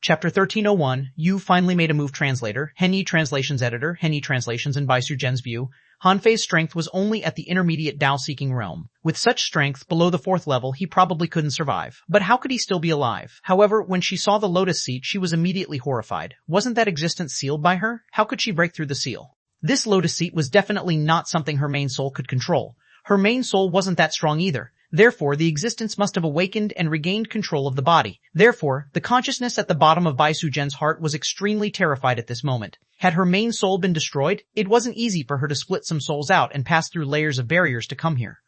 Chapter 1301, You Finally Made a Move translator, Henyi Translations editor, Henyi Translations and by Su Zhen's view, Han Fei's strength was only at the intermediate Dao-seeking realm. With such strength, below the 4th level, he probably couldn't survive. But how could he still be alive? However, when she saw the lotus seat, she was immediately horrified. Wasn't that existence sealed by her? How could she break through the seal? This lotus seat was definitely not something her main soul could control. Her main soul wasn't that strong either. Therefore, the existence must have awakened and regained control of the body. Therefore, the consciousness at the bottom of Bai Su-Zhen's heart was extremely terrified at this moment. Had her main soul been destroyed, it wasn't easy for her to split some souls out and pass through layers of barriers to come here.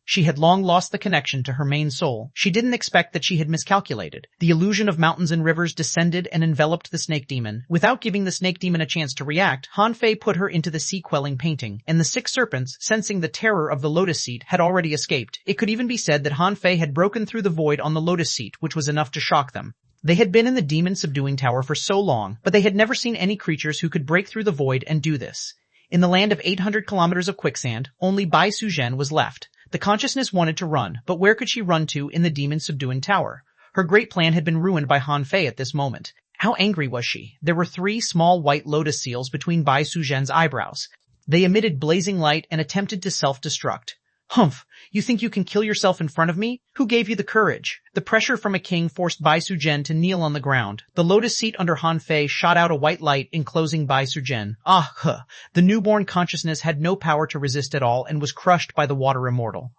She had long lost the connection to her main soul. She didn't expect that she had miscalculated. The illusion of mountains and rivers descended and enveloped the snake demon. Without giving the snake demon a chance to react, Han Fei put her into the sea-quelling painting, and the 6 serpents, sensing the terror of the lotus seat, had already escaped. It could even be said that Han Fei had broken through the void on the lotus seat, which was enough to shock them. They had been in the demon-subduing tower for so long, but they had never seen any creatures who could break through the void and do this. In the land of 800 kilometers of quicksand, only Bai Su-Zhen was left. The consciousness wanted to run, but where could she run to in the demon-subduing tower? Her great plan had been ruined by Han Fei at this moment. How angry was she? There were 3 small white lotus seals between Bai Su-Zhen's eyebrows. They emitted blazing light and attempted to self-destruct. Humph! You think you can kill yourself in front of me? Who gave you the courage? The pressure from a king forced Bai Su-Zhen to kneel on the ground. The lotus seat under Han Fei shot out a white light enclosing Bai Su-Zhen. The newborn consciousness had no power to resist at all and was crushed by the water immortal.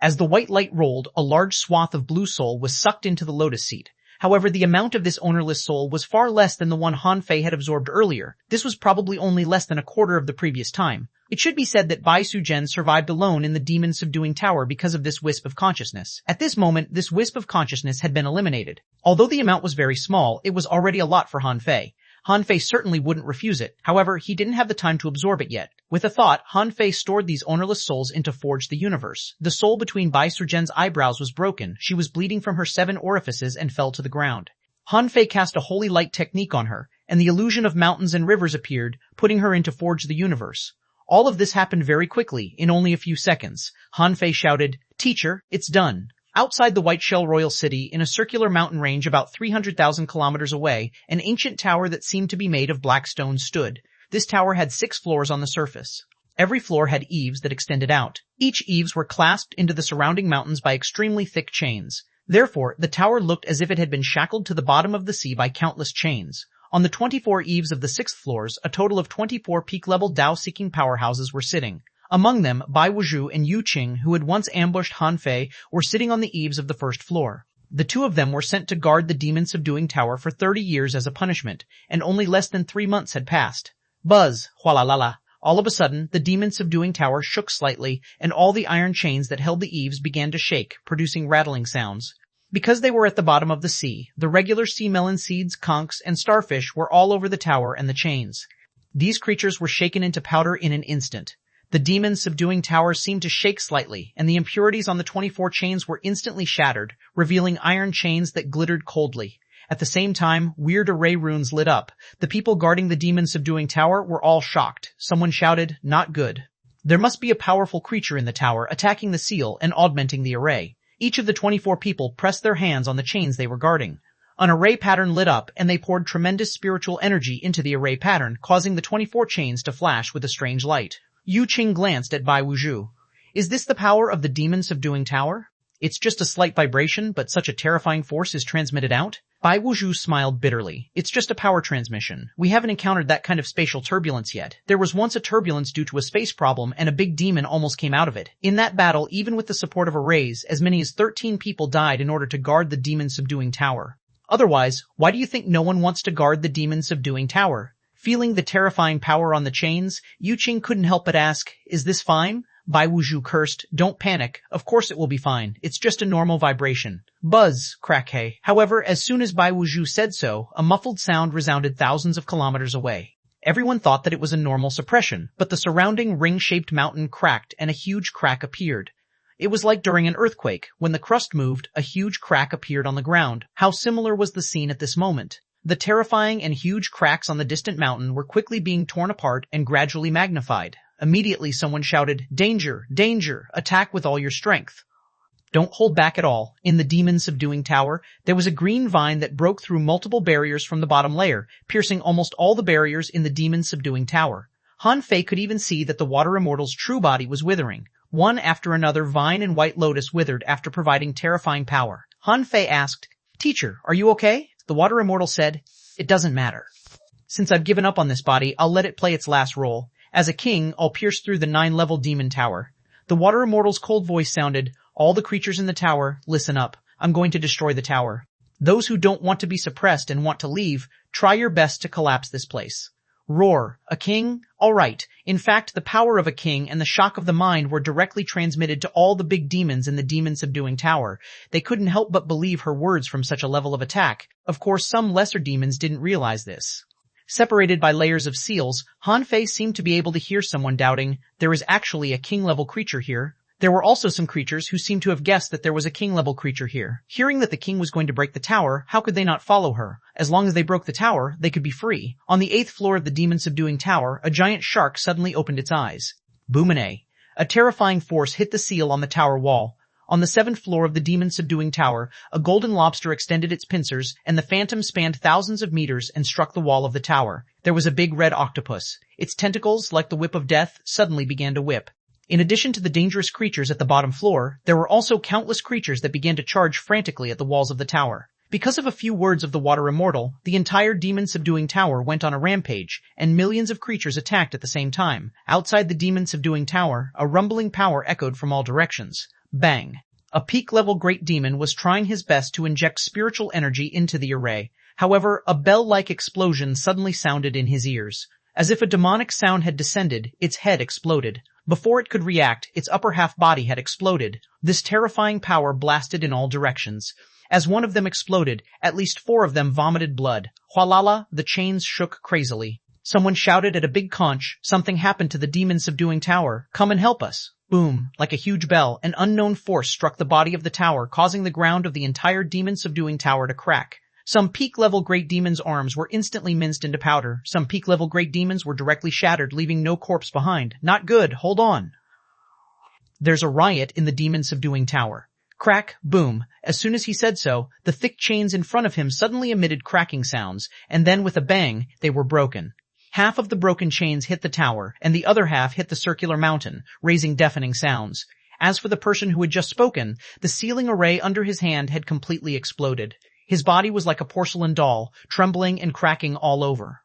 As the white light rolled, a large swath of blue soul was sucked into the lotus seat. However, the amount of this ownerless soul was far less than the one Han Fei had absorbed earlier. This was probably only less than a quarter of the previous time. It should be said that Bai Su-Zhen survived alone in the demon-subduing tower because of this wisp of consciousness. At this moment, this wisp of consciousness had been eliminated. Although the amount was very small, it was already a lot for Han Fei. Han Fei certainly wouldn't refuse it. However, he didn't have the time to absorb it yet. With a thought, Han Fei stored these ownerless souls into Forge the Universe. The soul between Bai Su-Zhen's eyebrows was broken. She was bleeding from her 7 orifices and fell to the ground. Han Fei cast a holy light technique on her, and the illusion of mountains and rivers appeared, putting her into Forge the Universe. All of this happened very quickly, in only a few seconds. Han Fei shouted, "Teacher, it's done." Outside the White Shell Royal City, in a circular mountain range about 300,000 kilometers away, an ancient tower that seemed to be made of black stone stood. This tower had 6 floors on the surface. Every floor had eaves that extended out. Each eaves were clasped into the surrounding mountains by extremely thick chains. Therefore, the tower looked as if it had been shackled to the bottom of the sea by countless chains. On the 24 eaves of the 6th floors, a total of 24 peak-level Dao-seeking powerhouses were sitting. Among them, Bai Wuzhu and Yu Qing, who had once ambushed Han Fei, were sitting on the eaves of the 1st floor. The 2 of them were sent to guard the demon-subduing tower for 30 years as a punishment, and only less than 3 months had passed. Buzz! Hualalala! All of a sudden, the demon-subduing tower shook slightly, and all the iron chains that held the eaves began to shake, producing rattling sounds. Because they were at the bottom of the sea, the regular sea melon seeds, conchs, and starfish were all over the tower and the chains. These creatures were shaken into powder in an instant. The demon-subduing tower seemed to shake slightly, and the impurities on the 24 chains were instantly shattered, revealing iron chains that glittered coldly. At the same time, weird array runes lit up. The people guarding the demon-subduing tower were all shocked. Someone shouted, "Not good." There must be a powerful creature in the tower attacking the seal and augmenting the array. Each of the 24 people pressed their hands on the chains they were guarding. An array pattern lit up, and they poured tremendous spiritual energy into the array pattern, causing the 24 chains to flash with a strange light. Yu Qing glanced at Bai Wuzhu. "Is this the power of the demon-subduing tower? It's just a slight vibration, but such a terrifying force is transmitted out?" Bai Wuzhu smiled bitterly. "It's just a power transmission. We haven't encountered that kind of spatial turbulence yet. There was once a turbulence due to a space problem, and a big demon almost came out of it. In that battle, even with the support of arrays, as many as 13 people died in order to guard the demon-subduing tower. Otherwise, why do you think no one wants to guard the demon-subduing tower?" Feeling the terrifying power on the chains, Yu Qing couldn't help but ask, "Is this fine?" Bai Wuzhu cursed, "Don't panic. Of course it will be fine. It's just a normal vibration." Buzz! Crack hey. However, as soon as Bai Wuzhu said so, a muffled sound resounded thousands of kilometers away. Everyone thought that it was a normal suppression, but the surrounding ring-shaped mountain cracked and a huge crack appeared. It was like during an earthquake. When the crust moved, a huge crack appeared on the ground. How similar was the scene at this moment? The terrifying and huge cracks on the distant mountain were quickly being torn apart and gradually magnified. Immediately someone shouted, "Danger! Danger! Attack with all your strength!" Don't hold back at all. In the demon-subduing tower, there was a green vine that broke through multiple barriers from the bottom layer, piercing almost all the barriers in the demon-subduing tower. Han Fei could even see that the water immortal's true body was withering. One after another, vine and white lotus withered after providing terrifying power. Han Fei asked, "Teacher, are you okay?" The water immortal said, "It doesn't matter. Since I've given up on this body, I'll let it play its last role. As a king, I'll pierce through the 9-level demon tower." The water immortal's cold voice sounded, "All the creatures in the tower, listen up. I'm going to destroy the tower. Those who don't want to be suppressed and want to leave, try your best to collapse this place." Roar. A king? All right. In fact, the power of a king and the shock of the mind were directly transmitted to all the big demons in the demon-subduing tower. They couldn't help but believe her words from such a level of attack. Of course, some lesser demons didn't realize this. Separated by layers of seals, Han Fei seemed to be able to hear someone doubting, "There is actually a king-level creature here." There were also some creatures who seemed to have guessed that there was a king-level creature here. Hearing that the king was going to break the tower, how could they not follow her? As long as they broke the tower, they could be free. On the 8th floor of the demon-subduing tower, a giant shark suddenly opened its eyes. Boomine. A terrifying force hit the seal on the tower wall. On the 7th floor of the demon-subduing tower, a golden lobster extended its pincers, and the phantom spanned thousands of meters and struck the wall of the tower. There was a big red octopus. Its tentacles, like the whip of death, suddenly began to whip. In addition to the dangerous creatures at the bottom floor, there were also countless creatures that began to charge frantically at the walls of the tower. Because of a few words of the water immortal, the entire demon-subduing tower went on a rampage, and millions of creatures attacked at the same time. Outside the demon-subduing tower, a rumbling power echoed from all directions. Bang! A peak-level great demon was trying his best to inject spiritual energy into the array. However, a bell-like explosion suddenly sounded in his ears. As if a demonic sound had descended, its head exploded. Before it could react, its upper half body had exploded. This terrifying power blasted in all directions. As one of them exploded, at least 4 of them vomited blood. Hualala, the chains shook crazily. Someone shouted at a big conch, "Something happened to the demon-subduing tower. Come and help us." Boom! Like a huge bell, an unknown force struck the body of the tower, causing the ground of the entire demon-subduing tower to crack. Some peak-level great demons' arms were instantly minced into powder. Some peak-level great demons were directly shattered, leaving no corpse behind. Not good. Hold on. There's a riot in the demon-subduing tower. Crack, boom. As soon as he said so, the thick chains in front of him suddenly emitted cracking sounds, and then with a bang, they were broken. Half of the broken chains hit the tower, and the other half hit the circular mountain, raising deafening sounds. As for the person who had just spoken, the ceiling array under his hand had completely exploded. His body was like a porcelain doll, trembling and cracking all over.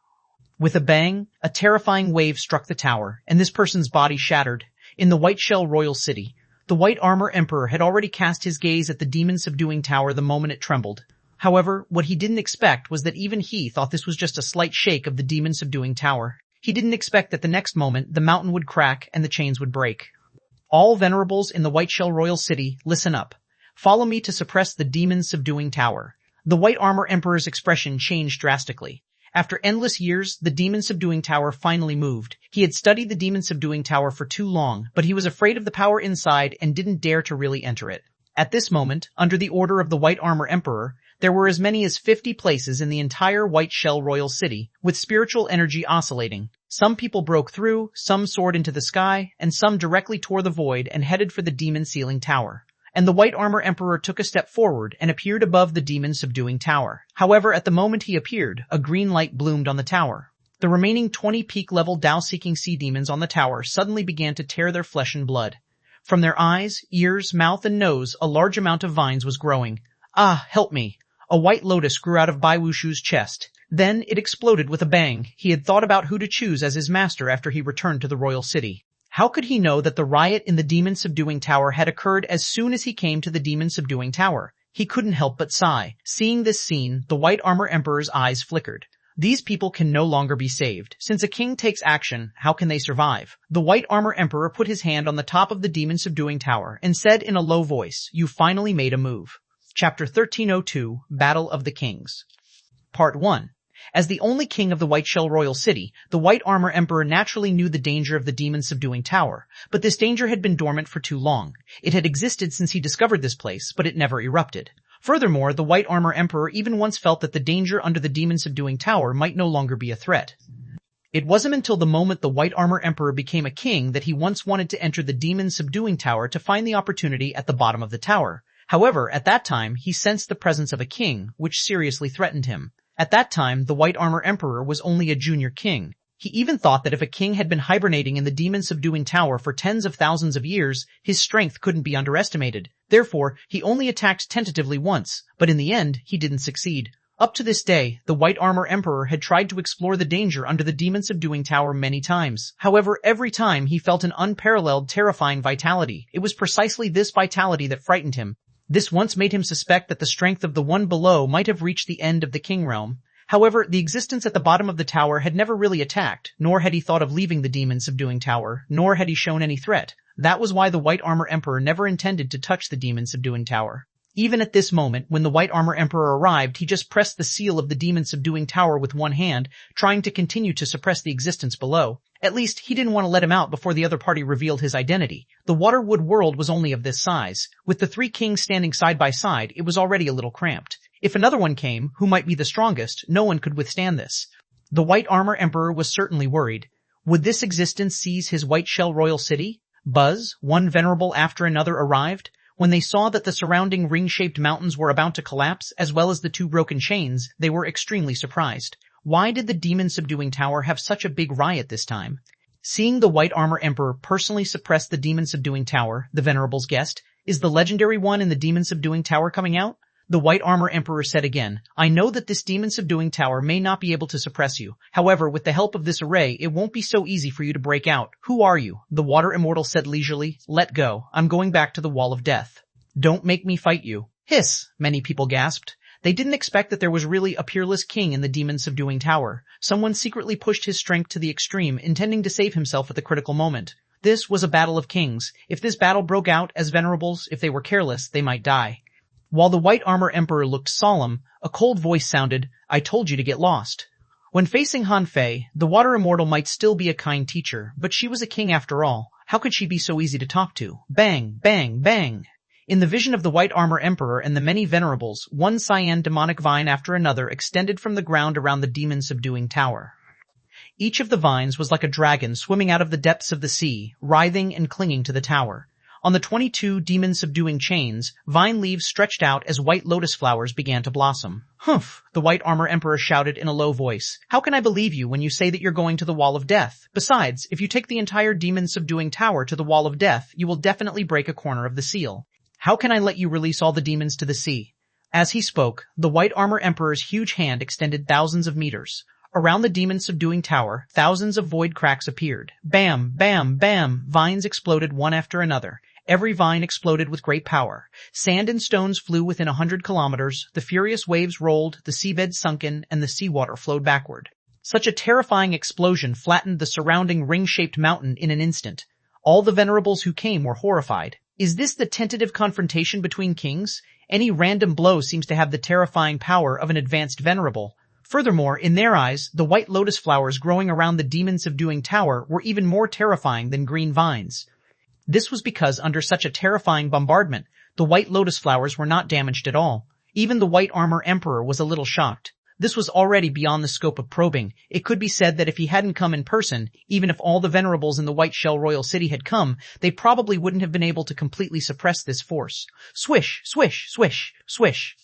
With a bang, a terrifying wave struck the tower, and this person's body shattered. In the White Shell Royal City, the White Armor Emperor had already cast his gaze at the demon-subduing tower the moment it trembled. However, what he didn't expect was that even he thought this was just a slight shake of the demon-subduing tower. He didn't expect that the next moment the mountain would crack and the chains would break. All venerables in the White Shell Royal City, listen up. Follow me to suppress the demon-subduing tower. The White Armor Emperor's expression changed drastically. After endless years, the demon-subduing tower finally moved. He had studied the demon-subduing tower for too long, but he was afraid of the power inside and didn't dare to really enter it. At this moment, under the order of the White Armor Emperor, there were as many as 50 places in the entire White Shell Royal City, with spiritual energy oscillating. Some people broke through, some soared into the sky, and some directly tore the void and headed for the demon-sealing tower. And the White Armor Emperor took a step forward and appeared above the demon-subduing tower. However, at the moment he appeared, a green light bloomed on the tower. The remaining 20 peak-level Tao-seeking sea demons on the tower suddenly began to tear their flesh and blood. From their eyes, ears, mouth, and nose, a large amount of vines was growing. Ah, help me! A white lotus grew out of Bai Wushu's chest. Then it exploded with a bang. He had thought about who to choose as his master after he returned to the royal city. How could he know that the riot in the demon-subduing tower had occurred as soon as he came to the demon-subduing tower? He couldn't help but sigh. Seeing this scene, the White Armor Emperor's eyes flickered. These people can no longer be saved. Since a king takes action, how can they survive? The White Armor Emperor put his hand on the top of the demon-subduing tower and said in a low voice, "You finally made a move." Chapter 1302, Battle of the Kings. Part 1. As the only king of the White Shell Royal City, the White Armor Emperor naturally knew the danger of the demon-subduing tower, but this danger had been dormant for too long. It had existed since he discovered this place, but it never erupted. Furthermore, the White Armor Emperor even once felt that the danger under the demon-subduing tower might no longer be a threat. It wasn't until the moment the White Armor Emperor became a king that he once wanted to enter the demon subduing tower to find the opportunity at the bottom of the tower. However, at that time, he sensed the presence of a king, which seriously threatened him. At that time, the White Armor Emperor was only a junior king. He even thought that if a king had been hibernating in the demon subduing tower for tens of thousands of years, his strength couldn't be underestimated. Therefore, he only attacked tentatively once, but in the end, he didn't succeed. Up to this day, the White Armor Emperor had tried to explore the danger under the demon subduing tower many times. However, every time he felt an unparalleled, terrifying vitality. It was precisely this vitality that frightened him. This once made him suspect that the strength of the one below might have reached the end of the king realm. However, the existence at the bottom of the tower had never really attacked, nor had he thought of leaving the demon subduing tower, nor had he shown any threat. That was why the White Armor Emperor never intended to touch the demon subduing tower. Even at this moment, when the White Armor Emperor arrived, he just pressed the seal of the demon subduing tower with one hand, trying to continue to suppress the existence below. At least, he didn't want to let him out before the other party revealed his identity. The Waterwood world was only of this size. With the three kings standing side by side, it was already a little cramped. If another one came, who might be the strongest, no one could withstand this. The White Armor Emperor was certainly worried. Would this existence seize his White Shell Royal City? Buzz, one venerable after another arrived. When they saw that the surrounding ring-shaped mountains were about to collapse, as well as the two broken chains, they were extremely surprised. Why did the demon subduing tower have such a big riot this time? Seeing the White Armor Emperor personally suppress the demon subduing tower, the venerables guessed, is the legendary one in the demon subduing tower coming out? The White Armor Emperor said again, I know that this demon subduing tower may not be able to suppress you. However, with the help of this array, it won't be so easy for you to break out. Who are you? The Water Immortal said leisurely. Let go. I'm going back to the Wall of Death. Don't make me fight you. Hiss, many people gasped. They didn't expect that there was really a peerless king in the demon subduing tower. Someone secretly pushed his strength to the extreme, intending to save himself at the critical moment. This was a battle of kings. If this battle broke out as venerables, if they were careless, they might die. While the White Armor Emperor looked solemn, a cold voice sounded, I told you to get lost. When facing Han Fei, the Water Immortal might still be a kind teacher, but she was a king after all. How could she be so easy to talk to? Bang, bang, bang. In the vision of the White Armor Emperor and the many venerables, one cyan demonic vine after another extended from the ground around the demon subduing tower. Each of the vines was like a dragon swimming out of the depths of the sea, writhing and clinging to the tower. On the 22 demon-subduing chains, vine leaves stretched out as white lotus flowers began to blossom. Humph! The White Armor Emperor shouted in a low voice. How can I believe you when you say that you're going to the Wall of Death? Besides, if you take the entire demon-subduing tower to the Wall of Death, you will definitely break a corner of the seal. How can I let you release all the demons to the sea? As he spoke, the White Armor Emperor's huge hand extended thousands of meters. Around the demon-subduing tower, thousands of void cracks appeared. Bam, bam, bam! Vines exploded one after another. Every vine exploded with great power. Sand and stones flew within 100 kilometers, the furious waves rolled, the seabed sunken, and the seawater flowed backward. Such a terrifying explosion flattened the surrounding ring-shaped mountain in an instant. All the venerables who came were horrified. Is this the tentative confrontation between kings? Any random blow seems to have the terrifying power of an advanced venerable. Furthermore, in their eyes, the white lotus flowers growing around the demon-subduing tower were even more terrifying than green vines. This was because under such a terrifying bombardment, the white lotus flowers were not damaged at all. Even the White Armor Emperor was a little shocked. This was already beyond the scope of probing. It could be said that if he hadn't come in person, even if all the venerables in the White Shell Royal City had come, they probably wouldn't have been able to completely suppress this force. Swish, swish, swish, swish.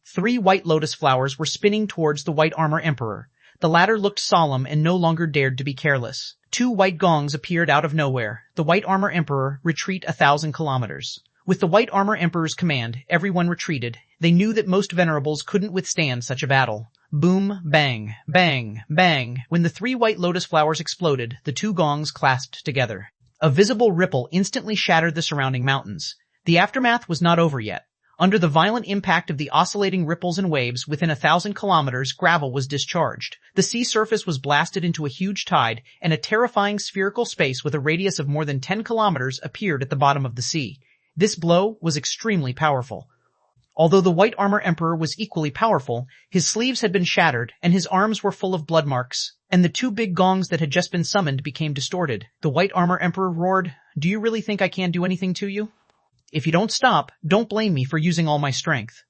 3 white lotus flowers were spinning towards the White Armor Emperor. The latter looked solemn and no longer dared to be careless. 2 white gongs appeared out of nowhere. The White Armor Emperor, retreat 1,000 kilometers. With the White Armor Emperor's command, everyone retreated. They knew that most venerables couldn't withstand such a battle. Boom, bang, bang, bang. When the 3 white lotus flowers exploded, the 2 gongs clasped together. A visible ripple instantly shattered the surrounding mountains. The aftermath was not over yet. Under the violent impact of the oscillating ripples and waves, within 1,000 kilometers, gravel was discharged. The sea surface was blasted into a huge tide, and a terrifying spherical space with a radius of more than 10 kilometers appeared at the bottom of the sea. This blow was extremely powerful. Although the White Armor Emperor was equally powerful, his sleeves had been shattered, and his arms were full of blood marks, and the 2 big gongs that had just been summoned became distorted. The White Armor Emperor roared, "Do you really think I can't do anything to you? If you don't stop, don't blame me for using all my strength."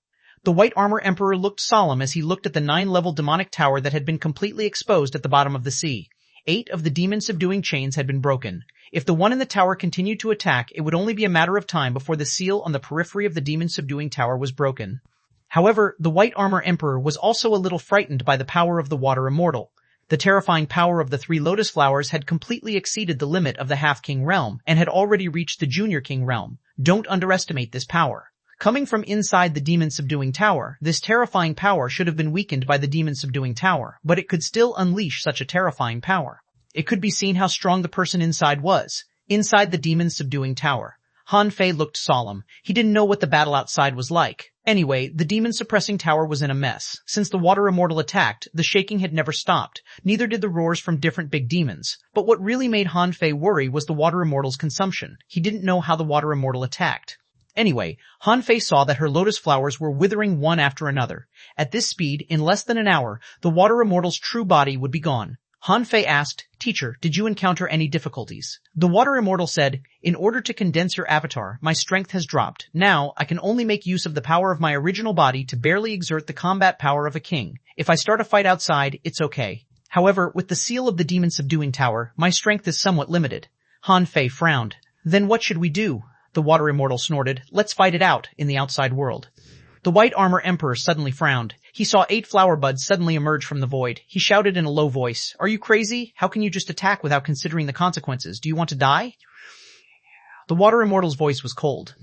The White Armor Emperor looked solemn as he looked at the 9-level demonic tower that had been completely exposed at the bottom of the sea. 8 of the demon-subduing chains had been broken. If the one in the tower continued to attack, it would only be a matter of time before the seal on the periphery of the demon-subduing tower was broken. However, the White Armor Emperor was also a little frightened by the power of the Water Immortal. The terrifying power of the 3 lotus flowers had completely exceeded the limit of the half-king realm and had already reached the junior king realm. Don't underestimate this power. Coming from inside the demon-subduing tower, this terrifying power should have been weakened by the demon-subduing tower, but it could still unleash such a terrifying power. It could be seen how strong the person inside was. Inside the demon-subduing tower, Han Fei looked solemn. He didn't know what the battle outside was like. Anyway, the demon-suppressing tower was in a mess. Since the Water Immortal attacked, the shaking had never stopped. Neither did the roars from different big demons. But what really made Han Fei worry was the Water Immortal's consumption. He didn't know how the Water Immortal attacked. Anyway, Han Fei saw that her lotus flowers were withering one after another. At this speed, in less than an hour, the Water Immortal's true body would be gone. Han Fei asked, "Teacher, did you encounter any difficulties?" The Water Immortal said, "In order to condense your avatar, my strength has dropped. Now, I can only make use of the power of my original body to barely exert the combat power of a king. If I start a fight outside, it's okay. However, with the seal of the demon-subduing tower, my strength is somewhat limited." Han Fei frowned. "Then what should we do?" The Water Immortal snorted. "Let's fight it out in the outside world." The White Armor Emperor suddenly frowned. He saw 8 flower buds suddenly emerge from the void. He shouted in a low voice, "Are you crazy? How can you just attack without considering the consequences? Do you want to die?" The Water Immortal's voice was cold.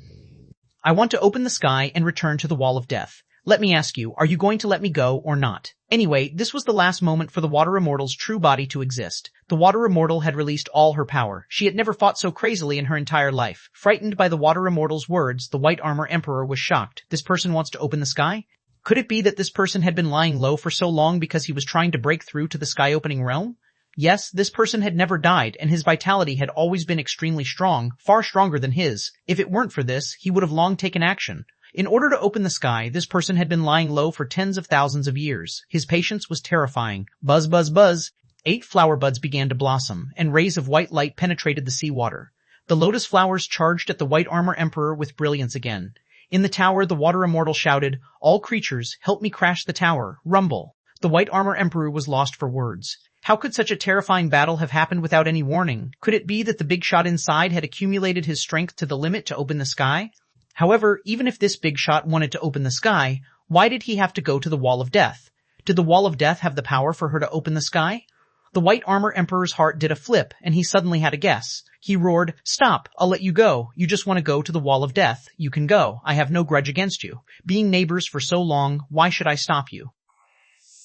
"I want to open the sky and return to the Wall of Death. Let me ask you, are you going to let me go or not?" Anyway, this was the last moment for the Water Immortal's true body to exist. The Water Immortal had released all her power. She had never fought so crazily in her entire life. Frightened by the Water Immortal's words, the White Armor Emperor was shocked. This person wants to open the sky? Could it be that this person had been lying low for so long because he was trying to break through to the sky-opening realm? Yes, this person had never died, and his vitality had always been extremely strong, far stronger than his. If it weren't for this, he would have long taken action. In order to open the sky, this person had been lying low for tens of thousands of years. His patience was terrifying. Buzz, buzz, buzz. 8 flower buds began to blossom, and rays of white light penetrated the seawater. The lotus flowers charged at the White Armor Emperor with brilliance again. In the tower, the Water Immortal shouted, "All creatures, help me crash the tower. Rumble." The White Armor Emperor was lost for words. How could such a terrifying battle have happened without any warning? Could it be that the big shot inside had accumulated his strength to the limit to open the sky? However, even if this big shot wanted to open the sky, why did he have to go to the Wall of Death? Did the Wall of Death have the power for her to open the sky? The White Armor Emperor's heart did a flip, and he suddenly had a guess. He roared, "Stop, I'll let you go. You just want to go to the Wall of Death. You can go. I have no grudge against you. Being neighbors for so long, why should I stop you?"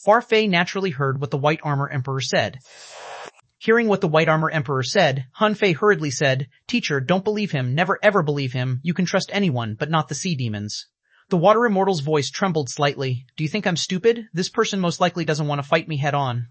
Farfei naturally heard what the White Armor Emperor said. Hearing what the White Armor Emperor said, Han Fei hurriedly said, "Teacher, don't believe him. Never ever believe him. You can trust anyone, but not the sea demons." The Water Immortal's voice trembled slightly. "Do you think I'm stupid? This person most likely doesn't want to fight me head on.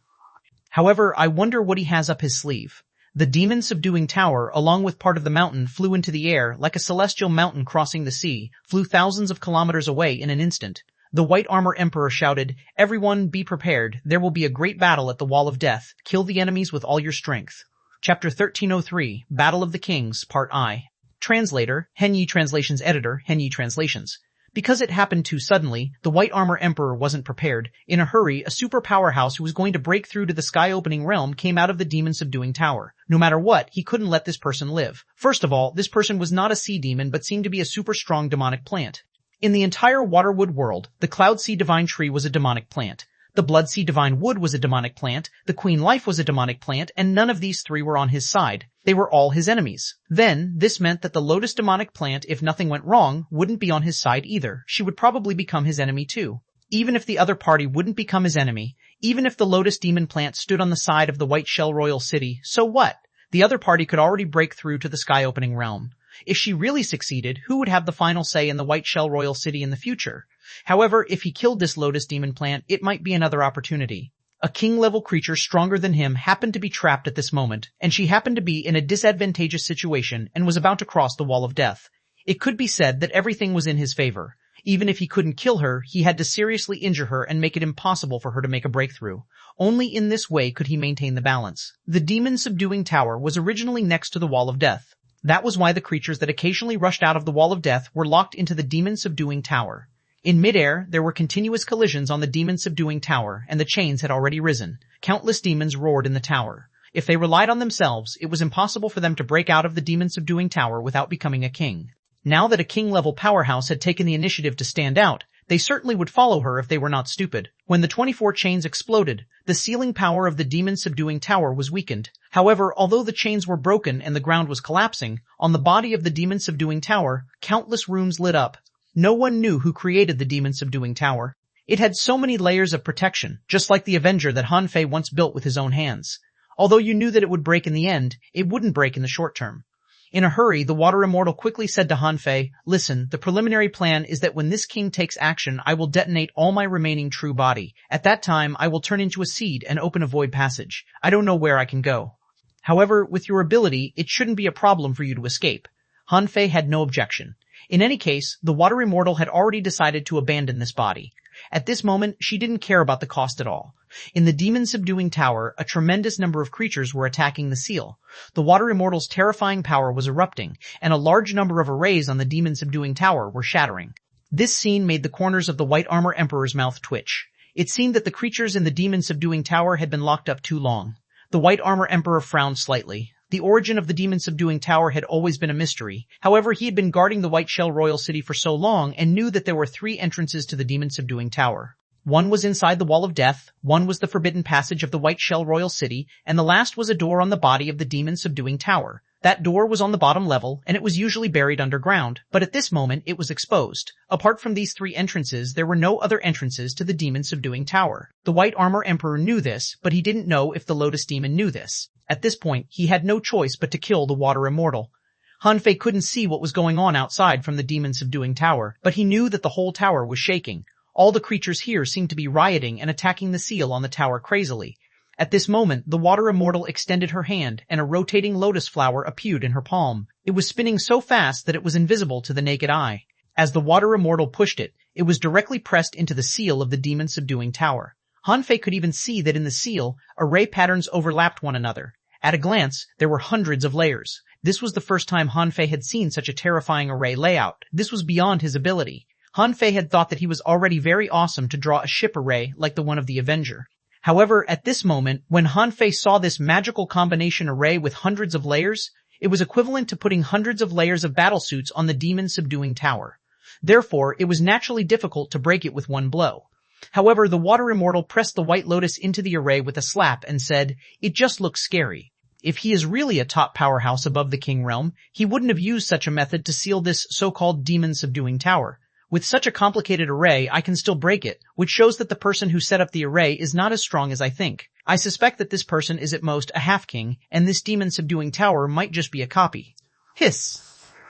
However, I wonder what he has up his sleeve." The demon-subduing tower, along with part of the mountain, flew into the air, like a celestial mountain crossing the sea, flew thousands of kilometers away in an instant. The White Armor Emperor shouted, "Everyone, be prepared. There will be a great battle at the Wall of Death. Kill the enemies with all your strength." Chapter 1303, Battle of the Kings, Part I. Translator, Henyi Translations Editor, Henyi Translations. Because it happened too suddenly, the White Armor Emperor wasn't prepared. In a hurry, a super powerhouse who was going to break through to the sky-opening realm came out of the demon-subduing tower. No matter what, he couldn't let this person live. First of all, this person was not a sea demon but seemed to be a super strong demonic plant. In the entire Waterwood world, the Cloud Sea Divine Tree was a demonic plant. The Blood Sea Divine Wood was a demonic plant, the Queen Life was a demonic plant, and none of these 3 were on his side. They were all his enemies. Then, this meant that the Lotus demonic plant, if nothing went wrong, wouldn't be on his side either. She would probably become his enemy too. Even if the other party wouldn't become his enemy, even if the Lotus demon plant stood on the side of the White Shell Royal City, so what? The other party could already break through to the sky-opening realm. If she really succeeded, who would have the final say in the White Shell Royal City in the future? However, if he killed this Lotus demon plant, it might be another opportunity. A king-level creature stronger than him happened to be trapped at this moment, and she happened to be in a disadvantageous situation and was about to cross the Wall of Death. It could be said that everything was in his favor. Even if he couldn't kill her, he had to seriously injure her and make it impossible for her to make a breakthrough. Only in this way could he maintain the balance. The demon-subduing tower was originally next to the Wall of Death. That was why the creatures that occasionally rushed out of the Wall of Death were locked into the demon-subduing tower. In midair, there were continuous collisions on the demon-subduing tower, and the chains had already risen. Countless demons roared in the tower. If they relied on themselves, it was impossible for them to break out of the demon-subduing tower without becoming a king. Now that a king-level powerhouse had taken the initiative to stand out, they certainly would follow her if they were not stupid. When the 24 chains exploded, the sealing power of the demon-subduing tower was weakened. However, although the chains were broken and the ground was collapsing, on the body of the demon-subduing tower, countless runes lit up. No one knew who created the demon-subduing tower. It had so many layers of protection, just like the Avenger that Han Fei once built with his own hands. Although you knew that it would break in the end, it wouldn't break in the short term. In a hurry, the Water Immortal quickly said to Han Fei, "Listen, the preliminary plan is that when this king takes action, I will detonate all my remaining true body. At that time, I will turn into a seed and open a void passage. I don't know where I can go. However, with your ability, it shouldn't be a problem for you to escape." Han Fei had no objection. In any case, the Water Immortal had already decided to abandon this body. At this moment, she didn't care about the cost at all. In the demon-subduing tower, a tremendous number of creatures were attacking the seal. The Water Immortal's terrifying power was erupting, and a large number of arrays on the demon-subduing tower were shattering. This scene made the corners of the White Armor Emperor's mouth twitch. It seemed that the creatures in the demon-subduing tower had been locked up too long. The White Armor Emperor frowned slightly. The origin of the demon-subduing tower had always been a mystery. However, he had been guarding the White Shell Royal City for so long and knew that there were 3 entrances to the demon-subduing tower. One was inside the Wall of Death, one was the forbidden passage of the White Shell Royal City, and the last was a door on the body of the demon-subduing tower. That door was on the bottom level, and it was usually buried underground, but at this moment it was exposed. Apart from these 3 entrances, there were no other entrances to the demon-subduing tower. The White Armor Emperor knew this, but he didn't know if the Lotus Demon knew this. At this point, he had no choice but to kill the Water Immortal. Han Fei couldn't see what was going on outside from the demon-subduing tower, but he knew that the whole tower was shaking. All the creatures here seemed to be rioting and attacking the seal on the tower crazily. At this moment, the Water Immortal extended her hand, and a rotating lotus flower appeared in her palm. It was spinning so fast that it was invisible to the naked eye. As the Water Immortal pushed it, it was directly pressed into the seal of the demon-subduing tower. Han Fei could even see that in the seal, array patterns overlapped one another. At a glance, there were hundreds of layers. This was the first time Han Fei had seen such a terrifying array layout. This was beyond his ability. Han Fei had thought that he was already very awesome to draw a ship array like the one of the Avenger. However, at this moment, when Han Fei saw this magical combination array with hundreds of layers, it was equivalent to putting hundreds of layers of battlesuits on the demon-subduing tower. Therefore, it was naturally difficult to break it with one blow. However, the Water Immortal pressed the White Lotus into the array with a slap and said, "It just looks scary. If he is really a top powerhouse above the King Realm, he wouldn't have used such a method to seal this so-called demon-subduing tower. With such a complicated array, I can still break it, which shows that the person who set up the array is not as strong as I think. I suspect that this person is at most a half-king, and this demon-subduing tower might just be a copy." Hiss!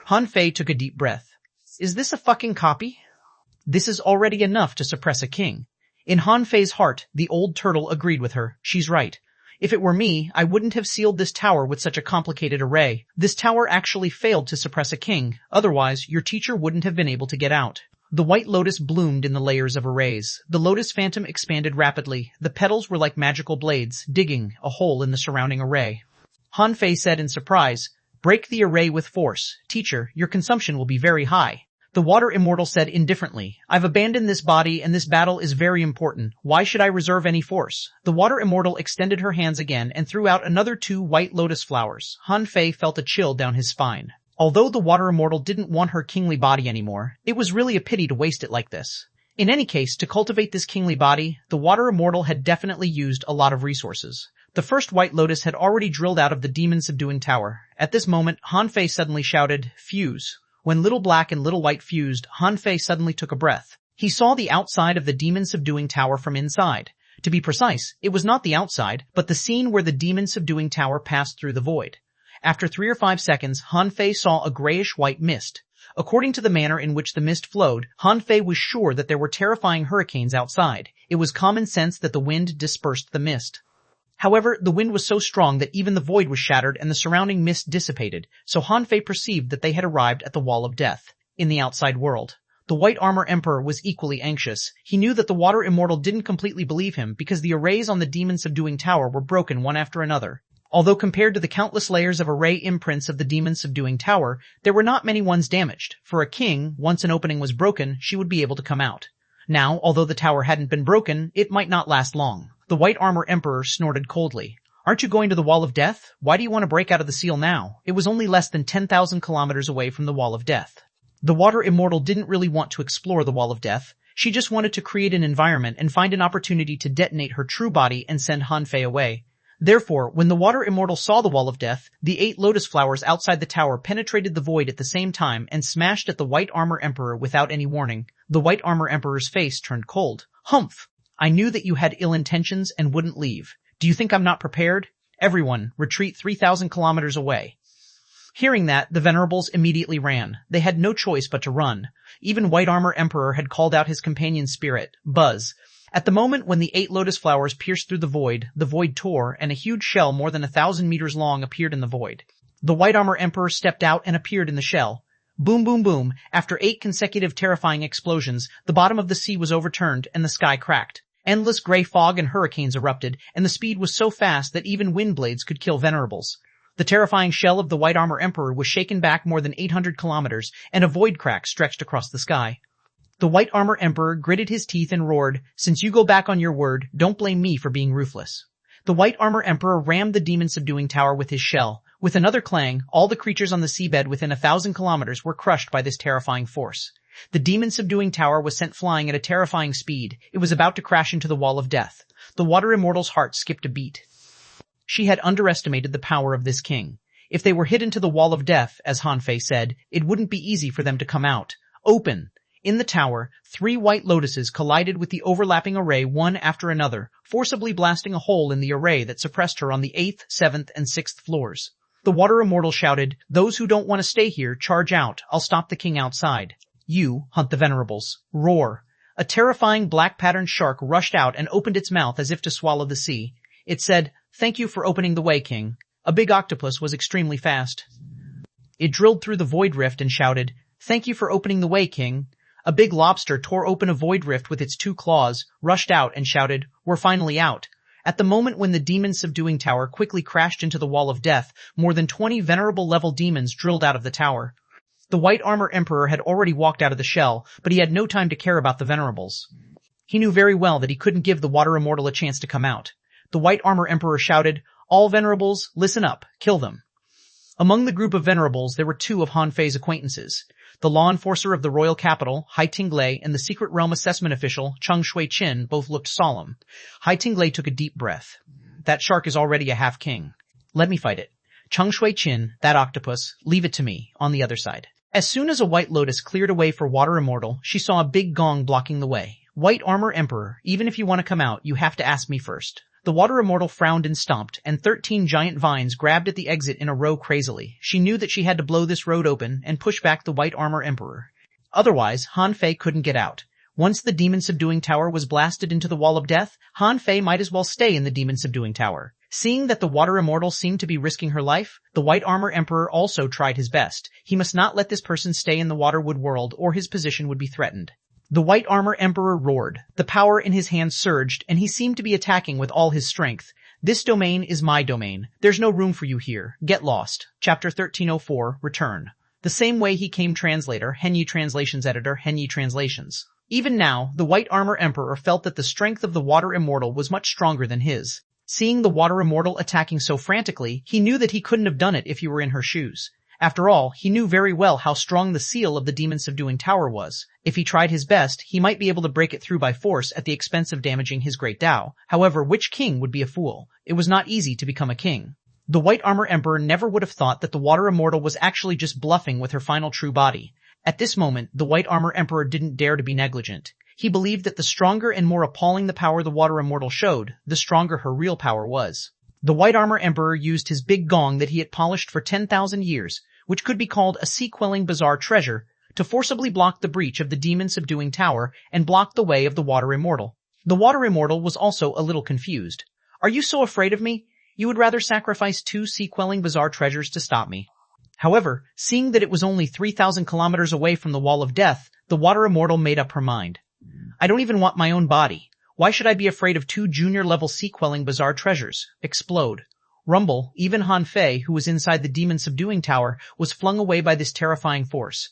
Han Fei took a deep breath. Is this a fucking copy? This is already enough to suppress a king. In Han Fei's heart, the old turtle agreed with her. She's right. If it were me, I wouldn't have sealed this tower with such a complicated array. This tower actually failed to suppress a king. Otherwise, your teacher wouldn't have been able to get out. The White Lotus bloomed in the layers of arrays. The Lotus Phantom expanded rapidly. The petals were like magical blades, digging a hole in the surrounding array. Han Fei said in surprise, "Break the array with force. Teacher, your consumption will be very high." The Water Immortal said indifferently, "I've abandoned this body and this battle is very important. Why should I reserve any force?" The Water Immortal extended her hands again and threw out another 2 white lotus flowers. Han Fei felt a chill down his spine. Although the Water Immortal didn't want her kingly body anymore, it was really a pity to waste it like this. In any case, to cultivate this kingly body, the Water Immortal had definitely used a lot of resources. The first White Lotus had already drilled out of the demon-subduing tower. At this moment, Han Fei suddenly shouted, "Fuse." When Little Black and Little White fused, Han Fei suddenly took a breath. He saw the outside of the demon-subduing tower from inside. To be precise, it was not the outside, but the scene where the demon-subduing tower passed through the void. After 3 or 5 seconds, Han Fei saw a grayish-white mist. According to the manner in which the mist flowed, Han Fei was sure that there were terrifying hurricanes outside. It was common sense that the wind dispersed the mist. However, the wind was so strong that even the void was shattered and the surrounding mist dissipated, so Han Fei perceived that they had arrived at the Wall of Death, in the outside world. The White Armor Emperor was equally anxious. He knew that the Water Immortal didn't completely believe him because the arrays on the demon-subduing tower were broken one after another. Although compared to the countless layers of array imprints of the demon-subduing tower, there were not many ones damaged. For a king, once an opening was broken, she would be able to come out. Now, although the tower hadn't been broken, it might not last long. The White Armor Emperor snorted coldly. Aren't you going to the Wall of Death? Why do you want to break out of the seal now? It was only less than 10,000 kilometers away from the Wall of Death. The Water Immortal didn't really want to explore the Wall of Death. She just wanted to create an environment and find an opportunity to detonate her true body and send Han Fei away. Therefore, when the Water Immortal saw the Wall of Death, the 8 lotus flowers outside the tower penetrated the void at the same time and smashed at the White Armor Emperor without any warning. The White Armor Emperor's face turned cold. Humph! I knew that you had ill intentions and wouldn't leave. Do you think I'm not prepared? Everyone, retreat 3,000 kilometers away. Hearing that, the Venerables immediately ran. They had no choice but to run. Even White Armor Emperor had called out his companion spirit, Buzz. At the moment when the 8 lotus flowers pierced through the void tore, and a huge shell more than 1,000 meters long appeared in the void. The White Armor Emperor stepped out and appeared in the shell. Boom, boom, boom. After 8 consecutive terrifying explosions, the bottom of the sea was overturned and the sky cracked. Endless gray fog and hurricanes erupted, and the speed was so fast that even wind blades could kill Venerables. The terrifying shell of the White Armor Emperor was shaken back more than 800 kilometers, and a void crack stretched across the sky. The White Armor Emperor gritted his teeth and roared, "Since you go back on your word, don't blame me for being ruthless." The White Armor Emperor rammed the demon-subduing tower with his shell. With another clang, all the creatures on the seabed within 1,000 kilometers were crushed by this terrifying force. The demon-subduing tower was sent flying at a terrifying speed. It was about to crash into the Wall of Death. The Water Immortal's heart skipped a beat. She had underestimated the power of this king. If they were hit into the Wall of Death, as Han Fei said, it wouldn't be easy for them to come out. Open! In the tower, 3 white lotuses collided with the overlapping array one after another, forcibly blasting a hole in the array that suppressed her on the 8th, 7th, and 6th floors. The Water Immortal shouted, "Those who don't want to stay here, charge out. I'll stop the king outside. You hunt the Venerables. Roar." A terrifying black-patterned shark rushed out and opened its mouth as if to swallow the sea. It said, "Thank you for opening the way, king." A big octopus was extremely fast. It drilled through the void rift and shouted, "Thank you for opening the way, king." A big lobster tore open a void rift with its 2 claws, rushed out, and shouted, "We're finally out." At the moment when the demon-subduing tower quickly crashed into the Wall of Death, more than 20 venerable-level demons drilled out of the tower. The White Armor Emperor had already walked out of the shell, but he had no time to care about the Venerables. He knew very well that he couldn't give the Water Immortal a chance to come out. The White Armor Emperor shouted, "All Venerables, listen up, kill them." Among the group of Venerables there were 2 of Han Fei's acquaintances. The law enforcer of the royal capital, Hai Tinglei, and the secret realm assessment official, Cheng Shui-Chin, both looked solemn. Hai Tinglei took a deep breath. "That shark is already a half-king. Let me fight it. Cheng Shui-Chin, that octopus, leave it to me, on the other side." As soon as a white lotus cleared a way for Water Immortal, she saw a big gong blocking the way. "White Armor Emperor, even if you want to come out, you have to ask me first." The Water Immortal frowned and stomped, and 13 giant vines grabbed at the exit in a row crazily. She knew that she had to blow this road open and push back the White Armor Emperor. Otherwise, Han Fei couldn't get out. Once the demon-subduing tower was blasted into the Wall of Death, Han Fei might as well stay in the demon-subduing tower. Seeing that the Water Immortal seemed to be risking her life, the White Armor Emperor also tried his best. He must not let this person stay in the Waterwood world or his position would be threatened. The White Armor Emperor roared. The power in his hand surged, and he seemed to be attacking with all his strength. "This domain is my domain. There's no room for you here. Get lost." Chapter 1304, Return. The same way he came translator, Henyi Translations editor, Henyi Translations. Even now, the White Armor Emperor felt that the strength of the Water Immortal was much stronger than his. Seeing the Water Immortal attacking so frantically, he knew that he couldn't have done it if he were in her shoes. After all, he knew very well how strong the seal of the demon-subduing tower was. If he tried his best, he might be able to break it through by force at the expense of damaging his great Tao. However, which king would be a fool? It was not easy to become a king. The White Armor Emperor never would have thought that the Water Immortal was actually just bluffing with her final true body. At this moment, the White Armor Emperor didn't dare to be negligent. He believed that the stronger and more appalling the power the Water Immortal showed, the stronger her real power was. The White Armor Emperor used his big gong that he had polished for 10,000 years, which could be called a sea-quelling bizarre treasure, to forcibly block the breach of the demon-subduing tower and block the way of the Water Immortal. The Water Immortal was also a little confused. "Are you so afraid of me? You would rather sacrifice 2 sea-quelling bizarre treasures to stop me." However, seeing that it was only 3,000 kilometers away from the Wall of Death, the Water Immortal made up her mind. "I don't even want my own body. Why should I be afraid of 2 junior-level sea-quelling bizarre treasures? Explode." Rumble, even Han Fei, who was inside the demon-subduing tower, was flung away by this terrifying force.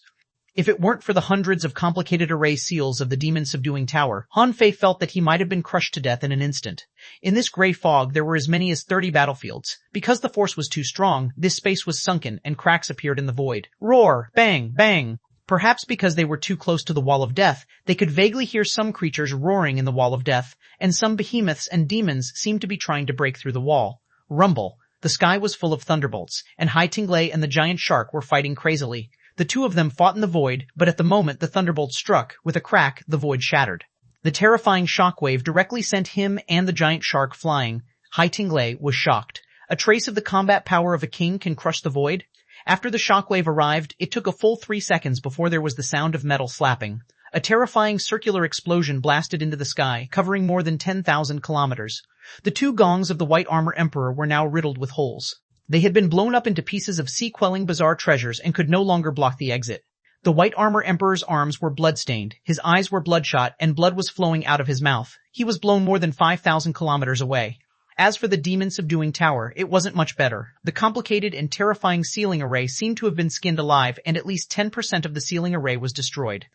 If it weren't for the hundreds of complicated array seals of the demon-subduing tower, Han Fei felt that he might have been crushed to death in an instant. In this gray fog, there were as many as 30 battlefields. Because the force was too strong, this space was sunken and cracks appeared in the void. Roar! Bang! Bang! Perhaps because they were too close to the wall of death, they could vaguely hear some creatures roaring in the wall of death, and some behemoths and demons seemed to be trying to break through the wall. Rumble. The sky was full of thunderbolts, and Hai Tinglei and the giant shark were fighting crazily. The two of them fought in the void, but at the moment the thunderbolt struck, with a crack, the void shattered. The terrifying shockwave directly sent him and the giant shark flying. Hai Tinglei was shocked. A trace of the combat power of a king can crush the void? After the shockwave arrived, it took a full 3 seconds before there was the sound of metal slapping. A terrifying circular explosion blasted into the sky, covering more than 10,000 kilometers. The 2 gongs of the White Armor Emperor were now riddled with holes. They had been blown up into pieces of sea-quelling bizarre treasures and could no longer block the exit. The White Armor Emperor's arms were blood-stained, his eyes were bloodshot, and blood was flowing out of his mouth. He was blown more than 5,000 kilometers away. As for the demon-subduing tower, it wasn't much better. The complicated and terrifying sealing array seemed to have been skinned alive, and at least 10% of the sealing array was destroyed.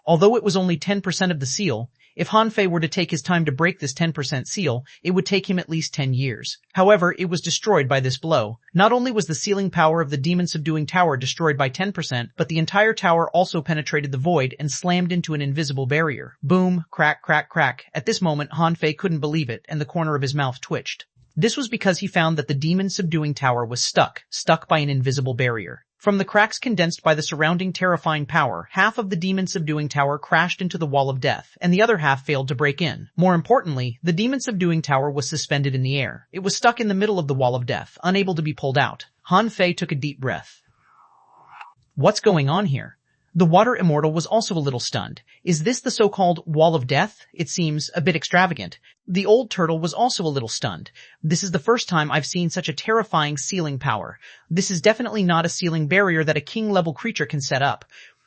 Although it was only 10% of the seal, if Han Fei were to take his time to break this 10% seal, it would take him at least 10 years. However, it was destroyed by this blow. Not only was the sealing power of the demon-subduing tower destroyed by 10%, but the entire tower also penetrated the void and slammed into an invisible barrier. Boom, crack, crack, crack. At this moment, Han Fei couldn't believe it, and the corner of his mouth twitched. This was because he found that the demon-subduing tower was stuck by an invisible barrier. From the cracks condensed by the surrounding terrifying power, half of the demon-subduing tower crashed into the wall of death, and the other half failed to break in. More importantly, the demon-subduing tower was suspended in the air. It was stuck in the middle of the wall of death, unable to be pulled out. Han Fei took a deep breath. What's going on here? The water immortal was also a little stunned. Is this the so-called wall of death? It seems a bit extravagant. The old turtle was also a little stunned. This is the first time I've seen such a terrifying sealing power. This is definitely not a sealing barrier that a king-level creature can set up.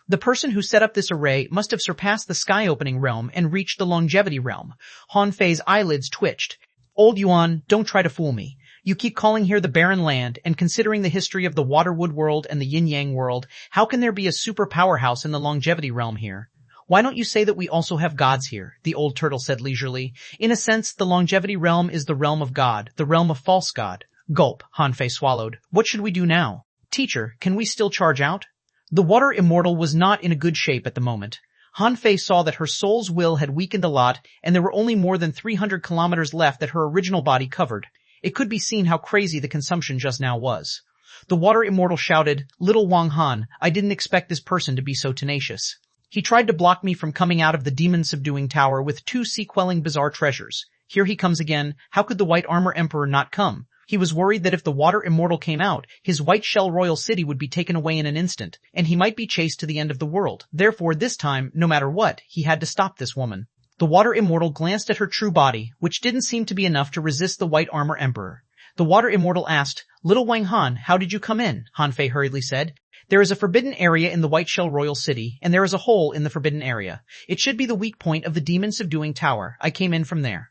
The person who set up this array must have surpassed the sky-opening realm and reached the longevity realm. Han Fei's eyelids twitched. Old Yuan, don't try to fool me. You keep calling here the barren land, and considering the history of the Waterwood world and the Yin-Yang world, how can there be a super powerhouse in the longevity realm here? Why don't you say that we also have gods here? The old turtle said leisurely. In a sense, the longevity realm is the realm of God, the realm of false god. Gulp, Han Fei swallowed. What should we do now? Teacher, can we still charge out? The water immortal was not in a good shape at the moment. Han Fei saw that her soul's will had weakened a lot, and there were only more than 300 kilometers left that her original body covered. It could be seen how crazy the consumption just now was. The water immortal shouted, Little Wang Han, I didn't expect this person to be so tenacious. He tried to block me from coming out of the demon-subduing tower with 2 sea-quelling bizarre treasures. Here he comes again. How could the White Armor Emperor not come? He was worried that if the water immortal came out, his White Shell Royal City would be taken away in an instant, and he might be chased to the end of the world. Therefore, this time, no matter what, he had to stop this woman. The water immortal glanced at her true body, which didn't seem to be enough to resist the White Armor Emperor. The water immortal asked, Little Wang Han, how did you come in? Han Fei hurriedly said. There is a forbidden area in the White Shell Royal City, and there is a hole in the forbidden area. It should be the weak point of the demon-subduing tower. I came in from there.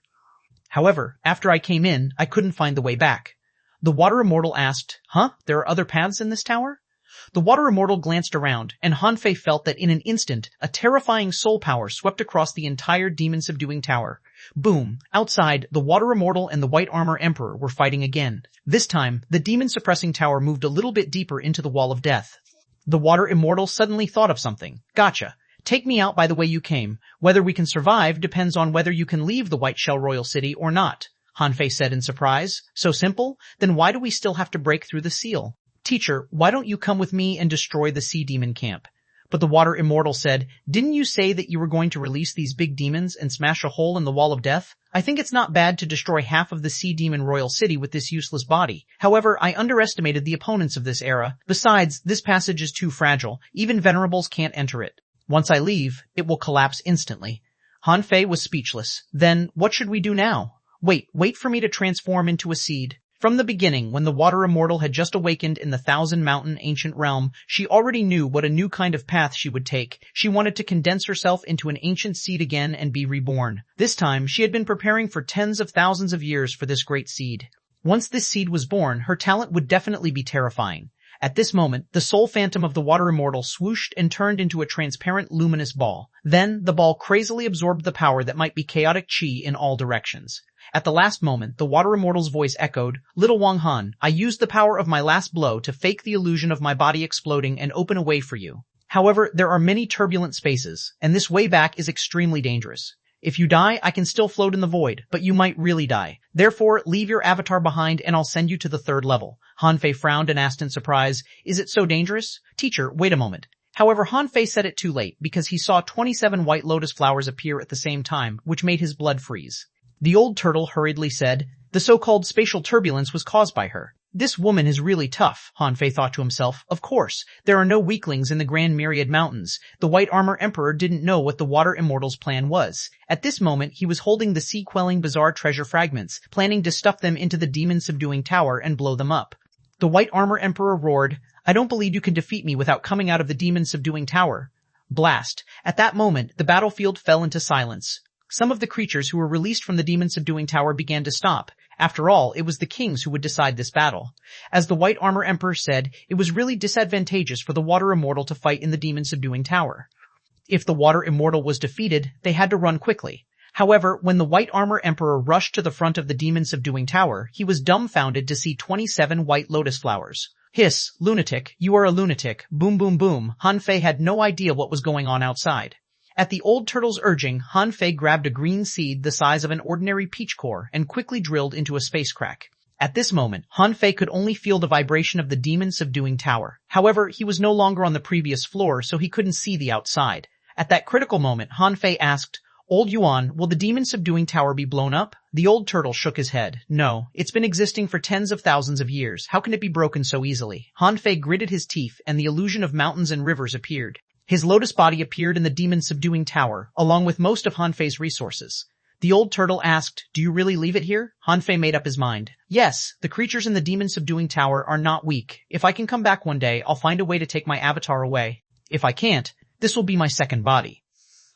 However, after I came in, I couldn't find the way back. The water immortal asked, there are other paths in this tower? The water immortal glanced around, and Han Fei felt that in an instant, a terrifying soul power swept across the entire demon-subduing tower. Boom! Outside, the water immortal and the White Armor Emperor were fighting again. This time, the demon-suppressing tower moved a little bit deeper into the wall of death. The water immortal suddenly thought of something. Gotcha. Take me out by the way you came. Whether we can survive depends on whether you can leave the White Shell Royal City or not. Han Fei said in surprise. So simple? Then why do we still have to break through the seal? Teacher, why don't you come with me and destroy the sea demon camp? But the water immortal said, didn't you say that you were going to release these big demons and smash a hole in the wall of death? I think it's not bad to destroy half of the sea demon royal city with this useless body. However, I underestimated the opponents of this era. Besides, this passage is too fragile. Even venerables can't enter it. Once I leave, it will collapse instantly. Han Fei was speechless. Then, what should we do now? Wait for me to transform into a seed. From the beginning, when the water immortal had just awakened in the Thousand Mountain ancient realm, she already knew what a new kind of path she would take. She wanted to condense herself into an ancient seed again and be reborn. This time, she had been preparing for tens of thousands of years for this great seed. Once this seed was born, her talent would definitely be terrifying. At this moment, the soul phantom of the water immortal swooshed and turned into a transparent, luminous ball. Then, the ball crazily absorbed the power that might be chaotic chi in all directions. At the last moment, the water immortal's voice echoed, "Little xuanhuan, I used the power of my last blow to fake the illusion of my body exploding and open a way for you. However, there are many turbulent spaces, and this way back is extremely dangerous. If you die, I can still float in the void, but you might really die. Therefore, leave your avatar behind and I'll send you to the 3rd level." Hanfei frowned and asked in surprise, "Is it so dangerous?" "Teacher, wait a moment." However, Hanfei said it too late because he saw 27 white lotus flowers appear at the same time, which made his blood freeze. The old turtle hurriedly said, "The so-called spatial turbulence was caused by her." "This woman is really tough," Hanfei thought to himself. Of course, there are no weaklings in the Grand Myriad Mountains. The White Armor Emperor didn't know what the Water Immortal's plan was. At this moment, he was holding the sea-quelling bizarre treasure fragments, planning to stuff them into the demon-subduing tower and blow them up. The White Armor Emperor roared, "I don't believe you can defeat me without coming out of the demon-subduing tower." Blast. At that moment, the battlefield fell into silence. Some of the creatures who were released from the demon-subduing tower began to stop. After all, it was the kings who would decide this battle. As the White Armor Emperor said, it was really disadvantageous for the Water Immortal to fight in the demon-subduing tower. If the Water Immortal was defeated, they had to run quickly. However, when the White Armor Emperor rushed to the front of the demon-subduing tower, he was dumbfounded to see 27 white lotus flowers. "Hiss, lunatic, you are a lunatic." Boom boom boom. Hanfei had no idea what was going on outside. At the old turtle's urging, Hanfei grabbed a green seed the size of an ordinary peach core and quickly drilled into a space crack. At this moment, Hanfei could only feel the vibration of the demon-subduing tower. However, he was no longer on the previous floor, so he couldn't see the outside. At that critical moment, Hanfei asked, "Old Yuan, will the demon-subduing tower be blown up?" The old turtle shook his head. "No, it's been existing for tens of thousands of years. How can it be broken so easily?" Hanfei gritted his teeth, and the illusion of mountains and rivers appeared. His lotus body appeared in the demon-subduing tower, along with most of Hanfei's resources. The old turtle asked, "Do you really leave it here?" Hanfei made up his mind. "Yes, the creatures in the demon-subduing tower are not weak. If I can come back one day, I'll find a way to take my avatar away. If I can't, this will be my second body."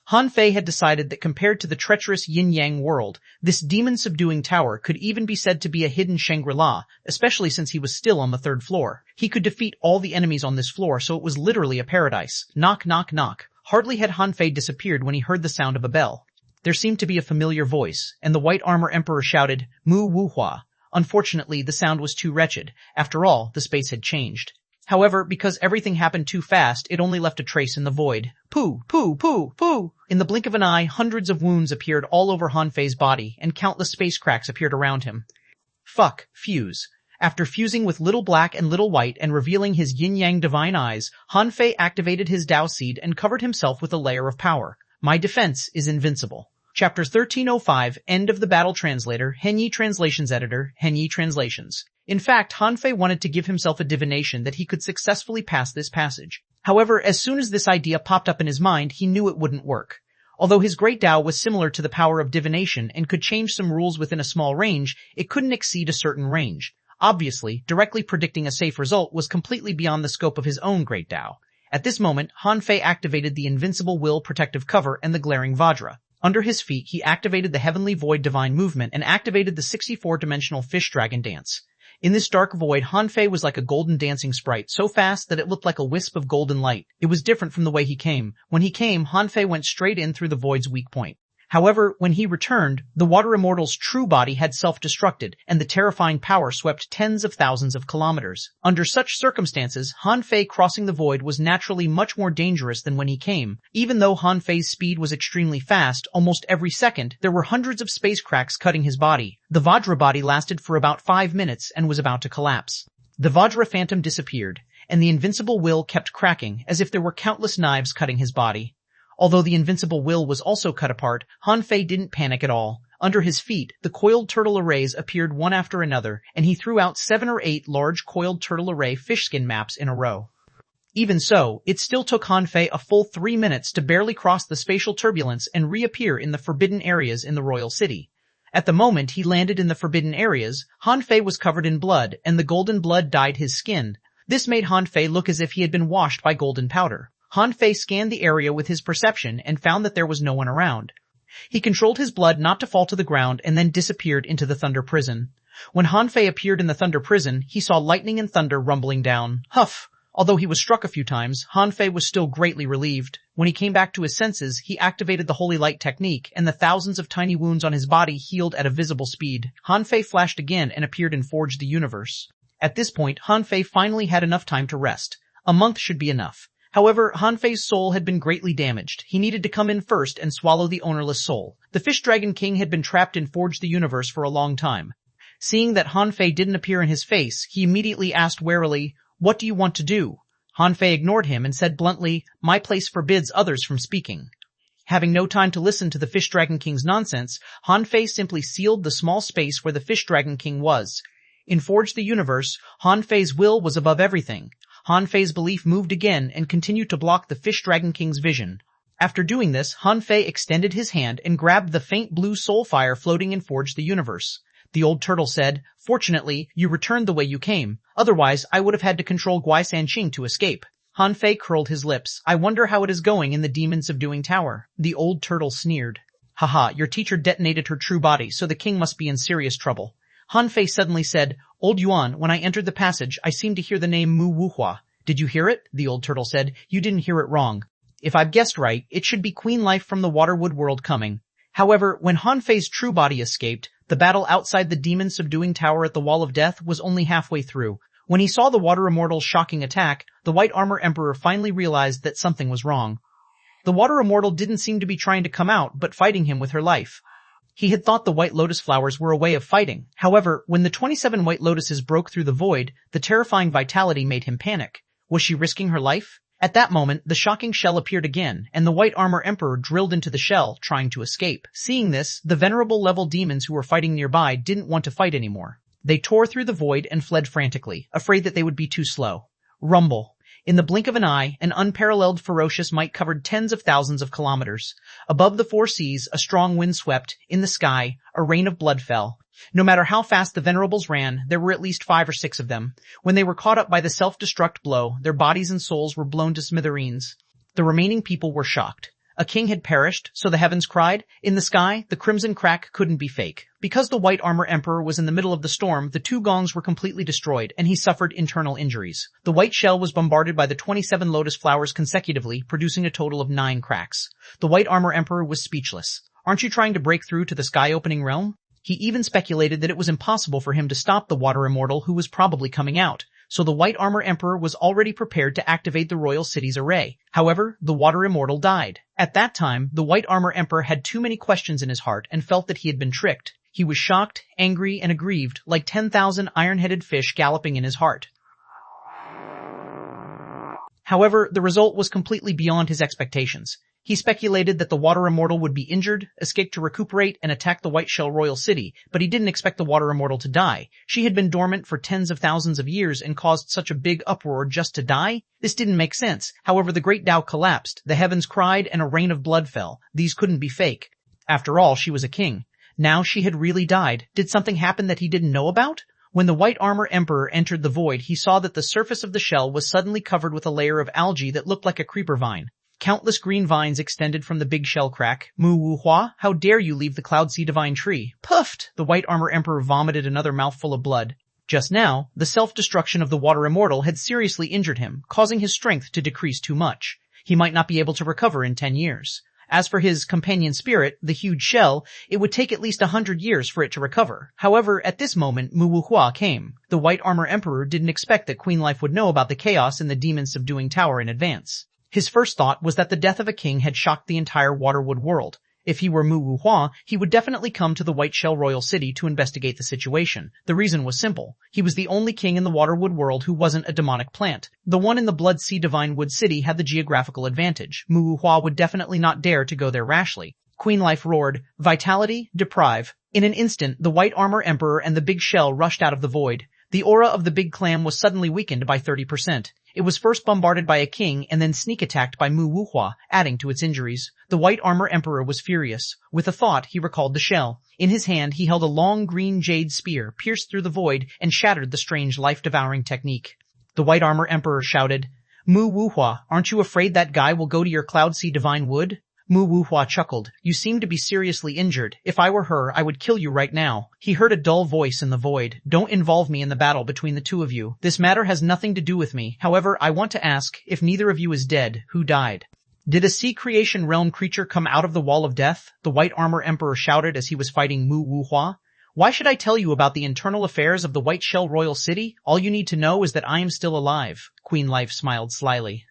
Hanfei had decided that compared to the treacherous yin-yang world, this demon-subduing tower could even be said to be a hidden Shangri-La, especially since he was still on the 3rd floor. He could defeat all the enemies on this floor, so it was literally a paradise. Knock, knock, knock. Hardly had Hanfei disappeared when he heard the sound of a bell. There seemed to be a familiar voice, and the White Armor Emperor shouted, "Mu Wu Hua." Unfortunately, the sound was too wretched. After all, the space had changed. However, because everything happened too fast, it only left a trace in the void. Pooh, pooh, pooh, pooh! In the blink of an eye, hundreds of wounds appeared all over Hanfei's body, and countless space cracks appeared around him. Fuck, fuse. After fusing with Little Black and Little White and revealing his yin-yang divine eyes, Hanfei activated his Dao Seed and covered himself with a layer of power. My defense is invincible. Chapter 1305, End of the Battle Translator, Henyi Translations Editor, Henyi Translations. In fact, Hanfei wanted to give himself a divination that he could successfully pass this passage. However, as soon as this idea popped up in his mind, he knew it wouldn't work. Although his great Dao was similar to the power of divination and could change some rules within a small range, it couldn't exceed a certain range. Obviously, directly predicting a safe result was completely beyond the scope of his own great Dao. At this moment, Hanfei activated the Invincible Will Protective Cover and the Glaring Vajra. Under his feet, he activated the Heavenly Void Divine Movement and activated the 64-dimensional Fish Dragon Dance. In this dark void, Hanfei was like a golden dancing sprite, so fast that it looked like a wisp of golden light. It was different from the way he came. When he came, Hanfei went straight in through the void's weak point. However, when he returned, the Water Immortal's true body had self-destructed, and the terrifying power swept tens of thousands of kilometers. Under such circumstances, Hanfei crossing the void was naturally much more dangerous than when he came. Even though Hanfei's speed was extremely fast, almost every second, there were hundreds of space cracks cutting his body. The Vajra body lasted for about 5 minutes and was about to collapse. The Vajra phantom disappeared, and the Invincible Will kept cracking, as if there were countless knives cutting his body. Although the Invincible Will was also cut apart, Hanfei didn't panic at all. Under his feet, the coiled turtle arrays appeared one after another, and he threw out 7 or 8 large coiled turtle array fishskin maps in a row. Even so, it still took Hanfei a full 3 minutes to barely cross the spatial turbulence and reappear in the forbidden areas in the royal city. At the moment he landed in the forbidden areas, Hanfei was covered in blood, and the golden blood dyed his skin. This made Hanfei look as if he had been washed by golden powder. Hanfei scanned the area with his perception and found that there was no one around. He controlled his blood not to fall to the ground and then disappeared into the thunder prison. When Han Fei appeared in the thunder prison, he saw lightning and thunder rumbling down. Huff! Although he was struck a few times, Han Fei was still greatly relieved. When he came back to his senses, he activated the Holy Light technique, and the thousands of tiny wounds on his body healed at a visible speed. Han Fei flashed again and appeared in Forge the Universe. At this point, Han Fei finally had enough time to rest. A month should be enough. However, Han Fei's soul had been greatly damaged. He needed to come in first and swallow the ownerless soul. The Fish Dragon King had been trapped in Forge the Universe for a long time. Seeing that Han Fei didn't appear in his face, he immediately asked warily, "What do you want to do?" Han Fei ignored him and said bluntly, "My place forbids others from speaking." Having no time to listen to the Fish Dragon King's nonsense, Han Fei simply sealed the small space where the Fish Dragon King was. In Forge the Universe, Han Fei's will was above everything. Han Fei's belief moved again and continued to block the Fish Dragon King's vision. After doing this, Han Fei extended his hand and grabbed the faint blue soul fire floating in Forge the Universe. The old turtle said, "Fortunately, you returned the way you came. Otherwise, I would have had to control Guai Sanqing to escape." Han Fei curled his lips. "I wonder how it is going in the Demon Subduing Tower." The old turtle sneered. "Haha, your teacher detonated her true body, so the king must be in serious trouble." Han Fei suddenly said, "Old Yuan, when I entered the passage, I seemed to hear the name Mu Wuhua. Did you hear it?" The old turtle said, "You didn't hear it wrong. If I've guessed right, it should be Queen Life from the Waterwood world coming." However, when Han Fei's true body escaped, the battle outside the Demon Subduing Tower at the Wall of Death was only halfway through. When he saw the Water Immortal's shocking attack, the White Armor Emperor finally realized that something was wrong. The Water Immortal didn't seem to be trying to come out, but fighting him with her life. He had thought the White Lotus flowers were a way of fighting. However, when the 27 White Lotuses broke through the void, the terrifying vitality made him panic. Was she risking her life? At that moment, the shocking shell appeared again, and the White Armor Emperor drilled into the shell, trying to escape. Seeing this, the venerable level demons who were fighting nearby didn't want to fight anymore. They tore through the void and fled frantically, afraid that they would be too slow. Rumble. In the blink of an eye, an unparalleled ferocious might covered tens of thousands of kilometers. Above the four seas, a strong wind swept. In the sky, a rain of blood fell. No matter how fast the venerables ran, there were at least 5 or 6 of them. When they were caught up by the self-destruct blow, their bodies and souls were blown to smithereens. The remaining people were shocked. A king had perished, so the heavens cried. In the sky, the crimson crack couldn't be fake. Because the White Armor Emperor was in the middle of the storm, the 2 gongs were completely destroyed, and he suffered internal injuries. The white shell was bombarded by the 27 lotus flowers consecutively, producing a total of 9 cracks. The White Armor Emperor was speechless. "Aren't you trying to break through to the sky-opening realm?" He even speculated that it was impossible for him to stop the Water Immortal who was probably coming out, so the White Armor Emperor was already prepared to activate the royal city's array. However, the Water Immortal died. At that time, the White Armor Emperor had too many questions in his heart and felt that he had been tricked. He was shocked, angry, and aggrieved, like 10,000 iron-headed fish galloping in his heart. However, the result was completely beyond his expectations. He speculated that the Water Immortal would be injured, escape to recuperate, and attack the White Shell Royal City, but he didn't expect the Water Immortal to die. She had been dormant for tens of thousands of years and caused such a big uproar just to die? This didn't make sense. However, the Great Tao collapsed, the heavens cried, and a rain of blood fell. These couldn't be fake. After all, she was a king. Now she had really died. Did something happen that he didn't know about? When the White Armor Emperor entered the void, he saw that the surface of the shell was suddenly covered with a layer of algae that looked like a creeper vine. Countless green vines extended from the big shell crack. "Mu Wu Hua, how dare you leave the Cloud Sea Divine Tree?" Puffed! The White Armor Emperor vomited another mouthful of blood. Just now, the self-destruction of the Water Immortal had seriously injured him, causing his strength to decrease too much. He might not be able to recover in 10 years. As for his companion spirit, the huge shell, it would take at least 100 years for it to recover. However, at this moment, Mu Wu Hua came. The White Armor Emperor didn't expect that Queen Life would know about the chaos in the Demon Subduing Tower in advance. His first thought was that the death of a king had shocked the entire Waterwood world. If he were Mu Wu Hua, he would definitely come to the White Shell Royal City to investigate the situation. The reason was simple. He was the only king in the Waterwood world who wasn't a demonic plant. The one in the Blood Sea Divine Wood City had the geographical advantage. Mu Wu Hua would definitely not dare to go there rashly. Queen Life roared, "Vitality, deprive." In an instant, the White Armor Emperor and the big shell rushed out of the void. The aura of the big clam was suddenly weakened by 30%. It was first bombarded by a king and then sneak attacked by Mu Wu Hua, adding to its injuries. The White Armor Emperor was furious. With a thought, he recalled the shell. In his hand, he held a long green jade spear, pierced through the void, and shattered the strange life-devouring technique. The White Armor Emperor shouted, "Mu Wu Hua, aren't you afraid that guy will go to your Cloud Sea Divine Wood?" Mu Wuhua chuckled. You seem to be seriously injured. If I were her, I would kill you right now. He heard a dull voice in the void. Don't involve me in the battle between the two of you. This matter has nothing to do with me. However, I want to ask, if neither of you is dead, who died? Did a sea creation realm creature come out of the wall of death? The White Armor Emperor shouted as he was fighting Mu Wuhua. Why should I tell you about the internal affairs of the White Shell Royal City? All you need to know is that I am still alive. Queen Life smiled slyly.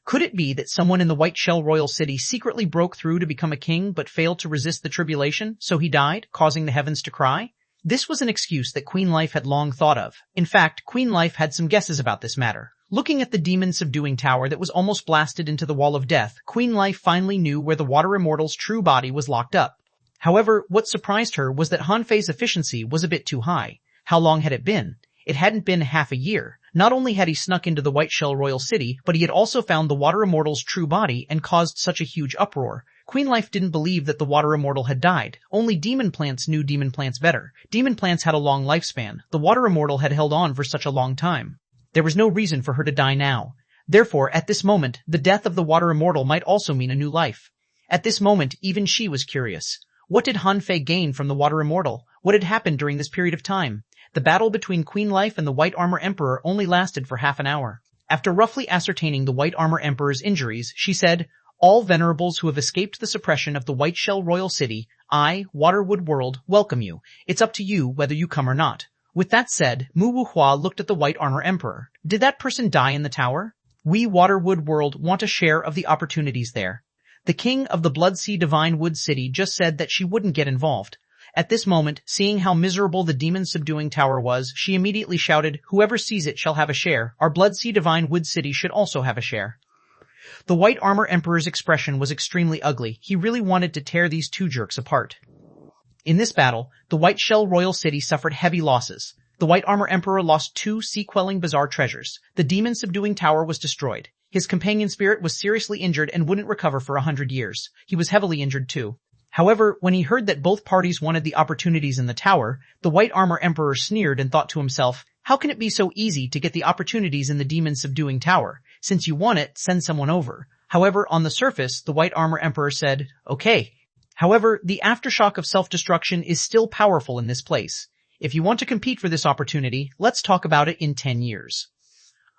Could it be that someone in the White Shell Royal City secretly broke through to become a king but failed to resist the tribulation, so he died, causing the heavens to cry? This was an excuse that Queen Life had long thought of. In fact, Queen Life had some guesses about this matter. Looking at the demon-subduing tower that was almost blasted into the wall of death, Queen Life finally knew where the Water Immortal's true body was locked up. However, what surprised her was that Han Fei's efficiency was a bit too high. How long had it been? It hadn't been half a year. Not only had he snuck into the White Shell Royal City, but he had also found the Water Immortal's true body and caused such a huge uproar. Queen Life didn't believe that the Water Immortal had died. Only demon plants knew demon plants better. Demon plants had a long lifespan. The Water Immortal had held on for such a long time. There was no reason for her to die now. Therefore, at this moment, the death of the Water Immortal might also mean a new life. At this moment, even she was curious. What did Han Fei gain from the Water Immortal? What had happened during this period of time? The battle between Queen Life and the White Armor Emperor only lasted for half an hour. After roughly ascertaining the White Armor Emperor's injuries, she said, All venerables who have escaped the suppression of the White Shell Royal City, I, Waterwood World, welcome you. It's up to you whether you come or not. With that said, Mu Wuhua looked at the White Armor Emperor. Did that person die in the tower? We, Waterwood World, want a share of the opportunities there. The king of the Bloodsea Divine Wood City just said that she wouldn't get involved. At this moment, seeing how miserable the demon-subduing tower was, she immediately shouted, Whoever sees it shall have a share. Our Bloodsea Divine Wood City should also have a share. The White Armor Emperor's expression was extremely ugly. He really wanted to tear these two jerks apart. In this battle, the White Shell Royal City suffered heavy losses. The White Armor Emperor lost 2 sea-quelling bizarre treasures. The demon-subduing tower was destroyed. His companion spirit was seriously injured and wouldn't recover for 100 years. He was heavily injured too. However, when he heard that both parties wanted the opportunities in the tower, the White Armor Emperor sneered and thought to himself, How can it be so easy to get the opportunities in the demon-subduing tower? Since you want it, send someone over. However, on the surface, the White Armor Emperor said, Okay. However, the aftershock of self-destruction is still powerful in this place. If you want to compete for this opportunity, let's talk about it in 10 years.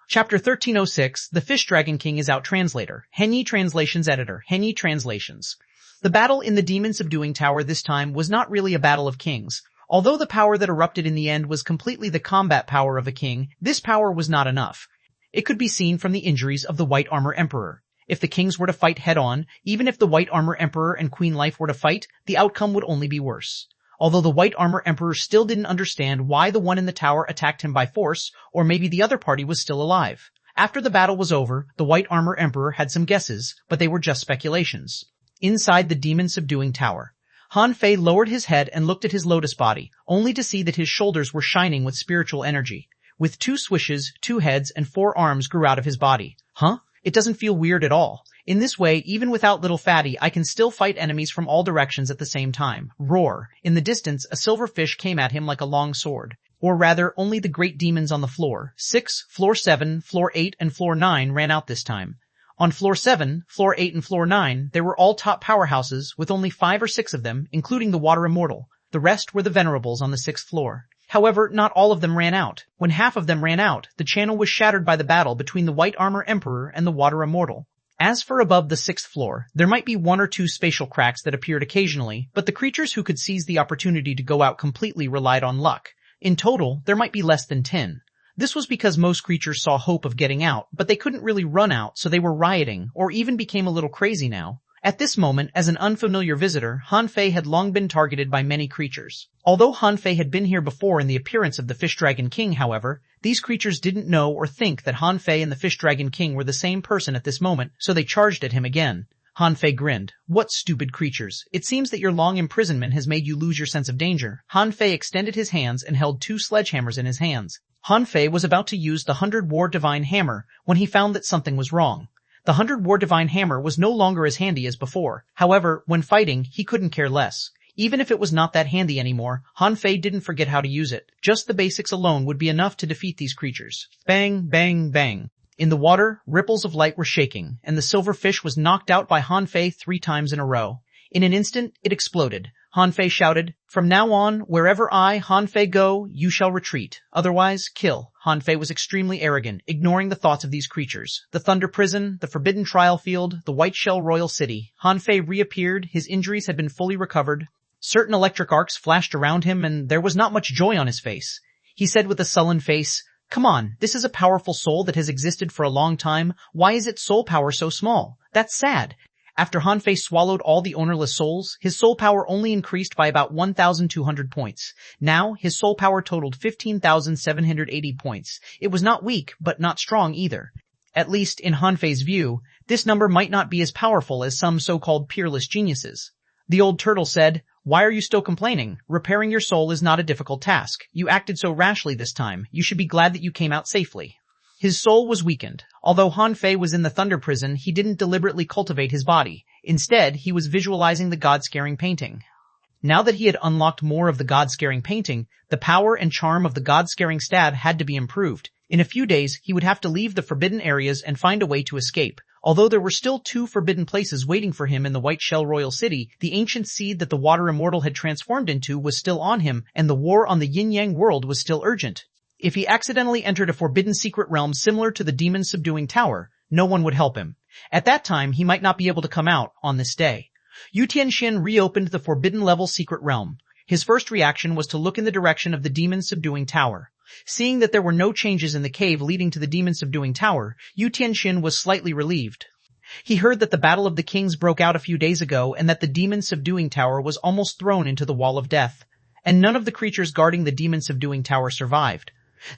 Chapter 1306, The Fish Dragon King is Out Translator. Henyi Translations Editor. Henyi Translations. The battle in the demon-subduing tower this time was not really a battle of kings. Although the power that erupted in the end was completely the combat power of a king, this power was not enough. It could be seen from the injuries of the White Armor Emperor. If the kings were to fight head-on, even if the White Armor Emperor and Queen Life were to fight, the outcome would only be worse. Although the White Armor Emperor still didn't understand why the one in the tower attacked him by force, or maybe the other party was still alive. After the battle was over, the White Armor Emperor had some guesses, but they were just speculations. Inside the demon-subduing tower, Han Fei lowered his head and looked at his lotus body, only to see that his shoulders were shining with spiritual energy. With 2 swishes, 2 heads, and 4 arms grew out of his body. Huh? It doesn't feel weird at all. In this way, even without Little Fatty, I can still fight enemies from all directions at the same time. Roar. In the distance, a silver fish came at him like a long sword. Or rather, only the great demons on the floor. 6, floor 7, floor 8, and floor 9 ran out this time. On floor 7, floor 8, and floor 9, there were all top powerhouses, with only 5 or 6 of them, including the Water Immortal. The rest were the venerables on the 6th floor. However, not all of them ran out. When half of them ran out, the channel was shattered by the battle between the White Armor Emperor and the Water Immortal. As for above the 6th floor, there might be 1 or 2 spatial cracks that appeared occasionally, but the creatures who could seize the opportunity to go out completely relied on luck. In total, there might be less than 10. This was because most creatures saw hope of getting out, but they couldn't really run out, so they were rioting, or even became a little crazy now. At this moment, as an unfamiliar visitor, Han Fei had long been targeted by many creatures. Although Han Fei had been here before in the appearance of the Fish Dragon King, however, these creatures didn't know or think that Han Fei and the Fish Dragon King were the same person at this moment, so they charged at him again. Han Fei grinned. What stupid creatures. It seems that your long imprisonment has made you lose your sense of danger. Han Fei extended his hands and held 2 sledgehammers in his hands. Han Fei was about to use the 100 War Divine Hammer when he found that something was wrong. The 100 War Divine Hammer was no longer as handy as before. However, when fighting, he couldn't care less. Even if it was not that handy anymore, Han Fei didn't forget how to use it. Just the basics alone would be enough to defeat these creatures. Bang, bang, bang. In the water, ripples of light were shaking, and the silver fish was knocked out by Han Fei 3 times in a row. In an instant, it exploded. Han Fei shouted, "From now on, wherever I, Han Fei, go, you shall retreat. Otherwise, kill." Han Fei was extremely arrogant, ignoring the thoughts of these creatures. The Thunder Prison, the Forbidden Trial Field, the White Shell Royal City. Han Fei reappeared, his injuries had been fully recovered. Certain electric arcs flashed around him, and there was not much joy on his face. He said with a sullen face, "Come on, this is a powerful soul that has existed for a long time. Why is its soul power so small? That's sad." After Han Fei swallowed all the ownerless souls, his soul power only increased by about 1,200 points. Now, his soul power totaled 15,780 points. It was not weak, but not strong either. At least, in Han Fei's view, this number might not be as powerful as some so-called peerless geniuses. The old turtle said, "Why are you still complaining? Repairing your soul is not a difficult task. You acted so rashly this time. You should be glad that you came out safely." His soul was weakened. Although Han Fei was in the Thunder Prison, he didn't deliberately cultivate his body. Instead, he was visualizing the God-scaring painting. Now that he had unlocked more of the God-scaring painting, the power and charm of the God-scaring stab had to be improved. In a few days, he would have to leave the forbidden areas and find a way to escape. Although there were still 2 forbidden places waiting for him in the White Shell Royal City, the ancient seed that the Water Immortal had transformed into was still on him, and the war on the Yin-Yang world was still urgent. If he accidentally entered a forbidden secret realm similar to the demon-subduing tower, no one would help him. At that time, he might not be able to come out on this day. Yu Tianxin reopened the forbidden-level secret realm. His first reaction was to look in the direction of the demon-subduing tower. Seeing that there were no changes in the cave leading to the demon-subduing tower, Yu Tianxin was slightly relieved. He heard that the Battle of the Kings broke out a few days ago and that the demon-subduing tower was almost thrown into the wall of death. And none of the creatures guarding the demon-subduing tower survived.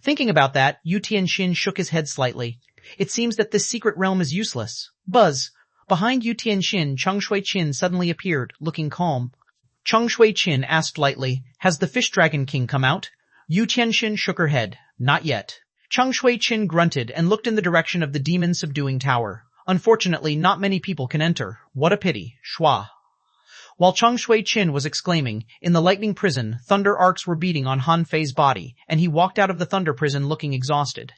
Thinking about that, Yu Tianxin shook his head slightly. It seems that this secret realm is useless. Buzz. Behind Yu Tianxin, Cheng Shui-Qin suddenly appeared, looking calm. Cheng Shui-Qin asked lightly, "Has the Fish Dragon King come out?" Yu Tianxin shook her head. "Not yet." Cheng Shui-Qin grunted and looked in the direction of the demon-subduing tower. "Unfortunately, not many people can enter. What a pity. Schwa." While Cheng Shui-Qin was exclaiming, in the lightning prison, thunder arcs were beating on Han Fei's body, and he walked out of the thunder prison looking exhausted.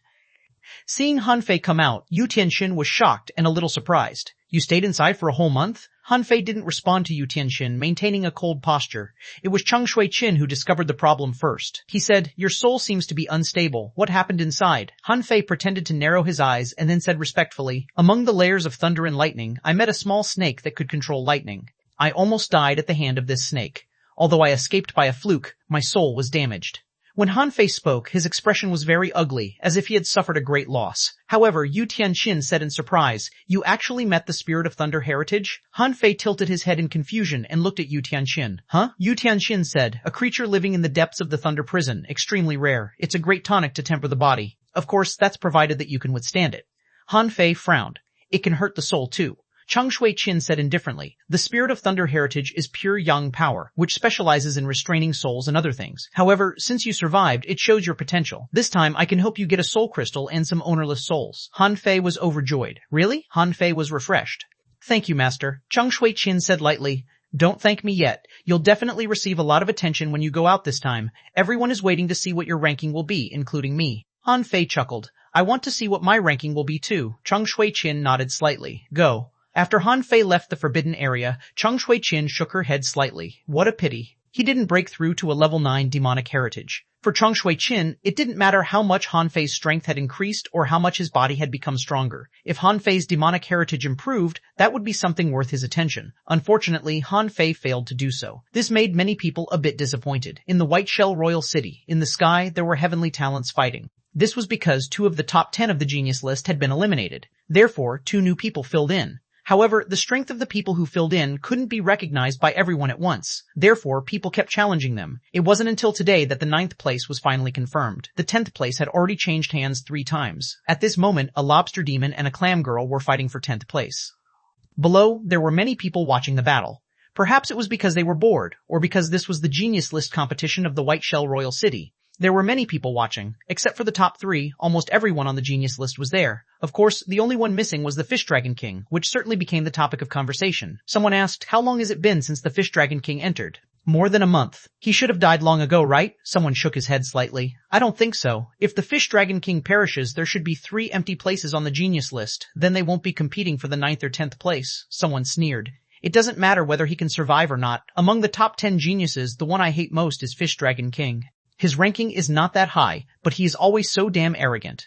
Seeing Han Fei come out, Yu Tianxin was shocked and a little surprised. "You stayed inside for a whole month?" Han Fei didn't respond to Yu Tianxin, maintaining a cold posture. It was Cheng Shui-Qin who discovered the problem first. He said, "Your soul seems to be unstable. What happened inside?" Han Fei pretended to narrow his eyes and then said respectfully, "Among the layers of thunder and lightning, I met a small snake that could control lightning. I almost died at the hand of this snake. Although I escaped by a fluke, my soul was damaged." When Han Fei spoke, his expression was very ugly, as if he had suffered a great loss. However, Yu Tianxin said in surprise, "You actually met the Spirit of Thunder Heritage?" Han Fei tilted his head in confusion and looked at Yu Tianxin. "Huh?" Yu Tianxin said, "A creature living in the depths of the Thunder Prison, extremely rare. It's a great tonic to temper the body. Of course, that's provided that you can withstand it." Han Fei frowned. "It can hurt the soul too." Cheng Shui-Qin said indifferently, "The Spirit of Thunder Heritage is pure yang power, which specializes in restraining souls and other things. However, since you survived, it shows your potential. This time, I can help you get a soul crystal and some ownerless souls." Han Fei was overjoyed. "Really?" Han Fei was refreshed. "Thank you, Master." Cheng Shui-Qin said lightly, "Don't thank me yet. You'll definitely receive a lot of attention when you go out this time. Everyone is waiting to see what your ranking will be, including me." Han Fei chuckled. "I want to see what my ranking will be too." Cheng Shui-Qin nodded slightly. "Go." After Han Fei left the forbidden area, Cheng Shui-Qin shook her head slightly. What a pity. He didn't break through to a level 9 demonic heritage. For Cheng Shui-Qin, it didn't matter how much Han Fei's strength had increased or how much his body had become stronger. If Han Fei's demonic heritage improved, that would be something worth his attention. Unfortunately, Han Fei failed to do so. This made many people a bit disappointed. In the White Shell Royal City, in the sky, there were heavenly talents fighting. This was because 2 of the top 10 of the genius list had been eliminated. Therefore, 2 new people filled in. However, the strength of the people who filled in couldn't be recognized by everyone at once. Therefore, people kept challenging them. It wasn't until today that the 9th place was finally confirmed. The 10th place had already changed hands 3 times. At this moment, a lobster demon and a clam girl were fighting for 10th place. Below, there were many people watching the battle. Perhaps it was because they were bored, or because this was the Genius List competition of the White Shell Royal City. There were many people watching. Except for the top 3, almost everyone on the Genius List was there. Of course, the only one missing was the Fish Dragon King, which certainly became the topic of conversation. Someone asked, "How long has it been since the Fish Dragon King entered?" More than a month. He should have died long ago, right? Someone shook his head slightly. I don't think so. If the Fish Dragon King perishes, there should be 3 empty places on the genius list. Then they won't be competing for the 9th or 10th place. Someone sneered. It doesn't matter whether he can survive or not. Among the top 10 geniuses, the one I hate most is Fish Dragon King. His ranking is not that high, but he is always so damn arrogant.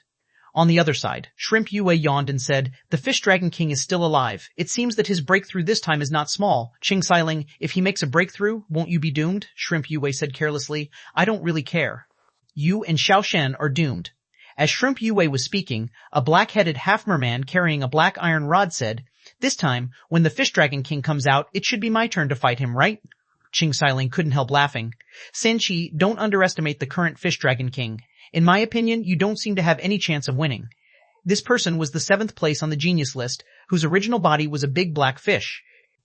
On the other side, Shrimp Yue yawned and said, the Fish Dragon King is still alive. It seems that his breakthrough this time is not small. Xiling, if he makes a breakthrough, won't you be doomed? Shrimp Yue said carelessly. I don't really care. You and Xiaoshen are doomed. As Shrimp Yue was speaking, a black-headed half-merman carrying a black iron rod said, this time, when the Fish Dragon King comes out, it should be my turn to fight him, right? Xiling couldn't help laughing. Sanchi, don't underestimate the current Fish Dragon King. In my opinion, you don't seem to have any chance of winning. This person was the 7th place on the genius list, whose original body was a big black fish.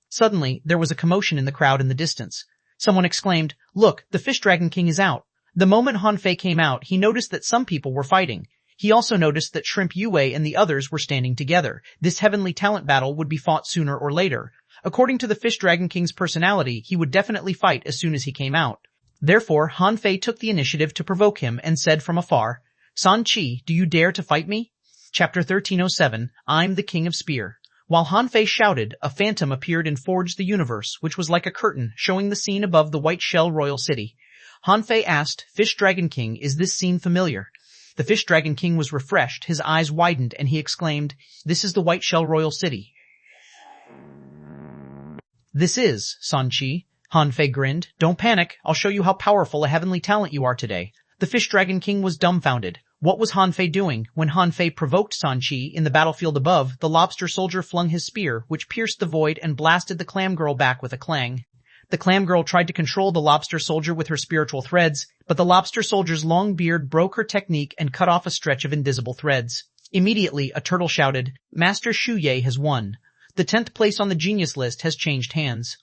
Suddenly, there was a commotion in the crowd in the distance. Someone exclaimed, look, the Fish Dragon King is out. The moment Han Fei came out, he noticed that some people were fighting. He also noticed that Shrimp Yue and the others were standing together. This heavenly talent battle would be fought sooner or later. According to the Fish Dragon King's personality, he would definitely fight as soon as he came out. Therefore, Han Fei took the initiative to provoke him and said from afar, San Chi, do you dare to fight me? Chapter 1307, I'm the King of Spear. While Han Fei shouted, a phantom appeared and forged the universe, which was like a curtain, showing the scene above the White Shell Royal City. Han Fei asked, Fish Dragon King, is this scene familiar? The Fish Dragon King was refreshed, his eyes widened, and he exclaimed, this is the White Shell Royal City. This is, San Chi. Han Fei grinned. Don't panic. I'll show you how powerful a heavenly talent you are today. The Fish Dragon King was dumbfounded. What was Han Fei doing? When Han Fei provoked San Chi in the battlefield above, the lobster soldier flung his spear, which pierced the void and blasted the clam girl back with a clang. The clam girl tried to control the lobster soldier with her spiritual threads, but the lobster soldier's long beard broke her technique and cut off a stretch of invisible threads. Immediately, a turtle shouted, Master Shu Ye has won. The 10th place on the genius list has changed hands.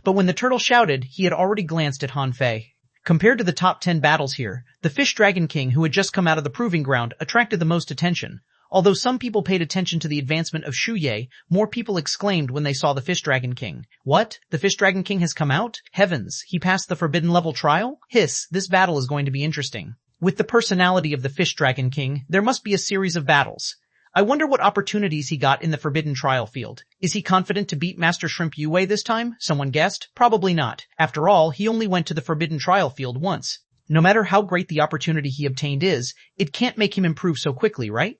But when the turtle shouted, he had already glanced at Han Fei. Compared to the top 10 battles here, the Fish Dragon King, who had just come out of the proving ground, attracted the most attention. Although some people paid attention to the advancement of Shu Ye, more people exclaimed when they saw the Fish Dragon King. What? The Fish Dragon King has come out? Heavens, he passed the forbidden level trial? Hiss, this battle is going to be interesting. With the personality of the Fish Dragon King, there must be a series of battles. I wonder what opportunities he got in the forbidden trial field. Is he confident to beat Master Shrimp Yue this time? Someone guessed. Probably not. After all, he only went to the forbidden trial field once. No matter how great the opportunity he obtained is, it can't make him improve so quickly, right?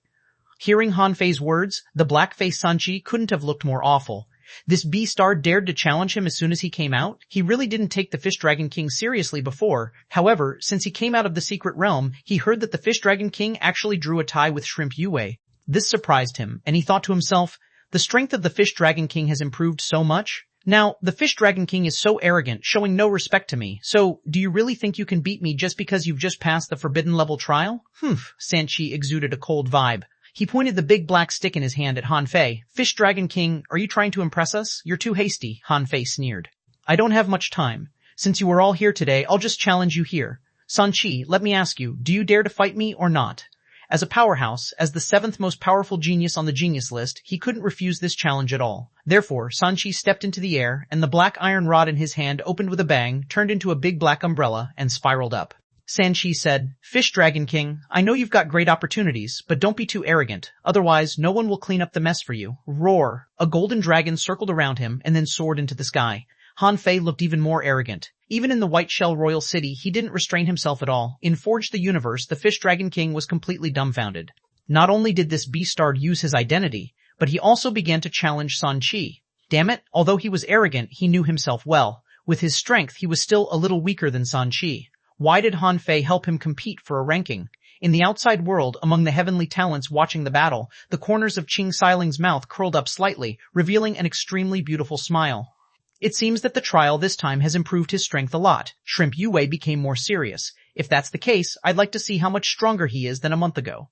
Hearing Han Fei's words, the black-faced Sanchi couldn't have looked more awful. This B-star dared to challenge him as soon as he came out? He really didn't take the Fish Dragon King seriously before. However, since he came out of the secret realm, he heard that the Fish Dragon King actually drew a tie with Shrimp Yue. This surprised him, and he thought to himself, the strength of the Fish Dragon King has improved so much. Now, the Fish Dragon King is so arrogant, showing no respect to me. So, do you really think you can beat me just because you've just passed the forbidden level trial? Humph, Sanchi exuded a cold vibe. He pointed the big black stick in his hand at Han Fei. Fish Dragon King, are you trying to impress us? You're too hasty, Han Fei sneered. I don't have much time. Since you are all here today, I'll just challenge you here. Sanchi, let me ask you, do you dare to fight me or not? As a powerhouse, as the 7th most powerful genius on the genius list, he couldn't refuse this challenge at all. Therefore, Sanchi stepped into the air, and the black iron rod in his hand opened with a bang, turned into a big black umbrella, and spiraled up. Sanchi said, Fish Dragon King, I know you've got great opportunities, but don't be too arrogant. Otherwise, no one will clean up the mess for you. Roar! A golden dragon circled around him and then soared into the sky. Han Fei looked even more arrogant. Even in the White Shell Royal City, he didn't restrain himself at all. In Forge the Universe, the Fish Dragon King was completely dumbfounded. Not only did this beastard use his identity, but he also began to challenge San Chi. Damn it, although he was arrogant, he knew himself well. With his strength, he was still a little weaker than San Chi. Why did Han Fei help him compete for a ranking? In the outside world, among the heavenly talents watching the battle, the corners of Xiling's mouth curled up slightly, revealing an extremely beautiful smile. It seems that the trial this time has improved his strength a lot. Shrimp Yue became more serious. If that's the case, I'd like to see how much stronger he is than a month ago.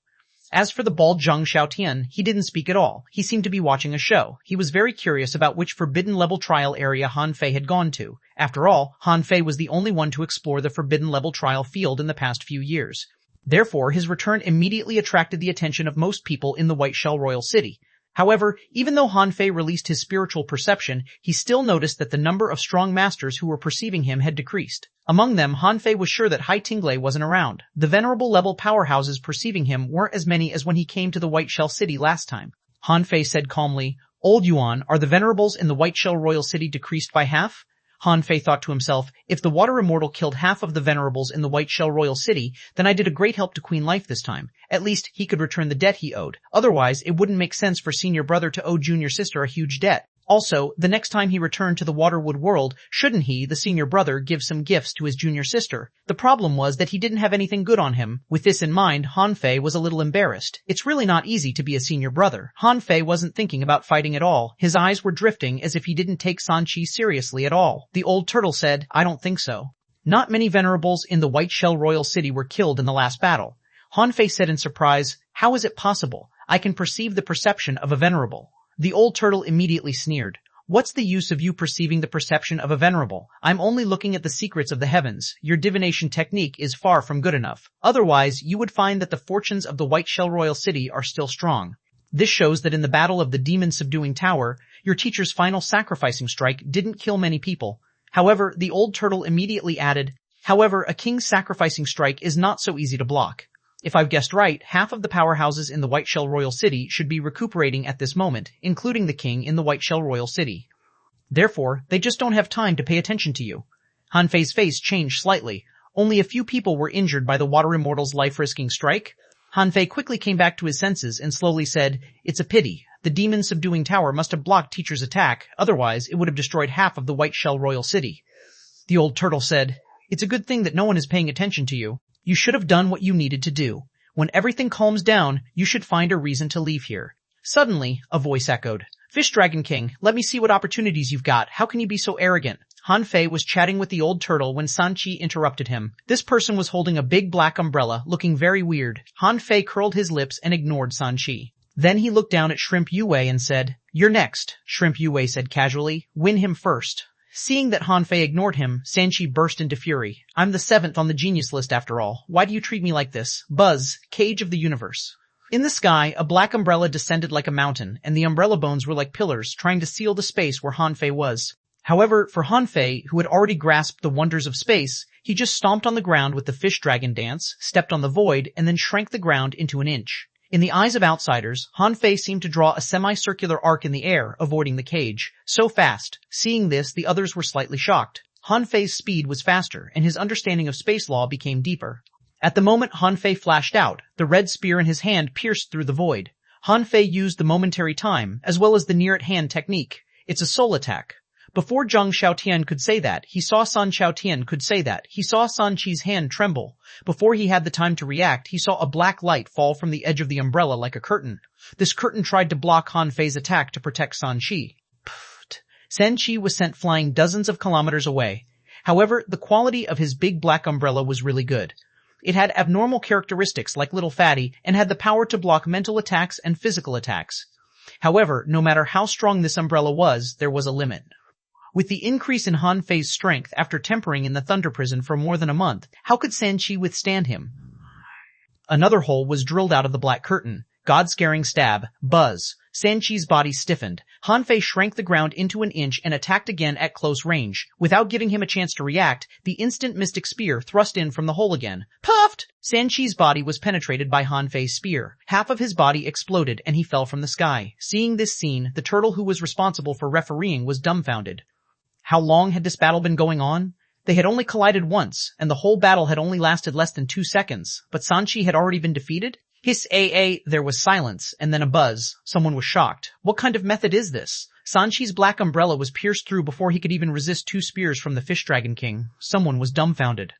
As for the bald Zhang Xiaotian, he didn't speak at all. He seemed to be watching a show. He was very curious about which forbidden level trial area Han Fei had gone to. After all, Han Fei was the only one to explore the forbidden level trial field in the past few years. Therefore, his return immediately attracted the attention of most people in the White Shell Royal City. However, even though Han Fei released his spiritual perception, he still noticed that the number of strong masters who were perceiving him had decreased. Among them, Han Fei was sure that Hai Tingley wasn't around. The venerable level powerhouses perceiving him weren't as many as when he came to the White Shell City last time. Han Fei said calmly, "Old Yuan, are the venerables in the White Shell Royal City decreased by half?" Han Fei thought to himself, if the water immortal killed half of the venerables in the White Shell Royal City, then I did a great help to Queen Life this time. At least he could return the debt he owed. Otherwise, it wouldn't make sense for senior brother to owe junior sister a huge debt. Also, the next time he returned to the Waterwood world, shouldn't he, the senior brother, give some gifts to his junior sister? The problem was that he didn't have anything good on him. With this in mind, Han Fei was a little embarrassed. It's really not easy to be a senior brother. Han Fei wasn't thinking about fighting at all. His eyes were drifting as if he didn't take San Chi seriously at all. The old turtle said, "I don't think so." Not many venerables in the White Shell Royal City were killed in the last battle. Han Fei said in surprise, "How is it possible? I can perceive the perception of a venerable." The old turtle immediately sneered. "What's the use of you perceiving the perception of a venerable? I'm only looking at the secrets of the heavens. Your divination technique is far from good enough. Otherwise, you would find that the fortunes of the White Shell Royal City are still strong. This shows that in the battle of the demon-subduing tower, your teacher's final sacrificing strike didn't kill many people." However, the old turtle immediately added, "However, a king's sacrificing strike is not so easy to block. If I've guessed right, half of the powerhouses in the White Shell Royal City should be recuperating at this moment, including the king in the White Shell Royal City. Therefore, they just don't have time to pay attention to you." Han Fei's face changed slightly. Only a few people were injured by the Water Immortal's life-risking strike. Han Fei quickly came back to his senses and slowly said, "It's a pity. The demon-subduing tower must have blocked Teacher's attack, otherwise it would have destroyed half of the White Shell Royal City." The old turtle said, "It's a good thing that no one is paying attention to you. You should have done what you needed to do. When everything calms down, you should find a reason to leave here." Suddenly, a voice echoed, "Fish Dragon King, let me see what opportunities you've got. How can you be so arrogant?" Han Fei was chatting with the old turtle when San Chi interrupted him. This person was holding a big black umbrella, looking very weird. Han Fei curled his lips and ignored San Chi. Then he looked down at Shrimp Yue and said, "You're next." Shrimp Yue said casually, "Win him first." Seeing that Han Fei ignored him, San Chi burst into fury. "I'm the 7th on the genius list after all. Why do you treat me like this? Buzz, cage of the universe." In the sky, a black umbrella descended like a mountain, and the umbrella bones were like pillars, trying to seal the space where Han Fei was. However, for Han Fei, who had already grasped the wonders of space, he just stomped on the ground with the fish dragon dance, stepped on the void, and then shrank the ground into an inch. In the eyes of outsiders, Han Fei seemed to draw a semicircular arc in the air, avoiding the cage. So fast. Seeing this, the others were slightly shocked. Han Fei's speed was faster, and his understanding of space law became deeper. At the moment Han Fei flashed out, the red spear in his hand pierced through the void. Han Fei used the momentary time, as well as the near-at-hand technique. It's a soul attack. Before Zhang Xiaotian could say that, he saw San Xiaotian could say that. He saw San Chi's hand tremble. Before he had the time to react, he saw a black light fall from the edge of the umbrella like a curtain. This curtain tried to block Han Fei's attack to protect San Chi. Pfft. San Chi was sent flying dozens of kilometers away. However, the quality of his big black umbrella was really good. It had abnormal characteristics like Little Fatty and had the power to block mental attacks and physical attacks. However, no matter how strong this umbrella was, there was a limit. With the increase in Han Fei's strength after tempering in the Thunder Prison for more than a month, how could San Chi withstand him? Another hole was drilled out of the black curtain. God-scaring stab. Buzz. San Chi's body stiffened. Han Fei shrank the ground into an inch and attacked again at close range. Without giving him a chance to react, the instant mystic spear thrust in from the hole again. Puffed! San Chi's body was penetrated by Han Fei's spear. Half of his body exploded and he fell from the sky. Seeing this scene, the turtle who was responsible for refereeing was dumbfounded. How long had this battle been going on? They had only collided once, and the whole battle had only lasted less than 2 seconds, but San Chi had already been defeated? Hiss there was silence, and then a buzz. Someone was shocked. What kind of method is this? San Chi's black umbrella was pierced through before he could even resist 2 spears from the Fish Dragon King. Someone was dumbfounded.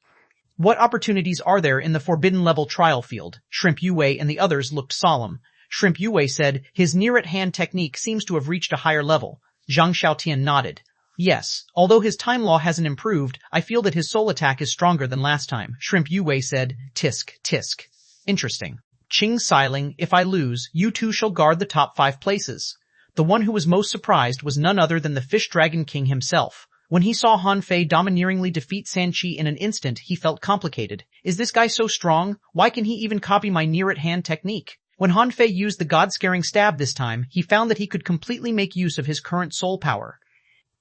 What opportunities are there in the forbidden level trial field? Shrimp Yue and the others looked solemn. Shrimp Yue said, his near-at-hand technique seems to have reached a higher level. Zhang Xiaotian nodded. Yes, although his time law hasn't improved, I feel that his soul attack is stronger than last time. Shrimp Yue said, tisk, tisk. Interesting. Qing Xiling, if I lose, you two shall guard the top 5 places. The one who was most surprised was none other than the Fish Dragon King himself. When he saw Han Fei domineeringly defeat San Chi in an instant, he felt complicated. Is this guy so strong? Why can he even copy my near-at-hand technique? When Han Fei used the god-scaring stab this time, he found that he could completely make use of his current soul power.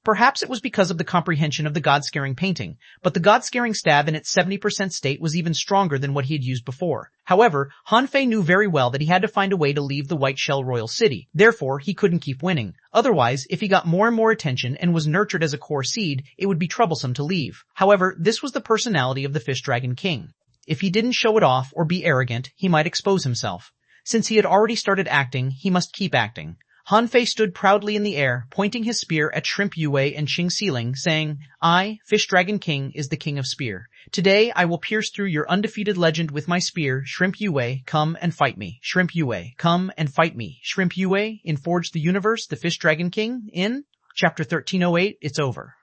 Perhaps it was because of the comprehension of the god-scaring painting, but the god-scaring stab in its 70% state was even stronger than what he had used before. However, Han Fei knew very well that he had to find a way to leave the White Shell Royal City. Therefore, he couldn't keep winning. Otherwise, if he got more and more attention and was nurtured as a core seed, it would be troublesome to leave. However, this was the personality of the Fish Dragon King. If he didn't show it off or be arrogant, he might expose himself. Since he had already started acting, he must keep acting. Han Fei stood proudly in the air, pointing his spear at Shrimp Yue and Qing Xiling, saying, "I, Fish Dragon King, is the King of Spear. Today I will pierce through your undefeated legend with my spear. Shrimp Yue, come and fight me. Shrimp Yue, come and fight me. Shrimp Yue, in Forge the Universe, the Fish Dragon King, in Chapter 1308, it's over.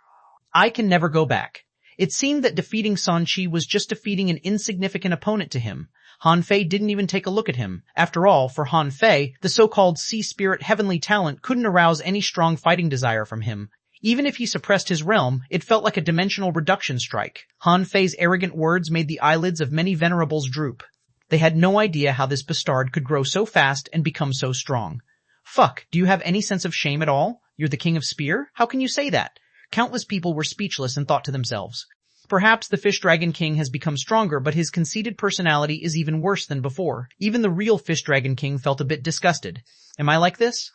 I can never go back." It seemed that defeating San Chi was just defeating an insignificant opponent to him. Han Fei didn't even take a look at him. After all, for Han Fei, the so-called sea spirit heavenly talent couldn't arouse any strong fighting desire from him. Even if he suppressed his realm, it felt like a dimensional reduction strike. Han Fei's arrogant words made the eyelids of many venerables droop. They had no idea how this bastard could grow so fast and become so strong. Fuck, do you have any sense of shame at all? You're the King of Spear? How can you say that? Countless people were speechless and thought to themselves, perhaps the Fish Dragon King has become stronger, but his conceited personality is even worse than before. Even the real Fish Dragon King felt a bit disgusted. Am I like this?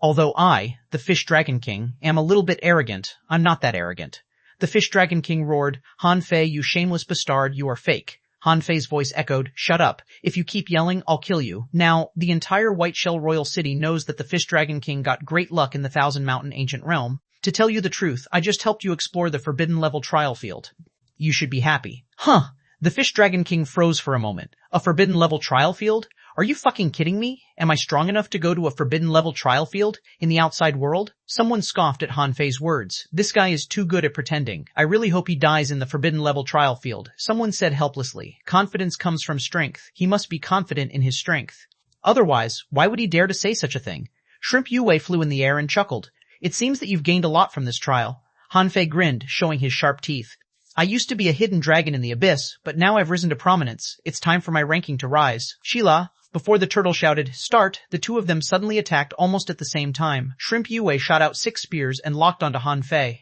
Although I, the Fish Dragon King, am a little bit arrogant, I'm not that arrogant. The Fish Dragon King roared, "Han Fei, you shameless bastard, you are fake." Han Fei's voice echoed, "Shut up. If you keep yelling, I'll kill you." Now, the entire White Shell Royal City knows that the Fish Dragon King got great luck in the Thousand Mountain Ancient Realm. To tell you the truth, I just helped you explore the Forbidden Level trial field. You should be happy. Huh. The Fish Dragon King froze for a moment. A Forbidden Level trial field? Are you fucking kidding me? Am I strong enough to go to a Forbidden Level trial field in the outside world? Someone scoffed at Han Fei's words. This guy is too good at pretending. I really hope he dies in the Forbidden Level trial field. Someone said helplessly. Confidence comes from strength. He must be confident in his strength. Otherwise, why would he dare to say such a thing? Shrimp Yue flew in the air and chuckled. It seems that you've gained a lot from this trial. Han Fei grinned, showing his sharp teeth. I used to be a hidden dragon in the abyss, but now I've risen to prominence. It's time for my ranking to rise. Sheila, before the turtle shouted, "Start," the two of them suddenly attacked almost at the same time. Shrimp Yue shot out 6 spears and locked onto Han Fei.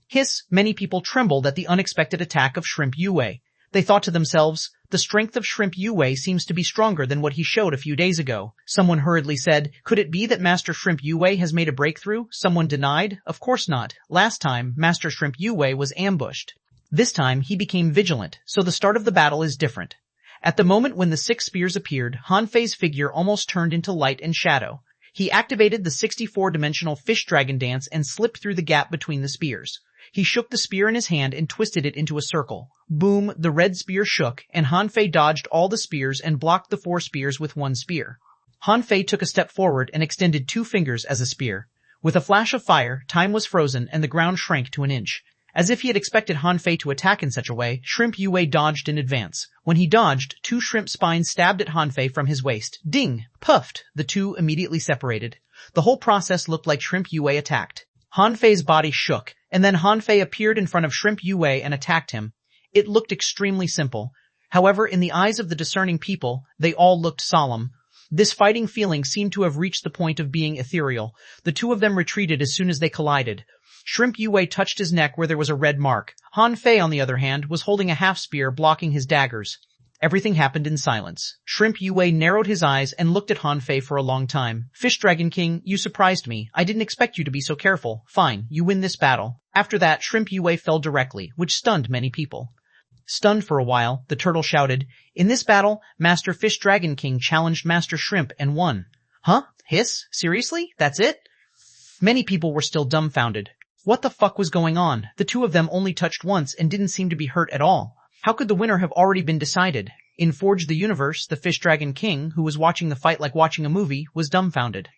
Hiss, many people trembled at the unexpected attack of Shrimp Yue. They thought to themselves, the strength of Shrimp Yue seems to be stronger than what he showed a few days ago. Someone hurriedly said, could it be that Master Shrimp Yue has made a breakthrough? Someone denied, of course not. Last time, Master Shrimp Yue was ambushed. This time, he became vigilant, so the start of the battle is different. At the moment when the 6 spears appeared, Han Fei's figure almost turned into light and shadow. He activated the 64-dimensional fish dragon dance and slipped through the gap between the spears. He shook the spear in his hand and twisted it into a circle. Boom, the red spear shook, and Han Fei dodged all the spears and blocked the 4 spears with 1 spear. Han Fei took a step forward and extended 2 fingers as a spear. With a flash of fire, time was frozen and the ground shrank to an inch. As if he had expected Han Fei to attack in such a way, Shrimp Yue dodged in advance. When he dodged, 2 shrimp spines stabbed at Han Fei from his waist. Ding! Puffed! The two immediately separated. The whole process looked like Shrimp Yue attacked. Han Fei's body shook, and then Han Fei appeared in front of Shrimp Yue and attacked him. It looked extremely simple. However, in the eyes of the discerning people, they all looked solemn. This fighting feeling seemed to have reached the point of being ethereal. The two of them retreated as soon as they collided. Shrimp Yue touched his neck where there was a red mark. Han Fei, on the other hand, was holding a half-spear blocking his daggers. Everything happened in silence. Shrimp Yue narrowed his eyes and looked at Han Fei for a long time. Fish Dragon King, you surprised me. I didn't expect you to be so careful. Fine, you win this battle. After that, Shrimp Yue fell directly, which stunned many people. Stunned for a while, the turtle shouted, in this battle, Master Fish Dragon King challenged Master Shrimp and won. Huh? Hiss? Seriously? That's it? Many people were still dumbfounded. What the fuck was going on? The two of them only touched once and didn't seem to be hurt at all. How could the winner have already been decided? In Forge the Universe, the Fish Dragon King, who was watching the fight like watching a movie, was dumbfounded.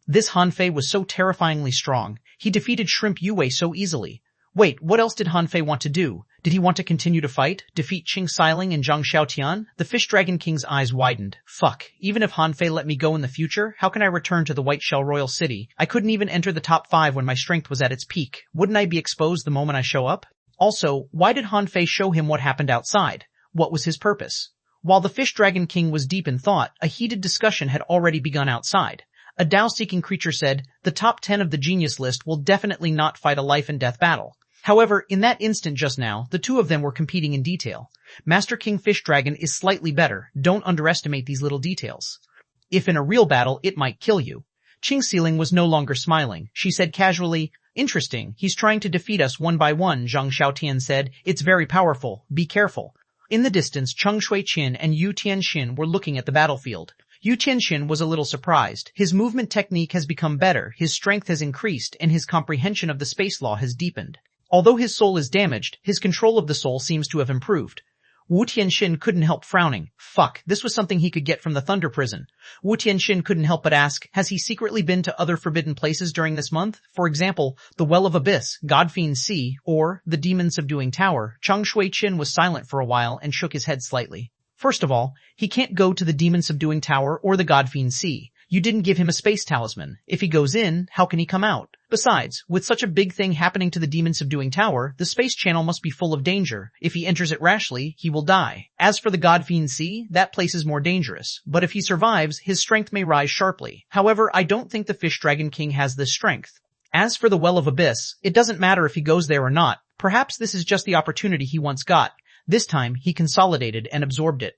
This Han Fei was so terrifyingly strong. He defeated Shrimp Yue so easily. Wait, what else did Han Fei want to do? Did he want to continue to fight? Defeat Qing Xiling and Zhang Xiaotian? The Fish Dragon King's eyes widened. Fuck. Even if Han Fei let me go in the future, how can I return to the White Shell Royal City? I couldn't even enter the top 5 when my strength was at its peak. Wouldn't I be exposed the moment I show up? Also, why did Han Fei show him what happened outside? What was his purpose? While the Fish Dragon King was deep in thought, a heated discussion had already begun outside. A Tao-seeking creature said, "The top 10 of the genius list will definitely not fight a life-and-death battle." However, in that instant just now, the two of them were competing in detail. Master King Fish Dragon is slightly better. Don't underestimate these little details. If in a real battle, it might kill you. Ch1301 was no longer smiling. She said casually, "Interesting. He's trying to defeat us one by one," Zhang Xiaotian said. "It's very powerful. Be careful." In the distance, Cheng Shuiqin and Yu Tianxin were looking at the battlefield. Yu Tianxin was a little surprised. His movement technique has become better, his strength has increased, and his comprehension of the space law has deepened. Although his soul is damaged, his control of the soul seems to have improved. Wu Tianxin couldn't help frowning. Fuck, this was something he could get from the Thunder Prison. Wu Tianxin couldn't help but ask, has he secretly been to other forbidden places during this month? For example, the Well of Abyss, Godfiend's Sea, or the Demon Subduing Tower? Cheng Shuiqin was silent for a while and shook his head slightly. First of all, he can't go to the Demon Subduing Tower or the Godfiend's Sea. You didn't give him a space talisman. If he goes in, how can he come out? Besides, with such a big thing happening to the Demon Subduing Tower, the space channel must be full of danger. If he enters it rashly, he will die. As for the Godfiend's Sea, that place is more dangerous. But if he survives, his strength may rise sharply. However, I don't think the Fish Dragon King has this strength. As for the Well of Abyss, it doesn't matter if he goes there or not. Perhaps this is just the opportunity he once got. This time, he consolidated and absorbed it.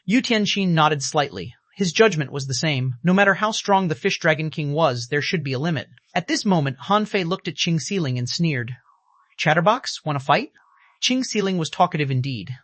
Yu Tianxin nodded slightly. His judgment was the same. No matter how strong the Fish Dragon King was, there should be a limit. At this moment, Han Fei looked at Ch1301 and sneered. "Chatterbox, want to fight?" Ch1301 was talkative indeed.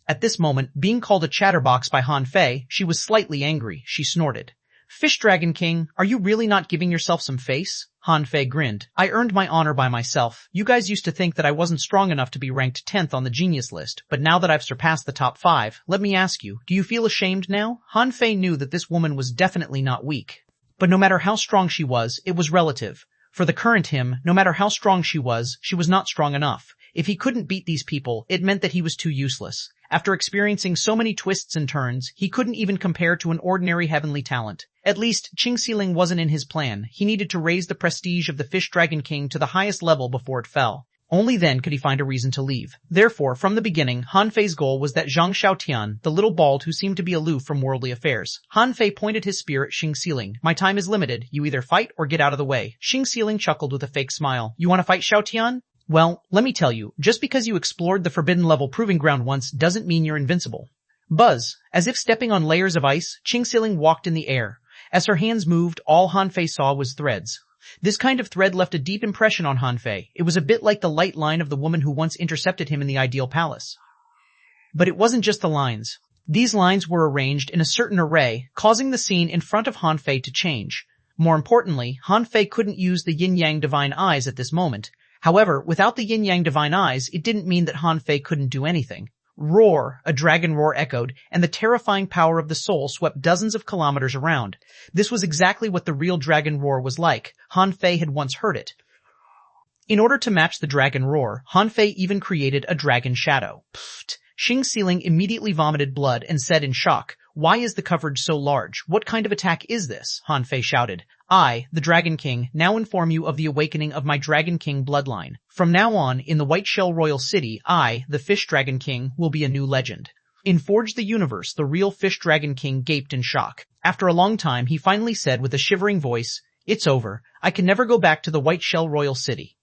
At this moment, being called a chatterbox by Han Fei, she was slightly angry. She snorted. "Fish Dragon King, are you really not giving yourself some face?" Han Fei grinned. "I earned my honor by myself. You guys used to think that I wasn't strong enough to be ranked 10th on the genius list, but now that I've surpassed the top 5, let me ask you, do you feel ashamed now?" Han Fei knew that this woman was definitely not weak. But no matter how strong she was, it was relative. For the current him, no matter how strong she was not strong enough. If he couldn't beat these people, it meant that he was too useless. After experiencing so many twists and turns, he couldn't even compare to an ordinary heavenly talent. At least, Ch1301 wasn't in his plan. He needed to raise the prestige of the Fish Dragon King to the highest level before it fell. Only then could he find a reason to leave. Therefore, from the beginning, Han Fei's goal was that Zhang Xiaotian, the little bald who seemed to be aloof from worldly affairs. Han Fei pointed his spear at Ch1301. "My time is limited. You either fight or get out of the way." Ch1301 chuckled with a fake smile. "You want to fight, Xiaotian?" "Well, let me tell you, just because you explored the forbidden level proving ground once doesn't mean you're invincible." Buzz. As if stepping on layers of ice, Ch1301 walked in the air. As her hands moved, all Han Fei saw was threads. This kind of thread left a deep impression on Han Fei. It was a bit like the light line of the woman who once intercepted him in the ideal palace. But it wasn't just the lines. These lines were arranged in a certain array, causing the scene in front of Han Fei to change. More importantly, Han Fei couldn't use the yin-yang divine eyes at this moment. However, without the yin-yang divine eyes, it didn't mean that Han Fei couldn't do anything. Roar, a dragon roar echoed, and the terrifying power of the soul swept dozens of kilometers around. This was exactly what the real dragon roar was like. Han Fei had once heard it. In order to match the dragon roar, Han Fei even created a dragon shadow. Pfft. Ch1301 immediately vomited blood and said in shock, "Why is the coverage so large? What kind of attack is this?" Han Fei shouted. "I, the Dragon King, now inform you of the awakening of my Dragon King bloodline. From now on, in the White Shell Royal City, I, the Fish Dragon King, will be a new legend." In Forge the Universe, the real Fish Dragon King gaped in shock. After a long time, he finally said with a shivering voice, "It's over. I can never go back to the White Shell Royal City."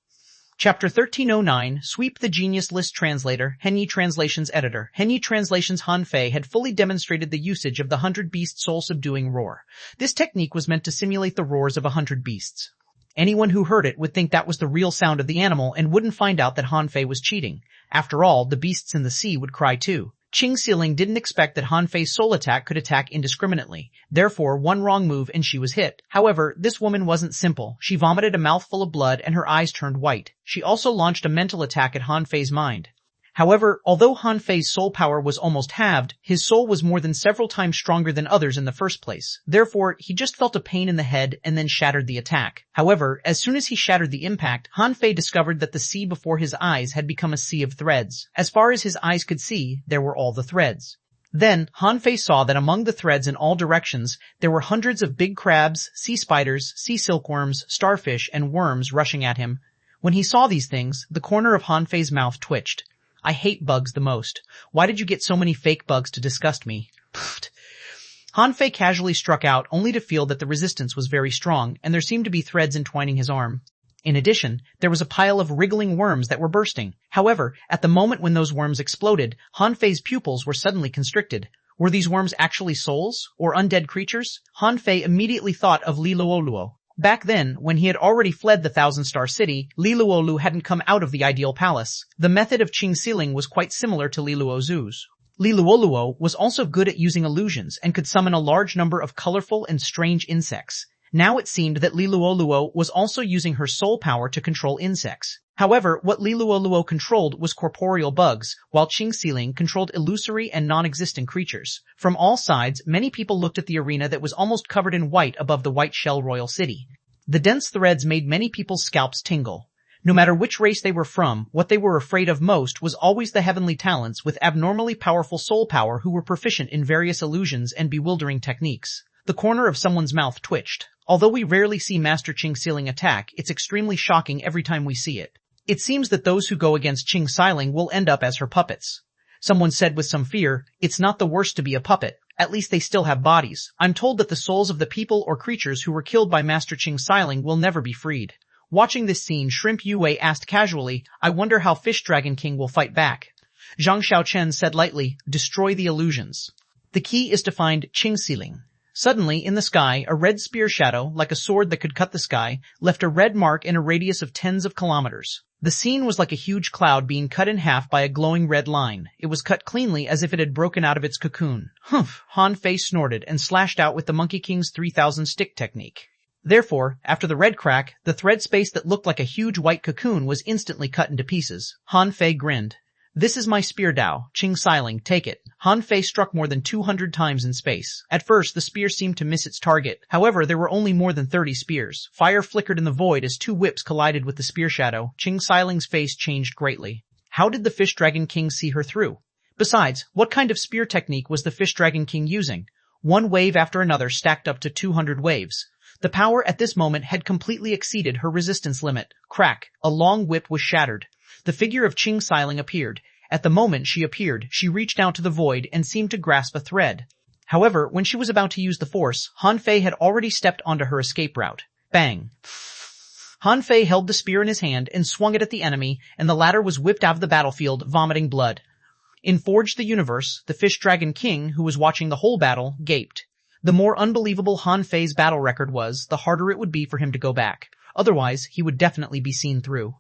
Chapter 1309, Sweep the Genius List Translator, Henyi Translations Editor. Henyi Translations. Han Fei had fully demonstrated the usage of the 100 Beast soul-subduing roar. This technique was meant to simulate the roars of 100 beasts. Anyone who heard it would think that was the real sound of the animal and wouldn't find out that Han Fei was cheating. After all, the beasts in the sea would cry too. Ch1301 didn't expect that Han Fei's soul attack could attack indiscriminately. Therefore, one wrong move and she was hit. However, this woman wasn't simple. She vomited a mouthful of blood and her eyes turned white. She also launched a mental attack at Han Fei's mind. However, although Han Fei's soul power was almost halved, his soul was more than several times stronger than others in the first place. Therefore, he just felt a pain in the head and then shattered the attack. However, as soon as he shattered the impact, Han Fei discovered that the sea before his eyes had become a sea of threads. As far as his eyes could see, there were all the threads. Then, Han Fei saw that among the threads in all directions, there were hundreds of big crabs, sea spiders, sea silkworms, starfish, and worms rushing at him. When he saw these things, the corner of Han Fei's mouth twitched. I hate bugs the most. Why did you get so many fake bugs to disgust me? Han Fei casually struck out, only to feel that the resistance was very strong, and there seemed to be threads entwining his arm. In addition, there was a pile of wriggling worms that were bursting. However, at the moment when those worms exploded, Han Fei's pupils were suddenly constricted. Were these worms actually souls, or undead creatures? Han Fei immediately thought of Li Luoluo. Back then, when he had already fled the Thousand-Star City, Li Luolu hadn't come out of the ideal palace. The method of Qing Sealing was quite similar to Li Luozu's. Li Luoluo was also good at using illusions and could summon a large number of colorful and strange insects. Now it seemed that Li Luoluo was also using her soul power to control insects. However, what Li Luoluo controlled was corporeal bugs, while Qing Sealing controlled illusory and non-existent creatures. From all sides, many people looked at the arena that was almost covered in white above the White Shell Royal City. The dense threads made many people's scalps tingle. No matter which race they were from, what they were afraid of most was always the heavenly talents with abnormally powerful soul power who were proficient in various illusions and bewildering techniques. The corner of someone's mouth twitched. Although we rarely see Master Qing Sealing attack, it's extremely shocking every time we see it. It seems that those who go against Qing Sealing will end up as her puppets. Someone said with some fear, it's not the worst to be a puppet. At least they still have bodies. I'm told that the souls of the people or creatures who were killed by Master Qing Sealing will never be freed. Watching this scene, Shrimp Yue asked casually, I wonder how Fish Dragon King will fight back. Zhang Xiaochen said lightly, destroy the illusions. The key is to find Qing Sealing. Suddenly, in the sky, a red spear shadow, like a sword that could cut the sky, left a red mark in a radius of tens of kilometers. The scene was like a huge cloud being cut in half by a glowing red line. It was cut cleanly as if it had broken out of its cocoon. Humph! Han Fei snorted and slashed out with the Monkey King's 3000 stick technique. Therefore, after the red crack, the thread space that looked like a huge white cocoon was instantly cut into pieces. Han Fei grinned. This is my spear Dao, Qing Sealing, take it. Han Fei struck more than 200 times in space. At first, the spear seemed to miss its target. However, there were only more than 30 spears. Fire flickered in the void as two whips collided with the spear shadow. Qing Sealing's face changed greatly. How did the Fish Dragon King see her through? Besides, what kind of spear technique was the Fish Dragon King using? One wave after another stacked up to 200 waves. The power at this moment had completely exceeded her resistance limit. Crack! A long whip was shattered. The figure of Qing Sealing appeared. At the moment she appeared, she reached out to the void and seemed to grasp a thread. However, when she was about to use the force, Han Fei had already stepped onto her escape route. Bang! Han Fei held the spear in his hand and swung it at the enemy, and the latter was whipped out of the battlefield, vomiting blood. In Forge the Universe, the Fish Dragon King, who was watching the whole battle, gaped. The more unbelievable Han Fei's battle record was, the harder it would be for him to go back. Otherwise, he would definitely be seen through.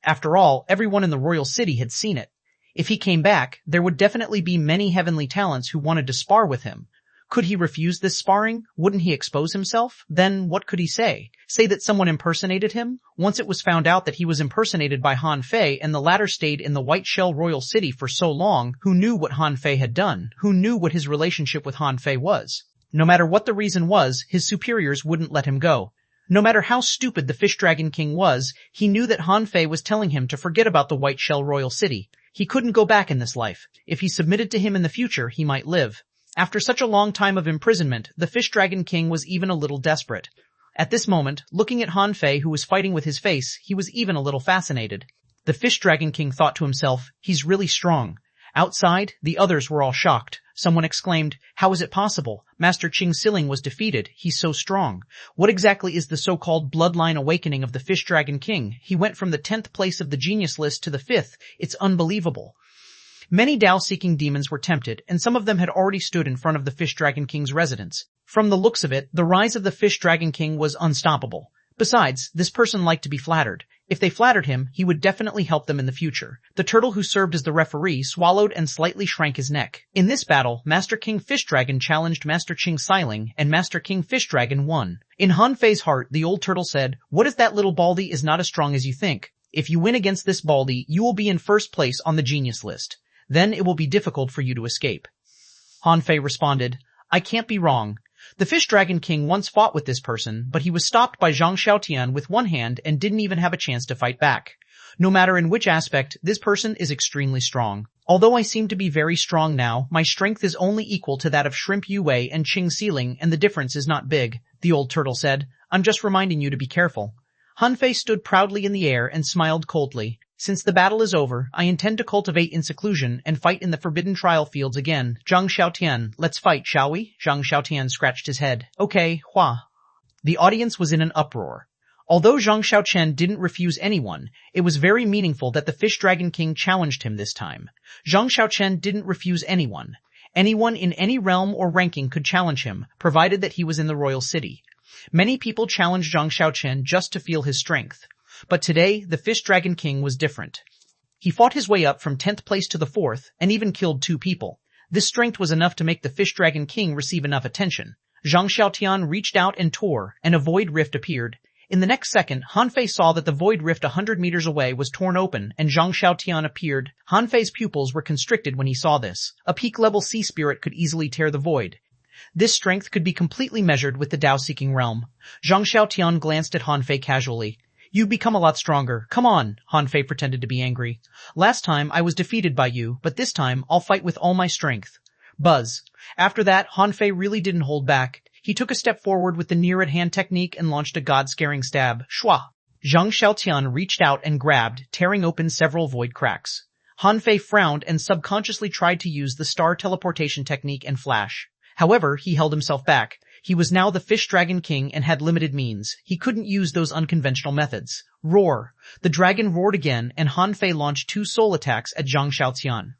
After all, everyone in the royal city had seen it. If he came back, there would definitely be many heavenly talents who wanted to spar with him. Could he refuse this sparring? Wouldn't he expose himself? Then what could he say? Say that someone impersonated him? Once it was found out that he was impersonated by Han Fei and the latter stayed in the White Shell Royal City for so long, who knew what Han Fei had done? Who knew what his relationship with Han Fei was? No matter what the reason was, his superiors wouldn't let him go. No matter how stupid the Fish Dragon King was, he knew that Han Fei was telling him to forget about the White Shell Royal City. He couldn't go back in this life. If he submitted to him in the future, he might live. After such a long time of imprisonment, the Fish Dragon King was even a little desperate. At this moment, looking at Han Fei who was fighting with his face, he was even a little fascinated. The Fish Dragon King thought to himself, he's really strong. Outside, the others were all shocked. Someone exclaimed, how is it possible? Master Qing Sealing was defeated. He's so strong. What exactly is the so-called bloodline awakening of the Fish Dragon King? He went from the 10th place of the genius list to the 5th. It's unbelievable. Many Tao-seeking demons were tempted, and some of them had already stood in front of the Fish Dragon King's residence. From the looks of it, the rise of the Fish Dragon King was unstoppable. Besides, this person liked to be flattered. If they flattered him, he would definitely help them in the future. The turtle who served as the referee swallowed and slightly shrank his neck. In this battle, Master King Fish Dragon challenged Master Qing Sealing, and Master King Fish Dragon won. In Han Fei's heart, the old turtle said, what if that little baldy is not as strong as you think? If you win against this baldy, you will be in first place on the genius list. Then it will be difficult for you to escape. Han Fei responded, I can't be wrong. The Fish Dragon King once fought with this person, but he was stopped by Zhang Xiaotian with one hand and didn't even have a chance to fight back. No matter in which aspect, this person is extremely strong. Although I seem to be very strong now, my strength is only equal to that of Shrimp Yue and Qing Sealing, and the difference is not big, the old turtle said. I'm just reminding you to be careful. Han Fei stood proudly in the air and smiled coldly. Since the battle is over, I intend to cultivate in seclusion and fight in the forbidden trial fields again. Zhang Xiaotian, let's fight, shall we? Zhang Xiaotian scratched his head. Okay, Hua. The audience was in an uproar. Although Zhang Xiaotian didn't refuse anyone, it was very meaningful that the Fish Dragon King challenged him this time. Zhang Xiaotian didn't refuse anyone. Anyone in any realm or ranking could challenge him, provided that he was in the royal city. Many people challenged Zhang Xiaotian just to feel his strength. But today, the Fish Dragon King was different. He fought his way up from 10th place to the 4th, and even killed 2 people. This strength was enough to make the Fish Dragon King receive enough attention. Zhang Xiaotian reached out and tore, and a void rift appeared. In the next second, Hanfei saw that the void rift 100 meters away was torn open, and Zhang Xiaotian appeared. Hanfei's pupils were constricted when he saw this. A peak-level sea spirit could easily tear the void. This strength could be completely measured with the Dao-seeking realm. Zhang Xiaotian glanced at Hanfei casually. You've become a lot stronger. Come on, Hanfei pretended to be angry. Last time I was defeated by you, but this time I'll fight with all my strength. Buzz. After that, Hanfei really didn't hold back. He took a step forward with the near-at-hand technique and launched a god-scaring stab. Shua! Zhang Xiaotian reached out and grabbed, tearing open several void cracks. Hanfei frowned and subconsciously tried to use the star teleportation technique and flash. However, he held himself back. He was now the Fish Dragon King and had limited means. He couldn't use those unconventional methods. Roar! The dragon roared again, and Hanfei launched 2 soul attacks at Zhang Xiaotian.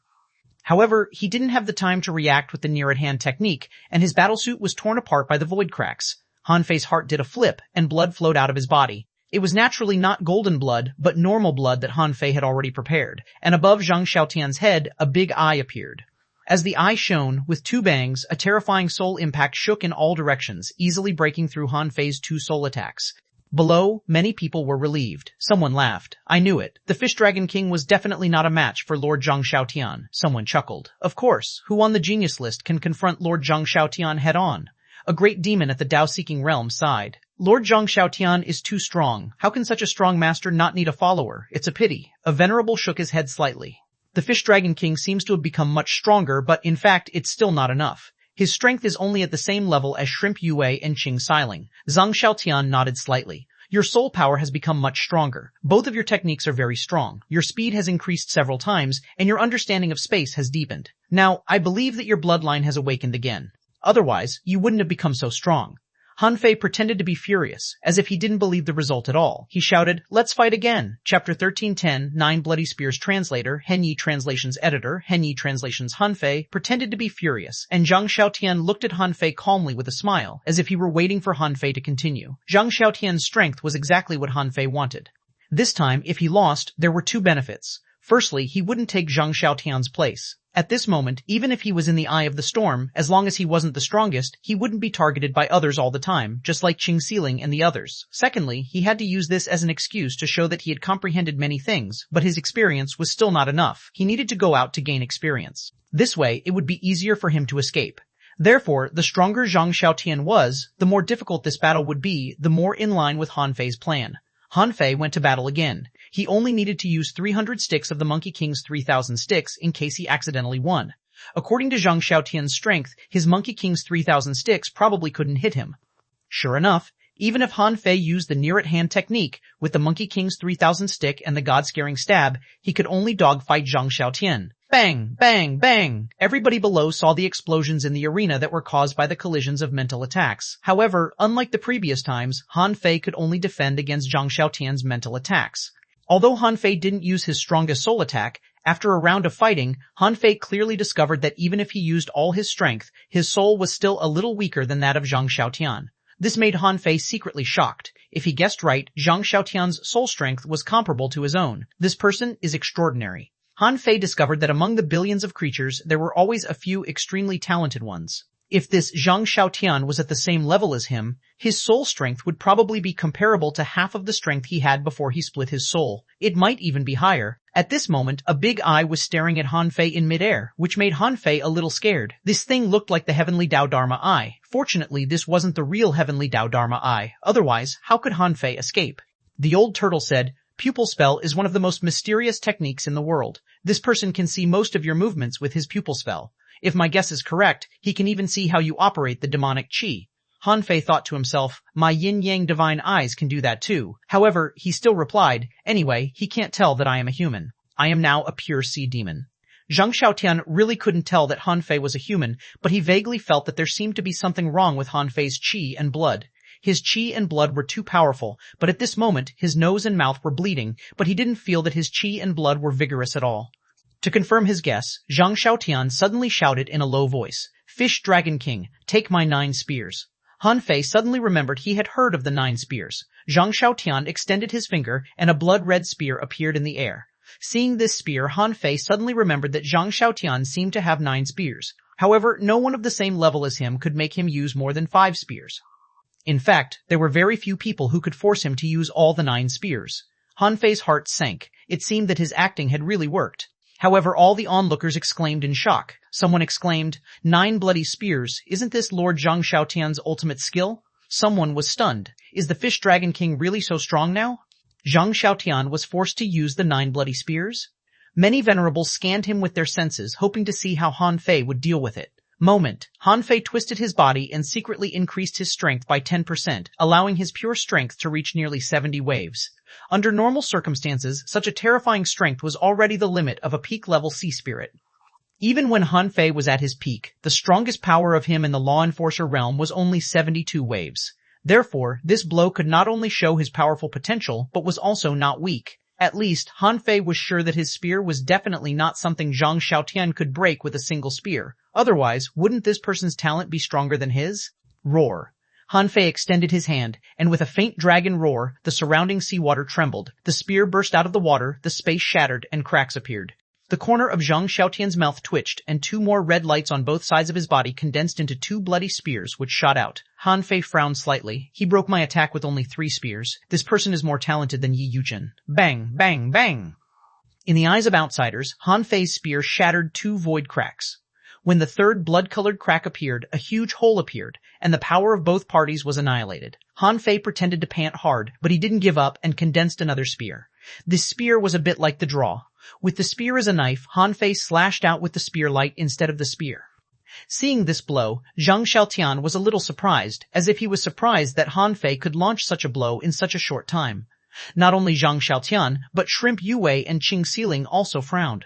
However, he didn't have the time to react with the near-at-hand technique, and his battlesuit was torn apart by the void cracks. Hanfei's heart did a flip, and blood flowed out of his body. It was naturally not golden blood, but normal blood that Hanfei had already prepared, and above Zhang Xiaotian's head, a big eye appeared. As the eye shone, with 2 bangs, a terrifying soul impact shook in all directions, easily breaking through Hanfei's 2 soul attacks. Below, many people were relieved. Someone laughed. I knew it. The Fish Dragon King was definitely not a match for Lord Zhang Xiaotian. Someone chuckled. Of course, who on the genius list can confront Lord Zhang Xiaotian head-on? A great demon at the Dao-seeking realm sighed. Lord Zhang Xiaotian is too strong. How can such a strong master not need a follower? It's a pity. A venerable shook his head slightly. The Fish Dragon King seems to have become much stronger, but in fact, it's still not enough. His strength is only at the same level as Shrimp Yue and Qing Xiling. Zhang Xiaotian nodded slightly. Your soul power has become much stronger. Both of your techniques are very strong. Your speed has increased several times, and your understanding of space has deepened. Now, I believe that your bloodline has awakened again. Otherwise, you wouldn't have become so strong. Hanfei pretended to be furious, as if he didn't believe the result at all. He shouted, Let's fight again! Chapter 1310, 9 Bloody Spears Translator, Henyi Translations Editor, Henyi Translations Hanfei, pretended to be furious, and Zhang Xiaotian looked at Hanfei calmly with a smile, as if he were waiting for Hanfei to continue. Zhang Xiaotian's strength was exactly what Hanfei wanted. This time, if he lost, there were 2 benefits. Firstly, he wouldn't take Zhang Xiaotian's place. At this moment, even if he was in the eye of the storm, as long as he wasn't the strongest, he wouldn't be targeted by others all the time, just like Qing Xiling and the others. Secondly, he had to use this as an excuse to show that he had comprehended many things, but his experience was still not enough. He needed to go out to gain experience. This way, it would be easier for him to escape. Therefore, the stronger Zhang Xiaotian was, the more difficult this battle would be, the more in line with Hanfei's plan. Hanfei went to battle again. He only needed to use 300 sticks of the Monkey King's 3,000 sticks in case he accidentally won. According to Zhang Xiaotian's strength, his Monkey King's 3,000 sticks probably couldn't hit him. Sure enough, even if Hanfei used the near-at-hand technique with the Monkey King's 3,000 stick and the god-scaring stab, he could only dogfight Zhang Xiaotian. Bang! Bang! Bang! Everybody below saw the explosions in the arena that were caused by the collisions of mental attacks. However, unlike the previous times, Hanfei could only defend against Zhang Xiaotian's mental attacks. Although Hanfei didn't use his strongest soul attack, after a round of fighting, Hanfei clearly discovered that even if he used all his strength, his soul was still a little weaker than that of Zhang Xiaotian. This made Hanfei secretly shocked. If he guessed right, Zhang Xiaotian's soul strength was comparable to his own. This person is extraordinary. Hanfei discovered that among the billions of creatures, there were always a few extremely talented ones. If this Zhang Xiaotian was at the same level as him, his soul strength would probably be comparable to half of the strength he had before he split his soul. It might even be higher. At this moment, a big eye was staring at Hanfei in midair, which made Hanfei a little scared. This thing looked like the Heavenly Dao Dharma Eye. Fortunately, this wasn't the real Heavenly Dao Dharma Eye. Otherwise, how could Hanfei escape? The old turtle said, Pupil spell is one of the most mysterious techniques in the world. This person can see most of your movements with his pupil spell. If my guess is correct, he can even see how you operate the demonic chi. Han Fei thought to himself, my yin-yang divine eyes can do that too. However, he still replied, anyway, he can't tell that I am a human. I am now a pure sea demon. Zhang Xiaotian really couldn't tell that Han Fei was a human, but he vaguely felt that there seemed to be something wrong with Han Fei's qi and blood. His qi and blood were too powerful, but at this moment his nose and mouth were bleeding, but he didn't feel that his qi and blood were vigorous at all. To confirm his guess, Zhang Xiaotian suddenly shouted in a low voice, Fish Dragon King, take my 9 spears. Han Fei suddenly remembered he had heard of the 9 spears. Zhang Xiaotian extended his finger and a blood-red spear appeared in the air. Seeing this spear, Han Fei suddenly remembered that Zhang Xiaotian seemed to have 9 spears. However, no one of the same level as him could make him use more than 5 spears. In fact, there were very few people who could force him to use all the 9 spears. Han Fei's heart sank. It seemed that his acting had really worked. However, all the onlookers exclaimed in shock. Someone exclaimed, 9 bloody spears, isn't this Lord Zhang Xiaotian's ultimate skill? Someone was stunned. Is the Fish Dragon King really so strong now? Zhang Xiaotian was forced to use the 9 bloody spears? Many venerables scanned him with their senses, hoping to see how Han Fei would deal with it. Han Fei twisted his body and secretly increased his strength by 10%, allowing his pure strength to reach nearly 70 waves. Under normal circumstances, such a terrifying strength was already the limit of a peak-level sea spirit. Even when Han Fei was at his peak, the strongest power of him in the law enforcer realm was only 72 waves. Therefore, this blow could not only show his powerful potential, but was also not weak. At least, Han Fei was sure that his spear was definitely not something Zhang Xiaotian could break with a single spear. Otherwise, wouldn't this person's talent be stronger than his? Roar. Han Fei extended his hand, and with a faint dragon roar, the surrounding seawater trembled. The spear burst out of the water, the space shattered, and cracks appeared. The corner of Zhang Xiaotian's mouth twitched, and 2 more red lights on both sides of his body condensed into 2 bloody spears which shot out. Han Fei frowned slightly. He broke my attack with only 3 spears. This person is more talented than Yi Yuchen. Bang, bang, bang! In the eyes of outsiders, Han Fei's spear shattered 2 void cracks. When the third blood-colored crack appeared, a huge hole appeared, and the power of both parties was annihilated. Han Fei pretended to pant hard, but he didn't give up and condensed another spear. This spear was a bit like the draw. With the spear as a knife, Han Fei slashed out with the spear light instead of the spear. Seeing this blow, Zhang Xiaotian was a little surprised, as if he was surprised that Han Fei could launch such a blow in such a short time. Not only Zhang Xiaotian, but Shrimp Yue and Qing Xiling also frowned.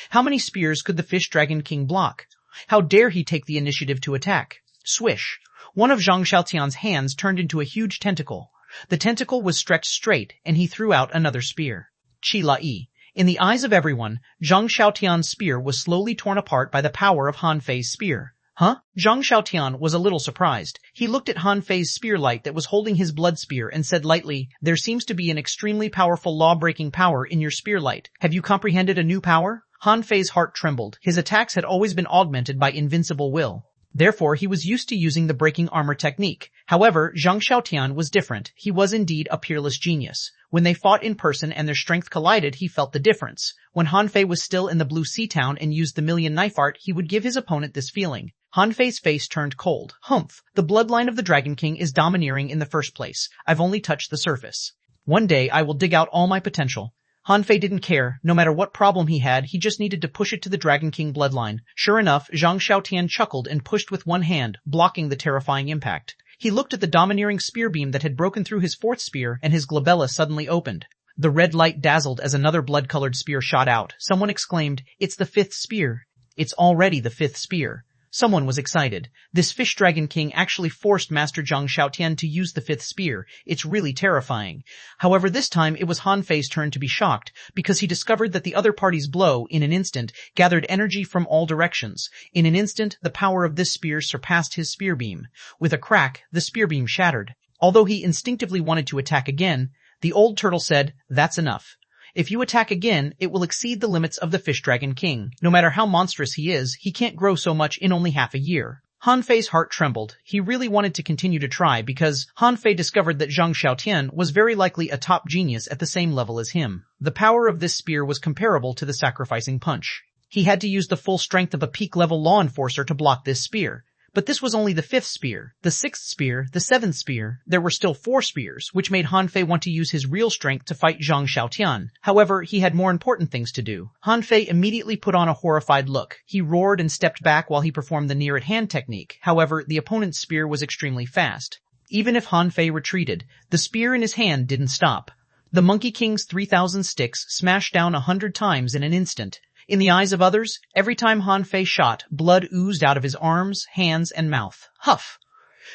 How many spears could the Fish Dragon King block? How dare he take the initiative to attack? Swish! One of Zhang Xiaotian's hands turned into a huge tentacle. The tentacle was stretched straight, and he threw out another spear. Qi Lai. In the eyes of everyone, Zhang Xiaotian's spear was slowly torn apart by the power of Han Fei's spear. Huh? Zhang Xiaotian was a little surprised. He looked at Han Fei's spear light that was holding his blood spear and said lightly, there seems to be an extremely powerful law-breaking power in your spear light. Have you comprehended a new power? Han Fei's heart trembled. His attacks had always been augmented by invincible will. Therefore, he was used to using the breaking armor technique. However, Zhang Xiaotian was different. He was indeed a peerless genius. When they fought in person and their strength collided, he felt the difference. When Han Fei was still in the Blue Sea Town and used the Million Knife Art, he would give his opponent this feeling. Han Fei's face turned cold. Humph! The bloodline of the Dragon King is domineering in the first place. I've only touched the surface. One day I will dig out all my potential. Han Fei didn't care. No matter what problem he had, he just needed to push it to the Dragon King bloodline. Sure enough, Zhang Xiaotian chuckled and pushed with one hand, blocking the terrifying impact. He looked at the domineering spear beam that had broken through his 4th spear, and his glabella suddenly opened. The red light dazzled as another blood-colored spear shot out. Someone exclaimed, it's the 5th spear. It's already the 5th spear. Someone was excited. This Fish Dragon King actually forced Master Zhang Xiaotian to use the 5th spear. It's really terrifying. However, this time it was Han Fei's turn to be shocked, because he discovered that the other party's blow, in an instant, gathered energy from all directions. In an instant, the power of this spear surpassed his spear beam. With a crack, the spear beam shattered. Although he instinctively wanted to attack again, the old turtle said, that's enough. If you attack again, it will exceed the limits of the Fish Dragon King. No matter how monstrous he is, he can't grow so much in only half a year. Han Fei's heart trembled. He really wanted to continue to try because Han Fei discovered that Zhang Xiaotian was very likely a top genius at the same level as him. The power of this spear was comparable to the sacrificing punch. He had to use the full strength of a peak-level law enforcer to block this spear. But this was only the 5th spear, the 6th spear, the 7th spear. There were still 4 spears, which made Han Fei want to use his real strength to fight Zhang Xiaotian. However, he had more important things to do. Han Fei immediately put on a horrified look. He roared and stepped back while he performed the near-at-hand technique. However, the opponent's spear was extremely fast. Even if Han Fei retreated, the spear in his hand didn't stop. The Monkey King's 3,000 sticks smashed down 100 times in an instant. In the eyes of others, every time Han Fei shot, blood oozed out of his arms, hands, and mouth. Huff!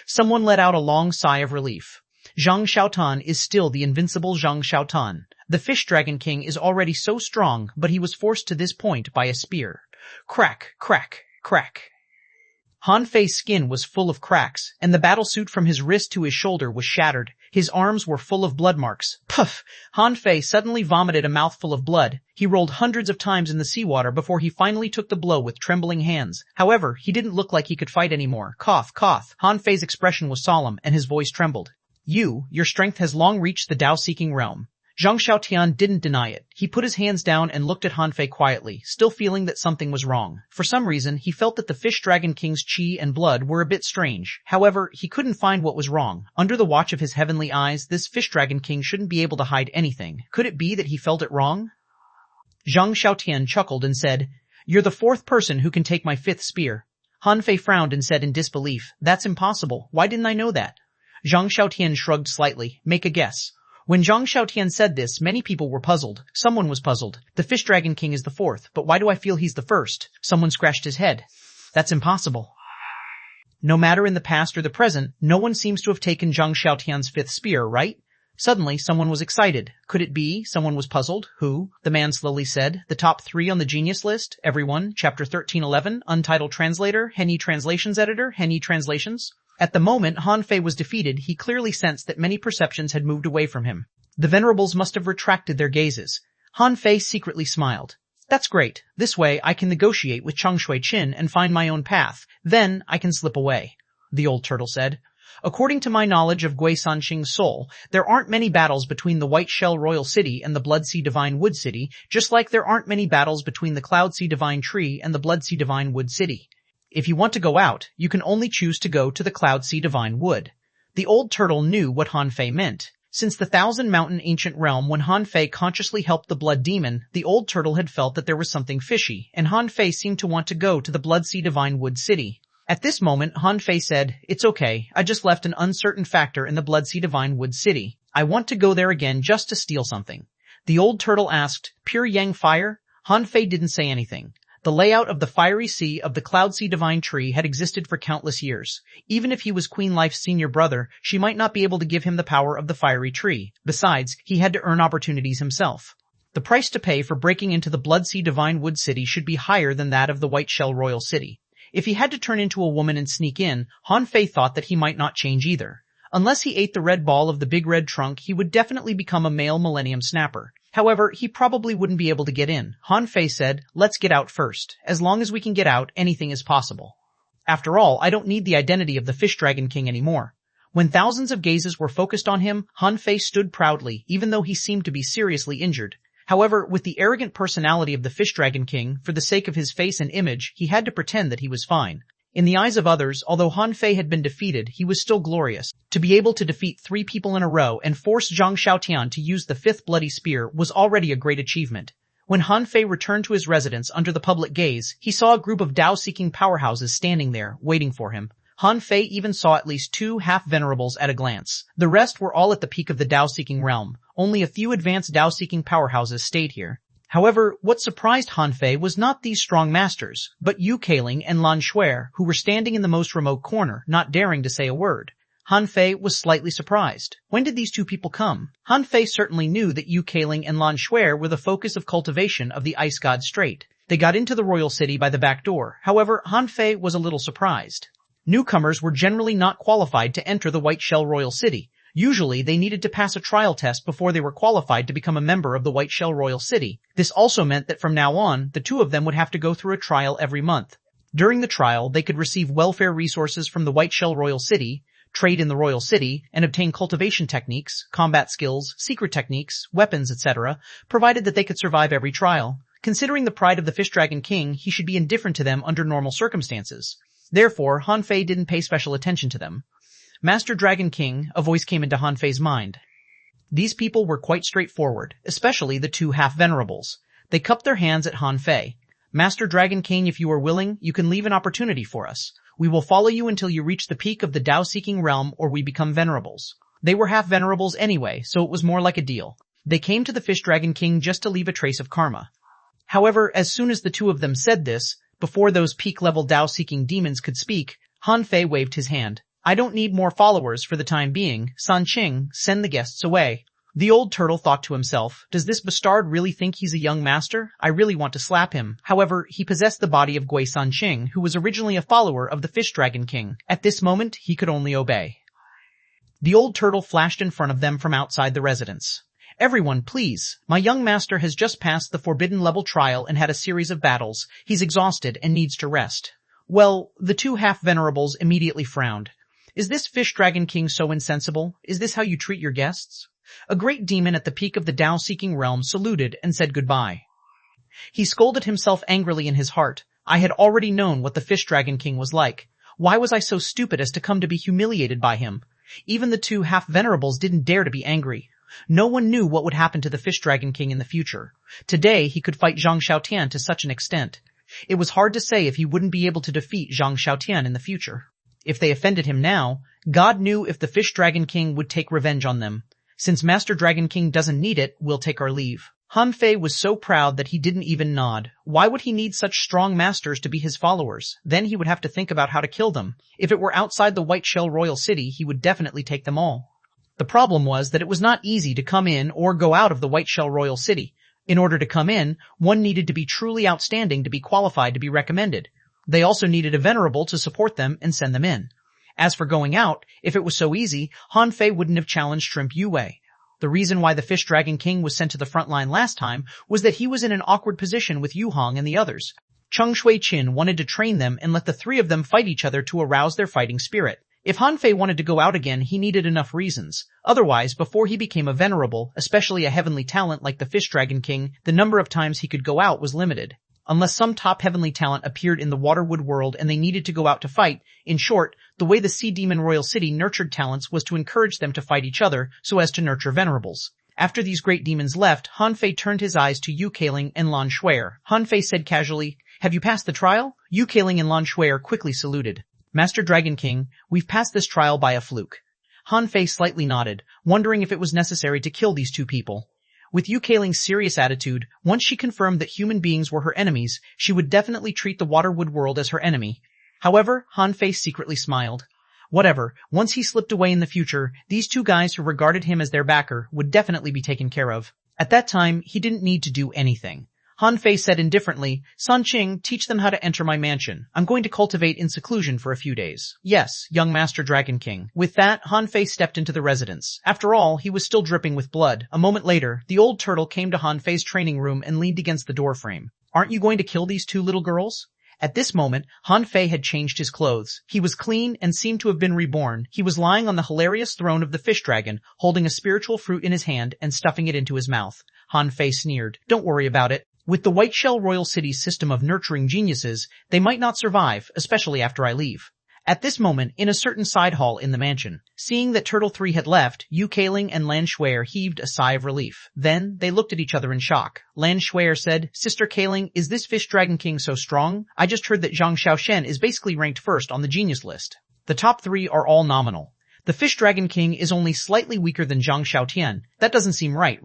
Someone let out a long sigh of relief. Zhang Xiaotan is still the invincible Zhang Xiaotan. The Fish Dragon King is already so strong, but he was forced to this point by a spear. Crack, crack, crack. Han Fei's skin was full of cracks, and the battlesuit from his wrist to his shoulder was shattered. His arms were full of blood marks. Puff! Han Fei suddenly vomited a mouthful of blood. He rolled hundreds of times in the seawater before he finally took the blow with trembling hands. However, he didn't look like he could fight anymore. Cough, cough. Han Fei's expression was solemn, and his voice trembled. Your strength has long reached the Dao-seeking realm. Zhang Xiaotian didn't deny it. He put his hands down and looked at Han Fei quietly, still feeling that something was wrong. For some reason, he felt that the Fish Dragon King's chi and blood were a bit strange. However, he couldn't find what was wrong. Under the watch of his heavenly eyes, this Fish Dragon King shouldn't be able to hide anything. Could it be that he felt it wrong? Zhang Xiaotian chuckled and said, "You're the 4th person who can take my 5th spear." Han Fei frowned and said in disbelief, "That's impossible. Why didn't I know that?" Zhang Xiaotian shrugged slightly. "Make a guess." When Zhang Xiaotian said this, many people were puzzled. Someone was puzzled. The Fish Dragon King is the 4th, but why do I feel he's the 1st? Someone scratched his head. That's impossible. No matter in the past or the present, no one seems to have taken Zhang Xiaotian's 5th spear, right? Suddenly, someone was excited. Could it be? Someone was puzzled. Who? The man slowly said. The top 3 on the genius list. Everyone. Chapter 1311. Untitled translator. Henny Translations editor. Henny Translations. At the moment Han Fei was defeated, he clearly sensed that many perceptions had moved away from him. The venerables must have retracted their gazes. Han Fei secretly smiled. That's great. This way I can negotiate with Cheng Shui Qin and find my own path. Then I can slip away. The old turtle said. According to my knowledge of Gui Sanqing's soul, there aren't many battles between the White Shell Royal City and the Blood Sea Divine Wood City, just like there aren't many battles between the Cloud Sea Divine Tree and the Blood Sea Divine Wood City. If you want to go out, you can only choose to go to the Cloud Sea Divine Wood. The old turtle knew what Han Fei meant. Since the Thousand Mountain ancient realm when Han Fei consciously helped the Blood Demon, the old turtle had felt that there was something fishy, and Han Fei seemed to want to go to the Blood Sea Divine Wood City. At this moment, Han Fei said, "It's okay, I just left an uncertain factor in the Blood Sea Divine Wood City. I want to go there again just to steal something." The old turtle asked, "Pure Yang fire?" Han Fei didn't say anything. The layout of the fiery sea of the Cloud Sea Divine Tree had existed for countless years. Even if he was Queen Life's senior brother, she might not be able to give him the power of the fiery tree. Besides, he had to earn opportunities himself. The price to pay for breaking into the Blood Sea Divine Wood City should be higher than that of the White Shell Royal City. If he had to turn into a woman and sneak in, Han Fei thought that he might not change either. Unless he ate the red ball of the big red trunk, he would definitely become a male Millennium Snapper. However, he probably wouldn't be able to get in. Han Fei said, "Let's get out first. As long as we can get out, anything is possible. After all, I don't need the identity of the Fish Dragon King anymore." When thousands of gazes were focused on him, Han Fei stood proudly, even though he seemed to be seriously injured. However, with the arrogant personality of the Fish Dragon King, for the sake of his face and image, he had to pretend that he was fine. In the eyes of others, although Han Fei had been defeated, he was still glorious. To be able to defeat 3 people in a row and force Zhang Xiaotian to use the 5th bloody spear was already a great achievement. When Han Fei returned to his residence under the public gaze, he saw a group of Dao-seeking powerhouses standing there, waiting for him. Han Fei even saw at least 2 half-venerables at a glance. The rest were all at the peak of the Dao-seeking realm. Only a few advanced Dao-seeking powerhouses stayed here. However, what surprised Han Fei was not these strong masters, but Yu Keiling and Lan Shuer, who were standing in the most remote corner, not daring to say a word. Han Fei was slightly surprised. When did these 2 people come? Han Fei certainly knew that Yu Keiling and Lan Shuer were the focus of cultivation of the Ice God Strait. They got into the royal city by the back door. However, Han Fei was a little surprised. Newcomers were generally not qualified to enter the White Shell Royal City. Usually, they needed to pass a trial test before they were qualified to become a member of the White Shell Royal City. This also meant that from now on, the 2 of them would have to go through a trial every month. During the trial, they could receive welfare resources from the White Shell Royal City, trade in the Royal City, and obtain cultivation techniques, combat skills, secret techniques, weapons, etc., provided that they could survive every trial. Considering the pride of the Fish Dragon King, he should be indifferent to them under normal circumstances. Therefore, Han Fei didn't pay special attention to them. Master Dragon King, a voice came into Han Fei's mind. These people were quite straightforward, especially the two half-venerables. They cupped their hands at Han Fei. Master Dragon King, if you are willing, you can leave an opportunity for us. We will follow you until you reach the peak of the Tao-seeking realm or we become venerables. They were half-venerables anyway, so it was more like a deal. They came to the Fish Dragon King just to leave a trace of karma. However, as soon as the two of them said this, before those peak-level Tao-seeking demons could speak, Han Fei waved his hand. I don't need more followers for the time being. San Qing, send the guests away. The old turtle thought to himself, does this bastard really think he's a young master? I really want to slap him. However, he possessed the body of Gui San Qing, who was originally a follower of the Fish Dragon King. At this moment, he could only obey. The old turtle flashed in front of them from outside the residence. Everyone, please. My young master has just passed the forbidden level trial and had a series of battles. He's exhausted and needs to rest. Well, the two half-venerables immediately frowned. Is this Fish Dragon King so insensible? Is this how you treat your guests? A great demon at the peak of the Tao-seeking realm saluted and said goodbye. He scolded himself angrily in his heart. I had already known what the Fish Dragon King was like. Why was I so stupid as to come to be humiliated by him? Even the two half-venerables didn't dare to be angry. No one knew what would happen to the Fish Dragon King in the future. Today he could fight Zhang Xiaotian to such an extent. It was hard to say if he wouldn't be able to defeat Zhang Xiaotian in the future. If they offended him now, God knew if the Fish Dragon King would take revenge on them. Since Master Dragon King doesn't need it, we'll take our leave. Han Fei was so proud that he didn't even nod. Why would he need such strong masters to be his followers? Then he would have to think about how to kill them. If it were outside the White Shell Royal City, he would definitely take them all. The problem was that it was not easy to come in or go out of the White Shell Royal City. In order to come in, one needed to be truly outstanding to be qualified to be recommended. They also needed a venerable to support them and send them in. As for going out, if it was so easy, Han Fei wouldn't have challenged Shrimp Yue. The reason why the Fish Dragon King was sent to the front line last time was that he was in an awkward position with Yu Hong and the others. Cheng Shui-Chin wanted to train them and let the three of them fight each other to arouse their fighting spirit. If Han Fei wanted to go out again, he needed enough reasons. Otherwise, before he became a venerable, especially a heavenly talent like the Fish Dragon King, the number of times he could go out was limited. Unless some top heavenly talent appeared in the Waterwood world and they needed to go out to fight. In short, the way the Sea Demon Royal City nurtured talents was to encourage them to fight each other so as to nurture venerables. After these great demons left, Han Fei turned his eyes to Yu Keiling and Lan Shuer. Han Fei said casually, have you passed the trial? Yu Keiling and Lan Shuer quickly saluted. Master Dragon King, we've passed this trial by a fluke. Han Fei slightly nodded, wondering if it was necessary to kill these two people. With Yu Keiling's serious attitude, once she confirmed that human beings were her enemies, she would definitely treat the Waterwood world as her enemy. However, Han Fei secretly smiled. Whatever, once he slipped away in the future, these two guys who regarded him as their backer would definitely be taken care of. At that time, he didn't need to do anything. Han Fei said indifferently, San Qing, teach them how to enter my mansion. I'm going to cultivate in seclusion for a few days. Yes, young Master Dragon King. With that, Han Fei stepped into the residence. After all, he was still dripping with blood. A moment later, the old turtle came to Han Fei's training room and leaned against the doorframe. Aren't you going to kill these two little girls? At this moment, Han Fei had changed his clothes. He was clean and seemed to have been reborn. He was lying on the hilarious throne of the fish dragon, holding a spiritual fruit in his hand and stuffing it into his mouth. Han Fei sneered. Don't worry about it. With the White Shell Royal City's system of nurturing geniuses, they might not survive, especially after I leave. At this moment, in a certain side hall in the mansion, seeing that Turtle 3 had left, Yu Keiling and Lan Shuer heaved a sigh of relief. Then, they looked at each other in shock. Lan Shuer said, Sister Keiling, is this Fish Dragon King so strong? I just heard that Zhang Xiaoshen is basically ranked first on the genius list. The top 3 are all nominal. The Fish Dragon King is only slightly weaker than Zhang Xiaotian. That doesn't seem right?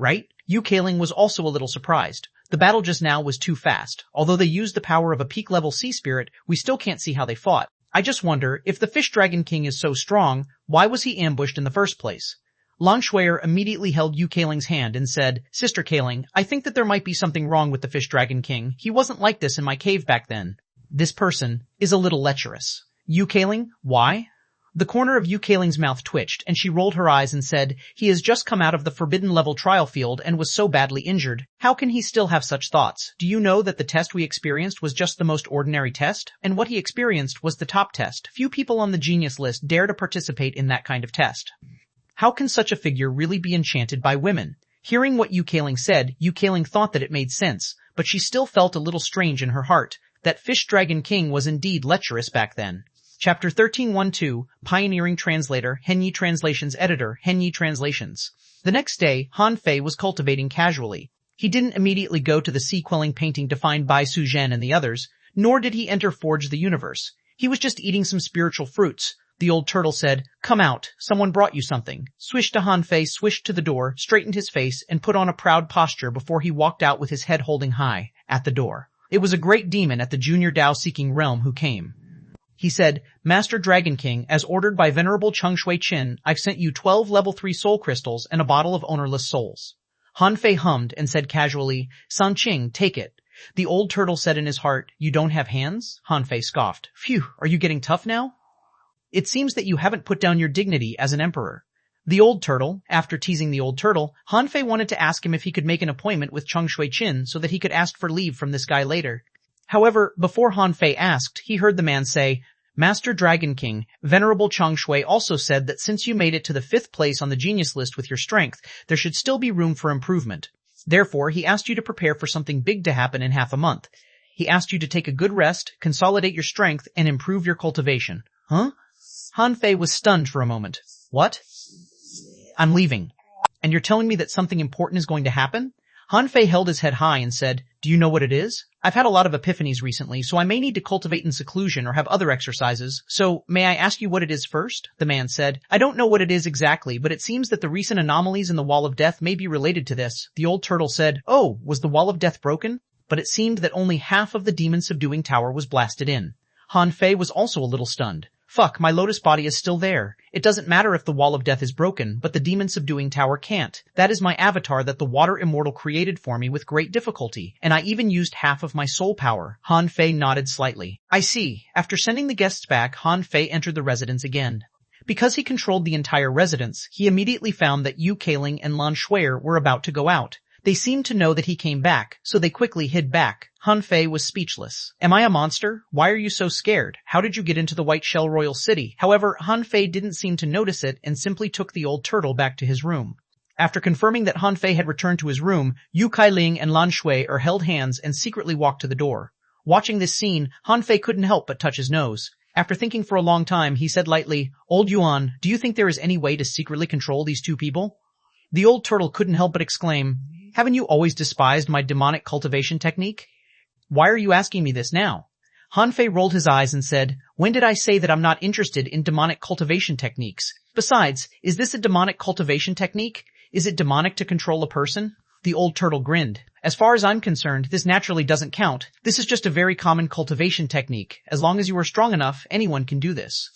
Yu Keiling was also a little surprised. The battle just now was too fast. Although they used the power of a peak-level sea spirit, we still can't see how they fought. I just wonder, if the Fish Dragon King is so strong, why was he ambushed in the first place? Lan Shuer immediately held Yu Keiling's hand and said, Sister Keiling, I think that there might be something wrong with the Fish Dragon King. He wasn't like this in my cave back then. This person is a little lecherous. Yu Keiling, why? The corner of Yu Keiling's mouth twitched, and she rolled her eyes and said, he has just come out of the forbidden level trial field and was so badly injured. How can he still have such thoughts? Do you know that the test we experienced was just the most ordinary test? And what he experienced was the top test. Few people on the genius list dare to participate in that kind of test. How can such a figure really be enchanted by women? Hearing what Yu Keiling said, Yu Keiling thought that it made sense, but she still felt a little strange in her heart. That Fish Dragon King was indeed lecherous back then. Chapter 1312, Pioneering Translator, Henyi Translations Editor, Henyi Translations. The next day, Han Fei was cultivating casually. He didn't immediately go to the sea-quelling painting to find Bai Su Zhen and the others, nor did he enter Forge the Universe. He was just eating some spiritual fruits. The old turtle said, "Come out, someone brought you something." Swish to Han Fei swished to the door, straightened his face, and put on a proud posture before he walked out with his head holding high, at the door. It was a great demon at the Junior Dao-seeking realm who came. He said, "Master Dragon King, as ordered by Venerable Cheng Shui-Chin, I've sent you 12 level 3 soul crystals and a bottle of ownerless souls." Han Fei hummed and said casually, "San Qing, take it." The old turtle said in his heart, "You don't have hands?" Han Fei scoffed. "Phew, are you getting tough now? It seems that you haven't put down your dignity as an emperor." The old turtle, after teasing the old turtle, Han Fei wanted to ask him if he could make an appointment with Cheng Shui-Chin so that he could ask for leave from this guy later. However, before Han Fei asked, he heard the man say, "Master Dragon King, Venerable Cheng Shui also said that since you made it to the 5th place on the genius list with your strength, there should still be room for improvement. Therefore, he asked you to prepare for something big to happen in half a month. He asked you to take a good rest, consolidate your strength, and improve your cultivation." Huh? Han Fei was stunned for a moment. What? I'm leaving. And you're telling me that something important is going to happen? Han Fei held his head high and said, "Do you know what it is? I've had a lot of epiphanies recently, so I may need to cultivate in seclusion or have other exercises, so may I ask you what it is first?" The man said, "I don't know what it is exactly, but it seems that the recent anomalies in the Wall of Death may be related to this." The old turtle said, "Oh, was the Wall of Death broken?" But it seemed that only half of the demon-subduing tower was blasted in. Han Fei was also a little stunned. Fuck, my lotus body is still there. It doesn't matter if the Wall of Death is broken, but the demon-subduing tower can't. That is my avatar that the Water Immortal created for me with great difficulty, and I even used half of my soul power. Han Fei nodded slightly. I see. After sending the guests back, Han Fei entered the residence again. Because he controlled the entire residence, he immediately found that Yu Kaling and Lan Shuier were about to go out. They seemed to know that he came back, so they quickly hid back. Han Fei was speechless. "Am I a monster? Why are you so scared? How did you get into the White Shell Royal City?" However, Han Fei didn't seem to notice it and simply took the old turtle back to his room. After confirming that Han Fei had returned to his room, Yu Kailing and Lan Shuier held hands and secretly walked to the door. Watching this scene, Han Fei couldn't help but touch his nose. After thinking for a long time, he said lightly, "Old Yuan, do you think there is any way to secretly control these two people?" The old turtle couldn't help but exclaim, "Haven't you always despised my demonic cultivation technique? Why are you asking me this now?" Han Fei rolled his eyes and said, "When did I say that I'm not interested in demonic cultivation techniques? Besides, is this a demonic cultivation technique? Is it demonic to control a person?" The old turtle grinned. "As far as I'm concerned, this naturally doesn't count. This is just a very common cultivation technique. As long as you are strong enough, anyone can do this.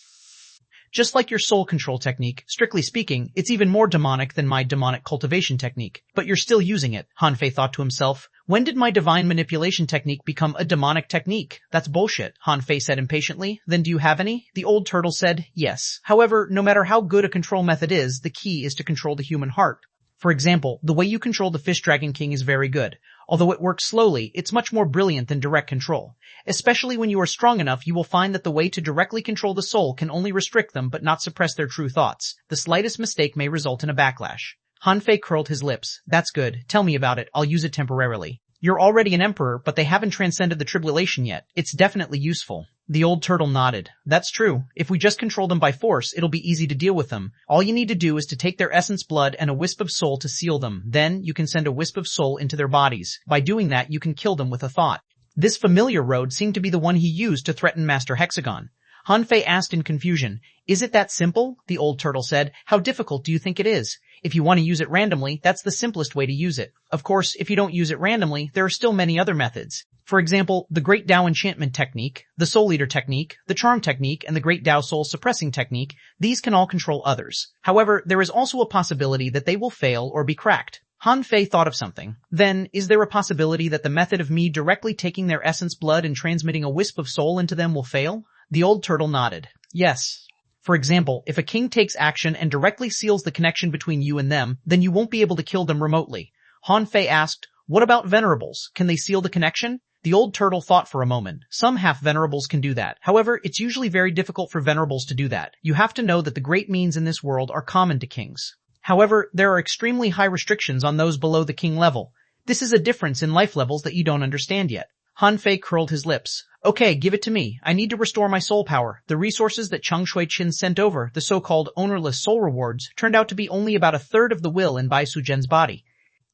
Just like your soul control technique, strictly speaking, it's even more demonic than my demonic cultivation technique. But you're still using it," Han Fei thought to himself. "When did my divine manipulation technique become a demonic technique? That's bullshit," Han Fei said impatiently. "Then do you have any?" The old turtle said, "Yes. However, no matter how good a control method is, the key is to control the human heart. For example, the way you control the Fish Dragon King is very good. Although it works slowly, it's much more brilliant than direct control. Especially when you are strong enough, you will find that the way to directly control the soul can only restrict them but not suppress their true thoughts. The slightest mistake may result in a backlash." Han Fei curled his lips. "That's good. Tell me about it. I'll use it temporarily." "You're already an emperor, but they haven't transcended the tribulation yet. It's definitely useful." The old turtle nodded. "That's true. If we just control them by force, it'll be easy to deal with them. All you need to do is to take their essence blood and a wisp of soul to seal them. Then you can send a wisp of soul into their bodies. By doing that, you can kill them with a thought." This familiar road seemed to be the one he used to threaten Master Hexagon. Han Fei asked in confusion, "Is it that simple?" The old turtle said, "How difficult do you think it is? If you want to use it randomly, that's the simplest way to use it. Of course, if you don't use it randomly, there are still many other methods. For example, the Great Dao Enchantment Technique, the Soul Eater Technique, the Charm Technique, and the Great Dao Soul Suppressing Technique. These can all control others. However, there is also a possibility that they will fail or be cracked." Han Fei thought of something. "Then, is there a possibility that the method of me directly taking their essence blood and transmitting a wisp of soul into them will fail?" The old turtle nodded. "Yes. For example, if a king takes action and directly seals the connection between you and them, then you won't be able to kill them remotely." Han Fei asked, "What about venerables? Can they seal the connection?" The old turtle thought for a moment. Some half-venerables can do that. However, it's usually very difficult for venerables to do that. You have to know that the great means in this world are common to kings. However, there are extremely high restrictions on those below the king level. This is a difference in life levels that you don't understand yet. Han Fei curled his lips. Okay, give it to me. I need to restore my soul power. The resources that Ch1301 sent over, the so-called ownerless soul rewards, turned out to be only about a third of the will in Bai Sujian's body.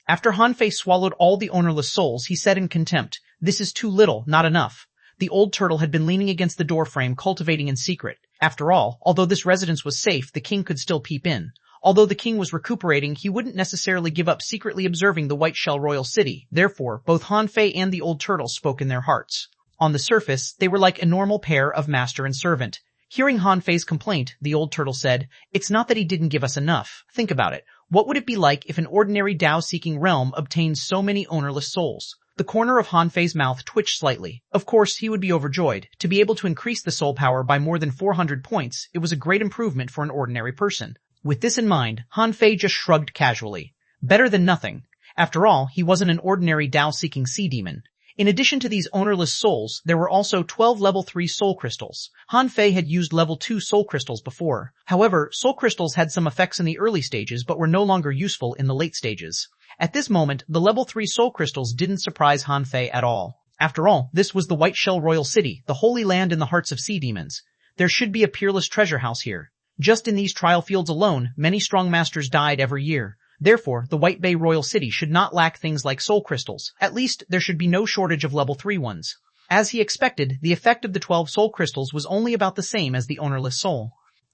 After Han Fei swallowed all the ownerless souls, he said in contempt, "This is too little, not enough." The old turtle had been leaning against the doorframe, cultivating in secret. After all, although this residence was safe, the king could still peep in. Although the king was recuperating, he wouldn't necessarily give up secretly observing the White Shell Royal City. Therefore, both Han Fei and the old turtle spoke in their hearts. On the surface, they were like a normal pair of master and servant. Hearing Han Fei's complaint, the old turtle said, "It's not that he didn't give us enough. Think about it. What would it be like if an ordinary Tao-seeking realm obtained so many ownerless souls?" The corner of Han Fei's mouth twitched slightly. Of course, he would be overjoyed. To be able to increase the soul power by more than 400 points, it was a great improvement for an ordinary person. With this in mind, Han Fei just shrugged casually. Better than nothing. After all, he wasn't an ordinary Tao-seeking sea demon. In addition to these ownerless souls, there were also 12 level 3 soul crystals. Han Fei had used level 2 soul crystals before. However, soul crystals had some effects in the early stages but were no longer useful in the late stages. At this moment, the level 3 soul crystals didn't surprise Han Fei at all. After all, this was the White Shell Royal City, the holy land in the hearts of sea demons. There should be a peerless treasure house here. Just in these trial fields alone, many strong masters died every year. Therefore, the White Bay Royal City should not lack things like soul crystals. At least, there should be no shortage of level 3 ones. As he expected, the effect of the 12 soul crystals was only about the same as the ownerless soul.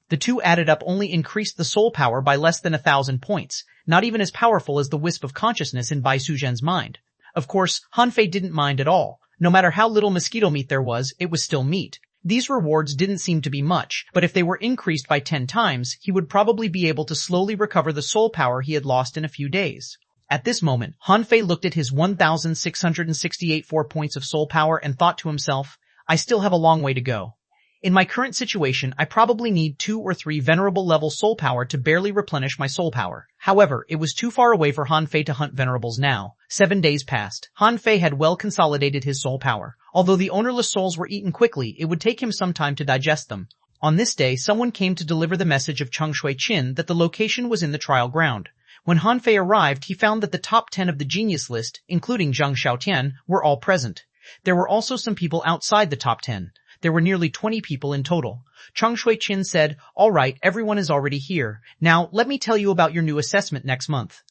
The two added up only increased the soul power by less than 1,000 points, not even as powerful as the wisp of consciousness in Bai Sujian's mind. Of course, Han Fei didn't mind at all. No matter how little mosquito meat there was, it was still meat. These rewards didn't seem to be much, but if they were increased by 10 times, he would probably be able to slowly recover the soul power he had lost in a few days. At this moment, Han Fei looked at his 1,668 points of soul power and thought to himself, "I still have a long way to go. In my current situation, I probably need 2 or 3 venerable level soul power to barely replenish my soul power." However, it was too far away for Han Fei to hunt venerables now. 7 days passed. Han Fei had well consolidated his soul power. Although the ownerless souls were eaten quickly, it would take him some time to digest them. On this day, someone came to deliver the message of Ch1301 that the location was in the trial ground. When Han Fei arrived, he found that the top 10 of the genius list, including Zhang Xiaotian, were all present. There were also some people outside the top 10. There were nearly 20 people in total. Ch1301 said, "All right, everyone is already here. Now, let me tell you about your new assessment next month."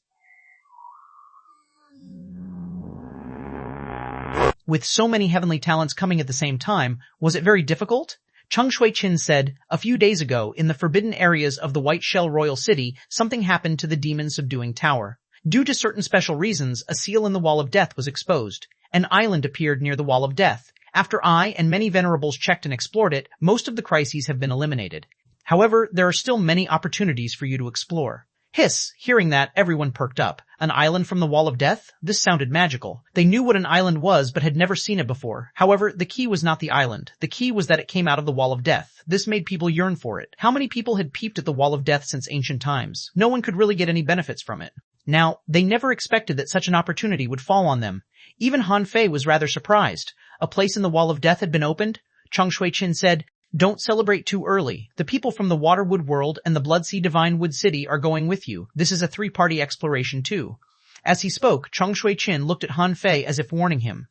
With so many heavenly talents coming at the same time, was it very difficult? Ch1301 said, "A few days ago, in the forbidden areas of the White Shell Royal City, something happened to the demon-subduing tower. Due to certain special reasons, a seal in the Wall of Death was exposed. An island appeared near the Wall of Death. After I and many venerables checked and explored it, most of the crises have been eliminated. However, there are still many opportunities for you to explore." Hiss! Hearing that, everyone perked up. An island from the Wall of Death? This sounded magical. They knew what an island was, but had never seen it before. However, the key was not the island. The key was that it came out of the Wall of Death. This made people yearn for it. How many people had peeped at the Wall of Death since ancient times? No one could really get any benefits from it. Now, they never expected that such an opportunity would fall on them. Even Han Fei was rather surprised. A place in the Wall of Death had been opened? Ch1301 said, "Don't celebrate too early. The people from the Waterwood World and the Bloodsea Divine Wood City are going with you. This is a 3-party exploration too." As he spoke, Ch1301 looked at Han Fei as if warning him.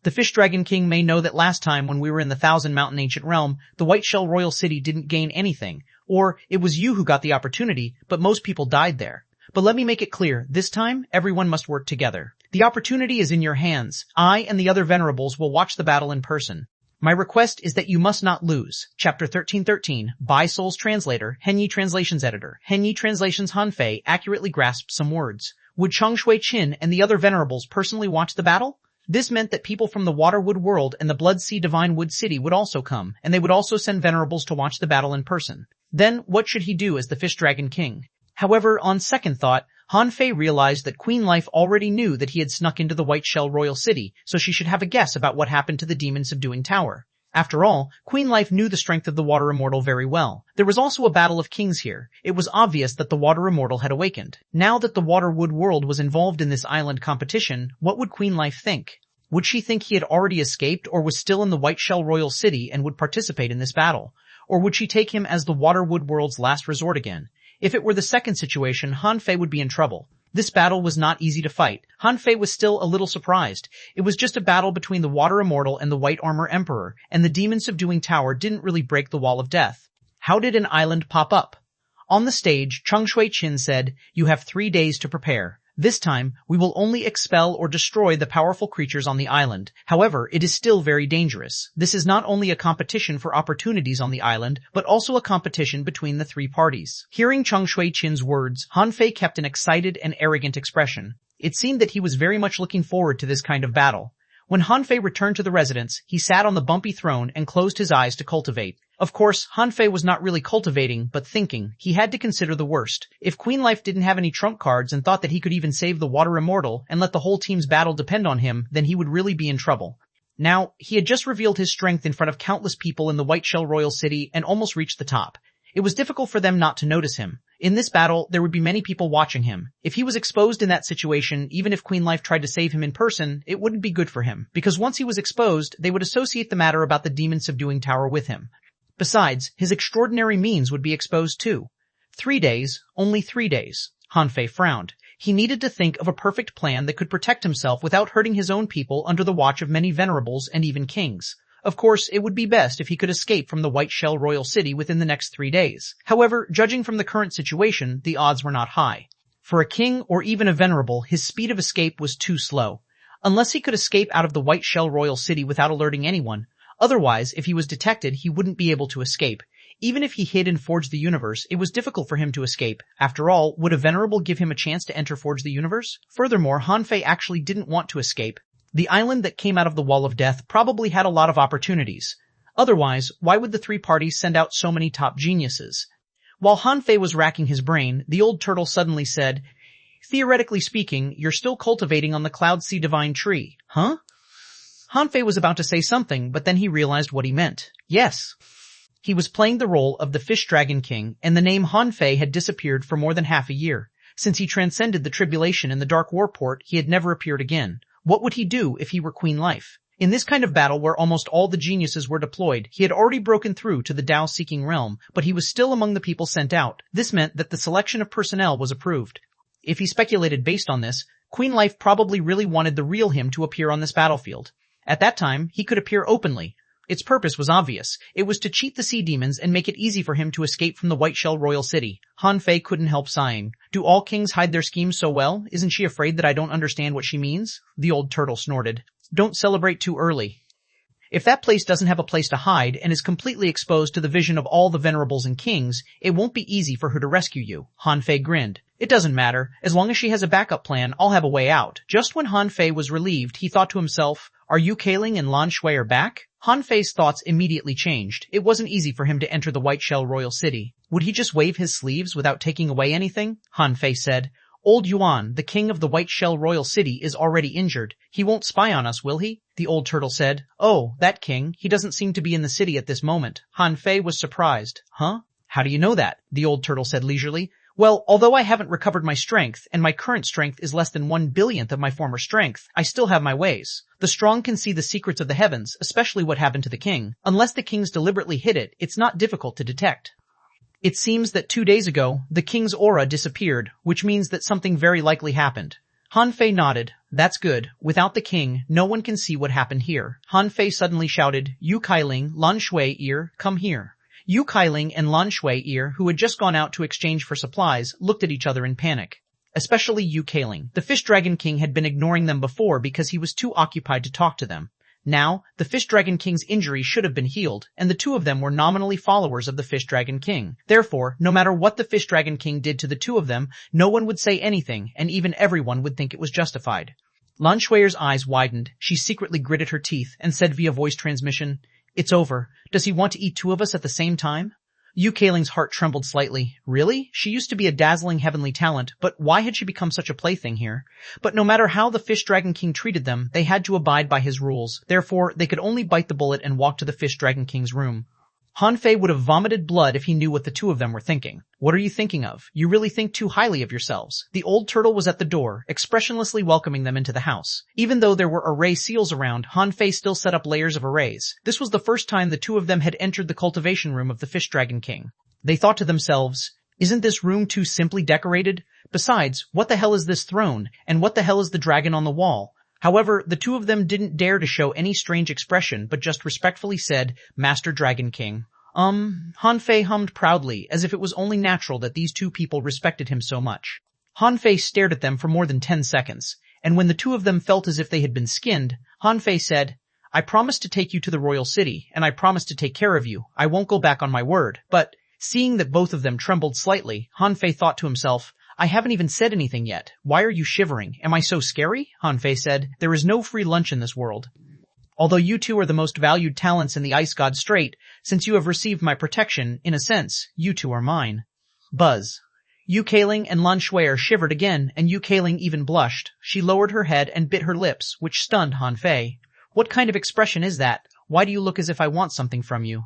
"The Fish Dragon King may know that last time when we were in the Thousand Mountain Ancient Realm, the White Shell Royal City didn't gain anything. Or, it was you who got the opportunity, but most people died there. But let me make it clear, this time, everyone must work together. The opportunity is in your hands. I and the other venerables will watch the battle in person. My request is that you must not lose." Chapter 1313, Bai Soul's Translator, Henyi Translations Editor. Henyi Translations. Han Fei accurately grasped some words. Would Ch1301 and the other venerables personally watch the battle? This meant that people from the Waterwood World and the Bloodsea Divine Wood City would also come, and they would also send venerables to watch the battle in person. Then, what should he do as the Fish Dragon King? However, on second thought, Han Fei realized that Queen Life already knew that he had snuck into the White Shell Royal City, so she should have a guess about what happened to the demon-subduing tower. After all, Queen Life knew the strength of the Water Immortal very well. There was also a battle of kings here. It was obvious that the Water Immortal had awakened. Now that the Waterwood World was involved in this island competition, what would Queen Life think? Would she think he had already escaped or was still in the White Shell Royal City and would participate in this battle? Or would she take him as the Waterwood World's last resort again? If it were the second situation, Han Fei would be in trouble. This battle was not easy to fight. Han Fei was still a little surprised. It was just a battle between the Water Immortal and the White Armor Emperor, and the demon subduing tower didn't really break the wall of death. How did an island pop up? On the stage, Ch1301 said, "You have 3 days to prepare. This time, we will only expel or destroy the powerful creatures on the island. However, it is still very dangerous. This is not only a competition for opportunities on the island, but also a competition between the 3 parties." Hearing Ch1301's words, Han Fei kept an excited and arrogant expression. It seemed that he was very much looking forward to this kind of battle. When Han Fei returned to the residence, he sat on the bumpy throne and closed his eyes to cultivate. Of course, Han Fei was not really cultivating, but thinking. He had to consider the worst. If Queen Life didn't have any trump cards and thought that he could even save the Water Immortal and let the whole team's battle depend on him, then he would really be in trouble. Now, he had just revealed his strength in front of countless people in the White Shell Royal City and almost reached the top. It was difficult for them not to notice him. In this battle, there would be many people watching him. If he was exposed in that situation, even if Queen Life tried to save him in person, it wouldn't be good for him, because once he was exposed, they would associate the matter about the demon subduing tower with him. Besides, his extraordinary means would be exposed too. 3 days, only 3 days. Han Fei frowned. He needed to think of a perfect plan that could protect himself without hurting his own people under the watch of many venerables and even kings. Of course, it would be best if he could escape from the White Shell Royal City within the next 3 days. However, judging from the current situation, the odds were not high. For a king or even a venerable, his speed of escape was too slow. Unless he could escape out of the White Shell Royal City without alerting anyone. Otherwise, if he was detected, he wouldn't be able to escape. Even if he hid in Forge the Universe, it was difficult for him to escape. After all, would a venerable give him a chance to enter Forge the Universe? Furthermore, Han Fei actually didn't want to escape. The island that came out of the Wall of Death probably had a lot of opportunities. Otherwise, why would the 3 parties send out so many top geniuses? While Han Fei was racking his brain, the old turtle suddenly said, "Theoretically speaking, you're still cultivating on the Cloud Sea Divine Tree, huh?" Han Fei was about to say something, but then he realized what he meant. Yes. He was playing the role of the Fish Dragon King, and the name Han Fei had disappeared for more than half a year. Since he transcended the tribulation in the Dark Warport, he had never appeared again. What would he do if he were Queen Life? In this kind of battle where almost all the geniuses were deployed, he had already broken through to the Tao-seeking realm, but he was still among the people sent out. This meant that the selection of personnel was approved. If he speculated based on this, Queen Life probably really wanted the real him to appear on this battlefield. At that time, he could appear openly. Its purpose was obvious. It was to cheat the sea demons and make it easy for him to escape from the White Shell Royal City. Han Fei couldn't help sighing. Do all kings hide their schemes so well? Isn't she afraid that I don't understand what she means? The old turtle snorted. Don't celebrate too early. If that place doesn't have a place to hide and is completely exposed to the vision of all the venerables and kings, it won't be easy for her to rescue you. Han Fei grinned. It doesn't matter. As long as she has a backup plan, I'll have a way out. Just when Han Fei was relieved, he thought to himself, are Yu Kailing and Lan Shui back? Han Fei's thoughts immediately changed. It wasn't easy for him to enter the White Shell Royal City. Would he just wave his sleeves without taking away anything? Han Fei said. Old Yuan, the king of the White Shell Royal City, is already injured. He won't spy on us, will he? The old turtle said. Oh, that king. He doesn't seem to be in the city at this moment. Han Fei was surprised. Huh? How do you know that? The old turtle said leisurely. Well, although I haven't recovered my strength, and my current strength is less than 1/1000th of my former strength, I still have my ways. The strong can see the secrets of the heavens, especially what happened to the king. Unless the kings deliberately hid it, it's not difficult to detect. It seems that 2 days ago, the king's aura disappeared, which means that something very likely happened. Han Fei nodded. That's good. Without the king, no one can see what happened here. Han Fei suddenly shouted, Yu Kailing, Lan Shui Ear, come here. Yu Kailing and Lan Shui Ear, who had just gone out to exchange for supplies, looked at each other in panic. Especially Yu Kailing. The Fish Dragon King had been ignoring them before because he was too occupied to talk to them. Now, the Fish Dragon King's injury should have been healed, and the two of them were nominally followers of the Fish Dragon King. Therefore, no matter what the Fish Dragon King did to the two of them, no one would say anything, and even everyone would think it was justified. Lan Shui's eyes widened. She secretly gritted her teeth and said via voice transmission, It's over. Does he want to eat two of us at the same time? Yu Kailing's heart trembled slightly. Really? She used to be a dazzling heavenly talent, but why had she become such a plaything here? But no matter how the Fish Dragon King treated them, they had to abide by his rules. Therefore, they could only bite the bullet and walk to the Fish Dragon King's room. Han Fei would have vomited blood if he knew what the two of them were thinking. What are you thinking of? You really think too highly of yourselves. The old turtle was at the door, expressionlessly welcoming them into the house. Even though there were array seals around, Han Fei still set up layers of arrays. This was the first time the two of them had entered the cultivation room of the Fish Dragon King. They thought to themselves, Isn't this room too simply decorated? Besides, what the hell is this throne, and what the hell is the dragon on the wall? However, the two of them didn't dare to show any strange expression, but just respectfully said, Master Dragon King. Han Fei hummed proudly, as if it was only natural that these two people respected him so much. Han Fei stared at them for more than 10 seconds, and when the two of them felt as if they had been skinned, Han Fei said, I promise to take you to the royal city, and I promise to take care of you. I won't go back on my word. But, seeing that both of them trembled slightly, Han Fei thought to himself, I haven't even said anything yet. Why are you shivering? Am I so scary? Han Fei said, there is no free lunch in this world. Although you two are the most valued talents in the Ice God Strait, since you have received my protection, in a sense, you two are mine. Buzz. Yu Keiling and Lan Shuai shivered again, and Yu Keiling even blushed. She lowered her head and bit her lips, which stunned Han Fei. What kind of expression is that? Why do you look as if I want something from you?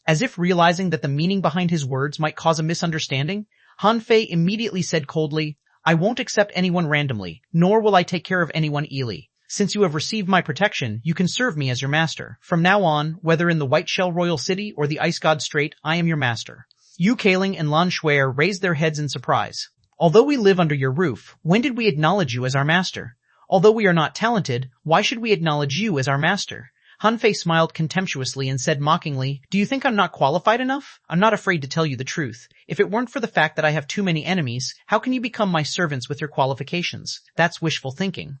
As if realizing that the meaning behind his words might cause a misunderstanding, Han Fei immediately said coldly, I won't accept anyone randomly, nor will I take care of anyone easily. Since you have received my protection, you can serve me as your master. From now on, whether in the White Shell Royal City or the Ice God Strait, I am your master. Yu Keiling and Lan Shuai raised their heads in surprise. Although we live under your roof, when did we acknowledge you as our master? Although we are not talented, why should we acknowledge you as our master? Han Fei smiled contemptuously and said mockingly, do you think I'm not qualified enough? I'm not afraid to tell you the truth. If it weren't for the fact that I have too many enemies, how can you become my servants with your qualifications? That's wishful thinking.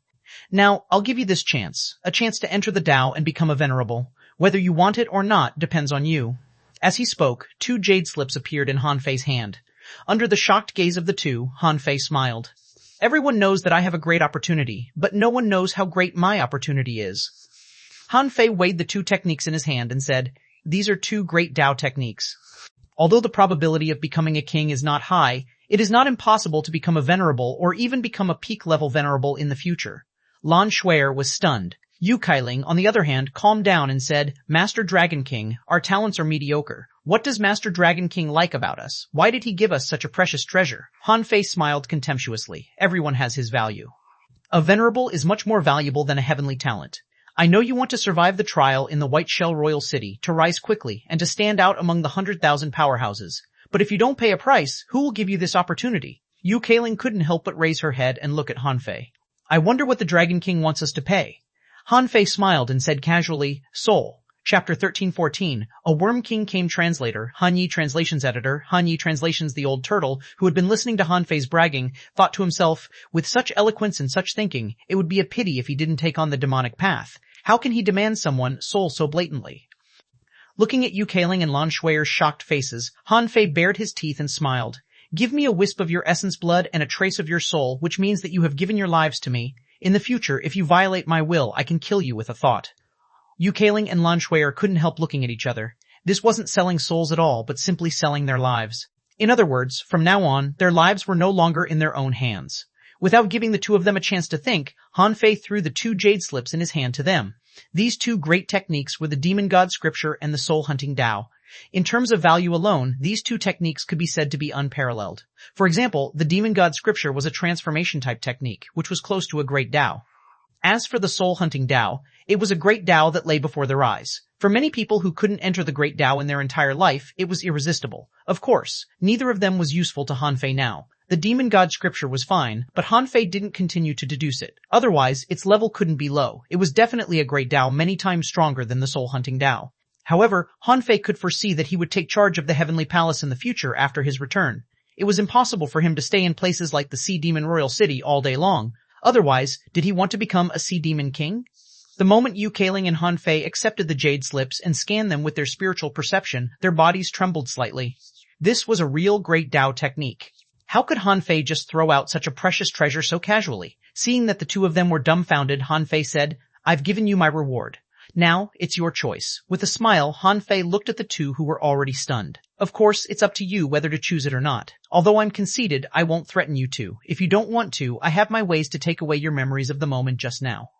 Now, I'll give you this chance. A chance to enter the Tao and become a venerable. Whether you want it or not depends on you. As he spoke, 2 jade slips appeared in Han Fei's hand. Under the shocked gaze of the two, Han Fei smiled. Everyone knows that I have a great opportunity, but no one knows how great my opportunity is. Han Fei weighed the 2 techniques in his hand and said, these are 2 great Tao techniques. Although the probability of becoming a king is not high, it is not impossible to become a venerable or even become a peak-level venerable in the future. Lan Shuai was stunned. Yu Keiling, on the other hand, calmed down and said, Master Dragon King, our talents are mediocre. What does Master Dragon King like about us? Why did he give us such a precious treasure? Han Fei smiled contemptuously. Everyone has his value. A venerable is much more valuable than a heavenly talent. I know you want to survive the trial in the White Shell Royal City, to rise quickly, and to stand out among the 100,000 powerhouses. But if you don't pay a price, who will give you this opportunity? Yu Keiling couldn't help but raise her head and look at Han Fei. I wonder what the Dragon King wants us to pay. Han Fei smiled and said casually, Soul. Chapter 1314, A Worm King Came Translator, Han Yi Translations Editor, Han Yi Translations. The old turtle, who had been listening to Han Fei's bragging, thought to himself, with such eloquence and such thinking, it would be a pity if he didn't take on the demonic path. How can he demand someone soul so blatantly? Looking at Yu Keiling and Lan Shuai's shocked faces, Han Fei bared his teeth and smiled. Give me a wisp of your essence blood and a trace of your soul, which means that you have given your lives to me. In the future, if you violate my will, I can kill you with a thought. Yu Keiling and Lan Shuai couldn't help looking at each other. This wasn't selling souls at all, but simply selling their lives. In other words, from now on, their lives were no longer in their own hands. Without giving the two of them a chance to think, Han Fei threw the 2 jade slips in his hand to them. These 2 great techniques were the Demon God Scripture and the Soul-Hunting Tao. In terms of value alone, these 2 techniques could be said to be unparalleled. For example, the Demon God Scripture was a transformation-type technique, which was close to a great Tao. As for the Soul-Hunting Tao, it was a great Tao that lay before their eyes. For many people who couldn't enter the great Tao in their entire life, it was irresistible. Of course, neither of them was useful to Han Fei now. The Demon God Scripture was fine, but Han Fei didn't continue to deduce it. Otherwise, its level couldn't be low. It was definitely a great Tao many times stronger than the Soul-Hunting Tao. However, Han Fei could foresee that he would take charge of the Heavenly Palace in the future after his return. It was impossible for him to stay in places like the Sea Demon Royal City all day long. Otherwise, did he want to become a Sea Demon King? The moment Yu Keiling and Han Fei accepted the jade slips and scanned them with their spiritual perception, their bodies trembled slightly. This was a real great Tao technique. How could Han Fei just throw out such a precious treasure so casually? Seeing that the two of them were dumbfounded, Han Fei said, I've given you my reward. Now, it's your choice. With a smile, Han Fei looked at the two who were already stunned. Of course, it's up to you whether to choose it or not. Although I'm conceited, I won't threaten you to. If you don't want to, I have my ways to take away your memories of the moment just now.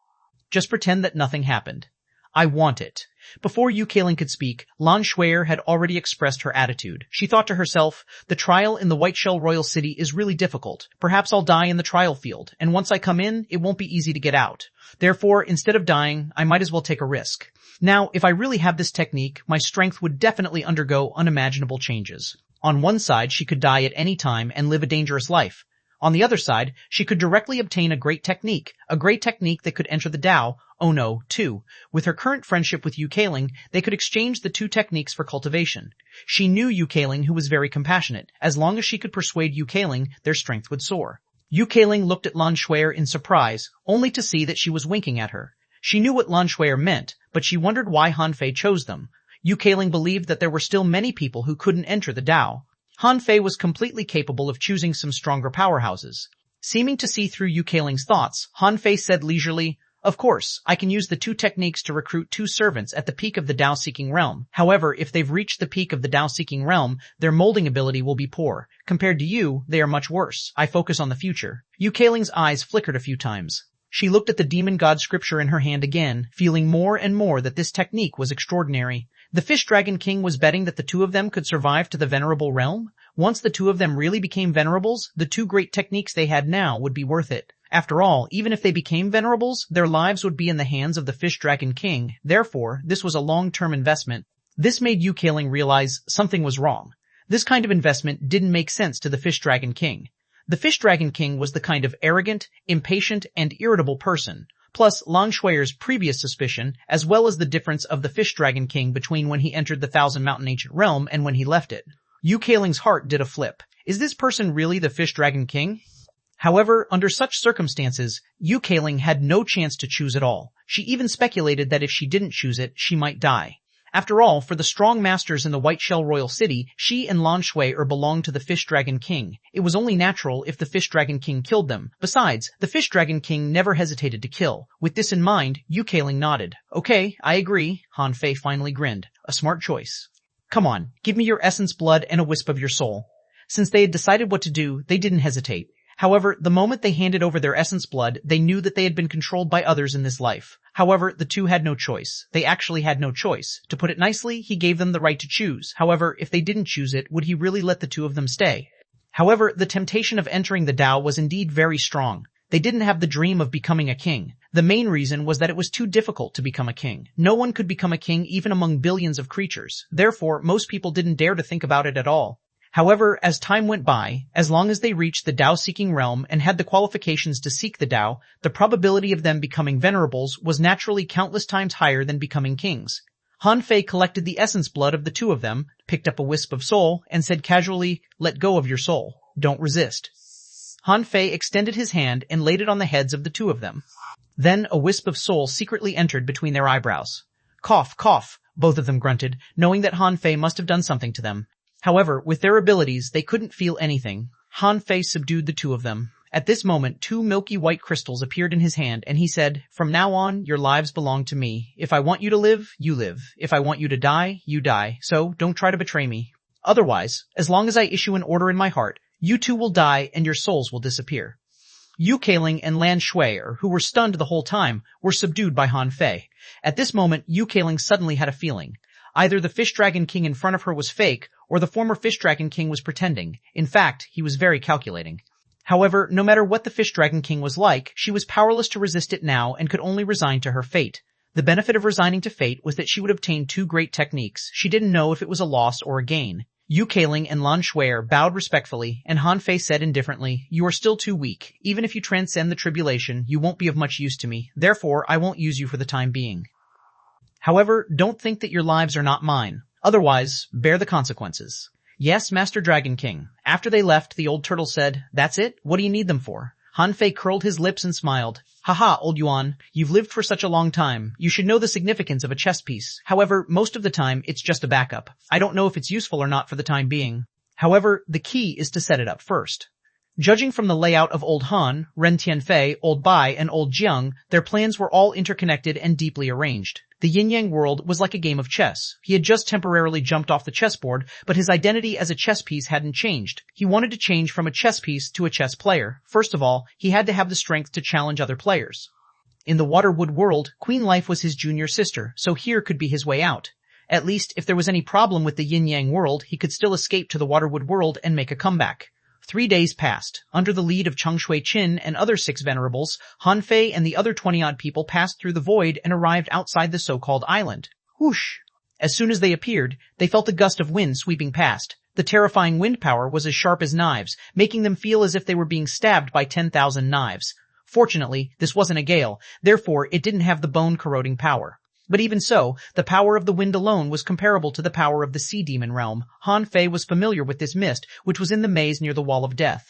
Just pretend that nothing happened. I want it. Before Yu Keiling could speak, Lan Shuai had already expressed her attitude. She thought to herself, the trial in the White Shell Royal City is really difficult. Perhaps I'll die in the trial field, and once I come in, it won't be easy to get out. Therefore, instead of dying, I might as well take a risk. Now, if I really have this technique, my strength would definitely undergo unimaginable changes. On one side, she could die at any time and live a dangerous life. On the other side, she could directly obtain a great technique that could enter the Tao. Oh no, too. With her current friendship with Yu-Kaling, they could exchange the two techniques for cultivation. She knew Yu-Kaling, who was very compassionate. As long as she could persuade Yu-Kaling, their strength would soar. Yu-Kaling looked at Lan Shuer in surprise, only to see that she was winking at her. She knew what Lan Shuer meant, but she wondered why Han Fei chose them. Yu-Kaling believed that there were still many people who couldn't enter the Tao. Han Fei was completely capable of choosing some stronger powerhouses. Seeming to see through Yu-Kaling's thoughts, Han Fei said leisurely, "Of course, I can use the two techniques to recruit two servants at the peak of the Tao-seeking realm. However, if they've reached the peak of the Tao-seeking realm, their molding ability will be poor. Compared to you, they are much worse. I focus on the future." Yu-Kaling's eyes flickered a few times. She looked at the demon god scripture in her hand again, feeling more and more that this technique was extraordinary. The Fish Dragon King was betting that the two of them could survive to the venerable realm? Once the two of them really became venerables, the two great techniques they had now would be worth it. After all, even if they became venerables, their lives would be in the hands of the Fish Dragon King. Therefore, this was a long-term investment. This made Yu-Kaling realize something was wrong. This kind of investment didn't make sense to the Fish Dragon King. The Fish Dragon King was the kind of arrogant, impatient, and irritable person. Plus Lan Shuer's previous suspicion, as well as the difference of the Fish Dragon King between when he entered the Thousand Mountain Ancient Realm and when he left it. Yu-Kaling's heart did a flip. Is this person really the Fish Dragon King? However, under such circumstances, Yu-Kaling had no chance to choose at all. She even speculated that if she didn't choose it, she might die. After all, for the strong masters in the White Shell Royal City, she and Lan Shuer belonged to the Fish Dragon King. It was only natural if the Fish Dragon King killed them. Besides, the Fish Dragon King never hesitated to kill. With this in mind, Yu-Kaling nodded. "Okay, I agree." Han Fei finally grinned. "A smart choice. Come on, give me your essence blood and a wisp of your soul." Since they had decided what to do, they didn't hesitate. However, the moment they handed over their essence blood, they knew that they had been controlled by others in this life. However, the two had no choice. They actually had no choice. To put it nicely, he gave them the right to choose. However, if they didn't choose it, would he really let the two of them stay? However, the temptation of entering the Tao was indeed very strong. They didn't have the dream of becoming a king. The main reason was that it was too difficult to become a king. No one could become a king even among billions of creatures. Therefore, most people didn't dare to think about it at all. However, as time went by, as long as they reached the Tao-seeking realm and had the qualifications to seek the Tao, the probability of them becoming venerables was naturally countless times higher than becoming kings. Han Fei collected the essence blood of the two of them, picked up a wisp of soul, and said casually, "Let go of your soul. Don't resist." Han Fei extended his hand and laid it on the heads of the two of them. Then a wisp of soul secretly entered between their eyebrows. "Cough, cough," both of them grunted, knowing that Han Fei must have done something to them. However, with their abilities, they couldn't feel anything. Han Fei subdued the two of them. At this moment, two milky white crystals appeared in his hand, and he said, "From now on, your lives belong to me. If I want you to live, you live. If I want you to die, you die. So, don't try to betray me. Otherwise, as long as I issue an order in my heart, you two will die and your souls will disappear." Yu-Kaling and Lan Shuer, who were stunned the whole time, were subdued by Han Fei. At this moment, Yu-Kaling suddenly had a feeling. Either the Fish Dragon King in front of her was fake, or the former Fish Dragon King was pretending. In fact, he was very calculating. However, no matter what the Fish Dragon King was like, she was powerless to resist it now and could only resign to her fate. The benefit of resigning to fate was that she would obtain two great techniques. She didn't know if it was a loss or a gain. Yu-Kaling and Lan Shuer bowed respectfully, and Han Fei said indifferently, "You are still too weak. Even if you transcend the tribulation, you won't be of much use to me. Therefore, I won't use you for the time being. However, don't think that your lives are not mine. Otherwise, bear the consequences." "Yes, Master Dragon King." After they left, the old turtle said, "That's it? What do you need them for?" Han Fei curled his lips and smiled. "Haha, old Yuan, you've lived for such a long time. You should know the significance of a chess piece. However, most of the time, it's just a backup. I don't know if it's useful or not for the time being. However, the key is to set it up first." Judging from the layout of Old Han, Ren Tianfei, Old Bai, and Old Jiang, their plans were all interconnected and deeply arranged. The yin-yang world was like a game of chess. He had just temporarily jumped off the chessboard, but his identity as a chess piece hadn't changed. He wanted to change from a chess piece to a chess player. First of all, he had to have the strength to challenge other players. In the Waterwood world, Queen Life was his junior sister, so here could be his way out. At least, if there was any problem with the yin-yang world, he could still escape to the Waterwood world and make a comeback. 3 days passed. Under the lead of Cheng Shui-Chin and other 6 venerables, Han Fei and the other 20-odd people passed through the void and arrived outside the so-called island. Whoosh! As soon as they appeared, they felt a gust of wind sweeping past. The terrifying wind power was as sharp as knives, making them feel as if they were being stabbed by 10,000 knives. Fortunately, this wasn't a gale, therefore it didn't have the bone-corroding power. But even so, the power of the wind alone was comparable to the power of the sea demon realm. Han Fei was familiar with this mist, which was in the maze near the Wall of Death.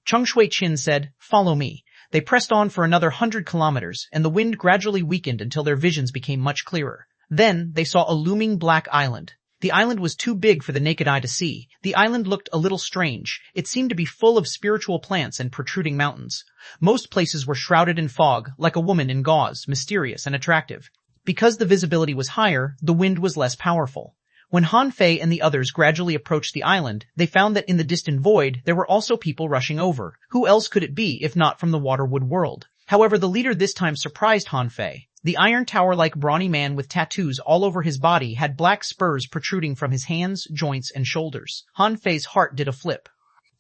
Xuanhuan said, "Follow me." They pressed on for another 100 kilometers, and the wind gradually weakened until their visions became much clearer. Then, they saw a looming black island. The island was too big for the naked eye to see. The island looked a little strange. It seemed to be full of spiritual plants and protruding mountains. Most places were shrouded in fog, like a woman in gauze, mysterious and attractive. Because the visibility was higher, the wind was less powerful. When Han Fei and the others gradually approached the island, they found that in the distant void there were also people rushing over. Who else could it be if not from the Waterwood world? However, the leader this time surprised Han Fei. The iron tower-like brawny man with tattoos all over his body had black spurs protruding from his hands, joints, and shoulders. Han Fei's heart did a flip.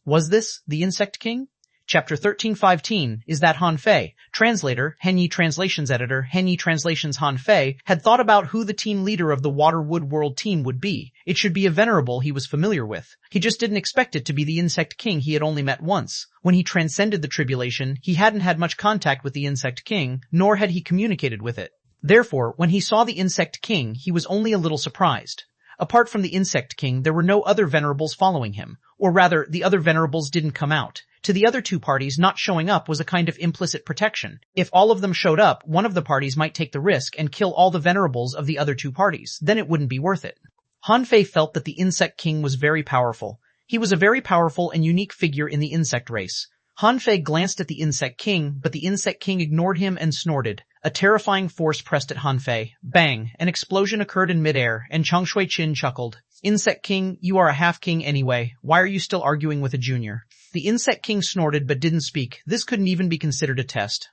Was this the Insect King? Chapter 1315, Is That Han Fei? Translator, Henyi Translations Editor, Henyi Translations Han Fei, had thought about who the team leader of the Waterwood World team would be. It should be a venerable he was familiar with. He just didn't expect it to be the Insect King he had only met once. When he transcended the tribulation, he hadn't had much contact with the Insect King, nor had he communicated with it. Therefore, when he saw the Insect King, he was only a little surprised. Apart from the Insect King, there were no other venerables following him. Or rather, the other venerables didn't come out. To the other two parties, not showing up was a kind of implicit protection. If all of them showed up, one of the parties might take the risk and kill all the venerables of the other two parties. Then it wouldn't be worth it. Han Fei felt that the Insect King was very powerful. He was a very powerful and unique figure in the insect race. Han Fei glanced at the Insect King, but the Insect King ignored him and snorted. A terrifying force pressed at Han Fei. Bang! An explosion occurred in midair, and Xuanhuan chuckled. Insect King, you are a half-king anyway. Why are you still arguing with a junior? The Insect King snorted but didn't speak. This couldn't even be considered a test.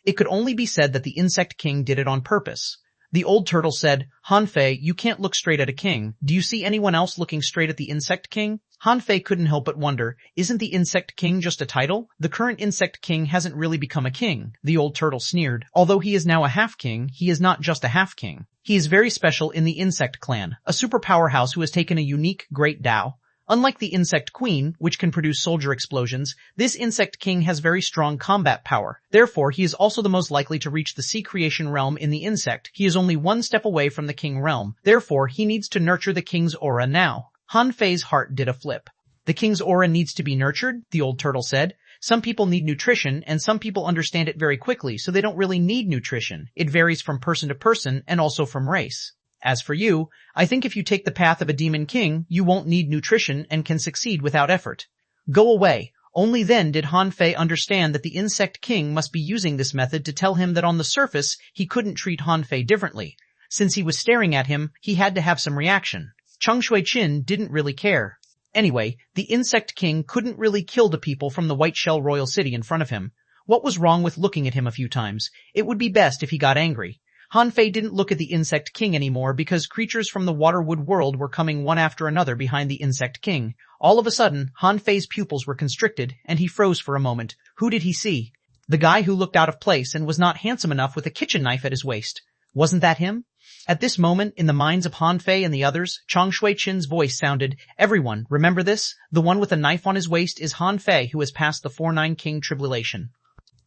It could only be said that the Insect King did it on purpose. The old turtle said, Han Fei, you can't look straight at a king. Do you see anyone else looking straight at the Insect King? Han Fei couldn't help but wonder, isn't the Insect King just a title? The current Insect King hasn't really become a king. The old turtle sneered. Although he is now a half-king, he is not just a half-king. He is very special in the Insect Clan, a super powerhouse who has taken a unique great Tao. Unlike the Insect Queen, which can produce soldier explosions, this Insect King has very strong combat power. Therefore, he is also the most likely to reach the sea creation realm in the insect. He is only one step away from the king realm. Therefore, he needs to nurture the king's aura now. Han Fei's heart did a flip. The king's aura needs to be nurtured, the old turtle said. Some people need nutrition, and some people understand it very quickly, so they don't really need nutrition. It varies from person to person, and also from race. As for you, I think if you take the path of a demon king, you won't need nutrition and can succeed without effort. Go away. Only then did Han Fei understand that the Insect King must be using this method to tell him that on the surface, he couldn't treat Han Fei differently. Since he was staring at him, he had to have some reaction. Xuanhuan didn't really care. Anyway, the Insect King couldn't really kill the people from the White Shell Royal City in front of him. What was wrong with looking at him a few times? It would be best if he got angry. Han Fei didn't look at the Insect King anymore because creatures from the Waterwood world were coming one after another behind the Insect King. All of a sudden, Han Fei's pupils were constricted, and he froze for a moment. Who did he see? The guy who looked out of place and was not handsome enough with a kitchen knife at his waist. Wasn't that him? At this moment, in the minds of Han Fei and the others, Xuanhuan's voice sounded, "Everyone, remember this? The one with a knife on his waist is Han Fei who has passed the 4-9 King tribulation.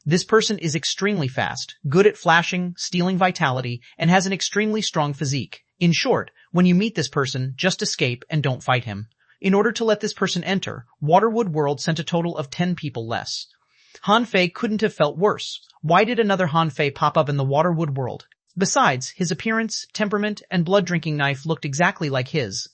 This person is extremely fast, good at flashing, stealing vitality, and has an extremely strong physique. In short, when you meet this person, just escape and don't fight him." In order to let this person enter, Waterwood World sent a total of 10 people less. Han Fei couldn't have felt worse. Why did another Han Fei pop up in the Waterwood World? Besides, his appearance, temperament, and blood-drinking knife looked exactly like his.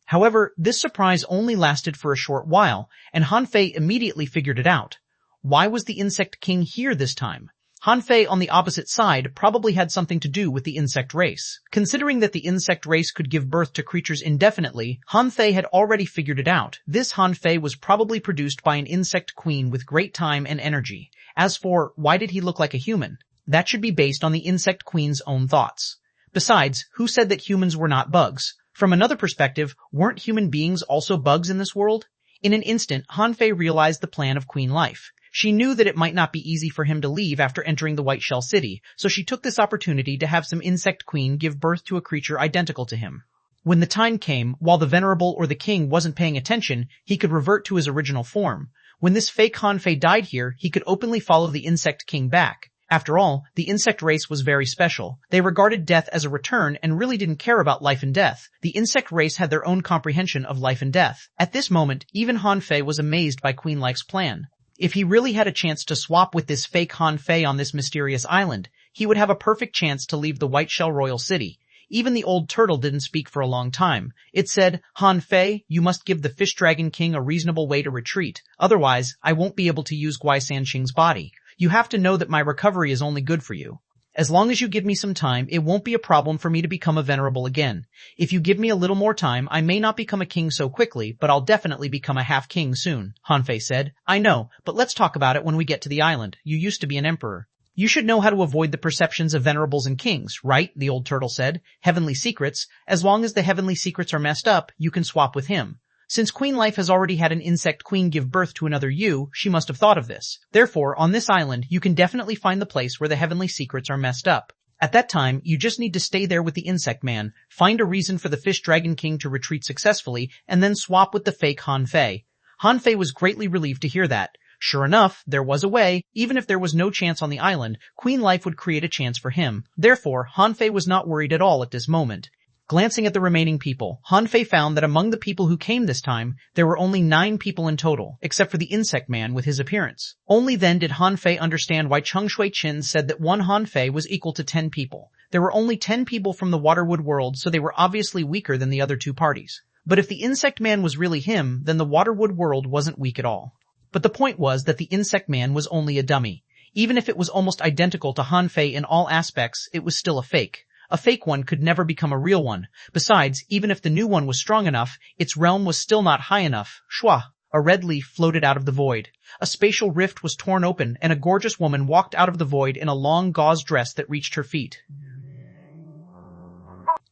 However, this surprise only lasted for a short while, and Han Fei immediately figured it out. Why was the Insect King here this time? Han Fei on the opposite side probably had something to do with the insect race. Considering that the insect race could give birth to creatures indefinitely, Han Fei had already figured it out. This Han Fei was probably produced by an insect queen with great time and energy. As for, why did he look like a human? That should be based on the insect queen's own thoughts. Besides, who said that humans were not bugs? From another perspective, weren't human beings also bugs in this world? In an instant, Han Fei realized the plan of Queen Life. She knew that it might not be easy for him to leave after entering the White Shell City, so she took this opportunity to have some insect queen give birth to a creature identical to him. When the time came, while the venerable or the king wasn't paying attention, he could revert to his original form. When this fake Hanfei died here, he could openly follow the insect king back. After all, the insect race was very special. They regarded death as a return and really didn't care about life and death. The insect race had their own comprehension of life and death. At this moment, even Hanfei was amazed by Queen Life's plan. If he really had a chance to swap with this fake Hanfei on this mysterious island, he would have a perfect chance to leave the White Shell Royal City. Even the old turtle didn't speak for a long time. It said, "Hanfei, you must give the Fish Dragon King a reasonable way to retreat. Otherwise, I won't be able to use Guai Sanqing's body. You have to know that my recovery is only good for you. As long as you give me some time, it won't be a problem for me to become a venerable again. If you give me a little more time, I may not become a king so quickly, but I'll definitely become a half-king soon," Hanfei said. "I know, but let's talk about it when we get to the island. You used to be an emperor. You should know how to avoid the perceptions of venerables and kings, right?" the old turtle said. "Heavenly secrets. As long as the heavenly secrets are messed up, you can swap with him. Since Queen Life has already had an insect queen give birth to another you, she must have thought of this. Therefore, on this island, you can definitely find the place where the heavenly secrets are messed up. At that time, you just need to stay there with the insect man, find a reason for the Fish Dragon King to retreat successfully, and then swap with the fake Hanfei." Hanfei was greatly relieved to hear that. Sure enough, there was a way. Even if there was no chance on the island, Queen Life would create a chance for him. Therefore, Hanfei was not worried at all at this moment. Glancing at the remaining people, Hanfei found that among the people who came this time, there were only 9 people in total, except for the insect man with his appearance. Only then did Hanfei understand why Xuanhuan said that one Hanfei was equal to 10 people. There were only 10 people from the Waterwood world, so they were obviously weaker than the other 2 parties. But if the insect man was really him, then the Waterwood world wasn't weak at all. But the point was that the insect man was only a dummy. Even if it was almost identical to Hanfei in all aspects, it was still a fake. A fake one could never become a real one. Besides, even if the new one was strong enough, its realm was still not high enough. Shwa! A red leaf floated out of the void. A spatial rift was torn open, and a gorgeous woman walked out of the void in a long gauze dress that reached her feet.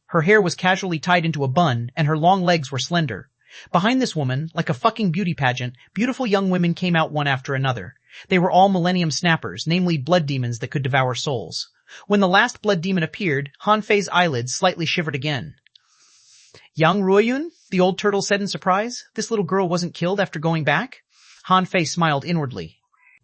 Her hair was casually tied into a bun, and her long legs were slender. Behind this woman, like a fucking beauty pageant, beautiful young women came out one after another. They were all Millennium Snappers, namely blood demons that could devour souls. When the last blood demon appeared, Hanfei's eyelids slightly shivered again. "Yang Ruoyun?" the old turtle said in surprise. "This little girl wasn't killed after going back?" Hanfei smiled inwardly.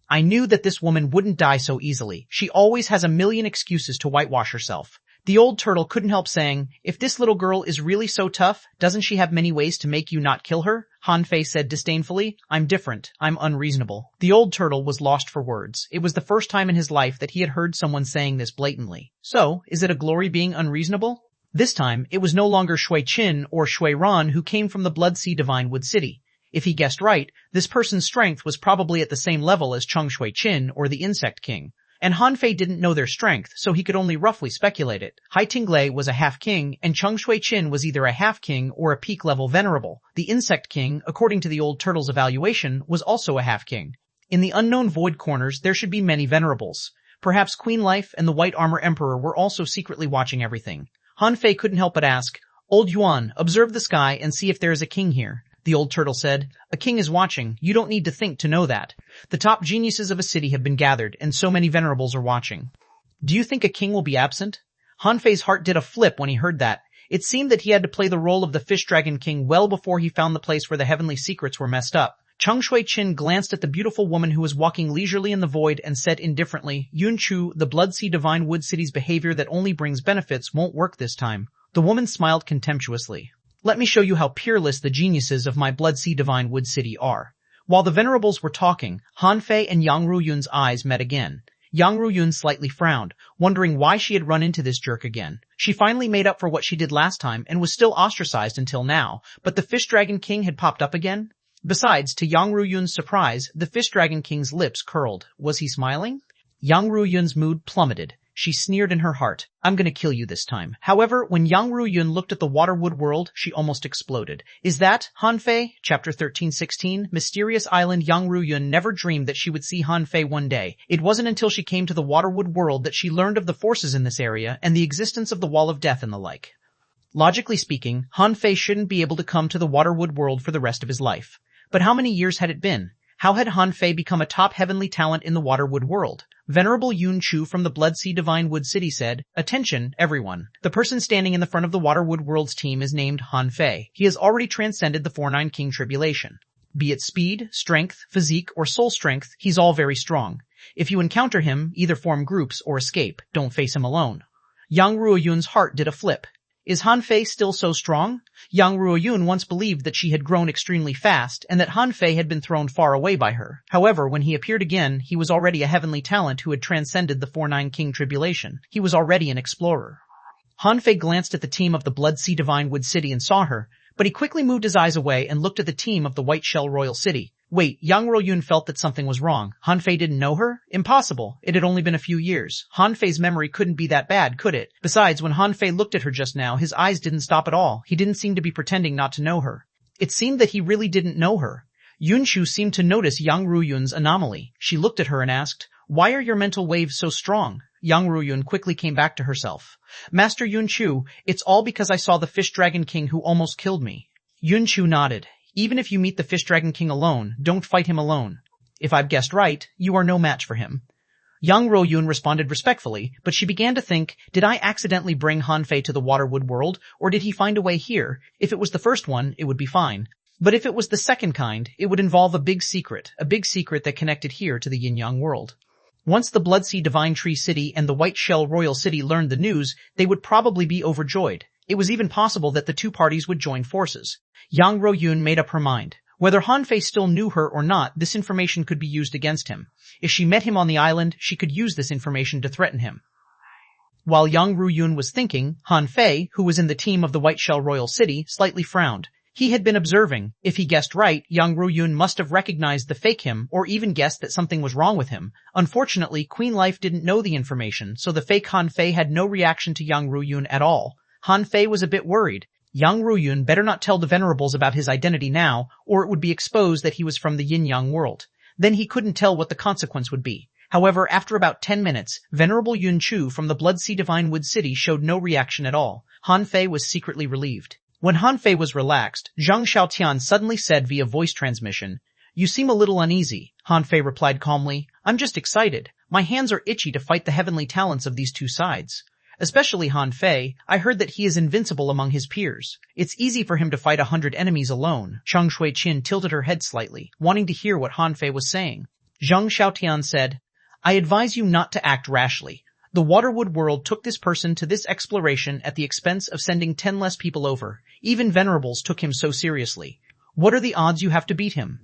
"I knew that this woman wouldn't die so easily. She always has a million excuses to whitewash herself." The old turtle couldn't help saying, "If this little girl is really so tough, doesn't she have many ways to make you not kill her?" Hanfei said disdainfully. "I'm different. I'm unreasonable." The old turtle was lost for words. It was the first time in his life that he had heard someone saying this blatantly. So, is it a glory being unreasonable? This time, it was no longer Shui Qin or Shui Ran who came from the Blood Sea Divine Wood City. If he guessed right, this person's strength was probably at the same level as Cheng Shui Qin or the Insect King. And Hanfei didn't know their strength, so he could only roughly speculate it. Hai Tinglei was a half-king, and Cheng Shui Qin was either a half-king or a peak-level venerable. The Insect King, according to the old turtle's evaluation, was also a half-king. In the unknown void corners, there should be many venerables. Perhaps Queen Life and the White Armor Emperor were also secretly watching everything. Hanfei couldn't help but ask, "Old Yuan, observe the sky and see if there is a king here." The old turtle said, "A king is watching. You don't need to think to know that. The top geniuses of a city have been gathered, and so many venerables are watching." "Do you think a king will be absent?" Hanfei's heart did a flip when he heard that. It seemed that he had to play the role of the Fish Dragon King well before he found the place where the heavenly secrets were messed up. Cheng Shui Qin glanced at the beautiful woman who was walking leisurely in the void and said indifferently, "Yun Chu, the Blood Sea Divine Wood City's behavior that only brings benefits won't work this time." The woman smiled contemptuously. "Let me show you how peerless the geniuses of my Blood Sea Divine Wood City are." While the venerables were talking, Hanfei and Yang Ruyun's eyes met again. Yang Ruyun slightly frowned, wondering why she had run into this jerk again. She finally made up for what she did last time and was still ostracized until now, but the Fish Dragon King had popped up again? Besides, to Yang Ruyun's surprise, the Fish Dragon King's lips curled. Was he smiling? Yang Ruyun's mood plummeted. She sneered in her heart, "I'm gonna kill you this time." However, when Yang Ruyun looked at the Waterwood world, she almost exploded. Is that Hanfei? Chapter 1316, Mysterious Island. Yang Ruyun never dreamed that she would see Hanfei one day. It wasn't until she came to the Waterwood world that she learned of the forces in this area and the existence of the Wall of Death and the like. Logically speaking, Hanfei shouldn't be able to come to the Waterwood world for the rest of his life. But how many years had it been? How had Hanfei become a top heavenly talent in the Waterwood world? Venerable Yun Chu from the Blood Sea Divine Wood City said, "Attention, everyone. The person standing in the front of the Waterwood World's team is named Han Fei. He has already transcended the 4-9 King Tribulation. Be it speed, strength, physique, or soul strength, he's all very strong. If you encounter him, either form groups or escape. Don't face him alone." Yang Ruoyun's heart did a flip. Is Han Fei still so strong? Yang Ruoyun once believed that she had grown extremely fast and that Han Fei had been thrown far away by her. However, when he appeared again, he was already a heavenly talent who had transcended the 4-9 King Tribulation. He was already an explorer. Han Fei glanced at the team of the Blood Sea Divine Wood City and saw her, but he quickly moved his eyes away and looked at the team of the White Shell Royal City. Wait, Yang Ruoyun felt that something was wrong. Han Fei didn't know her? Impossible. It had only been a few years. Han Fei's memory couldn't be that bad, could it? Besides, when Han Fei looked at her just now, his eyes didn't stop at all. He didn't seem to be pretending not to know her. It seemed that he really didn't know her. Yun Chu seemed to notice Yang Ruoyun's anomaly. She looked at her and asked, "Why are your mental waves so strong?" Yang Ruoyun quickly came back to herself. "Master Yun Chu, it's all because I saw the Fish Dragon King who almost killed me." Yun Chu nodded. "Even if you meet the Fish Dragon King alone, don't fight him alone. If I've guessed right, you are no match for him." Yang Ruoyun responded respectfully, but she began to think, did I accidentally bring Han Fei to the Waterwood World, or did he find a way here? If it was the first one, it would be fine. But if it was the second kind, it would involve a big secret that connected here to the Yin-Yang world. Once the Blood Sea Divine Tree City and the White Shell Royal City learned the news, they would probably be overjoyed. It was even possible that the two parties would join forces. Yang Ruoyun made up her mind. Whether Han Fei still knew her or not, this information could be used against him. If she met him on the island, she could use this information to threaten him. While Yang Ruoyun was thinking, Han Fei, who was in the team of the White Shell Royal City, slightly frowned. He had been observing. If he guessed right, Yang Ruoyun must have recognized the fake him, or even guessed that something was wrong with him. Unfortunately, Queen Life didn't know the information, so the fake Han Fei had no reaction to Yang Ruoyun at all. Han Fei was a bit worried. Yang Ruoyun better not tell the Venerables about his identity now, or it would be exposed that he was from the Yin-Yang world. Then he couldn't tell what the consequence would be. However, after about 10 minutes, Venerable Yun Chu from the Blood Sea Divine Wood City showed no reaction at all. Han Fei was secretly relieved. When Han Fei was relaxed, Zhang Xiaotian suddenly said via voice transmission, "You seem a little uneasy." Han Fei replied calmly, "I'm just excited. My hands are itchy to fight the heavenly talents of these two sides. Especially Han Fei, I heard that he is invincible among his peers. It's easy for him to fight 100 enemies alone." Chang Shui-Chin tilted her head slightly, wanting to hear what Han Fei was saying. Zhang Xiaotian said, "I advise you not to act rashly. The Waterwood world took this person to this exploration at the expense of sending 10 less people over. Even Venerables took him so seriously. What are the odds you have to beat him?"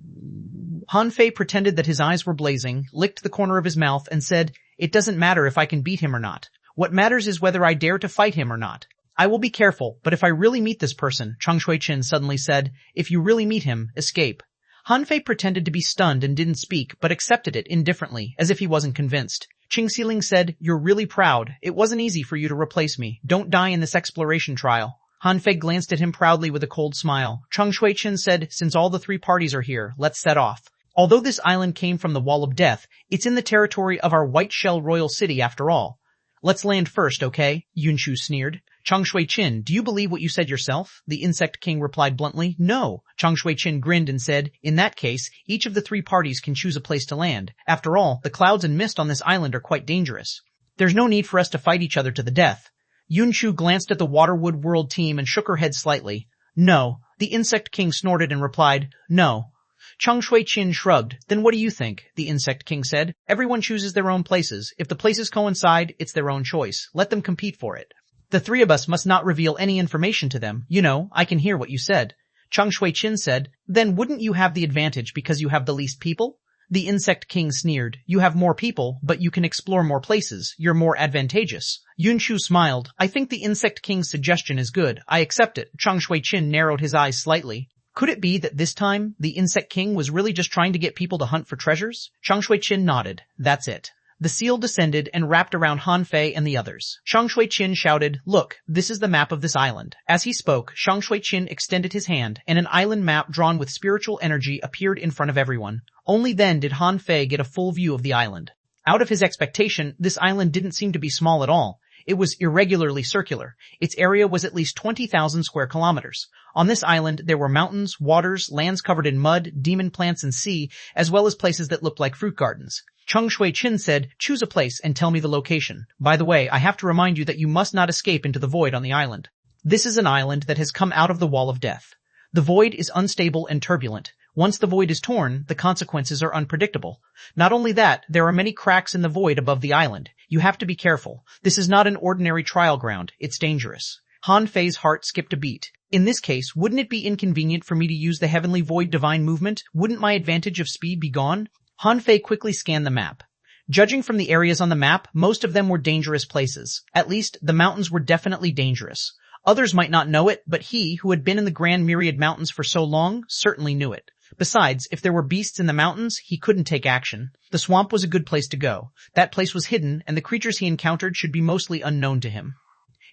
Han Fei pretended that his eyes were blazing, licked the corner of his mouth, and said, "It doesn't matter if I can beat him or not. What matters is whether I dare to fight him or not. I will be careful, but if I really meet this person," Chang Shui-Chin suddenly said, "if you really meet him, escape." Han Fei pretended to be stunned and didn't speak, but accepted it indifferently, as if he wasn't convinced. Qing Xiling said, "You're really proud. It wasn't easy for you to replace me. Don't die in this exploration trial." Han Fei glanced at him proudly with a cold smile. Chang Shui-Chin said, "Since all the three parties are here, let's set off. Although this island came from the Wall of Death, it's in the territory of our White Shell Royal City after all. Let's land first, okay?" Yun Chu sneered. "Chang Shui-Chin, do you believe what you said yourself?" The Insect King replied bluntly. "No." Chang Shui-Chin grinned and said, "In that case, each of the three parties can choose a place to land. After all, the clouds and mist on this island are quite dangerous. There's no need for us to fight each other to the death." Yun Chu glanced at the Waterwood World team and shook her head slightly. "No." The Insect King snorted and replied, "No." Chang Shui-Chin shrugged. "Then what do you think?" The Insect King said. "Everyone chooses their own places. If the places coincide, it's their own choice. Let them compete for it. The three of us must not reveal any information to them. You know, I can hear what you said." Chang Shui-Chin said, "Then wouldn't you have the advantage because you have the least people?" The Insect King sneered. "You have more people, but you can explore more places. You're more advantageous." Yun Chu smiled. "I think the Insect King's suggestion is good. I accept it." Chang Shui-Chin narrowed his eyes slightly. Could it be that this time, the Insect King was really just trying to get people to hunt for treasures? Chang Shui-Chin nodded. "That's it." The seal descended and wrapped around Han Fei and the others. Chang Shui-Chin shouted, "Look, this is the map of this island." As he spoke, Chang Shui-Chin extended his hand, and an island map drawn with spiritual energy appeared in front of everyone. Only then did Han Fei get a full view of the island. Out of his expectation, this island didn't seem to be small at all. It was irregularly circular. Its area was at least 20,000 square kilometers. On this island, there were mountains, waters, lands covered in mud, demon plants and sea, as well as places that looked like fruit gardens. Ch1301 said, choose a place and tell me the location. By the way, I have to remind you that you must not escape into the void on the island. This is an island that has come out of the wall of death. The void is unstable and turbulent. Once the void is torn, the consequences are unpredictable. Not only that, there are many cracks in the void above the island. You have to be careful. This is not an ordinary trial ground. It's dangerous. Han Fei's heart skipped a beat. In this case, wouldn't it be inconvenient for me to use the heavenly void divine movement? Wouldn't my advantage of speed be gone? Han Fei quickly scanned the map. Judging from the areas on the map, most of them were dangerous places. At least, the mountains were definitely dangerous. Others might not know it, but he, who had been in the Grand Myriad Mountains for so long, certainly knew it. Besides, if there were beasts in the mountains, he couldn't take action. The swamp was a good place to go. That place was hidden, and the creatures he encountered should be mostly unknown to him.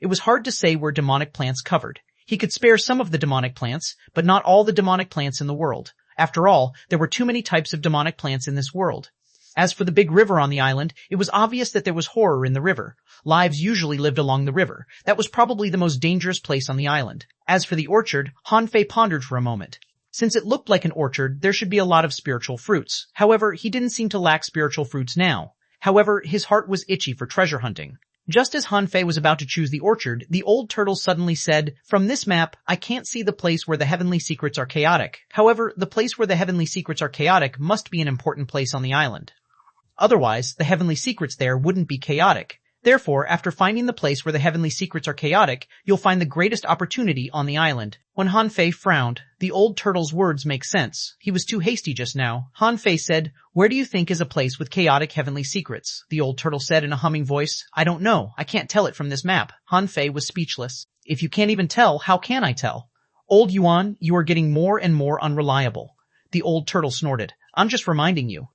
It was hard to say where demonic plants covered. He could spare some of the demonic plants, but not all the demonic plants in the world. After all, there were too many types of demonic plants in this world. As for the big river on the island, it was obvious that there was horror in the river. Lives usually lived along the river. That was probably the most dangerous place on the island. As for the orchard, Han Fei pondered for a moment. Since it looked like an orchard, there should be a lot of spiritual fruits. However, he didn't seem to lack spiritual fruits now. However, his heart was itchy for treasure hunting. Just as Han Fei was about to choose the orchard, the old turtle suddenly said, "From this map, I can't see the place where the heavenly secrets are chaotic. However, the place where the heavenly secrets are chaotic must be an important place on the island. Otherwise, the heavenly secrets there wouldn't be chaotic. Therefore, after finding the place where the heavenly secrets are chaotic, you'll find the greatest opportunity on the island." When Han Fei frowned, the old turtle's words make sense. He was too hasty just now. Han Fei said, "Where do you think is a place with chaotic heavenly secrets?" The old turtle said in a humming voice, "I don't know. I can't tell it from this map." Han Fei was speechless. "If you can't even tell, how can I tell?" "Old Yuan, you are getting more and more unreliable." The old turtle snorted. "I'm just reminding you."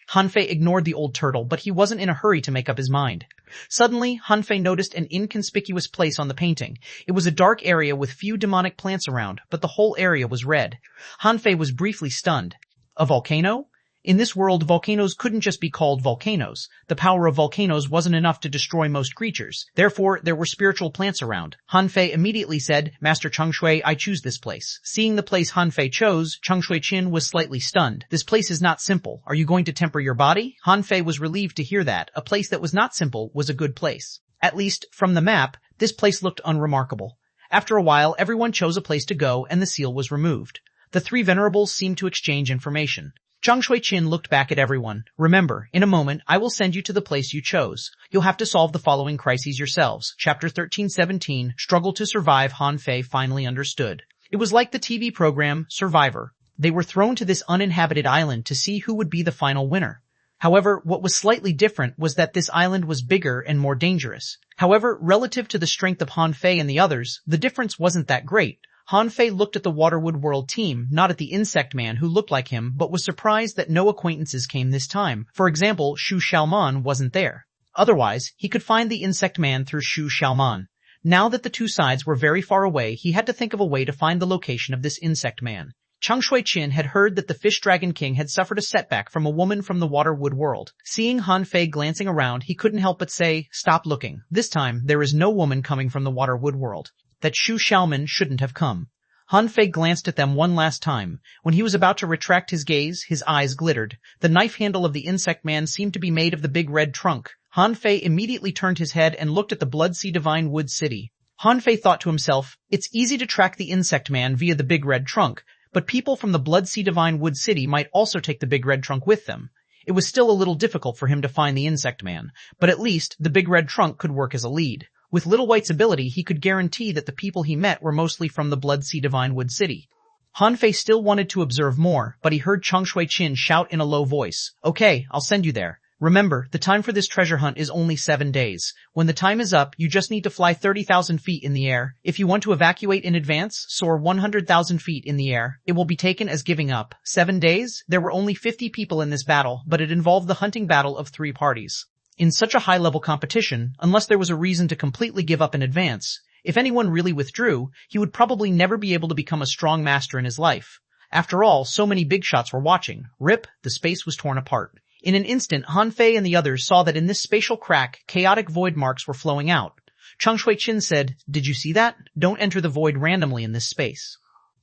Han Fei ignored the old turtle, but he wasn't in a hurry to make up his mind. Suddenly, Han Fei noticed an inconspicuous place on the painting. It was a dark area with few demonic plants around, but the whole area was red. Han Fei was briefly stunned. A volcano? In this world, volcanoes couldn't just be called volcanoes. The power of volcanoes wasn't enough to destroy most creatures. Therefore, there were spiritual plants around. Han Fei immediately said, "Master Chengshui, I choose this place." Seeing the place Han Fei chose, Chengshui was slightly stunned. "This place is not simple. Are you going to temper your body?" Han Fei was relieved to hear that. A place that was not simple was a good place. At least, from the map, this place looked unremarkable. After a while, everyone chose a place to go, and the seal was removed. The three venerables seemed to exchange information. Chengshui looked back at everyone. "Remember, in a moment, I will send you to the place you chose. You'll have to solve the following crises yourselves." Chapter 1317, Struggle to Survive. Han Fei finally understood. It was like the TV program, Survivor. They were thrown to this uninhabited island to see who would be the final winner. However, what was slightly different was that this island was bigger and more dangerous. However, relative to the strength of Han Fei and the others, the difference wasn't that great. Han Fei looked at the Waterwood World team, not at the insect man who looked like him, but was surprised that no acquaintances came this time. For example, xuanhuan wasn't there. Otherwise, he could find the insect man through xuanhuan. Now that the two sides were very far away, he had to think of a way to find the location of this insect man. Chengshui had heard that the Fish Dragon King had suffered a setback from a woman from the Waterwood World. Seeing Han Fei glancing around, he couldn't help but say, "Stop looking. This time, there is no woman coming from the Waterwood World." That Xuanhuan shouldn't have come. Han Fei glanced at them one last time. When he was about to retract his gaze, his eyes glittered. The knife handle of the insect man seemed to be made of the big red trunk. Han Fei immediately turned his head and looked at the Bloodsea Divine Wood City. Han Fei thought to himself, "It's easy to track the insect man via the big red trunk, but people from the Bloodsea Divine Wood City might also take the big red trunk with them." It was still a little difficult for him to find the insect man, but at least the big red trunk could work as a lead. With Little White's ability, he could guarantee that the people he met were mostly from the Bloodsea Divine Wood City. Han Fei still wanted to observe more, but he heard Chengshui shout in a low voice, "Okay, I'll send you there. Remember, the time for this treasure hunt is only 7 days. When the time is up, you just need to fly 30,000 feet in the air. If you want to evacuate in advance, soar 100,000 feet in the air. It will be taken as giving up. 7 days? There were only 50 people in this battle, but it involved the hunting battle of 3 parties. In such a high-level competition, unless there was a reason to completely give up in advance, if anyone really withdrew, he would probably never be able to become a strong master in his life. After all, so many big shots were watching. Rip, the space was torn apart. In an instant, Han Fei and the others saw that in this spatial crack, chaotic void marks were flowing out. Chengshui said, "Did you see that? Don't enter the void randomly in this space.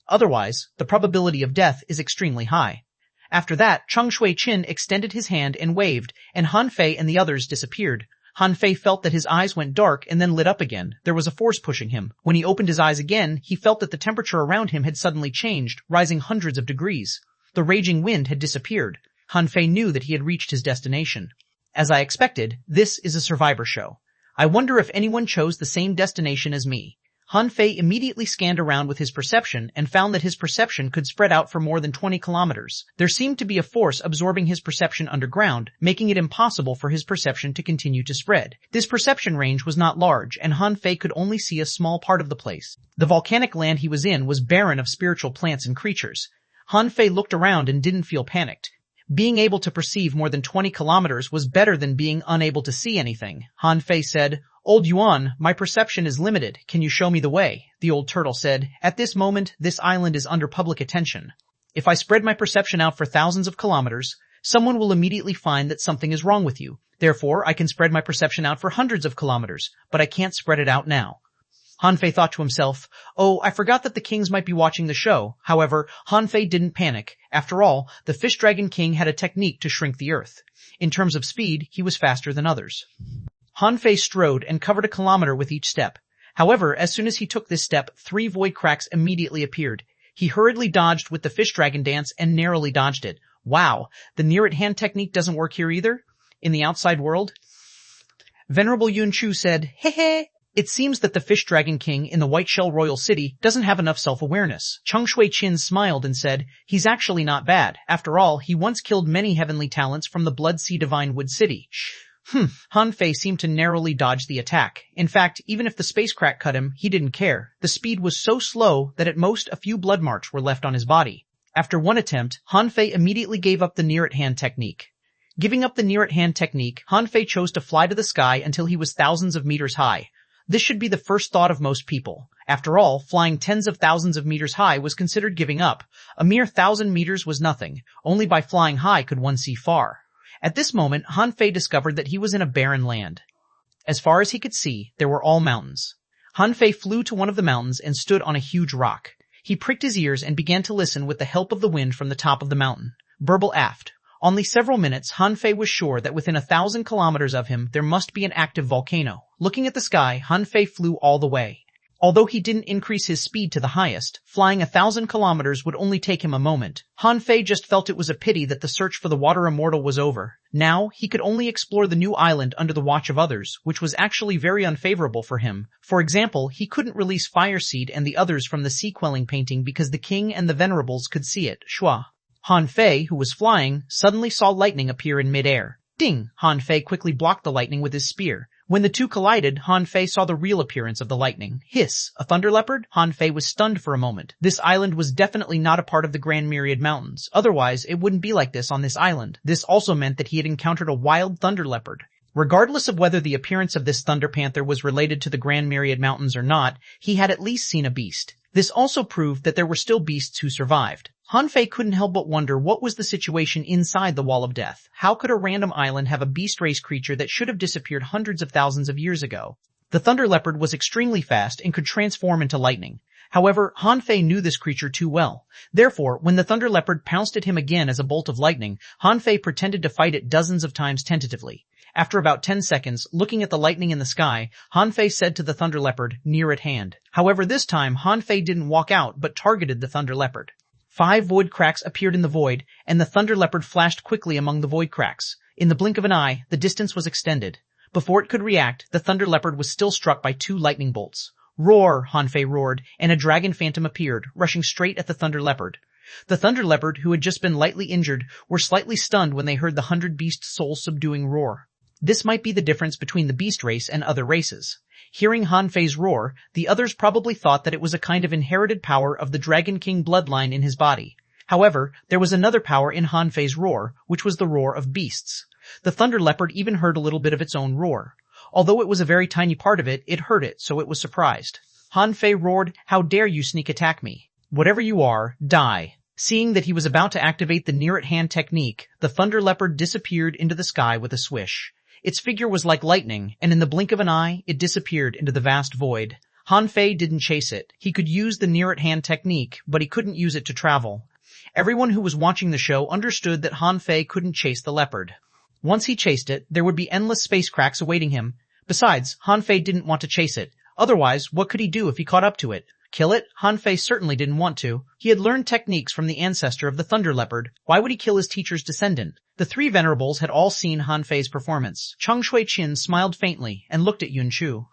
Otherwise, the probability of death is extremely high." After that, Cheng Shui-Chin extended his hand and waved, and Han Fei and the others disappeared. Han Fei felt that his eyes went dark and then lit up again. There was a force pushing him. When he opened his eyes again, he felt that the temperature around him had suddenly changed, rising hundreds of degrees. The raging wind had disappeared. Han Fei knew that he had reached his destination. As I expected, this is a survivor show. I wonder if anyone chose the same destination as me. Han Fei immediately scanned around with his perception and found that his perception could spread out for more than 20 kilometers. There seemed to be a force absorbing his perception underground, making it impossible for his perception to continue to spread. This perception range was not large, and Han Fei could only see a small part of the place. The volcanic land he was in was barren of spiritual plants and creatures. Han Fei looked around and didn't feel panicked. Being able to perceive more than 20 kilometers was better than being unable to see anything. Han Fei said, "Old Yuan, my perception is limited. Can you show me the way?" The old turtle said, "At this moment, this island is under public attention. If I spread my perception out for thousands of kilometers, someone will immediately find that something is wrong with you. Therefore, I can spread my perception out for hundreds of kilometers, but I can't spread it out now." Han Fei thought to himself, "Oh, I forgot that the kings might be watching the show." However, Han Fei didn't panic. After all, the Fish Dragon King had a technique to shrink the earth. In terms of speed, he was faster than others. Han Fei strode and covered a kilometer with each step. However, as soon as he took this step, 3 void cracks immediately appeared. He hurriedly dodged with the fish dragon dance and narrowly dodged it. Wow, the near-at-hand technique doesn't work here either? In the outside world? Venerable Yun Chu said, "Hey. It seems that the Fish Dragon King in the White Shell Royal City doesn't have enough self-awareness." Cheng Shui-Chin smiled and said, "He's actually not bad. After all, he once killed many heavenly talents from the Blood Sea Divine Wood City." Han Fei seemed to narrowly dodge the attack. In fact, even if the space crack cut him, he didn't care. The speed was so slow that at most a few blood marks were left on his body. After one attempt, Han Fei immediately gave up the near-at-hand technique. Giving up the near-at-hand technique, Han Fei chose to fly to the sky until he was thousands of meters high. This should be the first thought of most people. After all, flying tens of thousands of meters high was considered giving up. A mere 1,000 meters was nothing. Only by flying high could one see far. At this moment, Han Fei discovered that he was in a barren land. As far as he could see, there were all mountains. Han Fei flew to one of the mountains and stood on a huge rock. He pricked his ears and began to listen with the help of the wind from the top of the mountain. Burble aft. Only several minutes, Han Fei was sure that within 1,000 kilometers of him there must be an active volcano. Looking at the sky, Han Fei flew all the way. Although he didn't increase his speed to the highest, flying 1,000 kilometers would only take him a moment. Han Fei just felt it was a pity that the search for the water immortal was over. Now, he could only explore the new island under the watch of others, which was actually very unfavorable for him. For example, he couldn't release Fireseed and the others from the sea-quelling painting because the king and the venerables could see it. Shua. Han Fei, who was flying, suddenly saw lightning appear in midair. Ding! Han Fei quickly blocked the lightning with his spear. When the two collided, Han Fei saw the real appearance of the lightning. Hiss! A thunder leopard? Han Fei was stunned for a moment. This island was definitely not a part of the Grand Myriad Mountains. Otherwise, it wouldn't be like this on this island. This also meant that he had encountered a wild thunder leopard. Regardless of whether the appearance of this thunder panther was related to the Grand Myriad Mountains or not, he had at least seen a beast. This also proved that there were still beasts who survived. Han Fei couldn't help but wonder what was the situation inside the Wall of Death. How could a random island have a beast race creature that should have disappeared hundreds of thousands of years ago? The thunder leopard was extremely fast and could transform into lightning. However, Han Fei knew this creature too well. Therefore, when the thunder leopard pounced at him again as a bolt of lightning, Han Fei pretended to fight it dozens of times tentatively. After about 10 seconds, looking at the lightning in the sky, Han Fei said to the thunder leopard, "Near at hand." However, this time, Han Fei didn't walk out, but targeted the thunder leopard. 5 void cracks appeared in the void, and the thunder leopard flashed quickly among the void cracks. In the blink of an eye, the distance was extended. Before it could react, the thunder leopard was still struck by 2 lightning bolts. "Roar!" Han Fei roared, and a dragon phantom appeared, rushing straight at the thunder leopard. The thunder leopard, who had just been lightly injured, were slightly stunned when they heard the 100-beast soul-subduing roar. This might be the difference between the beast race and other races. Hearing Han Fei's roar, the others probably thought that it was a kind of inherited power of the Dragon King bloodline in his body. However, there was another power in Han Fei's roar, which was the roar of beasts. The thunder leopard even heard a little bit of its own roar. Although it was a very tiny part of it, it heard it, so it was surprised. Han Fei roared, "How dare you sneak attack me? Whatever you are, die." Seeing that he was about to activate the near-at-hand technique, the thunder leopard disappeared into the sky with a swish. Its figure was like lightning, and in the blink of an eye, it disappeared into the vast void. Han Fei didn't chase it. He could use the near-at-hand technique, but he couldn't use it to travel. Everyone who was watching the show understood that Han Fei couldn't chase the leopard. Once he chased it, there would be endless space cracks awaiting him. Besides, Han Fei didn't want to chase it. Otherwise, what could he do if he caught up to it? Kill it? Han Fei certainly didn't want to. He had learned techniques from the ancestor of the thunder leopard. Why would he kill his teacher's descendant? The three venerables had all seen Han Fei's performance. Shui-Chin smiled faintly and looked at Yun Chu.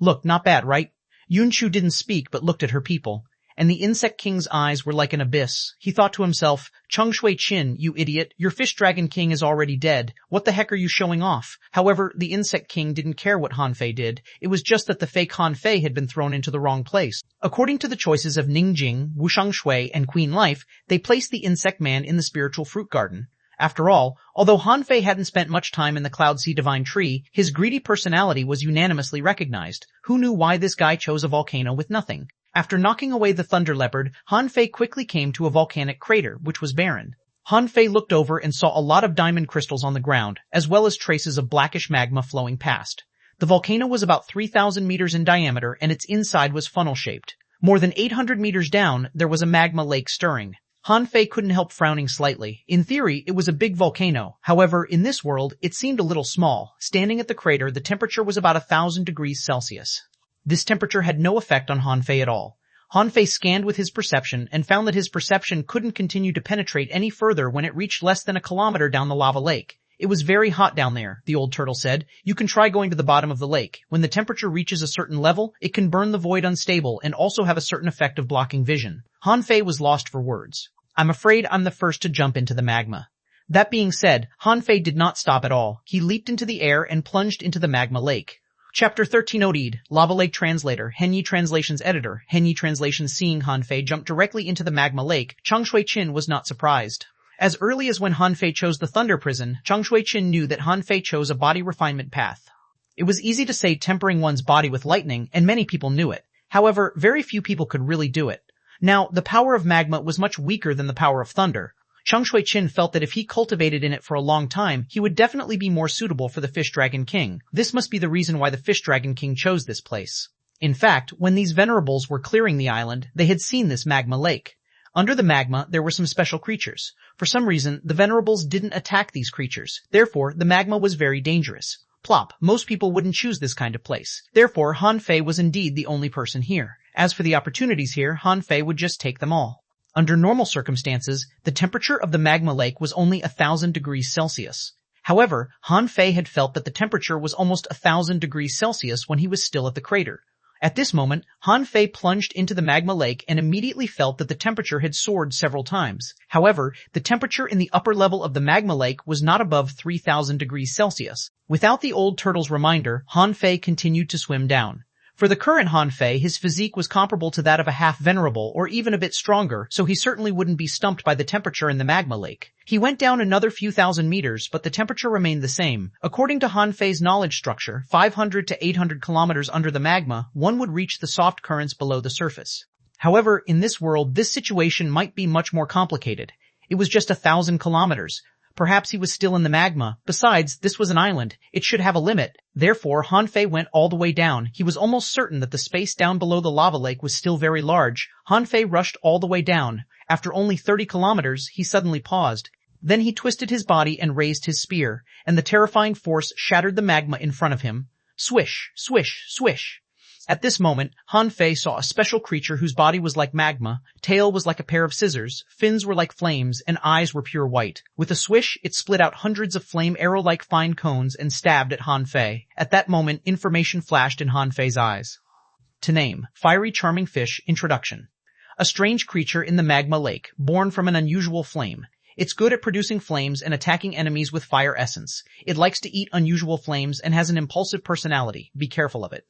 Look, not bad, right? Yun Chu didn't speak but looked at her people. And the insect king's eyes were like an abyss. He thought to himself, Shui-Chin, you idiot, your fish dragon king is already dead. What the heck are you showing off? However, the insect king didn't care what Han Fei did. It was just that the fake Han Fei had been thrown into the wrong place. According to the choices of Ning Jing, Wu Shangshui, and Queen Life, they placed the insect man in the spiritual fruit garden. After all, although Han Fei hadn't spent much time in the Cloud Sea Divine Tree, his greedy personality was unanimously recognized. Who knew why this guy chose a volcano with nothing? After knocking away the thunder leopard, Han Fei quickly came to a volcanic crater, which was barren. Han Fei looked over and saw a lot of diamond crystals on the ground, as well as traces of blackish magma flowing past. The volcano was about 3,000 meters in diameter and its inside was funnel-shaped. More than 800 meters down, there was a magma lake stirring. Han Fei couldn't help frowning slightly. In theory, it was a big volcano. However, in this world, it seemed a little small. Standing at the crater, the temperature was about 1,000 degrees Celsius. This temperature had no effect on Han Fei at all. Han Fei scanned with his perception and found that his perception couldn't continue to penetrate any further when it reached less than a kilometer down the lava lake. It was very hot down there, the old turtle said. You can try going to the bottom of the lake. When the temperature reaches a certain level, it can burn the void unstable and also have a certain effect of blocking vision. Han Fei was lost for words. I'm afraid I'm the first to jump into the magma. That being said, Han Fei did not stop at all. He leaped into the air and plunged into the magma lake. Chapter 1301, Lava Lake Translator, Henyi Translations Editor, Henyi Translations. Seeing Han Fei jump directly into the magma lake, Shui-Chin was not surprised. As early as when Han Fei chose the Thunder Prison, Shui-Chin knew that Han Fei chose a body refinement path. It was easy to say tempering one's body with lightning, and many people knew it. However, very few people could really do it. Now, the power of magma was much weaker than the power of thunder. Shui-Chin felt that if he cultivated in it for a long time, he would definitely be more suitable for the Fish Dragon King. This must be the reason why the Fish Dragon King chose this place. In fact, when these venerables were clearing the island, they had seen this magma lake. Under the magma, there were some special creatures. For some reason, the venerables didn't attack these creatures. Therefore, the magma was very dangerous. Plop, most people wouldn't choose this kind of place. Therefore, Han Fei was indeed the only person here. As for the opportunities here, Han Fei would just take them all. Under normal circumstances, the temperature of the magma lake was only 1,000 degrees Celsius. However, Han Fei had felt that the temperature was almost 1,000 degrees Celsius when he was still at the crater. At this moment, Han Fei plunged into the magma lake and immediately felt that the temperature had soared several times. However, the temperature in the upper level of the magma lake was not above 3,000 degrees Celsius. Without the old turtle's reminder, Han Fei continued to swim down. For the current Han Fei, his physique was comparable to that of a half-venerable or even a bit stronger, so he certainly wouldn't be stumped by the temperature in the magma lake. He went down another few thousand meters, but the temperature remained the same. According to Han Fei's knowledge structure, 500 to 800 kilometers under the magma, one would reach the soft currents below the surface. However, in this world, this situation might be much more complicated. It was just 1,000 kilometers. Perhaps he was still in the magma. Besides, this was an island. It should have a limit. Therefore, Han Fei went all the way down. He was almost certain that the space down below the lava lake was still very large. Han Fei rushed all the way down. After only 30 kilometers, he suddenly paused. Then he twisted his body and raised his spear, and the terrifying force shattered the magma in front of him. Swish, swish, swish. At this moment, Han Fei saw a special creature whose body was like magma, tail was like a pair of scissors, fins were like flames, and eyes were pure white. With a swish, it split out hundreds of flame arrow-like fine cones and stabbed at Han Fei. At that moment, information flashed in Han Fei's eyes. To name, Fiery Charming Fish, Introduction. A strange creature in the magma lake, born from an unusual flame. It's good at producing flames and attacking enemies with fire essence. It likes to eat unusual flames and has an impulsive personality. Be careful of it.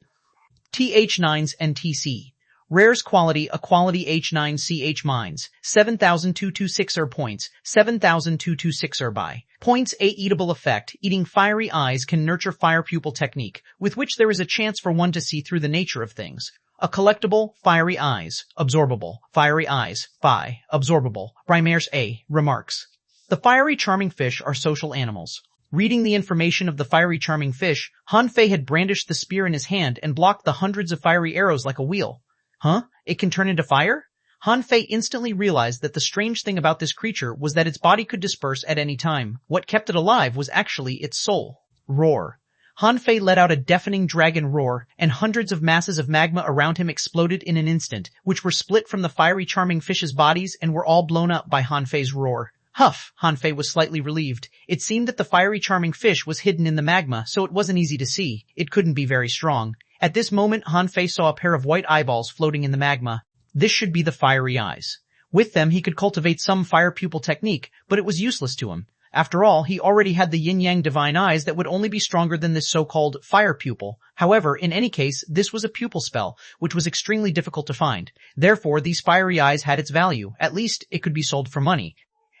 TH9s and TC. Rares quality, a quality H9CH mines, 7,226 points, 7,226 by. Points A eatable effect, eating fiery eyes can nurture fire pupil technique, with which there is a chance for one to see through the nature of things. A collectible, fiery eyes, absorbable, fiery eyes, phi, absorbable, Brimers A, remarks. The fiery charming fish are social animals. Reading the information of the fiery charming fish, Han Fei had brandished the spear in his hand and blocked the hundreds of fiery arrows like a wheel. Huh? It can turn into fire? Han Fei instantly realized that the strange thing about this creature was that its body could disperse at any time. What kept it alive was actually its soul. Roar. Han Fei let out a deafening dragon roar, and hundreds of masses of magma around him exploded in an instant, which were split from the fiery charming fish's bodies and were all blown up by Han Fei's roar. Huff! Han Fei was slightly relieved. It seemed that the fiery charming fish was hidden in the magma, so it wasn't easy to see. It couldn't be very strong. At this moment, Han Fei saw a pair of white eyeballs floating in the magma. This should be the fiery eyes. With them, he could cultivate some fire pupil technique, but it was useless to him. After all, he already had the yin-yang divine eyes that would only be stronger than this so-called fire pupil. However, in any case, this was a pupil spell, which was extremely difficult to find. Therefore, these fiery eyes had its value. At least, it could be sold for money.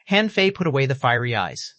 Han Fei put away the fiery eyes.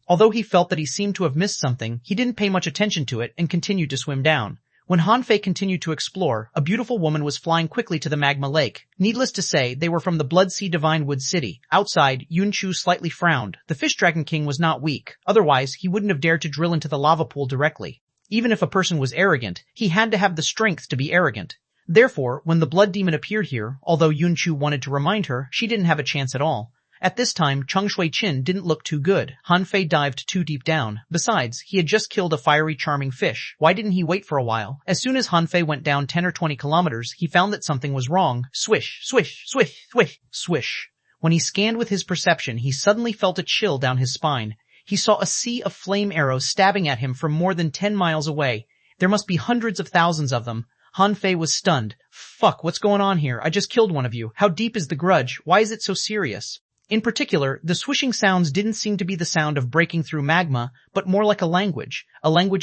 Although he felt that he seemed to have missed something, he didn't pay much attention to it and continued to swim down. When Han Fei continued to explore, a beautiful woman was flying quickly to the magma lake. Needless to say, they were from the Blood Sea Divine Wood City. Outside, Yun Chu slightly frowned. The Fish Dragon King was not weak. Otherwise, he wouldn't have dared to drill into the lava pool directly. Even if a person was arrogant, he had to have the strength to be arrogant. Therefore, when the Blood Demon appeared here, although Yun Chu wanted to remind her, she didn't have a chance at all. At this time, xuanhuan didn't look too good. Han Fei dived too deep down. Besides, he had just killed a fiery charming fish. Why didn't he wait for a while? As soon as Han Fei went down 10 or 20 kilometers, he found that something was wrong. Swish, swish, swish, swish, swish. When he scanned with his perception, he suddenly felt a chill down his spine. He saw a sea of flame arrows stabbing at him from more than 10 miles away. There must be hundreds of thousands of them. Han Fei was stunned. Fuck, what's going on here? I just killed one of you. How deep is the grudge? Why is it so serious? In particular, the swishing sounds didn't seem to be the sound of breaking through magma, but more like a language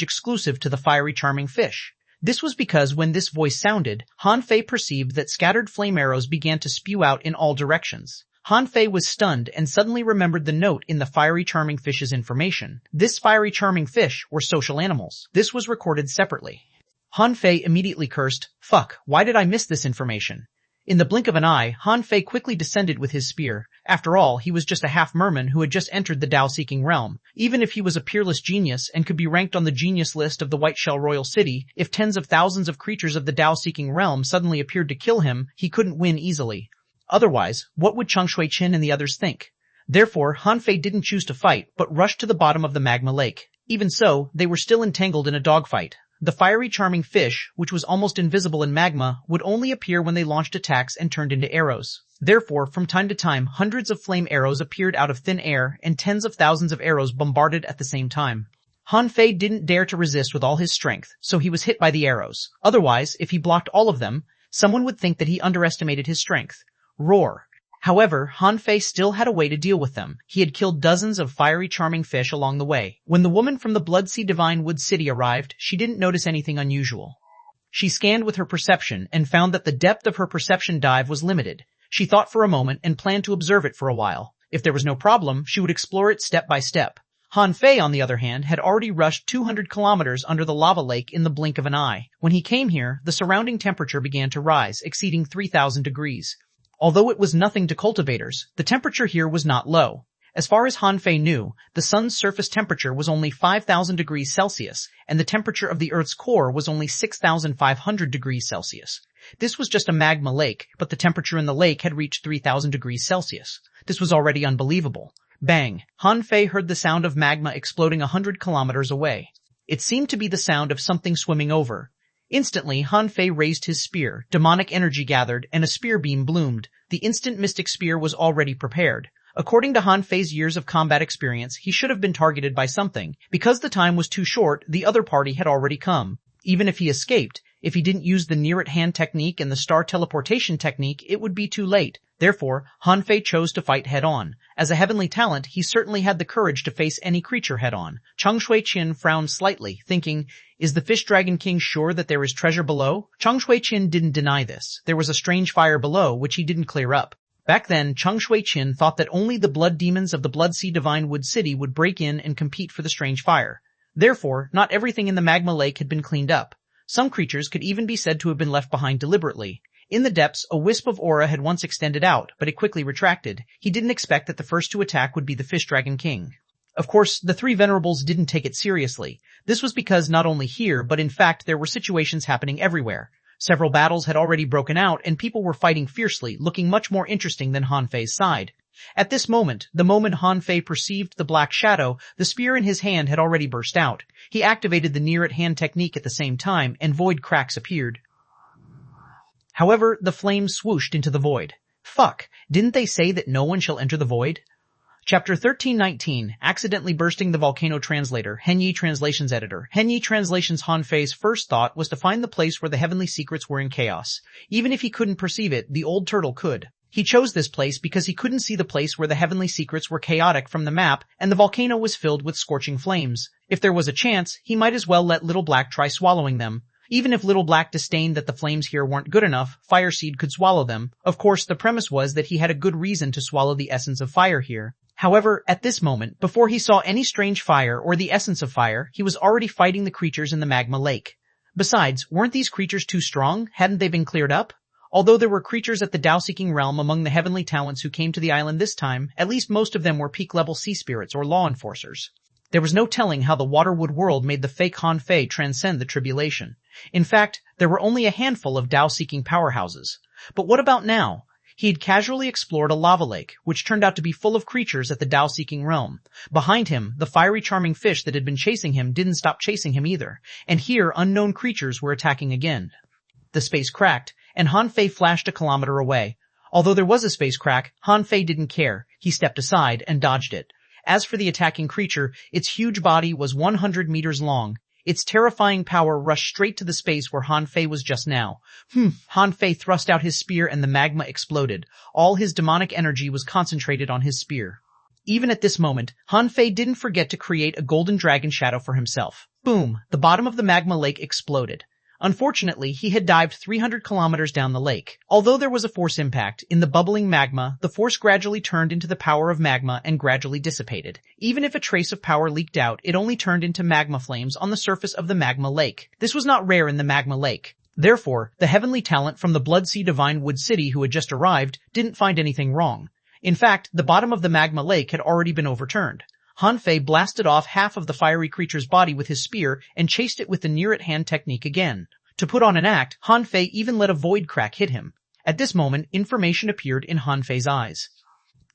exclusive to the fiery charming fish. This was because when this voice sounded, Han Fei perceived that scattered flame arrows began to spew out in all directions. Han Fei was stunned and suddenly remembered the note in the fiery charming fish's information. This fiery charming fish were social animals. This was recorded separately. Han Fei immediately cursed, "Fuck, why did I miss this information?" In the blink of an eye, Han Fei quickly descended with his spear. After all, he was just a half-merman who had just entered the Dao-seeking realm. Even if he was a peerless genius and could be ranked on the genius list of the White Shell Royal City, if tens of thousands of creatures of the Dao-seeking realm suddenly appeared to kill him, he couldn't win easily. Otherwise, what would xuanhuan and the others think? Therefore, Han Fei didn't choose to fight, but rushed to the bottom of the magma lake. Even so, they were still entangled in a dogfight. The fiery charming fish, which was almost invisible in magma, would only appear when they launched attacks and turned into arrows. Therefore, from time to time, hundreds of flame arrows appeared out of thin air, and tens of thousands of arrows bombarded at the same time. Han Fei didn't dare to resist with all his strength, so he was hit by the arrows. Otherwise, if he blocked all of them, someone would think that he underestimated his strength. Roar. However, Han Fei still had a way to deal with them. He had killed dozens of fiery charming fish along the way. When the woman from the Blood Sea Divine Wood City arrived, she didn't notice anything unusual. She scanned with her perception and found that the depth of her perception dive was limited. She thought for a moment and planned to observe it for a while. If there was no problem, she would explore it step by step. Han Fei, on the other hand, had already rushed 200 kilometers under the lava lake in the blink of an eye. When he came here, the surrounding temperature began to rise, exceeding 3,000 degrees. Although it was nothing to cultivators, the temperature here was not low. As far as Han Fei knew, the sun's surface temperature was only 5,000 degrees Celsius, and the temperature of the Earth's core was only 6,500 degrees Celsius. This was just a magma lake, but the temperature in the lake had reached 3,000 degrees Celsius. This was already unbelievable. Bang! Han Fei heard the sound of magma exploding 100 kilometers away. It seemed to be the sound of something swimming over. Instantly, Han Fei raised his spear, demonic energy gathered, and a spear beam bloomed. The instant mystic spear was already prepared. According to Han Fei's years of combat experience, he should have been targeted by something. Because the time was too short, the other party had already come. Even if he escaped, if he didn't use the near-at-hand technique and the star teleportation technique, it would be too late. Therefore, Han Fei chose to fight head-on. As a heavenly talent, he certainly had the courage to face any creature head-on. xuanhuan frowned slightly, thinking, is the Fish Dragon King sure that there is treasure below? xuanhuan didn't deny this. There was a strange fire below, which he didn't clear up. Back then, xuanhuan thought that only the blood demons of the Blood Sea Divine Wood City would break in and compete for the strange fire. Therefore, not everything in the magma lake had been cleaned up. Some creatures could even be said to have been left behind deliberately. In the depths, a wisp of aura had once extended out, but it quickly retracted. He didn't expect that the first to attack would be the Fish Dragon King. Of course, the three venerables didn't take it seriously. This was because not only here, but in fact there were situations happening everywhere. Several battles had already broken out and people were fighting fiercely, looking much more interesting than Han Fei's side. At this moment, the moment Han Fei perceived the black shadow, the spear in his hand had already burst out. He activated the near-at-hand technique at the same time, and void cracks appeared. However, the flames swooshed into the void. Fuck, didn't they say that no one shall enter the void? Chapter 1319, Accidentally Bursting the Volcano Translator, Henyi Translations Editor. Henyi Translations. Han Fei's first thought was to find the place where the heavenly secrets were in chaos. Even if he couldn't perceive it, the old turtle could. He chose this place because he couldn't see the place where the heavenly secrets were chaotic from the map, and the volcano was filled with scorching flames. If there was a chance, he might as well let Little Black try swallowing them. Even if Little Black disdained that the flames here weren't good enough, Fireseed could swallow them. Of course, the premise was that he had a good reason to swallow the essence of fire here. However, at this moment, before he saw any strange fire or the essence of fire, he was already fighting the creatures in the magma lake. Besides, weren't these creatures too strong? Hadn't they been cleared up? Although there were creatures at the Dao-seeking realm among the heavenly talents who came to the island this time, at least most of them were peak-level sea spirits or law enforcers. There was no telling how the Waterwood world made the fake Han Fei transcend the tribulation. In fact, there were only a handful of Dao-seeking powerhouses. But what about now? He had casually explored a lava lake, which turned out to be full of creatures at the Dao-seeking realm. Behind him, the fiery charming fish that had been chasing him didn't stop chasing him either, and here unknown creatures were attacking again. The space cracked, and Han Fei flashed a kilometer away. Although there was a space crack, Han Fei didn't care. He stepped aside and dodged it. As for the attacking creature, its huge body was 100 meters long. Its terrifying power rushed straight to the space where Han Fei was just now. Han Fei thrust out his spear and the magma exploded. All his demonic energy was concentrated on his spear. Even at this moment, Han Fei didn't forget to create a golden dragon shadow for himself. Boom! The bottom of the magma lake exploded. Unfortunately, he had dived 300 kilometers down the lake. Although there was a force impact, in the bubbling magma, the force gradually turned into the power of magma and gradually dissipated. Even if a trace of power leaked out, it only turned into magma flames on the surface of the magma lake. This was not rare in the magma lake. Therefore, the heavenly talent from the Blood Sea Divine Wood City who had just arrived didn't find anything wrong. In fact, the bottom of the magma lake had already been overturned. Han Fei blasted off half of the fiery creature's body with his spear and chased it with the near-at-hand technique again. To put on an act, Han Fei even let a void crack hit him. At this moment, information appeared in Han Fei's eyes.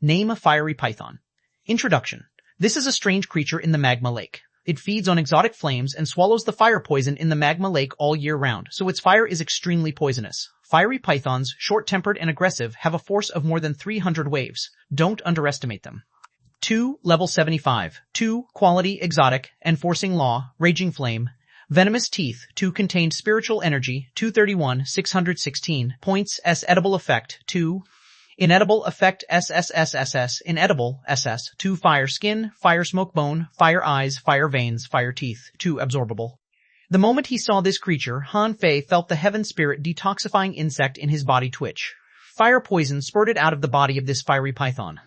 Name a fiery python. Introduction. This is a strange creature in the magma lake. It feeds on exotic flames and swallows the fire poison in the magma lake all year round, so its fire is extremely poisonous. Fiery pythons, short-tempered and aggressive, have a force of more than 300 waves. Don't underestimate them. 2. Level 75. 2. Quality, exotic, enforcing law, raging flame. Venomous teeth. 2. Contained spiritual energy. 231, 616. Points, S. Edible effect. 2. Inedible effect, SSSSS. Inedible, SS. 2. Fire skin, fire smoke bone, fire eyes, fire veins, fire teeth. 2. Absorbable. The moment he saw this creature, Han Fei felt the heaven spirit detoxifying insect in his body twitch. Fire poison spurted out of the body of this fiery python.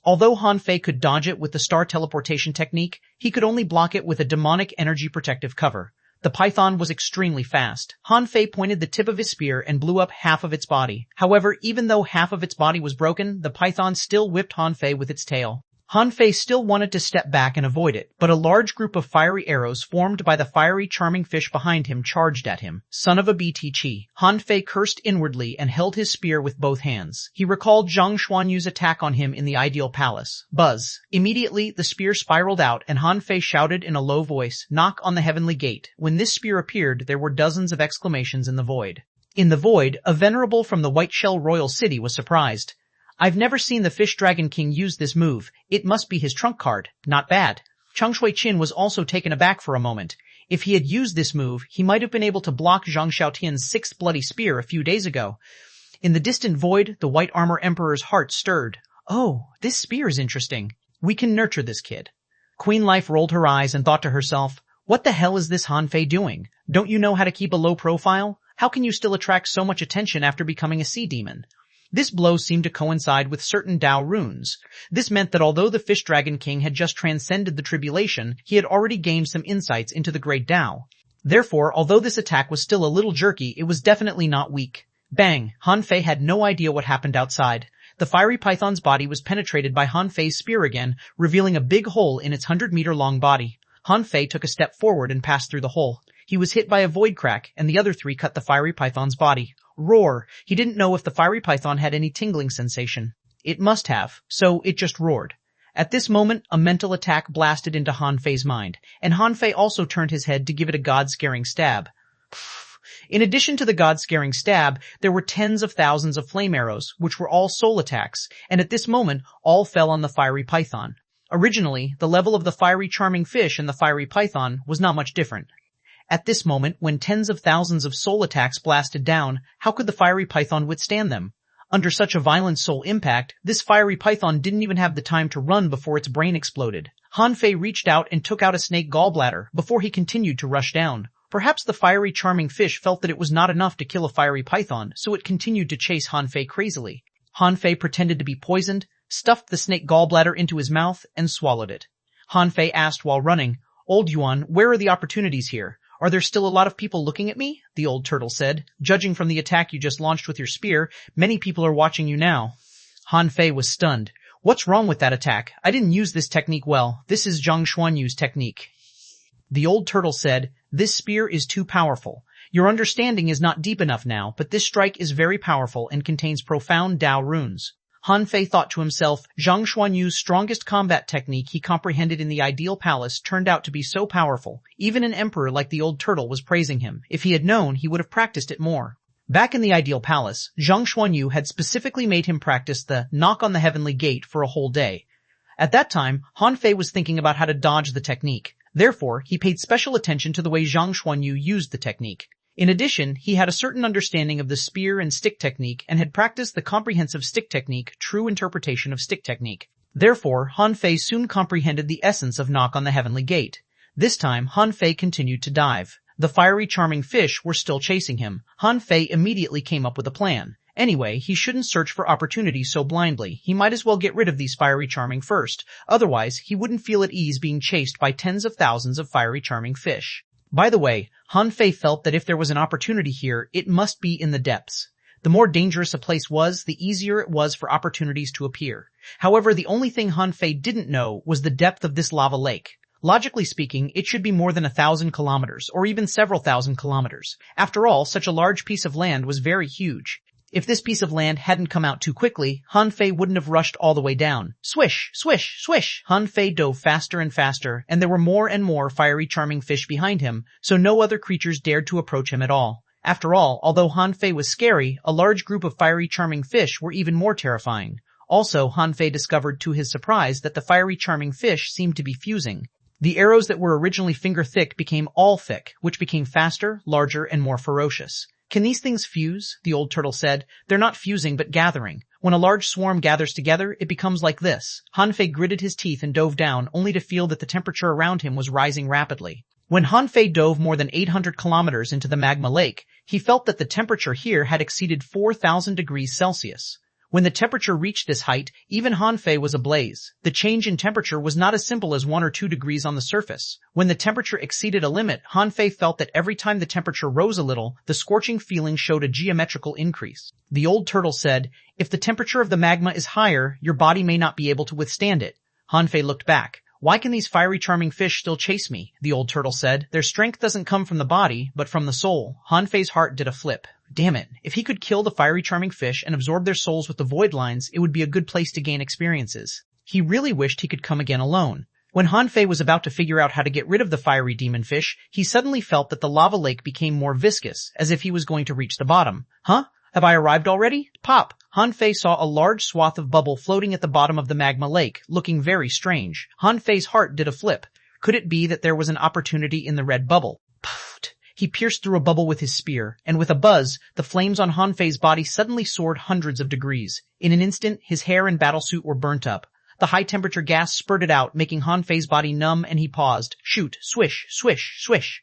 Although Han Fei could dodge it with the star teleportation technique, he could only block it with a demonic energy protective cover. The python was extremely fast. Han Fei pointed the tip of his spear and blew up half of its body. However, even though half of its body was broken, the python still whipped Han Fei with its tail. Han Fei still wanted to step back and avoid it, but a large group of fiery arrows formed by the fiery charming fish behind him charged at him. Son of a BT Chi. Han Fei cursed inwardly and held his spear with both hands. He recalled Zhang Xuanyu's attack on him in the Ideal Palace. Buzz. Immediately, the spear spiraled out and Han Fei shouted in a low voice, "Knock on the heavenly gate." When this spear appeared, there were dozens of exclamations in the void. In the void, a venerable from the White Shell Royal City was surprised. "I've never seen the Fish Dragon King use this move. It must be his trump card. Not bad." Chang Shui-Chin was also taken aback for a moment. If he had used this move, he might have been able to block Zhang Xiaotian's sixth bloody spear a few days ago. In the distant void, the White Armor Emperor's heart stirred. "Oh, this spear is interesting. We can nurture this kid." Queen Life rolled her eyes and thought to herself, "What the hell is this Han Fei doing? Don't you know how to keep a low profile? How can you still attract so much attention after becoming a sea demon?" This blow seemed to coincide with certain Dao runes. This meant that although the Fish Dragon King had just transcended the tribulation, he had already gained some insights into the great Dao. Therefore, although this attack was still a little jerky, it was definitely not weak. Bang! Han Fei had no idea what happened outside. The fiery python's body was penetrated by Han Fei's spear again, revealing a big hole in its 100-meter-long body. Han Fei took a step forward and passed through the hole. He was hit by a void crack, and the other three cut the fiery python's body. Roar! He didn't know if the fiery python had any tingling sensation. It must have, so it just roared. At this moment, a mental attack blasted into Han Fei's mind, and Han Fei also turned his head to give it a god-scaring stab. In addition to the god-scaring stab, there were tens of thousands of flame arrows, which were all soul attacks, and at this moment, all fell on the fiery python. Originally, the level of the fiery charming fish and the fiery python was not much different. At this moment, when tens of thousands of soul attacks blasted down, how could the fiery python withstand them? Under such a violent soul impact, this fiery python didn't even have the time to run before its brain exploded. Han Fei reached out and took out a snake gallbladder before he continued to rush down. Perhaps the fiery charming fish felt that it was not enough to kill a fiery python, so it continued to chase Han Fei crazily. Han Fei pretended to be poisoned, stuffed the snake gallbladder into his mouth, and swallowed it. Han Fei asked while running, "Old Yuan, where are the opportunities here? Are there still a lot of people looking at me?" The old turtle said. "Judging from the attack you just launched with your spear, many people are watching you now." Han Fei was stunned. "What's wrong with that attack? I didn't use this technique well. This is xuanhuan's technique." The old turtle said, "This spear is too powerful. Your understanding is not deep enough now, but this strike is very powerful and contains profound Tao runes." Han Fei thought to himself, Zhang Xuanyu's strongest combat technique he comprehended in the ideal palace turned out to be so powerful. Even an emperor like the old turtle was praising him. If he had known, he would have practiced it more. Back in the ideal palace, Zhang Xuanyu had specifically made him practice the knock on the heavenly gate for a whole day. At that time, Han Fei was thinking about how to dodge the technique. Therefore, he paid special attention to the way Zhang Xuanyu used the technique. In addition, he had a certain understanding of the spear and stick technique and had practiced the comprehensive stick technique, true interpretation of stick technique. Therefore, Han Fei soon comprehended the essence of knock on the heavenly gate. This time, Han Fei continued to dive. The fiery charming fish were still chasing him. Han Fei immediately came up with a plan. Anyway, he shouldn't search for opportunities so blindly. He might as well get rid of these fiery charming first. Otherwise, he wouldn't feel at ease being chased by tens of thousands of fiery charming fish. By the way, Han Fei felt that if there was an opportunity here, it must be in the depths. The more dangerous a place was, the easier it was for opportunities to appear. However, the only thing Han Fei didn't know was the depth of this lava lake. Logically speaking, it should be more than 1,000 kilometers, or even several thousand kilometers. After all, such a large piece of land was very huge. If this piece of land hadn't come out too quickly, Han Fei wouldn't have rushed all the way down. Swish, swish, swish! Han Fei dove faster and faster, and there were more and more fiery charming fish behind him, so no other creatures dared to approach him at all. After all, although Han Fei was scary, a large group of fiery charming fish were even more terrifying. Also, Han Fei discovered to his surprise that the fiery charming fish seemed to be fusing. The arrows that were originally finger-thick became all thick, which became faster, larger, and more ferocious. "Can these things fuse?" the old turtle said. "They're not fusing, but gathering. When a large swarm gathers together, it becomes like this." Han Fei gritted his teeth and dove down, only to feel that the temperature around him was rising rapidly. When Han Fei dove more than 800 kilometers into the magma lake, he felt that the temperature here had exceeded 4,000 degrees Celsius. When the temperature reached this height, even Han Fei was ablaze. The change in temperature was not as simple as 1 or 2 degrees on the surface. When the temperature exceeded a limit, Han Fei felt that every time the temperature rose a little, the scorching feeling showed a geometrical increase. The old turtle said, "If the temperature of the magma is higher, your body may not be able to withstand it." Han Fei looked back. "Why can these fiery charming fish still chase me?" the old turtle said. "Their strength doesn't come from the body, but from the soul." Han Fei's heart did a flip. Damn it, if he could kill the fiery charming fish and absorb their souls with the void lines, it would be a good place to gain experiences. He really wished he could come again alone. When Han Fei was about to figure out how to get rid of the fiery demon fish, he suddenly felt that the lava lake became more viscous, as if he was going to reach the bottom. Huh? Have I arrived already? Pop! Han Fei saw a large swath of bubble floating at the bottom of the magma lake, looking very strange. Han Fei's heart did a flip. Could it be that there was an opportunity in the red bubble? Puffed! He pierced through a bubble with his spear, and with a buzz, the flames on Han Fei's body suddenly soared hundreds of degrees. In an instant, his hair and battlesuit were burnt up. The high-temperature gas spurted out, making Han Fei's body numb, and he paused. Shoot! Swish! Swish! Swish!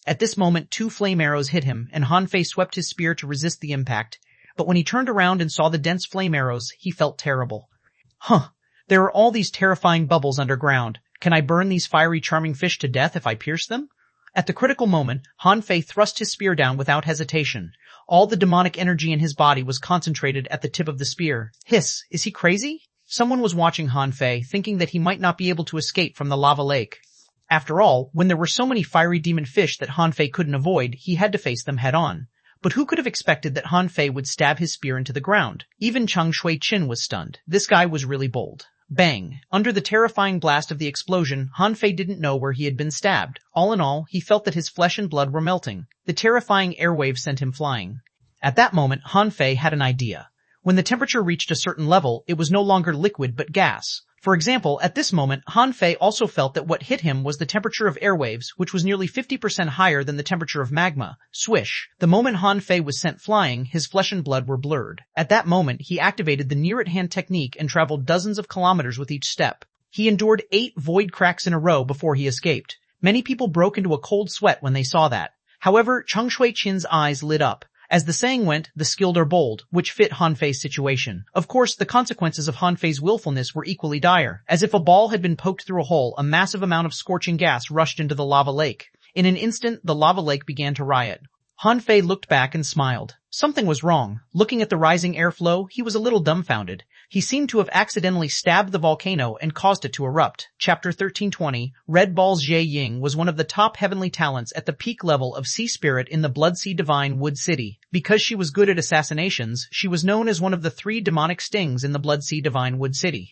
At this moment, 2 flame arrows hit him, and Han Fei swept his spear to resist the impact. But when he turned around and saw the dense flame arrows, he felt terrible. Huh! There are all these terrifying bubbles underground. Can I burn these fiery charming fish to death if I pierce them? At the critical moment, Han Fei thrust his spear down without hesitation. All the demonic energy in his body was concentrated at the tip of the spear. Hiss! Is he crazy? Someone was watching Han Fei, thinking that he might not be able to escape from the lava lake. After all, when there were so many fiery demon fish that Han Fei couldn't avoid, he had to face them head on. But who could have expected that Han Fei would stab his spear into the ground? Even Chang Shui-Chin was stunned. This guy was really bold. Bang! Under the terrifying blast of the explosion, Han Fei didn't know where he had been stabbed. All in all, he felt that his flesh and blood were melting. The terrifying airwave sent him flying. At that moment, Han Fei had an idea. When the temperature reached a certain level, it was no longer liquid but gas. For example, at this moment, Han Fei also felt that what hit him was the temperature of airwaves, which was nearly 50% higher than the temperature of magma. Swish! The moment Han Fei was sent flying, his flesh and blood were blurred. At that moment, he activated the near-at-hand technique and traveled dozens of kilometers with each step. He endured 8 void cracks in a row before he escaped. Many people broke into a cold sweat when they saw that. However, Chang Shui-Chin's eyes lit up. As the saying went, the skilled are bold, which fit Han Fei's situation. Of course, the consequences of Han Fei's willfulness were equally dire. As if a ball had been poked through a hole, a massive amount of scorching gas rushed into the lava lake. In an instant, the lava lake began to riot. Han Fei looked back and smiled. Something was wrong. Looking at the rising airflow, he was a little dumbfounded. He seemed to have accidentally stabbed the volcano and caused it to erupt. Chapter 1320, Red Ball's Jie Ying was one of the top heavenly talents at the peak level of Sea Spirit in the Blood Sea Divine Wood City. Because she was good at assassinations, she was known as one of the 3 demonic stings in the Blood Sea Divine Wood City.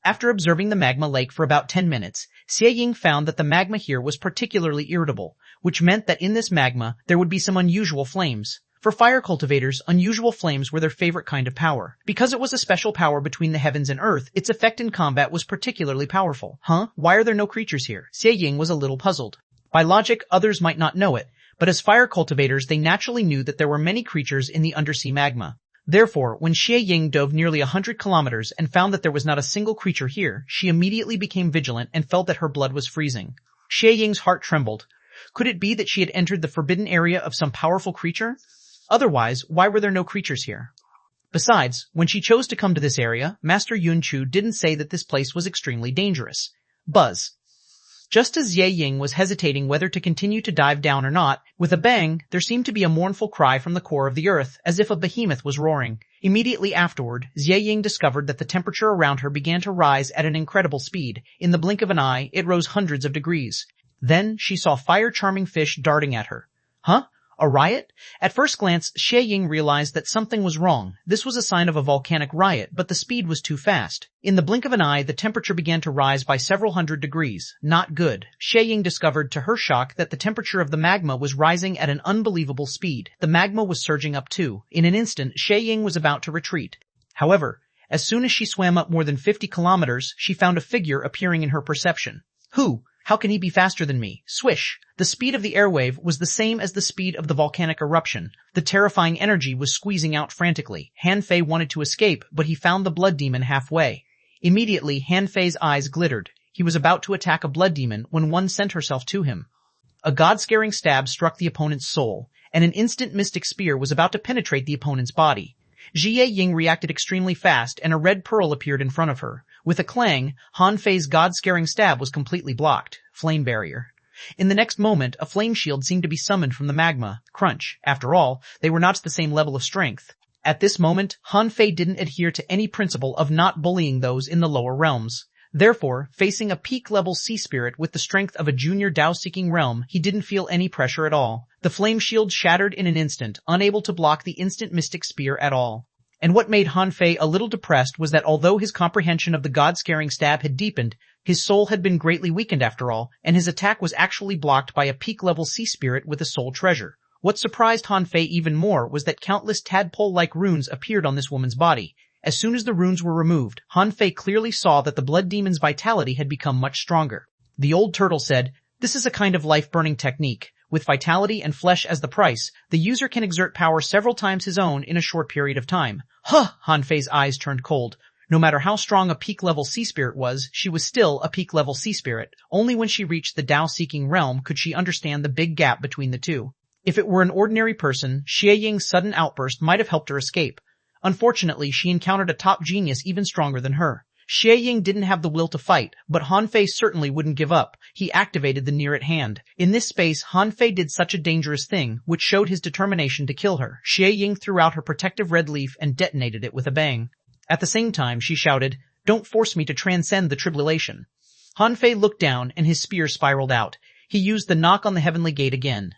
After observing the magma lake for about 10 minutes, Xie Ying found that the magma here was particularly irritable, which meant that in this magma there would be some unusual flames. For fire cultivators, unusual flames were their favorite kind of power. Because it was a special power between the heavens and earth, its effect in combat was particularly powerful. Why are there no creatures here? Xie Ying was a little puzzled. By logic, others might not know it, but as fire cultivators they naturally knew that there were many creatures in the undersea magma. Therefore, when Xie Ying dove nearly 100 kilometers and found that there was not a single creature here, she immediately became vigilant and felt that her blood was freezing. Xie Ying's heart trembled. Could it be that she had entered the forbidden area of some powerful creature? Otherwise, why were there no creatures here? Besides, when she chose to come to this area, Master Yun Chu didn't say that this place was extremely dangerous. Buzz. Just as Xie Ying was hesitating whether to continue to dive down or not, with a bang, there seemed to be a mournful cry from the core of the earth, as if a behemoth was roaring. Immediately afterward, Xie Ying discovered that the temperature around her began to rise at an incredible speed. In the blink of an eye, it rose hundreds of degrees. Then, she saw fire-charming fish darting at her. A riot? At first glance, Xie Ying realized that something was wrong. This was a sign of a volcanic riot, but the speed was too fast. In the blink of an eye, the temperature began to rise by several hundred degrees. Not good. Xie Ying discovered to her shock that the temperature of the magma was rising at an unbelievable speed. The magma was surging up too. In an instant, Xie Ying was about to retreat. However, as soon as she swam up more than 50 kilometers, she found a figure appearing in her perception. Who? How can he be faster than me? Swish! The speed of the airwave was the same as the speed of the volcanic eruption. The terrifying energy was squeezing out frantically. Han Fei wanted to escape, but he found the blood demon halfway. Immediately, Han Fei's eyes glittered. He was about to attack a blood demon when one sent herself to him. A god-scaring stab struck the opponent's soul, and an instant mystic spear was about to penetrate the opponent's body. Xie Ying reacted extremely fast, and a red pearl appeared in front of her. With a clang, Han Fei's god-scaring stab was completely blocked. Flame barrier. In the next moment, a flame shield seemed to be summoned from the magma. Crunch. After all, they were not the same level of strength. At this moment, Han Fei didn't adhere to any principle of not bullying those in the lower realms. Therefore, facing a peak-level sea spirit with the strength of a junior Dao-seeking realm, he didn't feel any pressure at all. The flame shield shattered in an instant, unable to block the instant mystic spear at all. And what made Han Fei a little depressed was that although his comprehension of the god-scaring stab had deepened, his soul had been greatly weakened after all, and his attack was actually blocked by a peak-level sea spirit with a soul treasure. What surprised Han Fei even more was that countless tadpole-like runes appeared on this woman's body. As soon as the runes were removed, Han Fei clearly saw that the blood demon's vitality had become much stronger. The old turtle said, "This is a kind of life-burning technique. With vitality and flesh as the price, the user can exert power several times his own in a short period of time." Han Fei's eyes turned cold. No matter how strong a peak-level sea spirit was, she was still a peak-level sea spirit. Only when she reached the Dao-seeking realm could she understand the big gap between the two. If it were an ordinary person, Xie Ying's sudden outburst might have helped her escape. Unfortunately, she encountered a top genius even stronger than her. Xie Ying didn't have the will to fight, but Han Fei certainly wouldn't give up. He activated the near at hand. In this space, Han Fei did such a dangerous thing, which showed his determination to kill her. Xie Ying threw out her protective red leaf and detonated it with a bang. At the same time, she shouted, "Don't force me to transcend the tribulation." Han Fei looked down and his spear spiraled out. He used the knock on the heavenly gate again.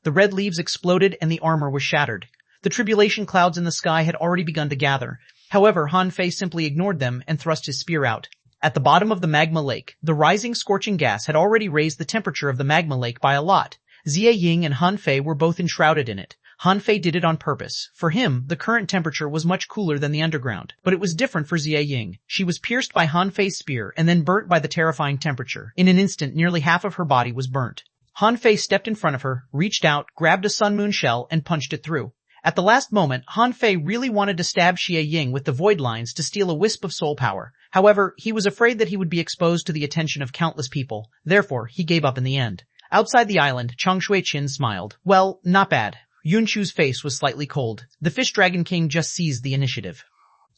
The red leaves exploded and the armor was shattered. The tribulation clouds in the sky had already begun to gather. However, Han Fei simply ignored them and thrust his spear out. At the bottom of the magma lake, the rising scorching gas had already raised the temperature of the magma lake by a lot. Xie Ying and Han Fei were both enshrouded in it. Han Fei did it on purpose. For him, the current temperature was much cooler than the underground. But it was different for Xie Ying. She was pierced by Han Fei's spear and then burnt by the terrifying temperature. In an instant, nearly half of her body was burnt. Han Fei stepped in front of her, reached out, grabbed a sun moon shell, and punched it through. At the last moment, Han Fei really wanted to stab Xie Ying with the void lines to steal a wisp of soul power. However, he was afraid that he would be exposed to the attention of countless people. Therefore, he gave up in the end. Outside the island, Chang Shui-Chin smiled. Well, not bad. Yun Chu's face was slightly cold. The Fish Dragon King just seized the initiative.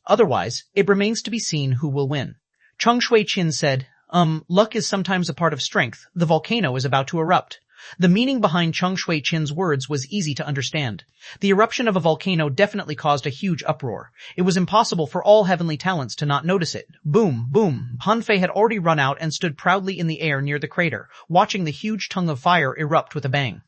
Otherwise, it remains to be seen who will win. Chang Shui-Chin said, luck is sometimes a part of strength. The volcano is about to erupt. The meaning behind Chang Shui-Chin's words was easy to understand. The eruption of a volcano definitely caused a huge uproar. It was impossible for all heavenly talents to not notice it. Boom, boom. Han Fei had already run out and stood proudly in the air near the crater, watching the huge tongue of fire erupt with a bang.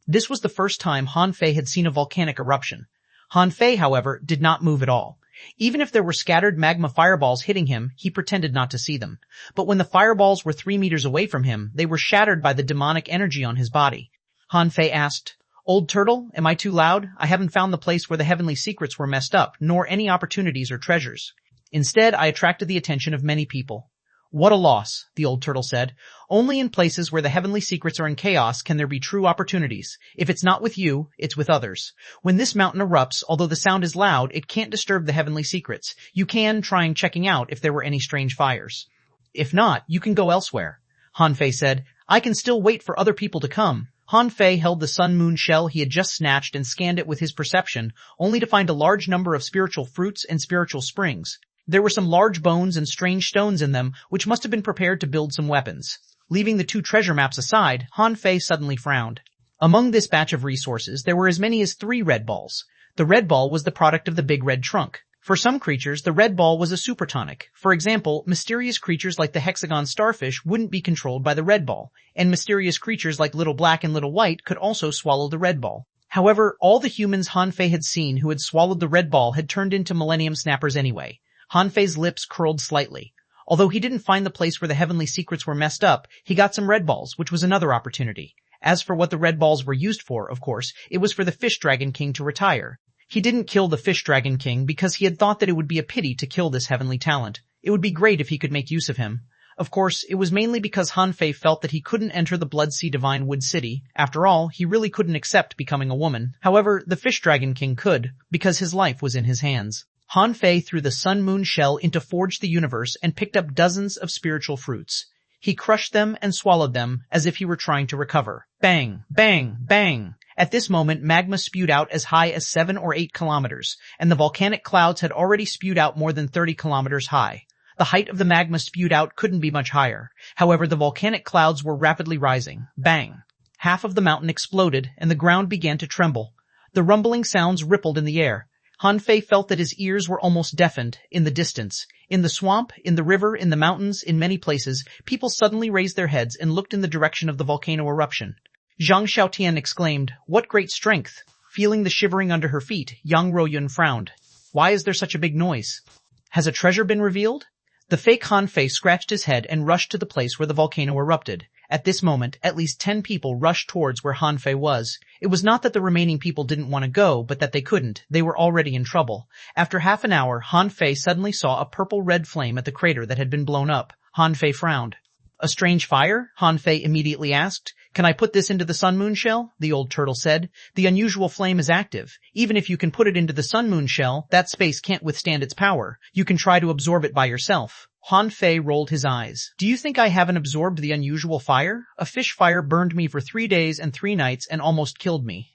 This was the first time Han Fei had seen a volcanic eruption. Han Fei, however, did not move at all. Even if there were scattered magma fireballs hitting him, he pretended not to see them. But when the fireballs were 3 meters away from him, they were shattered by the demonic energy on his body. Han Fei asked, Old Turtle, am I too loud? I haven't found the place where the heavenly secrets were messed up, nor any opportunities or treasures. Instead, I attracted the attention of many people. What a loss, the old turtle said. Only in places where the heavenly secrets are in chaos can there be true opportunities. If it's not with you, it's with others. When this mountain erupts, although the sound is loud, it can't disturb the heavenly secrets. You can try checking out if there were any strange fires. If not, you can go elsewhere. Han Fei said, I can still wait for other people to come. Han Fei held the sun moon shell he had just snatched and scanned it with his perception, only to find a large number of spiritual fruits and spiritual springs. There were some large bones and strange stones in them, which must have been prepared to build some weapons. Leaving the 2 treasure maps aside, Han Fei suddenly frowned. Among this batch of resources, there were as many as 3 red balls. The red ball was the product of the big red trunk. For some creatures, the red ball was a supertonic. For example, mysterious creatures like the hexagon starfish wouldn't be controlled by the red ball, and mysterious creatures like Little Black and Little White could also swallow the red ball. However, all the humans Han Fei had seen who had swallowed the red ball had turned into Millennium Snappers anyway. Han Fei's lips curled slightly. Although he didn't find the place where the heavenly secrets were messed up, he got some red balls, which was another opportunity. As for what the red balls were used for, of course, it was for the Fish Dragon King to retire. He didn't kill the Fish Dragon King because he had thought that it would be a pity to kill this heavenly talent. It would be great if he could make use of him. Of course, it was mainly because Han Fei felt that he couldn't enter the Blood Sea Divine Wood City. After all, he really couldn't accept becoming a woman. However, the Fish Dragon King could, because his life was in his hands. Han Fei threw the sun moon shell into Forge the Universe and picked up dozens of spiritual fruits. He crushed them and swallowed them as if he were trying to recover. Bang, bang, bang. At this moment, magma spewed out as high as 7 or 8 kilometers, and the volcanic clouds had already spewed out more than 30 kilometers high. The height of the magma spewed out couldn't be much higher. However, the volcanic clouds were rapidly rising. Bang. Half of the mountain exploded, and the ground began to tremble. The rumbling sounds rippled in the air. Han Fei felt that his ears were almost deafened. In the distance, in the swamp, in the river, in the mountains, in many places, people suddenly raised their heads and looked in the direction of the volcano eruption. Zhang Xiaotian exclaimed, What great strength! Feeling the shivering under her feet, Yang Ruoyun frowned. Why is there such a big noise? Has a treasure been revealed? The fake Han Fei scratched his head and rushed to the place where the volcano erupted. At this moment, at least 10 people rushed towards where Han Fei was. It was not that the remaining people didn't want to go, but that they couldn't. They were already in trouble. After half an hour, Han Fei suddenly saw a purple-red flame at the crater that had been blown up. Han Fei frowned. A strange fire? Han Fei immediately asked. Can I put this into the sun moon shell? The old turtle said. The unusual flame is active. Even if you can put it into the sun moon shell, that space can't withstand its power. You can try to absorb it by yourself. Han Fei rolled his eyes. Do you think I haven't absorbed the unusual fire? A fish fire burned me for 3 days and 3 nights and almost killed me.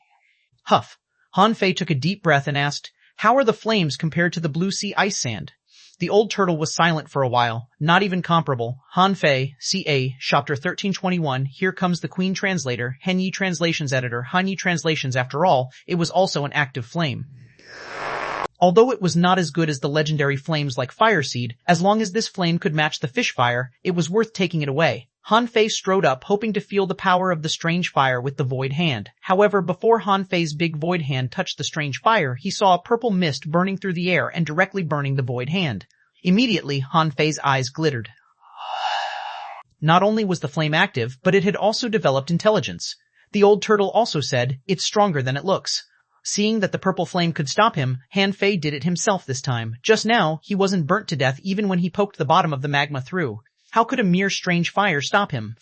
Huff. Han Fei took a deep breath and asked, How are the flames compared to the blue sea ice sand? The old turtle was silent for a while. Not even comparable. Han Fei, CA, Chapter 1321, here comes the Queen Translator, Henyi Translations Editor, Hanyi Translations. After all, it was also an active flame. Although it was not as good as the legendary flames like Fire Seed, as long as this flame could match the fish fire, it was worth taking it away. Han Fei strode up, hoping to feel the power of the strange fire with the void hand. However, before Han Fei's big void hand touched the strange fire, he saw a purple mist burning through the air and directly burning the void hand. Immediately, Han Fei's eyes glittered. Not only was the flame active, but it had also developed intelligence. The old turtle also said, "It's stronger than it looks." Seeing that the purple flame could stop him, Han Fei did it himself this time. Just now, he wasn't burnt to death even when he poked the bottom of the magma through. How could a mere strange fire stop him?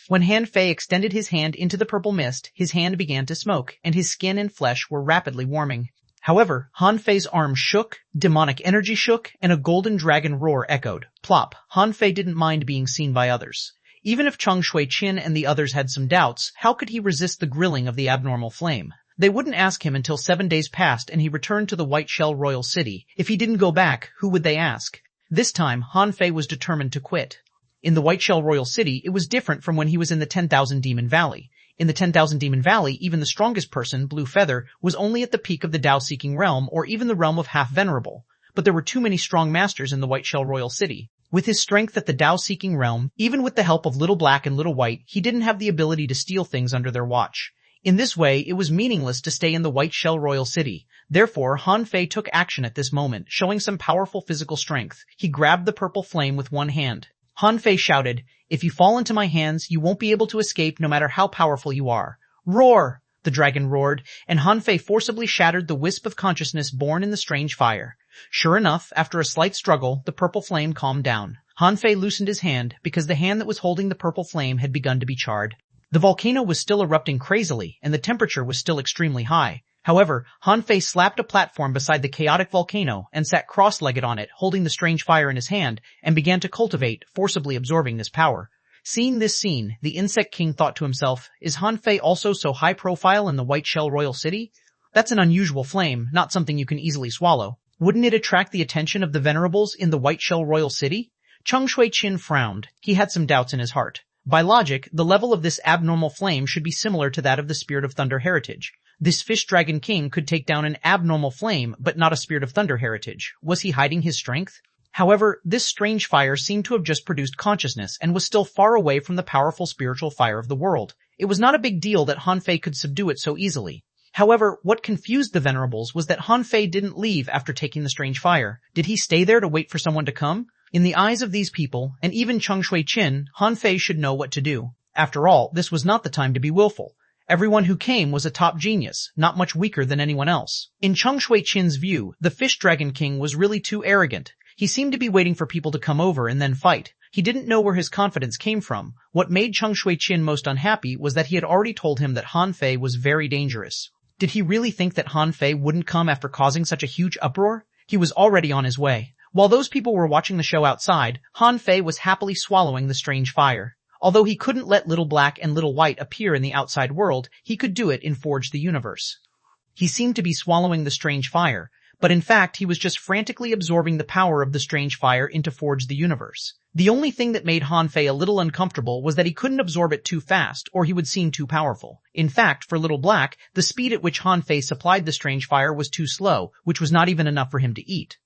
When Han Fei extended his hand into the purple mist, his hand began to smoke, and his skin and flesh were rapidly warming. However, Han Fei's arm shook, demonic energy shook, and a golden dragon roar echoed. Plop. Han Fei didn't mind being seen by others. Even if Ch1301 and the others had some doubts, how could he resist the grilling of the abnormal flame? They wouldn't ask him until 7 days passed and he returned to the White Shell Royal City. If he didn't go back, who would they ask? This time, Han Fei was determined to quit. In the White Shell Royal City, it was different from when he was in the 10,000 Demon Valley. In the 10,000 Demon Valley, even the strongest person, Blue Feather, was only at the peak of the Tao-seeking realm or even the realm of half-venerable. But there were too many strong masters in the White Shell Royal City. With his strength at the Tao-seeking realm, even with the help of Little Black and Little White, he didn't have the ability to steal things under their watch. In this way, it was meaningless to stay in the White Shell Royal City. Therefore, Han Fei took action at this moment, showing some powerful physical strength. He grabbed the purple flame with one hand. Han Fei shouted, "If you fall into my hands, you won't be able to escape no matter how powerful you are." Roar! The dragon roared, and Han Fei forcibly shattered the wisp of consciousness born in the strange fire. Sure enough, after a slight struggle, the purple flame calmed down. Han Fei loosened his hand, because the hand that was holding the purple flame had begun to be charred. The volcano was still erupting crazily, and the temperature was still extremely high. However, Han Fei slapped a platform beside the chaotic volcano and sat cross-legged on it, holding the strange fire in his hand, and began to cultivate, forcibly absorbing this power. Seeing this scene, the Insect King thought to himself, is Han Fei also so high profile in the White Shell Royal City? That's an unusual flame, not something you can easily swallow. Wouldn't it attract the attention of the venerables in the White Shell Royal City? Ch1301 frowned. He had some doubts in his heart. By logic, the level of this abnormal flame should be similar to that of the Spirit of Thunder heritage. This Fish Dragon King could take down an abnormal flame, but not a Spirit of Thunder heritage. Was he hiding his strength? However, this strange fire seemed to have just produced consciousness and was still far away from the powerful spiritual fire of the world. It was not a big deal that Han Fei could subdue it so easily. However, what confused the venerables was that Han Fei didn't leave after taking the strange fire. Did he stay there to wait for someone to come? In the eyes of these people, and even Ch1301, Han Fei should know what to do. After all, this was not the time to be willful. Everyone who came was a top genius, not much weaker than anyone else. In Ch1301's view, the Fish Dragon King was really too arrogant. He seemed to be waiting for people to come over and then fight. He didn't know where his confidence came from. What made Ch1301 most unhappy was that he had already told him that Han Fei was very dangerous. Did he really think that Han Fei wouldn't come after causing such a huge uproar? He was already on his way. While those people were watching the show outside, Han Fei was happily swallowing the strange fire. Although he couldn't let Little Black and Little White appear in the outside world, he could do it in Forge the Universe. He seemed to be swallowing the strange fire, but in fact he was just frantically absorbing the power of the strange fire into Forge the Universe. The only thing that made Han Fei a little uncomfortable was that he couldn't absorb it too fast, or he would seem too powerful. In fact, for Little Black, the speed at which Han Fei supplied the strange fire was too slow, which was not even enough for him to eat.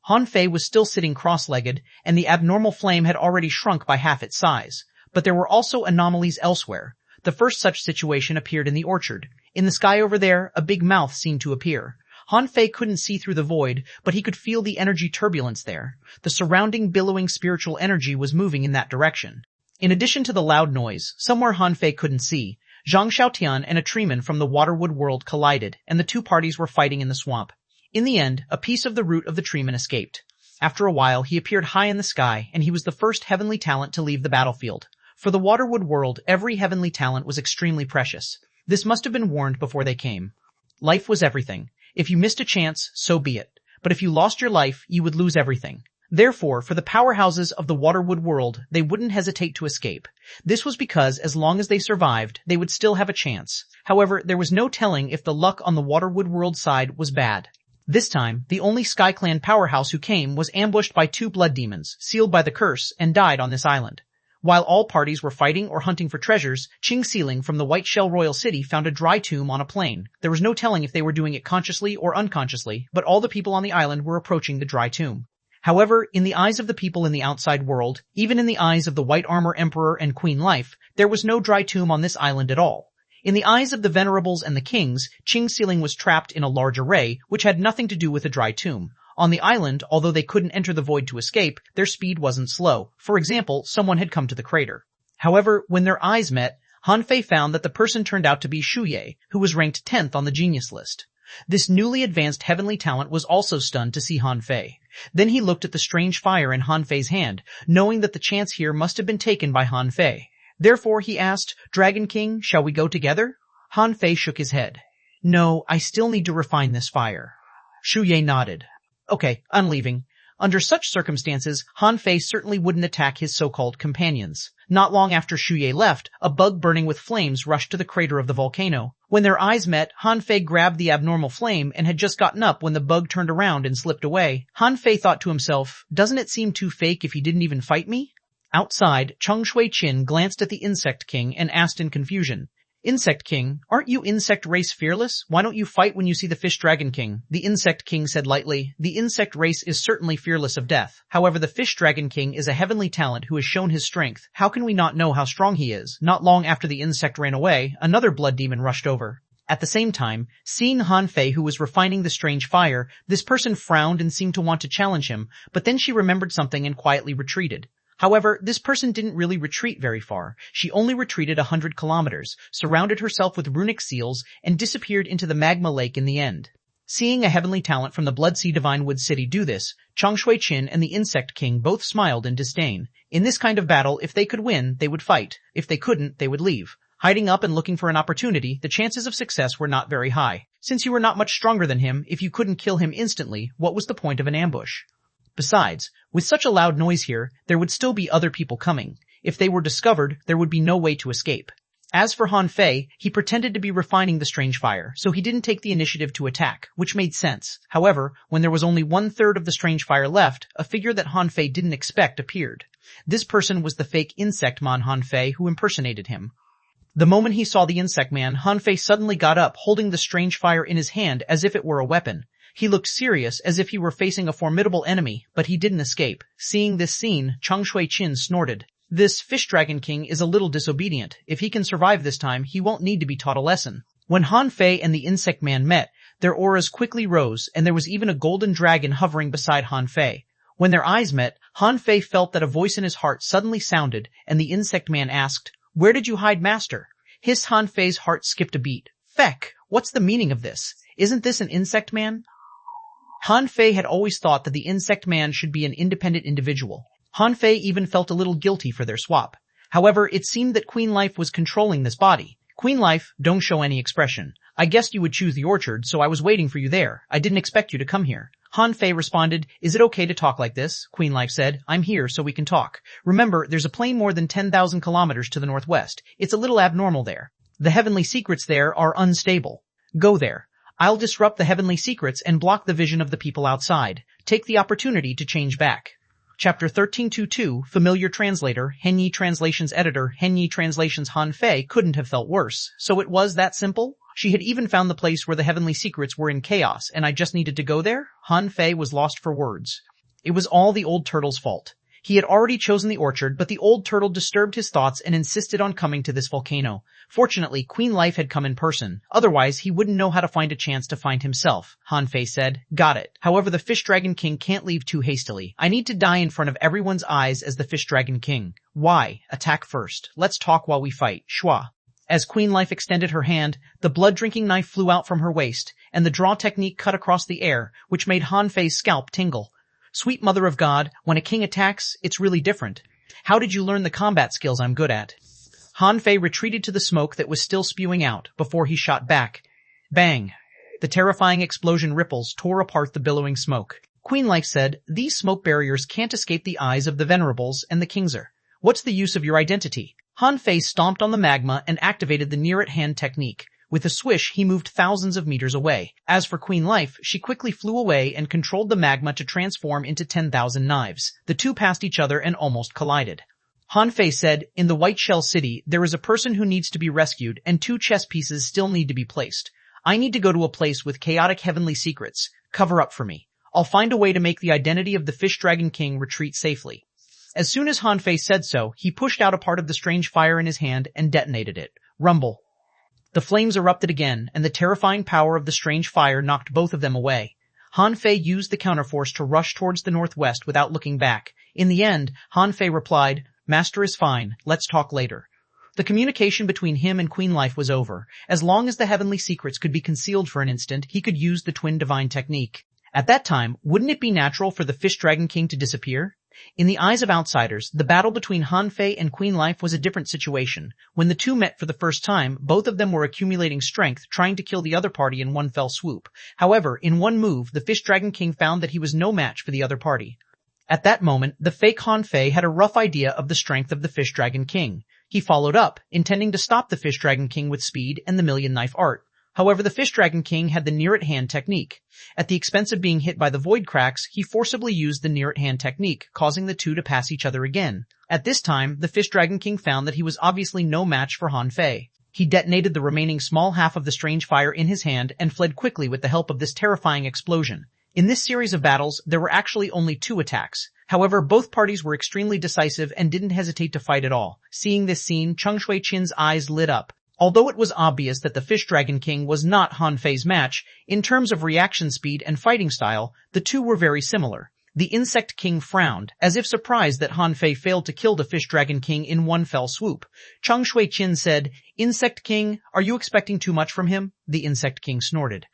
Han Fei was still sitting cross-legged, and the abnormal flame had already shrunk by half its size. But there were also anomalies elsewhere. The first such situation appeared in the orchard. In the sky over there, a big mouth seemed to appear. Han Fei couldn't see through the void, but he could feel the energy turbulence there. The surrounding billowing spiritual energy was moving in that direction. In addition to the loud noise, somewhere Han Fei couldn't see, Zhang Xiaotian and a treeman from the Waterwood world collided, and the two parties were fighting in the swamp. In the end, a piece of the root of the treeman escaped. After a while, he appeared high in the sky, and he was the first heavenly talent to leave the battlefield. For the Waterwood world, every heavenly talent was extremely precious. This must have been warned before they came. Life was everything. If you missed a chance, so be it. But if you lost your life, you would lose everything. Therefore, for the powerhouses of the Waterwood world, they wouldn't hesitate to escape. This was because as long as they survived, they would still have a chance. However, there was no telling if the luck on the Waterwood world side was bad. This time, the only Sky Clan powerhouse who came was ambushed by two blood demons, sealed by the curse, and died on this island. While all parties were fighting or hunting for treasures, Ch1301 from the White Shell Royal City found a dry tomb on a plain. There was no telling if they were doing it consciously or unconsciously, but all the people on the island were approaching the dry tomb. However, in the eyes of the people in the outside world, even in the eyes of the White Armor Emperor and Queen Life, there was no dry tomb on this island at all. In the eyes of the venerables and the kings, Ch1301 was trapped in a large array, which had nothing to do with a dry tomb. On the island, although they couldn't enter the void to escape, their speed wasn't slow. For example, someone had come to the crater. However, when their eyes met, Han Fei found that the person turned out to be Shuye, who was ranked 10th on the genius list. This newly advanced heavenly talent was also stunned to see Han Fei. Then he looked at the strange fire in Han Fei's hand, knowing that the chance here must have been taken by Han Fei. Therefore he asked, "Dragon King, shall we go together?" Han Fei shook his head. "No, I still need to refine this fire." Shuye nodded. "Okay, I'm leaving." Under such circumstances, Han Fei certainly wouldn't attack his so-called companions. Not long after Shuye left, a bug burning with flames rushed to the crater of the volcano. When their eyes met, Han Fei grabbed the abnormal flame and had just gotten up when the bug turned around and slipped away. Han Fei thought to himself, "Doesn't it seem too fake if he didn't even fight me?" Outside, Xuanhuan glanced at the Insect King and asked in confusion, "Insect King, aren't you insect race fearless? Why don't you fight when you see the Fish Dragon King?" The Insect King said lightly, "The insect race is certainly fearless of death. However, the Fish Dragon King is a heavenly talent who has shown his strength. How can we not know how strong he is?" Not long after the insect ran away, another blood demon rushed over. At the same time, seeing Han Fei who was refining the strange fire, this person frowned and seemed to want to challenge him, but then she remembered something and quietly retreated. However, this person didn't really retreat very far. She only retreated 100 kilometers, surrounded herself with runic seals, and disappeared into the magma lake in the end. Seeing a heavenly talent from the Blood Sea Divine Wood City do this, Xuanhuan and the Insect King both smiled in disdain. In this kind of battle, if they could win, they would fight. If they couldn't, they would leave. Hiding up and looking for an opportunity, the chances of success were not very high. Since you were not much stronger than him, if you couldn't kill him instantly, what was the point of an ambush? Besides, with such a loud noise here, there would still be other people coming. If they were discovered, there would be no way to escape. As for Han Fei, he pretended to be refining the strange fire, so he didn't take the initiative to attack, which made sense. However, when there was only 1/3 of the strange fire left, a figure that Han Fei didn't expect appeared. This person was the fake insect man Han Fei who impersonated him. The moment he saw the insect man, Han Fei suddenly got up, holding the strange fire in his hand as if it were a weapon. He looked serious, as if he were facing a formidable enemy, but he didn't escape. Seeing this scene, Xuanhuan snorted. This Fish Dragon King is a little disobedient. If he can survive this time, he won't need to be taught a lesson. When Han Fei and the insect man met, their auras quickly rose, and there was even a golden dragon hovering beside Han Fei. When their eyes met, Han Fei felt that a voice in his heart suddenly sounded, and the insect man asked, "Where did you hide, master?" His Han Fei's heart skipped a beat. Feck! What's the meaning of this? Isn't this an insect man? Han Fei had always thought that the insect man should be an independent individual. Han Fei even felt a little guilty for their swap. However, it seemed that Queen Life was controlling this body. "Queen Life, don't show any expression. I guessed you would choose the orchard, so I was waiting for you there. I didn't expect you to come here." Han Fei responded, "Is it okay to talk like this?" Queen Life said, "I'm here so we can talk. Remember, there's a plain more than 10,000 kilometers to the northwest. It's a little abnormal there. The heavenly secrets there are unstable. Go there. I'll disrupt the heavenly secrets and block the vision of the people outside. Take the opportunity to change back." Chapter 1322, Familiar Translator, Henyi Translations Editor, Henyi Translations. Han Fei couldn't have felt worse. So it was that simple? She had even found the place where the heavenly secrets were in chaos, and I just needed to go there? Han Fei was lost for words. It was all the old turtle's fault. He had already chosen the orchard, but the old turtle disturbed his thoughts and insisted on coming to this volcano. Fortunately, Queen Life had come in person. Otherwise, he wouldn't know how to find a chance to find himself. Han Fei said, "Got it. However, the Fish Dragon King can't leave too hastily. I need to die in front of everyone's eyes as the Fish Dragon King." "Why? Attack first. Let's talk while we fight. Schwa." As Queen Life extended her hand, the blood-drinking knife flew out from her waist, and the draw technique cut across the air, which made Han Fei's scalp tingle. "Sweet Mother of God, when a king attacks, it's really different. How did you learn the combat skills I'm good at?" Han Fei retreated to the smoke that was still spewing out, before he shot back. Bang! The terrifying explosion ripples tore apart the billowing smoke. Queen Life said, "These smoke barriers can't escape the eyes of the venerables and the kingser. What's the use of your identity?" Han Fei stomped on the magma and activated the near-at-hand technique. With a swish, he moved thousands of meters away. As for Queen Life, she quickly flew away and controlled the magma to transform into 10,000 knives. The two passed each other and almost collided. Han Fei said, "In the White Shell City, there is a person who needs to be rescued and 2 chess pieces still need to be placed. I need to go to a place with chaotic heavenly secrets. Cover up for me. I'll find a way to make the identity of the Fish Dragon King retreat safely." As soon as Han Fei said so, he pushed out a part of the strange fire in his hand and detonated it. Rumble. The flames erupted again, and the terrifying power of the strange fire knocked both of them away. Han Fei used the counterforce to rush towards the northwest without looking back. In the end, Han Fei replied, "Master is fine, let's talk later." The communication between him and Queen Life was over. As long as the heavenly secrets could be concealed for an instant, he could use the twin divine technique. At that time, wouldn't it be natural for the Fish Dragon King to disappear? In the eyes of outsiders, the battle between Han Fei and Queen Life was a different situation. When the two met for the first time, both of them were accumulating strength, trying to kill the other party in one fell swoop. However, in one move, the Fish Dragon King found that he was no match for the other party. At that moment, the fake Han Fei had a rough idea of the strength of the Fish Dragon King. He followed up, intending to stop the Fish Dragon King with speed and the Million Knife art. However, the Fish Dragon King had the near-at-hand technique. At the expense of being hit by the void cracks, he forcibly used the near-at-hand technique, causing the two to pass each other again. At this time, the Fish Dragon King found that he was obviously no match for Han Fei. He detonated the remaining small half of the strange fire in his hand and fled quickly with the help of this terrifying explosion. In this series of battles, there were actually only 2 attacks. However, both parties were extremely decisive and didn't hesitate to fight at all. Seeing this scene, Shuanghui's eyes lit up. Although it was obvious that the Fish Dragon King was not Han Fei's match, in terms of reaction speed and fighting style, the two were very similar. The Insect King frowned, as if surprised that Han Fei failed to kill the Fish Dragon King in one fell swoop. Shuanghui said, "Insect King, are you expecting too much from him?" The Insect King snorted.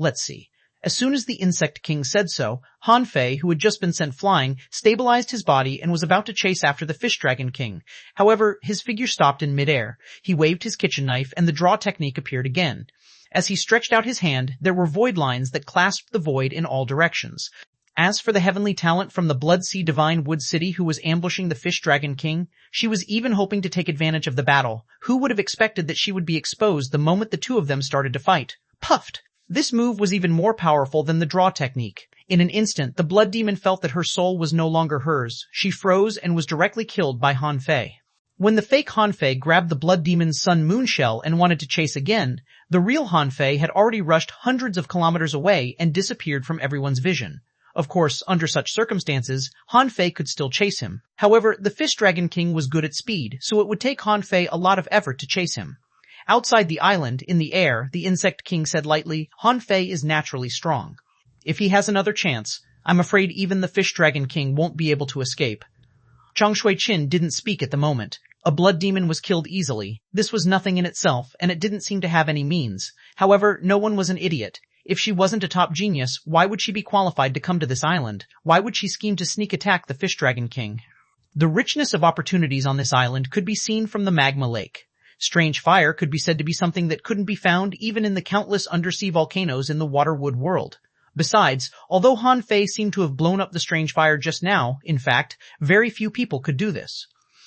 "Let's see." As soon as the Insect King said so, Han Fei, who had just been sent flying, stabilized his body and was about to chase after the Fish Dragon King. However, his figure stopped in midair. He waved his kitchen knife and the draw technique appeared again. As he stretched out his hand, there were void lines that clasped the void in all directions. As for the heavenly talent from the Blood Sea Divine Wood City who was ambushing the Fish Dragon King, she was even hoping to take advantage of the battle. Who would have expected that she would be exposed the moment the two of them started to fight? Puffed! This move was even more powerful than the draw technique. In an instant, the Blood Demon felt that her soul was no longer hers. She froze and was directly killed by Han Fei. When the fake Han Fei grabbed the Blood Demon's Sun Moon Shell and wanted to chase again, the real Han Fei had already rushed hundreds of kilometers away and disappeared from everyone's vision. Of course, under such circumstances, Han Fei could still chase him. However, the Fish Dragon King was good at speed, so it would take Han Fei a lot of effort to chase him. Outside the island, in the air, the Insect King said lightly, "Han Fei is naturally strong. If he has another chance, I'm afraid even the Fish Dragon King won't be able to escape." Shuanghui didn't speak at the moment. A blood demon was killed easily. This was nothing in itself, and it didn't seem to have any means. However, no one was an idiot. If she wasn't a top genius, why would she be qualified to come to this island? Why would she scheme to sneak attack the Fish Dragon King? The richness of opportunities on this island could be seen from the magma lake. Strange fire could be said to be something that couldn't be found even in the countless undersea volcanoes in the Waterwood world. Besides, although Han Fei seemed to have blown up the strange fire just now, in fact, very few people could do this.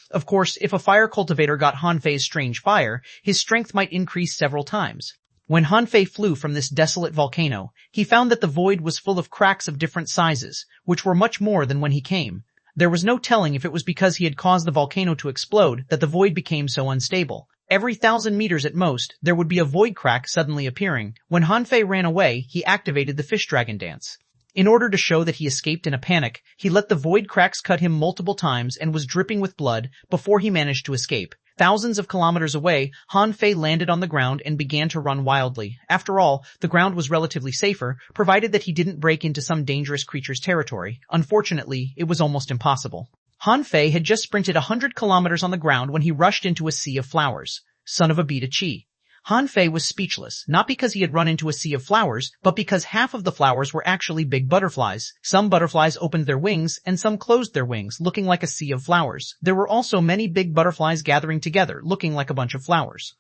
Of course, if a fire cultivator got Han Fei's strange fire, his strength might increase several times. When Han Fei flew from this desolate volcano, he found that the void was full of cracks of different sizes, which were much more than when he came. There was no telling if it was because he had caused the volcano to explode that the void became so unstable. Every 1,000 meters at most, there would be a void crack suddenly appearing. When Han Fei ran away, he activated the Fish Dragon Dance. In order to show that he escaped in a panic, he let the void cracks cut him multiple times and was dripping with blood before he managed to escape. Thousands of kilometers away, Han Fei landed on the ground and began to run wildly. After all, the ground was relatively safer, provided that he didn't break into some dangerous creature's territory. Unfortunately, it was almost impossible. Han Fei had just sprinted 100 kilometers on the ground when he rushed into a sea of flowers. Son of a Beta Chi. Han Fei was speechless, not because he had run into a sea of flowers, but because half of the flowers were actually big butterflies. Some butterflies opened their wings, and some closed their wings, looking like a sea of flowers. There were also many big butterflies gathering together, looking like a bunch of flowers.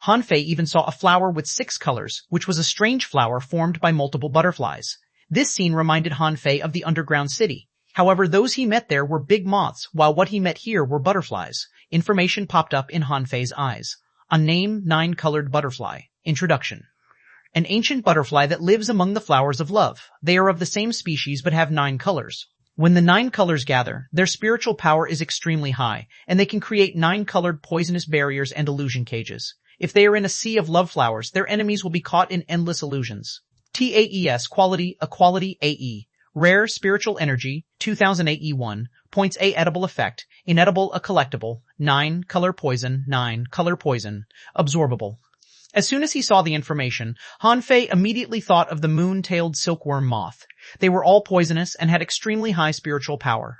Han Fei even saw a flower with 6 colors, which was a strange flower formed by multiple butterflies. This scene reminded Han Fei of the underground city. However, those he met there were big moths, while what he met here were butterflies. Information popped up in Han Fei's eyes. A name, 9-colored butterfly. Introduction. An ancient butterfly that lives among the flowers of love. They are of the same species but have 9 colors. When the 9 colors gather, their spiritual power is extremely high, and they can create 9-colored poisonous barriers and illusion cages. If they are in a sea of love flowers, their enemies will be caught in endless illusions. TAES quality, equality, AE. Rare spiritual energy, 2008 E1. Points A edible effect, inedible a collectible, 9 color poison, 9 color poison, absorbable. As soon as he saw the information, Han Fei immediately thought of the moon-tailed silkworm moth. They were all poisonous and had extremely high spiritual power.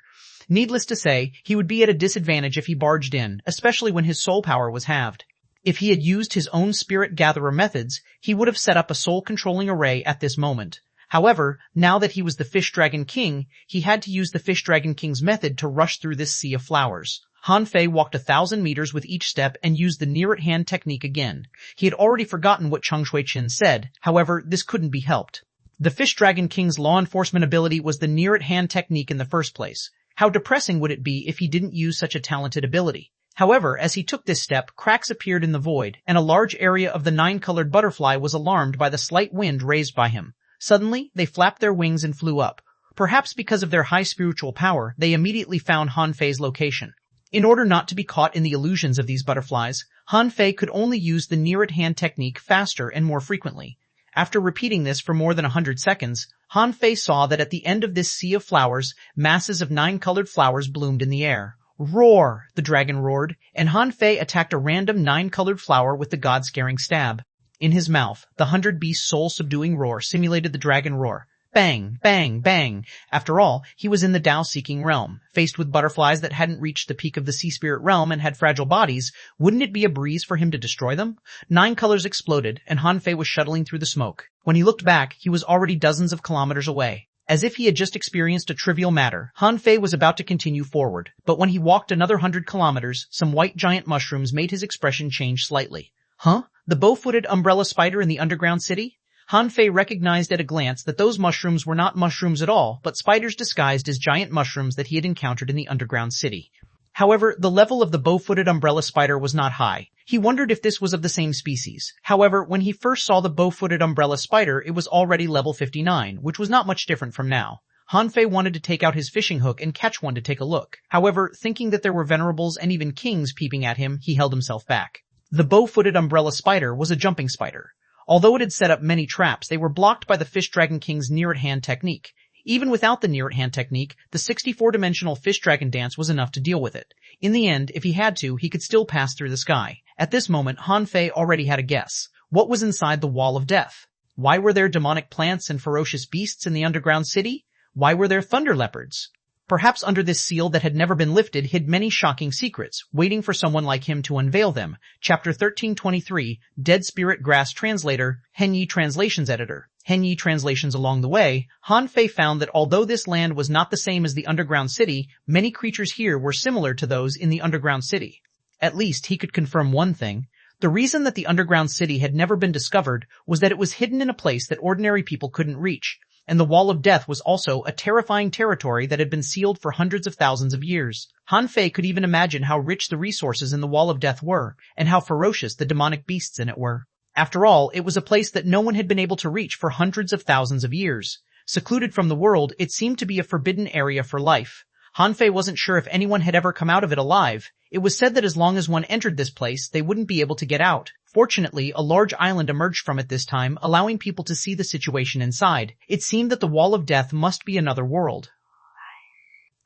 Needless to say, he would be at a disadvantage if he barged in, especially when his soul power was halved. If he had used his own spirit gatherer methods, he would have set up a soul-controlling array at this moment. However, now that he was the Fish Dragon King, he had to use the Fish Dragon King's method to rush through this sea of flowers. Han Fei walked 1,000 meters with each step and used the near-at-hand technique again. He had already forgotten what Cheng Shui-Chen said, however, this couldn't be helped. The Fish Dragon King's law enforcement ability was the near-at-hand technique in the first place. How depressing would it be if he didn't use such a talented ability? However, as he took this step, cracks appeared in the void, and a large area of the 9-colored butterfly was alarmed by the slight wind raised by him. Suddenly, they flapped their wings and flew up. Perhaps because of their high spiritual power, they immediately found Han Fei's location. In order not to be caught in the illusions of these butterflies, Han Fei could only use the near-at-hand technique faster and more frequently. After repeating this for more than 100 seconds, Han Fei saw that at the end of this sea of flowers, masses of 9-colored flowers bloomed in the air. Roar! The dragon roared, and Han Fei attacked a random 9-colored flower with the god-scaring stab. In his mouth, the 100-beast soul-subduing roar simulated the dragon roar. Bang, bang, bang. After all, he was in the Tao-seeking realm. Faced with butterflies that hadn't reached the peak of the sea spirit realm and had fragile bodies, wouldn't it be a breeze for him to destroy them? 9 colors exploded, and Han Fei was shuttling through the smoke. When he looked back, he was already dozens of kilometers away. As if he had just experienced a trivial matter, Han Fei was about to continue forward, but when he walked another 100 kilometers, some white giant mushrooms made his expression change slightly. Huh? The bow-footed umbrella spider in the underground city? Han Fei recognized at a glance that those mushrooms were not mushrooms at all, but spiders disguised as giant mushrooms that he had encountered in the underground city. However, the level of the bow-footed umbrella spider was not high. He wondered if this was of the same species. However, when he first saw the bow-footed umbrella spider, it was already level 59, which was not much different from now. Han Fei wanted to take out his fishing hook and catch one to take a look. However, thinking that there were venerables and even kings peeping at him, he held himself back. The bow-footed umbrella spider was a jumping spider. Although it had set up many traps, they were blocked by the Fish Dragon King's near-at-hand technique. Even without the near-at-hand technique, the 64-dimensional Fish Dragon dance was enough to deal with it. In the end, if he had to, he could still pass through the sky. At this moment, Han Fei already had a guess. What was inside the Wall of Death? Why were there demonic plants and ferocious beasts in the underground city? Why were there thunder leopards? Perhaps under this seal that had never been lifted hid many shocking secrets, waiting for someone like him to unveil them. Chapter 1323, Dead Spirit Grass Translator, Henyi Translations Editor. Henyi Translations. Along the way, Han Fei found that although this land was not the same as the underground city, many creatures here were similar to those in the underground city. At least he could confirm one thing. The reason that the underground city had never been discovered was that it was hidden in a place that ordinary people couldn't reach. And the Wall of Death was also a terrifying territory that had been sealed for hundreds of thousands of years. Han Fei could even imagine how rich the resources in the Wall of Death were, and how ferocious the demonic beasts in it were. After all, it was a place that no one had been able to reach for hundreds of thousands of years. Secluded from the world, it seemed to be a forbidden area for life. Han Fei wasn't sure if anyone had ever come out of it alive. It was said that as long as one entered this place, they wouldn't be able to get out. Fortunately, a large island emerged from it this time, allowing people to see the situation inside. It seemed that the Wall of Death must be another world.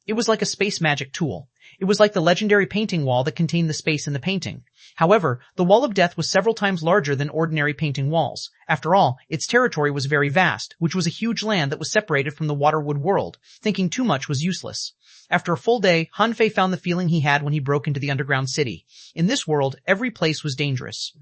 It was like a space magic tool. It was like the legendary painting wall that contained the space in the painting. However, the Wall of Death was several times larger than ordinary painting walls. After all, its territory was very vast, which was a huge land that was separated from the Waterwood world. Thinking too much was useless. After a full day, Han Fei found the feeling he had when he broke into the underground city. In this world, every place was dangerous.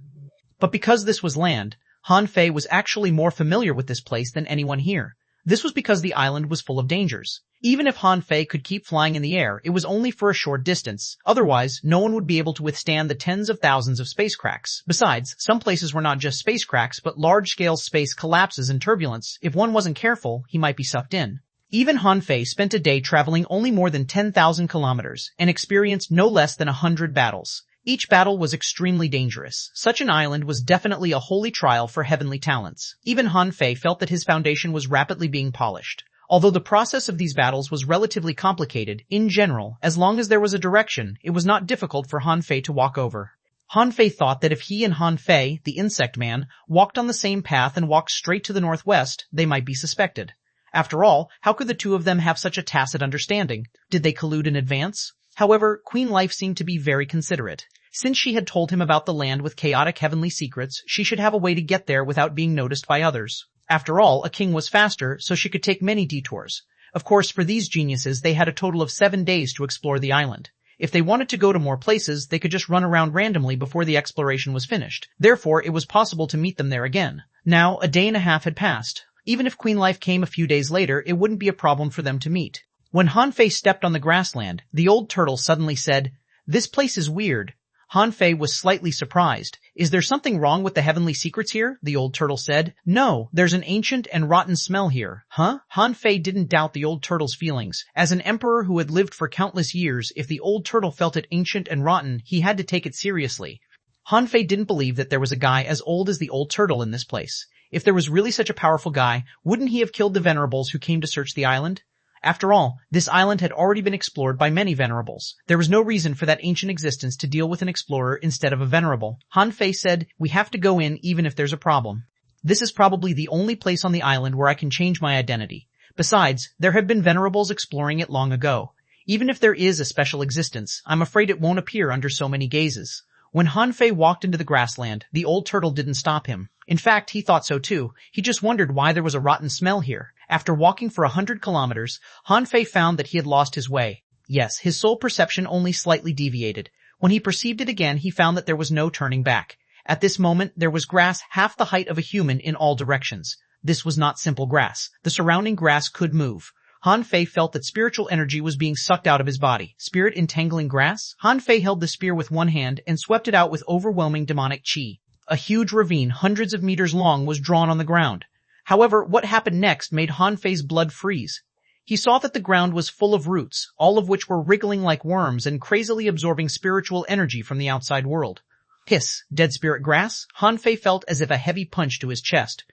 But because this was land, Han Fei was actually more familiar with this place than anyone here. This was because the island was full of dangers. Even if Han Fei could keep flying in the air, it was only for a short distance. Otherwise, no one would be able to withstand the tens of thousands of space cracks. Besides, some places were not just space cracks, but large-scale space collapses and turbulence. If one wasn't careful, he might be sucked in. Even Han Fei spent a day traveling only more than 10,000 kilometers and experienced no less than 100 battles. Each battle was extremely dangerous. Such an island was definitely a holy trial for heavenly talents. Even Han Fei felt that his foundation was rapidly being polished. Although the process of these battles was relatively complicated, in general, as long as there was a direction, it was not difficult for Han Fei to walk over. Han Fei thought that if he and Han Fei, the insect man, walked on the same path and walked straight to the northwest, they might be suspected. After all, how could the two of them have such a tacit understanding? Did they collude in advance? However, Queen Life seemed to be very considerate. Since she had told him about the land with chaotic heavenly secrets, she should have a way to get there without being noticed by others. After all, a king was faster, so she could take many detours. Of course, for these geniuses, they had a total of 7 days to explore the island. If they wanted to go to more places, they could just run around randomly before the exploration was finished. Therefore, it was possible to meet them there again. Now, a day and a half had passed. Even if Queen Life came a few days later, it wouldn't be a problem for them to meet. When Han Fei stepped on the grassland, the old turtle suddenly said, "This place is weird." Han Fei was slightly surprised. "Is there something wrong with the heavenly secrets here?" the old turtle said. "No, there's an ancient and rotten smell here." Huh? Han Fei didn't doubt the old turtle's feelings. As an emperor who had lived for countless years, if the old turtle felt it ancient and rotten, he had to take it seriously. Han Fei didn't believe that there was a guy as old as the old turtle in this place. If there was really such a powerful guy, wouldn't he have killed the venerables who came to search the island? After all, this island had already been explored by many venerables. There was no reason for that ancient existence to deal with an explorer instead of a venerable. Han Fei said, "We have to go in even if there's a problem. This is probably the only place on the island where I can change my identity. Besides, there have been venerables exploring it long ago. Even if there is a special existence, I'm afraid it won't appear under so many gazes." When Han Fei walked into the grassland, the old turtle didn't stop him. In fact, he thought so too. He just wondered why there was a rotten smell here. After walking for 100 kilometers, Han Fei found that he had lost his way. Yes, his soul perception only slightly deviated. When he perceived it again, he found that there was no turning back. At this moment, there was grass half the height of a human in all directions. This was not simple grass. The surrounding grass could move. Han Fei felt that spiritual energy was being sucked out of his body. Spirit entangling grass? Han Fei held the spear with one hand and swept it out with overwhelming demonic chi. A huge ravine hundreds of meters long was drawn on the ground. However, what happened next made Han Fei's blood freeze. He saw that the ground was full of roots, all of which were wriggling like worms and crazily absorbing spiritual energy from the outside world. Hiss, dead spirit grass? Han Fei felt as if a heavy punch to his chest.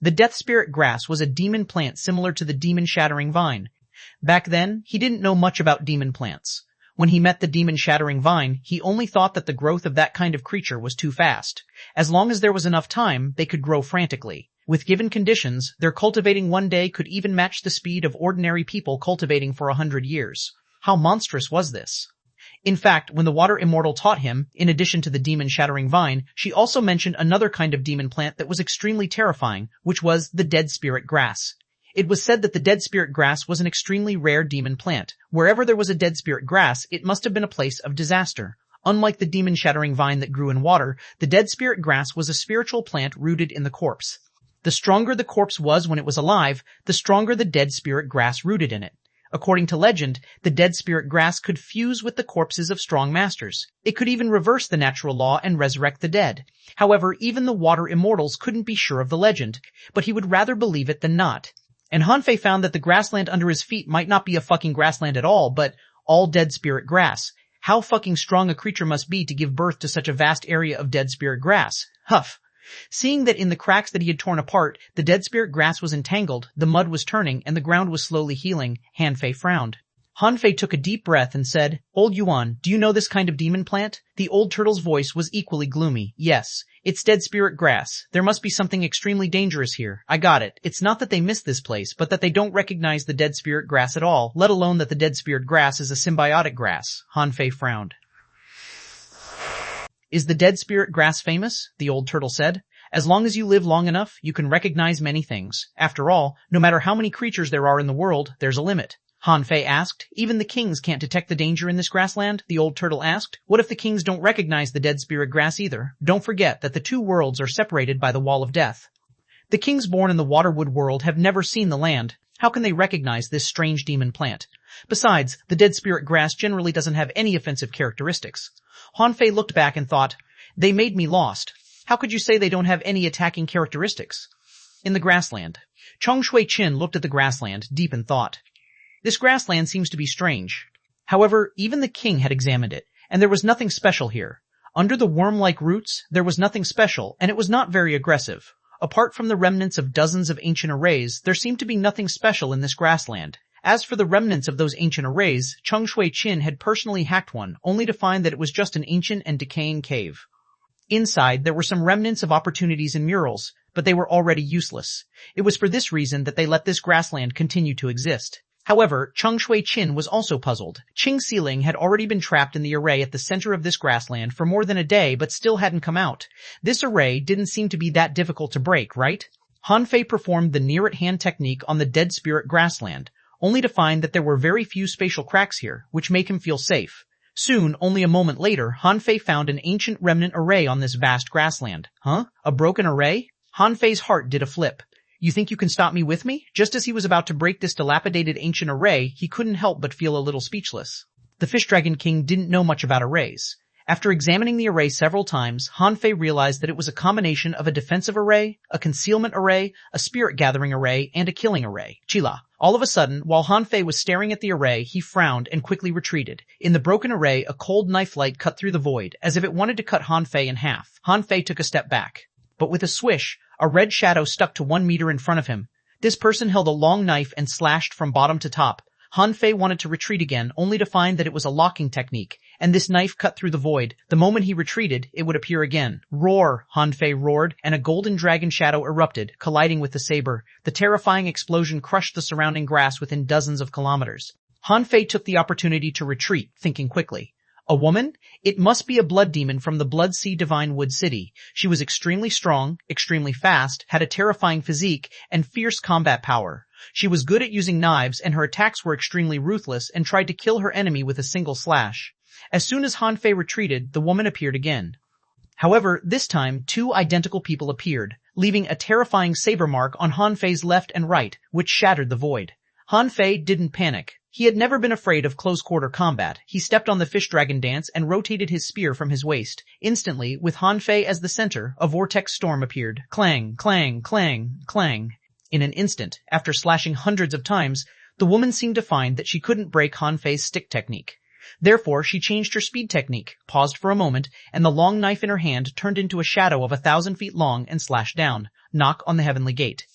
The death spirit grass was a demon plant similar to the demon-shattering vine. Back then, he didn't know much about demon plants. When he met the demon-shattering vine, he only thought that the growth of that kind of creature was too fast. As long as there was enough time, they could grow frantically. With given conditions, their cultivating one day could even match the speed of ordinary people cultivating for 100 years. How monstrous was this? In fact, when the water immortal taught him, in addition to the demon-shattering vine, she also mentioned another kind of demon plant that was extremely terrifying, which was the dead spirit grass. It was said that the dead spirit grass was an extremely rare demon plant. Wherever there was a dead spirit grass, it must have been a place of disaster. Unlike the demon-shattering vine that grew in water, the dead spirit grass was a spiritual plant rooted in the corpse. The stronger the corpse was when it was alive, the stronger the dead spirit grass rooted in it. According to legend, the dead spirit grass could fuse with the corpses of strong masters. It could even reverse the natural law and resurrect the dead. However, even the water immortals couldn't be sure of the legend, but he would rather believe it than not. And Han Fei found that the grassland under his feet might not be a fucking grassland at all, but all dead spirit grass. How fucking strong a creature must be to give birth to such a vast area of dead spirit grass. Huff. Seeing that in the cracks that he had torn apart, the dead spirit grass was entangled, the mud was turning, and the ground was slowly healing, Han Fei frowned. Han Fei took a deep breath and said, "Old Yuan, do you know this kind of demon plant?" The old turtle's voice was equally gloomy. "Yes, it's dead spirit grass. There must be something extremely dangerous here. I got it. It's not that they miss this place, but that they don't recognize the dead spirit grass at all, let alone that the dead spirit grass is a symbiotic grass." Han Fei frowned. "Is the dead spirit grass famous?" the old turtle said. "As long as you live long enough, you can recognize many things. After all, no matter how many creatures there are in the world, there's a limit." Han Fei asked. "Even the kings can't detect the danger in this grassland?" the old turtle asked. "What if the kings don't recognize the dead spirit grass either? Don't forget that the two worlds are separated by the wall of death. The kings born in the waterwood world have never seen the land. How can they recognize this strange demon plant? Besides, the dead spirit grass generally doesn't have any offensive characteristics." Han Fei looked back and thought, "They made me lost. How could you say they don't have any attacking characteristics?" In the grassland. Chong Shui-Chin looked at the grassland, deep in thought. This grassland seems to be strange. However, even the king had examined it, and there was nothing special here. Under the worm-like roots, there was nothing special, and it was not very aggressive. Apart from the remnants of dozens of ancient arrays, there seemed to be nothing special in this grassland. As for the remnants of those ancient arrays, Ch1301 had personally hacked one, only to find that it was just an ancient and decaying cave. Inside, there were some remnants of opportunities and murals, but they were already useless. It was for this reason that they let this grassland continue to exist. However, Ch1301 was also puzzled. Qing Xiling had already been trapped in the array at the center of this grassland for more than a day but still hadn't come out. This array didn't seem to be that difficult to break, right? Han Fei performed the near-at-hand technique on the dead spirit grassland, only to find that there were very few spatial cracks here, which make him feel safe. Soon, only a moment later, Han Fei found an ancient remnant array on this vast grassland. Huh? A broken array? Han Fei's heart did a flip. You think you can stop me with me? Just as he was about to break this dilapidated ancient array, he couldn't help but feel a little speechless. The Fish Dragon King didn't know much about arrays. After examining the array several times, Han Fei realized that it was a combination of a defensive array, a concealment array, a spirit gathering array, and a killing array. Chila. All of a sudden, while Han Fei was staring at the array, he frowned and quickly retreated. In the broken array, a cold knife light cut through the void, as if it wanted to cut Han Fei in half. Han Fei took a step back. But with a swish, a red shadow stuck to 1 meter in front of him. This person held a long knife and slashed from bottom to top. Han Fei wanted to retreat again, only to find that it was a locking technique, and this knife cut through the void. The moment he retreated, it would appear again. Roar! Han Fei roared, and a golden dragon shadow erupted, colliding with the saber. The terrifying explosion crushed the surrounding grass within dozens of kilometers. Han Fei took the opportunity to retreat, thinking quickly. A woman? It must be a blood demon from the Blood Sea Divine Wood City. She was extremely strong, extremely fast, had a terrifying physique, and fierce combat power. She was good at using knives, and her attacks were extremely ruthless and tried to kill her enemy with a single slash. As soon as Han Fei retreated, the woman appeared again. However, this time, 2 identical people appeared, leaving a terrifying saber mark on Han Fei's left and right, which shattered the void. Han Fei didn't panic. He had never been afraid of close-quarter combat. He stepped on the fish dragon dance and rotated his spear from his waist. Instantly, with Han Fei as the center, a vortex storm appeared. Clang, clang, clang, clang. In an instant, after slashing hundreds of times, the woman seemed to find that she couldn't break Han Fei's stick technique. Therefore, she changed her speed technique, paused for a moment, and the long knife in her hand turned into a shadow of 1,000 feet long and slashed down. Knock on the heavenly gate.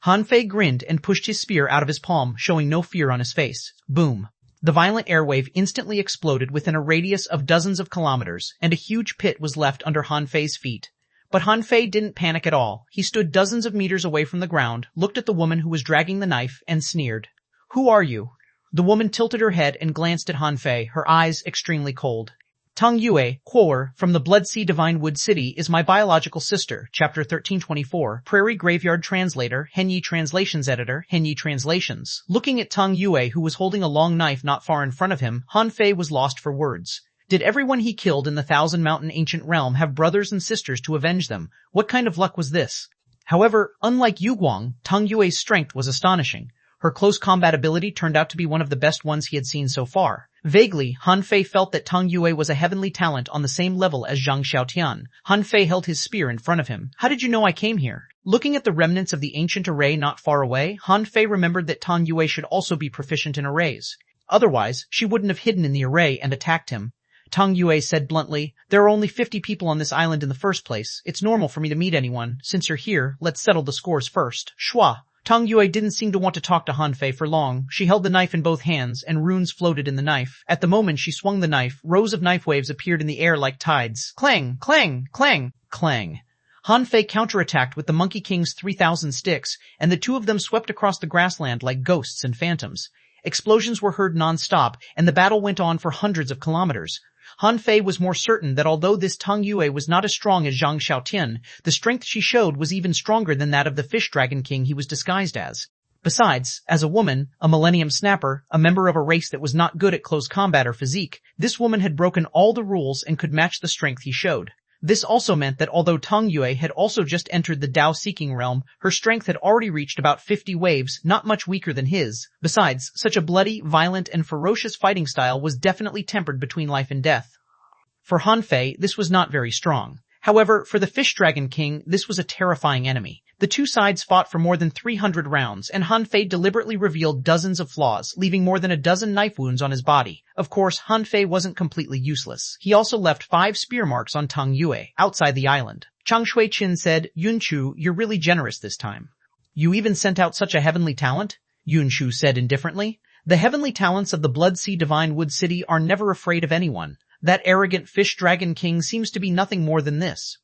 Han Fei grinned and pushed his spear out of his palm, showing no fear on his face. Boom. The violent airwave instantly exploded within a radius of dozens of kilometers, and a huge pit was left under Han Fei's feet. But Han Fei didn't panic at all. He stood dozens of meters away from the ground, looked at the woman who was dragging the knife, and sneered. Who are you? The woman tilted her head and glanced at Han Fei, her eyes extremely cold. Tang Yue, Quower, from the Blood Sea Divine Wood City, is my biological sister. Chapter 1324, Prairie Graveyard Translator, Henyi Translations Editor, Henyi Translations. Looking at Tang Yue, who was holding a long knife not far in front of him, Han Fei was lost for words. Did everyone he killed in the Thousand Mountain Ancient Realm have brothers and sisters to avenge them? What kind of luck was this? However, unlike Yu Guang, Tang Yue's strength was astonishing. Her close combat ability turned out to be one of the best ones he had seen so far. Vaguely, Han Fei felt that Tang Yue was a heavenly talent on the same level as Zhang Xiaotian. Han Fei held his spear in front of him. How did you know I came here? Looking at the remnants of the ancient array not far away, Han Fei remembered that Tang Yue should also be proficient in arrays. Otherwise, she wouldn't have hidden in the array and attacked him. Tang Yue said bluntly, there are only 50 people on this island in the first place. It's normal for me to meet anyone. Since you're here, let's settle the scores first. Shua. Tang Yue didn't seem to want to talk to Han Fei for long. She held the knife in both hands, and runes floated in the knife. At the moment she swung the knife, rows of knife waves appeared in the air like tides. Clang, clang, clang, clang. Han Fei counterattacked with the Monkey King's 3,000 sticks, and the 2 of them swept across the grassland like ghosts and phantoms. Explosions were heard non-stop, and the battle went on for hundreds of kilometers. Han Fei was more certain that although this Tang Yue was not as strong as Zhang Xiaotian, the strength she showed was even stronger than that of the Fish Dragon King he was disguised as. Besides, as a woman, a Millennium Snapper, a member of a race that was not good at close combat or physique, this woman had broken all the rules and could match the strength he showed. This also meant that although Tang Yue had also just entered the Dao-seeking realm, her strength had already reached about 50 waves, not much weaker than his. Besides, such a bloody, violent, and ferocious fighting style was definitely tempered between life and death. For Han Fei, this was not very strong. However, for the Fish Dragon King, this was a terrifying enemy. The two sides fought for more than 300 rounds, and Han Fei deliberately revealed dozens of flaws, leaving more than a dozen knife wounds on his body. Of course, Han Fei wasn't completely useless. He also left 5 spear marks on Tang Yue, outside the island. Chang Shui-Chin said, "Yun Chu, you're really generous this time. You even sent out such a heavenly talent?" Yun Chu said indifferently. "The heavenly talents of the Blood Sea Divine Wood City are never afraid of anyone. That arrogant Fish Dragon King seems to be nothing more than this."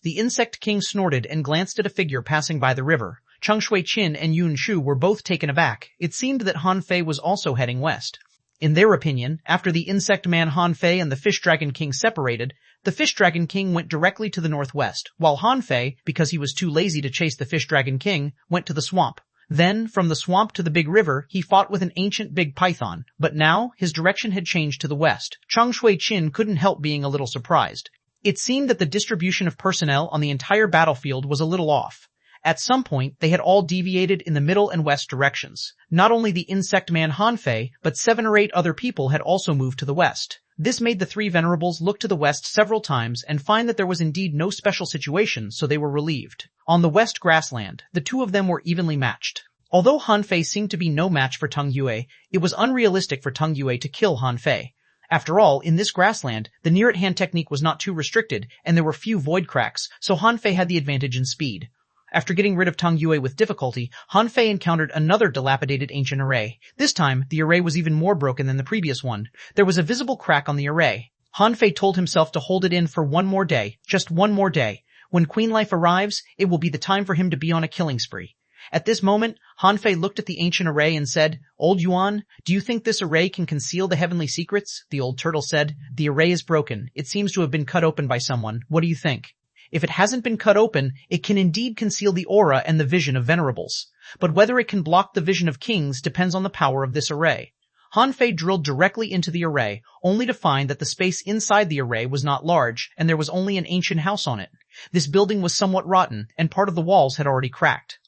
The Insect King snorted and glanced at a figure passing by the river. Chang Shui-Chin and Yun Chu were both taken aback. It seemed that Han Fei was also heading west. In their opinion, after the Insect Man Han Fei and the Fish Dragon King separated, the Fish Dragon King went directly to the northwest, while Han Fei, because he was too lazy to chase the Fish Dragon King, went to the swamp. Then, from the swamp to the big river, he fought with an ancient big python. But now, his direction had changed to the west. Chang Shui-Chin couldn't help being a little surprised. It seemed that the distribution of personnel on the entire battlefield was a little off. At some point, they had all deviated in the middle and west directions. Not only the Insect Man Han Fei, but 7 or 8 other people had also moved to the west. This made the 3 venerables look to the west several times and find that there was indeed no special situation, so they were relieved. On the west grassland, the 2 of them were evenly matched. Although Han Fei seemed to be no match for Tang Yue, it was unrealistic for Tang Yue to kill Han Fei. After all, in this grassland, the near-at-hand technique was not too restricted, and there were few void cracks, so Han Fei had the advantage in speed. After getting rid of Tang Yue with difficulty, Han Fei encountered another dilapidated ancient array. This time, the array was even more broken than the previous one. There was a visible crack on the array. Han Fei told himself to hold it in for one more day, just one more day. When Queen Life arrives, it will be the time for him to be on a killing spree. At this moment, Han Fei looked at the ancient array and said, "Old Yuan, do you think this array can conceal the heavenly secrets?" The old turtle said, "The array is broken. It seems to have been cut open by someone. What do you think?" If it hasn't been cut open, it can indeed conceal the aura and the vision of venerables. But whether it can block the vision of kings depends on the power of this array. Han Fei drilled directly into the array, only to find that the space inside the array was not large, and there was only an ancient house on it. This building was somewhat rotten, and part of the walls had already cracked.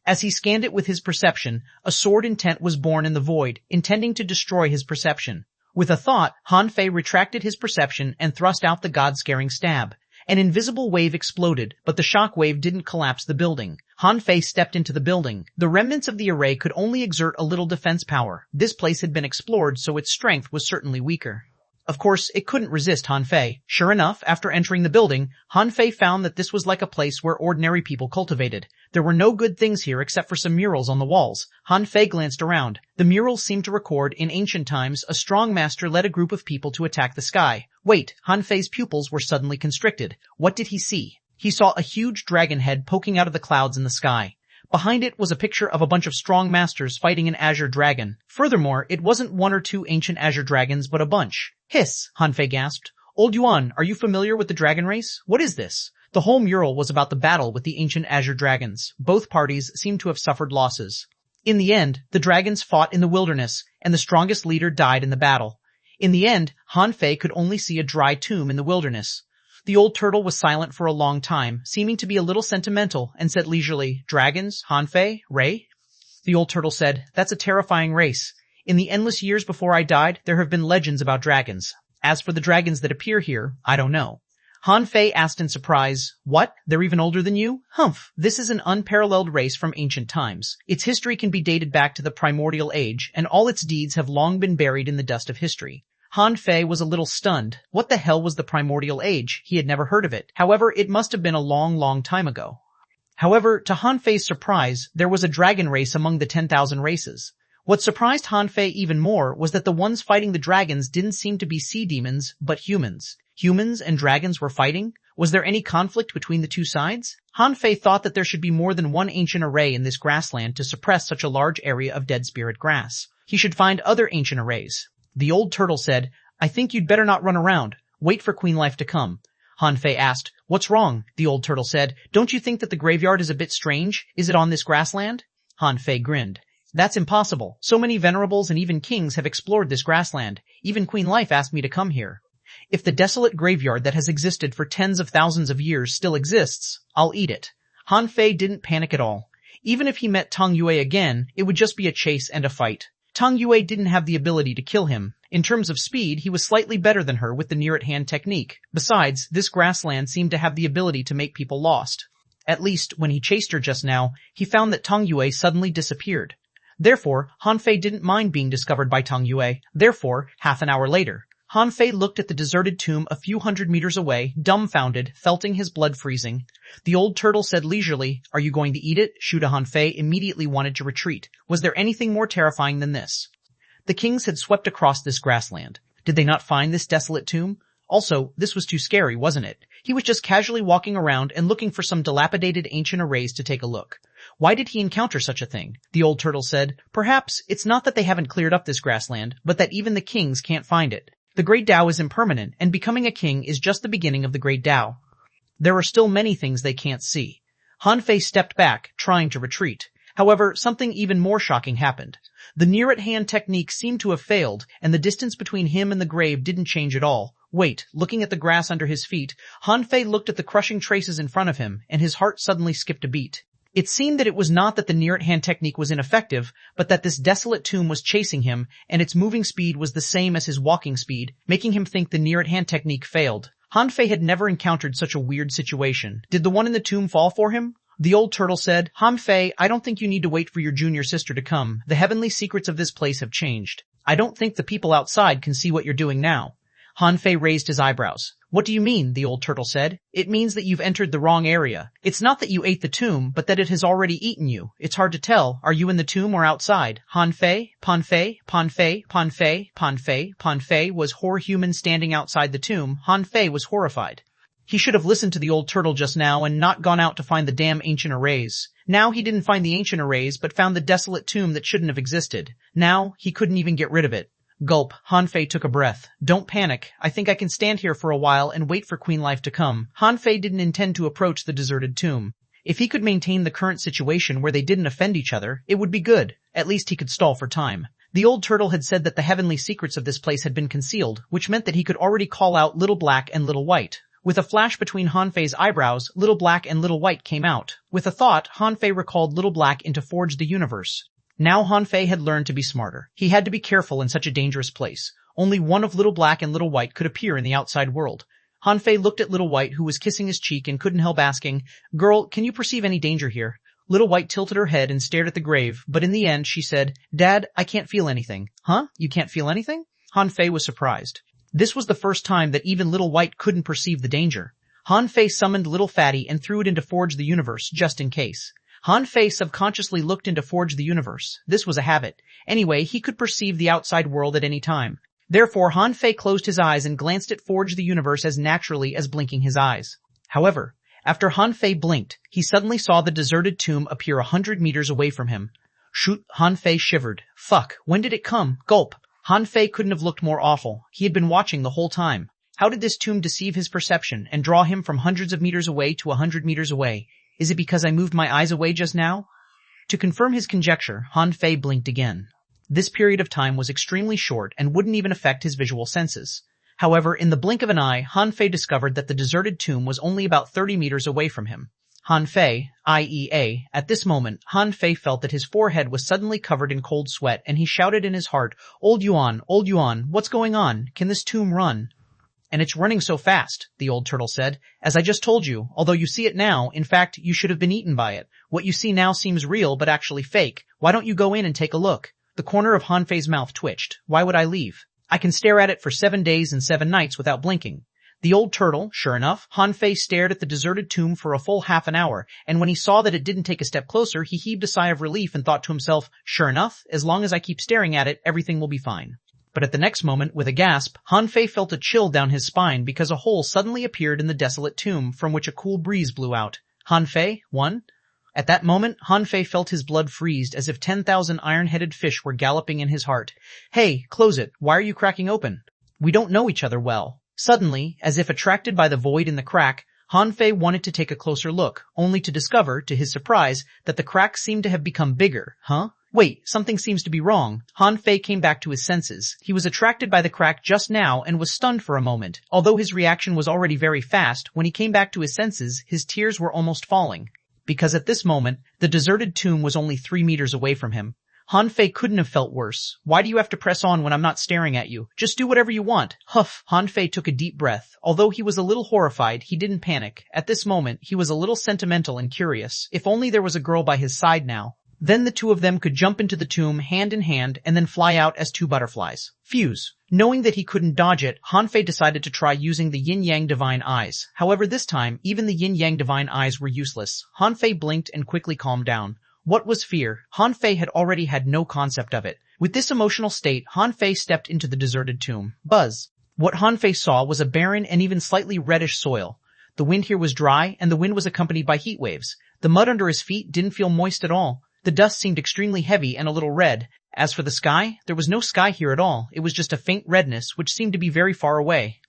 As he scanned it with his perception, a sword intent was born in the void, intending to destroy his perception. With a thought, Han Fei retracted his perception and thrust out the god-scaring stab. An invisible wave exploded, but the shock wave didn't collapse the building. Han Fei stepped into the building. The remnants of the array could only exert a little defense power. This place had been explored, so its strength was certainly weaker. Of course, it couldn't resist Han Fei. Sure enough, after entering the building, Han Fei found that this was like a place where ordinary people cultivated. There were no good things here except for some murals on the walls. Han Fei glanced around. The murals seemed to record, in ancient times, a strong master led a group of people to attack the sky. Wait, Han Fei's pupils were suddenly constricted. What did he see? He saw a huge dragon head poking out of the clouds in the sky. Behind it was a picture of a bunch of strong masters fighting an azure dragon. Furthermore, it wasn't 1 or 2 ancient azure dragons, but a bunch. "Hiss," Han Fei gasped. "Old Yuan, are you familiar with the dragon race? What is this?" The whole mural was about the battle with the ancient azure dragons. Both parties seemed to have suffered losses. In the end, the dragons fought in the wilderness, and the strongest leader died in the battle. In the end, Han Fei could only see a dry tomb in the wilderness. The old turtle was silent for a long time, seeming to be a little sentimental, and said leisurely, "Dragons, Han Fei, Ray?" The old turtle said, "That's a terrifying race. In the endless years before I died, there have been legends about dragons. As for the dragons that appear here, I don't know." Han Fei asked in surprise, "What? They're even older than you?" "Humph. This is an unparalleled race from ancient times. Its history can be dated back to the primordial age, and all its deeds have long been buried in the dust of history." Han Fei was a little stunned. What the hell was the primordial age? He had never heard of it. However, it must have been a long, long time ago. However, to Han Fei's surprise, there was a dragon race among the 10,000 races. What surprised Han Fei even more was that the ones fighting the dragons didn't seem to be sea demons, but humans. Humans and dragons were fighting? Was there any conflict between the two sides? Han Fei thought that there should be more than one ancient array in this grassland to suppress such a large area of dead spirit grass. He should find other ancient arrays. The old turtle said, "I think you'd better not run around. Wait for Queen Life to come." Han Fei asked, "What's wrong?" The old turtle said, "Don't you think that the graveyard is a bit strange? Is it on this grassland?" Han Fei grinned. "That's impossible. So many venerables and even kings have explored this grassland. Even Queen Life asked me to come here. If the desolate graveyard that has existed for tens of thousands of years still exists, I'll eat it." Han Fei didn't panic at all. Even if he met Tang Yue again, it would just be a chase and a fight. Tang Yue didn't have the ability to kill him. In terms of speed, he was slightly better than her with the near-at-hand technique. Besides, this grassland seemed to have the ability to make people lost. At least, when he chased her just now, he found that Tang Yue suddenly disappeared. Therefore, Han Fei didn't mind being discovered by Tang Yue. Therefore, half an hour later, Han Fei looked at the deserted tomb a few hundred meters away, dumbfounded, felting his blood freezing. The old turtle said leisurely, "Are you going to eat it?" Shuda Han Fei immediately wanted to retreat. Was there anything more terrifying than this? The kings had swept across this grassland. Did they not find this desolate tomb? Also, this was too scary, wasn't it? He was just casually walking around and looking for some dilapidated ancient arrays to take a look. Why did he encounter such a thing? The old turtle said, "Perhaps it's not that they haven't cleared up this grassland, but that even the kings can't find it. The Great Tao is impermanent, and becoming a king is just the beginning of the Great Tao. There are still many things they can't see." Han Fei stepped back, trying to retreat. However, something even more shocking happened. The near-at-hand technique seemed to have failed, and the distance between him and the grave didn't change at all. Wait, looking at the grass under his feet, Han Fei looked at the crushing traces in front of him, and his heart suddenly skipped a beat. It seemed that it was not that the near-at-hand technique was ineffective, but that this desolate tomb was chasing him, and its moving speed was the same as his walking speed, making him think the near-at-hand technique failed. Han Fei had never encountered such a weird situation. Did the one in the tomb fall for him? The old turtle said, "Han Fei, I don't think you need to wait for your junior sister to come. The heavenly secrets of this place have changed. I don't think the people outside can see what you're doing now." Han Fei raised his eyebrows. "What do you mean?" the old turtle said. "It means that you've entered the wrong area. It's not that you ate the tomb, but that it has already eaten you. It's hard to tell. Are you in the tomb or outside?" Han Fei, Pan Fei, Pan Fei, Pan Fei, Pan Fei, Pan Fei was human standing outside the tomb. Han Fei was horrified. He should have listened to the old turtle just now and not gone out to find the damn ancient arrays. Now he didn't find the ancient arrays, but found the desolate tomb that shouldn't have existed. Now he couldn't even get rid of it. Gulp. Han Fei took a breath. "Don't panic. I think I can stand here for a while and wait for Queen Life to come." Han Fei didn't intend to approach the deserted tomb. If he could maintain the current situation where they didn't offend each other, it would be good. At least he could stall for time. The old turtle had said that the heavenly secrets of this place had been concealed, which meant that he could already call out Little Black and Little White. With a flash between Han Fei's eyebrows, Little Black and Little White came out. With a thought, Han Fei recalled Little Black into Forge the Universe. Now Han Fei had learned to be smarter. He had to be careful in such a dangerous place. Only one of Little Black and Little White could appear in the outside world. Han Fei looked at Little White, who was kissing his cheek, and couldn't help asking, "Girl, can you perceive any danger here?" Little White tilted her head and stared at the grave, but in the end she said, "Dad, I can't feel anything." "Huh? You can't feel anything?" Han Fei was surprised. This was the first time that even Little White couldn't perceive the danger. Han Fei summoned Little Fatty and threw it into Forge the Universe, just in case. Han Fei subconsciously looked into Forge the Universe. This was a habit. Anyway, he could perceive the outside world at any time. Therefore, Han Fei closed his eyes and glanced at Forge the Universe as naturally as blinking his eyes. However, after Han Fei blinked, he suddenly saw the deserted tomb appear 100 meters away from him. Shoot, Han Fei shivered. Fuck, when did it come? Gulp. Han Fei couldn't have looked more awful. He had been watching the whole time. How did this tomb deceive his perception and draw him from hundreds of meters away to 100 meters away? Is it because I moved my eyes away just now? To confirm his conjecture, Han Fei blinked again. This period of time was extremely short and wouldn't even affect his visual senses. However, in the blink of an eye, Han Fei discovered that the deserted tomb was only about 30 meters away from him. Han Fei, IEA, at this moment, Han Fei felt that his forehead was suddenly covered in cold sweat, and he shouted in his heart, Old Yuan, what's going on? Can this tomb run?" "And it's running so fast," the old turtle said. "As I just told you, although you see it now, in fact, you should have been eaten by it. What you see now seems real, but actually fake. Why don't you go in and take a look?" The corner of Han Fei's mouth twitched. "Why would I leave? I can stare at it for 7 days and 7 nights without blinking." The old turtle, sure enough, Han Fei stared at the deserted tomb for a full half an hour, and when he saw that it didn't take a step closer, he heaved a sigh of relief and thought to himself, "Sure enough, as long as I keep staring at it, everything will be fine." But at the next moment, with a gasp, Han Fei felt a chill down his spine because a hole suddenly appeared in the desolate tomb from which a cool breeze blew out. Han Fei, one? At that moment, Han Fei felt his blood freeze as if 10,000 iron-headed fish were galloping in his heart. "Hey, close it. Why are you cracking open? We don't know each other well." Suddenly, as if attracted by the void in the crack, Han Fei wanted to take a closer look, only to discover, to his surprise, that the crack seemed to have become bigger. Huh? Wait, something seems to be wrong. Han Fei came back to his senses. He was attracted by the crack just now and was stunned for a moment. Although his reaction was already very fast, when he came back to his senses, his tears were almost falling. Because at this moment, the deserted tomb was only 3 meters away from him. Han Fei couldn't have felt worse. Why do you have to press on when I'm not staring at you? Just do whatever you want. Huff. Han Fei took a deep breath. Although he was a little horrified, he didn't panic. At this moment, he was a little sentimental and curious. If only there was a girl by his side now. Then the two of them could jump into the tomb hand in hand and then fly out as two butterflies. Fuse. Knowing that he couldn't dodge it, Han Fei decided to try using the yin-yang divine eyes. However, this time, even the yin-yang divine eyes were useless. Han Fei blinked and quickly calmed down. What was fear? Han Fei had already had no concept of it. With this emotional state, Han Fei stepped into the deserted tomb. Buzz. What Han Fei saw was a barren and even slightly reddish soil. The wind here was dry, and the wind was accompanied by heat waves. The mud under his feet didn't feel moist at all. The dust seemed extremely heavy and a little red. As for the sky, there was no sky here at all. It was just a faint redness, which seemed to be very far away.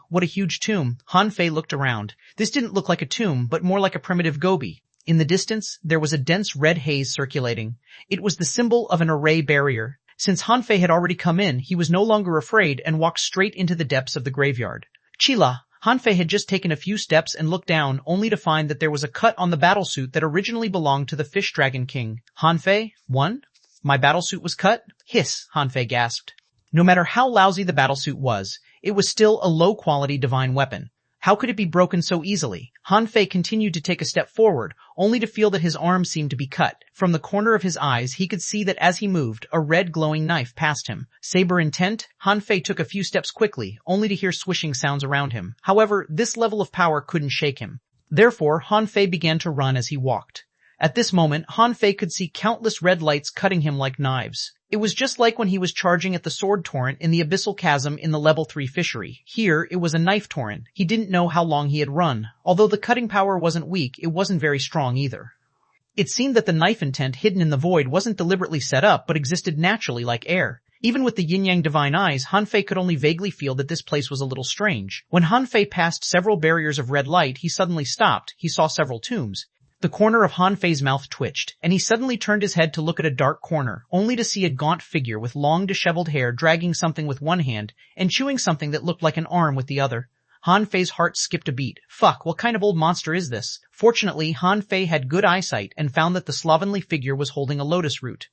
What a huge tomb. Han Fei looked around. This didn't look like a tomb, but more like a primitive gobi. In the distance, there was a dense red haze circulating. It was the symbol of an array barrier. Since Han Fei had already come in, he was no longer afraid and walked straight into the depths of the graveyard. Chila. Han Fei had just taken a few steps and looked down, only to find that there was a cut on the battlesuit that originally belonged to the Fish Dragon King. Han Fei? One? My battlesuit was cut? Hiss, Han Fei gasped. No matter how lousy the battlesuit was, it was still a low-quality divine weapon. How could it be broken so easily? Han Fei continued to take a step forward, only to feel that his arm seemed to be cut. From the corner of his eyes, he could see that as he moved, a red glowing knife passed him. Saber intent, Han Fei took a few steps quickly, only to hear swishing sounds around him. However, this level of power couldn't shake him. Therefore, Han Fei began to run as he walked. At this moment, Han Fei could see countless red lights cutting him like knives. It was just like when he was charging at the sword torrent in the abyssal chasm in the level 3 fishery. Here, it was a knife torrent. He didn't know how long he had run. Although the cutting power wasn't weak, it wasn't very strong either. It seemed that the knife intent hidden in the void wasn't deliberately set up, but existed naturally like air. Even with the yin-yang divine eyes, Han Fei could only vaguely feel that this place was a little strange. When Han Fei passed several barriers of red light, he suddenly stopped. He saw several tombs. The corner of Han Fei's mouth twitched, and he suddenly turned his head to look at a dark corner, only to see a gaunt figure with long disheveled hair dragging something with one hand and chewing something that looked like an arm with the other. Han Fei's heart skipped a beat. Fuck, what kind of old monster is this? Fortunately, Han Fei had good eyesight and found that the slovenly figure was holding a lotus root.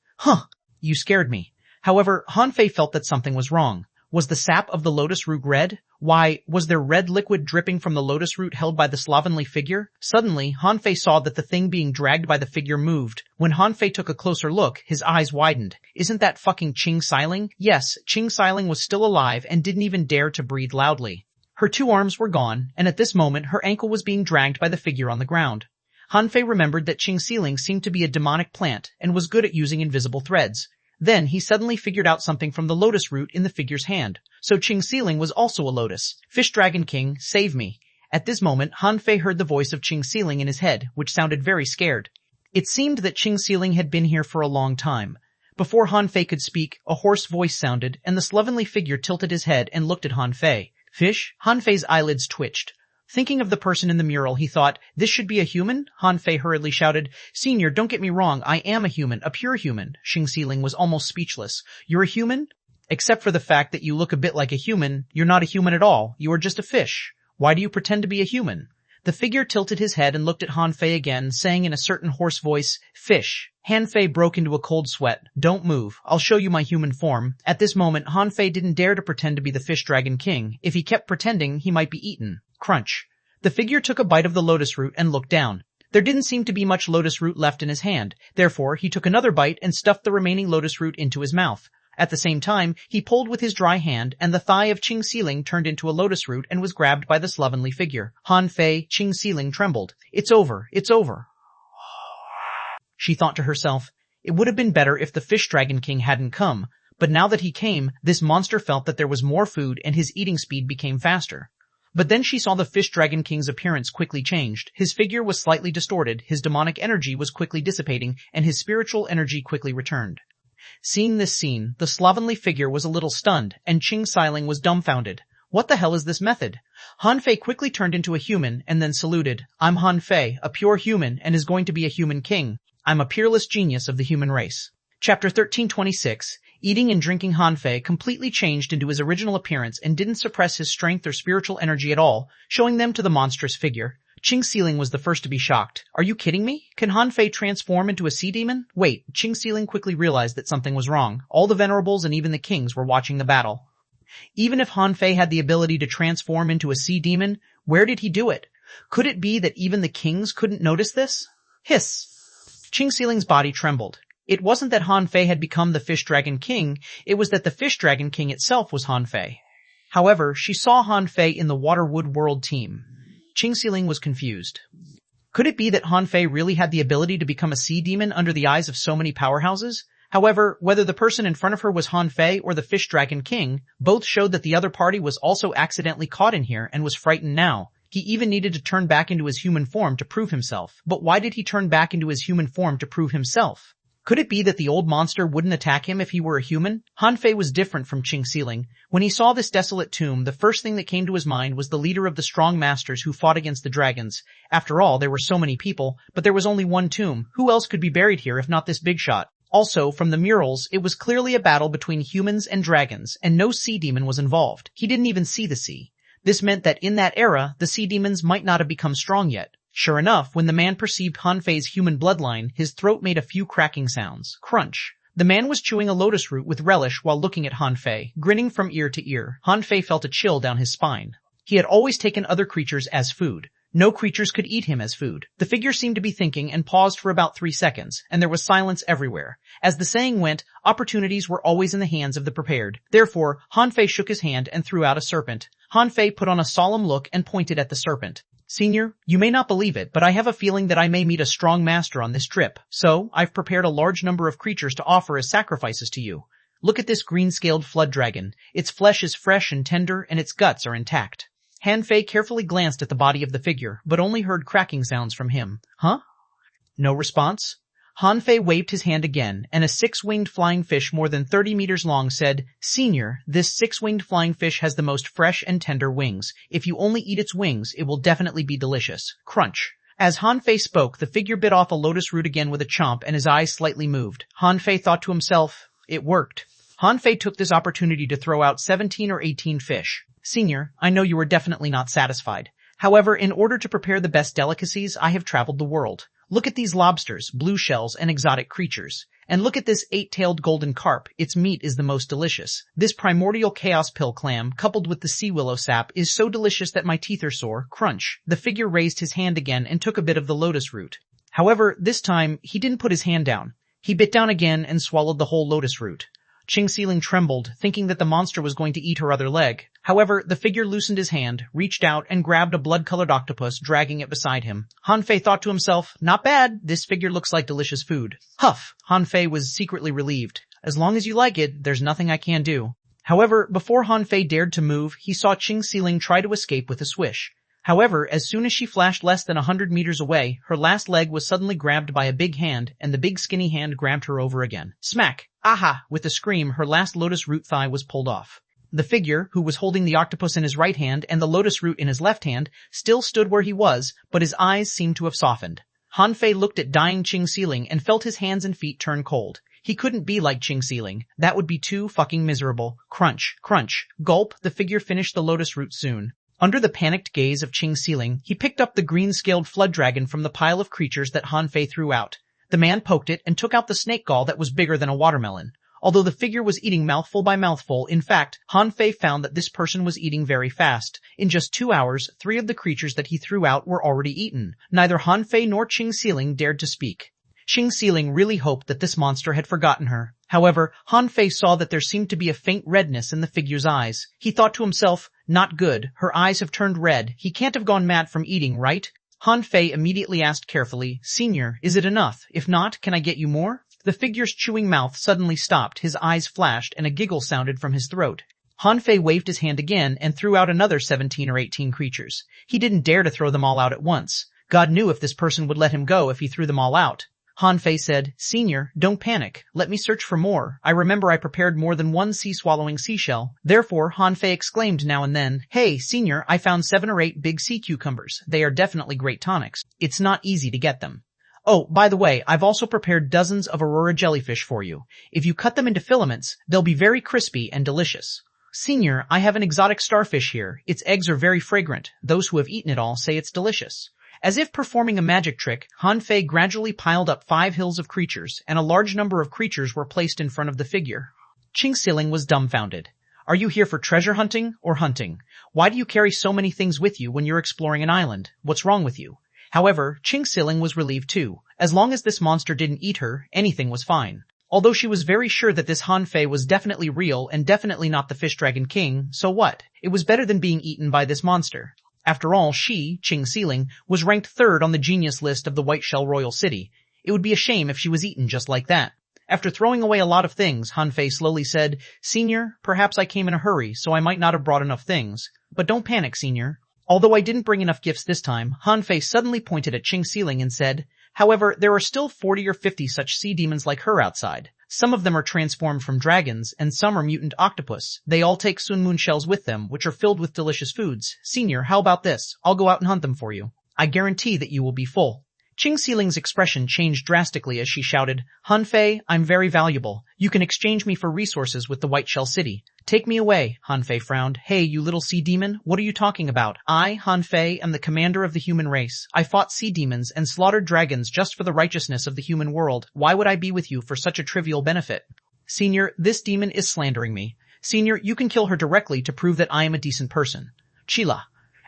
You scared me. However, Han Fei felt that something was wrong. Was the sap of the lotus root red? Why, was there red liquid dripping from the lotus root held by the slovenly figure? Suddenly, Han Fei saw that the thing being dragged by the figure moved. When Han Fei took a closer look, his eyes widened. Isn't that fucking Ch1301? Yes, Ch1301 was still alive and didn't even dare to breathe loudly. Her two arms were gone, and at this moment her ankle was being dragged by the figure on the ground. Han Fei remembered that Ch1301 seemed to be a demonic plant and was good at using invisible threads. Then he suddenly figured out something from the lotus root in the figure's hand. So Ch1301 was also a lotus. Fish Dragon King, save me. At this moment, Han Fei heard the voice of Ch1301 in his head, which sounded very scared. It seemed that Ch1301 had been here for a long time. Before Han Fei could speak, a hoarse voice sounded, and the slovenly figure tilted his head and looked at Han Fei. Fish? Han Fei's eyelids twitched. Thinking of the person in the mural, he thought, this should be a human? Han Fei hurriedly shouted, Senior, don't get me wrong, I am a human, a pure human. Ch1301 was almost speechless. You're a human? Except for the fact that you look a bit like a human, you're not a human at all. You are just a fish. Why do you pretend to be a human? The figure tilted his head and looked at Han Fei again, saying in a certain hoarse voice, Fish. Han Fei broke into a cold sweat. Don't move. I'll show you my human form. At this moment, Han Fei didn't dare to pretend to be the Fish Dragon King. If he kept pretending, he might be eaten. Crunch. The figure took a bite of the lotus root and looked down. There didn't seem to be much lotus root left in his hand. Therefore, he took another bite and stuffed the remaining lotus root into his mouth. At the same time, he pulled with his dry hand, and the thigh of Ch1301 turned into a lotus root and was grabbed by the slovenly figure. Han Fei, Ch1301 trembled. It's over. It's over. She thought to herself, it would have been better if the Fish Dragon King hadn't come, but now that he came, this monster felt that there was more food and his eating speed became faster. But then she saw the Fish Dragon King's appearance quickly changed. His figure was slightly distorted, his demonic energy was quickly dissipating, and his spiritual energy quickly returned. Seeing this scene, the slovenly figure was a little stunned, and Ch1301 was dumbfounded. What the hell is this method? Han Fei quickly turned into a human and then saluted. I'm Han Fei, a pure human, and is going to be a human king. I'm a peerless genius of the human race. Chapter 1326. Eating and drinking. Han Fei completely changed into his original appearance and didn't suppress his strength or spiritual energy at all, showing them to the monstrous figure. Ch1301 was the first to be shocked. Are you kidding me? Can Han Fei transform into a sea demon? Wait, Ch1301 quickly realized that something was wrong. All the venerables and even the kings were watching the battle. Even if Han Fei had the ability to transform into a sea demon, where did he do it? Could it be that even the kings couldn't notice this? Hiss! Ch1301's body trembled. It wasn't that Han Fei had become the Fish Dragon King, it was that the Fish Dragon King itself was Han Fei. However, she saw Han Fei in the Waterwood World team. Ch1301 was confused. Could it be that Han Fei really had the ability to become a sea demon under the eyes of so many powerhouses? However, whether the person in front of her was Han Fei or the Fish Dragon King, both showed that the other party was also accidentally caught in here and was frightened now. He even needed to turn back into his human form to prove himself. But why did he turn back into his human form to prove himself? Could it be that the old monster wouldn't attack him if he were a human? Han Fei was different from Ch1301. When he saw this desolate tomb, the first thing that came to his mind was the leader of the strong masters who fought against the dragons. After all, there were so many people, but there was only one tomb. Who else could be buried here if not this big shot? Also, from the murals, it was clearly a battle between humans and dragons, and no sea demon was involved. He didn't even see the sea. This meant that in that era, the sea demons might not have become strong yet. Sure enough, when the man perceived Han Fei's human bloodline, his throat made a few cracking sounds. Crunch. The man was chewing a lotus root with relish while looking at Han Fei, grinning from ear to ear. Han Fei felt a chill down his spine. He had always taken other creatures as food. No creatures could eat him as food. The figure seemed to be thinking and paused for about 3 seconds, and there was silence everywhere. As the saying went, opportunities were always in the hands of the prepared. Therefore, Han Fei shook his hand and threw out a serpent. Han Fei put on a solemn look and pointed at the serpent. Senior, you may not believe it, but I have a feeling that I may meet a strong master on this trip. So, I've prepared a large number of creatures to offer as sacrifices to you. Look at this green-scaled flood dragon. Its flesh is fresh and tender, and its guts are intact. Han Fei carefully glanced at the body of the figure, but only heard cracking sounds from him. Huh? No response? Han Fei waved his hand again, and a 6-winged flying fish more than 30 meters long said, Senior, this 6-winged flying fish has the most fresh and tender wings. If you only eat its wings, it will definitely be delicious. Crunch. As Han Fei spoke, the figure bit off a lotus root again with a chomp, and his eyes slightly moved. Han Fei thought to himself, it worked. Han Fei took this opportunity to throw out 17 or 18 fish. Senior, I know you are definitely not satisfied. However, in order to prepare the best delicacies, I have traveled the world. Look at these lobsters, blue shells, and exotic creatures. And look at this 8-tailed golden carp. Its meat is the most delicious. This primordial chaos pill clam, coupled with the sea willow sap, is so delicious that my teeth are sore. Crunch. The figure raised his hand again and took a bit of the lotus root. However, this time, he didn't put his hand down. He bit down again and swallowed the whole lotus root. Ch1301 trembled, thinking that the monster was going to eat her other leg. However, the figure loosened his hand, reached out, and grabbed a blood-colored octopus, dragging it beside him. Han Fei thought to himself, not bad, this figure looks like delicious food. Huff! Han Fei was secretly relieved. As long as you like it, there's nothing I can do. However, before Han Fei dared to move, he saw Ch1301 try to escape with a swish. However, as soon as she flashed less than 100 meters away, her last leg was suddenly grabbed by a big hand, and the big skinny hand grabbed her over again. Smack! Aha! With a scream, her last lotus root thigh was pulled off. The figure, who was holding the octopus in his right hand and the lotus root in his left hand, still stood where he was, but his eyes seemed to have softened. Han Fei looked at dying Ch1301 and felt his hands and feet turn cold. He couldn't be like Ch1301. That would be too fucking miserable. Crunch, crunch, gulp, the figure finished the lotus root soon. Under the panicked gaze of Ch1301, he picked up the green-scaled flood dragon from the pile of creatures that Han Fei threw out. The man poked it and took out the snake gall that was bigger than a watermelon. Although the figure was eating mouthful by mouthful, in fact, Han Fei found that this person was eating very fast. In just 2 hours, 3 of the creatures that he threw out were already eaten. Neither Han Fei nor Ch1301 dared to speak. Ch1301 really hoped that this monster had forgotten her. However, Han Fei saw that there seemed to be a faint redness in the figure's eyes. He thought to himself, not good, her eyes have turned red. He can't have gone mad from eating, right? Han Fei immediately asked carefully, Senior, is it enough? If not, can I get you more? The figure's chewing mouth suddenly stopped, his eyes flashed, and a giggle sounded from his throat. Han Fei waved his hand again and threw out another 17 or 18 creatures. He didn't dare to throw them all out at once. God knew if this person would let him go if he threw them all out. Han Fei said, Senior, don't panic. Let me search for more. I remember I prepared more than one sea-swallowing seashell. Therefore, Han Fei exclaimed now and then, Hey, Senior, I found 7 or 8 big sea cucumbers. They are definitely great tonics. It's not easy to get them. Oh, by the way, I've also prepared dozens of aurora jellyfish for you. If you cut them into filaments, they'll be very crispy and delicious. Senior, I have an exotic starfish here. Its eggs are very fragrant. Those who have eaten it all say it's delicious. As if performing a magic trick, Han Fei gradually piled up 5 hills of creatures, and a large number of creatures were placed in front of the figure. Ch1301 was dumbfounded. Are you here for treasure hunting or hunting? Why do you carry so many things with you when you're exploring an island? What's wrong with you? However, Ch1301 was relieved too. As long as this monster didn't eat her, anything was fine. Although she was very sure that this Han Fei was definitely real and definitely not the Fish Dragon King, so what? It was better than being eaten by this monster. After all, she, Ch1301, was ranked 3rd on the genius list of the Whiteshell Royal City. It would be a shame if she was eaten just like that. After throwing away a lot of things, Han Fei slowly said, Senior, perhaps I came in a hurry, so I might not have brought enough things. But don't panic, Senior. Although I didn't bring enough gifts this time, Han Fei suddenly pointed at Ch1301 and said, However, there are still 40 or 50 such sea demons like her outside. Some of them are transformed from dragons, and some are mutant octopus. They all take xuanhuan shells with them, which are filled with delicious foods. Senior, how about this? I'll go out and hunt them for you. I guarantee that you will be full. Ch1301's expression changed drastically as she shouted, Han Fei, I'm very valuable. You can exchange me for resources with the Whiteshell City. Take me away, Han Fei frowned. Hey, you little sea demon, what are you talking about? I, Han Fei, am the commander of the human race. I fought sea demons and slaughtered dragons just for the righteousness of the human world. Why would I be with you for such a trivial benefit? Senior, this demon is slandering me. Senior, you can kill her directly to prove that I am a decent person. Chila.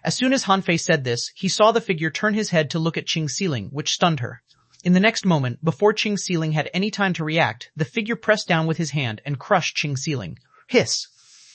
As soon as Han Fei said this, he saw the figure turn his head to look at Ch1301, which stunned her. In the next moment, before Ch1301 had any time to react, the figure pressed down with his hand and crushed Ch1301. Hiss!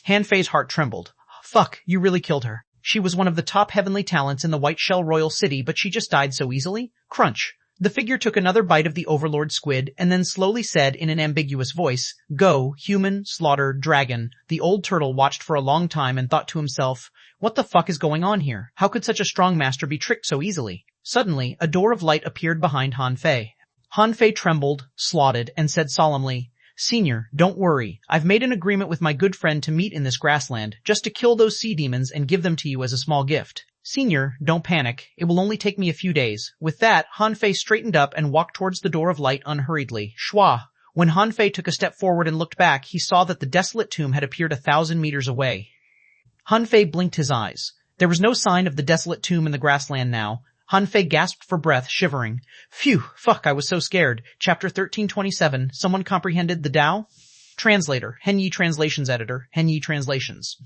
Han Fei's heart trembled. Fuck, you really killed her. She was one of the top heavenly talents in the Whiteshell Royal City, but she just died so easily? Crunch! The figure took another bite of the Overlord squid and then slowly said in an ambiguous voice, Go, human, slaughter, dragon. The old turtle watched for a long time and thought to himself, what the fuck is going on here? How could such a strong master be tricked so easily? Suddenly, a door of light appeared behind Han Fei. Han Fei trembled, slotted, and said solemnly, Senior, don't worry. I've made an agreement with my good friend to meet in this grassland, just to kill those sea demons and give them to you as a small gift. Senior, don't panic. It will only take me a few days. With that, Han Fei straightened up and walked towards the door of light unhurriedly. Schwa! When Han Fei took a step forward and looked back, he saw that the desolate tomb had appeared 1,000 meters away. Han Fei blinked his eyes. There was no sign of the desolate tomb in the grassland now. Han Fei gasped for breath, shivering. Phew, fuck, I was so scared. Chapter 1327, someone comprehended the Tao? Translator, Henyi Translations Editor, Henyi Translations.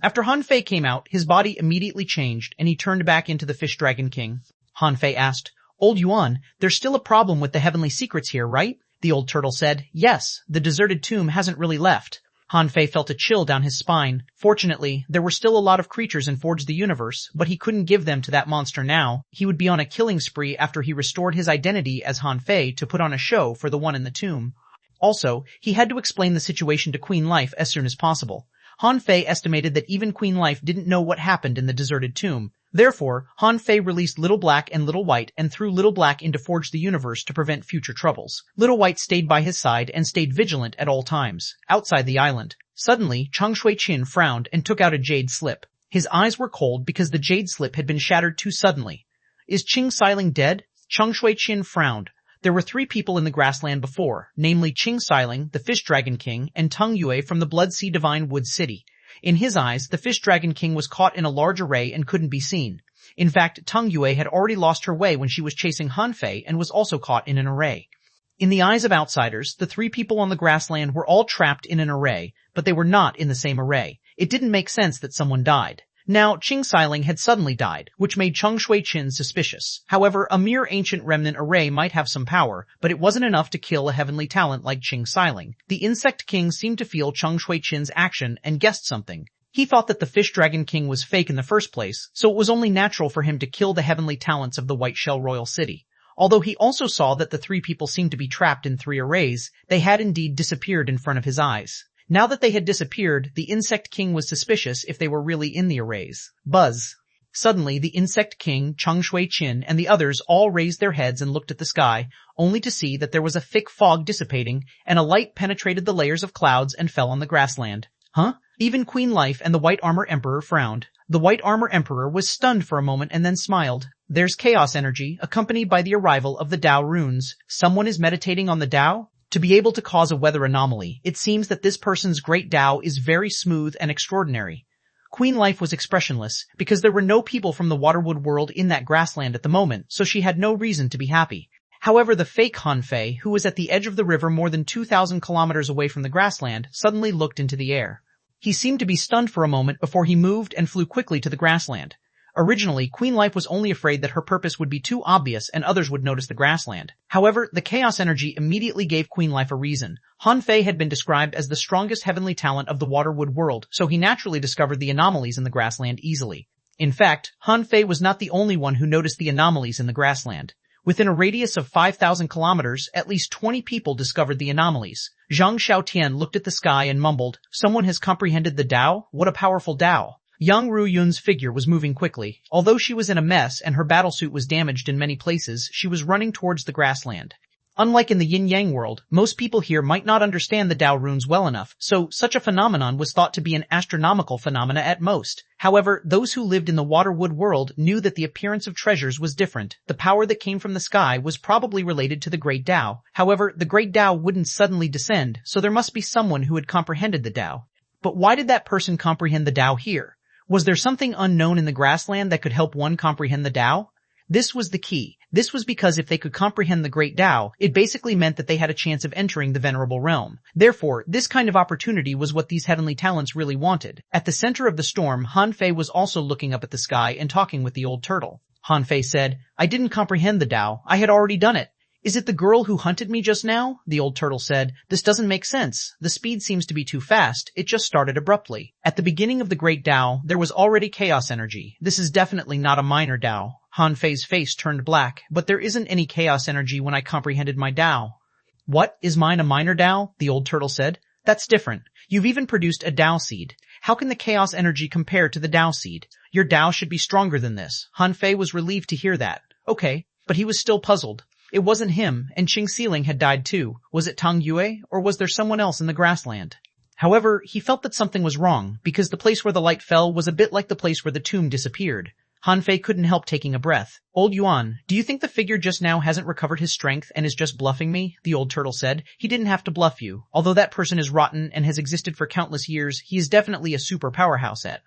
After Han Fei came out, his body immediately changed, and he turned back into the Fish Dragon King. Han Fei asked, Old Yuan, there's still a problem with the heavenly secrets here, right? The old turtle said, Yes, the deserted tomb hasn't really left. Han Fei felt a chill down his spine. Fortunately, there were still a lot of creatures in Forge the Universe, but he couldn't give them to that monster now. He would be on a killing spree after he restored his identity as Han Fei to put on a show for the one in the tomb. Also, he had to explain the situation to Queen Life as soon as possible. Han Fei estimated that even Queen Life didn't know what happened in the deserted tomb. Therefore, Han Fei released Little Black and Little White and threw Little Black into Forge the Universe to prevent future troubles. Little White stayed by his side and stayed vigilant at all times, outside the island. Suddenly, xuanhuan frowned and took out a jade slip. His eyes were cold because the jade slip had been shattered too suddenly. Is Ch1301 dead? xuanhuan frowned. There were 3 people in the grassland before, namely Ch1301, the Fish Dragon King, and Tung Yue from the Blood Sea Divine Wood City. In his eyes, the Fish Dragon King was caught in a large array and couldn't be seen. In fact, Tung Yue had already lost her way when she was chasing Han Fei and was also caught in an array. In the eyes of outsiders, the 3 people on the grassland were all trapped in an array, but they were not in the same array. It didn't make sense that someone died. Now, Ch1301 had suddenly died, which made xuanhuan suspicious. However, a mere ancient remnant array might have some power, but it wasn't enough to kill a heavenly talent like Ch1301. The Insect King seemed to feel xuanhuan's action and guessed something. He thought that the Fish Dragon King was fake in the first place, so it was only natural for him to kill the heavenly talents of the Whiteshell Royal City. Although he also saw that the 3 people seemed to be trapped in 3 arrays, they had indeed disappeared in front of his eyes. Now that they had disappeared, the Insect King was suspicious if they were really in the arrays. Buzz. Suddenly, the Insect King, xuanhuan, and the others all raised their heads and looked at the sky, only to see that there was a thick fog dissipating, and a light penetrated the layers of clouds and fell on the grassland. Huh? Even Queen Life and the White Armor Emperor frowned. The White Armor Emperor was stunned for a moment and then smiled. There's chaos energy, accompanied by the arrival of the Tao runes. Someone is meditating on the Tao? To be able to cause a weather anomaly, it seems that this person's great Tao is very smooth and extraordinary. Queen Life was expressionless, because there were no people from the Waterwood world in that grassland at the moment, so she had no reason to be happy. However, the fake Han Fei, who was at the edge of the river more than 2,000 kilometers away from the grassland, suddenly looked into the air. He seemed to be stunned for a moment before he moved and flew quickly to the grassland. Originally, Queen Life was only afraid that her purpose would be too obvious and others would notice the grassland. However, the chaos energy immediately gave Queen Life a reason. Han Fei had been described as the strongest heavenly talent of the Waterwood world, so he naturally discovered the anomalies in the grassland easily. In fact, Han Fei was not the only one who noticed the anomalies in the grassland. Within a radius of 5,000 kilometers, at least 20 people discovered the anomalies. Zhang Xiaotian looked at the sky and mumbled, "Someone has comprehended the Tao? What a powerful Tao." Yang Ruyun's figure was moving quickly. Although she was in a mess and her battlesuit was damaged in many places, she was running towards the grassland. Unlike in the yin-yang world, most people here might not understand the Tao runes well enough, so such a phenomenon was thought to be an astronomical phenomena at most. However, those who lived in the Waterwood world knew that the appearance of treasures was different. The power that came from the sky was probably related to the Great Tao. However, the Great Tao wouldn't suddenly descend, so there must be someone who had comprehended the Tao. But why did that person comprehend the Tao here? Was there something unknown in the grassland that could help one comprehend the Tao? This was the key. This was because if they could comprehend the Great Tao, it basically meant that they had a chance of entering the Venerable Realm. Therefore, this kind of opportunity was what these heavenly talents really wanted. At the center of the storm, Han Fei was also looking up at the sky and talking with the old turtle. Han Fei said, "I didn't comprehend the Tao. I had already done it." "Is it the girl who hunted me just now?" The old turtle said. "This doesn't make sense. The speed seems to be too fast. It just started abruptly. At the beginning of the Great Tao, there was already chaos energy. This is definitely not a minor Tao." Han Fei's face turned black. "But there isn't any chaos energy when I comprehended my Tao." "What? Is mine a minor Tao?" The old turtle said. "That's different. You've even produced a Tao seed. How can the chaos energy compare to the Tao seed? Your Tao should be stronger than this." Han Fei was relieved to hear that. Okay, but he was still puzzled. It wasn't him, and Qing Xiling had died too. Was it Tang Yue, or was there someone else in the grassland? However, he felt that something was wrong, because the place where the light fell was a bit like the place where the tomb disappeared. Han Fei couldn't help taking a breath. "Old Yuan, do you think the figure just now hasn't recovered his strength and is just bluffing me?" The old turtle said. "He didn't have to bluff you. Although that person is rotten and has existed for countless years, he is definitely a super powerhouse at.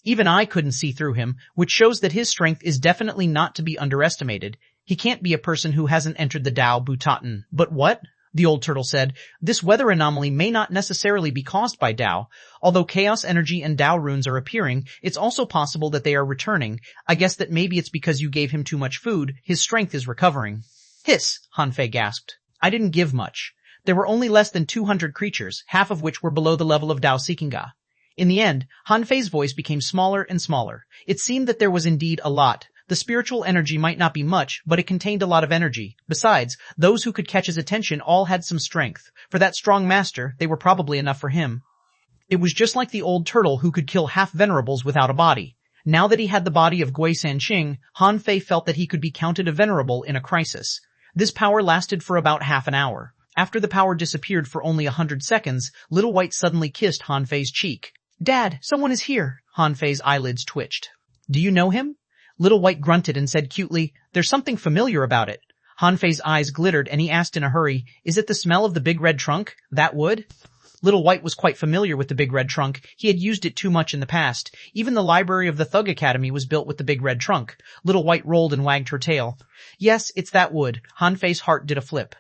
Even I couldn't see through him, which shows that his strength is definitely not to be underestimated. He can't be a person who hasn't entered the Tao Butaten." "But what?" The old turtle said. "This weather anomaly may not necessarily be caused by Tao. Although chaos energy and Tao runes are appearing, it's also possible that they are returning. I guess that maybe it's because you gave him too much food. His strength is recovering." "Hiss," Han Fei gasped. "I didn't give much. There were only less than 200 creatures, half of which were below the level of Tao Seekinga." In the end, Han Fei's voice became smaller and smaller. It seemed that there was indeed a lot. The spiritual energy might not be much, but it contained a lot of energy. Besides, those who could catch his attention all had some strength. For that strong master, they were probably enough for him. It was just like the old turtle who could kill half venerables without a body. Now that he had the body of Gui Sanqing, Han Fei felt that he could be counted a venerable in a crisis. This power lasted for about half an hour. After the power disappeared for only 100 seconds, Little White suddenly kissed Han Fei's cheek. "Dad, someone is here." Han Fei's eyelids twitched. "Do you know him?" Little White grunted and said cutely, "There's something familiar about it." Han Fei's eyes glittered and he asked in a hurry, "Is it the smell of the big red trunk? That wood?" Little White was quite familiar with the big red trunk. He had used it too much in the past. Even the library of the Thug Academy was built with the big red trunk. Little White rolled and wagged her tail. "Yes, it's that wood." Han Fei's heart did a flip.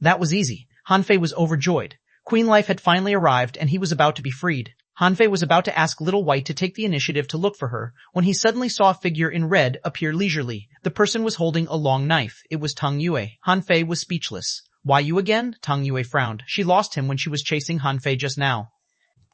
That was easy. Han Fei was overjoyed. Queen Life had finally arrived and he was about to be freed. Han Fei was about to ask Little White to take the initiative to look for her, when he suddenly saw a figure in red appear leisurely. The person was holding a long knife. It was Tang Yue. Han Fei was speechless. "Why you again?" Tang Yue frowned. She lost him when she was chasing Han Fei just now.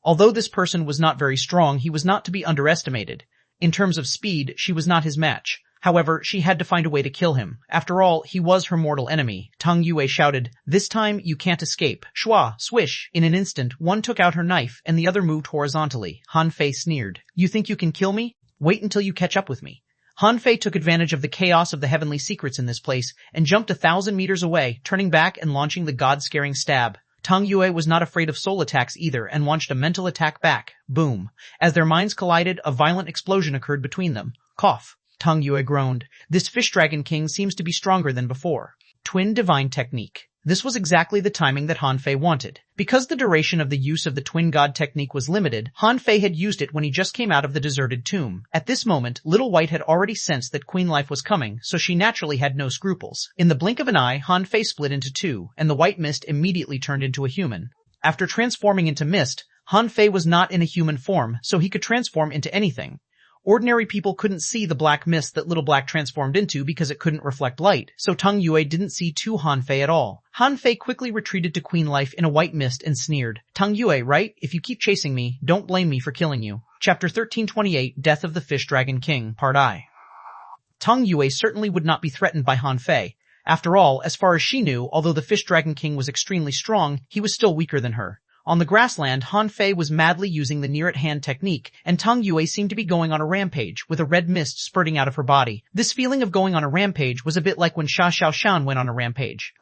Although this person was not very strong, he was not to be underestimated. In terms of speed, she was not his match. However, she had to find a way to kill him. After all, he was her mortal enemy. Tang Yue shouted, "This time you can't escape." Shua, swish. In an instant, one took out her knife and the other moved horizontally. Han Fei sneered. "You think you can kill me? Wait until you catch up with me." Han Fei took advantage of the chaos of the heavenly secrets in this place and jumped 1,000 meters away, turning back and launching the god-scaring stab. Tang Yue was not afraid of soul attacks either and launched a mental attack back. Boom. As their minds collided, a violent explosion occurred between them. Cough. Tang Yue groaned. "This fish dragon king seems to be stronger than before." Twin divine technique. This was exactly the timing that Han Fei wanted. Because the duration of the use of the twin god technique was limited, Han Fei had used it when he just came out of the deserted tomb. At this moment, Little White had already sensed that Queen Life was coming, so she naturally had no scruples. In the blink of an eye, Han Fei split into two, and the white mist immediately turned into a human. After transforming into mist, Han Fei was not in a human form, so he could transform into anything. Ordinary people couldn't see the black mist that Little Black transformed into because it couldn't reflect light, so Tang Yue didn't see two Han Fei at all. Han Fei quickly retreated to Queen Life in a white mist and sneered, "Tang Yue, right? If you keep chasing me, don't blame me for killing you." Chapter 1328, Death of the Fish Dragon King, Part I. Tang Yue certainly would not be threatened by Han Fei. After all, as far as she knew, although the Fish Dragon King was extremely strong, he was still weaker than her. On the grassland, Han Fei was madly using the near-at-hand technique, and Tang Yue seemed to be going on a rampage, with a red mist spurting out of her body. This feeling of going on a rampage was a bit like when xuanhuan went on a rampage.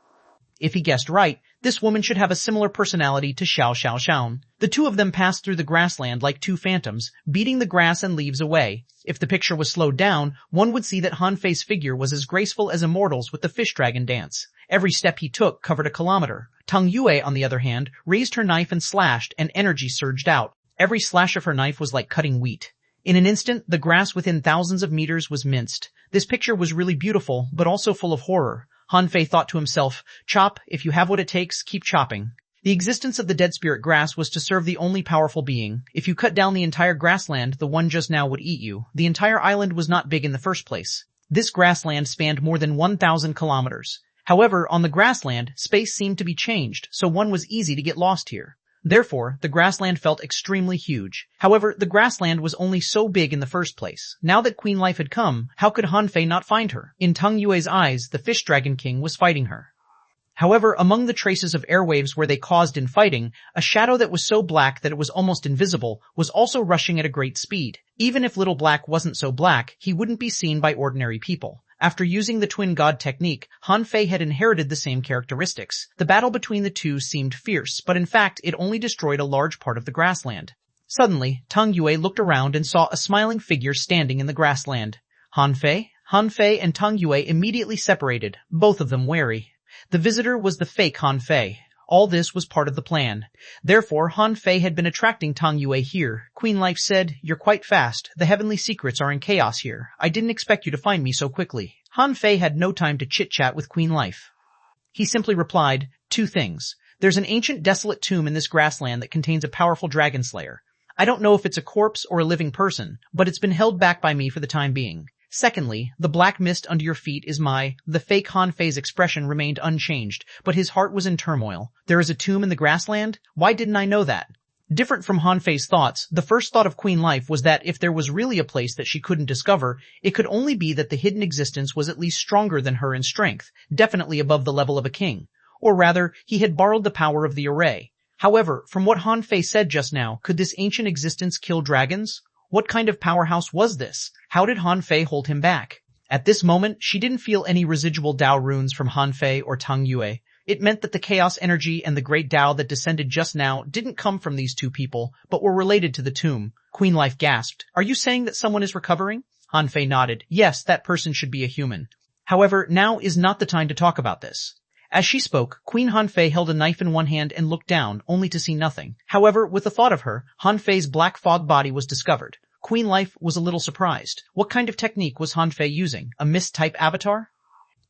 If he guessed right, this woman should have a similar personality to xuanhuan. The two of them passed through the grassland like two phantoms, beating the grass and leaves away. If the picture was slowed down, one would see that Han Fei's figure was as graceful as a mortal's with the fish dragon dance. Every step he took covered a kilometer. Tang Yue, on the other hand, raised her knife and slashed, and energy surged out. Every slash of her knife was like cutting wheat. In an instant, the grass within thousands of meters was minced. This picture was really beautiful, but also full of horror. Han Fei thought to himself, "Chop, if you have what it takes, keep chopping." The existence of the dead spirit grass was to serve the only powerful being. If you cut down the entire grassland, the one just now would eat you. The entire island was not big in the first place. This grassland spanned more than 1,000 kilometers. However, on the grassland, space seemed to be changed, so one was easy to get lost here. Therefore, the grassland felt extremely huge. However, the grassland was only so big in the first place. Now that Queen Life had come, how could Han Fei not find her? In Tang Yue's eyes, the Fish Dragon King was fighting her. However, among the traces of airwaves where they caused in fighting, a shadow that was so black that it was almost invisible was also rushing at a great speed. Even if Little Black wasn't so black, he wouldn't be seen by ordinary people. After using the twin god technique, Han Fei had inherited the same characteristics. The battle between the two seemed fierce, but in fact it only destroyed a large part of the grassland. Suddenly, Tang Yue looked around and saw a smiling figure standing in the grassland. Han Fei and Tang Yue immediately separated, both of them wary. The visitor was the fake Han Fei. All this was part of the plan. Therefore, Han Fei had been attracting Tang Yue here. Queen Life said, "You're quite fast. The heavenly secrets are in chaos here. I didn't expect you to find me so quickly." Han Fei had no time to chit-chat with Queen Life. He simply replied, "Two things. There's an ancient desolate tomb in this grassland that contains a powerful dragon slayer. I don't know if it's a corpse or a living person, but it's been held back by me for the time being. Secondly, the black mist under your feet is the fake Han Fei's expression remained unchanged, but his heart was in turmoil. There is a tomb in the grassland? Why didn't I know that? Different from Han Fei's thoughts, the first thought of Queen Life was that if there was really a place that she couldn't discover, it could only be that the hidden existence was at least stronger than her in strength, definitely above the level of a king. Or rather, he had borrowed the power of the array. However, from what Han Fei said just now, could this ancient existence kill dragons? What kind of powerhouse was this? How did Han Fei hold him back? At this moment, she didn't feel any residual Dao runes from Han Fei or Tang Yue. It meant that the chaos energy and the great Dao that descended just now didn't come from these two people, but were related to the tomb. Queen Life gasped. "Are you saying that someone is recovering?" Han Fei nodded. "Yes, that person should be a human. However, now is not the time to talk about this." As she spoke, Queen Han Fei held a knife in one hand and looked down, only to see nothing. However, with the thought of her, Han Fei's black fog body was discovered. Queen Life was a little surprised. What kind of technique was Han Fei using? A mist-type avatar?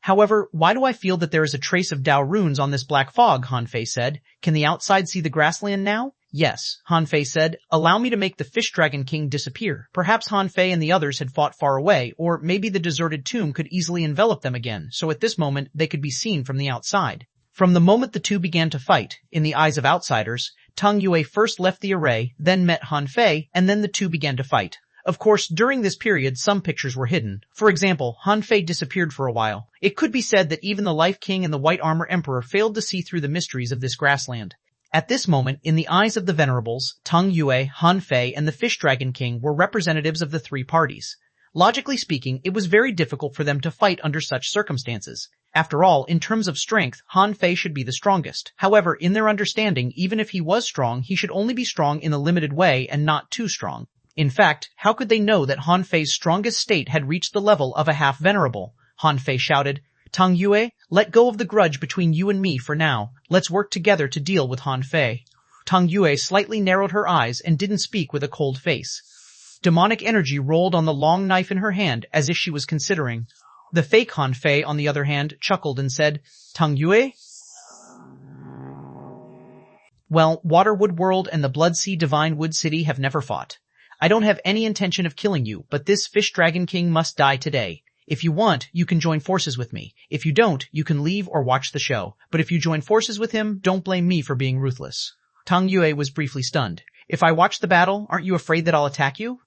"However, why do I feel that there is a trace of Dao runes on this black fog?" Han Fei said. "Can the outside see the grassland now?" "Yes," Han Fei said. "Allow me to make the Fish Dragon King disappear." Perhaps Han Fei and the others had fought far away, or maybe the deserted tomb could easily envelop them again, so at this moment they could be seen from the outside. From the moment the two began to fight, in the eyes of outsiders, Tang Yue first left the array, then met Han Fei, and then the two began to fight. Of course, during this period, some pictures were hidden. For example, Han Fei disappeared for a while. It could be said that even the Life King and the White Armor Emperor failed to see through the mysteries of this grassland. At this moment, in the eyes of the venerables, Tang Yue, Han Fei, and the Fish Dragon King were representatives of the three parties. Logically speaking, it was very difficult for them to fight under such circumstances. After all, in terms of strength, Han Fei should be the strongest. However, in their understanding, even if he was strong, he should only be strong in a limited way and not too strong. In fact, how could they know that Han Fei's strongest state had reached the level of a half-venerable? Han Fei shouted, Tang Yue, let go of the grudge between you and me for now. Let's work together to deal with Han Fei. Tang Yue slightly narrowed her eyes and didn't speak with a cold face. Demonic energy rolled on the long knife in her hand as if she was considering. The fake Han Fei, on the other hand, chuckled and said, Tang Yue? Well, Waterwood World and the Blood Sea Divine Wood City have never fought. I don't have any intention of killing you, but this Fish Dragon King must die today. If you want, you can join forces with me. If you don't, you can leave or watch the show. But if you join forces with him, don't blame me for being ruthless. Tang Yue was briefly stunned. If I watch the battle, aren't you afraid that I'll attack you?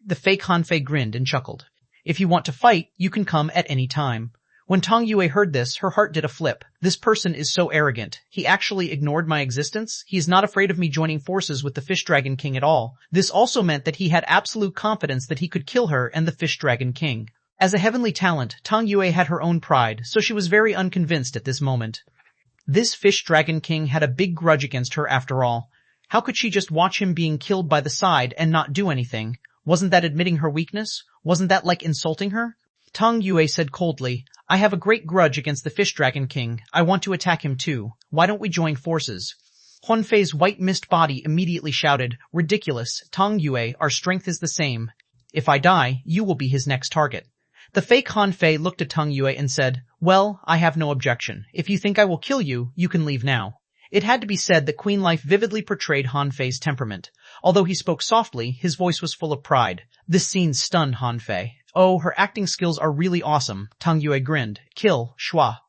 The fake Han Fei grinned and chuckled. If you want to fight, you can come at any time. When Tang Yue heard this, her heart did a flip. This person is so arrogant. He actually ignored my existence. He is not afraid of me joining forces with the Fish Dragon King at all. This also meant that he had absolute confidence that he could kill her and the Fish Dragon King. As a heavenly talent, Tang Yue had her own pride, so she was very unconvinced at this moment. This Fish Dragon King had a big grudge against her after all. How could she just watch him being killed by the side and not do anything? Wasn't that admitting her weakness? Wasn't that like insulting her? Tang Yue said coldly, I have a great grudge against the Fish Dragon King. I want to attack him too. Why don't we join forces? Huan Fei's white mist body immediately shouted, Ridiculous, Tang Yue, our strength is the same. If I die, you will be his next target. The fake Han Fei looked at Tang Yue and said, Well, I have no objection. If you think I will kill you, you can leave now. It had to be said that Queen Life vividly portrayed Han Fei's temperament. Although he spoke softly, his voice was full of pride. This scene stunned Han Fei. Oh, her acting skills are really awesome, Tang Yue grinned. Kill, Shua.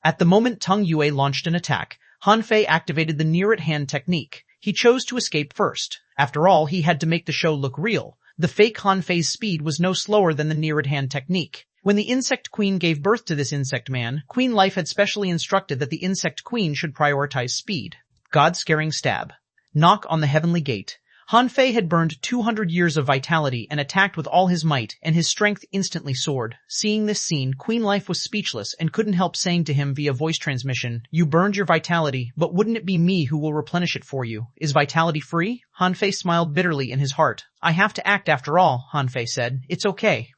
At the moment Tang Yue launched an attack, Han Fei activated the near-at-hand technique. He chose to escape first. After all, he had to make the show look real. The fake Han Fei's speed was no slower than the near-at-hand technique. When the Insect Queen gave birth to this insect man, Queen Life had specially instructed that the Insect Queen should prioritize speed. God-scaring stab. Knock on the heavenly gate. Han Fei had burned 200 years of vitality and attacked with all his might, and his strength instantly soared. Seeing this scene, Queen Life was speechless and couldn't help saying to him via voice transmission, You burned your vitality, but wouldn't it be me who will replenish it for you? Is vitality free? Han Fei smiled bitterly in his heart. I have to act after all, Han Fei said. It's okay.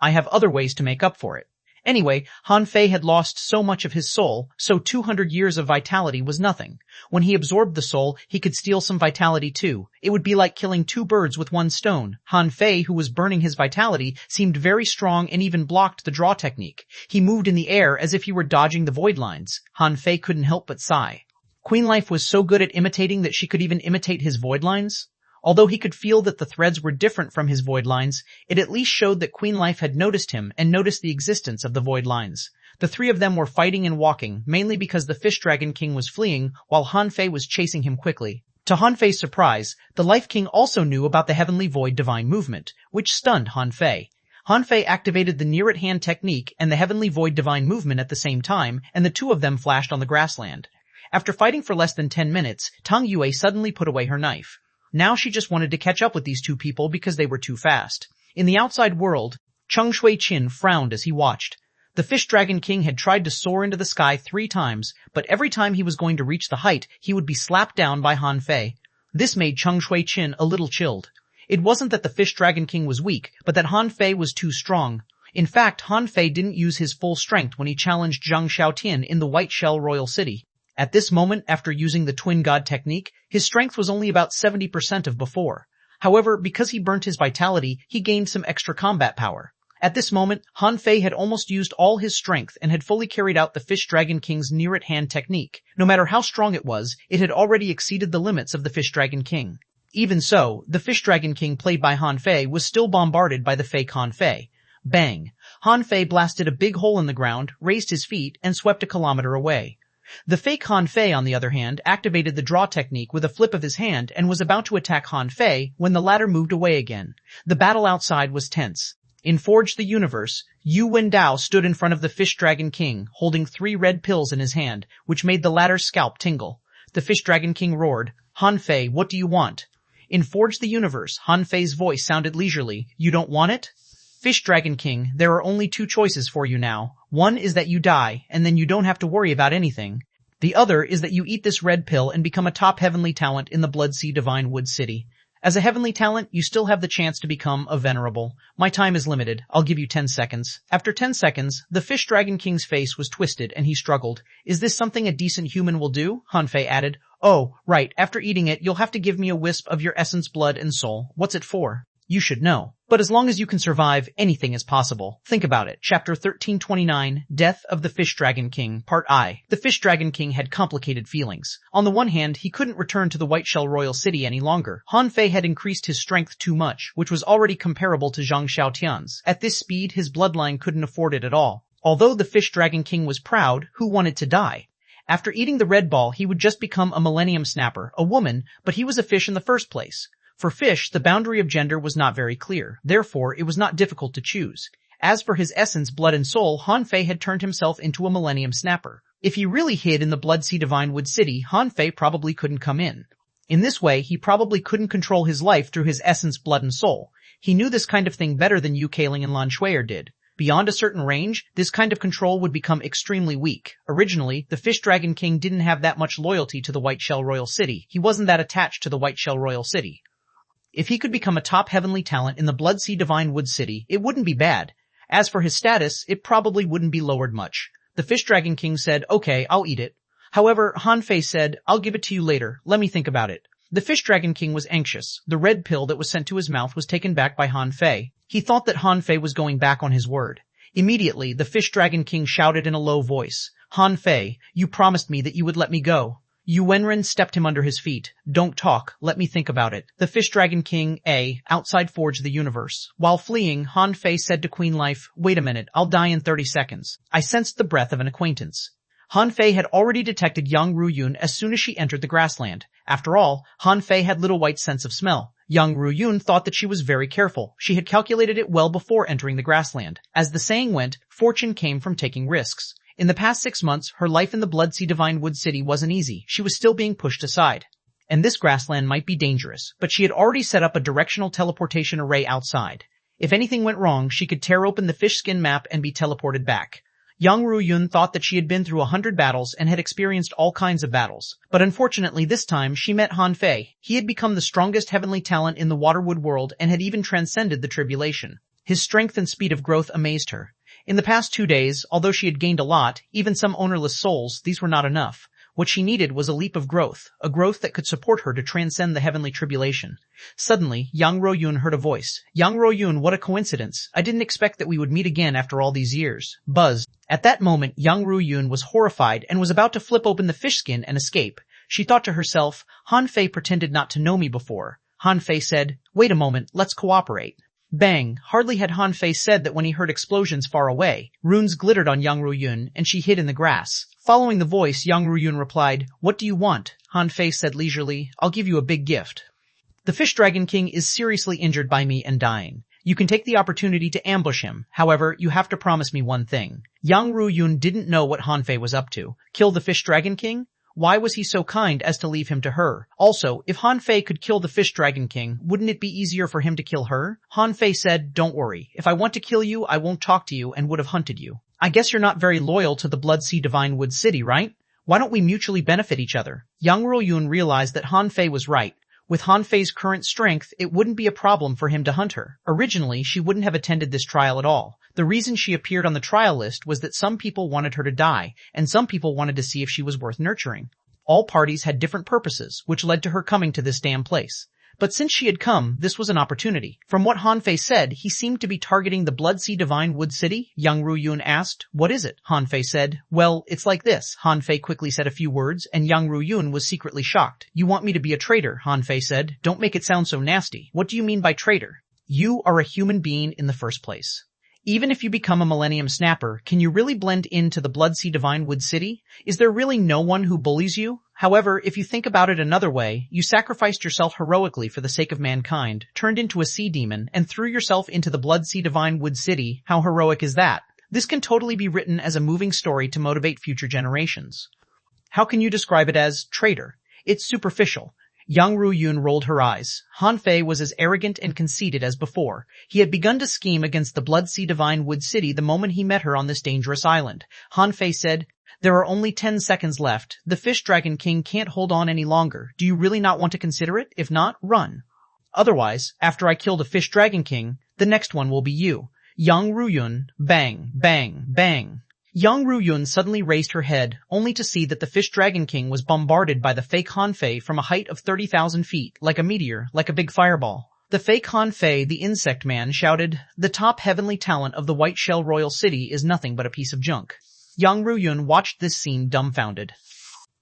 I have other ways to make up for it. Anyway, Han Fei had lost so much of his soul, so 200 years of vitality was nothing. When he absorbed the soul, he could steal some vitality too. It would be like killing two birds with one stone. Han Fei, who was burning his vitality, seemed very strong and even blocked the draw technique. He moved in the air as if he were dodging the void lines. Han Fei couldn't help but sigh. Queen Life was so good at imitating that she could even imitate his void lines. Although he could feel that the threads were different from his void lines, it at least showed that Queen Life had noticed him and noticed the existence of the void lines. The three of them were fighting and walking, mainly because the Fish Dragon King was fleeing while Han Fei was chasing him quickly. To Han Fei's surprise, the Life King also knew about the Heavenly Void Divine Movement, which stunned Han Fei. Han Fei activated the near-at-hand technique and the Heavenly Void Divine Movement at the same time, and the two of them flashed on the grassland. After fighting for less than 10 minutes, Tang Yue suddenly put away her knife. Now she just wanted to catch up with these two people because they were too fast. In the outside world, Cheng Shui-Chin frowned as he watched. The Fish Dragon King had tried to soar into the sky 3 times, but every time he was going to reach the height, he would be slapped down by Han Fei. This made Cheng Shui-Chin a little chilled. It wasn't that the Fish Dragon King was weak, but that Han Fei was too strong. In fact, Han Fei didn't use his full strength when he challenged Zhang Xiaotian in the White Shell Royal City. At this moment, after using the Twin God technique, his strength was only about 70% of before. However, because he burnt his vitality, he gained some extra combat power. At this moment, Han Fei had almost used all his strength and had fully carried out the Fish Dragon King's near-at-hand technique. No matter how strong it was, it had already exceeded the limits of the Fish Dragon King. Even so, the Fish Dragon King played by Han Fei was still bombarded by the fake Han Fei. Bang! Han Fei blasted a big hole in the ground, raised his feet, and swept a kilometer away. The fake Han Fei, on the other hand, activated the draw technique with a flip of his hand and was about to attack Han Fei when the latter moved away again. The battle outside was tense. In Forge the Universe, Yu Wendao stood in front of the Fish Dragon King, holding 3 red pills in his hand, which made the latter's scalp tingle. The Fish Dragon King roared, Han Fei, what do you want? In Forge the Universe, Han Fei's voice sounded leisurely, You don't want it? Fish Dragon King, there are only 2 choices for you now. One is that you die, and then you don't have to worry about anything. The other is that you eat this red pill and become a top heavenly talent in the Blood Sea Divine Wood City. As a heavenly talent, you still have the chance to become a venerable. My time is limited. I'll give you 10 seconds. After 10 seconds, the Fish Dragon King's face was twisted and he struggled. Is this something a decent human will do? Hanfei added. Oh, right. After eating it, you'll have to give me a wisp of your essence, blood, and soul. What's it for? You should know. But as long as you can survive, anything is possible. Think about it. Chapter 1329, Death of the Fish Dragon King, Part I. The Fish Dragon King had complicated feelings. On the one hand, he couldn't return to the Whiteshell Royal City any longer. Han Fei had increased his strength too much, which was already comparable to Zhang Xiaotian's. At this speed, his bloodline couldn't afford it at all. Although the Fish Dragon King was proud, who wanted to die? After eating the red ball, he would just become a millennium snapper, a woman, but he was a fish in the first place. For fish, the boundary of gender was not very clear. Therefore, it was not difficult to choose. As for his essence, blood, and soul, Han Fei had turned himself into a millennium snapper. If he really hid in the Blood Sea Divine Wood City, Han Fei probably couldn't come in. In this way, he probably couldn't control his life through his essence, blood, and soul. He knew this kind of thing better than Yu Kailing and Lan Shuier did. Beyond a certain range, this kind of control would become extremely weak. Originally, the Fish Dragon King didn't have that much loyalty to the Whiteshell Royal City. He wasn't that attached to the Whiteshell Royal City. If he could become a top heavenly talent in the Blood Sea Divine Wood City, it wouldn't be bad. As for his status, it probably wouldn't be lowered much. The Fish Dragon King said, okay, I'll eat it. However, Han Fei said, I'll give it to you later. Let me think about it. The Fish Dragon King was anxious. The red pill that was sent to his mouth was taken back by Han Fei. He thought that Han Fei was going back on his word. Immediately, the Fish Dragon King shouted in a low voice, Han Fei, you promised me that you would let me go. Yuenren stepped him under his feet. Don't talk, let me think about it. The Fish Dragon King, outside Forge the Universe. While fleeing, Han Fei said to Queen Life, wait a minute, I'll die in 30 seconds. I sensed the breath of an acquaintance. Han Fei had already detected Yang Ruyun as soon as she entered the grassland. After all, Han Fei had little white sense of smell. Yang Ruyun thought that she was very careful. She had calculated it well before entering the grassland. As the saying went, fortune came from taking risks. In the past 6 months, her life in the Blood Sea Divine Wood City wasn't easy. She was still being pushed aside. And this grassland might be dangerous, but she had already set up a directional teleportation array outside. If anything went wrong, she could tear open the fish skin map and be teleported back. Yang Ruyun thought that she had been through 100 battles and had experienced all kinds of battles. But unfortunately this time, she met Han Fei. He had become the strongest heavenly talent in the Waterwood world and had even transcended the tribulation. His strength and speed of growth amazed her. In the past 2 days, although she had gained a lot, even some ownerless souls, these were not enough. What she needed was a leap of growth, a growth that could support her to transcend the heavenly tribulation. Suddenly, Yang Royun heard a voice. Yang Royun, what a coincidence. I didn't expect that we would meet again after all these years. Buzz. At that moment, Yang Royun was horrified and was about to flip open the fish skin and escape. She thought to herself, Han Fei pretended not to know me before. Han Fei said, wait a moment, let's cooperate. Bang! Hardly had Han Fei said that when he heard explosions far away. Runes glittered on Yang Ruyun, and she hid in the grass. Following the voice, Yang Ruyun replied, what do you want? Han Fei said leisurely, I'll give you a big gift. The Fish Dragon King is seriously injured by me and dying. You can take the opportunity to ambush him. However, you have to promise me one thing. Yang Ruyun didn't know what Han Fei was up to. Kill the Fish Dragon King? Why was he so kind as to leave him to her? Also, if Han Fei could kill the Fish Dragon King, wouldn't it be easier for him to kill her? Han Fei said, don't worry. If I want to kill you, I won't talk to you and would have hunted you. I guess you're not very loyal to the Blood Sea Divine Wood City, right? Why don't we mutually benefit each other? Yang Royun realized that Han Fei was right. With Han Fei's current strength, it wouldn't be a problem for him to hunt her. Originally, she wouldn't have attended this trial at all. The reason she appeared on the trial list was that some people wanted her to die, and some people wanted to see if she was worth nurturing. All parties had different purposes, which led to her coming to this damn place. But since she had come, this was an opportunity. From what Han Fei said, he seemed to be targeting the Blood Sea Divine Wood City. Yang Ruyun asked, what is it? Han Fei said, well, it's like this. Han Fei quickly said a few words, and Yang Ruyun was secretly shocked. You want me to be a traitor? Han Fei said. Don't make it sound so nasty. What do you mean by traitor? You are a human being in the first place. Even if you become a Millennium Snapper, can you really blend into the Blood Sea Divine Wood City? Is there really no one who bullies you? However, if you think about it another way, you sacrificed yourself heroically for the sake of mankind, turned into a sea demon, and threw yourself into the Blood Sea Divine Wood City. How heroic is that? This can totally be written as a moving story to motivate future generations. How can you describe it as traitor? It's superficial. Yang Ruyun rolled her eyes. Han Fei was as arrogant and conceited as before. He had begun to scheme against the Blood Sea Divine Wood City the moment he met her on this dangerous island. Han Fei said, there are only 10 seconds left. The Fish Dragon King can't hold on any longer. Do you really not want to consider it? If not, run. Otherwise, after I kill the Fish Dragon King, the next one will be you. Yang Ruyun, bang, bang, bang. Yang Ruyun suddenly raised her head, only to see that the Fish Dragon King was bombarded by the fake Han Fei from a height of 30,000 feet, like a meteor, like a big fireball. The fake Han Fei, the insect man, shouted, "The top heavenly talent of the White Shell Royal City is nothing but a piece of junk." Yang Ruyun watched this scene dumbfounded.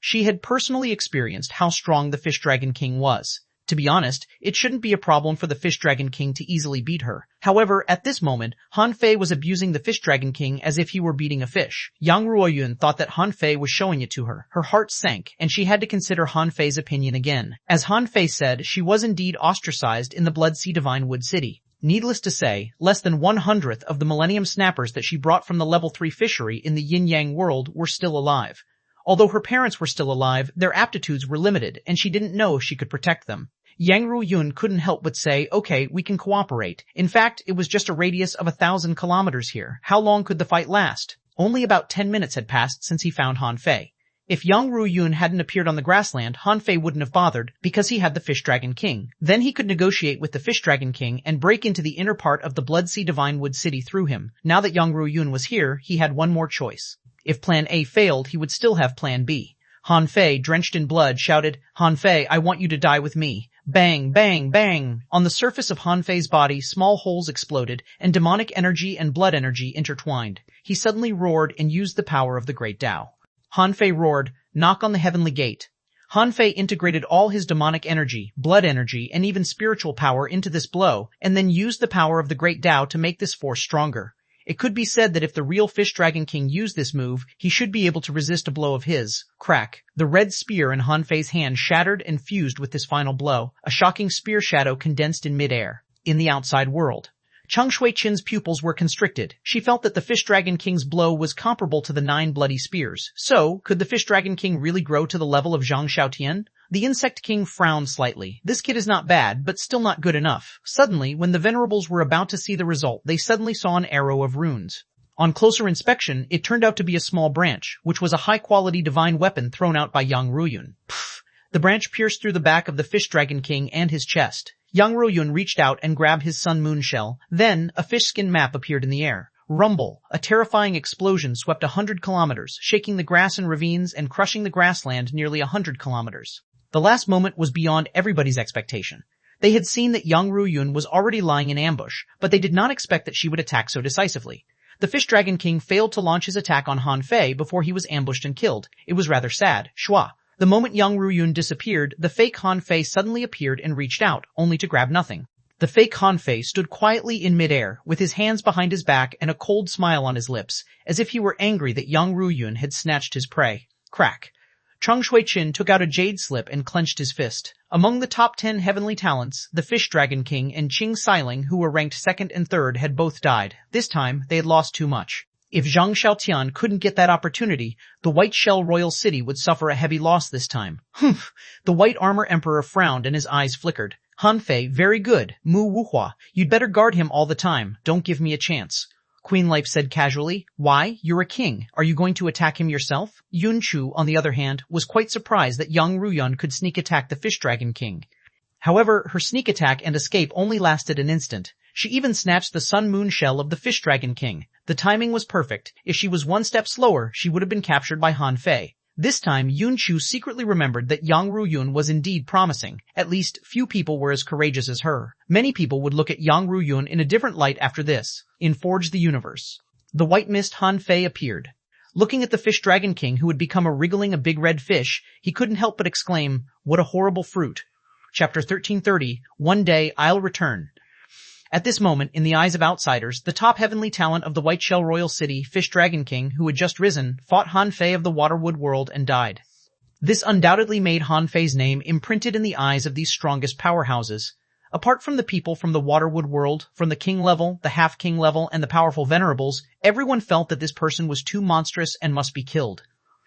She had personally experienced how strong the Fish Dragon King was. To be honest, it shouldn't be a problem for the Fish Dragon King to easily beat her. However, at this moment, Han Fei was abusing the Fish Dragon King as if he were beating a fish. Yang Ruoyun thought that Han Fei was showing it to her. Her heart sank, and she had to consider Han Fei's opinion again. As Han Fei said, she was indeed ostracized in the Blood Sea Divine Wood City. Needless to say, less than 1/100th of the Millennium Snappers that she brought from the Level 3 fishery in the Yin-Yang world were still alive. Although her parents were still alive, their aptitudes were limited, and she didn't know if she could protect them. Yang Ruyun couldn't help but say, okay, we can cooperate. In fact, it was just a radius of 1,000 kilometers here. How long could the fight last? Only about 10 minutes had passed since he found Han Fei. If Yang Ruyun hadn't appeared on the grassland, Han Fei wouldn't have bothered, because he had the Fish Dragon King. Then he could negotiate with the Fish Dragon King and break into the inner part of the Blood Sea Divine Wood City through him. Now that Yang Ruyun was here, he had one more choice. If Plan A failed, he would still have Plan B. Han Fei, drenched in blood, shouted, "Han Fei, I want you to die with me." Bang, bang, bang. On the surface of Han Fei's body, small holes exploded, and demonic energy and blood energy intertwined. He suddenly roared and used the power of the Great Tao. Han Fei roared, "Knock on the heavenly gate." Han Fei integrated all his demonic energy, blood energy, and even spiritual power into this blow, and then used the power of the Great Tao to make this force stronger. It could be said that if the real Fish Dragon King used this move, he should be able to resist a blow of his. Crack. The red spear in Han Fei's hand shattered and fused with this final blow, a shocking spear shadow condensed in midair. In the outside world, Cheng Shui-Chin's pupils were constricted. She felt that the Fish Dragon King's blow was comparable to the 9 bloody spears. So, could the Fish Dragon King really grow to the level of Zhang Xiaotian? The Insect King frowned slightly. This kid is not bad, but still not good enough. Suddenly, when the Venerables were about to see the result, they suddenly saw an arrow of runes. On closer inspection, it turned out to be a small branch, which was a high-quality divine weapon thrown out by Yang Ruyun. Pfft! The branch pierced through the back of the Fish Dragon King and his chest. Yang Ruyun reached out and grabbed his Sun Moon shell. Then, a fish skin map appeared in the air. Rumble. A terrifying explosion swept 100 kilometers, shaking the grass and ravines and crushing the grassland nearly 100 kilometers. The last moment was beyond everybody's expectation. They had seen that Yang Ruyun was already lying in ambush, but they did not expect that she would attack so decisively. The Fish Dragon King failed to launch his attack on Han Fei before he was ambushed and killed. It was rather sad. Shua. The moment Yang Ruyun disappeared, the fake Han Fei suddenly appeared and reached out, only to grab nothing. The fake Han Fei stood quietly in midair, with his hands behind his back and a cold smile on his lips, as if he were angry that Yang Ruyun had snatched his prey. Crack. Cheng Shui-Chin took out a jade slip and clenched his fist. Among the top 10 heavenly talents, the Fish Dragon King and Qing Xiling, who were ranked 2nd and 3rd, had both died. This time, they had lost too much. If Zhang Xiaotian couldn't get that opportunity, the White Shell Royal City would suffer a heavy loss this time. Humph! The White Armor Emperor frowned and his eyes flickered. Han Fei, very good. Mu Wuhua, you'd better guard him all the time. Don't give me a chance. Queen Life said casually, "Why? You're a king. Are you going to attack him yourself?" Yun Chu, on the other hand, was quite surprised that Yang Ruyun could sneak attack the Fish Dragon King. However, her sneak attack and escape only lasted an instant. She even snatched the Sun Moon shell of the Fish Dragon King. The timing was perfect. If she was one step slower, she would have been captured by Han Fei. This time, Yun Chu secretly remembered that Yang Ruyun was indeed promising. At least, few people were as courageous as her. Many people would look at Yang Ruyun in a different light after this. In Forge the Universe, the white mist Han Fei appeared. Looking at the Fish Dragon King, who had become a wriggling a big red fish, he couldn't help but exclaim, "What a horrible fruit." Chapter 1330, One Day I'll Return. At this moment, in the eyes of outsiders, the top heavenly talent of the White Shell Royal City, Fish Dragon King, who had just risen, fought Han Fei of the Waterwood world and died. This undoubtedly made Han Fei's name imprinted in the eyes of these strongest powerhouses. Apart from the people from the Waterwood world, from the king level, the half-king level, and the powerful venerables, everyone felt that this person was too monstrous and must be killed.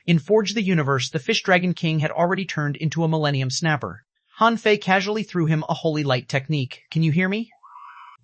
In Forge the Universe, the Fish Dragon King had already turned into a Millennium Snapper. Han Fei casually threw him a Holy Light technique. "Can you hear me?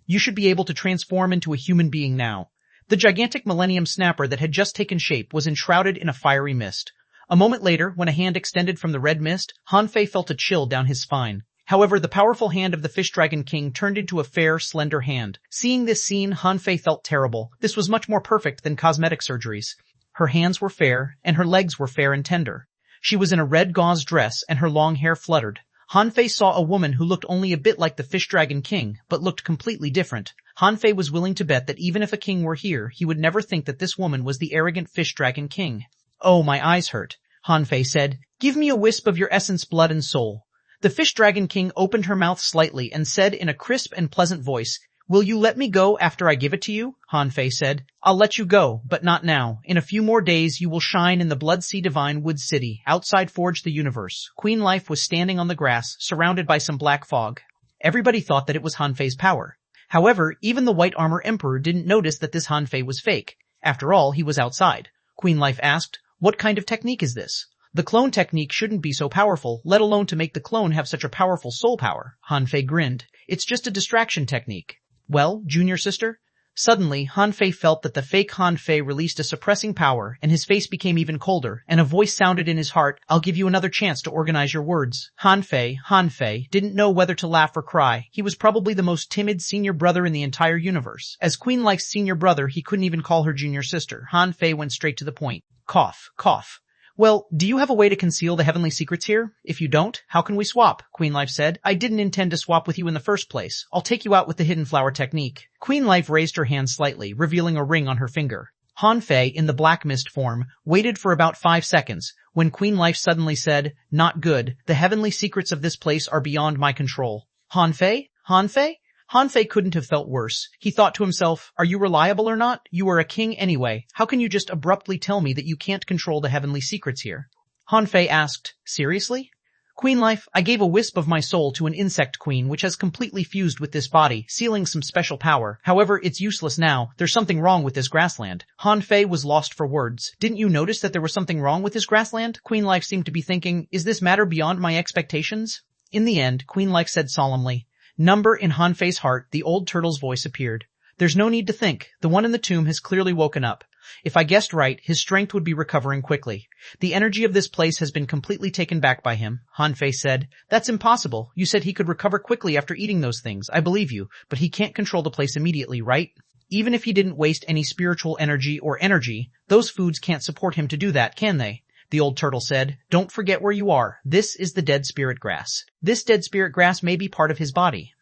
You should be able to transform into a human being now." The gigantic Millennium Snapper that had just taken shape was enshrouded in a fiery mist. A moment later, when a hand extended from the red mist, Han Fei felt a chill down his spine. However, the powerful hand of the Fish Dragon King turned into a fair, slender hand. Seeing this scene, Han Fei felt terrible. This was much more perfect than cosmetic surgeries. Her hands were fair, and her legs were fair and tender. She was in a red gauze dress, and her long hair fluttered. Han Fei saw a woman who looked only a bit like the Fish Dragon King, but looked completely different. Han Fei was willing to bet that even if a king were here, he would never think that this woman was the arrogant Fish Dragon King. "Oh, my eyes hurt," Han Fei said. "Give me a wisp of your essence, blood and soul." The Fish Dragon King opened her mouth slightly and said in a crisp and pleasant voice, "Will you let me go after I give it to you?" Han Fei said. "I'll let you go, but not now. In a few more days you will shine in the Blood Sea Divine Wood City, outside Forge the Universe." Queen Life was standing on the grass, surrounded by some black fog. Everybody thought that it was Han Fei's power. However, even the White Armor Emperor didn't notice that this Han Fei was fake. After all, he was outside. Queen Life asked, "What kind of technique is this?" "The clone technique shouldn't be so powerful, let alone to make the clone have such a powerful soul power." Han Fei grinned. "It's just a distraction technique." "Well, junior sister?" Suddenly, Han Fei felt that the fake Han Fei released a suppressing power, and his face became even colder, and a voice sounded in his heart, "I'll give you another chance to organize your words." Han Fei, didn't know whether to laugh or cry. He was probably the most timid senior brother in the entire universe. As Queen Life's senior brother, he couldn't even call her junior sister. Han Fei went straight to the point. Cough, cough. "Well, do you have a way to conceal the heavenly secrets here? If you don't, how can we swap?" Queen Life said. "I didn't intend to swap with you in the first place. I'll take you out with the hidden flower technique." Queen Life raised her hand slightly, revealing a ring on her finger. Han Fei, in the black mist form, waited for about 5 seconds, when Queen Life suddenly said, "Not good. The heavenly secrets of this place are beyond my control." Han Fei? Han Fei? Han Fei couldn't have felt worse. He thought to himself, "Are you reliable or not? You are a king anyway. How can you just abruptly tell me that you can't control the heavenly secrets here?" Han Fei asked, "Seriously?" "Queen Life, I gave a wisp of my soul to an insect queen which has completely fused with this body, sealing some special power. However, it's useless now. There's something wrong with this grassland." Han Fei was lost for words. "Didn't you notice that there was something wrong with this grassland?" Queen Life seemed to be thinking, "Is this matter beyond my expectations?" In the end, Queen Life said solemnly, "Number." In Han Fei's heart, the old turtle's voice appeared. "There's no need to think. The one in the tomb has clearly woken up. If I guessed right, his strength would be recovering quickly. The energy of this place has been completely taken back by him." Han Fei said, "That's impossible. You said he could recover quickly after eating those things. I believe you, but he can't control the place immediately, right? Even if he didn't waste any spiritual energy or energy, those foods can't support him to do that, can they?" The old turtle said, "Don't forget where you are. This is the dead spirit grass. This dead spirit grass may be part of his body.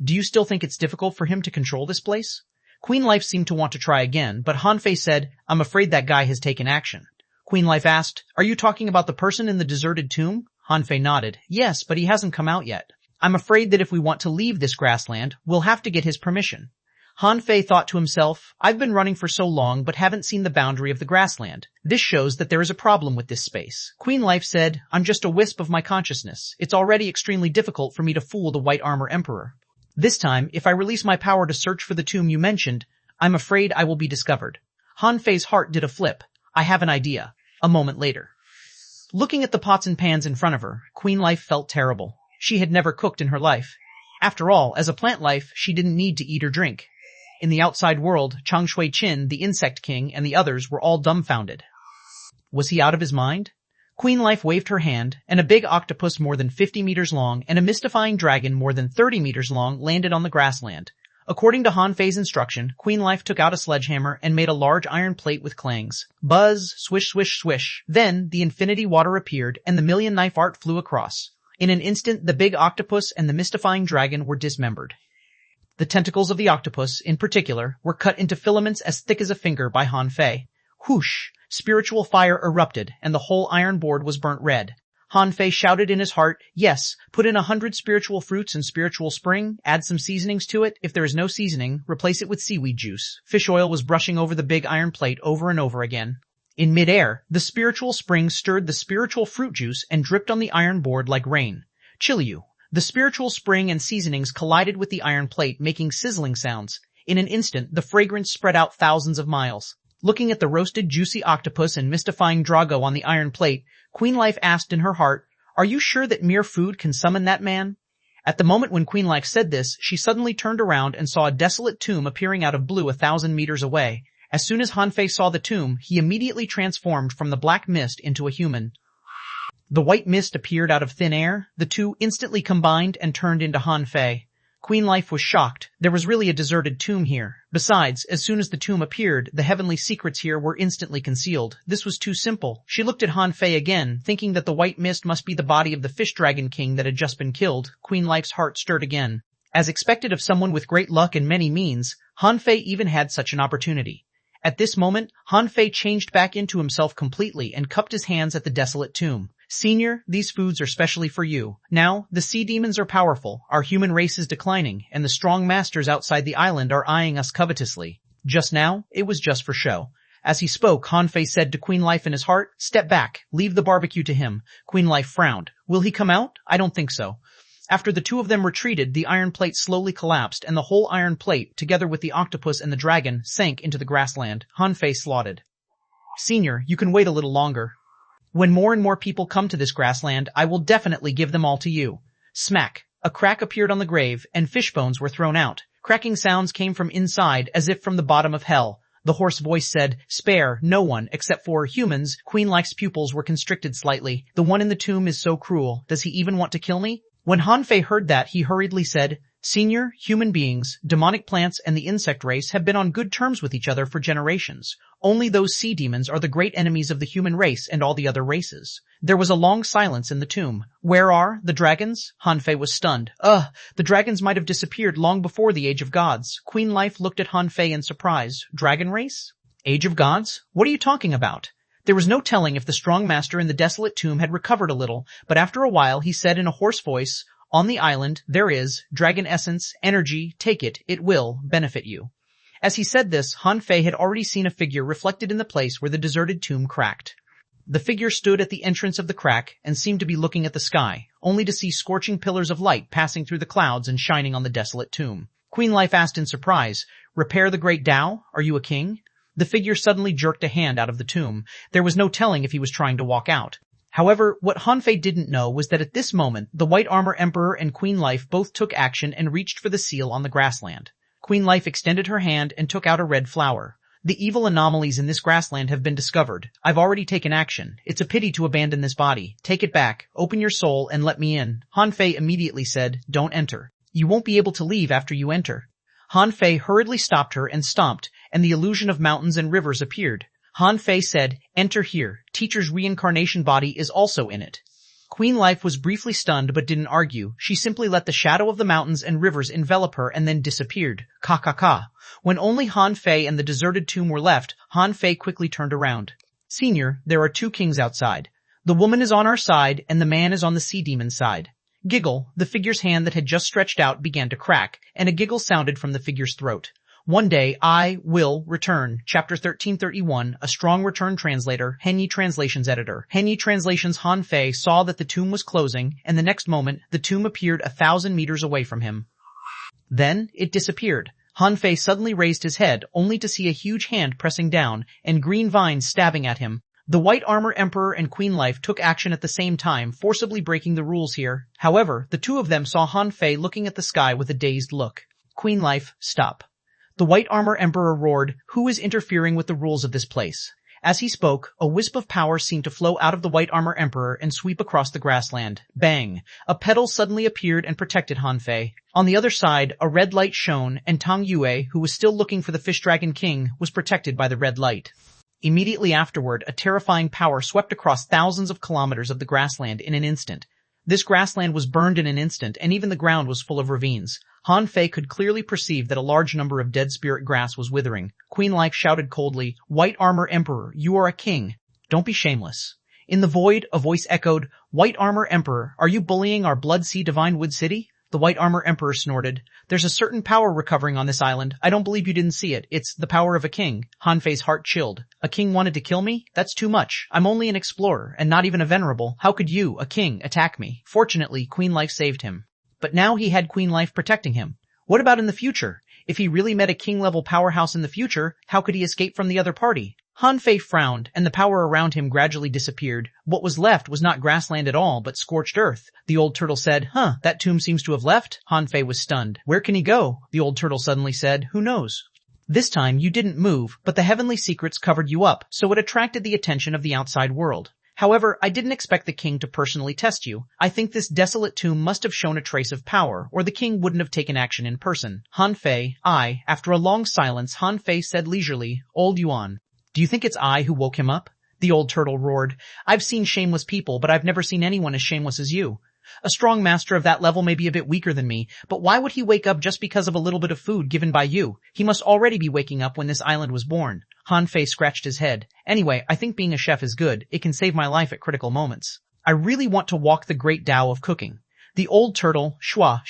Do you still think it's difficult for him to control this place?" Queen Life seemed to want to try again, but Han Fei said, "I'm afraid that guy has taken action." Queen Life asked, "Are you talking about the person in the deserted tomb?" Han Fei nodded. "Yes, but he hasn't come out yet. I'm afraid that if we want to leave this grassland, we'll have to get his permission." Han Fei thought to himself, "I've been running for so long but haven't seen the boundary of the grassland. This shows that there is a problem with this space." Queen Life said, "I'm just a wisp of my consciousness. It's already extremely difficult for me to fool the White Armor Emperor. This time, if I release my power to search for the tomb you mentioned, I'm afraid I will be discovered." Han Fei's heart did a flip. "I have an idea." A moment later. Looking at the pots and pans in front of her, Queen Life felt terrible. She had never cooked in her life. After all, as a plant life, she didn't need to eat or drink. In the outside world, Chang Shui-Chin, the insect king, and the others were all dumbfounded. Was he out of his mind? Queen Life waved her hand, and a big octopus more than 50 meters long and a mystifying dragon more than 30 meters long landed on the grassland. According to Han Fei's instruction, Queen Life took out a sledgehammer and made a large iron plate with clangs. Buzz, swish, swish, swish. Then, the infinity water appeared, and the million knife art flew across. In an instant, the big octopus and the mystifying dragon were dismembered. The tentacles of the octopus, in particular, were cut into filaments as thick as a finger by Han Fei. Whoosh! Spiritual fire erupted, and the whole iron board was burnt red. Han Fei shouted in his heart, "Yes, put in 100 spiritual fruits and spiritual spring, add some seasonings to it. If there is no seasoning, replace it with seaweed juice." Fish oil was brushing over the big iron plate over and over again. In midair, the spiritual spring stirred the spiritual fruit juice and dripped on the iron board like rain. Chiliu. The spiritual spring and seasonings collided with the iron plate, making sizzling sounds. In an instant, the fragrance spread out thousands of miles. Looking at the roasted juicy octopus and mystifying Drago on the iron plate, Queen Life asked in her heart, "Are you sure that mere food can summon that man?" At the moment when Queen Life said this, she suddenly turned around and saw a desolate tomb appearing out of blue 1,000 meters away. As soon as Han Fei saw the tomb, he immediately transformed from the black mist into a human. The white mist appeared out of thin air. The two instantly combined and turned into Han Fei. Queen Life was shocked. There was really a deserted tomb here. Besides, as soon as the tomb appeared, the heavenly secrets here were instantly concealed. This was too simple. She looked at Han Fei again, thinking that the white mist must be the body of the fish dragon king that had just been killed. Queen Life's heart stirred again. As expected of someone with great luck and many means, Han Fei even had such an opportunity. At this moment, Han Fei changed back into himself completely and cupped his hands at the desolate tomb. Senior, these foods are specially for you. Now, the sea demons are powerful, our human race is declining, and the strong masters outside the island are eyeing us covetously. Just now, it was just for show. As he spoke, Han Fei said to Queen Life in his heart, "Step back, leave the barbecue to him." Queen Life frowned. Will he come out? I don't think so. After the two of them retreated, the iron plate slowly collapsed, and the whole iron plate, together with the octopus and the dragon, sank into the grassland. Han Fei slaughtered. Senior, you can wait a little longer. When more and more people come to this grassland, I will definitely give them all to you. Smack! A crack appeared on the grave, and fish bones were thrown out. Cracking sounds came from inside, as if from the bottom of hell. The hoarse voice said, "Spare no one, except for humans." Queen Life's pupils were constricted slightly. The one in the tomb is so cruel. Does he even want to kill me? When Han Fei heard that, he hurriedly said, "Senior, human beings, demonic plants, and the insect race have been on good terms with each other for generations. Only those sea demons are the great enemies of the human race and all the other races." There was a long silence in the tomb. Where are the dragons? Han Fei was stunned. The dragons might have disappeared long before the Age of Gods. Queen Life looked at Han Fei in surprise. Dragon race? Age of Gods? What are you talking about? There was no telling if the strong master in the desolate tomb had recovered a little, but after a while he said in a hoarse voice, "On the island, there is dragon essence, energy, take it, it will benefit you." As he said this, Han Fei had already seen a figure reflected in the place where the deserted tomb cracked. The figure stood at the entrance of the crack and seemed to be looking at the sky, only to see scorching pillars of light passing through the clouds and shining on the desolate tomb. Queen Life asked in surprise, "Repair the great Tao? Are you a king?" The figure suddenly jerked a hand out of the tomb. There was no telling if he was trying to walk out. However, what Han Fei didn't know was that at this moment, the White Armor Emperor and Queen Life both took action and reached for the seal on the grassland. Queen Life extended her hand and took out a red flower. "The evil anomalies in this grassland have been discovered. I've already taken action. It's a pity to abandon this body. Take it back, open your soul, and let me in." Han Fei immediately said, "Don't enter. You won't be able to leave after you enter." Han Fei hurriedly stopped her and stomped, and the illusion of mountains and rivers appeared. Han Fei said, "Enter here. Teacher's reincarnation body is also in it." Queen Life was briefly stunned but didn't argue. She simply let the shadow of the mountains and rivers envelop her and then disappeared. Ka. When only Han Fei and the deserted tomb were left, Han Fei quickly turned around. "Senior, there are two kings outside. The woman is on our side and the man is on the sea demon's side." Giggle, the figure's hand that had just stretched out began to crack, and a giggle sounded from the figure's throat. "One day I will return." Chapter 1331, A Strong Return Translator, Henyi Translations Editor. Henyi Translations. Han Fei saw that the tomb was closing, and the next moment, the tomb appeared 1,000 meters away from him. Then, it disappeared. Han Fei suddenly raised his head, only to see a huge hand pressing down, and green vines stabbing at him. The White Armor Emperor and Queen Life took action at the same time, forcibly breaking the rules here. However, the two of them saw Han Fei looking at the sky with a dazed look. Queen Life, stop. The White Armor Emperor roared, "Who is interfering with the rules of this place?" As he spoke, a wisp of power seemed to flow out of the White Armor Emperor and sweep across the grassland. Bang! A petal suddenly appeared and protected Han Fei. On the other side, a red light shone, and Tang Yue, who was still looking for the Fish Dragon King, was protected by the red light. Immediately afterward, a terrifying power swept across thousands of kilometers of the grassland in an instant. This grassland was burned in an instant, and even the ground was full of ravines. Han Fei could clearly perceive that a large number of dead spirit grass was withering. Queen Life shouted coldly, "White Armor Emperor, you are a king. Don't be shameless." In the void, a voice echoed, "White Armor Emperor, are you bullying our Blood Sea Divine Wood City?" The White Armor Emperor snorted, "There's a certain power recovering on this island. I don't believe you didn't see it. It's the power of a king." Han Fei's heart chilled. "A king wanted to kill me? That's too much. I'm only an explorer, and not even a venerable. How could you, a king, attack me?" Fortunately, Queen Life saved him. But now he had Queen Life protecting him. What about in the future? If he really met a king-level powerhouse in the future, how could he escape from the other party? Han Fei frowned, and the power around him gradually disappeared. What was left was not grassland at all, but scorched earth. The old turtle said, "That tomb seems to have left." Han Fei was stunned. "Where can he go?" The old turtle suddenly said, "Who knows?" This time you didn't move, but the heavenly secrets covered you up, so it attracted the attention of the outside world. However, I didn't expect the king to personally test you. I think this desolate tomb must have shown a trace of power, or the king wouldn't have taken action in person. Han Fei, after a long silence, Han Fei said leisurely, Old Yuan, do you think it's I who woke him up? The old turtle roared. I've seen shameless people, but I've never seen anyone as shameless as you. A strong master of that level may be a bit weaker than me, but why would he wake up just because of a little bit of food given by you? He must already be waking up when this island was born. Han Fei scratched his head. Anyway, I think being a chef is good. It can save my life at critical moments. I really want to walk the great Tao of cooking. The old turtle, shua.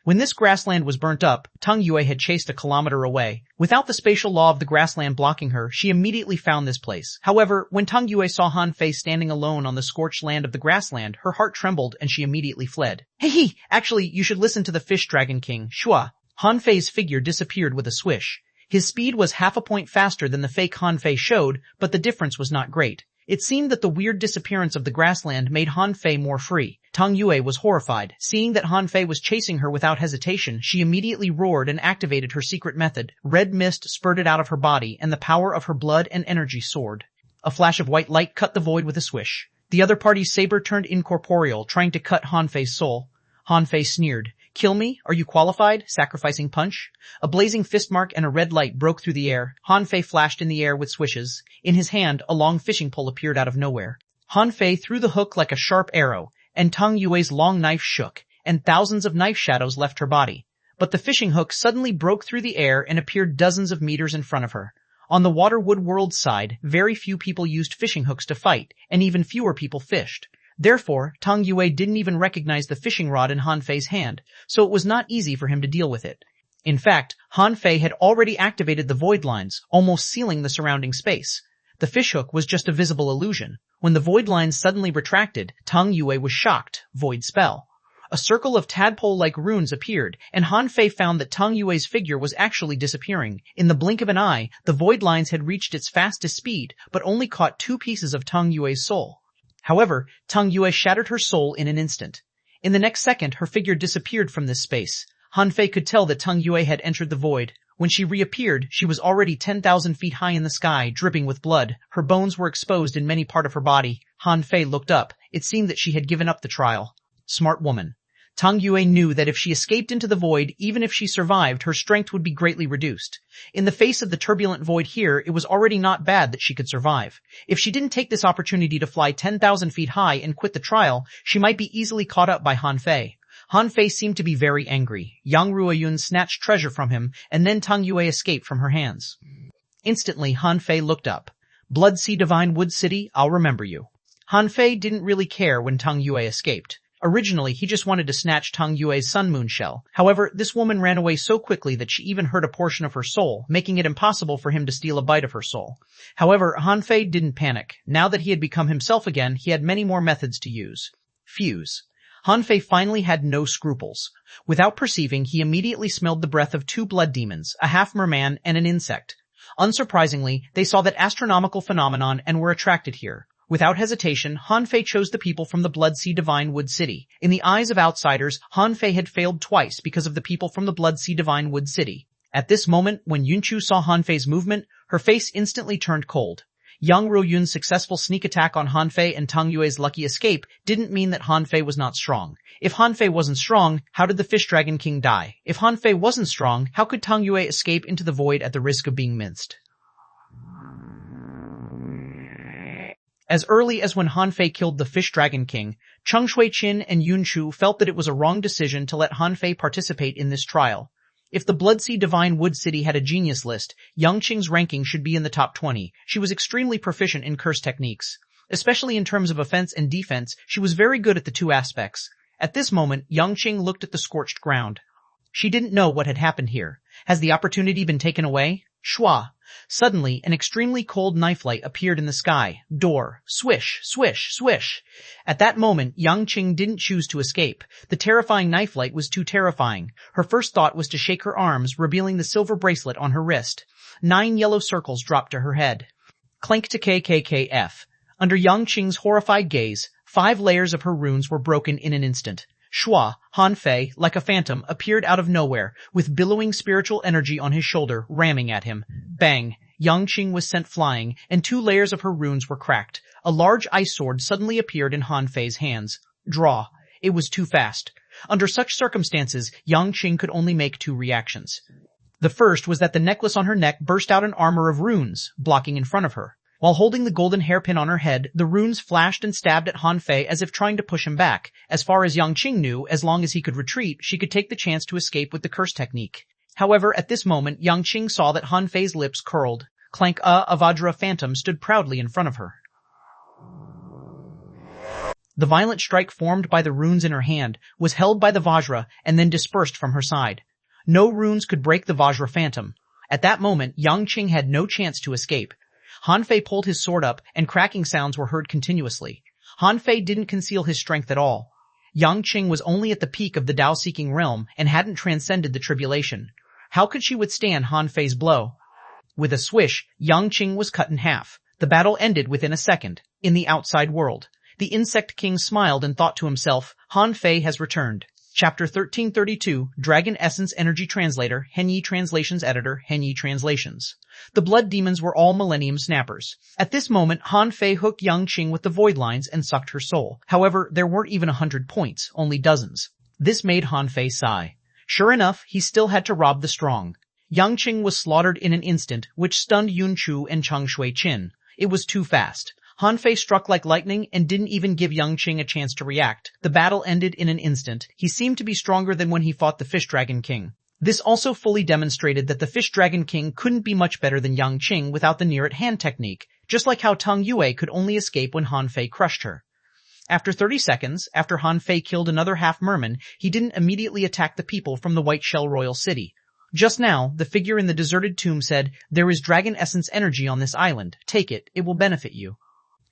When this grassland was burnt up, Tang Yue had chased a kilometer away. Without the spatial law of the grassland blocking her, she immediately found this place. However, when Tang Yue saw Han Fei standing alone on the scorched land of the grassland, her heart trembled and she immediately fled. Hey, actually, you should listen to the fish dragon king, Shua. Han Fei's figure disappeared with a swish. His speed was half a point faster than the fake Han Fei showed, but the difference was not great. It seemed that the weird disappearance of the grassland made Han Fei more free. Tang Yue was horrified. Seeing that Han Fei was chasing her without hesitation, she immediately roared and activated her secret method. Red mist spurted out of her body, and the power of her blood and energy soared. A flash of white light cut the void with a swish. The other party's saber turned incorporeal, trying to cut Han Fei's soul. Han Fei sneered. Kill me? Are you qualified? Sacrificing punch? A blazing fist mark and a red light broke through the air. Han Fei flashed in the air with swishes. In his hand, a long fishing pole appeared out of nowhere. Han Fei threw the hook like a sharp arrow, and Tang Yue's long knife shook, and thousands of knife shadows left her body. But the fishing hook suddenly broke through the air and appeared dozens of meters in front of her. On the Waterwood World side, very few people used fishing hooks to fight, and even fewer people fished. Therefore, Tang Yue didn't even recognize the fishing rod in Han Fei's hand, so it was not easy for him to deal with it. In fact, Han Fei had already activated the void lines, almost sealing the surrounding space. The fishhook was just a visible illusion. When the void lines suddenly retracted, Tang Yue was shocked. Void spell. A circle of tadpole-like runes appeared, and Han Fei found that Tang Yue's figure was actually disappearing. In the blink of an eye, the void lines had reached its fastest speed, but only caught 2 pieces of Tang Yue's soul. However, Tang Yue shattered her soul in an instant. In the next second, her figure disappeared from this space. Han Fei could tell that Tang Yue had entered the void. When she reappeared, she was already 10,000 feet high in the sky, dripping with blood. Her bones were exposed in many parts of her body. Han Fei looked up. It seemed that she had given up the trial. Smart woman. Tang Yue knew that if she escaped into the void, even if she survived, her strength would be greatly reduced. In the face of the turbulent void here, it was already not bad that she could survive. If she didn't take this opportunity to fly 10,000 feet high and quit the trial, she might be easily caught up by Han Fei. Han Fei seemed to be very angry. Yang Ruoyun snatched treasure from him, and then Tang Yue escaped from her hands. Instantly, Han Fei looked up. Blood Sea Divine Wood City, I'll remember you. Han Fei didn't really care when Tang Yue escaped. Originally, he just wanted to snatch Tang Yue's Sun Moon shell. However, this woman ran away so quickly that she even hurt a portion of her soul, making it impossible for him to steal a bite of her soul. However, Han Fei didn't panic. Now that he had become himself again, he had many more methods to use. Fuse. Han Fei finally had no scruples. Without perceiving, he immediately smelled the breath of 2 blood demons, a half-merman and an insect. Unsurprisingly, they saw that astronomical phenomenon and were attracted here. Without hesitation, Han Fei chose the people from the Blood Sea Divine Wood City. In the eyes of outsiders, Han Fei had failed twice because of the people from the Blood Sea Divine Wood City. At this moment, when Yunchu saw Han Fei's movement, her face instantly turned cold. Yang Ruoyun's successful sneak attack on Han Fei and Tang Yue's lucky escape didn't mean that Han Fei was not strong. If Han Fei wasn't strong, how did the Fish Dragon King die? If Han Fei wasn't strong, how could Tang Yue escape into the void at the risk of being minced? As early as when Han Fei killed the Fish Dragon King, Cheng Shui-Chin and Yun Chu felt that it was a wrong decision to let Han Fei participate in this trial. If the Blood Sea Divine Wood City had a genius list, Yang Qing's ranking should be in the top 20. She was extremely proficient in curse techniques. Especially in terms of offense and defense, she was very good at the 2 aspects. At this moment, Yang Qing looked at the scorched ground. She didn't know what had happened here. Has the opportunity been taken away? Shua. Suddenly, an extremely cold knife light appeared in the sky. Door. Swish, swish, swish. At that moment, Yang Qing didn't choose to escape. The terrifying knife light was too terrifying. Her first thought was to shake her arms, revealing the silver bracelet on her wrist. 9 yellow circles dropped to her head. Clank to KKKF. Under Yang Qing's horrified gaze, 5 layers of her runes were broken in an instant. Shua, Han Fei, like a phantom, appeared out of nowhere, with billowing spiritual energy on his shoulder, ramming at him. Bang! Yang Qing was sent flying, and 2 layers of her runes were cracked. a large ice sword suddenly appeared in Han Fei's hands. Draw. It was too fast. Under such circumstances, Yang Qing could only make two reactions. The first was that the necklace on her neck burst out an armor of runes, blocking in front of her. While holding the golden hairpin on her head, the runes flashed and stabbed at Han Fei as if trying to push him back. As far as Yang Qing knew, as long as he could retreat, she could take the chance to escape with the curse technique. However, at this moment, Yang Qing saw that Han Fei's lips curled. Clank a Vajra phantom stood proudly in front of her. The violent strike formed by the runes in her hand was held by the Vajra and then dispersed from her side. No runes could break the Vajra phantom. At that moment, Yang Qing had no chance to escape. Han Fei pulled his sword up, and cracking sounds were heard continuously. Han Fei didn't conceal his strength at all. Yang Qing was only at the peak of the Tao-seeking realm and hadn't transcended the tribulation. How could she withstand Han Fei's blow? With a swish, Yang Qing was cut in half. The battle ended within a second. In the outside world, the Insect King smiled and thought to himself, Han Fei has returned. Chapter 1332, Dragon Essence Energy Translator, Henyi Translations Editor, Henyi Translations. The blood demons were all Millennium Snappers. At this moment, Han Fei hooked Yang Qing with the void lines and sucked her soul. However, there weren't even 100 points, only dozens. This made Han Fei sigh. Sure enough, he still had to rob the strong. Yang Qing was slaughtered in an instant, which stunned Yun Chu and Cheng Shui Qin. It was too fast. Han Fei struck like lightning and didn't even give Yang Qing a chance to react. The battle ended in an instant. He seemed to be stronger than when he fought the Fish Dragon King. This also fully demonstrated that the Fish Dragon King couldn't be much better than Yang Qing without the near-at-hand technique, just like how Teng Yue could only escape when Han Fei crushed her. After 30 seconds, after Han Fei killed another half-merman, he didn't immediately attack the people from the White Shell Royal City. Just now, the figure in the deserted tomb said, "There is dragon essence energy on this island. Take it. It will benefit you."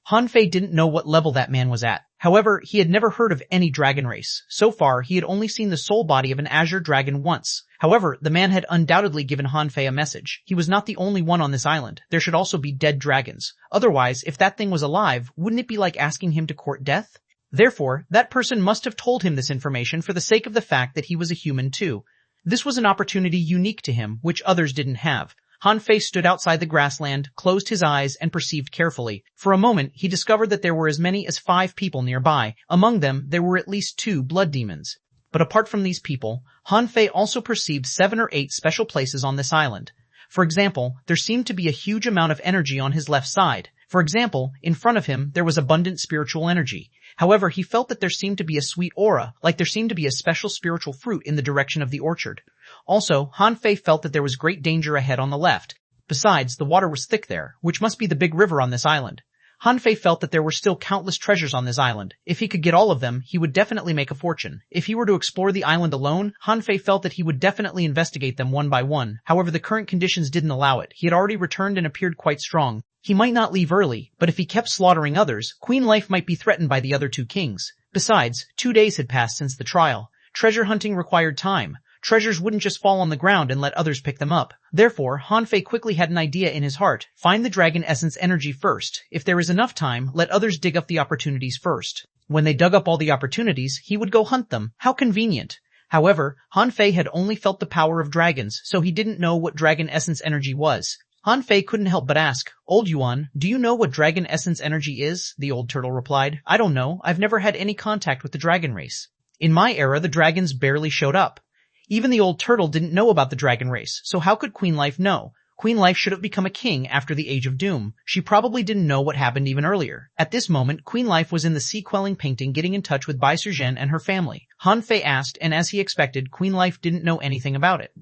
Han Fei didn't know what level that man was at. However, he had never heard of any dragon race. So far, he had only seen the soul body of an azure dragon once. However, the man had undoubtedly given Han Fei a message. He was not the only one on this island. There should also be dead dragons. Otherwise, if that thing was alive, wouldn't it be like asking him to court death? Therefore, that person must have told him this information for the sake of the fact that he was a human too. This was an opportunity unique to him, which others didn't have. Han Fei stood outside the grassland, closed his eyes, and perceived carefully. For a moment, he discovered that there were as many as 5 people nearby. Among them, there were at least 2 blood demons. But apart from these people, Han Fei also perceived 7 or 8 special places on this island. For example, there seemed to be a huge amount of energy on his left side. For example, in front of him, there was abundant spiritual energy. However, he felt that there seemed to be a sweet aura, like there seemed to be a special spiritual fruit in the direction of the orchard. Also, Han Fei felt that there was great danger ahead on the left. Besides, the water was thick there, which must be the big river on this island. Han Fei felt that there were still countless treasures on this island. If he could get all of them, he would definitely make a fortune. If he were to explore the island alone, Han Fei felt that he would definitely investigate them one by one. However, the current conditions didn't allow it. He had already returned and appeared quite strong. He might not leave early, but if he kept slaughtering others, Queen Life might be threatened by the other 2 kings. Besides, 2 days had passed since the trial. Treasure hunting required time. Treasures wouldn't just fall on the ground and let others pick them up. Therefore, Han Fei quickly had an idea in his heart. Find the dragon essence energy first. If there is enough time, let others dig up the opportunities first. When they dug up all the opportunities, he would go hunt them. How convenient. However, Han Fei had only felt the power of dragons, so he didn't know what dragon essence energy was. Han Fei couldn't help but ask, "Old Yuan, do you know what dragon essence energy is?" The old turtle replied, "I don't know. I've never had any contact with the dragon race. In my era, the dragons barely showed up." Even the old turtle didn't know about the dragon race, so how could Queen Life know? Queen Life should have become a king after the Age of Doom. She probably didn't know what happened even earlier. At this moment, Queen Life was in the sea-quelling painting getting in touch with Bai Zhen and her family. Han Fei asked, and as he expected, Queen Life didn't know anything about it.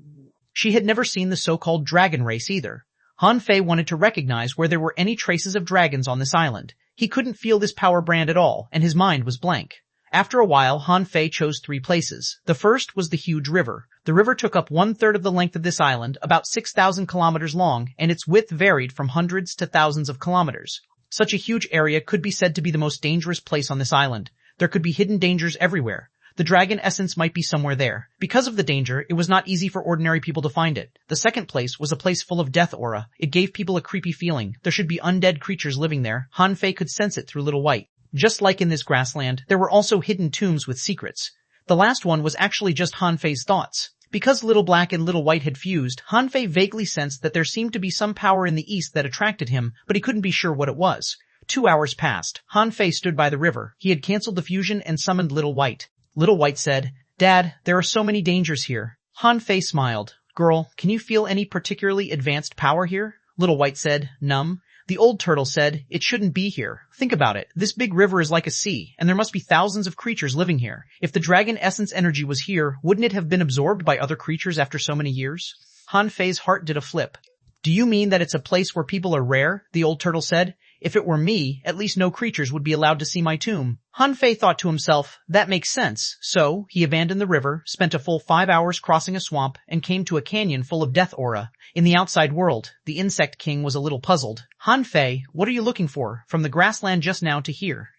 She had never seen the so-called dragon race either. Han Fei wanted to recognize where there were any traces of dragons on this island. He couldn't feel this power brand at all, and his mind was blank. After a while, Han Fei chose 3 places. The first was the huge river. The river took up 1/3 of the length of this island, about 6,000 kilometers long, and its width varied from hundreds to thousands of kilometers. Such a huge area could be said to be the most dangerous place on this island. There could be hidden dangers everywhere. The dragon essence might be somewhere there. Because of the danger, it was not easy for ordinary people to find it. The second place was a place full of death aura. It gave people a creepy feeling. There should be undead creatures living there. Han Fei could sense it through Little White. Just like in this grassland, there were also hidden tombs with secrets. The last one was actually just Han Fei's thoughts. Because Little Black and Little White had fused, Han Fei vaguely sensed that there seemed to be some power in the east that attracted him, but he couldn't be sure what it was. 2 hours passed. Han Fei stood by the river. He had canceled the fusion and summoned Little White. Little White said, "Dad, there are so many dangers here." Han Fei smiled. "Girl, can you feel any particularly advanced power here?" Little White said, "Num." The old turtle said, "It shouldn't be here. Think about it. This big river is like a sea, and there must be thousands of creatures living here. If the dragon essence energy was here, wouldn't it have been absorbed by other creatures after so many years?" Han Fei's heart did a flip. "Do you mean that it's a place where people are rare?" the old turtle said. "If it were me, at least no creatures would be allowed to see my tomb." Han Fei thought to himself, that makes sense. So, he abandoned the river, spent a full 5 hours crossing a swamp, and came to a canyon full of death aura. In the outside world, the insect king was a little puzzled. "Han Fei, what are you looking for, from the grassland just now to here?"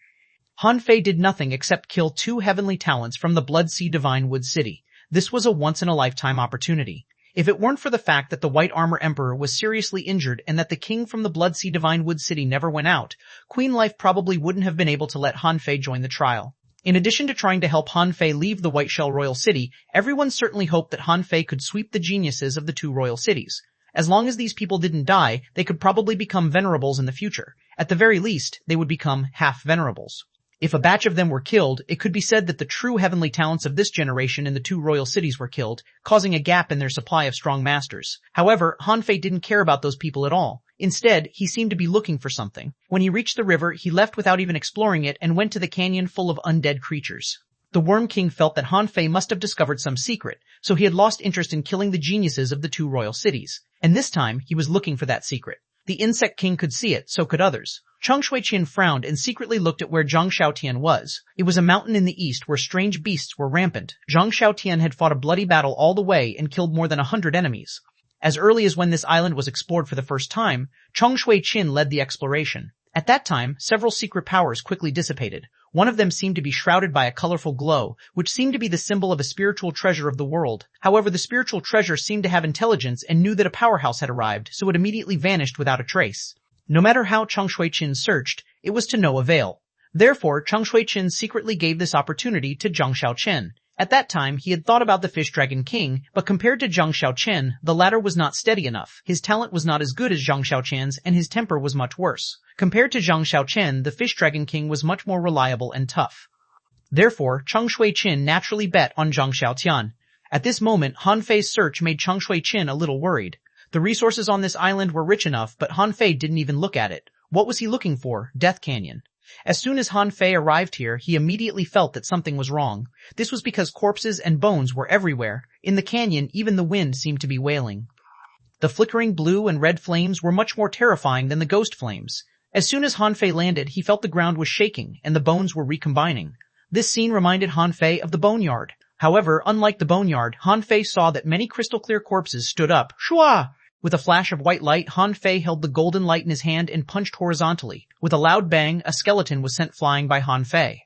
Han Fei did nothing except kill 2 heavenly talents from the Blood Sea Divine Wood City. This was a once-in-a-lifetime opportunity. If it weren't for the fact that the White Armor Emperor was seriously injured and that the king from the Blood Sea Divine Wood City never went out, Queen Life probably wouldn't have been able to let Han Fei join the trial. In addition to trying to help Han Fei leave the White Shell Royal City, everyone certainly hoped that Han Fei could sweep the geniuses of the 2 royal cities. As long as these people didn't die, they could probably become venerables in the future. At the very least, they would become half-venerables. If a batch of them were killed, it could be said that the true heavenly talents of this generation in the 2 royal cities were killed, causing a gap in their supply of strong masters. However, Han Fei didn't care about those people at all. Instead, he seemed to be looking for something. When he reached the river, he left without even exploring it and went to the canyon full of undead creatures. The Worm King felt that Han Fei must have discovered some secret, so he had lost interest in killing the geniuses of the 2 royal cities. And this time, he was looking for that secret. The Insect King could see it, so could others. Xuanhuan frowned and secretly looked at where Zhang Xiaotian was. It was a mountain in the east where strange beasts were rampant. Zhang Xiaotian had fought a bloody battle all the way and killed more than 100 enemies. As early as when this island was explored for the first time, Xuanhuan led the exploration. At that time, several secret powers quickly dissipated. One of them seemed to be shrouded by a colorful glow, which seemed to be the symbol of a spiritual treasure of the world. However, the spiritual treasure seemed to have intelligence and knew that a powerhouse had arrived, so it immediately vanished without a trace. No matter how Xuanhuan searched, it was to no avail. Therefore, Xuanhuan secretly gave this opportunity to Zhang Xiaochen. At that time, he had thought about the Fish Dragon King, but compared to Zhang Xiaochen, the latter was not steady enough. His talent was not as good as Zhang Xiaochen's, and his temper was much worse. Compared to Zhang Xiaochen, the Fish Dragon King was much more reliable and tough. Therefore, Xuanhuan naturally bet on Zhang Xiaotian. At this moment, Han Fei's search made Xuanhuan a little worried. The resources on this island were rich enough, but Han Fei didn't even look at it. What was he looking for? Death Canyon. As soon as Han Fei arrived here, he immediately felt that something was wrong. This was because corpses and bones were everywhere. In the canyon, even the wind seemed to be wailing. The flickering blue and red flames were much more terrifying than the ghost flames. As soon as Han Fei landed, he felt the ground was shaking, and the bones were recombining. This scene reminded Han Fei of the boneyard. However, unlike the boneyard, Han Fei saw that many crystal-clear corpses stood up. Shua! With a flash of white light, Han Fei held the golden light in his hand and punched horizontally. With a loud bang, a skeleton was sent flying by Han Fei.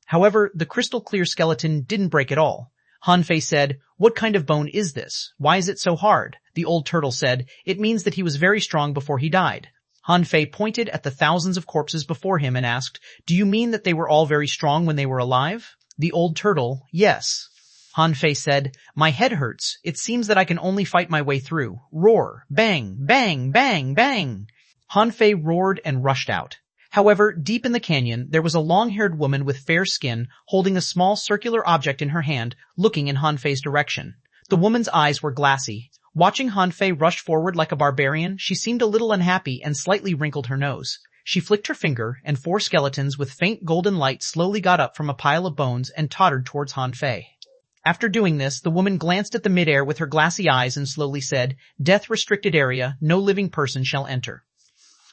However, the crystal-clear skeleton didn't break at all. Han Fei said, "What kind of bone is this? Why is it so hard?" The old turtle said, "It means that he was very strong before he died." Han Fei pointed at the thousands of corpses before him and asked, "Do you mean that they were all very strong when they were alive?" The old turtle, "Yes." Han Fei said, "My head hurts. It seems that I can only fight my way through. Roar! Bang! Bang! Bang! Bang!" Han Fei roared and rushed out. However, deep in the canyon, there was a long-haired woman with fair skin, holding a small circular object in her hand, looking in Han Fei's direction. The woman's eyes were glassy. Watching Han Fei rush forward like a barbarian, she seemed a little unhappy and slightly wrinkled her nose. She flicked her finger, and 4 skeletons with faint golden light slowly got up from a pile of bones and tottered towards Han Fei. After doing this, the woman glanced at the midair with her glassy eyes and slowly said, "Death-restricted area, no living person shall enter."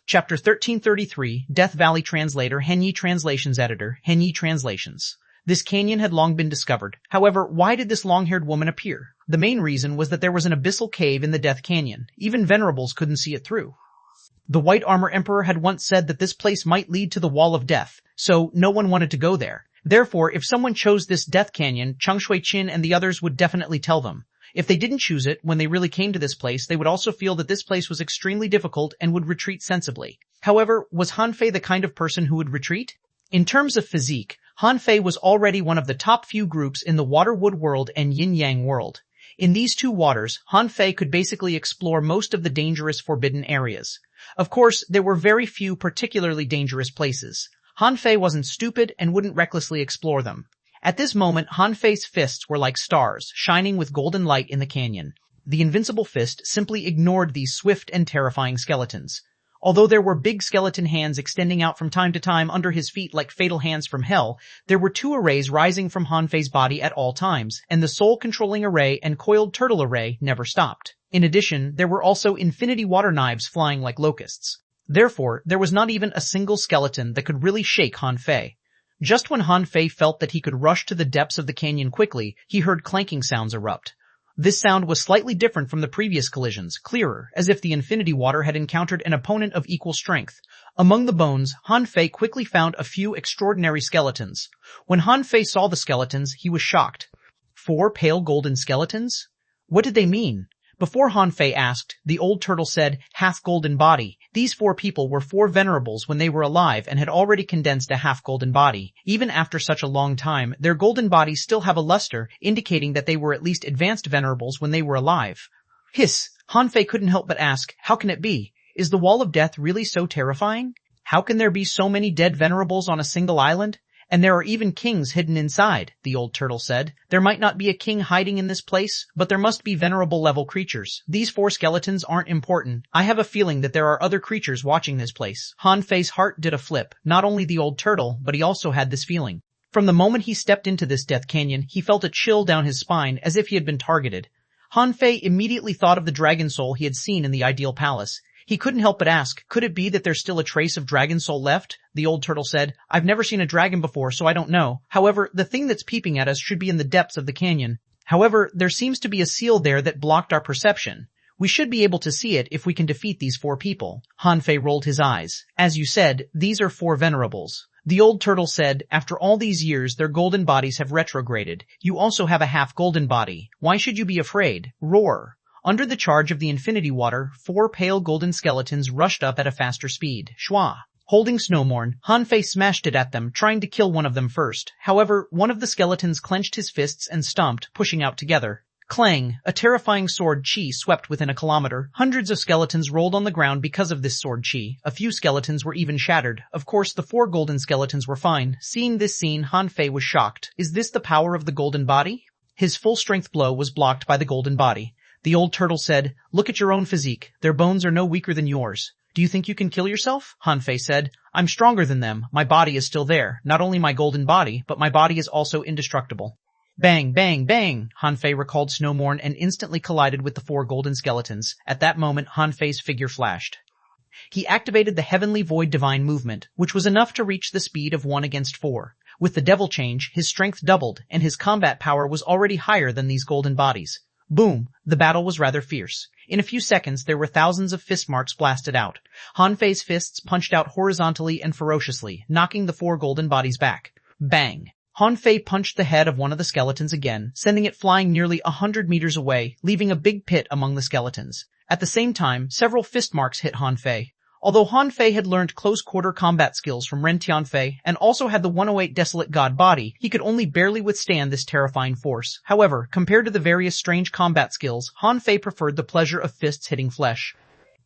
Chapter 1333, Death Valley Translator, Henyi Translations Editor, Henyi Translations. This canyon had long been discovered. However, why did this long-haired woman appear? The main reason was that there was an abyssal cave in the Death Canyon. Even venerables couldn't see it through. The White Armor Emperor had once said that this place might lead to the Wall of Death, so no one wanted to go there. Therefore, if someone chose this Death Canyon, Xuanhuan and the others would definitely tell them. If they didn't choose it, when they really came to this place, they would also feel that this place was extremely difficult and would retreat sensibly. However, was Han Fei the kind of person who would retreat? In terms of physique, Han Fei was already one of the top few groups in the Water-Wood world and Yin-Yang world. In these 2 waters, Han Fei could basically explore most of the dangerous forbidden areas. Of course, there were very few particularly dangerous places. Han Fei wasn't stupid and wouldn't recklessly explore them. At this moment, Han Fei's fists were like stars, shining with golden light in the canyon. The invincible fist simply ignored these swift and terrifying skeletons. Although there were big skeleton hands extending out from time to time under his feet like fatal hands from hell, there were two arrays rising from Han Fei's body at all times, and the soul-controlling array and coiled turtle array never stopped. In addition, there were also infinity water knives flying like locusts. Therefore, there was not even a single skeleton that could really shake Han Fei. Just when Han Fei felt that he could rush to the depths of the canyon quickly, he heard clanking sounds erupt. This sound was slightly different from the previous collisions, clearer, as if the infinity water had encountered an opponent of equal strength. Among the bones, Han Fei quickly found a few extraordinary skeletons. When Han Fei saw the skeletons, he was shocked. 4 pale golden skeletons? What did they mean? Before Han Fei asked, the old turtle said, half-golden body. These 4 people were 4 venerables when they were alive and had already condensed a half-golden body. Even after such a long time, their golden bodies still have a luster, indicating that they were at least advanced venerables when they were alive. Hiss! Han Fei couldn't help but ask, how can it be? Is the wall of death really so terrifying? How can there be so many dead venerables on a single island? And there are even kings hidden inside, the old turtle said. There might not be a king hiding in this place, but there must be venerable level creatures. These 4 skeletons aren't important. I have a feeling that there are other creatures watching this place. Han Fei's heart did a flip. Not only the old turtle, but he also had this feeling. From the moment he stepped into this death canyon, he felt a chill down his spine as if he had been targeted. Han Fei immediately thought of the dragon soul he had seen in the ideal palace. He couldn't help but ask, could it be that there's still a trace of dragon soul left? The old turtle said, I've never seen a dragon before, so I don't know. However, the thing that's peeping at us should be in the depths of the canyon. However, there seems to be a seal there that blocked our perception. We should be able to see it if we can defeat these 4 people. Han Fei rolled his eyes. As you said, these are 4 venerables. The old turtle said, after all these years, their golden bodies have retrograded. You also have a half-golden body. Why should you be afraid? Roar. Under the charge of the infinity water, 4 pale golden skeletons rushed up at a faster speed. Shwa. Holding Snowmorn, Han Fei smashed it at them, trying to kill one of them first. However, one of the skeletons clenched his fists and stomped, pushing out together. Clang! A terrifying sword chi swept within a kilometer. Hundreds of skeletons rolled on the ground because of this sword chi. A few skeletons were even shattered. Of course, the 4 golden skeletons were fine. Seeing this scene, Han Fei was shocked. Is this the power of the golden body? His full-strength blow was blocked by the golden body. The old turtle said, look at your own physique. Their bones are no weaker than yours. Do you think you can kill yourself? Han Fei said, I'm stronger than them. My body is still there. Not only my golden body, but my body is also indestructible. Bang, bang, bang! Han Fei recalled Snowmorn and instantly collided with the 4 golden skeletons. At that moment, Han Fei's figure flashed. He activated the Heavenly Void Divine Movement, which was enough to reach the speed of 1 against 4. With the devil change, his strength doubled, and his combat power was already higher than these golden bodies. Boom! The battle was rather fierce. In a few seconds, there were thousands of fist marks blasted out. Han Fei's fists punched out horizontally and ferociously, knocking the 4 golden bodies back. Bang! Han Fei punched the head of one of the skeletons again, sending it flying nearly 100 meters away, leaving a big pit among the skeletons. At the same time, several fist marks hit Han Fei. Although Han Fei had learned close-quarter combat skills from Ren Tianfei and also had the 108 Desolate God body, he could only barely withstand this terrifying force. However, compared to the various strange combat skills, Han Fei preferred the pleasure of fists hitting flesh.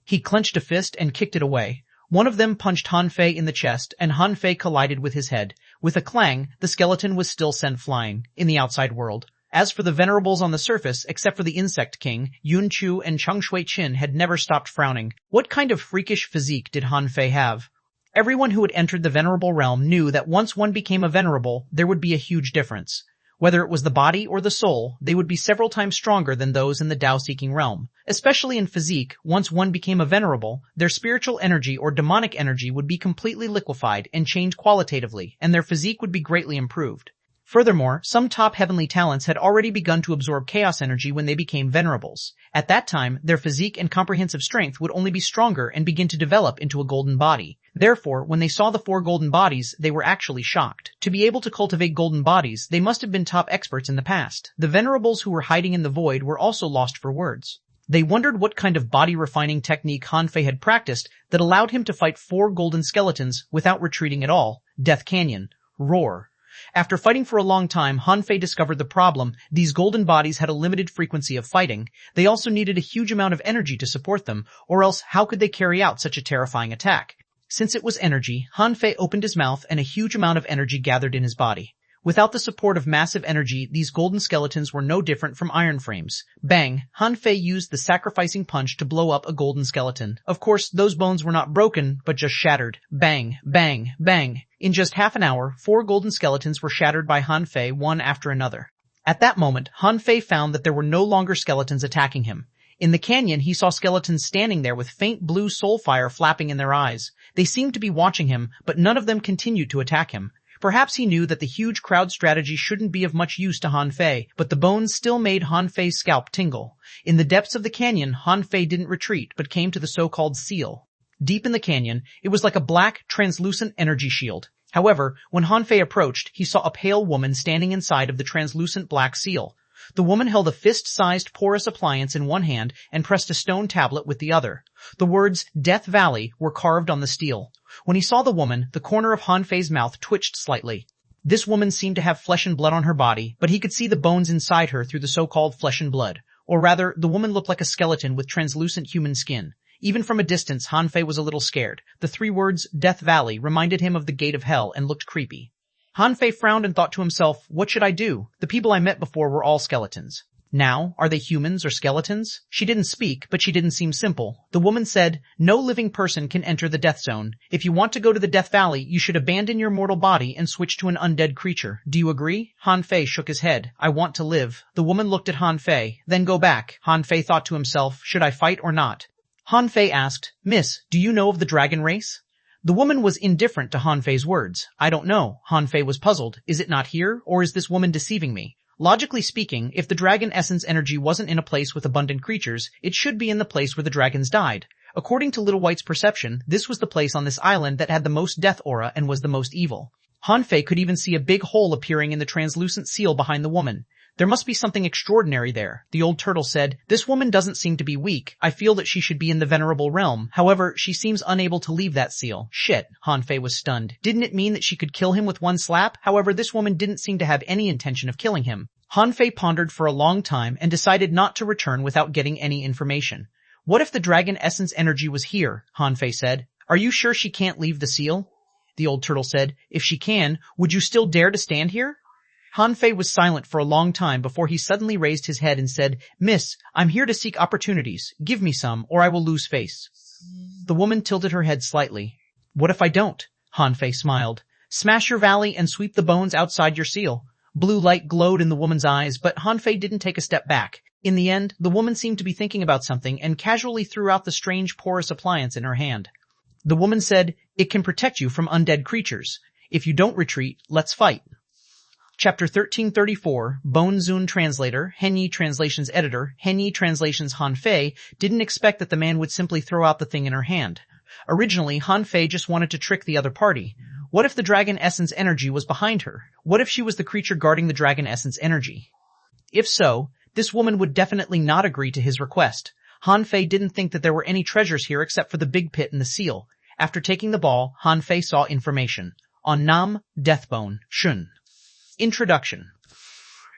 He clenched a fist and kicked it away. One of them punched Han Fei in the chest, and Han Fei collided with his head. With a clang, the skeleton was still sent flying, in the outside world. As for the venerables on the surface, except for the Insect King, Yun Chu and Cheng Shui-Chin had never stopped frowning. What kind of freakish physique did Han Fei have? Everyone who had entered the venerable realm knew that once one became a venerable, there would be a huge difference. Whether it was the body or the soul, they would be several times stronger than those in the Tao-seeking realm. Especially in physique, once one became a venerable, their spiritual energy or demonic energy would be completely liquefied and change qualitatively, and their physique would be greatly improved. Furthermore, some top heavenly talents had already begun to absorb chaos energy when they became venerables. At that time, their physique and comprehensive strength would only be stronger and begin to develop into a golden body. Therefore, when they saw the 4 golden bodies, they were actually shocked. To be able to cultivate golden bodies, they must have been top experts in the past. The venerables who were hiding in the void were also lost for words. They wondered what kind of body-refining technique Han Fei had practiced that allowed him to fight 4 golden skeletons without retreating at all. Death Canyon. Roar. After fighting for a long time, Han Fei discovered the problem. These golden bodies had a limited frequency of fighting. They also needed a huge amount of energy to support them, or else how could they carry out such a terrifying attack? Since it was energy, Han Fei opened his mouth and a huge amount of energy gathered in his body. Without the support of massive energy, these golden skeletons were no different from iron frames. Bang! Han Fei used the sacrificing punch to blow up a golden skeleton. Of course, those bones were not broken, but just shattered. Bang! Bang! Bang! In just half an hour, 4 golden skeletons were shattered by Han Fei, one after another. At that moment, Han Fei found that there were no longer skeletons attacking him. In the canyon, he saw skeletons standing there with faint blue soul fire flapping in their eyes. They seemed to be watching him, but none of them continued to attack him. Perhaps he knew that the huge crowd strategy shouldn't be of much use to Han Fei, but the bones still made Han Fei's scalp tingle. In the depths of the canyon, Han Fei didn't retreat, but came to the so-called seal. Deep in the canyon, it was like a black, translucent energy shield. However, when Han Fei approached, he saw a pale woman standing inside of the translucent black seal. The woman held a fist-sized porous appliance in one hand and pressed a stone tablet with the other. The words, Death Valley, were carved on the steel. When he saw the woman, the corner of Han Fei's mouth twitched slightly. This woman seemed to have flesh and blood on her body, but he could see the bones inside her through the so-called flesh and blood. Or rather, the woman looked like a skeleton with translucent human skin. Even from a distance, Han Fei was a little scared. The 3 words, Death Valley, reminded him of the gate of hell and looked creepy. Han Fei frowned and thought to himself, what should I do? The people I met before were all skeletons. Now, are they humans or skeletons? She didn't speak, but she didn't seem simple. The woman said, no living person can enter the death zone. If you want to go to the Death Valley, you should abandon your mortal body and switch to an undead creature. Do you agree? Han Fei shook his head. I want to live. The woman looked at Han Fei, then go back. Han Fei thought to himself, should I fight or not? Han Fei asked, Miss, do you know of the dragon race? The woman was indifferent to Han Fei's words. I don't know. Han Fei was puzzled. Is it not here, or is this woman deceiving me? Logically speaking, if the dragon essence energy wasn't in a place with abundant creatures, it should be in the place where the dragons died. According to Little White's perception, this was the place on this island that had the most death aura and was the most evil. Han Fei could even see a big hole appearing in the translucent seal behind the woman. There must be something extraordinary there. The old turtle said, this woman doesn't seem to be weak. I feel that she should be in the venerable realm. However, she seems unable to leave that seal. Shit, Han Fei was stunned. Didn't it mean that she could kill him with one slap? However, this woman didn't seem to have any intention of killing him. Han Fei pondered for a long time and decided not to return without getting any information. What if the dragon essence energy was here? Han Fei said. Are you sure she can't leave the seal? The old turtle said, if she can, would you still dare to stand here? Han Fei was silent for a long time before he suddenly raised his head and said, Miss, I'm here to seek opportunities. Give me some, or I will lose face. The woman tilted her head slightly. What if I don't? Han Fei smiled. Smash your valley and sweep the bones outside your seal. Blue light glowed in the woman's eyes, but Han Fei didn't take a step back. In the end, the woman seemed to be thinking about something and casually threw out the strange porous appliance in her hand. The woman said, it can protect you from undead creatures. If you don't retreat, let's fight. Chapter 1334, Bone Zun Translator, Henyi Translations Editor, Henyi Translations Han Fei didn't expect that the man would simply throw out the thing in her hand. Originally, Han Fei just wanted to trick the other party. What if the dragon essence energy was behind her? What if she was the creature guarding the dragon essence energy? If so, this woman would definitely not agree to his request. Han Fei didn't think that there were any treasures here except for the big pit and the seal. After taking the ball, Han Fei saw information. On Nam, Deathbone, Shun. Introduction.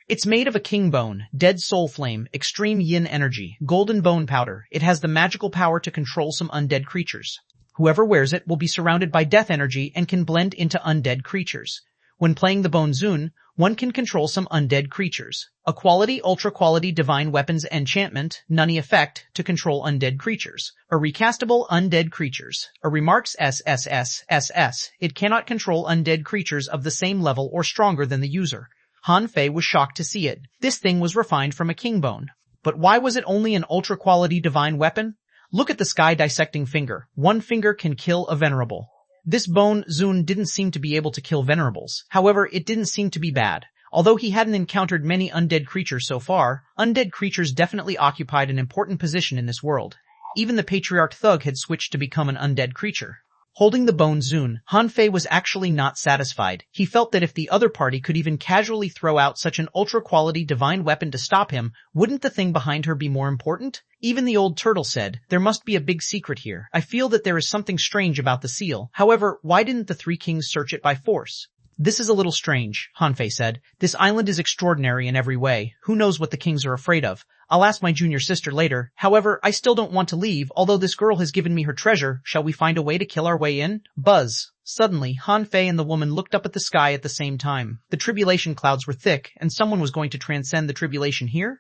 It's made of a king bone, dead soul flame, extreme yin energy, golden bone powder. It has the magical power to control some undead creatures. Whoever wears it will be surrounded by death energy and can blend into undead creatures. When playing the Bone Zun, one can control some undead creatures. A quality, ultra-quality divine weapons enchantment, Nunny effect, to control undead creatures. A recastable undead creatures. A remarks SSSSS. It cannot control undead creatures of the same level or stronger than the user. Han Fei was shocked to see it. This thing was refined from a king bone. But why was it only an ultra-quality divine weapon? Look at the sky-dissecting finger. One finger can kill a venerable. This Bone Zun didn't seem to be able to kill venerables. However, it didn't seem to be bad. Although he hadn't encountered many undead creatures so far, undead creatures definitely occupied an important position in this world. Even the Patriarch Thug had switched to become an undead creature. Holding the Bone Zun, Han Fei was actually not satisfied. He felt that if the other party could even casually throw out such an ultra-quality divine weapon to stop him, wouldn't the thing behind her be more important? Even the old turtle said, there must be a big secret here. I feel that there is something strange about the seal. However, why didn't the three kings search it by force? This is a little strange, Hanfei said. This island is extraordinary in every way. Who knows what the kings are afraid of? I'll ask my junior sister later. However, I still don't want to leave, although this girl has given me her treasure. Shall we find a way to kill our way in? Buzz. Suddenly, Hanfei and the woman looked up at the sky at the same time. The tribulation clouds were thick, and someone was going to transcend the tribulation here?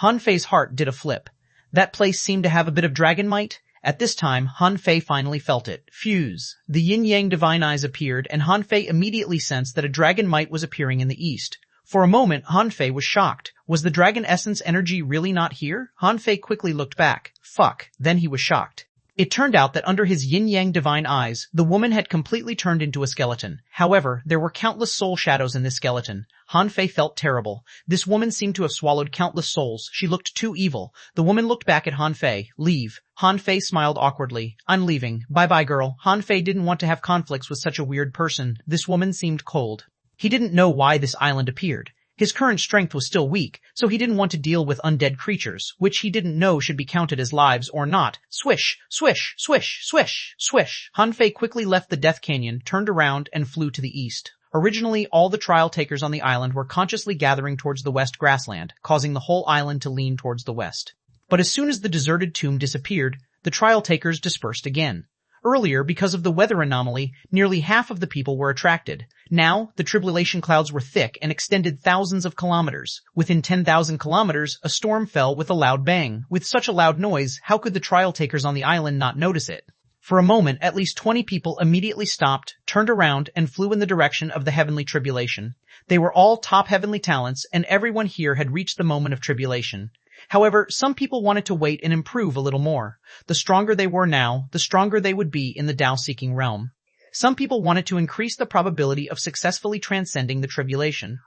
Hanfei's heart did a flip. That place seemed to have a bit of dragon might. At this time, Hanfei finally felt it. Fuse. The yin-yang divine eyes appeared, and Hanfei immediately sensed that a dragon might was appearing in the east. For a moment, Hanfei was shocked. Was the dragon essence energy really not here? Hanfei quickly looked back. Fuck. Then he was shocked. It turned out that under his yin-yang divine eyes, the woman had completely turned into a skeleton. However, there were countless soul shadows in this skeleton. Hanfei felt terrible. This woman seemed to have swallowed countless souls. She looked too evil. The woman looked back at Hanfei. Leave. Hanfei smiled awkwardly. I'm leaving. Bye-bye, girl. Hanfei didn't want to have conflicts with such a weird person. This woman seemed cold. He didn't know why this island appeared. His current strength was still weak, so he didn't want to deal with undead creatures, which he didn't know should be counted as lives or not. Swish, swish, swish, swish, swish. Hanfei quickly left the Death Canyon, turned around, and flew to the east. Originally, all the trial takers on the island were consciously gathering towards the west grassland, causing the whole island to lean towards the west. But as soon as the deserted tomb disappeared, the trial takers dispersed again. Earlier, because of the weather anomaly, nearly half of the people were attracted. Now, the tribulation clouds were thick and extended thousands of kilometers. Within 10,000 kilometers, a storm fell with a loud bang. With such a loud noise, how could the trial takers on the island not notice it? For a moment, at least 20 people immediately stopped, turned around, and flew in the direction of the heavenly tribulation. They were all top heavenly talents, and everyone here had reached the moment of tribulation. However, some people wanted to wait and improve a little more. The stronger they were now, the stronger they would be in the Tao-seeking realm. Some people wanted to increase the probability of successfully transcending the tribulation.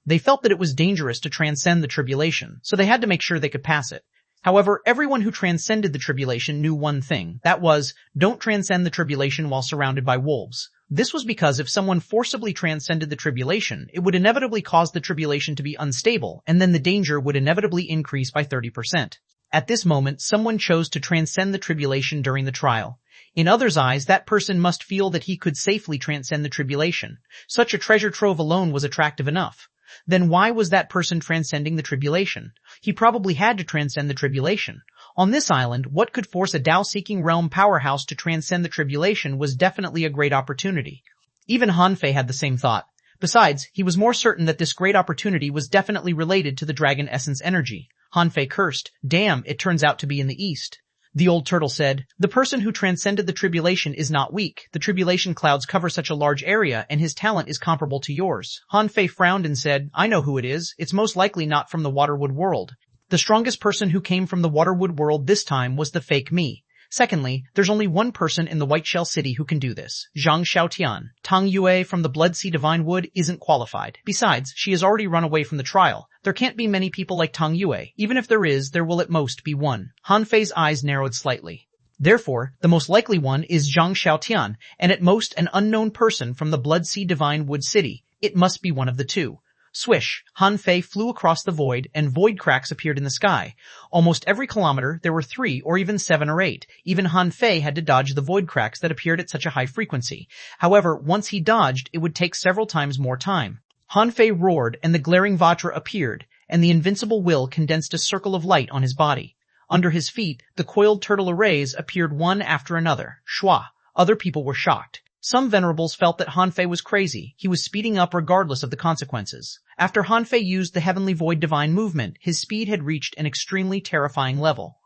They felt that it was dangerous to transcend the tribulation, so they had to make sure they could pass it. However, everyone who transcended the tribulation knew one thing. That was, don't transcend the tribulation while surrounded by wolves. This was because if someone forcibly transcended the tribulation, it would inevitably cause the tribulation to be unstable, and then the danger would inevitably increase by 30%. At this moment, someone chose to transcend the tribulation during the trial. In others' eyes, that person must feel that he could safely transcend the tribulation. Such a treasure trove alone was attractive enough. Then why was that person transcending the tribulation? He probably had to transcend the tribulation. On this island, what could force a Tao-seeking realm powerhouse to transcend the tribulation was definitely a great opportunity. Even Hanfei had the same thought. Besides, he was more certain that this great opportunity was definitely related to the dragon essence energy. Hanfei cursed. Damn, it turns out to be in the east. The old turtle said, the person who transcended the tribulation is not weak. The tribulation clouds cover such a large area, and his talent is comparable to yours. Hanfei frowned and said, I know who it is. It's most likely not from the Waterwood world. The strongest person who came from the Waterwood world this time was the fake me. Secondly, there's only one person in the Whiteshell City who can do this. Zhang Xiaotian. Tang Yue from the Blood Sea Divine Wood isn't qualified. Besides, she has already run away from the trial. There can't be many people like Tang Yue. Even if there is, there will at most be one. Hanfei's eyes narrowed slightly. Therefore, the most likely one is Zhang Xiaotian, and at most an unknown person from the Blood Sea Divine Wood City. It must be one of the two. Swish, Hanfei flew across the void, and void cracks appeared in the sky. Almost every kilometer, there were 3 or even 7 or 8. Even Hanfei had to dodge the void cracks that appeared at such a high frequency. However, once he dodged, it would take several times more time. Hanfei roared, and the glaring Vajra appeared, and the invincible will condensed a circle of light on his body. Under his feet, the coiled turtle arrays appeared one after another. Shwa. Other people were shocked. Some venerables felt that Hanfei was crazy. He was speeding up regardless of the consequences. After Hanfei used the Heavenly Void Divine Movement, his speed had reached an extremely terrifying level.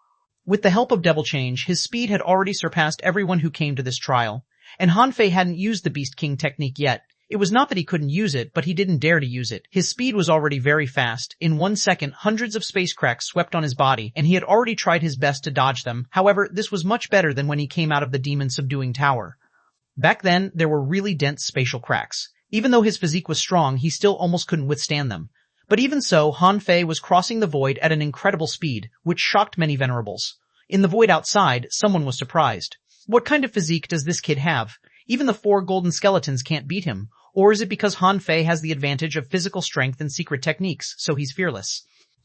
With the help of Devil Change, his speed had already surpassed everyone who came to this trial. And Hanfei hadn't used the Beast King technique yet. It was not that he couldn't use it, but he didn't dare to use it. His speed was already very fast. In 1 second, hundreds of space cracks swept on his body, and he had already tried his best to dodge them. However, this was much better than when he came out of the demon subduing tower. Back then, there were really dense spatial cracks. Even though his physique was strong, he still almost couldn't withstand them. But even so, Hanfei was crossing the void at an incredible speed, which shocked many venerables. In the void outside, someone was surprised. What kind of physique does this kid have? Even the 4 golden skeletons can't beat him. Or is it because Hanfei has the advantage of physical strength and secret techniques, so he's fearless?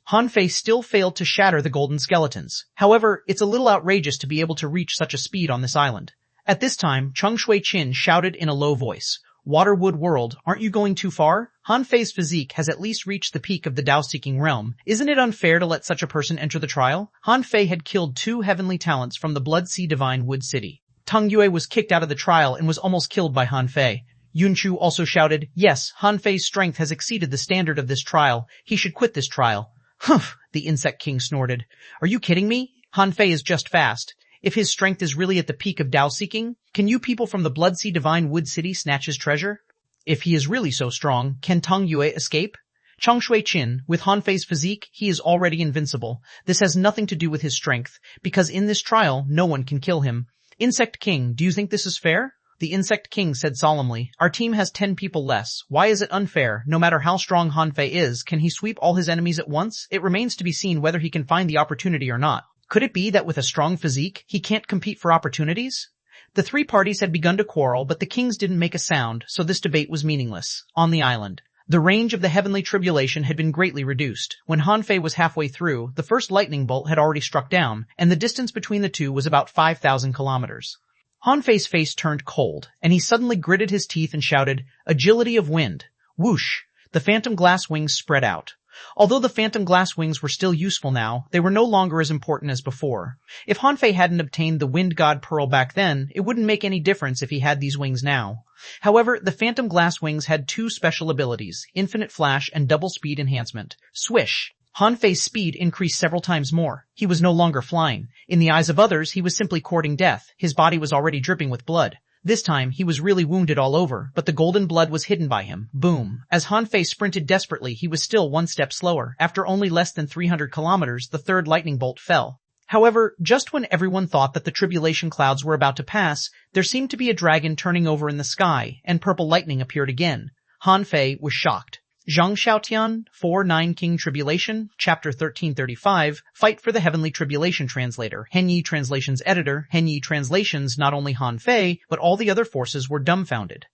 Hanfei still failed to shatter the golden skeletons. However, it's a little outrageous to be able to reach such a speed on this island. At this time, Cheng Shui Qin shouted in a low voice, Waterwood world, aren't you going too far? Han Fei's physique has at least reached the peak of the Dao-seeking realm. Isn't it unfair to let such a person enter the trial? Han Fei had killed 2 heavenly talents from the Blood Sea Divine Wood City. Tang Yue was kicked out of the trial and was almost killed by Han Fei. Yun Chu also shouted, yes, Han Fei's strength has exceeded the standard of this trial. He should quit this trial. Humph, the Insect King snorted. Are you kidding me? Han Fei is just fast. If his strength is really at the peak of Dao-seeking, can you people from the Blood Sea Divine Wood City snatch his treasure? If he is really so strong, can Tang Yue escape? Chang Shui-chin, with Han Fei's physique, he is already invincible. This has nothing to do with his strength, because in this trial, no one can kill him. Insect King, do you think this is fair? The Insect King said solemnly, our team has 10 people less. Why is it unfair? No matter how strong Han Fei is, can he sweep all his enemies at once? It remains to be seen whether he can find the opportunity or not. Could it be that with a strong physique, he can't compete for opportunities? The 3 parties had begun to quarrel, but the kings didn't make a sound, so this debate was meaningless. On the island, the range of the heavenly tribulation had been greatly reduced. When Han Fei was halfway through, the first lightning bolt had already struck down, and the distance between the two was about 5,000 kilometers. Han Fei's face turned cold, and he suddenly gritted his teeth and shouted, agility of wind. Whoosh! The phantom glass wings spread out. Although the phantom glass wings were still useful now, they were no longer as important as before. If Han Fei hadn't obtained the Wind God Pearl back then, it wouldn't make any difference if he had these wings now. However, the phantom glass wings had 2 special abilities, infinite flash and double speed enhancement. Swish! Han Fei's speed increased several times more. He was no longer flying. In the eyes of others, he was simply courting death. His body was already dripping with blood. This time, he was really wounded all over, but the golden blood was hidden by him. Boom. As Han Fei sprinted desperately, he was still 1 step slower. After only less than 300 kilometers, the 3rd lightning bolt fell. However, just when everyone thought that the tribulation clouds were about to pass, there seemed to be a dragon turning over in the sky, and purple lightning appeared again. Han Fei was shocked. Zhang Xiaotian, 4-9 King Tribulation, Chapter 1335, Fight for the Heavenly Tribulation Translator, Henyi Translations Editor, Henyi Translations. Not only Han Fei, but all the other forces were dumbfounded.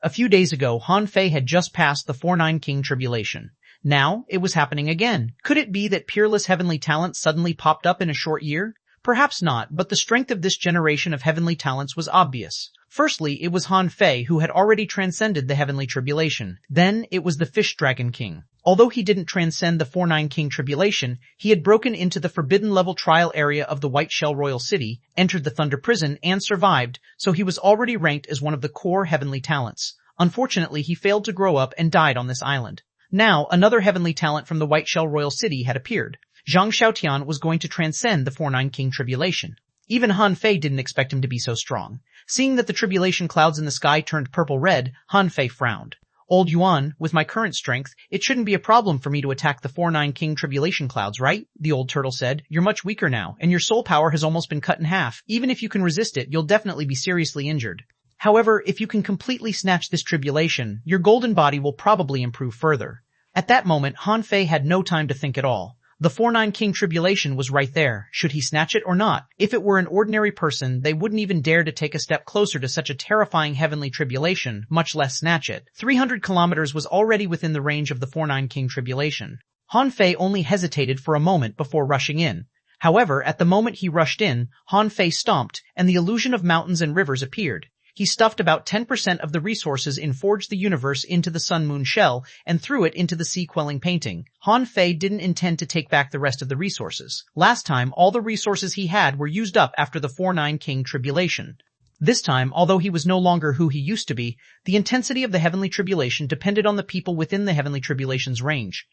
A few days ago, Han Fei had just passed the 4-9 King Tribulation. Now, it was happening again. Could it be that peerless heavenly talent suddenly popped up in a short year? Perhaps not, but the strength of this generation of heavenly talents was obvious. Firstly, it was Han Fei who had already transcended the heavenly tribulation. Then, it was the Fish Dragon King. Although he didn't transcend the 4-9 King Tribulation, he had broken into the forbidden level trial area of the White Shell Royal City, entered the Thunder Prison, and survived, so he was already ranked as one of the core heavenly talents. Unfortunately, he failed to grow up and died on this island. Now, another heavenly talent from the White Shell Royal City had appeared. Zhang Xiaotian was going to transcend the 4-9 King Tribulation. Even Han Fei didn't expect him to be so strong. Seeing that the tribulation clouds in the sky turned purple-red, Han Fei frowned. Old Yuan, with my current strength, it shouldn't be a problem for me to attack the 4-9 King Tribulation clouds, right? The old turtle said. You're much weaker now, and your soul power has almost been cut in half. Even if you can resist it, you'll definitely be seriously injured. However, if you can completely snatch this tribulation, your golden body will probably improve further. At that moment, Han Fei had no time to think at all. The 4-9 King Tribulation was right there. Should he snatch it or not? If it were an ordinary person, they wouldn't even dare to take a step closer to such a terrifying heavenly tribulation, much less snatch it. 300 kilometers was already within the range of the 4-9 King Tribulation. Han Fei only hesitated for a moment before rushing in. However, at the moment he rushed in, Han Fei stomped, and the illusion of mountains and rivers appeared. He stuffed about 10% of the resources in Forge the Universe into the Sun Moon shell and threw it into the sea-quelling painting. Han Fei didn't intend to take back the rest of the resources. Last time, all the resources he had were used up after the 4-9 King Tribulation. This time, although he was no longer who he used to be, the intensity of the Heavenly Tribulation depended on the people within the Heavenly Tribulation's range.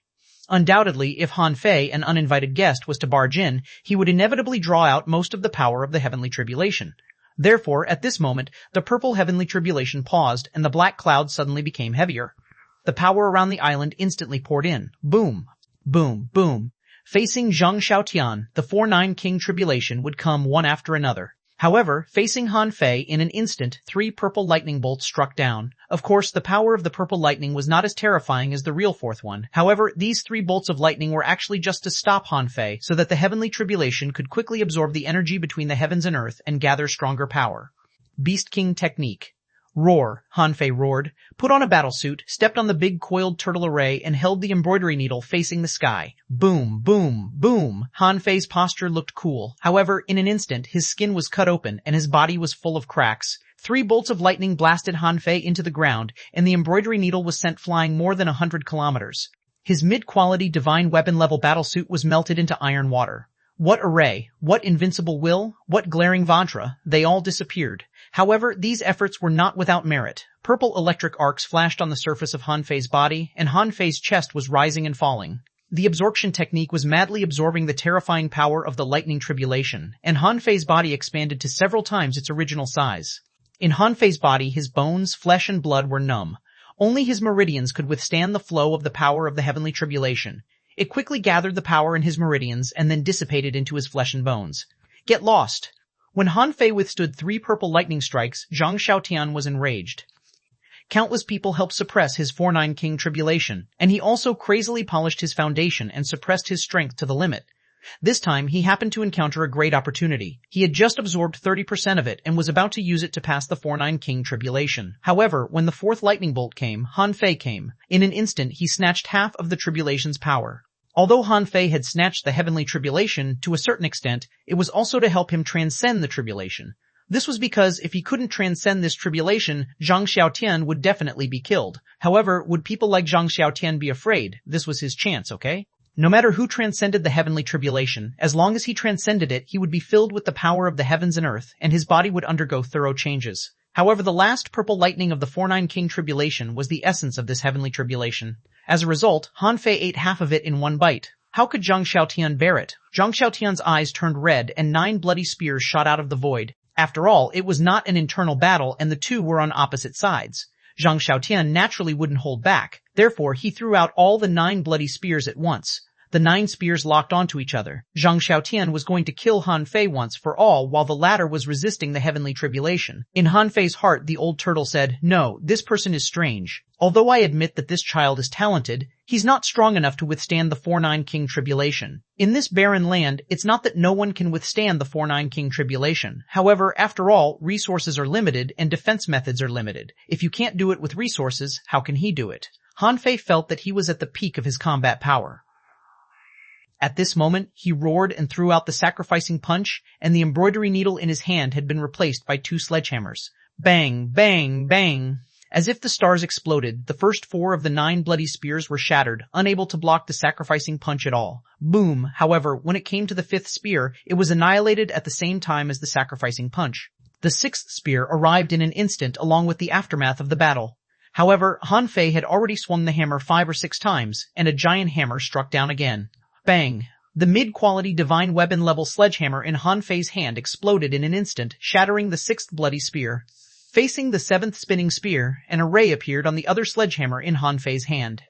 Undoubtedly, if Han Fei, an uninvited guest, was to barge in, he would inevitably draw out most of the power of the Heavenly Tribulation. Therefore, at this moment, the purple heavenly tribulation paused, and the black clouds suddenly became heavier. The power around the island instantly poured in. Boom! Boom! Boom! Facing Zhang Xiaotian, the 4-9 King Tribulation would come one after another. However, facing Han Fei, in an instant, 3 purple lightning bolts struck down. Of course, the power of the purple lightning was not as terrifying as the real 4th one. However, these 3 bolts of lightning were actually just to stop Han Fei, so that the heavenly tribulation could quickly absorb the energy between the heavens and earth and gather stronger power. Beast King Technique. Roar, Han Fei roared, put on a battlesuit, stepped on the big coiled turtle array, and held the embroidery needle facing the sky. Boom, boom, boom. Han Fei's posture looked cool. However, in an instant, his skin was cut open and his body was full of cracks. 3 bolts of lightning blasted Han Fei into the ground, and the embroidery needle was sent flying more than 100 kilometers. His mid-quality divine weapon-level battlesuit was melted into iron water. What array, what invincible will, what glaring Vajra, they all disappeared. However, these efforts were not without merit. Purple electric arcs flashed on the surface of Han Fei's body, and Han Fei's chest was rising and falling. The absorption technique was madly absorbing the terrifying power of the lightning tribulation, and Han Fei's body expanded to several times its original size. In Han Fei's body, his bones, flesh, and blood were numb. Only his meridians could withstand the flow of the power of the heavenly tribulation. It quickly gathered the power in his meridians and then dissipated into his flesh and bones. Get lost! When Han Fei withstood 3 purple lightning strikes, Zhang Xiaotian was enraged. Countless people helped suppress his 4-9 king tribulation, and he also crazily polished his foundation and suppressed his strength to the limit. This time, he happened to encounter a great opportunity. He had just absorbed 30% of it and was about to use it to pass the 4-9 king tribulation. However, when the 4th lightning bolt came, Han Fei came. In an instant, he snatched half of the tribulation's power. Although Han Fei had snatched the heavenly tribulation, to a certain extent, it was also to help him transcend the tribulation. This was because if he couldn't transcend this tribulation, Zhang Xiaotian would definitely be killed. However, would people like Zhang Xiaotian be afraid? This was his chance, okay? No matter who transcended the heavenly tribulation, as long as he transcended it, he would be filled with the power of the heavens and earth, and his body would undergo thorough changes. However, the last purple lightning of the 4-9 king tribulation was the essence of this heavenly tribulation. As a result, Han Fei ate half of it in one bite. How could Zhang Xiaotian bear it? Zhang Xiaotian's eyes turned red and 9 bloody spears shot out of the void. After all, it was not an internal battle and the two were on opposite sides. Zhang Xiaotian naturally wouldn't hold back. Therefore, he threw out all the 9 bloody spears at once. The 9 spears locked onto each other. Zhang Xiaotian was going to kill Han Fei once for all while the latter was resisting the heavenly tribulation. In Han Fei's heart, the old turtle said, "No, this person is strange. Although I admit that this child is talented, he's not strong enough to withstand the 4-9 king tribulation. In this barren land, it's not that no one can withstand the 4-9 king tribulation. However, after all, resources are limited and defense methods are limited. If you can't do it with resources, how can he do it?" Han Fei felt that he was at the peak of his combat power. At this moment, he roared and threw out the sacrificing punch, and the embroidery needle in his hand had been replaced by 2 sledgehammers. Bang, bang, bang. As if the stars exploded, the first 4 of the 9 bloody spears were shattered, unable to block the sacrificing punch at all. Boom! However, when it came to the 5th spear, it was annihilated at the same time as the sacrificing punch. The 6th spear arrived in an instant along with the aftermath of the battle. However, Han Fei had already swung the hammer 5 or 6 times, and a giant hammer struck down again. Bang! The mid-quality divine weapon-level sledgehammer in Han Fei's hand exploded in an instant, shattering the 6th bloody spear. Facing the 7th spinning spear, an array appeared on the other sledgehammer in Han Fei's hand.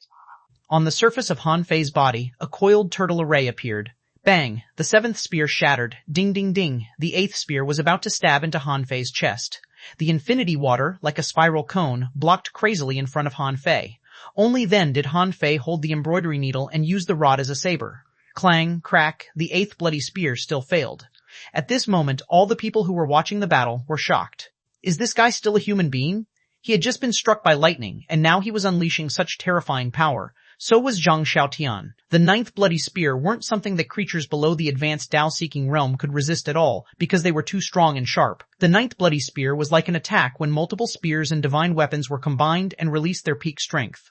On the surface of Han Fei's body, a coiled turtle array appeared. Bang! The 7th spear shattered. Ding ding ding! The 8th spear was about to stab into Han Fei's chest. The infinity water, like a spiral cone, blocked crazily in front of Han Fei. Only then did Han Fei hold the embroidery needle and use the rod as a saber. Clang, crack, the 8th bloody spear still failed. At this moment, all the people who were watching the battle were shocked. Is this guy still a human being? He had just been struck by lightning, and now he was unleashing such terrifying power. So was Zhang Xiaotian. The 9th bloody spear weren't something that creatures below the advanced Tao-seeking realm could resist at all, because they were too strong and sharp. The 9th bloody spear was like an attack when multiple spears and divine weapons were combined and released their peak strength.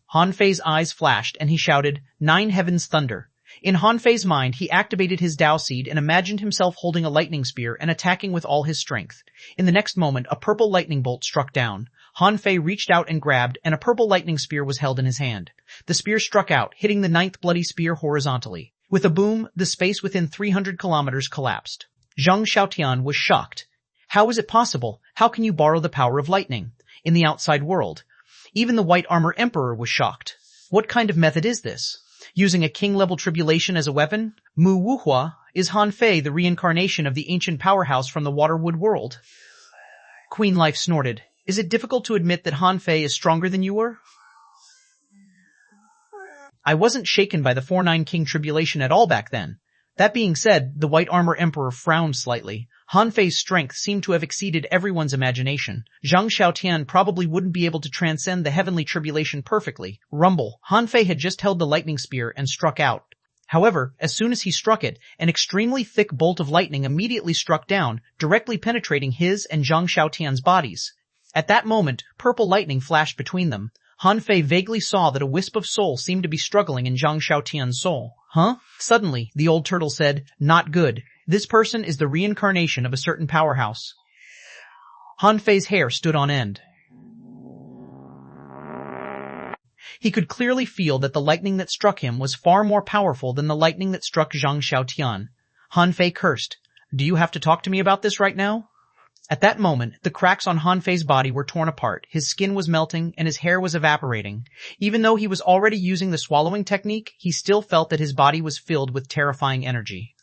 Han Fei's eyes flashed, and he shouted, "9 heavens thunder." In Han Fei's mind, he activated his Tao seed and imagined himself holding a lightning spear and attacking with all his strength. In the next moment, a purple lightning bolt struck down. Han Fei reached out and grabbed, and a purple lightning spear was held in his hand. The spear struck out, hitting the 9th bloody spear horizontally. With a boom, the space within 300 kilometers collapsed. Zhang Xiaotian was shocked. How is it possible? How can you borrow the power of lightning? In the outside world. Even the White Armor Emperor was shocked. What kind of method is this? Using a king-level tribulation as a weapon? Mu Wuhua, is Han Fei the reincarnation of the ancient powerhouse from the Waterwood world? Queen Life snorted. Is it difficult to admit that Han Fei is stronger than you were? I wasn't shaken by the 4-9 king tribulation at all back then. That being said, the White Armor Emperor frowned slightly. Han Fei's strength seemed to have exceeded everyone's imagination. Zhang Xiaotian probably wouldn't be able to transcend the heavenly tribulation perfectly. Rumble. Han Fei had just held the lightning spear and struck out. However, as soon as he struck it, an extremely thick bolt of lightning immediately struck down, directly penetrating his and Zhang Xiaotian's bodies. At that moment, purple lightning flashed between them. Han Fei vaguely saw that a wisp of soul seemed to be struggling in Zhang Xiaotian's soul. Huh? Suddenly, the old turtle said, "Not good. This person is the reincarnation of a certain powerhouse." Han Fei's hair stood on end. He could clearly feel that the lightning that struck him was far more powerful than the lightning that struck Zhang Xiaotian. Han Fei cursed. "Do you have to talk to me about this right now?" At that moment, the cracks on Han Fei's body were torn apart, his skin was melting, and his hair was evaporating. Even though he was already using the swallowing technique, he still felt that his body was filled with terrifying energy.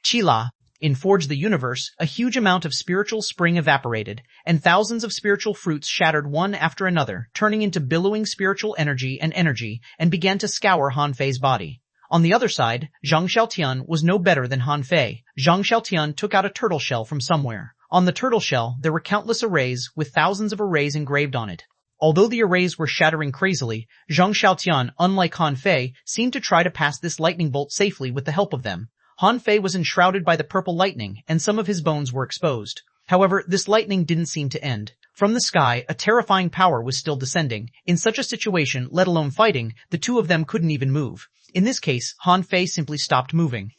Qila. In Forge the Universe, a huge amount of spiritual spring evaporated, and thousands of spiritual fruits shattered one after another, turning into billowing spiritual energy, and began to scour Han Fei's body. On the other side, Zhang Xiaotian was no better than Han Fei. Zhang Xiaotian took out a turtle shell from somewhere. On the turtle shell, there were countless arrays, with thousands of arrays engraved on it. Although the arrays were shattering crazily, Zhang Xiaotian, unlike Han Fei, seemed to try to pass this lightning bolt safely with the help of them. Han Fei was enshrouded by the purple lightning, and some of his bones were exposed. However, this lightning didn't seem to end. From the sky, a terrifying power was still descending. In such a situation, let alone fighting, the two of them couldn't even move. In this case, Han Fei simply stopped moving.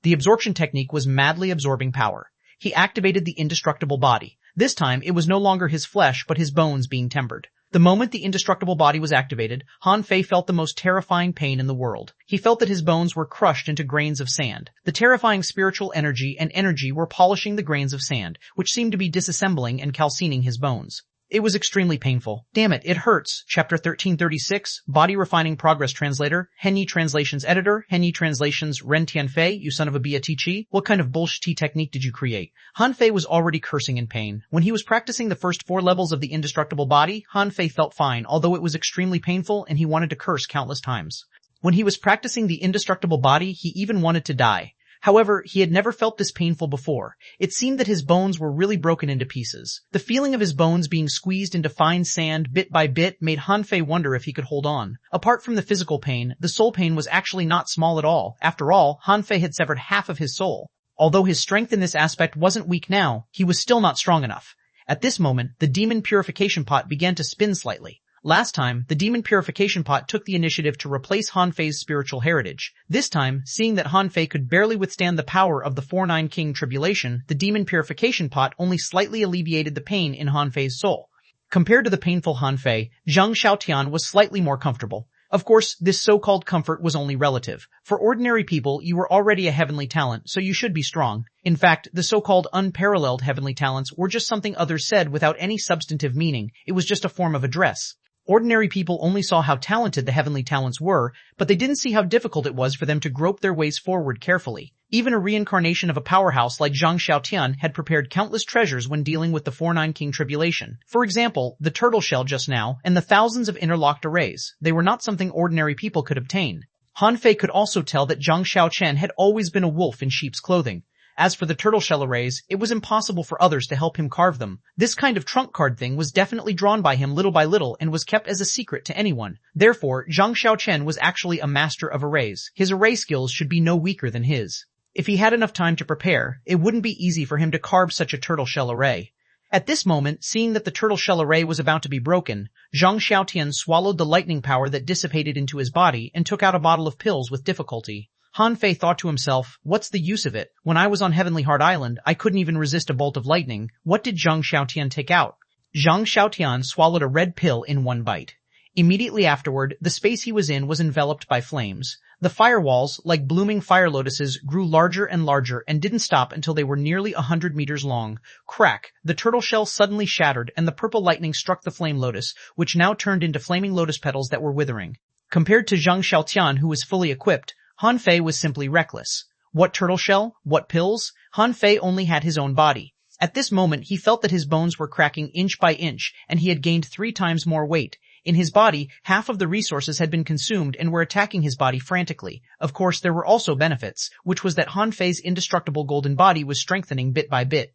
The absorption technique was madly absorbing power. He activated the indestructible body. This time, it was no longer his flesh, but his bones being tempered. The moment the indestructible body was activated, Han Fei felt the most terrifying pain in the world. He felt that his bones were crushed into grains of sand. The terrifying spiritual energy were polishing the grains of sand, which seemed to be disassembling and calcining his bones. It was extremely painful. Damn it, it hurts. Chapter 1336, Body Refining Progress Translator, Henyi Translations Editor, Henyi Translations Ren Tianfei, you son of a Biatichi. What kind of bullshit technique did you create? Han Fei was already cursing in pain. When he was practicing the first 4 levels of the indestructible body, Han Fei felt fine, although it was extremely painful and he wanted to curse countless times. When he was practicing the indestructible body, he even wanted to die. However, he had never felt this painful before. It seemed that his bones were really broken into pieces. The feeling of his bones being squeezed into fine sand bit by bit made Han Fei wonder if he could hold on. Apart from the physical pain, the soul pain was actually not small at all. After all, Han Fei had severed half of his soul. Although his strength in this aspect wasn't weak now, he was still not strong enough. At this moment, the demon purification pot began to spin slightly. Last time, the demon purification pot took the initiative to replace Han Fei's spiritual heritage. This time, seeing that Han Fei could barely withstand the power of the 49 King tribulation, the demon purification pot only slightly alleviated the pain in Han Fei's soul. Compared to the painful Han Fei, Zhang Xiaotian was slightly more comfortable. Of course, this so-called comfort was only relative. For ordinary people, you were already a heavenly talent, so you should be strong. In fact, the so-called unparalleled heavenly talents were just something others said without any substantive meaning. It was just a form of address. Ordinary people only saw how talented the heavenly talents were, but they didn't see how difficult it was for them to grope their ways forward carefully. Even a reincarnation of a powerhouse like Zhang Xiaotian had prepared countless treasures when dealing with the 49 King tribulation. For example, the turtle shell just now, and the thousands of interlocked arrays. They were not something ordinary people could obtain. Han Fei could also tell that Zhang Xiaochen had always been a wolf in sheep's clothing. As for the turtle shell arrays, it was impossible for others to help him carve them. This kind of trunk card thing was definitely drawn by him little by little and was kept as a secret to anyone. Therefore, Zhang Xiaochen was actually a master of arrays. His array skills should be no weaker than his. If he had enough time to prepare, it wouldn't be easy for him to carve such a turtle shell array. At this moment, seeing that the turtle shell array was about to be broken, Zhang Xiaotian swallowed the lightning power that dissipated into his body and took out a bottle of pills with difficulty. Han Fei thought to himself, what's the use of it? When I was on Heavenly Heart Island, I couldn't even resist a bolt of lightning. What did Zhang Xiaotian take out? Zhang Xiaotian swallowed a red pill in one bite. Immediately afterward, the space he was in was enveloped by flames. The firewalls, like blooming fire lotuses, grew larger and larger and didn't stop until they were nearly 100 meters long. Crack! The turtle shell suddenly shattered and the purple lightning struck the flame lotus, which now turned into flaming lotus petals that were withering. Compared to Zhang Xiaotian, who was fully equipped, Han Fei was simply reckless. What turtle shell? What pills? Han Fei only had his own body. At this moment, he felt that his bones were cracking inch by inch, and he had gained 3 times more weight. In his body, half of the resources had been consumed and were attacking his body frantically. Of course, there were also benefits, which was that Han Fei's indestructible golden body was strengthening bit by bit.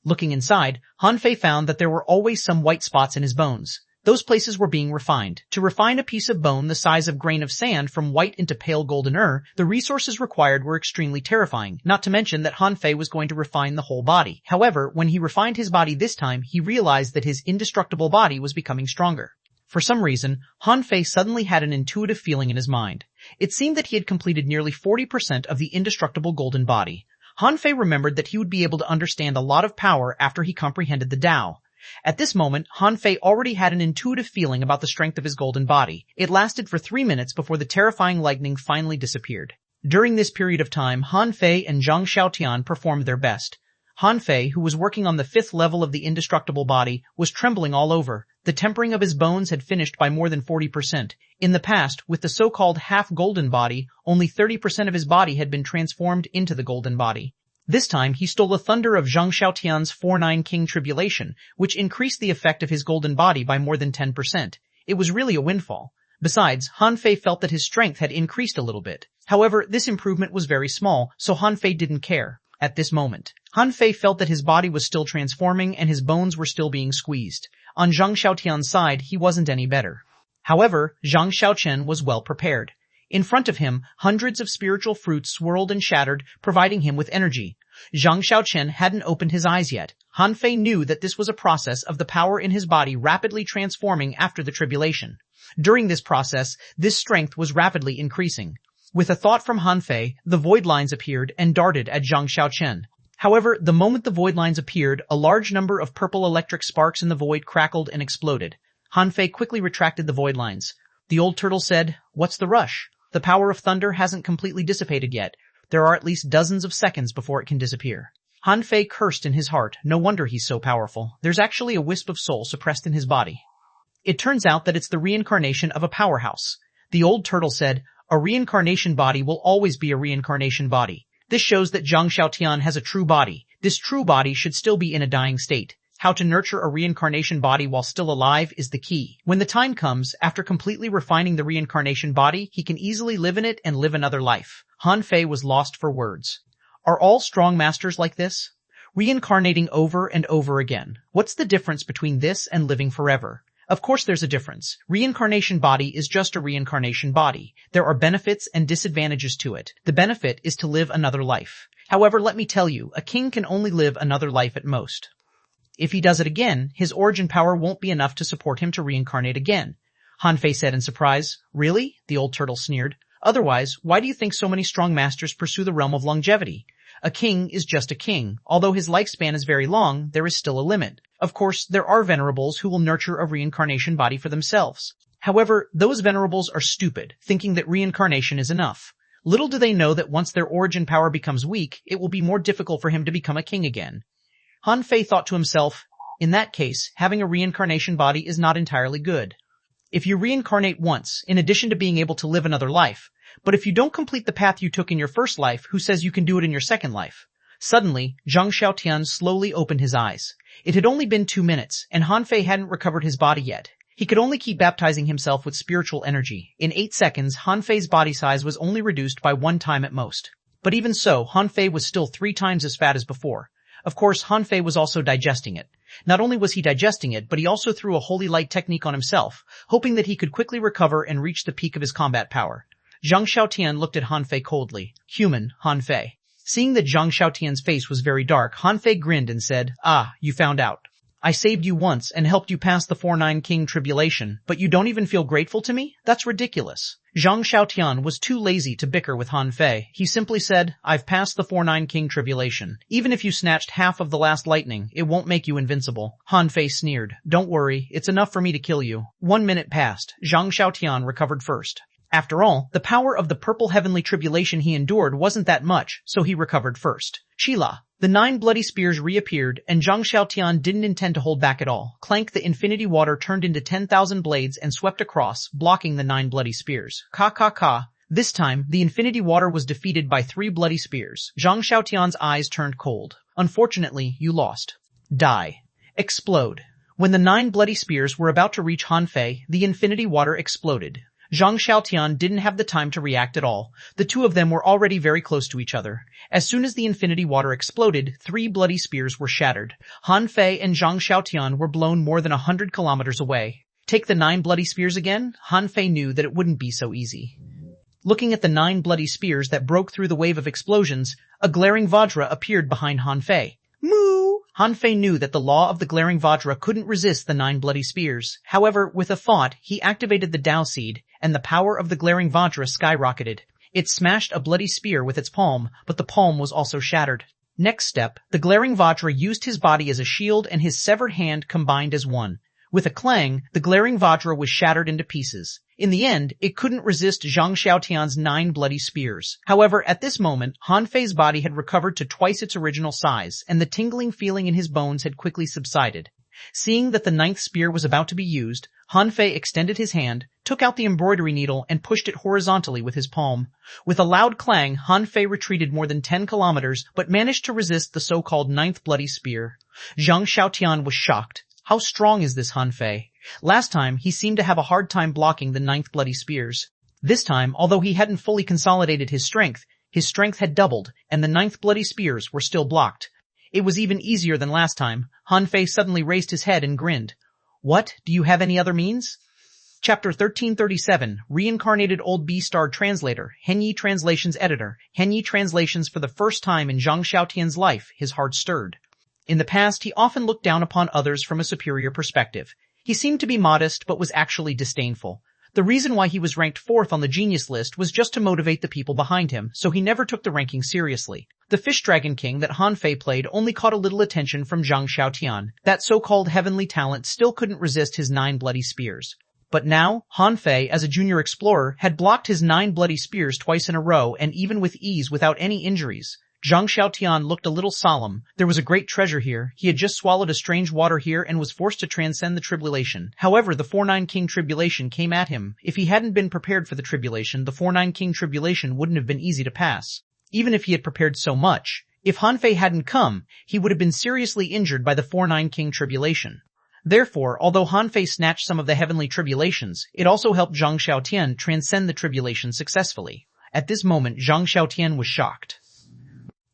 Looking inside, Han Fei found that there were always some white spots in his bones. Those places were being refined. To refine a piece of bone the size of grain of sand from white into pale golden the resources required were extremely terrifying, not to mention that Han Fei was going to refine the whole body. However, when he refined his body this time, he realized that his indestructible body was becoming stronger. For some reason, Han Fei suddenly had an intuitive feeling in his mind. It seemed that he had completed nearly 40% of the indestructible golden body. Han Fei remembered that he would be able to understand a lot of power after he comprehended the Tao. At this moment, Han Fei already had an intuitive feeling about the strength of his golden body. It lasted for 3 minutes before the terrifying lightning finally disappeared. During this period of time, Han Fei and Zhang Xiaotian performed their best. Han Fei, who was working on the 5th level of the indestructible body, was trembling all over. The tempering of his bones had finished by more than 40%. In the past, with the so-called half-golden body, only 30% of his body had been transformed into the golden body. This time, he stole the thunder of Zhang Xiaotian's 4-9 King Tribulation, which increased the effect of his golden body by more than 10%. It was really a windfall. Besides, Han Fei felt that his strength had increased a little bit. However, this improvement was very small, so Han Fei didn't care. At this moment, Han Fei felt that his body was still transforming and his bones were still being squeezed. On Zhang Xiaotian's side, he wasn't any better. However, Zhang Xiaochen was well prepared. In front of him, hundreds of spiritual fruits swirled and shattered, providing him with energy. Zhang Xiaochen hadn't opened his eyes yet. Han Fei knew that this was a process of the power in his body rapidly transforming after the tribulation. During this process, this strength was rapidly increasing. With a thought from Han Fei, the void lines appeared and darted at Zhang Xiaochen. However, the moment the void lines appeared, a large number of purple electric sparks in the void crackled and exploded. Han Fei quickly retracted the void lines. The old turtle said, "What's the rush? The power of thunder hasn't completely dissipated yet. There are at least dozens of seconds before it can disappear." Han Fei cursed in his heart. No wonder he's so powerful. There's actually a wisp of soul suppressed in his body. It turns out that it's the reincarnation of a powerhouse. The old turtle said, "A reincarnation body will always be a reincarnation body. This shows that Zhang Xiaotian has a true body. This true body should still be in a dying state. How to nurture a reincarnation body while still alive is the key. When the time comes, after completely refining the reincarnation body, he can easily live in it and live another life." Han Fei was lost for words. Are all strong masters like this? Reincarnating over and over again. What's the difference between this and living forever? Of course there's a difference. Reincarnation body is just a reincarnation body. There are benefits and disadvantages to it. The benefit is to live another life. However, let me tell you, a king can only live another life at most. If he does it again, his origin power won't be enough to support him to reincarnate again. Han Fei said in surprise. Really? The old turtle sneered. Otherwise, why do you think so many strong masters pursue the realm of longevity? A king is just a king. Although his lifespan is very long, there is still a limit. Of course, there are venerables who will nurture a reincarnation body for themselves. However, those venerables are stupid, thinking that reincarnation is enough. Little do they know that once their origin power becomes weak, it will be more difficult for him to become a king again. Han Fei thought to himself, in that case, having a reincarnation body is not entirely good. If you reincarnate once, in addition to being able to live another life, but if you don't complete the path you took in your first life, who says you can do it in your second life? Suddenly, Zhang Xiaotian slowly opened his eyes. It had only been 2 minutes, and Han Fei hadn't recovered his body yet. He could only keep baptizing himself with spiritual energy. In 8 seconds, Han Fei's body size was only reduced by 1 time at most. But even so, Han Fei was still 3 times as fat as before. Of course, Han Fei was also digesting it. Not only was he digesting it, but he also threw a holy light technique on himself, hoping that he could quickly recover and reach the peak of his combat power. Zhang Xiaotian looked at Han Fei coldly. Human, Han Fei. Seeing that Zhang Xiaotian's face was very dark, Han Fei grinned and said, "Ah, you found out. I saved you once and helped you pass the 4-9 King Tribulation, but you don't even feel grateful to me? That's ridiculous." Zhang Xiaotian was too lazy to bicker with Han Fei. He simply said, "I've passed the 4-9 King Tribulation. Even if you snatched half of the last lightning, it won't make you invincible." Han Fei sneered. "Don't worry, it's enough for me to kill you." 1 minute passed. Zhang Xiaotian recovered first. After all, the power of the purple heavenly tribulation he endured wasn't that much, so he recovered first. Chila. The 9 bloody spears reappeared, and Zhang Xiaotian didn't intend to hold back at all. Clank, the infinity water turned into 10,000 blades and swept across, blocking the 9 bloody spears. Ka. This time, the infinity water was defeated by 3 bloody spears. Zhang Xiaotian's eyes turned cold. Unfortunately, you lost. Die. Explode. When the 9 bloody spears were about to reach Han Fei, the infinity water exploded. Zhang Xiaotian didn't have the time to react at all. The two of them were already very close to each other. As soon as the infinity water exploded, 3 bloody spears were shattered. Han Fei and Zhang Xiaotian were blown more than 100 kilometers away. Take the 9 bloody spears again? Han Fei knew that it wouldn't be so easy. Looking at the 9 bloody spears that broke through the wave of explosions, a glaring Vajra appeared behind Han Fei. Moo! Han Fei knew that the law of the glaring Vajra couldn't resist the 9 bloody spears. However, with a thought, he activated the Dao Seed, and the power of the glaring Vajra skyrocketed. It smashed a bloody spear with its palm, but the palm was also shattered. Next step, the glaring Vajra used his body as a shield and his severed hand combined as one. With a clang, the glaring Vajra was shattered into pieces. In the end, it couldn't resist Zhang Xiaotian's 9 bloody spears. However, at this moment, Han Fei's body had recovered to twice its original size, and the tingling feeling in his bones had quickly subsided. Seeing that the 9th spear was about to be used, Han Fei extended his hand, took out the embroidery needle, and pushed it horizontally with his palm. With a loud clang, Han Fei retreated more than 10 kilometers, but managed to resist the so-called 9th bloody spear. Zhang Xiaotian was shocked. How strong is this Han Fei? Last time, he seemed to have a hard time blocking the 9th bloody spears. This time, although he hadn't fully consolidated his strength had doubled, and the 9th bloody spears were still blocked. It was even easier than last time. Han Fei suddenly raised his head and grinned. What? Do you have any other means? Chapter 1337, Reincarnated Old B-Star Translator, Henyi Translations Editor, Henyi Translations. For the first time in Zhang Xiaotian's life, his heart stirred. In the past, he often looked down upon others from a superior perspective. He seemed to be modest, but was actually disdainful. The reason why he was ranked 4th on the genius list was just to motivate the people behind him, so he never took the ranking seriously. The Fish Dragon King that Han Fei played only caught a little attention from Zhang Xiaotian. That so-called heavenly talent still couldn't resist his 9 bloody spears. But now, Han Fei, as a junior explorer, had blocked his 9 bloody spears twice in a row and even with ease without any injuries. Zhang Xiaotian looked a little solemn. There was a great treasure here. He had just swallowed a strange water here and was forced to transcend the tribulation. However, the 4-9 King tribulation came at him. If he hadn't been prepared for the tribulation, the 4-9 King tribulation wouldn't have been easy to pass. Even if he had prepared so much, if Han Fei hadn't come, he would have been seriously injured by the 4-9 King tribulation. Therefore, although Han Fei snatched some of the heavenly tribulations, it also helped Zhang Xiaotian transcend the tribulation successfully. At this moment, Zhang Xiaotian was shocked.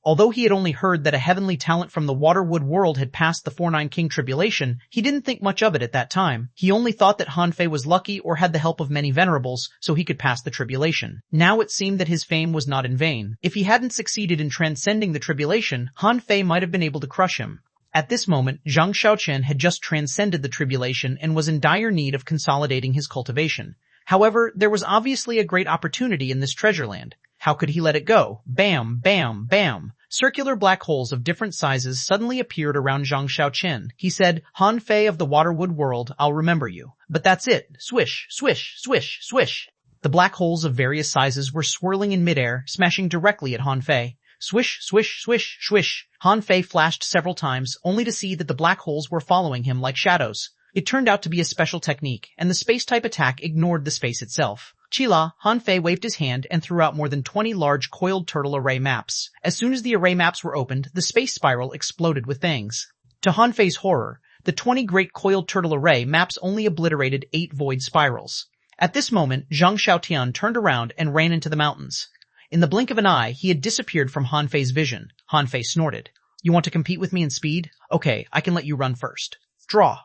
Although he had only heard that a heavenly talent from the Waterwood world had passed the 4-9 King tribulation, he didn't think much of it at that time. He only thought that Han Fei was lucky or had the help of many venerables, so he could pass the tribulation. Now it seemed that his fame was not in vain. If he hadn't succeeded in transcending the tribulation, Han Fei might have been able to crush him. At this moment, Zhang Xiaotian had just transcended the tribulation and was in dire need of consolidating his cultivation. However, there was obviously a great opportunity in this treasure land. How could he let it go? Bam, bam, bam. Circular black holes of different sizes suddenly appeared around Zhang Xiaotian. He said, Han Fei of the Waterwood world, I'll remember you. But that's it. Swish, swish, swish, swish. The black holes of various sizes were swirling in midair, smashing directly at Han Fei. Swish, swish, swish, swish. Han Fei flashed several times, only to see that the black holes were following him like shadows. It turned out to be a special technique, and the space-type attack ignored the space itself. Chila, Han Fei waved his hand and threw out more than 20 large coiled turtle array maps. As soon as the array maps were opened, the space spiral exploded with fangs. To Han Fei's horror, the 20 great coiled turtle array maps only obliterated 8 void spirals. At this moment, Zhang Xiaotian turned around and ran into the mountains. In the blink of an eye, he had disappeared from Han Fei's vision. Han Fei snorted. You want to compete with me in speed? Okay, I can let you run first. Draw.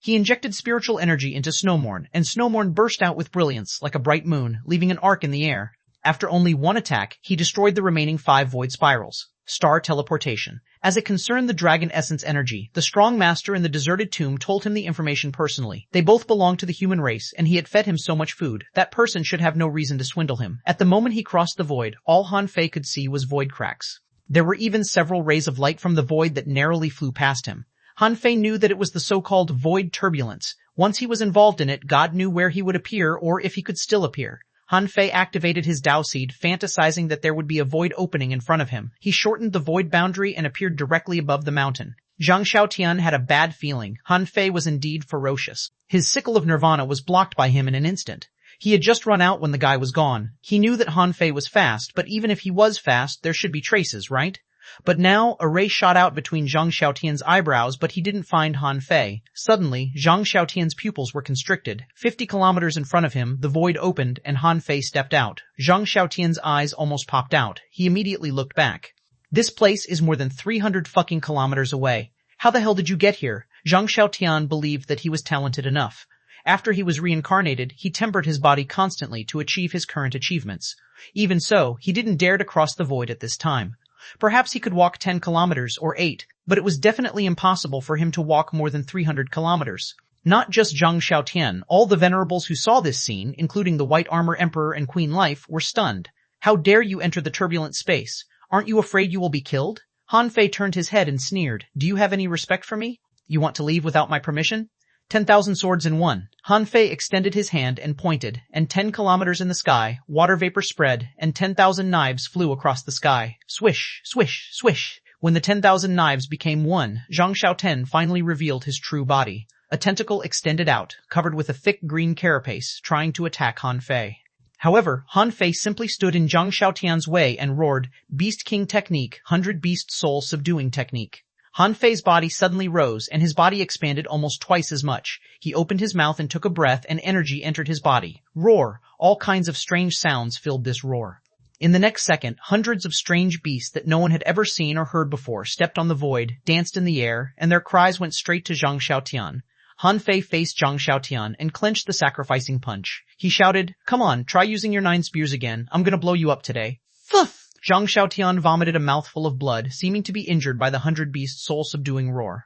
He injected spiritual energy into Snowmorn, and Snowmorn burst out with brilliance like a bright moon, leaving an arc in the air. After only one attack, he destroyed the remaining 5 void spirals. Star teleportation. As it concerned the dragon essence energy, the strong master in the deserted tomb told him the information personally. They both belonged to the human race, and he had fed him so much food. That person should have no reason to swindle him. At the moment he crossed the void, all Han Fei could see was void cracks. There were even several rays of light from the void that narrowly flew past him. Han Fei knew that it was the so-called void turbulence. Once he was involved in it, God knew where he would appear or if he could still appear. Han Fei activated his Dao Seed, fantasizing that there would be a void opening in front of him. He shortened the void boundary and appeared directly above the mountain. Zhang Xiaotian had a bad feeling. Han Fei was indeed ferocious. His sickle of nirvana was blocked by him in an instant. He had just run out when the guy was gone. He knew that Han Fei was fast, but even if he was fast, there should be traces, right? But now, a ray shot out between Zhang Xiaotian's eyebrows, but he didn't find Han Fei. Suddenly, Zhang Xiaotian's pupils were constricted. 50 kilometers in front of him, the void opened, and Han Fei stepped out. Zhang Xiaotian's eyes almost popped out. He immediately looked back. This place is more than 300 fucking kilometers away. How the hell did you get here? Zhang Xiaotian believed that he was talented enough. After he was reincarnated, he tempered his body constantly to achieve his current achievements. Even so, he didn't dare to cross the void at this time. Perhaps he could walk 10 kilometers or 8, but it was definitely impossible for him to walk more than 300 kilometers. Not just Zhang Xiaotian, all the venerables who saw this scene, including the White Armor Emperor and Queen Life, were stunned. How dare you enter the turbulent space? Aren't you afraid you will be killed? Han Fei turned his head and sneered. Do you have any respect for me? You want to leave without my permission? 10,000 swords in one. Han Fei extended his hand and pointed, and 10 kilometers in the sky, water vapor spread, and 10,000 knives flew across the sky. Swish, swish, swish. When the 10,000 knives became one, Zhang Xiaotian finally revealed his true body. A tentacle extended out, covered with a thick green carapace, trying to attack Han Fei. However, Han Fei simply stood in Zhang Xiaotian's way and roared, Beast King Technique, 100 Beast Soul Subduing Technique. Han Fei's body suddenly rose, and his body expanded almost twice as much. He opened his mouth and took a breath, and energy entered his body. Roar! All kinds of strange sounds filled this roar. In the next second, hundreds of strange beasts that no one had ever seen or heard before stepped on the void, danced in the air, and their cries went straight to Zhang Xiaotian. Han Fei faced Zhang Xiaotian and clenched the sacrificing punch. He shouted, Come on, try using your 9 spears again. I'm gonna blow you up today. Fuff! Zhang Xiaotian vomited a mouthful of blood, seeming to be injured by the 100-beast soul-subduing roar.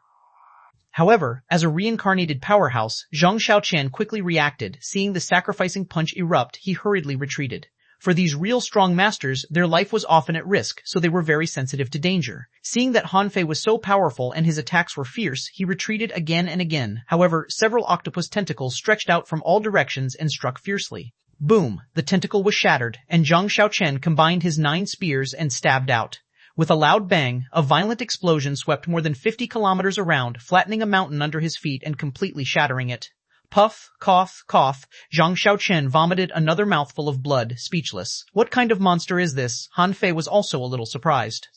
However, as a reincarnated powerhouse, Zhang Xiaotian quickly reacted. Seeing the sacrificing punch erupt, he hurriedly retreated. For these real strong masters, their life was often at risk, so they were very sensitive to danger. Seeing that Han Fei was so powerful and his attacks were fierce, he retreated again and again. However, several octopus tentacles stretched out from all directions and struck fiercely. Boom! The tentacle was shattered, and Zhang Xiaotian combined his 9 spears and stabbed out. With a loud bang, a violent explosion swept more than 50 kilometers around, flattening a mountain under his feet and completely shattering it. Puff, cough, cough, Zhang Xiaotian vomited another mouthful of blood, speechless. What kind of monster is this? Han Fei was also a little surprised.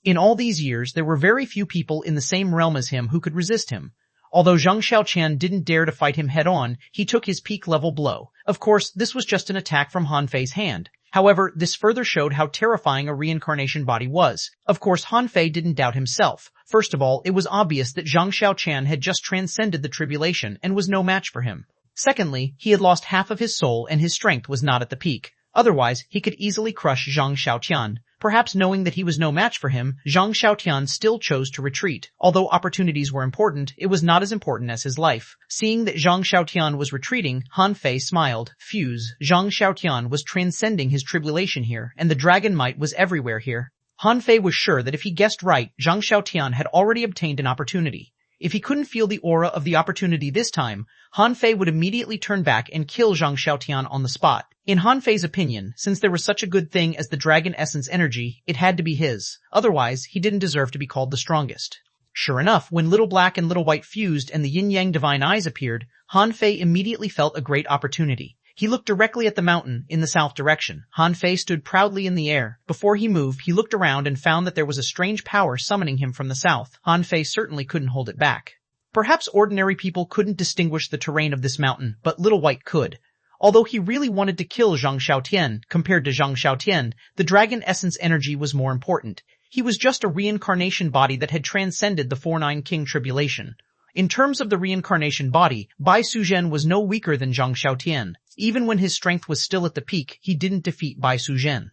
In all these years, there were very few people in the same realm as him who could resist him. Although Zhang Xiaotian didn't dare to fight him head-on, he took his peak-level blow. Of course, this was just an attack from Han Fei's hand. However, this further showed how terrifying a reincarnation body was. Of course, Han Fei didn't doubt himself. First of all, it was obvious that Zhang Xiaotian had just transcended the tribulation and was no match for him. Secondly, he had lost half of his soul and his strength was not at the peak. Otherwise, he could easily crush Zhang Xiaotian. Perhaps knowing that he was no match for him, Zhang Xiaotian still chose to retreat. Although opportunities were important, it was not as important as his life. Seeing that Zhang Xiaotian was retreating, Han Fei smiled. Fuse. Zhang Xiaotian was transcending his tribulation here, and the dragon might was everywhere here. Han Fei was sure that if he guessed right, Zhang Xiaotian had already obtained an opportunity. If he couldn't feel the aura of the opportunity this time, Han Fei would immediately turn back and kill Zhang Xiaotian on the spot. In Han Fei's opinion, since there was such a good thing as the dragon essence energy, it had to be his. Otherwise, he didn't deserve to be called the strongest. Sure enough, when Little Black and Little White fused and the yin-yang divine eyes appeared, Han Fei immediately felt a great opportunity. He looked directly at the mountain in the south direction. Han Fei stood proudly in the air. Before he moved, he looked around and found that there was a strange power summoning him from the south. Han Fei certainly couldn't hold it back. Perhaps ordinary people couldn't distinguish the terrain of this mountain, but Little White could. Although he really wanted to kill Zhang Xiaotian, compared to Zhang Xiaotian, the dragon essence energy was more important. He was just a reincarnation body that had transcended the 4-9 King tribulation. In terms of the reincarnation body, Bai Suzhen was no weaker than Zhang Xiaotian. Even when his strength was still at the peak, he didn't defeat Bai Suzhen.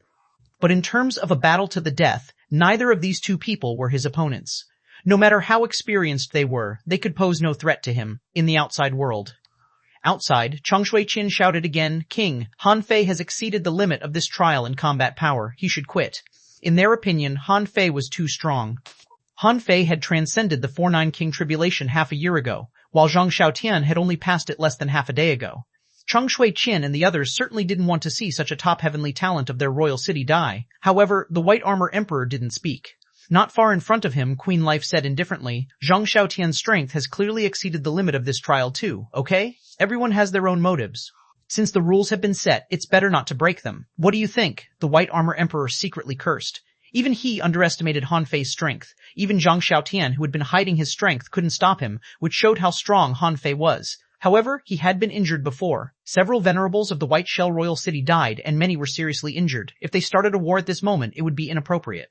But in terms of a battle to the death, neither of these two people were his opponents. No matter how experienced they were, they could pose no threat to him in the outside world. Outside, Chang Shui-Qin shouted again, King, Han Fei has exceeded the limit of this trial in combat power. He should quit. In their opinion, Han Fei was too strong. Han Fei had transcended the 4-9 King tribulation half a year ago, while Zhang Xiaotian had only passed it less than half a day ago. Chang Shui-Qin and the others certainly didn't want to see such a top heavenly talent of their royal city die. However, the White Armor Emperor didn't speak. Not far in front of him, Queen Life said indifferently, Zhang Xiaotian's strength has clearly exceeded the limit of this trial too, okay? Everyone has their own motives. Since the rules have been set, it's better not to break them. What do you think? The White Armor Emperor secretly cursed. Even he underestimated Han Fei's strength. Even Zhang Xiaotian, who had been hiding his strength, couldn't stop him, which showed how strong Han Fei was. However, he had been injured before. Several venerables of the White Shell Royal City died, and many were seriously injured. If they started a war at this moment, it would be inappropriate.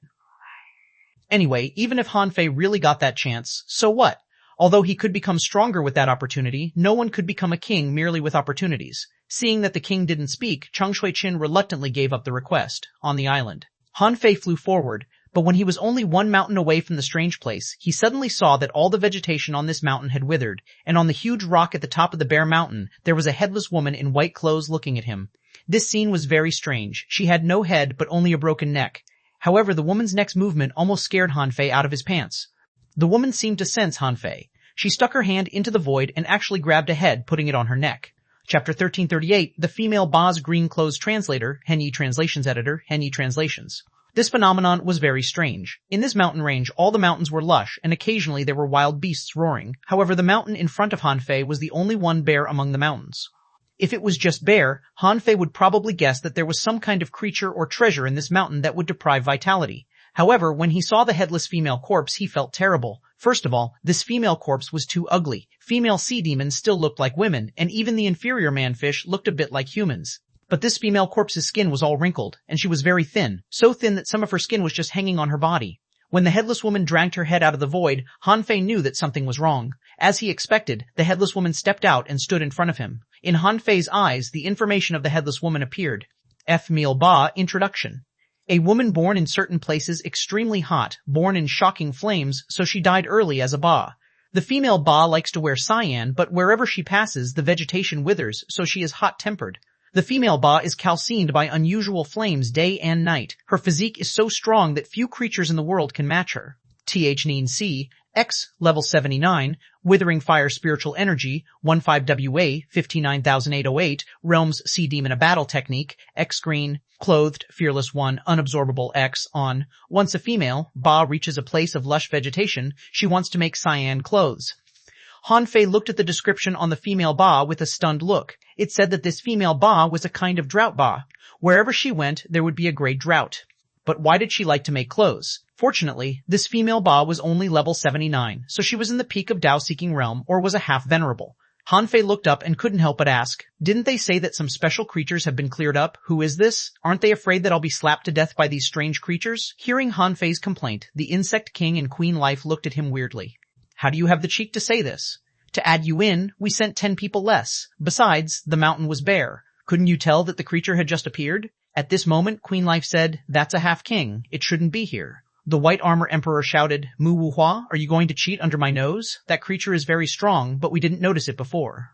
Anyway, even if Han Fei really got that chance, so what? Although he could become stronger with that opportunity, no one could become a king merely with opportunities. Seeing that the king didn't speak, Chang Shui-Chin reluctantly gave up the request. On the island, Han Fei flew forward, but when he was only one mountain away from the strange place, he suddenly saw that all the vegetation on this mountain had withered, and on the huge rock at the top of the bare mountain, there was a headless woman in white clothes looking at him. This scene was very strange. She had no head but only a broken neck. However, the woman's next movement almost scared Han Fei out of his pants. The woman seemed to sense Han Fei. She stuck her hand into the void and actually grabbed a head, putting it on her neck. Chapter 1338, The Female Ba's Green Clothes Translator, Henyi Translations Editor, Henyi Translations. This phenomenon was very strange. In this mountain range, all the mountains were lush, and occasionally there were wild beasts roaring. However, the mountain in front of Han Fei was the only one bare among the mountains. If it was just bare, Han Fei would probably guess that there was some kind of creature or treasure in this mountain that would deprive vitality. However, when he saw the headless female corpse, he felt terrible. First of all, this female corpse was too ugly. Female sea demons still looked like women, and even the inferior manfish looked a bit like humans. But this female corpse's skin was all wrinkled, and she was very thin, so thin that some of her skin was just hanging on her body. When the headless woman dragged her head out of the void, Han Fei knew that something was wrong. As he expected, the headless woman stepped out and stood in front of him. In Han Fei's eyes, the information of the headless woman appeared. Female Ba Introduction. A woman born in certain places extremely hot, born in shocking flames, so she died early as a Ba. The female Ba likes to wear cyan, but wherever she passes, the vegetation withers, so she is hot-tempered. The female Ba is calcined by unusual flames day and night. Her physique is so strong that few creatures in the world can match her. Th9 C, X, level 79, Withering Fire Spiritual Energy, 15WA, 59808, Realms Sea Demon a Battle Technique, X Green, Clothed, Fearless 1, Unabsorbable X, on. Once a female, Ba reaches a place of lush vegetation, she wants to make cyan clothes. Han Fei looked at the description on the female Ba with a stunned look. It said that this female Ba was a kind of drought Ba. Wherever she went, there would be a great drought. But why did she like to make clothes? Fortunately, this female Ba was only level 79, so she was in the peak of Tao-seeking realm, or was a half-venerable. Han Fei looked up and couldn't help but ask, didn't they say that some special creatures have been cleared up? Who is this? Aren't they afraid that I'll be slapped to death by these strange creatures? Hearing Han Fei's complaint, the insect king and Queen Life looked at him weirdly. How do you have the cheek to say this? To add you in, we sent 10 people less. Besides, the mountain was bare. Couldn't you tell that the creature had just appeared? At this moment, Queen Life said, that's a half-king. It shouldn't be here. The White Armor Emperor shouted, Mu Wu Hua, are you going to cheat under my nose? That creature is very strong, but we didn't notice it before.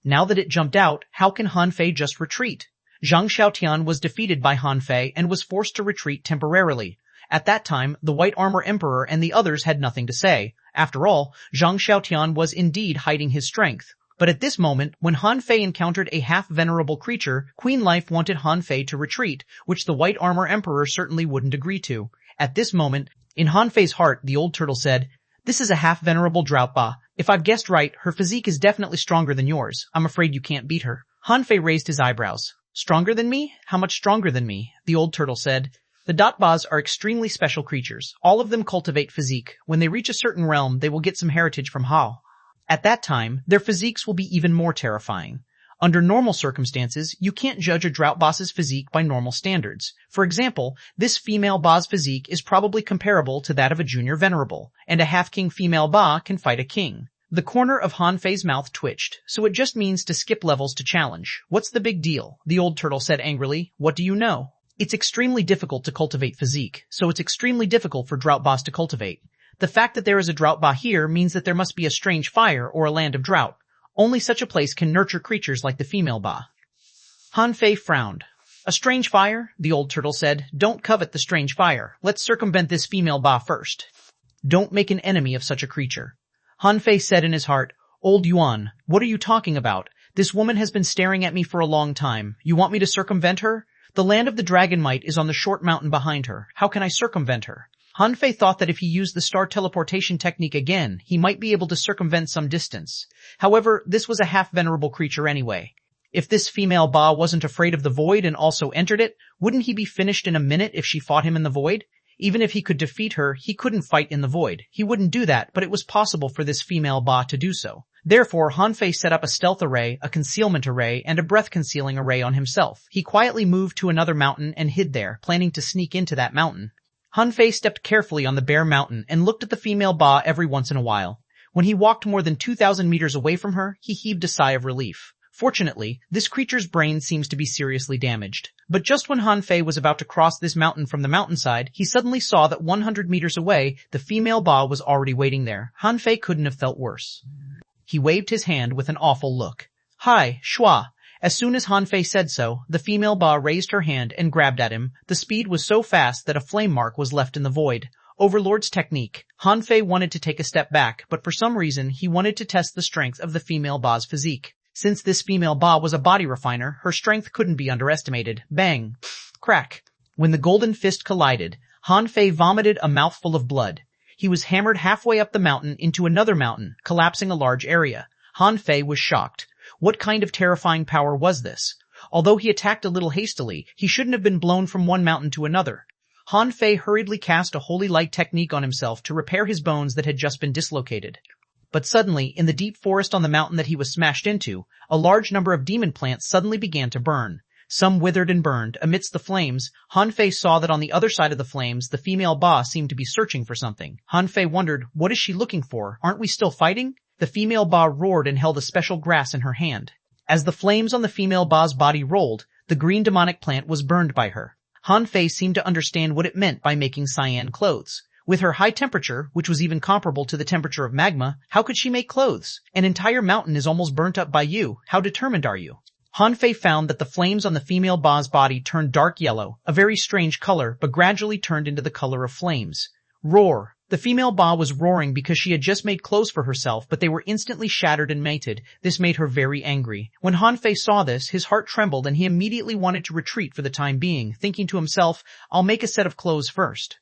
Now that it jumped out, how can Han Fei just retreat? Zhang Xiaotian was defeated by Han Fei and was forced to retreat temporarily. At that time, the White Armor Emperor and the others had nothing to say. After all, Zhang Xiaotian was indeed hiding his strength. But at this moment, when Han Fei encountered a half-venerable creature, Queen Life wanted Han Fei to retreat, which the White Armor Emperor certainly wouldn't agree to. At this moment, in Han Fei's heart, the old turtle said, this is a half-venerable drought Ba. If I've guessed right, her physique is definitely stronger than yours. I'm afraid you can't beat her. Han Fei raised his eyebrows. Stronger than me? How much stronger than me? The old turtle said. The Dotbas are extremely special creatures. All of them cultivate physique. When they reach a certain realm, they will get some heritage from Howl. At that time, their physiques will be even more terrifying. Under normal circumstances, you can't judge a drought boss's physique by normal standards. For example, this female Ba's physique is probably comparable to that of a junior venerable, and a half-king female Ba can fight a king. The corner of Han Fei's mouth twitched, so it just means to skip levels to challenge. What's the big deal? The old turtle said angrily. What do you know? It's extremely difficult to cultivate physique, so it's extremely difficult for drought boss to cultivate. The fact that there is a drought Ba here means that there must be a strange fire or a land of drought. Only such a place can nurture creatures like the female Ba. Han Fei frowned. A strange fire? The old turtle said. Don't covet the strange fire. Let's circumvent this female Ba first. Don't make an enemy of such a creature. Han Fei said in his heart, Old Yuan, what are you talking about? This woman has been staring at me for a long time. You want me to circumvent her? The land of the dragon might is on the short mountain behind her. How can I circumvent her? Han Fei thought that if he used the star teleportation technique again, he might be able to circumvent some distance. However, this was a half-venerable creature anyway. If this female Ba wasn't afraid of the void and also entered it, wouldn't he be finished in a minute if she fought him in the void? Even if he could defeat her, he couldn't fight in the void. He wouldn't do that, but it was possible for this female Ba to do so. Therefore, Han Fei set up a stealth array, a concealment array, and a breath-concealing array on himself. He quietly moved to another mountain and hid there, planning to sneak into that mountain. Han Fei stepped carefully on the bare mountain and looked at the female Ba every once in a while. When he walked more than 2,000 meters away from her, he heaved a sigh of relief. Fortunately, this creature's brain seems to be seriously damaged. But just when Han Fei was about to cross this mountain from the mountainside, he suddenly saw that 100 meters away, the female Ba was already waiting there. Han Fei couldn't have felt worse. He waved his hand with an awful look. Hi, Shua. As soon as Han Fei said so, the female Ba raised her hand and grabbed at him. The speed was so fast that a flame mark was left in the void. Overlord's technique. Han Fei wanted to take a step back, but for some reason he wanted to test the strength of the female Ba's physique. Since this female Ba was a body refiner, her strength couldn't be underestimated. Bang. Crack. When the golden fist collided, Han Fei vomited a mouthful of blood. He was hammered halfway up the mountain into another mountain, collapsing a large area. Han Fei was shocked. What kind of terrifying power was this? Although he attacked a little hastily, he shouldn't have been blown from one mountain to another. Han Fei hurriedly cast a holy light technique on himself to repair his bones that had just been dislocated. But suddenly, in the deep forest on the mountain that he was smashed into, a large number of demon plants suddenly began to burn. Some withered and burned. Amidst the flames, Han Fei saw that on the other side of the flames, the female Ba seemed to be searching for something. Han Fei wondered, what is she looking for? Aren't we still fighting? The female Ba roared and held a special grass in her hand. As the flames on the female Ba's body rolled, the green demonic plant was burned by her. Han Fei seemed to understand what it meant by making cyan clothes. With her high temperature, which was even comparable to the temperature of magma, how could she make clothes? An entire mountain is almost burnt up by you. How determined are you? Han Fei found that the flames on the female Ba's body turned dark yellow, a very strange color, but gradually turned into the color of flames. Roar. The female Ba was roaring because she had just made clothes for herself, but they were instantly shattered and mated. This made her very angry. When Han Fei saw this, his heart trembled and he immediately wanted to retreat for the time being, thinking to himself, I'll make a set of clothes first.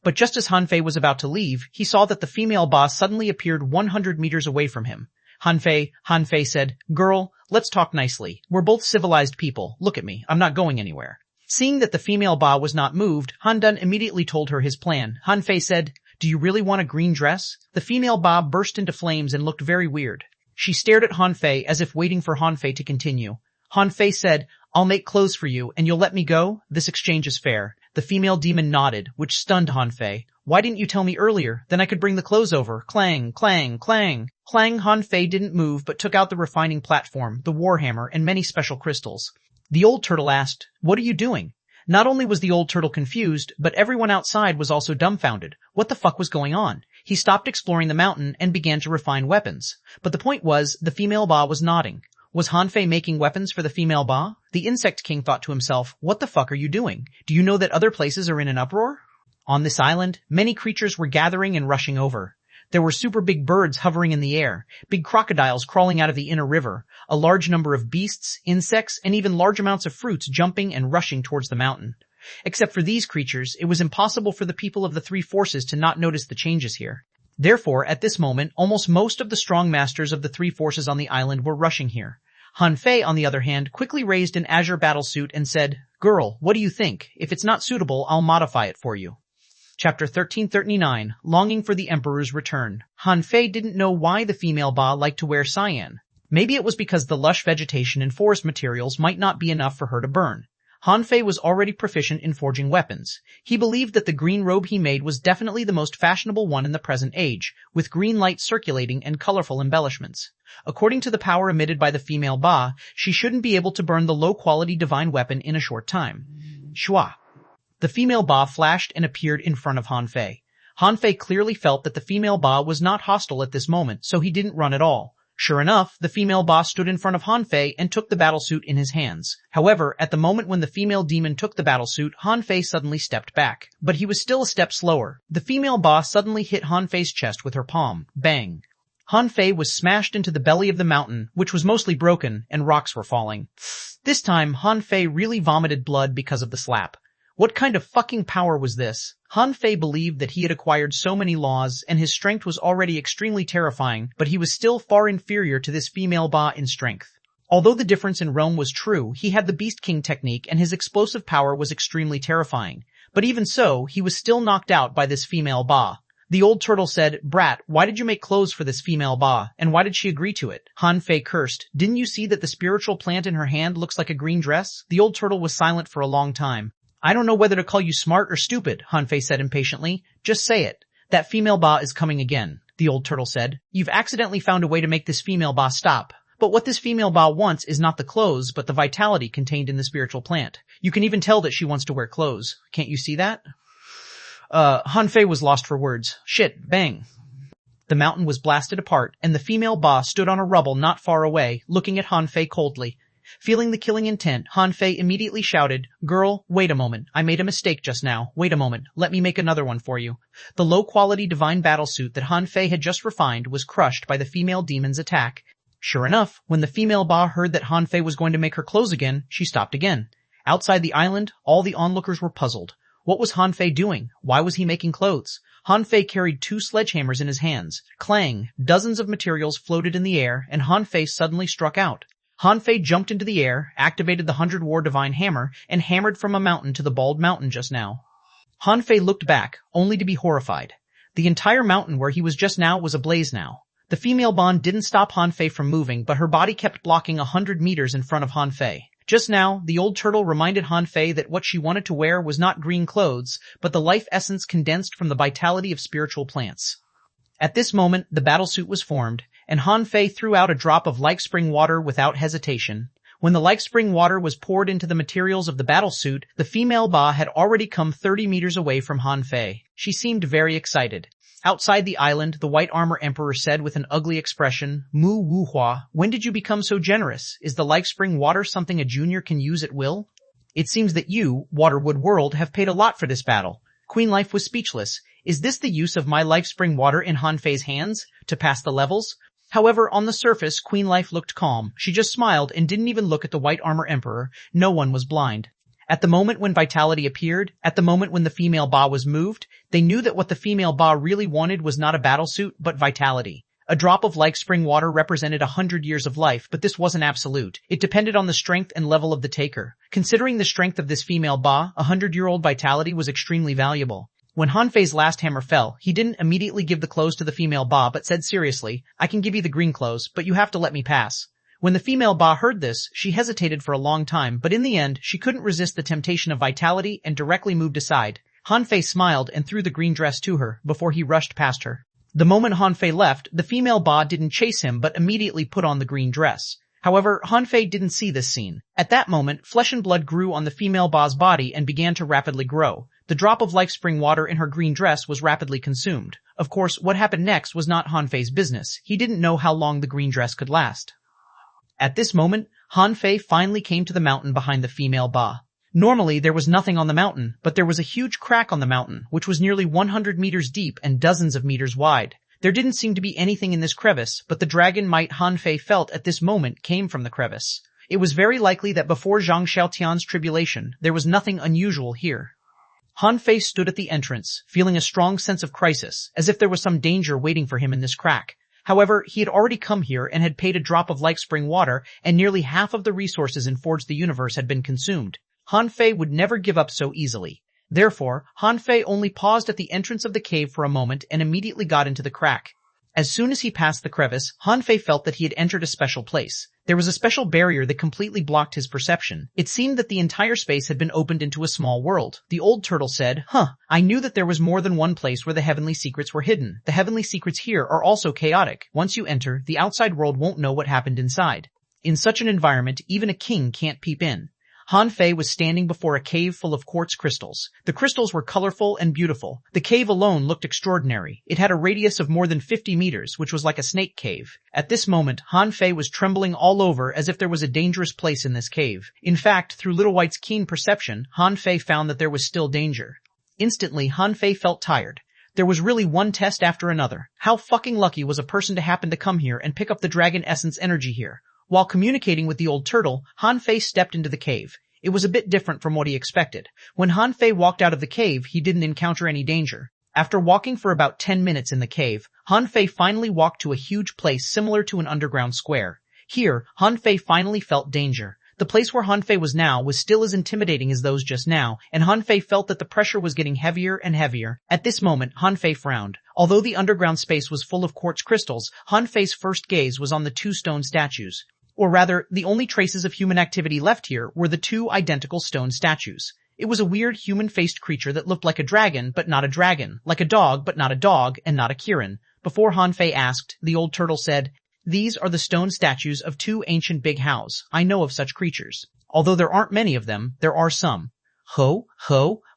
But just as Han Fei was about to leave, he saw that the female Ba suddenly appeared 100 meters away from him. Han Fei said, Girl, let's talk nicely. We're both civilized people. Look at me. I'm not going anywhere. Seeing that the female Ba was not moved, Han Dun immediately told her his plan. Han Fei said, Do you really want a green dress? The female Ba burst into flames and looked very weird. She stared at Han Fei as if waiting for Han Fei to continue. Han Fei said, I'll make clothes for you and you'll let me go? This exchange is fair. The female demon nodded, which stunned Han Fei. Why didn't you tell me earlier? Then I could bring the clothes over. Clang, clang, clang. Clang. Han Fei didn't move but took out the refining platform, the warhammer, and many special crystals. The old turtle asked, What are you doing? Not only was the old turtle confused, but everyone outside was also dumbfounded. What the fuck was going on? He stopped exploring the mountain and began to refine weapons. But the point was, the female Ba was nodding. Was Han Fei making weapons for the female Ba? The insect king thought to himself, What the fuck are you doing? Do you know that other places are in an uproar? On this island, many creatures were gathering and rushing over. There were super big birds hovering in the air, big crocodiles crawling out of the inner river, a large number of beasts, insects, and even large amounts of fruits jumping and rushing towards the mountain. Except for these creatures, it was impossible for the people of the three forces to not notice the changes here. Therefore, at this moment, almost most of the strong masters of the three forces on the island were rushing here. Han Fei, on the other hand, quickly raised an azure battlesuit and said, Girl, what do you think? If it's not suitable, I'll modify it for you. Chapter 1339, Longing for the Emperor's Return. Han Fei didn't know why the female Ba liked to wear cyan. Maybe it was because the lush vegetation and forest materials might not be enough for her to burn. Han Fei was already proficient in forging weapons. He believed that the green robe he made was definitely the most fashionable one in the present age, with green light circulating and colorful embellishments. According to the power emitted by the female Ba, she shouldn't be able to burn the low-quality divine weapon in a short time. Shua. The female Ba flashed and appeared in front of Han Fei. Han Fei clearly felt that the female Ba was not hostile at this moment, so he didn't run at all. Sure enough, the female Ba stood in front of Han Fei and took the battlesuit in his hands. However, at the moment when the female demon took the battlesuit, Han Fei suddenly stepped back. But he was still a step slower. The female Ba suddenly hit Han Fei's chest with her palm. Bang. Han Fei was smashed into the belly of the mountain, which was mostly broken, and rocks were falling. This time, Han Fei really vomited blood because of the slap. What kind of fucking power was this? Han Fei believed that he had acquired so many laws and his strength was already extremely terrifying, but he was still far inferior to this female Ba in strength. Although the difference in realm was true, he had the Beast King technique and his explosive power was extremely terrifying. But even so, he was still knocked out by this female Ba. The old turtle said, Brat, why did you make clothes for this female Ba, and why did she agree to it? Han Fei cursed. Didn't you see that the spiritual plant in her hand looks like a green dress? The old turtle was silent for a long time. I don't know whether to call you smart or stupid, Han Fei said impatiently. Just say it. That female Ba is coming again. the old turtle said. You've accidentally found a way to make this female ba stop. But what this female ba wants is not the clothes, but the vitality contained in the spiritual plant. You can even tell that she wants to wear clothes. Can't you see that? Han Fei was lost for words. Shit, bang. The mountain was blasted apart, and the female ba stood on a rubble not far away, looking at Han Fei coldly. Feeling the killing intent, Han Fei immediately shouted, Girl, wait a moment. I made a mistake just now. Wait a moment. Let me make another one for you. The low-quality divine battlesuit that Han Fei had just refined was crushed by the female demon's attack. Sure enough, when the female ba heard that Han Fei was going to make her clothes again, she stopped again. Outside the island, all the onlookers were puzzled. What was Han Fei doing? Why was he making clothes? Han Fei carried 2 sledgehammers in his hands. Clang! Dozens of materials floated in the air, and Han Fei suddenly struck out. Han Fei jumped into the air, activated the 100 War Divine Hammer, and hammered from a mountain to the bald mountain just now. Han Fei looked back, only to be horrified. The entire mountain where he was just now was ablaze now. The female Bond didn't stop Han Fei from moving, but her body kept blocking 100 meters in front of Han Fei. Just now, the old turtle reminded Han Fei that what she wanted to wear was not green clothes, but the life essence condensed from the vitality of spiritual plants. At this moment, the battlesuit was formed, and Han Fei threw out a drop of like spring water without hesitation. When the like spring water was poured into the materials of the battlesuit, the female Ba had already come 30 meters away from Han Fei. She seemed very excited. Outside the island, the White Armor Emperor said with an ugly expression, Mu Wu Hua, when did you become so generous? Is the like spring water something a junior can use at will? It seems that you, Waterwood World, have paid a lot for this battle. Queen Life was speechless. Is this the use of my life spring water in Han Fei's hands? To pass the levels? However, on the surface, Queen Life looked calm. She just smiled and didn't even look at the White Armor Emperor. No one was blind. At the moment when vitality appeared, at the moment when the female Ba was moved, they knew that what the female Ba really wanted was not a battlesuit, but vitality. A drop of like spring water represented 100 years of life, but this wasn't absolute. It depended on the strength and level of the taker. Considering the strength of this female Ba, 100-year-old vitality was extremely valuable. When Han Fei's last hammer fell, he didn't immediately give the clothes to the female Ba, but said seriously, I can give you the green clothes, but you have to let me pass. When the female Ba heard this, she hesitated for a long time, but in the end, she couldn't resist the temptation of vitality and directly moved aside. Han Fei smiled and threw the green dress to her, before he rushed past her. The moment Han Fei left, the female Ba didn't chase him but immediately put on the green dress. However, Han Fei didn't see this scene. At that moment, flesh and blood grew on the female Ba's body and began to rapidly grow. The drop of life spring water in her green dress was rapidly consumed. Of course, what happened next was not Han Fei's business. He didn't know how long the green dress could last. At this moment, Han Fei finally came to the mountain behind the female Ba. Normally, there was nothing on the mountain, but there was a huge crack on the mountain, which was nearly 100 meters deep and dozens of meters wide. There didn't seem to be anything in this crevice, but the dragon might Han Fei felt at this moment came from the crevice. It was very likely that before Zhang Xiaotian's tribulation, there was nothing unusual here. Han Fei stood at the entrance, feeling a strong sense of crisis, as if there was some danger waiting for him in this crack. However, he had already come here and had paid a drop of like spring water, and nearly half of the resources in Forge the Universe had been consumed. Han Fei would never give up so easily. Therefore, Han Fei only paused at the entrance of the cave for a moment and immediately got into the crack. As soon as he passed the crevice, Han Fei felt that he had entered a special place. There was a special barrier that completely blocked his perception. It seemed that the entire space had been opened into a small world. The old turtle said, I knew that there was more than one place where the heavenly secrets were hidden. The heavenly secrets here are also chaotic. Once you enter, the outside world won't know what happened inside. In such an environment, even a king can't peep in. Han Fei was standing before a cave full of quartz crystals. The crystals were colorful and beautiful. The cave alone looked extraordinary. It had a radius of more than 50 meters, which was like a snake cave. At this moment, Han Fei was trembling all over as if there was a dangerous place in this cave. In fact, through Little White's keen perception, Han Fei found that there was still danger. Instantly, Han Fei felt tired. There was really one test after another. How fucking lucky was a person to happen to come here and pick up the dragon essence energy here? While communicating with the old turtle, Han Fei stepped into the cave. It was a bit different from what he expected. When Han Fei walked out of the cave, he didn't encounter any danger. After walking for about 10 minutes in the cave, Han Fei finally walked to a huge place similar to an underground square. Here, Han Fei finally felt danger. The place where Han Fei was now was still as intimidating as those just now, and Han Fei felt that the pressure was getting heavier and heavier. At this moment, Han Fei frowned. Although the underground space was full of quartz crystals, Han Fei's first gaze was on the 2 stone statues. Or rather, the only traces of human activity left here were the 2 identical stone statues. It was a weird human-faced creature that looked like a dragon, but not a dragon, like a dog, but not a dog, and not a Kirin. Before Han Fei asked, the old turtle said, "These are the stone statues of 2 ancient big Hows. I know of such creatures. Although there aren't many of them, there are some." Ho,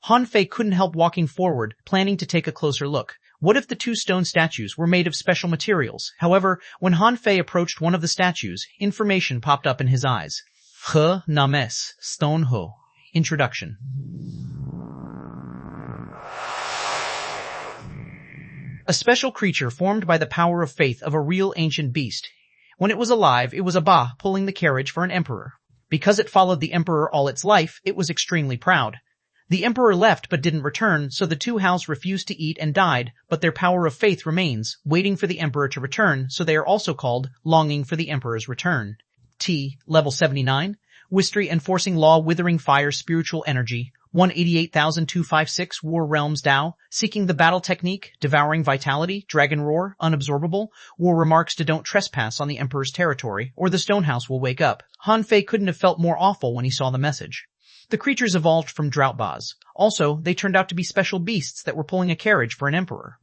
Han Fei couldn't help walking forward, planning to take a closer look. What if the 2 stone statues were made of special materials? However, when Han Fei approached one of the statues, information popped up in his eyes. He names stone ho. Introduction. A special creature formed by the power of faith of a real ancient beast. When it was alive, it was a ba pulling the carriage for an emperor. Because it followed the emperor all its life, it was extremely proud. The emperor left but didn't return, so the 2 Hows refused to eat and died, but their power of faith remains, waiting for the emperor to return, so they are also called longing for the emperor's return. T. Level 79. Wistry Enforcing Law Withering Fire Spiritual Energy. 188,256 War Realms Tao. Seeking the Battle Technique. Devouring Vitality. Dragon Roar. Unabsorbable. War Remarks to Don't Trespass on the Emperor's territory, or the Stonehouse will wake up. Han Fei couldn't have felt more awful when he saw the message. The creatures evolved from drought bas. Also, they turned out to be special beasts that were pulling a carriage for an emperor.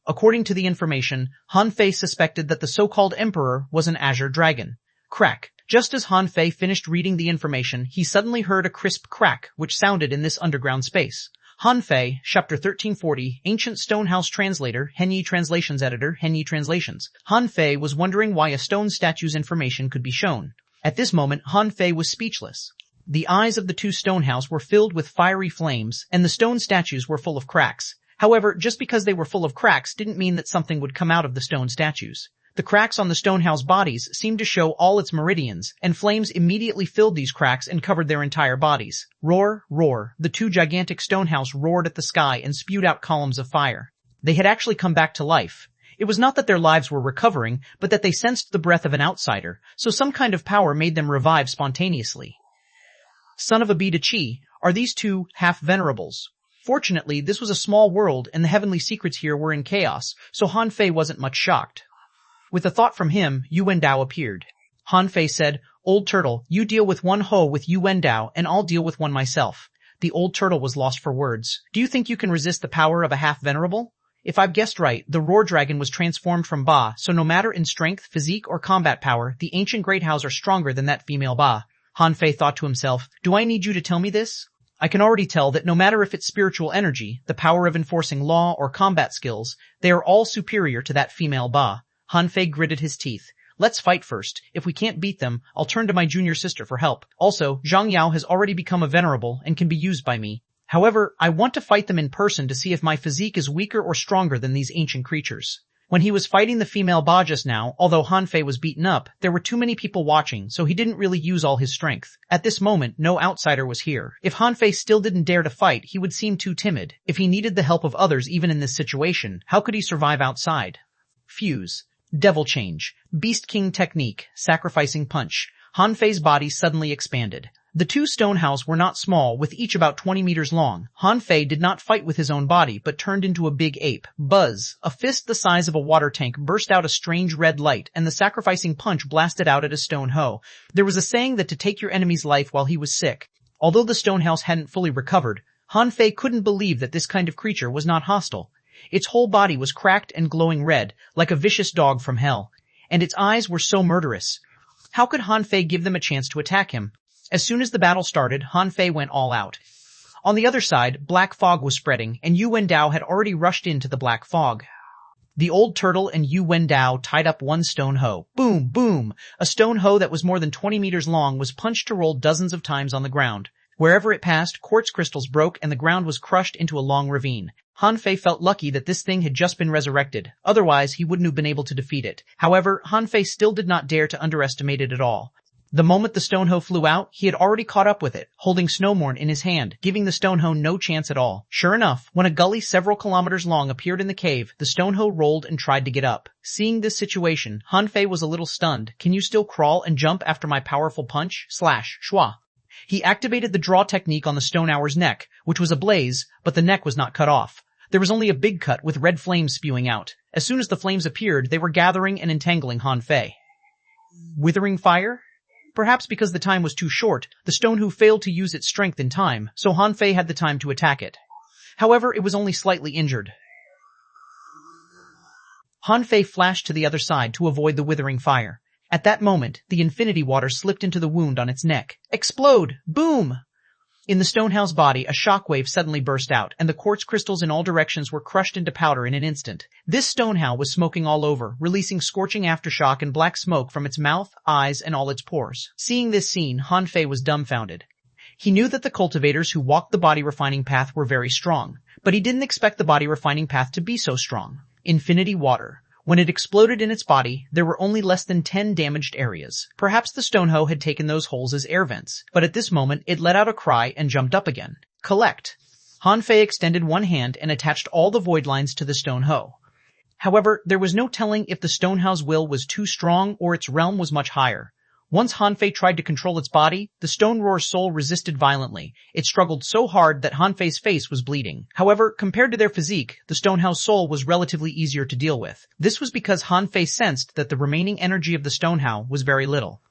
According to the information, Han Fei suspected that the so-called emperor was an azure dragon. Crack. Just as Han Fei finished reading the information, he suddenly heard a crisp crack, which sounded in this underground space. Han Fei, Chapter 1340, Ancient Stonehouse Translator, Henyi Translations Editor, Henyi Translations. Han Fei was wondering why a stone statue's information could be shown. At this moment, Han Fei was speechless. The eyes of the 2 Stonehouse were filled with fiery flames, and the stone statues were full of cracks. However, just because they were full of cracks didn't mean that something would come out of the stone statues. The cracks on the Stonehouse bodies seemed to show all its meridians, and flames immediately filled these cracks and covered their entire bodies. Roar, roar. The 2 gigantic Stonehouse roared at the sky and spewed out columns of fire. They had actually come back to life. It was not that their lives were recovering, but that they sensed the breath of an outsider, so some kind of power made them revive spontaneously. Son of a Beta Chi, are these 2 half-venerables? Fortunately, this was a small world, and the heavenly secrets here were in chaos, so Han Fei wasn't much shocked. With a thought from him, Yu Wendao appeared. Han Fei said, "Old Turtle, you deal with 1 Ho with Yu Wendao, and I'll deal with 1 myself." The old turtle was lost for words. "Do you think you can resist the power of a half-venerable?" If I've guessed right, the Roar Dragon was transformed from Ba, so no matter in strength, physique, or combat power, the ancient Great Hows are stronger than that female Ba. Han Fei thought to himself, "Do I need you to tell me this? I can already tell that no matter if it's spiritual energy, the power of enforcing law, or combat skills, they are all superior to that female Ba." Han Fei gritted his teeth. "Let's fight first. If we can't beat them, I'll turn to my junior sister for help. Also, Zhang Yao has already become a venerable and can be used by me. However, I want to fight them in person to see if my physique is weaker or stronger than these ancient creatures." When he was fighting the female Ba just now, although Han Fei was beaten up, there were too many people watching, so he didn't really use all his strength. At this moment, no outsider was here. If Han Fei still didn't dare to fight, he would seem too timid. If he needed the help of others even in this situation, how could he survive outside? Fuse. Devil Change. Beast King Technique. Sacrificing Punch. Han Fei's body suddenly expanded. The 2 Stonehouse were not small, with each about 20 meters long. Han Fei did not fight with his own body, but turned into a big ape. Buzz. A fist the size of a water tank burst out a strange red light, and the sacrificing punch blasted out at a stone hoe. There was a saying that to take your enemy's life while he was sick. Although the Stonehouse hadn't fully recovered, Han Fei couldn't believe that this kind of creature was not hostile. Its whole body was cracked and glowing red, like a vicious dog from hell. And its eyes were so murderous. How could Han Fei give them a chance to attack him? As soon as the battle started, Han Fei went all out. On the other side, black fog was spreading, and Yu Wendao had already rushed into the black fog. The old turtle and Yu Wendao tied up 1 stone hoe. Boom, boom! A stone hoe that was more than 20 meters long was punched to roll dozens of times on the ground. Wherever it passed, quartz crystals broke and the ground was crushed into a long ravine. Han Fei felt lucky that this thing had just been resurrected. Otherwise, he wouldn't have been able to defeat it. However, Han Fei still did not dare to underestimate it at all. The moment the stone hoe flew out, he had already caught up with it, holding Snowmorn in his hand, giving the stone hoe no chance at all. Sure enough, when a gully several kilometers long appeared in the cave, the stone hoe rolled and tried to get up. Seeing this situation, Han Fei was a little stunned. "Can you still crawl and jump after my powerful punch? Shua." He activated the draw technique on the stone hour's neck, which was ablaze, but the neck was not cut off. There was only a big cut with red flames spewing out. As soon as the flames appeared, they were gathering and entangling Han Fei. Withering fire? Perhaps because the time was too short, the stone hoe failed to use its strength in time, so Han Fei had the time to attack it. However, it was only slightly injured. Han Fei flashed to the other side to avoid the withering fire. At that moment, the infinity water slipped into the wound on its neck. Explode! Boom! In the stonehouse body, a shockwave suddenly burst out, and the quartz crystals in all directions were crushed into powder in an instant. This stonehow was smoking all over, releasing scorching aftershock and black smoke from its mouth, eyes, and all its pores. Seeing this scene, Han Fei was dumbfounded. He knew that the cultivators who walked the body refining path were very strong, but he didn't expect the body refining path to be so strong. Infinity water. When it exploded in its body, there were only less than 10 damaged areas. Perhaps the stonehoe had taken those holes as air vents, but at this moment it let out a cry and jumped up again. Collect. Han Fei extended one hand and attached all the void lines to the stonehoe. However, there was no telling if the stonehoe's will was too strong or its realm was much higher. Once Han Fei tried to control its body, the stone roar's soul resisted violently. It struggled so hard that Han Fei's face was bleeding. However, compared to their physique, the stonehouse soul was relatively easier to deal with. This was because Han Fei sensed that the remaining energy of the stonehow was very little.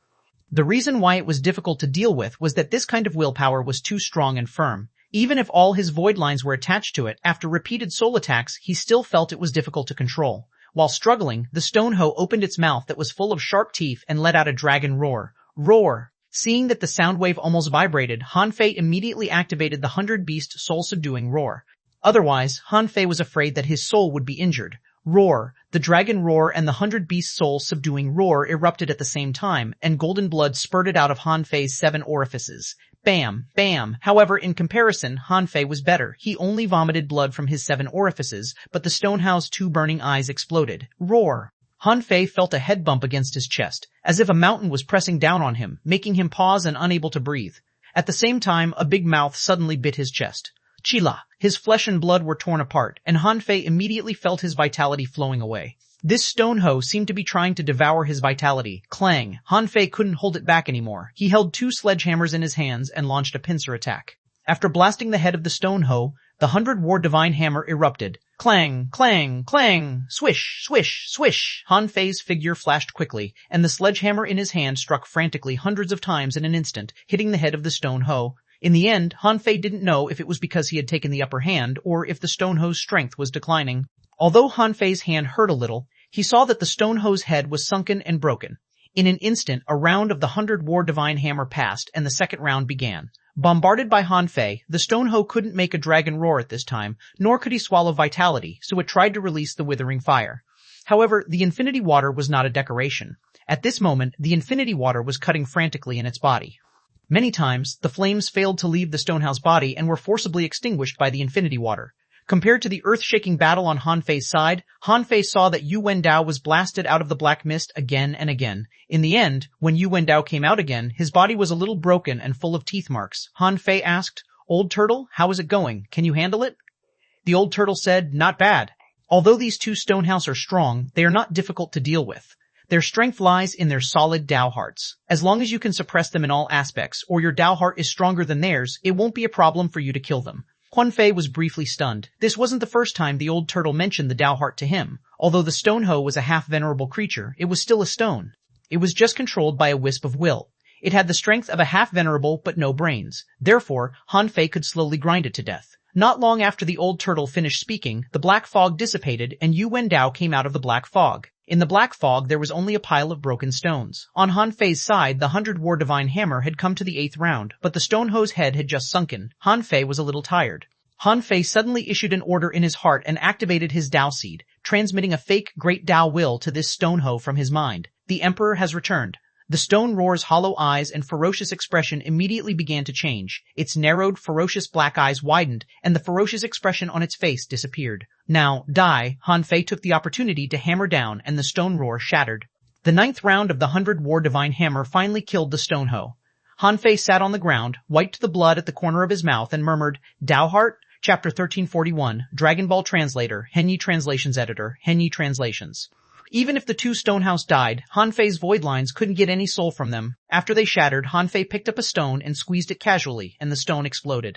The reason why it was difficult to deal with was that this kind of willpower was too strong and firm. Even if all his void lines were attached to it, after repeated soul attacks, he still felt it was difficult to control. While struggling, the stonehoe opened its mouth that was full of sharp teeth and let out a dragon roar. Roar! Seeing that the sound wave almost vibrated, Han Fei immediately activated the 100-beast soul-subduing roar. Otherwise, Han Fei was afraid that his soul would be injured. Roar! The dragon roar and the 100-beast soul-subduing roar erupted at the same time, and golden blood spurted out of Han Fei's 7 orifices. Bam! Bam! However, in comparison, Han Fei was better. He only vomited blood from his 7 orifices, but the stonehouse 2 burning eyes exploded. Roar! Han Fei felt a head bump against his chest, as if a mountain was pressing down on him, making him pause and unable to breathe. At the same time, a big mouth suddenly bit his chest. Chila! His flesh and blood were torn apart, and Han Fei immediately felt his vitality flowing away. This stonehoe seemed to be trying to devour his vitality. Clang! Han Fei couldn't hold it back anymore. He held 2 sledgehammers in his hands and launched a pincer attack. After blasting the head of the stonehoe, the 100-war divine hammer erupted. Clang! Clang! Clang! Swish! Swish! Swish! Han Fei's figure flashed quickly, and the sledgehammer in his hand struck frantically hundreds of times in an instant, hitting the head of the stonehoe. In the end, Han Fei didn't know if it was because he had taken the upper hand or if the stonehoe's strength was declining. Although Han Fei's hand hurt a little, he saw that the stonehoe's head was sunken and broken. In an instant, a round of the 100-war divine hammer passed, and the second round began. Bombarded by Han Fei, the stonehoe couldn't make a dragon roar at this time, nor could he swallow vitality, so it tried to release the withering fire. However, the infinity water was not a decoration. At this moment, the infinity water was cutting frantically in its body. Many times, the flames failed to leave the stonehouse body and were forcibly extinguished by the infinity water. Compared to the earth-shaking battle on Han Fei's side, Han Fei saw that Yu Wendao was blasted out of the black mist again and again. In the end, when Yu Wendao came out again, his body was a little broken and full of teeth marks. Han Fei asked, "Old Turtle, how is it going? Can you handle it?" The old turtle said, "Not bad. Although these 2 stonehouse are strong, they are not difficult to deal with. Their strength lies in their solid Dao hearts. As long as you can suppress them in all aspects, or your Dao heart is stronger than theirs, it won't be a problem for you to kill them." Huan Fei was briefly stunned. This wasn't the first time the old turtle mentioned the Dao heart to him. Although the stonehoe was a half-venerable creature, it was still a stone. It was just controlled by a wisp of will. It had the strength of a half-venerable but no brains. Therefore, Han Fei could slowly grind it to death. Not long after the old turtle finished speaking, the black fog dissipated and Yu Wendao came out of the black fog. In the black fog, there was only a pile of broken stones. On Han Fei's side, the 100-war divine hammer had come to the 8th round, but the stonehoe's head had just sunken. Han Fei was a little tired. Han Fei suddenly issued an order in his heart and activated his Dao seed, transmitting a fake great Dao will to this stonehoe from his mind. The Emperor has returned. The stone roar's hollow eyes and ferocious expression immediately began to change. Its narrowed, ferocious black eyes widened, and the ferocious expression on its face disappeared. Now, die! Han Fei took the opportunity to hammer down, and the stone roar shattered. The 9th round of the 100-war divine hammer finally killed the stonehoe. Han Fei sat on the ground, wiped the blood at the corner of his mouth, and murmured, "Dao Heart, Chapter 1341, Dragon Ball Translator, Henyi Translations Editor, Henyi Translations." Even if the 2 stonehouse died, Han Fei's void lines couldn't get any soul from them. After they shattered, Han Fei picked up a stone and squeezed it casually, and the stone exploded.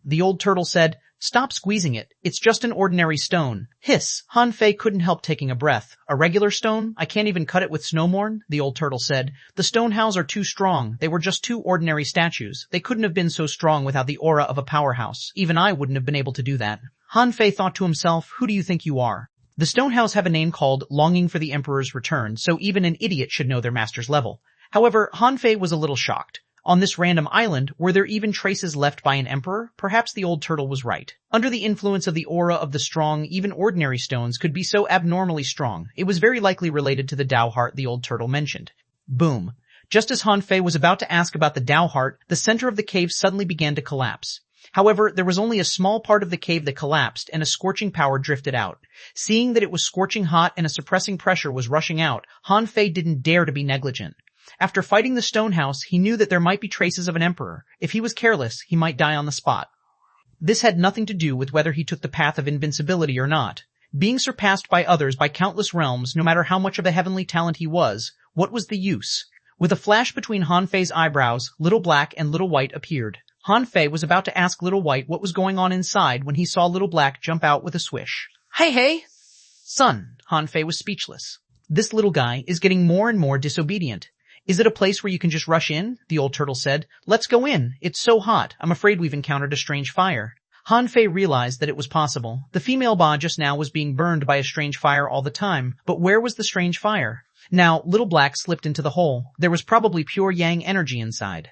The old turtle said, "Stop squeezing it. It's just an ordinary stone." Hiss! Han Fei couldn't help taking a breath. "A regular stone? I can't even cut it with snowmorn?" The old turtle said. "The stonehouse are too strong. They were just 2 ordinary statues. They couldn't have been so strong without the aura of a powerhouse. Even I wouldn't have been able to do that." Han Fei thought to himself, "Who do you think you are?" The stonehouse have a name called Longing for the Emperor's Return, so even an idiot should know their master's level. However, Han Fei was a little shocked. On this random island, were there even traces left by an emperor? Perhaps the old turtle was right. Under the influence of the aura of the strong, even ordinary stones could be so abnormally strong. It was very likely related to the Dao heart the old turtle mentioned. Boom. Just as Han Fei was about to ask about the Dao heart, the center of the cave suddenly began to collapse. However, there was only a small part of the cave that collapsed, and a scorching power drifted out. Seeing that it was scorching hot and a suppressing pressure was rushing out, Han Fei didn't dare to be negligent. After fighting the stonehouse, he knew that there might be traces of an emperor. If he was careless, he might die on the spot. This had nothing to do with whether he took the path of invincibility or not. Being surpassed by others by countless realms, no matter how much of a heavenly talent he was, what was the use? With a flash between Han Fei's eyebrows, Little Black and Little White appeared. Han Fei was about to ask Little White what was going on inside when he saw Little Black jump out with a swish. Hey! Son, Han Fei was speechless. This little guy is getting more and more disobedient. Is it a place where you can just rush in? The old turtle said. Let's go in. It's so hot. I'm afraid we've encountered a strange fire. Han Fei realized that it was possible. The female Ba just now was being burned by a strange fire all the time. But where was the strange fire? Now, Little Black slipped into the hole. There was probably pure yang energy inside.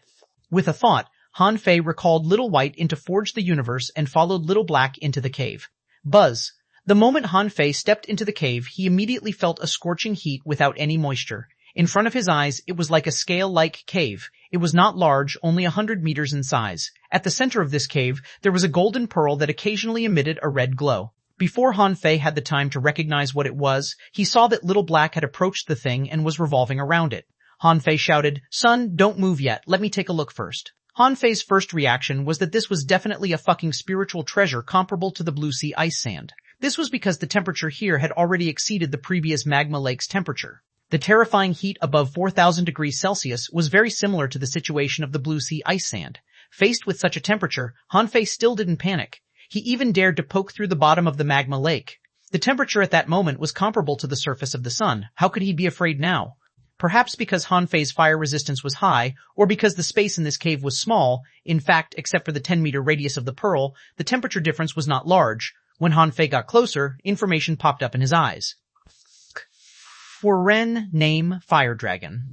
With a thought, Han Fei recalled Little White into Forge the Universe and followed Little Black into the cave. Buzz. The moment Han Fei stepped into the cave, he immediately felt a scorching heat without any moisture. In front of his eyes, it was like a scale-like cave. It was not large, only 100 meters in size. At the center of this cave, there was a golden pearl that occasionally emitted a red glow. Before Han Fei had the time to recognize what it was, he saw that Little Black had approached the thing and was revolving around it. Han Fei shouted, Son, don't move yet. Let me take a look first. Han Fei's first reaction was that this was definitely a fucking spiritual treasure comparable to the Blue Sea ice sand. This was because the temperature here had already exceeded the previous magma lake's temperature. The terrifying heat above 4,000 degrees Celsius was very similar to the situation of the Blue Sea ice sand. Faced with such a temperature, Han Fei still didn't panic. He even dared to poke through the bottom of the magma lake. The temperature at that moment was comparable to the surface of the sun. How could he be afraid now? Perhaps because Han Fei's fire resistance was high, or because the space in this cave was small. In fact, except for the 10-meter radius of the pearl, the temperature difference was not large. When Han Fei got closer, information popped up in his eyes. For Ren, name, Fire Dragon.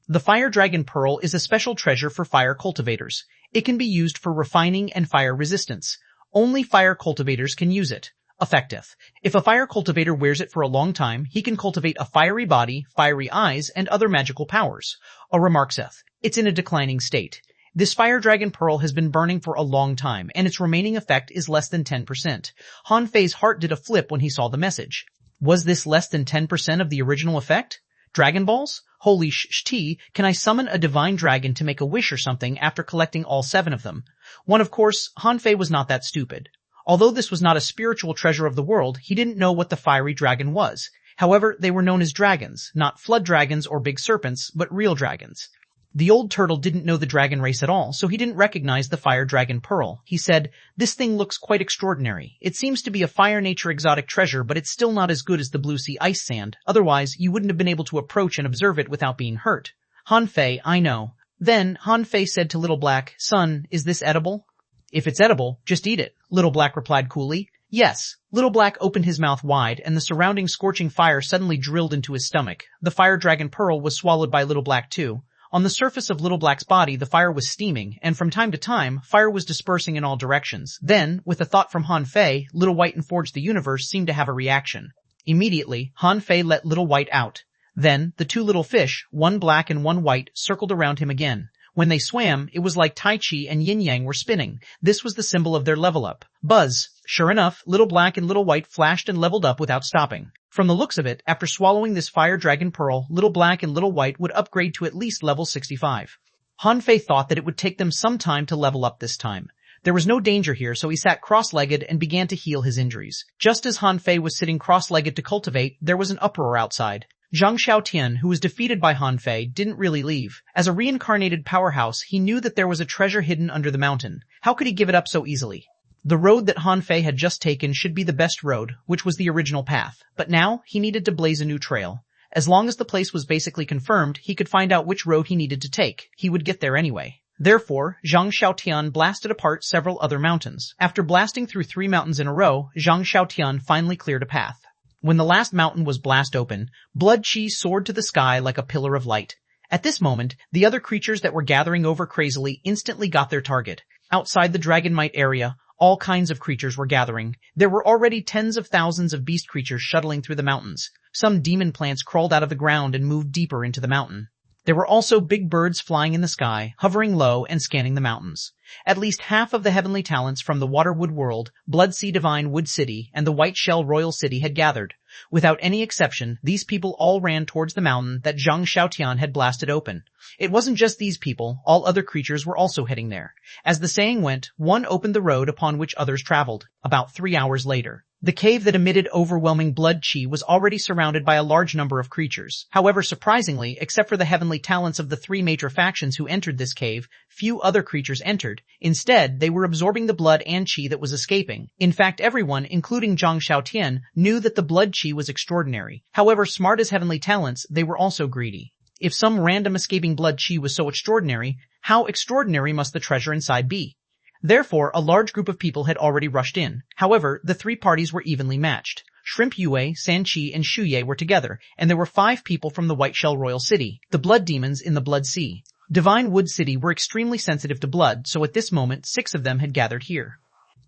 The Fire Dragon Pearl is a special treasure for fire cultivators. It can be used for refining and fire resistance. Only fire cultivators can use it. Effective. If a fire cultivator wears it for a long time, he can cultivate a fiery body, fiery eyes, and other magical powers. A remarkseth. It's in a declining state. This Fire Dragon Pearl has been burning for a long time, and its remaining effect is less than 10%. Han Fei's heart did a flip when he saw the message. Was this less than 10% of the original effect? Dragon Balls? Holy sh*t, can I summon a divine dragon to make a wish or something after collecting all 7 of them? Of course, Han Fei was not that stupid. Although this was not a spiritual treasure of the world, he didn't know what the fiery dragon was. However, they were known as dragons, not flood dragons or big serpents, but real dragons. The old turtle didn't know the dragon race at all, so he didn't recognize the Fire Dragon Pearl. He said, This thing looks quite extraordinary. It seems to be a fire nature exotic treasure, but it's still not as good as the Blue Sea ice sand. Otherwise, you wouldn't have been able to approach and observe it without being hurt. Han Fei, I know. Then, Han Fei said to Little Black, Son, is this edible? If it's edible, just eat it. Little Black replied coolly. Yes. Little Black opened his mouth wide, and the surrounding scorching fire suddenly drilled into his stomach. The Fire Dragon Pearl was swallowed by Little Black too. On the surface of Little Black's body, the fire was steaming, and from time to time, fire was dispersing in all directions. Then, with a thought from Han Fei, Little White and Forge the Universe seemed to have a reaction. Immediately, Han Fei let Little White out. Then, the 2 little fish, one black and one white, circled around him again. When they swam, it was like Tai Chi and Yin Yang were spinning. This was the symbol of their level up. Buzz. Sure enough, Little Black and Little White flashed and leveled up without stopping. From the looks of it, after swallowing this Fire Dragon Pearl, Little Black and Little White would upgrade to at least level 65. Han Fei thought that it would take them some time to level up this time. There was no danger here, so he sat cross-legged and began to heal his injuries. Just as Han Fei was sitting cross-legged to cultivate, there was an uproar outside. Zhang Xiaotian, who was defeated by Han Fei, didn't really leave. As a reincarnated powerhouse, he knew that there was a treasure hidden under the mountain. How could he give it up so easily? The road that Han Fei had just taken should be the best road, which was the original path. But now, he needed to blaze a new trail. As long as the place was basically confirmed, he could find out which road he needed to take. He would get there anyway. Therefore, Zhang Xiaotian blasted apart several other mountains. After blasting through 3 mountains in a row, Zhang Xiaotian finally cleared a path. When the last mountain was blast open, blood chi soared to the sky like a pillar of light. At this moment, the other creatures that were gathering over crazily instantly got their target. Outside the Dragonmite area, all kinds of creatures were gathering. There were already tens of thousands of beast creatures shuttling through the mountains. Some demon plants crawled out of the ground and moved deeper into the mountain. There were also big birds flying in the sky, hovering low and scanning the mountains. At least half of the heavenly talents from the Waterwood World, Blood Sea Divine Wood City, and the White Shell Royal City had gathered. Without any exception, these people all ran towards the mountain that Zhang Xiaotian had blasted open. It wasn't just these people, all other creatures were also heading there. As the saying went, one opened the road upon which others traveled. About 3 hours later, the cave that emitted overwhelming blood chi was already surrounded by a large number of creatures. However, surprisingly, except for the heavenly talents of the 3 major factions who entered this cave, few other creatures entered. Instead, they were absorbing the blood and chi that was escaping. In fact, everyone, including Zhang Xiaotian, knew that the blood chi was extraordinary. However, smart as heavenly talents, they were also greedy. If some random escaping blood chi was so extraordinary, how extraordinary must the treasure inside be? Therefore, a large group of people had already rushed in. However, the 3 parties were evenly matched. Shrimp Yue, Sanqi, and Shuye were together, and there were 5 people from the White Shell Royal City, the Blood Demons in the Blood Sea. Divine Wood City were extremely sensitive to blood, so at this moment 6 of them had gathered here.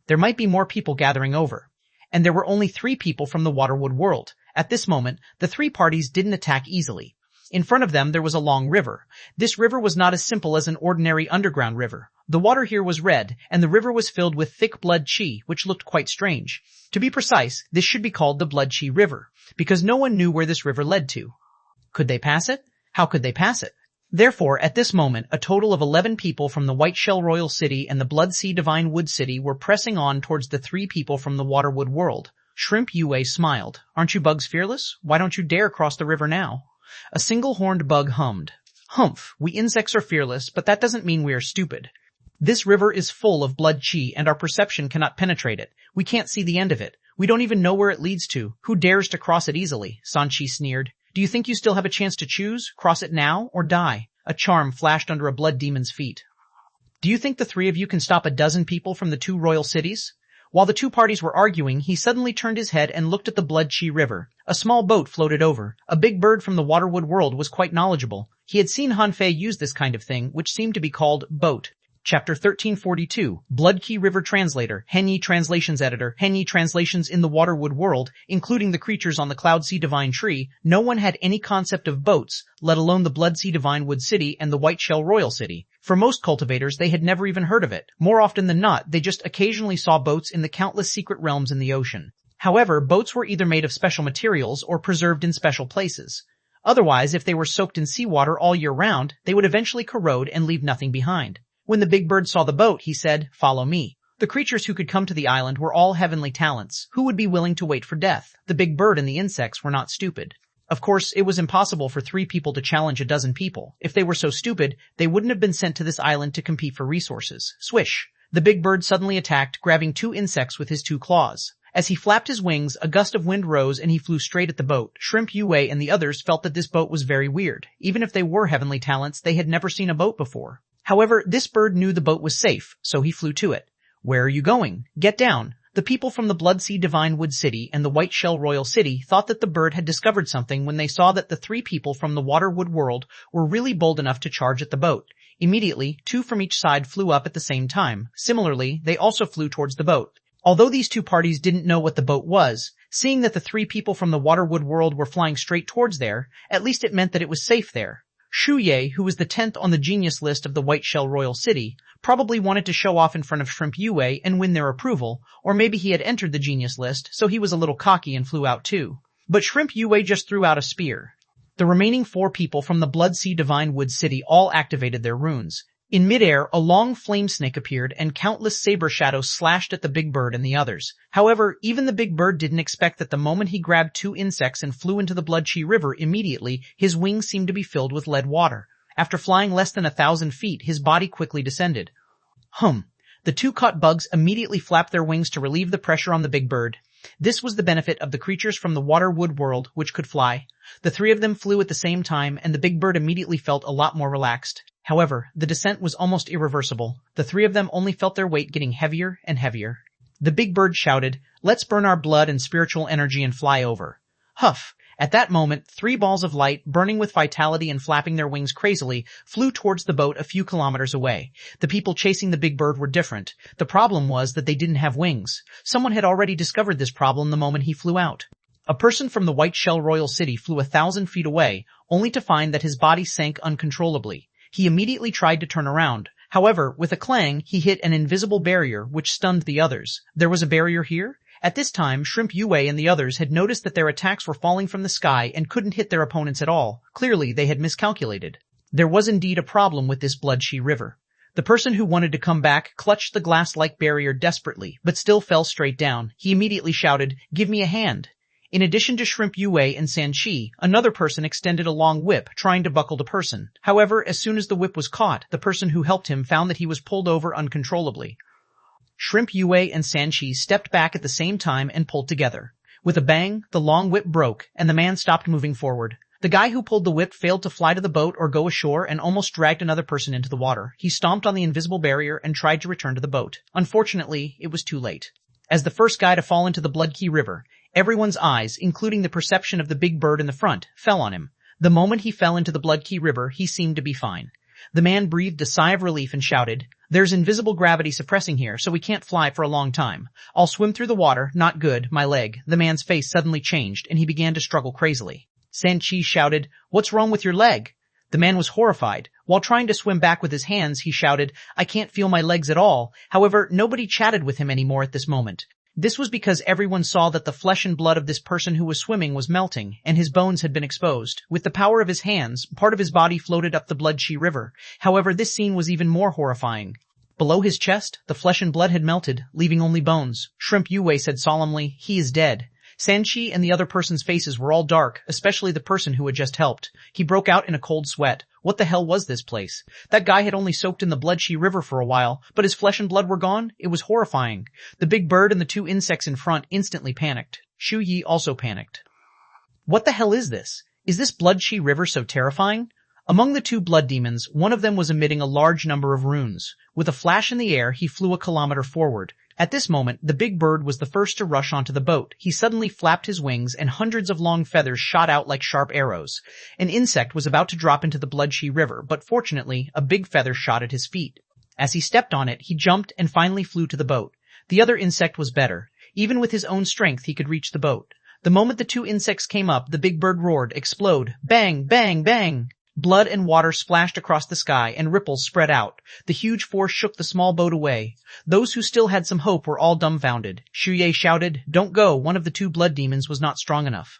There might be more people gathering over. And there were only 3 people from the Waterwood World. At this moment, the 3 parties didn't attack easily. In front of them there was a long river. This river was not as simple as an ordinary underground river. The water here was red, and the river was filled with thick blood chi, which looked quite strange. To be precise, this should be called the Blood Chi River, because no one knew where this river led to. Could they pass it? How could they pass it? Therefore, at this moment, a total of 11 people from the White Shell Royal City and the Blood Sea Divine Wood City were pressing on towards the 3 people from the Waterwood World. Shrimp Yue smiled. Aren't you bugs fearless? Why don't you dare cross the river now? A single-horned bug hummed. Humph, we insects are fearless, but that doesn't mean we are stupid. This river is full of blood chi, and our perception cannot penetrate it. We can't see the end of it. We don't even know where it leads to. Who dares to cross it easily? Sanqi sneered. Do you think you still have a chance to choose? Cross it now or die? A charm flashed under a blood demon's feet. Do you think the 3 of you can stop a dozen people from the 2 royal cities? While the 2 parties were arguing, he suddenly turned his head and looked at the Blood Chi River. A small boat floated over. A big bird from the Waterwood World was quite knowledgeable. He had seen Han Fei use this kind of thing, which seemed to be called boat. Chapter 1342, Blood Key River Translator, Henyi Translations Editor, Henyi Translations in the Waterwood World, including the creatures on the Cloud Sea Divine Tree. No one had any concept of boats, let alone the Blood Sea Divine Wood City and the White Shell Royal City. For most cultivators, they had never even heard of it. More often than not, they just occasionally saw boats in the countless secret realms in the ocean. However, boats were either made of special materials or preserved in special places. Otherwise, if they were soaked in seawater all year round, they would eventually corrode and leave nothing behind. When the big bird saw the boat, he said, "Follow me." The creatures who could come to the island were all heavenly talents, who would be willing to wait for death. The big bird and the insects were not stupid. Of course, it was impossible for 3 people to challenge a dozen people. If they were so stupid, they wouldn't have been sent to this island to compete for resources. Swish! The big bird suddenly attacked, grabbing 2 insects with his 2 claws. As he flapped his wings, a gust of wind rose and he flew straight at the boat. Shrimp Yue and the others felt that this boat was very weird. Even if they were heavenly talents, they had never seen a boat before. However, this bird knew the boat was safe, so he flew to it. "Where are you going? Get down." The people from the Blood Sea Divine Wood City and the White Shell Royal City thought that the bird had discovered something when they saw that the 3 people from the Waterwood World were really bold enough to charge at the boat. Immediately, 2 from each side flew up at the same time. Similarly, they also flew towards the boat. Although these 2 parties didn't know what the boat was, seeing that the 3 people from the Waterwood World were flying straight towards there, at least it meant that it was safe there. Shuye, who was the 10th on the genius list of the White Shell Royal City, probably wanted to show off in front of Shrimp Yue and win their approval, or maybe he had entered the genius list, so he was a little cocky and flew out too. But Shrimp Yue just threw out a spear. The remaining 4 people from the Blood Sea Divine Wood City all activated their runes. In midair, a long flame snake appeared and countless saber shadows slashed at the big bird and the others. However, even the big bird didn't expect that the moment he grabbed 2 insects and flew into the Blood Chi River, immediately his wings seemed to be filled with lead water. After flying less than 1,000 feet, his body quickly descended. The 2 caught bugs immediately flapped their wings to relieve the pressure on the big bird. This was the benefit of the creatures from the Waterwood World which could fly. The three of them flew at the same time, and the big bird immediately felt a lot more relaxed. However, the descent was almost irreversible. The three of them only felt their weight getting heavier and heavier. The big bird shouted, "Let's burn our blood and spiritual energy and fly over." Huff! At that moment, 3 balls of light, burning with vitality and flapping their wings crazily, flew towards the boat a few kilometers away. The people chasing the big bird were different. The problem was that they didn't have wings. Someone had already discovered this problem the moment he flew out. A person from the White Shell Royal City flew 1,000 feet away, only to find that his body sank uncontrollably. He immediately tried to turn around. However, with a clang, he hit an invisible barrier which stunned the others. There was a barrier here? At this time, Shrimp Yue and the others had noticed that their attacks were falling from the sky and couldn't hit their opponents at all. Clearly, they had miscalculated. There was indeed a problem with this Blood Chi River. The person who wanted to come back clutched the glass-like barrier desperately, but still fell straight down. He immediately shouted, "Give me a hand." In addition to Shrimp Yue and Sanchi, another person extended a long whip, trying to buckle the person. However, as soon as the whip was caught, the person who helped him found that he was pulled over uncontrollably. Shrimp Yue and Sanchi stepped back at the same time and pulled together. With a bang, the long whip broke, and the man stopped moving forward. The guy who pulled the whip failed to fly to the boat or go ashore and almost dragged another person into the water. He stomped on the invisible barrier and tried to return to the boat. Unfortunately, it was too late. As the first guy to fall into the Blood Key River, everyone's eyes, including the perception of the big bird in the front, fell on him. The moment he fell into the Blood Key River, he seemed to be fine. The man breathed a sigh of relief and shouted, "There's invisible gravity suppressing here, so we can't fly for a long time. I'll swim through the water, not good, my leg." The man's face suddenly changed, and he began to struggle crazily. Sanchi shouted, "What's wrong with your leg?" The man was horrified. While trying to swim back with his hands, he shouted, "I can't feel my legs at all." However, nobody chatted with him anymore at this moment. This was because everyone saw that the flesh and blood of this person who was swimming was melting, and his bones had been exposed. With the power of his hands, part of his body floated up the Blood Chi River. However, this scene was even more horrifying. Below his chest, the flesh and blood had melted, leaving only bones. Shrimp Yue said solemnly, "He is dead." Sanchi and the other person's faces were all dark, especially the person who had just helped. He broke out in a cold sweat. What the hell was this place? That guy had only soaked in the Blood Chi River for a while, but his flesh and blood were gone? It was horrifying. The big bird and the 2 insects in front instantly panicked. Shu Yi also panicked. What the hell is this? Is this Blood Chi River so terrifying? Among the 2 blood demons, one of them was emitting a large number of runes. With a flash in the air, he flew a kilometer forward. At this moment, the big bird was the first to rush onto the boat. He suddenly flapped his wings, and hundreds of long feathers shot out like sharp arrows. An insect was about to drop into the Blood Chi River, but fortunately, a big feather shot at his feet. As he stepped on it, he jumped and finally flew to the boat. The other insect was better. Even with his own strength, he could reach the boat. The moment the 2 insects came up, the big bird roared, "Explode! Bang! Bang! Bang!" Blood and water splashed across the sky, and ripples spread out. The huge force shook the small boat away. Those who still had some hope were all dumbfounded. Shu Ye shouted, "Don't go, one of the 2 blood demons was not strong enough."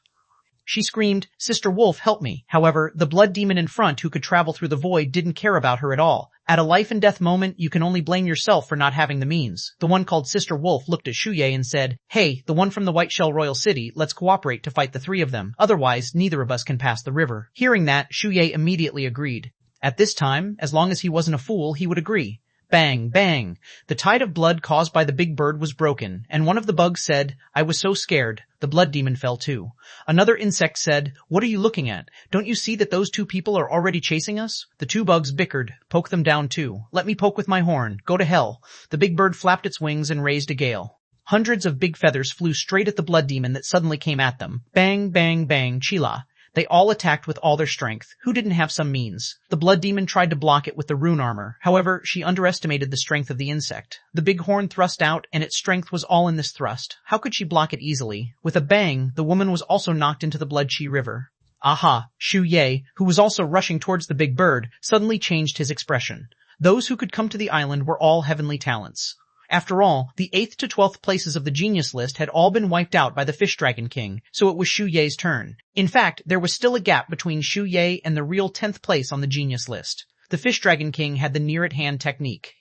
She screamed, "Sister Wolf, help me." However, the blood demon in front who could travel through the void didn't care about her at all. At a life and death moment, you can only blame yourself for not having the means. The one called Sister Wolf looked at Shu Ye and said, "Hey, the one from the White Shell Royal City, let's cooperate to fight the 3 of them. Otherwise, neither of us can pass the river." Hearing that, Shu Ye immediately agreed. At this time, as long as he wasn't a fool, he would agree. Bang, bang. The tide of blood caused by the big bird was broken, and one of the bugs said, "I was so scared." The blood demon fell too. Another insect said, "What are you looking at? Don't you see that those 2 people are already chasing us?" The 2 bugs bickered. "Poke them down too." "Let me poke with my horn." "Go to hell." The big bird flapped its wings and raised a gale. Hundreds of big feathers flew straight at the blood demon that suddenly came at them. Bang, bang, bang, chila. They all attacked with all their strength. Who didn't have some means? The blood demon tried to block it with the rune armor. However, she underestimated the strength of the insect. The big horn thrust out, and its strength was all in this thrust. How could she block it easily? With a bang, the woman was also knocked into the Blood Chi River. Aha! Shu Ye, who was also rushing towards the big bird, suddenly changed his expression. Those who could come to the island were all heavenly talents. After all, the 8th to 12th places of the genius list had all been wiped out by the Fish Dragon King, so it was Shu Ye's turn. In fact, there was still a gap between Shu Ye and the real 10th place on the genius list. The Fish Dragon King had the near-at-hand technique.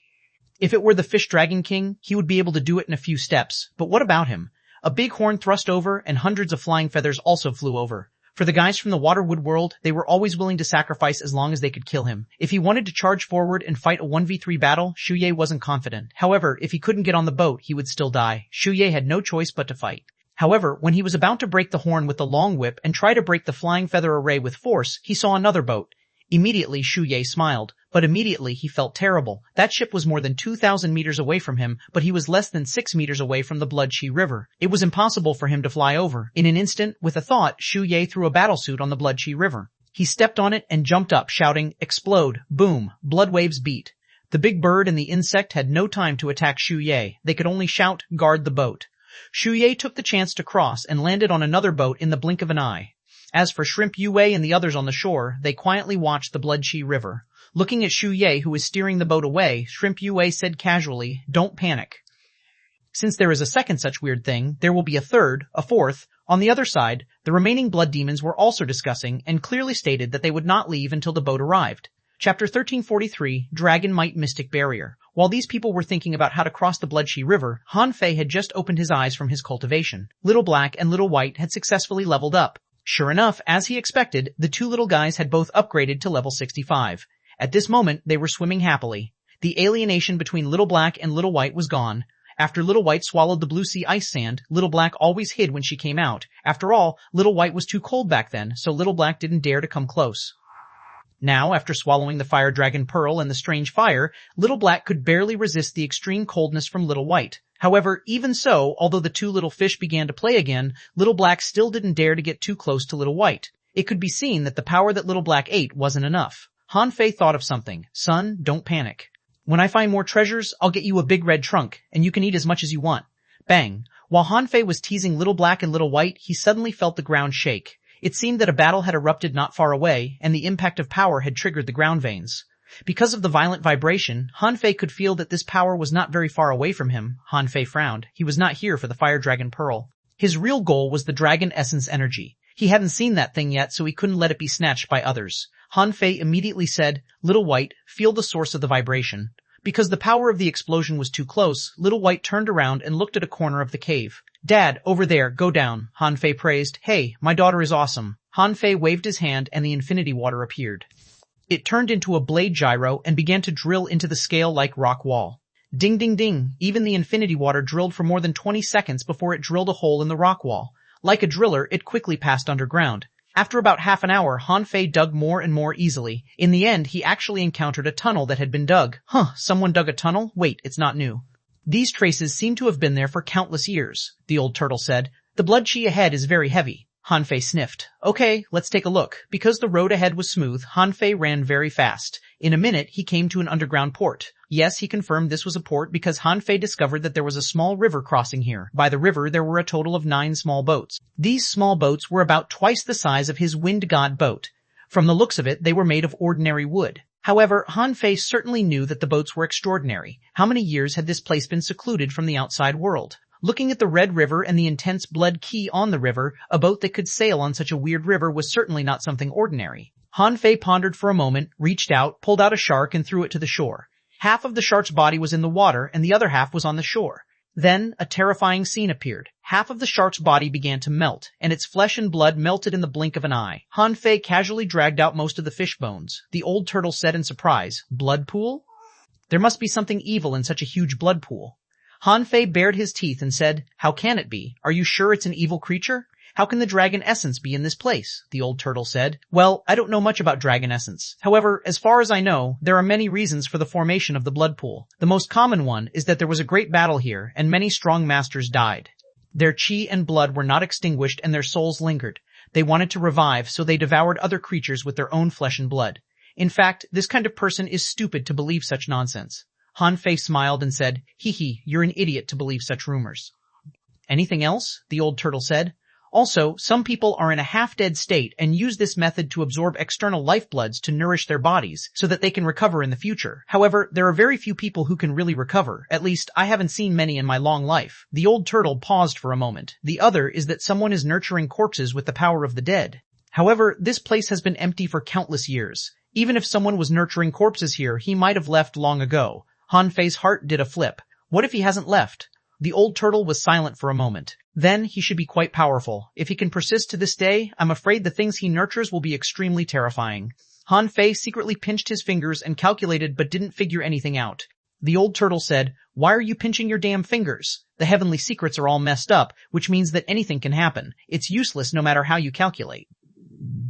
If it were the Fish Dragon King, he would be able to do it in a few steps. But what about him? A big horn thrust over, and hundreds of flying feathers also flew over. For the guys from the Waterwood world, they were always willing to sacrifice as long as they could kill him. If he wanted to charge forward and fight a 1v3 battle, Shu Ye wasn't confident. However, if he couldn't get on the boat, he would still die. Shu Ye had no choice but to fight. However, when he was about to break the horn with the long whip and try to break the flying feather array with force, he saw another boat. Immediately Xu smiled, but immediately he felt terrible. That ship was more than 2,000 meters away from him, but he was less than 6 meters away from the Blood Qi River. It was impossible for him to fly over. In an instant, with a thought, Xu threw a battlesuit on the Blood Qi River. He stepped on it and jumped up, shouting, "Explode! Boom!" Blood waves beat. The big bird and the insect had no time to attack Xu. They could only shout, "Guard the boat." Xu took the chance to cross and landed on another boat in the blink of an eye. As for Shrimp Yue and the others on the shore, they quietly watched the Blood Qi River. Looking at Xu who was steering the boat away, Shrimp Yue said casually, "Don't panic. Since there is a second such weird thing, there will be a third, a fourth." On the other side, the remaining blood demons were also discussing and clearly stated that they would not leave until the boat arrived. Chapter 1343, Dragon Might Mystic Barrier. While these people were thinking about how to cross the Blood Qi River, Han Fei had just opened his eyes from his cultivation. Little Black and Little White had successfully leveled up. Sure enough, as he expected, the two little guys had both upgraded to level 65. At this moment, they were swimming happily. The alienation between Little Black and Little White was gone. After Little White swallowed the blue sea ice sand, Little Black always hid when she came out. After all, Little White was too cold back then, so Little Black didn't dare to come close. Now, after swallowing the fire dragon pearl and the strange fire, Little Black could barely resist the extreme coldness from Little White. However, even so, although the two little fish began to play again, Little Black still didn't dare to get too close to Little White. It could be seen that the power that Little Black ate wasn't enough. Han Fei thought of something. "Son, don't panic. When I find more treasures, I'll get you a big red trunk, and you can eat as much as you want." Bang! While Han Fei was teasing Little Black and Little White, he suddenly felt the ground shake. It seemed that a battle had erupted not far away, and the impact of power had triggered the ground veins. Because of the violent vibration, Han Fei could feel that this power was not very far away from him. Han Fei frowned. He was not here for the fire dragon pearl. His real goal was the dragon essence energy. He hadn't seen that thing yet, so he couldn't let it be snatched by others. Han Fei immediately said, "Little White, feel the source of the vibration." Because the power of the explosion was too close, Little White turned around and looked at a corner of the cave. "Dad, over there, go down," Han Fei praised. "Hey, my daughter is awesome." Han Fei waved his hand and the infinity water appeared. It turned into a blade gyro and began to drill into the scale-like rock wall. Ding ding ding, even the infinity water drilled for more than 20 seconds before it drilled a hole in the rock wall. Like a driller, it quickly passed underground. After about half an hour, Han Fei dug more and more easily. In the end, he actually encountered a tunnel that had been dug. Someone dug a tunnel? Wait, it's not new. These traces seem to have been there for countless years, the old turtle said. The blood qi ahead is very heavy. Han Fei sniffed. Okay, let's take a look. Because the road ahead was smooth, Han Fei ran very fast. In a minute, he came to an underground port. Yes, he confirmed this was a port because Han Fei discovered that there was a small river crossing here. By the river, there were a total of 9 small boats. These small boats were about twice the size of his wind god boat. From the looks of it, they were made of ordinary wood. However, Han Fei certainly knew that the boats were extraordinary. How many years had this place been secluded from the outside world? Looking at the Red River and the intense blood qi on the river, a boat that could sail on such a weird river was certainly not something ordinary. Han Fei pondered for a moment, reached out, pulled out a shark and threw it to the shore. Half of the shark's body was in the water and the other half was on the shore. Then a terrifying scene appeared. Half of the shark's body began to melt, and its flesh and blood melted in the blink of an eye. Han Fei casually dragged out most of the fish bones. The old turtle said in surprise, "Blood pool? There must be something evil in such a huge blood pool." Han Fei bared his teeth and said, "How can it be? Are you sure it's an evil creature? How can the dragon essence be in this place?" The old turtle said, "Well, I don't know much about dragon essence. However, as far as I know, there are many reasons for the formation of the blood pool. The most common one is that there was a great battle here, and many strong masters died. Their qi and blood were not extinguished and their souls lingered. They wanted to revive, so they devoured other creatures with their own flesh and blood. In fact, this kind of person is stupid to believe such nonsense." Han Fei smiled and said, "Hee, you're an idiot to believe such rumors." "Anything else?" the old turtle said. "Also, some people are in a half-dead state and use this method to absorb external lifebloods to nourish their bodies so that they can recover in the future. However, there are very few people who can really recover. At least, I haven't seen many in my long life." The old turtle paused for a moment. "The other is that someone is nurturing corpses with the power of the dead. However, this place has been empty for countless years. Even if someone was nurturing corpses here, he might have left long ago." Han Fei's heart did a flip. What if he hasn't left? The old turtle was silent for a moment. Then he should be quite powerful. If he can persist to this day, I'm afraid the things he nurtures will be extremely terrifying. Han Fei secretly pinched his fingers and calculated but didn't figure anything out. The old turtle said, "Why are you pinching your damn fingers? The heavenly secrets are all messed up, which means that anything can happen. It's useless no matter how you calculate."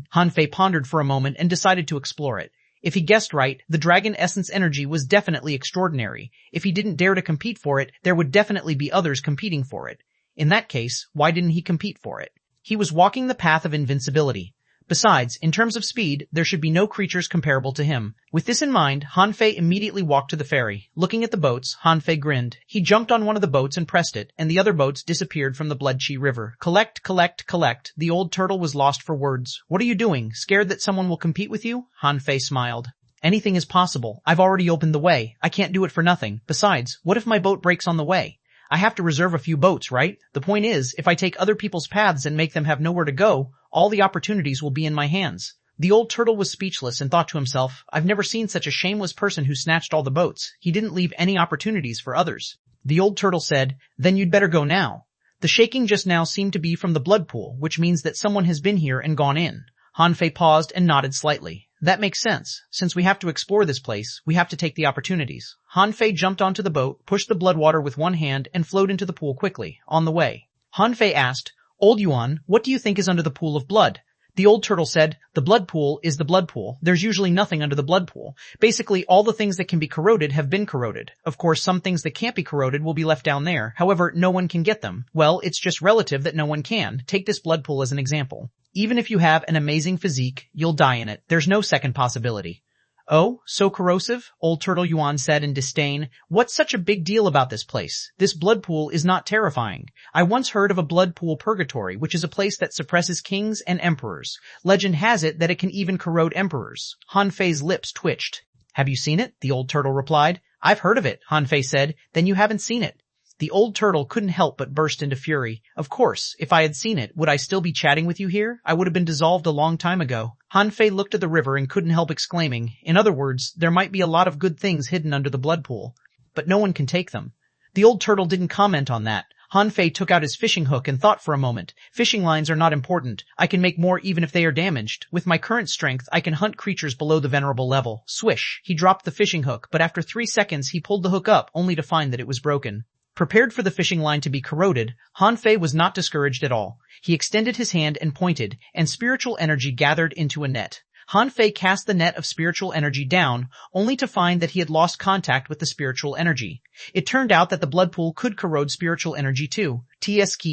Han Fei pondered for a moment and decided to explore it. If he guessed right, the dragon essence energy was definitely extraordinary. If he didn't dare to compete for it, there would definitely be others competing for it. In that case, why didn't he compete for it? He was walking the path of invincibility. Besides, in terms of speed, there should be no creatures comparable to him. With this in mind, Han Fei immediately walked to the ferry. Looking at the boats, Han Fei grinned. He jumped on one of the boats and pressed it, and the other boats disappeared from the Blood Chi River. Collect, collect, collect. The old turtle was lost for words. What are you doing? Scared that someone will compete with you? Han Fei smiled. Anything is possible. I've already opened the way. I can't do it for nothing. Besides, what if my boat breaks on the way? I have to reserve a few boats, right? The point is, if I take other people's paths and make them have nowhere to go, all the opportunities will be in my hands. The old turtle was speechless and thought to himself, I've never seen such a shameless person who snatched all the boats. He didn't leave any opportunities for others. The old turtle said, then you'd better go now. The shaking just now seemed to be from the blood pool, which means that someone has been here and gone in. Han Fei paused and nodded slightly. That makes sense. Since we have to explore this place, we have to take the opportunities. Han Fei jumped onto the boat, pushed the blood water with one hand, and flowed into the pool quickly. On the way, Han Fei asked, Old Yuan, what do you think is under the pool of blood? The old turtle said, the blood pool is the blood pool. There's usually nothing under the blood pool. Basically, all the things that can be corroded have been corroded. Of course, some things that can't be corroded will be left down there. However, no one can get them. Well, it's just relative that no one can. Take this blood pool as an example. Even if you have an amazing physique, you'll die in it. There's no second possibility. Oh, so corrosive? Old Turtle Yuan said in disdain. What's such a big deal about this place? This blood pool is not terrifying. I once heard of a blood pool purgatory, which is a place that suppresses kings and emperors. Legend has it that it can even corrode emperors. Han Fei's lips twitched. Have you seen it? The old turtle replied. I've heard of it, Han Fei said. Then you haven't seen it. The old turtle couldn't help but burst into fury. Of course, if I had seen it, would I still be chatting with you here? I would have been dissolved a long time ago. Han Fei looked at the river and couldn't help exclaiming. In other words, there might be a lot of good things hidden under the blood pool. But no one can take them. The old turtle didn't comment on that. Han Fei took out his fishing hook and thought for a moment. Fishing lines are not important. I can make more even if they are damaged. With my current strength, I can hunt creatures below the venerable level. Swish! He dropped the fishing hook, but after 3 seconds he pulled the hook up, only to find that it was broken. Prepared for the fishing line to be corroded, Han Fei was not discouraged at all. He extended his hand and pointed, and spiritual energy gathered into a net. Han Fei cast the net of spiritual energy down, only to find that he had lost contact with the spiritual energy. It turned out that the blood pool could corrode spiritual energy too. TSK.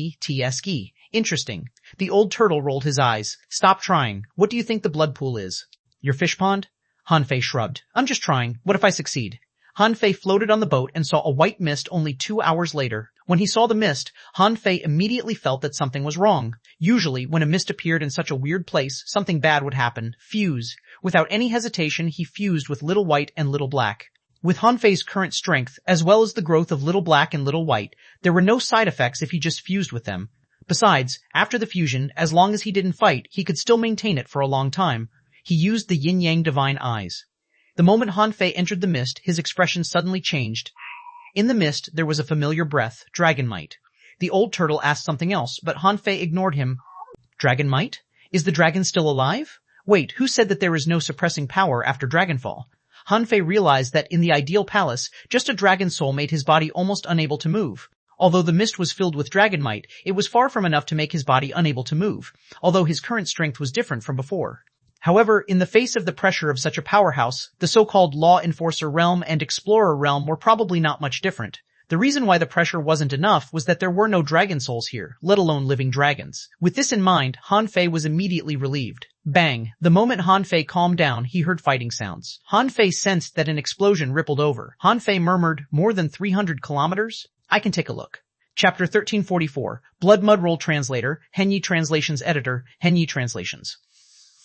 Interesting. The old turtle rolled his eyes. Stop trying. What do you think the blood pool is? Your fish pond? Han Fei shrugged. I'm just trying. What if I succeed? Han Fei floated on the boat and saw a white mist only 2 hours later. When he saw the mist, Han Fei immediately felt that something was wrong. Usually, when a mist appeared in such a weird place, something bad would happen. Fuse. Without any hesitation, he fused with Little White and Little Black. With Han Fei's current strength, as well as the growth of Little Black and Little White, there were no side effects if he just fused with them. Besides, after the fusion, as long as he didn't fight, he could still maintain it for a long time. He used the yin-yang divine eyes. The moment Han Fei entered the mist, his expression suddenly changed. In the mist, there was a familiar breath, dragon might. The old turtle asked something else, but Han Fei ignored him. Dragon might? Is the dragon still alive? Wait, who said that there is no suppressing power after dragonfall? Han Fei realized that in the ideal palace, just a dragon soul made his body almost unable to move. Although the mist was filled with dragon might, it was far from enough to make his body unable to move, although his current strength was different from before. However, in the face of the pressure of such a powerhouse, the so-called Law Enforcer realm and Explorer realm were probably not much different. The reason why the pressure wasn't enough was that there were no dragon souls here, let alone living dragons. With this in mind, Han Fei was immediately relieved. Bang! The moment Han Fei calmed down, he heard fighting sounds. Han Fei sensed that an explosion rippled over. Han Fei murmured, more than 300 kilometers? I can take a look. Chapter 1344, Blood Mud Roll Translator, Henyi Translations Editor, Henyi Translations.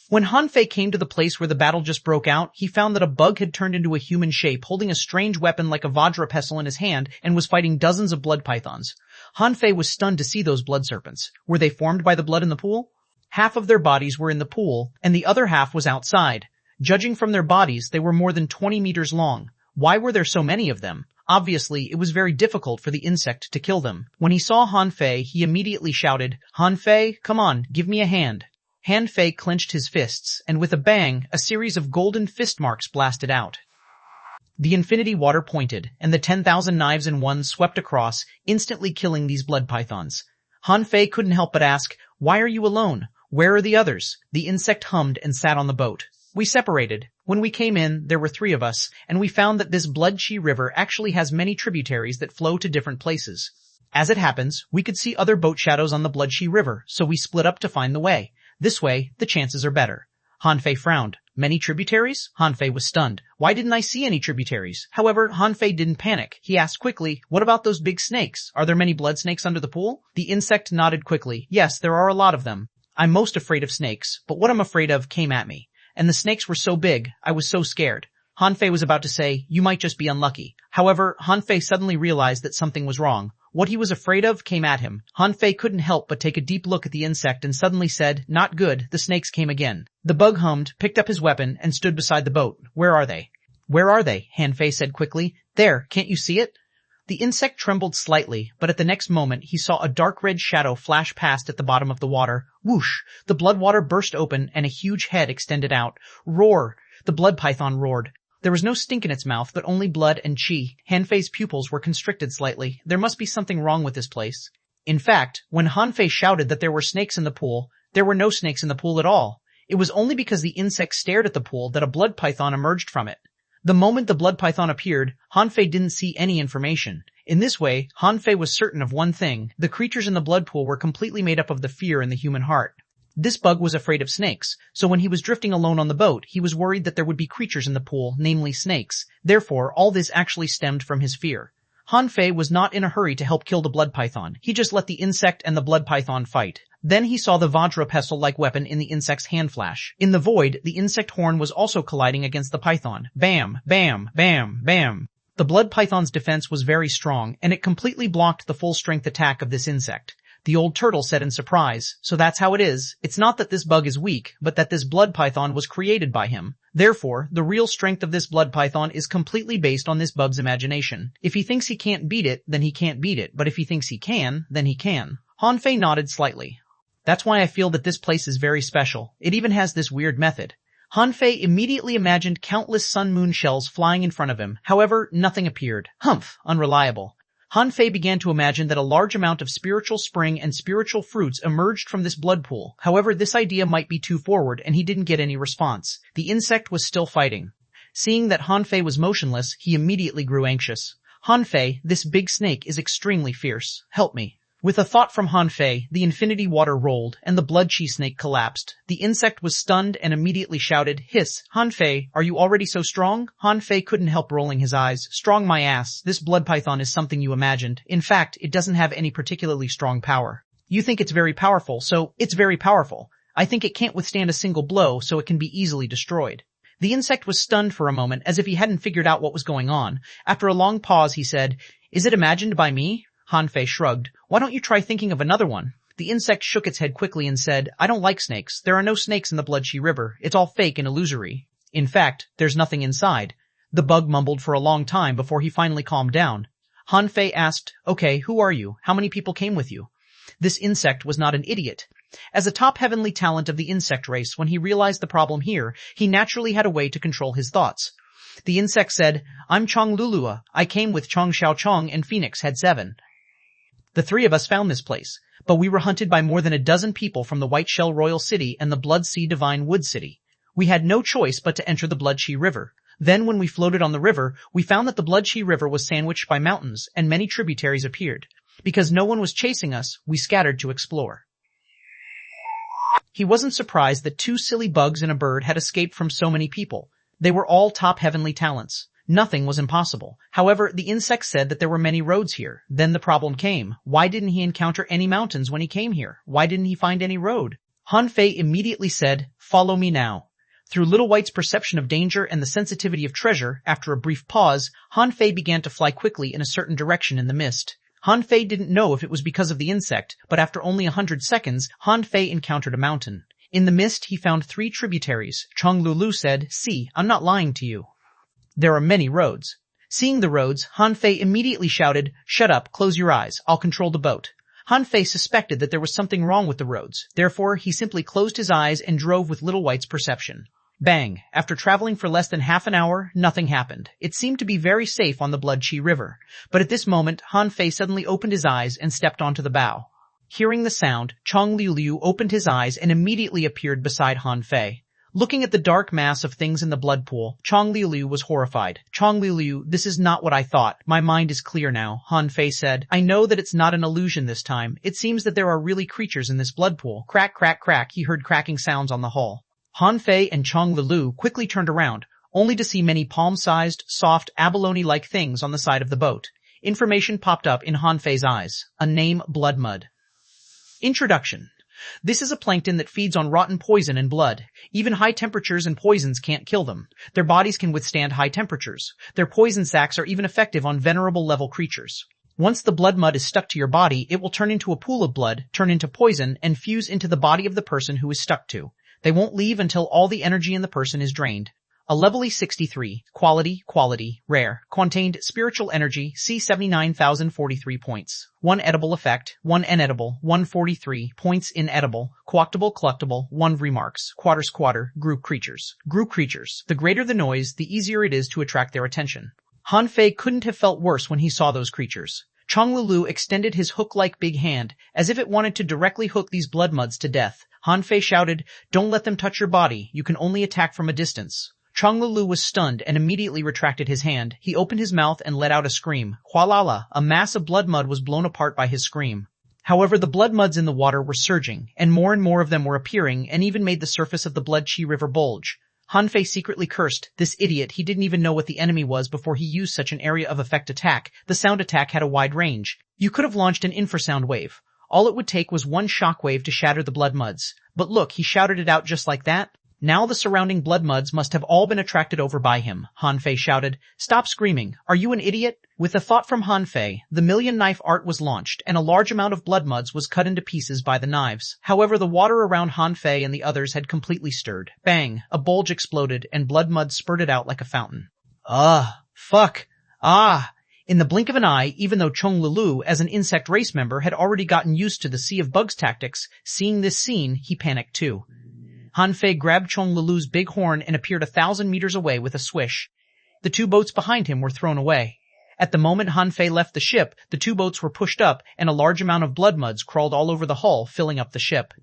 When Han Fei came to the place where the battle just broke out, he found that a bug had turned into a human shape, holding a strange weapon like a Vajra pestle in his hand, and was fighting dozens of blood pythons. Han Fei was stunned to see those blood serpents. Were they formed by the blood in the pool? Half of their bodies were in the pool, and the other half was outside. Judging from their bodies, they were more than 20 meters long. Why were there so many of them? Obviously, it was very difficult for the insect to kill them. When he saw Han Fei, he immediately shouted, Han Fei, come on, give me a hand. Han Fei clenched his fists, and with a bang, a series of golden fist marks blasted out. The infinity water pointed, and the 10,000 knives in one swept across, instantly killing these blood pythons. Han Fei couldn't help but ask, "Why are you alone? Where are the others?" The insect hummed and sat on the boat. "We separated. When we came in, there were 3 of us, and we found that this Blood Chi River actually has many tributaries that flow to different places. As it happens, we could see other boat shadows on the Blood Chi River, so we split up to find the way. This way, the chances are better." Han Fei frowned. "Many tributaries?" Han Fei was stunned. "Why didn't I see any tributaries?" However, Han Fei didn't panic. He asked quickly, "What about those big snakes? Are there many blood snakes under the pool?" The insect nodded quickly. "Yes, there are a lot of them. I'm most afraid of snakes, but what I'm afraid of came at me. And the snakes were so big, I was so scared." Han Fei was about to say, "You might just be unlucky." However, Han Fei suddenly realized that something was wrong. What he was afraid of came at him. Han Fei couldn't help but take a deep look at the insect and suddenly said, "Not good, the snakes came again." The bug hummed, picked up his weapon, and stood beside the boat. "Where are they?" "Where are they?" Han Fei said quickly. "There, can't you see it?" The insect trembled slightly, but at the next moment he saw a dark red shadow flash past at the bottom of the water. Whoosh! The blood water burst open and a huge head extended out. Roar! The blood python roared. There was no stink in its mouth, but only blood and chi. Han Fei's pupils were constricted slightly. There must be something wrong with this place. In fact, when Han Fei shouted that there were snakes in the pool, there were no snakes in the pool at all. It was only because the insect stared at the pool that a blood python emerged from it. The moment the blood python appeared, Han Fei didn't see any information. In this way, Han Fei was certain of one thing: the creatures in the blood pool were completely made up of the fear in the human heart. This bug was afraid of snakes, so when he was drifting alone on the boat, he was worried that there would be creatures in the pool, namely snakes. Therefore, all this actually stemmed from his fear. Han Fei was not in a hurry to help kill the blood python. He just let the insect and the blood python fight. Then he saw the Vajra pestle-like weapon in the insect's hand flash. In the void, the insect horn was also colliding against the python. Bam! Bam! Bam! Bam! The blood python's defense was very strong, and it completely blocked the full-strength attack of this insect. The old turtle said in surprise, "So that's how it is. It's not that this bug is weak, but that this blood python was created by him. Therefore, the real strength of this blood python is completely based on this bug's imagination. If he thinks he can't beat it, then he can't beat it, but if he thinks he can, then he can." Han Fei nodded slightly. "That's why I feel that this place is very special. It even has this weird method." Han Fei immediately imagined countless sun-moon shells flying in front of him. However, nothing appeared. Humph, unreliable. Han Fei began to imagine that a large amount of spiritual spring and spiritual fruits emerged from this blood pool. However, this idea might be too forward, and he didn't get any response. The insect was still fighting. Seeing that Han Fei was motionless, he immediately grew anxious. "Han Fei, this big snake is extremely fierce. Help me." With a thought from Han Fei, the infinity water rolled, and the blood chi snake collapsed. The insect was stunned and immediately shouted, "Hiss, Han Fei, are you already so strong?" Han Fei couldn't help rolling his eyes. "Strong my ass. This blood python is something you imagined. In fact, it doesn't have any particularly strong power. You think it's very powerful, so it's very powerful. I think it can't withstand a single blow, so it can be easily destroyed." The insect was stunned for a moment, as if he hadn't figured out what was going on. After a long pause, he said, "Is it imagined by me?" Han Fei shrugged. "Why don't you try thinking of another one?" The insect shook its head quickly and said, "I don't like snakes. There are no snakes in the Blood Chi River. It's all fake and illusory. In fact, there's nothing inside." The bug mumbled for a long time before he finally calmed down. Han Fei asked, "Okay, who are you? How many people came with you?" This insect was not an idiot. As a top heavenly talent of the insect race, when he realized the problem here, he naturally had a way to control his thoughts. The insect said, "I'm Chong Lulua. I came with Chong Xiao Chong and Phoenix Head 7. The 3 of us found this place, but we were hunted by more than a dozen people from the White Shell Royal City and the Blood Sea Divine Wood City. We had no choice but to enter the Blood Chi River. Then when we floated on the river, we found that the Blood Chi River was sandwiched by mountains, and many tributaries appeared. Because no one was chasing us, we scattered to explore." He wasn't surprised that 2 silly bugs and a bird had escaped from so many people. They were all top heavenly talents. Nothing was impossible. However, the insect said that there were many roads here. Then the problem came. Why didn't he encounter any mountains when he came here? Why didn't he find any road? Han Fei immediately said, "Follow me now." Through Little White's perception of danger and the sensitivity of treasure, after a brief pause, Han Fei began to fly quickly in a certain direction in the mist. Han Fei didn't know if it was because of the insect, but after only 100 seconds, Han Fei encountered a mountain. In the mist, he found 3 tributaries. Chong Lulu said, "See, I'm not lying to you. There are many roads." Seeing the roads, Han Fei immediately shouted, "Shut up, close your eyes, I'll control the boat." Han Fei suspected that there was something wrong with the roads. Therefore, he simply closed his eyes and drove with Little White's perception. Bang! After traveling for less than half an hour, nothing happened. It seemed to be very safe on the Blood Chi River. But at this moment, Han Fei suddenly opened his eyes and stepped onto the bow. Hearing the sound, Chong Liu opened his eyes and immediately appeared beside Han Fei. Looking at the dark mass of things in the blood pool, Chong Liu was horrified. Chong Liu, this is not what I thought. My mind is clear now, Han Fei said. I know that it's not an illusion this time. It seems that there are really creatures in this blood pool. Crack, crack, crack, he heard cracking sounds on the hull. Han Fei and Chong Liu quickly turned around, only to see many palm-sized, soft, abalone-like things on the side of the boat. Information popped up in Han Fei's eyes. A name, Blood Mud. Introduction. This is a plankton that feeds on rotten poison and blood. Even high temperatures and poisons can't kill them. Their bodies can withstand high temperatures. Their poison sacs are even effective on venerable level creatures. Once the blood mud is stuck to your body, it will turn into a pool of blood, turn into poison, and fuse into the body of the person who is stuck to. They won't leave until all the energy in the person is drained. A level 63, quality, rare, contained spiritual energy, C79,043 points. 1 edible effect, 1 inedible, 143 points inedible, collectible, 1 remarks, squatter, group creatures. Group creatures. The greater the noise, the easier it is to attract their attention. Han Fei couldn't have felt worse when he saw those creatures. Chong Liu extended his hook-like big hand, as if it wanted to directly hook these blood muds to death. Han Fei shouted, "Don't let them touch your body. You can only attack from a distance." Chong Liu was stunned and immediately retracted his hand. He opened his mouth and let out a scream. Hualala! A mass of blood mud was blown apart by his scream. However, the blood muds in the water were surging, and more of them were appearing, and even made the surface of the Blood Chi River bulge. Han Fei secretly cursed. This idiot, he didn't even know what the enemy was before he used such an area of effect attack. The sound attack had a wide range. You could have launched an infrasound wave. All it would take was one shock wave to shatter the blood muds. But look, he shouted it out just like that. Now the surrounding blood muds must have all been attracted over by him. Han Fei shouted, "Stop screaming. Are you an idiot?" With a thought from Han Fei, the million knife art was launched, and a large amount of blood muds was cut into pieces by the knives. However, the water around Han Fei and the others had completely stirred. Bang! A bulge exploded, and blood mud spurted out like a fountain. Fuck! In the blink of an eye, even though Chong Liu, as an insect race member, had already gotten used to the Sea of Bugs tactics, seeing this scene, he panicked too. Han Fei grabbed Chong Liu's big horn and appeared 1,000 meters away with a swish. The 2 boats behind him were thrown away. At the moment Han Fei left the ship, the 2 boats were pushed up, and a large amount of blood muds crawled all over the hull, filling up the ship.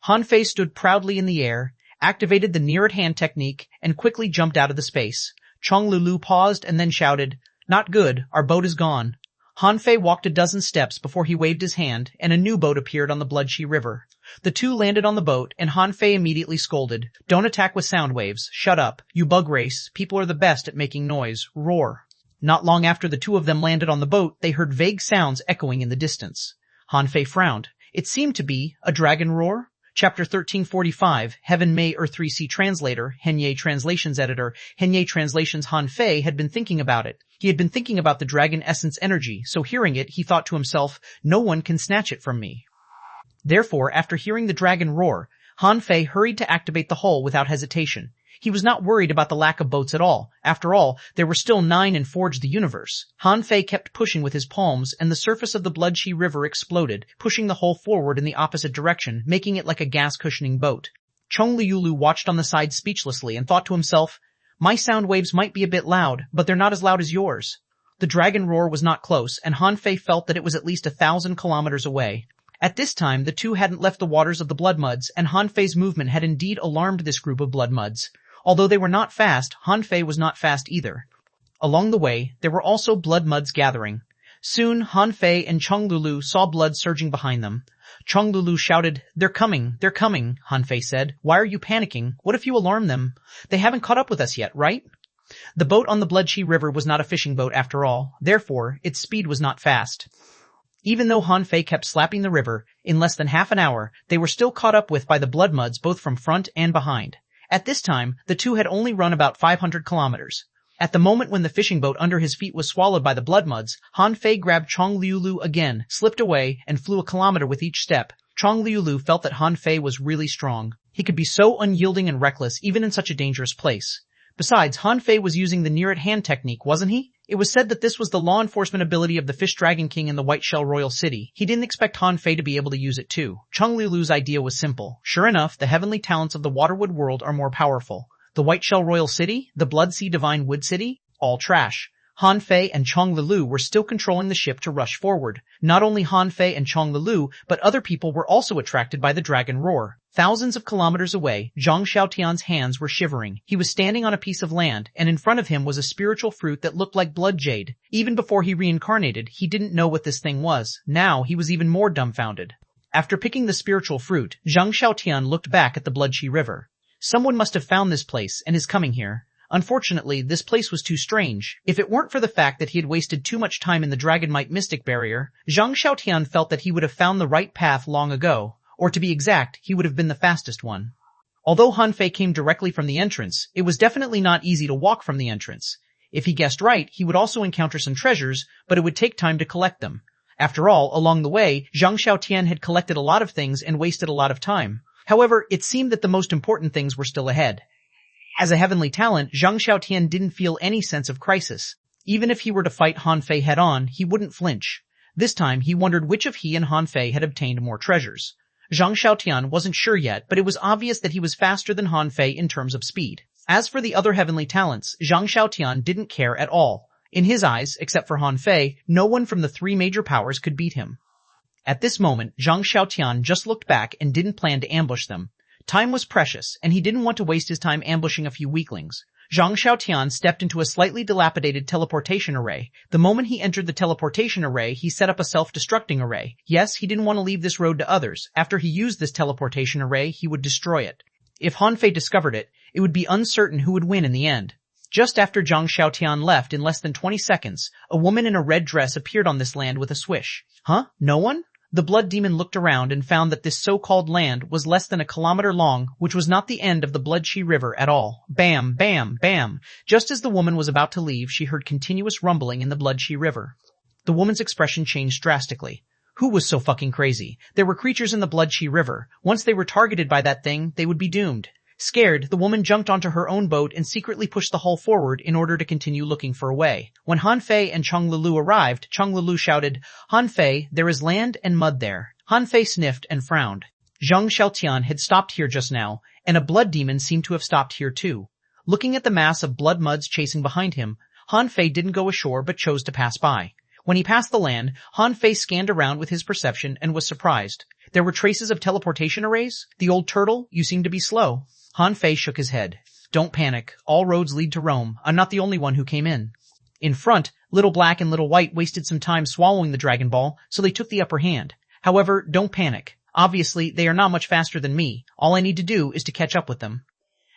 Han Fei stood proudly in the air, activated the near-at-hand technique, and quickly jumped out of the space. Chong Liu paused and then shouted, "Not good, our boat is gone." Han Fei walked a dozen steps before he waved his hand, and a new boat appeared on the Blood Chi River. The 2 landed on the boat, and Han Fei immediately scolded, "Don't attack with sound waves. Shut up. You bug race. People are the best at making noise. Roar." Not long after the 2 of them landed on the boat, they heard vague sounds echoing in the distance. Han Fei frowned. It seemed to be a dragon roar. Chapter 1345, Heaven May Earth 3C Translator, Henye Translations Editor, Henye Translations. Han Fei had been thinking about it. He had been thinking about the dragon essence energy, so hearing it, he thought to himself, no one can snatch it from me. Therefore, after hearing the dragon roar, Han Fei hurried to activate the hull without hesitation. He was not worried about the lack of boats at all. After all, there were still 9 in Forge the Universe. Han Fei kept pushing with his palms, and the surface of the Blood Chi River exploded, pushing the hull forward in the opposite direction, making it like a gas-cushioning boat. Chong Liu watched on the side speechlessly and thought to himself, "My sound waves might be a bit loud, but they're not as loud as yours." The dragon roar was not close, and Han Fei felt that it was at least 1,000 kilometers away. At this time, the 2 hadn't left the waters of the blood muds, and Han Fei's movement had indeed alarmed this group of blood muds. Although they were not fast, Han Fei was not fast either. Along the way, there were also blood muds gathering. Soon, Han Fei and Chong Liu saw blood surging behind them. Chong Liu shouted, they're coming, Han Fei said. "Why are you panicking? What if you alarm them? They haven't caught up with us yet, right?" The boat on the Blood Chi River was not a fishing boat after all. Therefore, its speed was not fast. Even though Han Fei kept slapping the river, in less than half an hour, they were still caught up with by the blood muds both from front and behind. At this time, the 2 had only run about 500 kilometers. At the moment when the fishing boat under his feet was swallowed by the blood muds, Han Fei grabbed Chong Liu again, slipped away, and flew a kilometer with each step. Chong Liu felt that Han Fei was really strong. He could be so unyielding and reckless even in such a dangerous place. Besides, Han Fei was using the near-at-hand technique, wasn't he? It was said that this was the law enforcement ability of the Fish Dragon King in the White Shell Royal City. He didn't expect Han Fei to be able to use it too. Chong Liu's idea was simple. Sure enough, the heavenly talents of the Waterwood world are more powerful. The Whiteshell Royal City? The Bloodsea Divine Wood City? All trash. Han Fei and Chong Lilu were still controlling the ship to rush forward. Not only Han Fei and Chong Lilu, but other people were also attracted by the dragon roar. Thousands of kilometers away, Zhang Xiaotian's hands were shivering. He was standing on a piece of land, and in front of him was a spiritual fruit that looked like blood jade. Even before he reincarnated, he didn't know what this thing was. Now, he was even more dumbfounded. After picking the spiritual fruit, Zhang Xiaotian looked back at the Bloodshea River. Someone must have found this place and is coming here. Unfortunately, this place was too strange. If it weren't for the fact that he had wasted too much time in the Dragonmite Mystic Barrier, Zhang Xiaotian felt that he would have found the right path long ago. Or to be exact, he would have been the fastest one. Although Han Fei came directly from the entrance, it was definitely not easy to walk from the entrance. If he guessed right, he would also encounter some treasures, but it would take time to collect them. After all, along the way, Zhang Xiaotian had collected a lot of things and wasted a lot of time. However, it seemed that the most important things were still ahead. As a heavenly talent, Zhang Xiaotian didn't feel any sense of crisis. Even if he were to fight Han Fei head-on, he wouldn't flinch. This time, he wondered which of he and Han Fei had obtained more treasures. Zhang Xiaotian wasn't sure yet, but it was obvious that he was faster than Han Fei in terms of speed. As for the other heavenly talents, Zhang Xiaotian didn't care at all. In his eyes, except for Han Fei, no one from the three major powers could beat him. At this moment, Zhang Xiaotian just looked back and didn't plan to ambush them. Time was precious, and he didn't want to waste his time ambushing a few weaklings. Zhang Xiaotian stepped into a slightly dilapidated teleportation array. The moment he entered the teleportation array, he set up a self-destructing array. Yes, he didn't want to leave this road to others. After he used this teleportation array, he would destroy it. If Han Fei discovered it, it would be uncertain who would win in the end. Just after Zhang Xiaotian left in less than 20 seconds, a woman in a red dress appeared on this land with a swish. Huh? No one? The blood demon looked around and found that this so-called land was less than a kilometer long, which was not the end of the Bloodshea River at all. Bam, bam, bam. Just as the woman was about to leave, she heard continuous rumbling in the Bloodshea River. The woman's expression changed drastically. Who was so fucking crazy? There were creatures in the Bloodshea River. Once they were targeted by that thing, they would be doomed. Scared, the woman jumped onto her own boat and secretly pushed the hull forward in order to continue looking for a way. When Han Fei and Chong Lilu arrived, Chong Lilu shouted, "Han Fei, there is land and mud there." Han Fei sniffed and frowned. Zhang Xiaotian had stopped here just now, and a blood demon seemed to have stopped here too. Looking at the mass of blood muds chasing behind him, Han Fei didn't go ashore but chose to pass by. When he passed the land, Han Fei scanned around with his perception and was surprised. There were traces of teleportation arrays? The old turtle, you seem to be slow. Han Fei shook his head. Don't panic. All roads lead to Rome. I'm not the only one who came in. In front, Little Black and Little White wasted some time swallowing the Dragon Ball, so they took the upper hand. However, don't panic. Obviously, they are not much faster than me. All I need to do is to catch up with them.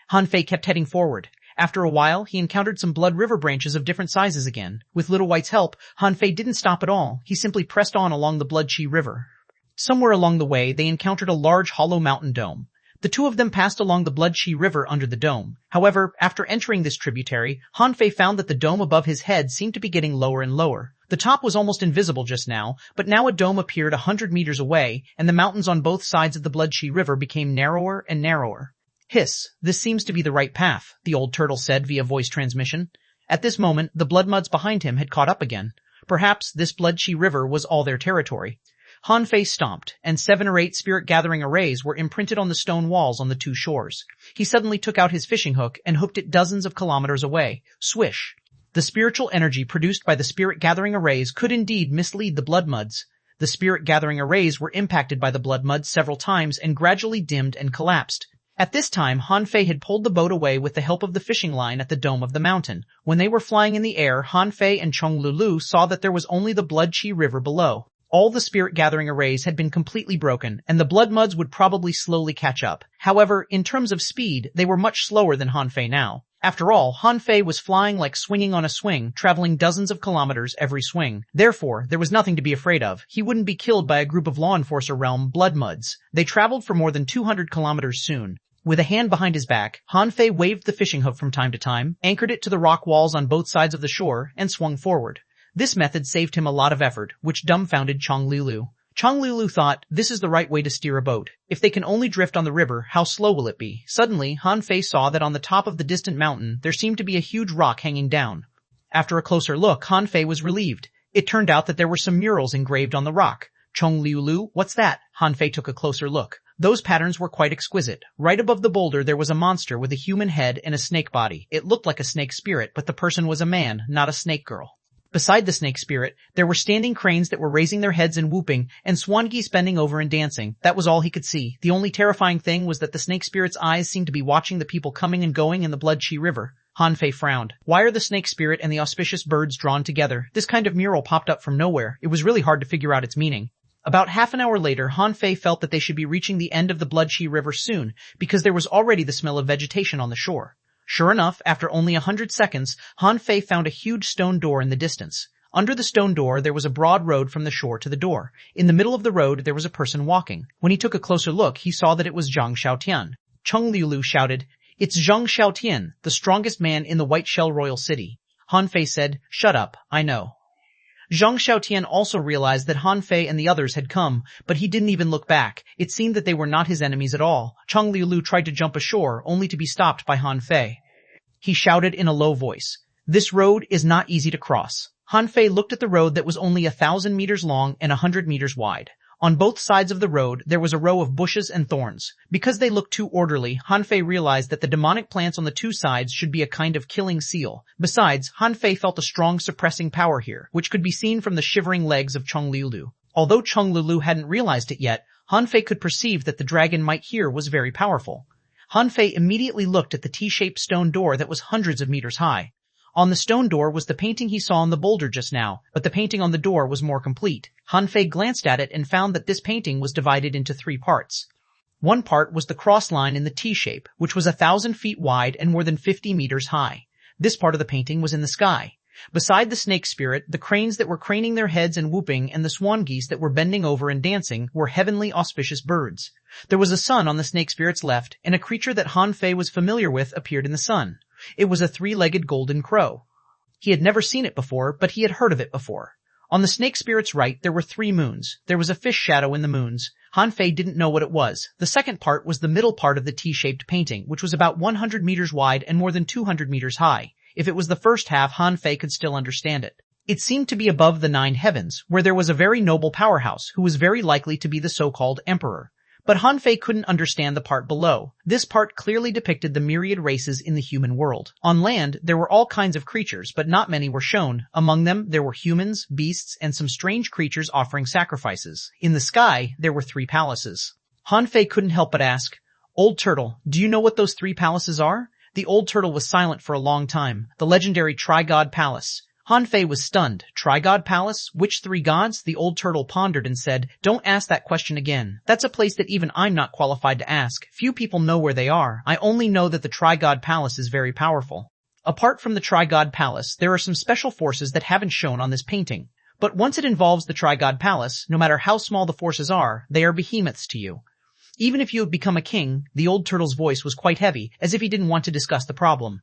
Han Fei kept heading forward. After a while, he encountered some Blood River branches of different sizes again. With Little White's help, Han Fei didn't stop at all. He simply pressed on along the Bloodshea River. Somewhere along the way, they encountered a large hollow mountain dome. The two of them passed along the Bloodshea River under the dome. However, after entering this tributary, Han Fei found that the dome above his head seemed to be getting lower and lower. The top was almost invisible just now, but now a dome appeared 100 meters away, and the mountains on both sides of the Bloodshea River became narrower and narrower. Hiss, this seems to be the right path, the old turtle said via voice transmission. At this moment, the blood muds behind him had caught up again. Perhaps this Bloodshea River was all their territory. Han Fei stomped, and 7 or 8 spirit-gathering arrays were imprinted on the stone walls on the two shores. He suddenly took out his fishing hook and hooked it dozens of kilometers away. Swish! The spiritual energy produced by the spirit-gathering arrays could indeed mislead the blood muds. The spirit-gathering arrays were impacted by the blood muds several times and gradually dimmed and collapsed. At this time, Han Fei had pulled the boat away with the help of the fishing line at the dome of the mountain. When they were flying in the air, Han Fei and Chong Lilu saw that there was only the Bloodshea River below. All the spirit-gathering arrays had been completely broken, and the blood muds would probably slowly catch up. However, in terms of speed, they were much slower than Han Fei now. After all, Han Fei was flying like swinging on a swing, traveling dozens of kilometers every swing. Therefore, there was nothing to be afraid of. He wouldn't be killed by a group of law enforcer realm blood muds. They traveled for more than 200 kilometers soon. With a hand behind his back, Han Fei waved the fishing hook from time to time, anchored it to the rock walls on both sides of the shore, and swung forward. This method saved him a lot of effort, which dumbfounded Chong Lilu. Chong Lilu thought, this is the right way to steer a boat. If they can only drift on the river, how slow will it be? Suddenly, Han Fei saw that on the top of the distant mountain, there seemed to be a huge rock hanging down. After a closer look, Han Fei was relieved. It turned out that there were some murals engraved on the rock. Chong Lilu, what's that? Han Fei took a closer look. Those patterns were quite exquisite. Right above the boulder there was a monster with a human head and a snake body. It looked like a snake spirit, but the person was a man, not a snake girl. Beside the snake spirit, there were standing cranes that were raising their heads and whooping, and swan geese bending over and dancing. That was all he could see. The only terrifying thing was that the snake spirit's eyes seemed to be watching the people coming and going in the Blood Chi River. Han Fei frowned. Why are the snake spirit and the auspicious birds drawn together? This kind of mural popped up from nowhere. It was really hard to figure out its meaning. About half an hour later, Han Fei felt that they should be reaching the end of the Blood Chi River soon, because there was already the smell of vegetation on the shore. Sure enough, after only 100 seconds, Han Fei found a huge stone door in the distance. Under the stone door, there was a broad road from the shore to the door. In the middle of the road, there was a person walking. When he took a closer look, he saw that it was Zhang Xiaotian. Cheng Liulu shouted, "It's Zhang Xiaotian, the strongest man in the White Shell Royal City." Han Fei said, "Shut up, I know." Zhang Xiaotian also realized that Han Fei and the others had come, but he didn't even look back. It seemed that they were not his enemies at all. Cheng Liulu tried to jump ashore, only to be stopped by Han Fei. He shouted in a low voice, "This road is not easy to cross." Han Fei looked at the road that was only 1,000 meters long and 100 meters wide. On both sides of the road, there was a row of bushes and thorns. Because they looked too orderly, Han Fei realized that the demonic plants on the two sides should be a kind of killing seal. Besides, Han Fei felt a strong suppressing power here, which could be seen from the shivering legs of Cheng Liulu. Although Cheng Liulu hadn't realized it yet, Han Fei could perceive that the dragon might here was very powerful. Han Fei immediately looked at the T-shaped stone door that was hundreds of meters high. On the stone door was the painting he saw on the boulder just now, but the painting on the door was more complete. Han Fei glanced at it and found that this painting was divided into 3 parts. One part was the cross line in the T-shape, which was 1,000 feet wide and more than 50 meters high. This part of the painting was in the sky. Beside the snake spirit, the cranes that were craning their heads and whooping and the swan geese that were bending over and dancing were heavenly auspicious birds. There was a sun on the snake spirit's left, and a creature that Han Fei was familiar with appeared in the sun. It was a 3-legged golden crow. He had never seen it before, but he had heard of it before. On the snake spirit's right, there were 3 moons. There was a fish shadow in the moons. Han Fei didn't know what it was. The second part was the middle part of the T-shaped painting, which was about 100 meters wide and more than 200 meters high. If it was the first half, Han Fei could still understand it. It seemed to be above the 9 heavens, where there was a very noble powerhouse, who was very likely to be the so-called emperor. But Han Fei couldn't understand the part below. This part clearly depicted the myriad races in the human world. On land, there were all kinds of creatures, but not many were shown. Among them, there were humans, beasts, and some strange creatures offering sacrifices. In the sky, there were 3 palaces. Han Fei couldn't help but ask, "Old Turtle, do you know what those 3 palaces are?" The old turtle was silent for a long time. The legendary Tri-God Palace. Han Fei was stunned. Tri-God Palace? Which 3 gods? The old turtle pondered and said, "Don't ask that question again. That's a place that even I'm not qualified to ask. Few people know where they are. I only know that the Tri-God Palace is very powerful. Apart from the Tri-God Palace, there are some special forces that haven't shown on this painting. But once it involves the Tri-God Palace, no matter how small the forces are, they are behemoths to you. Even if you have become a king," the old turtle's voice was quite heavy, as if he didn't want to discuss the problem.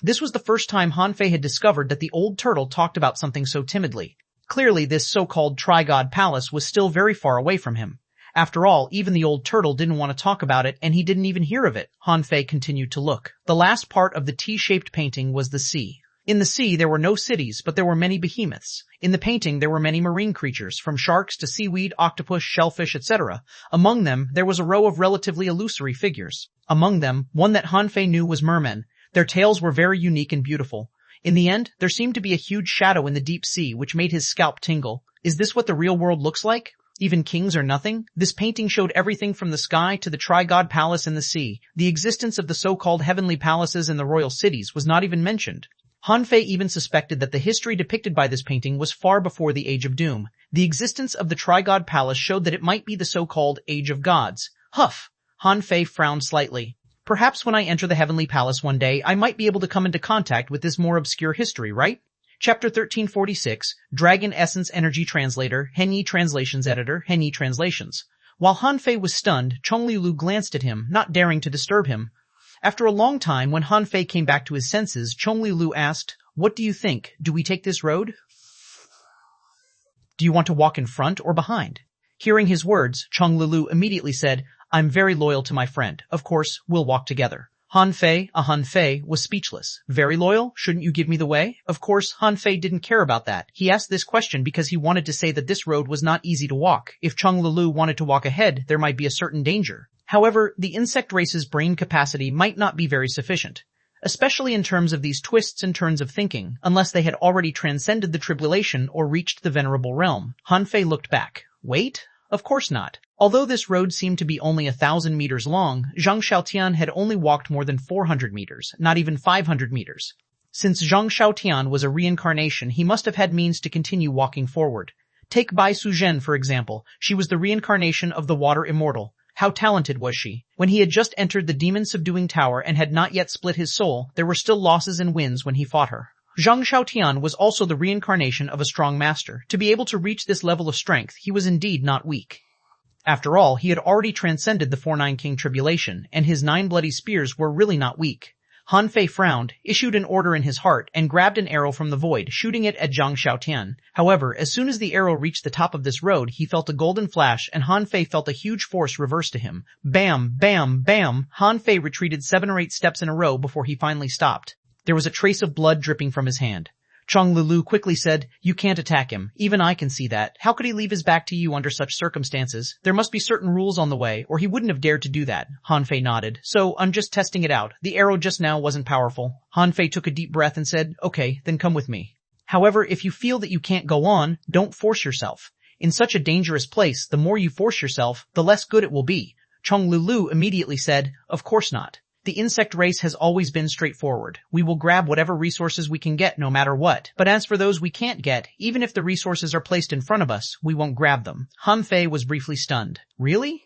This was the first time Han Fei had discovered that the old turtle talked about something so timidly. Clearly, this so-called Tri-God Palace was still very far away from him. After all, even the old turtle didn't want to talk about it, and he didn't even hear of it. Han Fei continued to look. The last part of the T-shaped painting was the sea. In the sea, there were no cities, but there were many behemoths. In the painting, there were many marine creatures, from sharks to seaweed, octopus, shellfish, etc. Among them, there was a row of relatively illusory figures. Among them, one that Han Fei knew was mermen. Their tails were very unique and beautiful. In the end, there seemed to be a huge shadow in the deep sea, which made his scalp tingle. Is this what the real world looks like? Even kings are nothing? This painting showed everything from the sky to the Tri-God Palace in the sea. The existence of the so-called heavenly palaces and the royal cities was not even mentioned. Han Fei even suspected that the history depicted by this painting was far before the Age of Doom. The existence of the Tri-God Palace showed that it might be the so-called Age of Gods. Huff! Han Fei frowned slightly. Perhaps when I enter the Heavenly Palace one day, I might be able to come into contact with this more obscure history, right? Chapter 1346, Dragon Essence Energy Translator, Henyi Translations Editor, Henyi Translations. While Han Fei was stunned, Cheng Liulu glanced at him, not daring to disturb him. After a long time, when Han Fei came back to his senses, Cheng Liulu asked, "What do you think? Do we take this road? Do you want to walk in front or behind?" Hearing his words, Cheng Liulu immediately said, "I'm very loyal to my friend. Of course, we'll walk together." Han Fei was speechless. Very loyal? Shouldn't you give me the way? Of course, Han Fei didn't care about that. He asked this question because he wanted to say that this road was not easy to walk. If Cheng Lulu wanted to walk ahead, there might be a certain danger. However, the insect race's brain capacity might not be very sufficient, especially in terms of these twists and turns of thinking, unless they had already transcended the tribulation or reached the venerable realm. Han Fei looked back. Wait? Of course not. Although this road seemed to be only 1,000 meters long, Zhang Xiaotian had only walked more than 400 meters, not even 500 meters. Since Zhang Xiaotian was a reincarnation, he must have had means to continue walking forward. Take Bai Suzhen, for example. She was the reincarnation of the water immortal. How talented was she? When he had just entered the demon-subduing tower and had not yet split his soul, there were still losses and wins when he fought her. Zhang Xiaotian was also the reincarnation of a strong master. To be able to reach this level of strength, he was indeed not weak. After all, he had already transcended the 4-9 King tribulation, and his 9 bloody spears were really not weak. Han Fei frowned, issued an order in his heart, and grabbed an arrow from the void, shooting it at Zhang Xiaotian. However, as soon as the arrow reached the top of this road, he felt a golden flash, and Han Fei felt a huge force reverse to him. Bam, bam, bam! Han Fei retreated 7 or 8 steps in a row before he finally stopped. There was a trace of blood dripping from his hand. Cheng Lulu quickly said, "You can't attack him. Even I can see that. How could he leave his back to you under such circumstances? There must be certain rules on the way, or he wouldn't have dared to do that." Han Fei nodded. "So, I'm just testing it out. The arrow just now wasn't powerful." Han Fei took a deep breath and said, "Okay, then come with me. However, if you feel that you can't go on, don't force yourself. In such a dangerous place, the more you force yourself, the less good it will be." Cheng Lulu immediately said, "Of course not. The insect race has always been straightforward. We will grab whatever resources we can get no matter what. But as for those we can't get, even if the resources are placed in front of us, we won't grab them." Han Fei was briefly stunned. Really?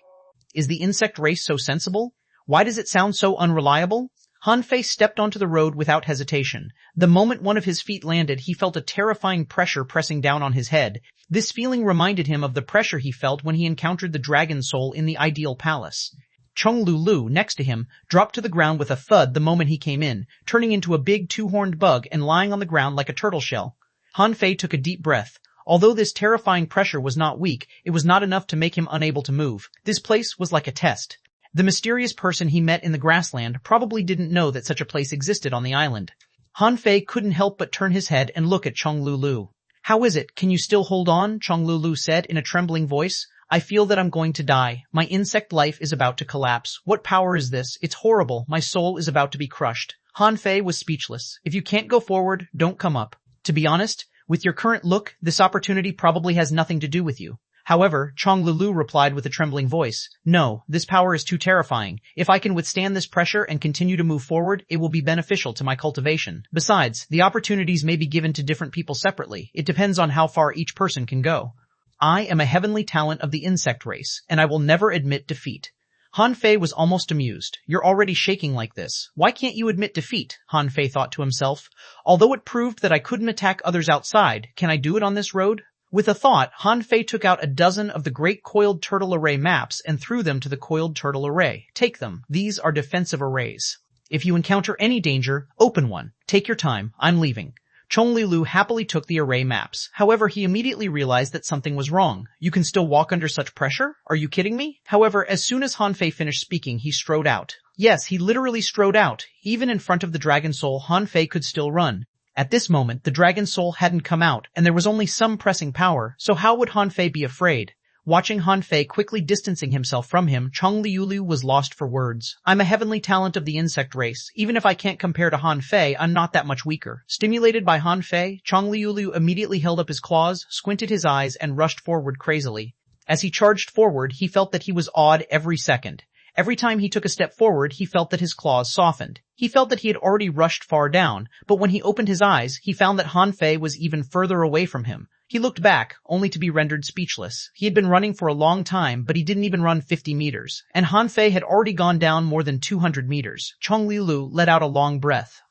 Is the insect race so sensible? Why does it sound so unreliable? Han Fei stepped onto the road without hesitation. The moment one of his feet landed, he felt a terrifying pressure pressing down on his head. This feeling reminded him of the pressure he felt when he encountered the dragon soul in the ideal palace. Cheng Lulu, next to him, dropped to the ground with a thud the moment he came in, turning into a big 2-horned bug and lying on the ground like a turtle shell. Han Fei took a deep breath. Although this terrifying pressure was not weak, it was not enough to make him unable to move. This place was like a test. The mysterious person he met in the grassland probably didn't know that such a place existed on the island. Han Fei couldn't help but turn his head and look at Cheng Lulu. "How is it? Can you still hold on?" Cheng Lulu said in a trembling voice. "I feel that I'm going to die. My insect life is about to collapse. What power is this? It's horrible. My soul is about to be crushed." Han Fei was speechless. "If you can't go forward, don't come up. To be honest, with your current look, this opportunity probably has nothing to do with you." However, Cheng Lulu replied with a trembling voice, "No, this power is too terrifying. If I can withstand this pressure and continue to move forward, it will be beneficial to my cultivation. Besides, the opportunities may be given to different people separately. It depends on how far each person can go. I am a heavenly talent of the insect race, and I will never admit defeat." Han Fei was almost amused. "You're already shaking like this. Why can't you admit defeat?" Han Fei thought to himself. "Although it proved that I couldn't attack others outside, can I do it on this road?" With a thought, Han Fei took out a dozen of the Great Coiled Turtle Array maps and threw them to the Coiled Turtle Array. "Take them. These are defensive arrays. If you encounter any danger, open one. Take your time. I'm leaving." Cheng Lulu happily took the array maps. However, he immediately realized that something was wrong. "You can still walk under such pressure? Are you kidding me?" However, as soon as Han Fei finished speaking, he strode out. Yes, he literally strode out. Even in front of the Dragon Soul, Han Fei could still run. At this moment, the Dragon Soul hadn't come out, and there was only some pressing power, so how would Han Fei be afraid? Watching Han Fei quickly distancing himself from him, Cheng Lulu was lost for words. "I'm a heavenly talent of the insect race. Even if I can't compare to Han Fei, I'm not that much weaker." Stimulated by Han Fei, Cheng Lulu immediately held up his claws, squinted his eyes, and rushed forward crazily. As he charged forward, he felt that he was awed every second. Every time he took a step forward, he felt that his claws softened. He felt that he had already rushed far down, but when he opened his eyes, he found that Han Fei was even further away from him. He looked back, only to be rendered speechless. He had been running for a long time, but he didn't even run 50 meters. And Han Fei had already gone down more than 200 meters. Cheng Lulu let out a long breath.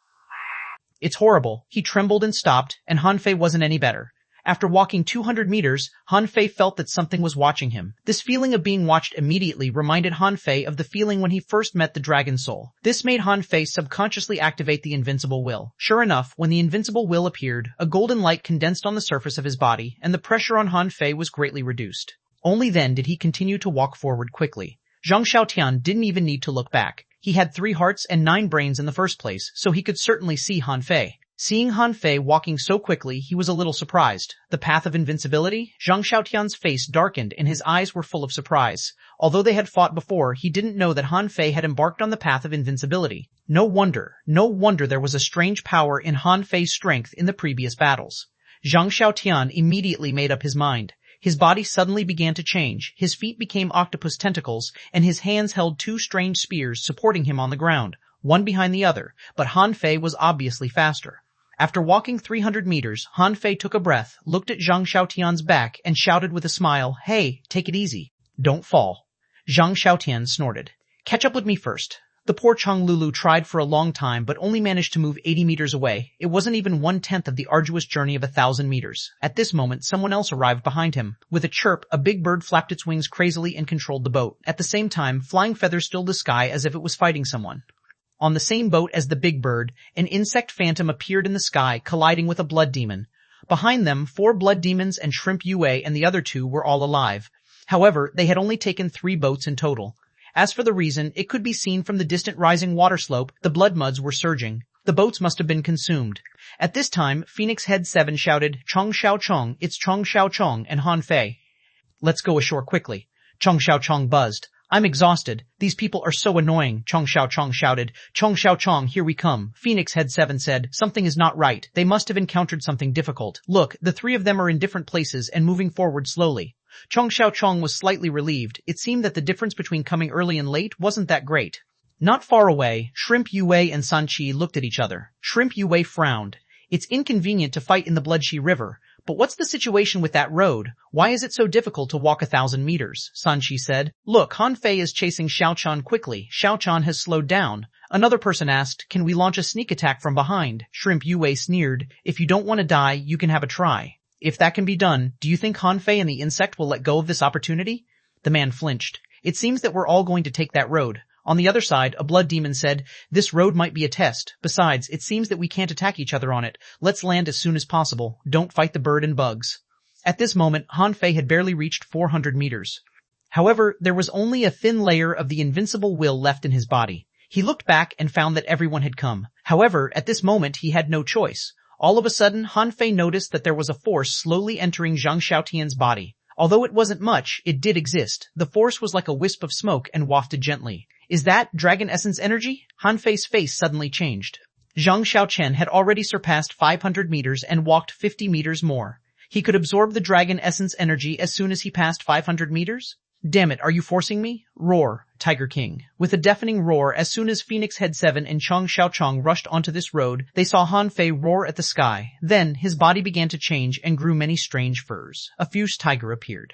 "It's horrible." He trembled and stopped, and Han Fei wasn't any better. After walking 200 meters, Han Fei felt that something was watching him. This feeling of being watched immediately reminded Han Fei of the feeling when he first met the Dragon Soul. This made Han Fei subconsciously activate the Invincible Will. Sure enough, when the Invincible Will appeared, a golden light condensed on the surface of his body, and the pressure on Han Fei was greatly reduced. Only then did he continue to walk forward quickly. Zhang Xiaotian didn't even need to look back. He had 3 hearts and 9 brains in the first place, so he could certainly see Han Fei. Seeing Han Fei walking so quickly, he was a little surprised. The path of invincibility? Zhang Xiaotian's face darkened and his eyes were full of surprise. Although they had fought before, he didn't know that Han Fei had embarked on the path of invincibility. No wonder there was a strange power in Han Fei's strength in the previous battles. Zhang Xiaotian immediately made up his mind. His body suddenly began to change, his feet became octopus tentacles, and his hands held 2 strange spears supporting him on the ground, one behind the other, but Han Fei was obviously faster. After walking 300 meters, Han Fei took a breath, looked at Zhang Xiaotian's back, and shouted with a smile, "Hey, take it easy. Don't fall." Zhang Xiaotian snorted. "Catch up with me first." The poor Chang Lulu tried for a long time but only managed to move 80 meters away. It wasn't even 1/10 of the arduous journey of 1,000 meters. At this moment, someone else arrived behind him. With a chirp, a big bird flapped its wings crazily and controlled the boat. At the same time, flying feathers filled the sky as if it was fighting someone. On the same boat as the big bird, an insect phantom appeared in the sky, colliding with a blood demon. Behind them, 4 blood demons and Shrimp Yue and the other 2 were all alive. However, they had only taken 3 boats in total. As for the reason, it could be seen from the distant rising water slope. The blood muds were surging. The boats must have been consumed. At this time, Phoenix Head 7 shouted, "Chong Xiao Chong, it's Chong Xiao Chong and Han Fei. Let's go ashore quickly." Chong Xiao Chong buzzed. "I'm exhausted. These people are so annoying," Chong Xiao Chong shouted. "Chong Xiao Chong, here we come." Phoenix Head 7 said, "Something is not right. They must have encountered something difficult. Look, the 3 of them are in different places and moving forward slowly." Chong Xiao Chong was slightly relieved. It seemed that the difference between coming early and late wasn't that great. Not far away, Shrimp Yue and Sanchi looked at each other. Shrimp Yue frowned. "It's inconvenient to fight in the Bloodshi River. But what's the situation with that road? Why is it so difficult to walk 1,000 meters? Sanchi said. "Look, Han Fei is chasing Xiaochan quickly. Xiaochan has slowed down." Another person asked, "Can we launch a sneak attack from behind?" Shrimp Yue sneered, "If you don't want to die, you can have a try." "If that can be done, do you think Han Fei and the insect will let go of this opportunity?" The man flinched. "It seems that we're all going to take that road." On the other side, a blood demon said, "This road might be a test. Besides, it seems that we can't attack each other on it. Let's land as soon as possible. Don't fight the bird and bugs." At this moment, Han Fei had barely reached 400 meters. However, there was only a thin layer of the invincible will left in his body. He looked back and found that everyone had come. However, at this moment, he had no choice. All of a sudden, Han Fei noticed that there was a force slowly entering Zhang Xiaotian's body. Although it wasn't much, it did exist. The force was like a wisp of smoke and wafted gently. "Is that dragon essence energy?" Han Fei's face suddenly changed. Zhang Xiaochen had already surpassed 500 meters and walked 50 meters more. He could absorb the dragon essence energy as soon as he passed 500 meters? "Damn it, are you forcing me?" Roar, Tiger King. With a deafening roar, as soon as Phoenix Head 7 and Chong Xiaochong rushed onto this road, they saw Han Fei roar at the sky. Then, his body began to change and grew many strange furs. A fierce tiger appeared.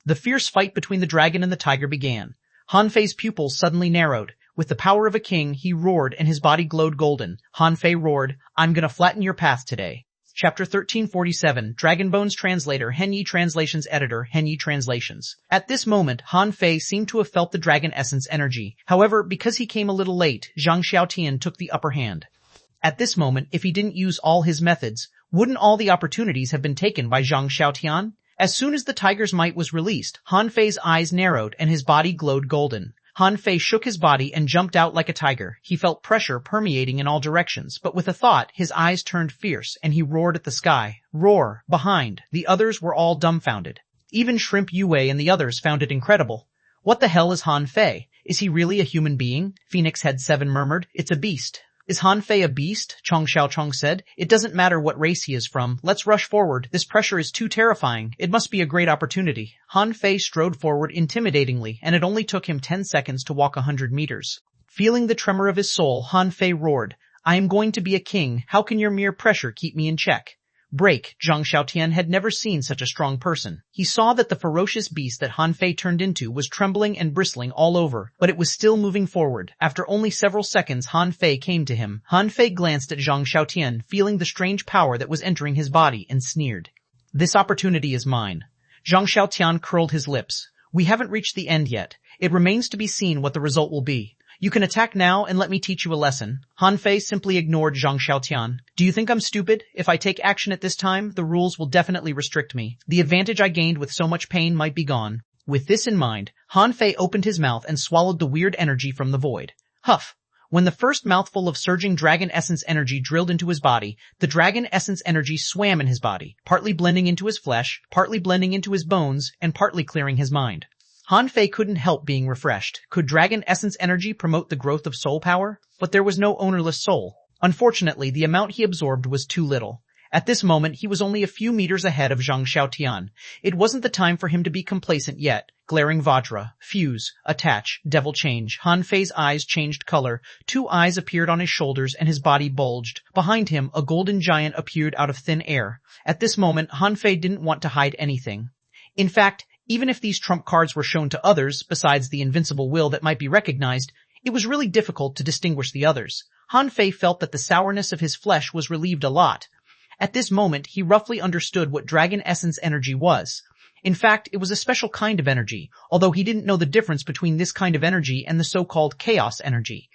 The fierce fight between the dragon and the tiger began. Han Fei's pupils suddenly narrowed. With the power of a king, he roared and his body glowed golden. Han Fei roared, "I'm gonna flatten your path today." Chapter 1347, Dragonbone's Translator, Henyi Translations Editor, Henyi Translations. At this moment, Han Fei seemed to have felt the dragon essence energy. However, because he came a little late, Zhang Xiaotian took the upper hand. At this moment, if he didn't use all his methods, wouldn't all the opportunities have been taken by Zhang Xiaotian? As soon as the tiger's might was released, Han Fei's eyes narrowed and his body glowed golden. Han Fei shook his body and jumped out like a tiger. He felt pressure permeating in all directions, but with a thought, his eyes turned fierce and he roared at the sky. Roar! Behind. The others were all dumbfounded. Even Shrimp Yue and the others found it incredible. "What the hell is Han Fei? Is he really a human being?" Phoenix Head 7 murmured. "It's a beast." "Is Han Fei a beast?" Chong Xiaochong said. "It doesn't matter what race he is from. Let's rush forward. This pressure is too terrifying. It must be a great opportunity." Han Fei strode forward intimidatingly, and it only took him 10 seconds to walk 100 meters. Feeling the tremor of his soul, Han Fei roared, "I am going to be a king. How can your mere pressure keep me in check?" Break. Zhang Xiaotian had never seen such a strong person. He saw that the ferocious beast that Han Fei turned into was trembling and bristling all over, but it was still moving forward. After only several seconds, Han Fei came to him. Han Fei glanced at Zhang Xiaotian, feeling the strange power that was entering his body, and sneered. "This opportunity is mine." Zhang Xiaotian curled his lips. "We haven't reached the end yet. It remains to be seen what the result will be. You can attack now and let me teach you a lesson." Han Fei simply ignored Zhang Xiaotian. "Do you think I'm stupid? If I take action at this time, the rules will definitely restrict me. The advantage I gained with so much pain might be gone." With this in mind, Han Fei opened his mouth and swallowed the weird energy from the void. Huff. When the first mouthful of surging dragon essence energy drilled into his body, the dragon essence energy swam in his body, partly blending into his flesh, partly blending into his bones, and partly clearing his mind. Han Fei couldn't help being refreshed. Could dragon essence energy promote the growth of soul power? But there was no ownerless soul. Unfortunately, the amount he absorbed was too little. At this moment, he was only a few meters ahead of Zhang Xiaotian. It wasn't the time for him to be complacent yet. Glaring Vajra, fuse, attach, devil change. Han Fei's eyes changed color. 2 eyes appeared on his shoulders and his body bulged. Behind him, a golden giant appeared out of thin air. At this moment, Han Fei didn't want to hide anything. In fact, even if these trump cards were shown to others, besides the invincible will that might be recognized, it was really difficult to distinguish the others. Han Fei felt that the sourness of his flesh was relieved a lot. At this moment, he roughly understood what dragon essence energy was. In fact, it was a special kind of energy, although he didn't know the difference between this kind of energy and the so-called chaos energy.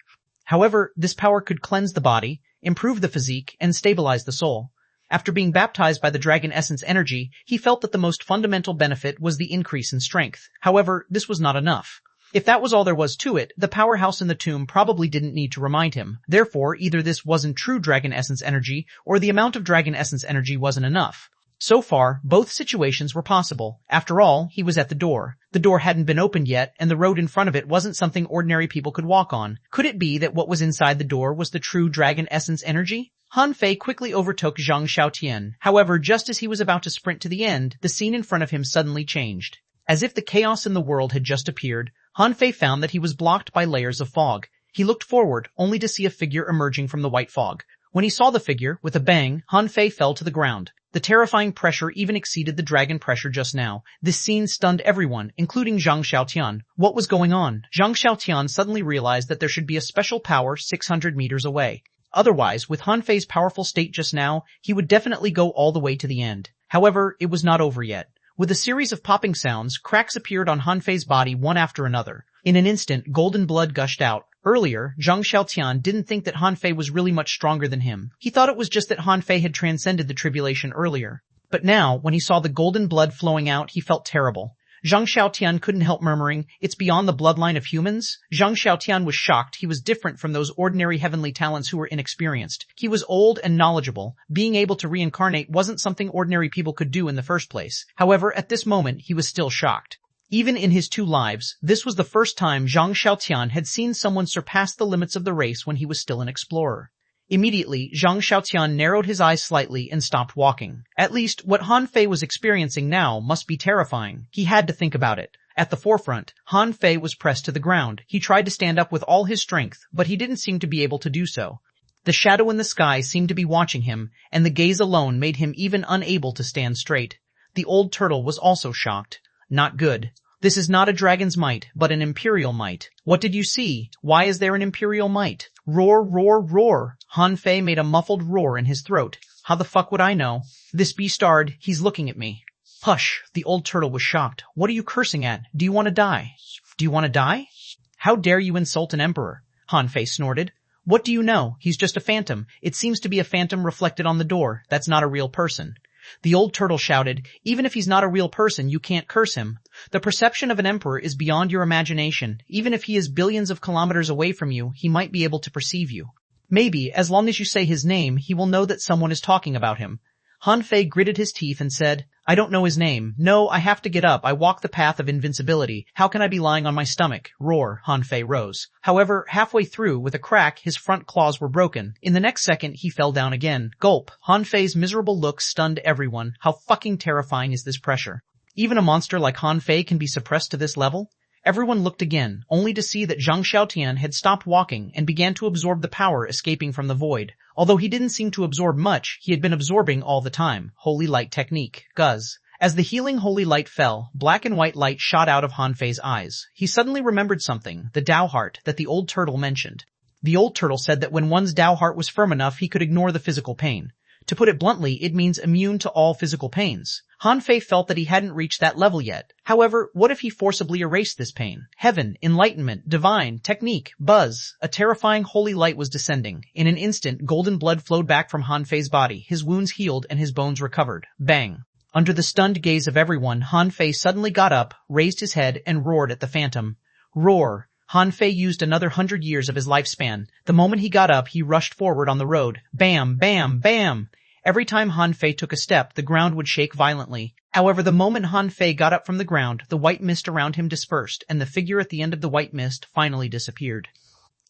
However, this power could cleanse the body, improve the physique, and stabilize the soul. After being baptized by the dragon essence energy, he felt that the most fundamental benefit was the increase in strength. However, this was not enough. If that was all there was to it, the powerhouse in the tomb probably didn't need to remind him. Therefore, either this wasn't true dragon essence energy, or the amount of dragon essence energy wasn't enough. So far, both situations were possible. After all, he was at the door. The door hadn't been opened yet, and the road in front of it wasn't something ordinary people could walk on. Could it be that what was inside the door was the true dragon essence energy? Han Fei quickly overtook Zhang Xiaotian. However, just as he was about to sprint to the end, the scene in front of him suddenly changed. As if the chaos in the world had just appeared, Han Fei found that he was blocked by layers of fog. He looked forward, only to see a figure emerging from the white fog. When he saw the figure, with a bang, Han Fei fell to the ground. The terrifying pressure even exceeded the dragon pressure just now. This scene stunned everyone, including Zhang Xiaotian. What was going on? Zhang Xiaotian suddenly realized that there should be a special power 600 meters away. Otherwise, with Han Fei's powerful state just now, he would definitely go all the way to the end. However, it was not over yet. With a series of popping sounds, cracks appeared on Han Fei's body one after another. In an instant, golden blood gushed out. Earlier, Zhang Xiaotian didn't think that Han Fei was really much stronger than him. He thought it was just that Han Fei had transcended the tribulation earlier. But now, when he saw the golden blood flowing out, he felt terrible. Zhang Xiaotian couldn't help murmuring, "It's beyond the bloodline of humans?" Zhang Xiaotian was shocked. He was different from those ordinary heavenly talents who were inexperienced. He was old and knowledgeable. Being able to reincarnate wasn't something ordinary people could do in the first place. However, at this moment, he was still shocked. Even in his 2 lives, this was the first time Zhang Xiaotian had seen someone surpass the limits of the race when he was still an explorer. Immediately, Zhang Xiaotian narrowed his eyes slightly and stopped walking. At least, what Han Fei was experiencing now must be terrifying. He had to think about it. At the forefront, Han Fei was pressed to the ground. He tried to stand up with all his strength, but he didn't seem to be able to do so. The shadow in the sky seemed to be watching him, and the gaze alone made him even unable to stand straight. The old turtle was also shocked. Not good. This is not a dragon's might, but an imperial might. What did you see? Why is there an imperial might? Roar, roar, roar. Han Fei made a muffled roar in his throat. How the fuck would I know? This beastard, he's looking at me. Hush, the old turtle was shocked. What are you cursing at? Do you want to die? Do you want to die? How dare you insult an emperor? Han Fei snorted. What do you know? He's just a phantom. It seems to be a phantom reflected on the door. That's not a real person. The old turtle shouted, even if he's not a real person, you can't curse him. The perception of an emperor is beyond your imagination. Even if he is billions of kilometers away from you, he might be able to perceive you. Maybe, as long as you say his name, he will know that someone is talking about him. Han Fei gritted his teeth and said, I don't know his name. No, I have to get up. I walk the path of invincibility. How can I be lying on my stomach? Roar. Han Fei rose. However, halfway through, with a crack, his front claws were broken. In the next second, he fell down again. Gulp. Han Fei's miserable look stunned everyone. How fucking terrifying is this pressure? Even a monster like Han Fei can be suppressed to this level? Everyone looked again, only to see that Zhang Xiaotian had stopped walking and began to absorb the power escaping from the void. Although he didn't seem to absorb much, he had been absorbing all the time. Holy light technique. Guzz. As the healing holy light fell, black and white light shot out of Han Fei's eyes. He suddenly remembered something, the Dao heart, that the old turtle mentioned. The old turtle said that when one's Dao heart was firm enough, he could ignore the physical pain. To put it bluntly, it means immune to all physical pains. Han Fei felt that he hadn't reached that level yet. However, what if he forcibly erased this pain? Heaven, enlightenment, divine, technique, buzz. A terrifying holy light was descending. In an instant, golden blood flowed back from Han Fei's body. His wounds healed and his bones recovered. Bang. Under the stunned gaze of everyone, Han Fei suddenly got up, raised his head, and roared at the phantom. Roar. Han Fei used another 100 years of his lifespan. The moment he got up, he rushed forward on the road. Bam, bam, bam! Every time Han Fei took a step, the ground would shake violently. However, the moment Han Fei got up from the ground, the white mist around him dispersed, and the figure at the end of the white mist finally disappeared.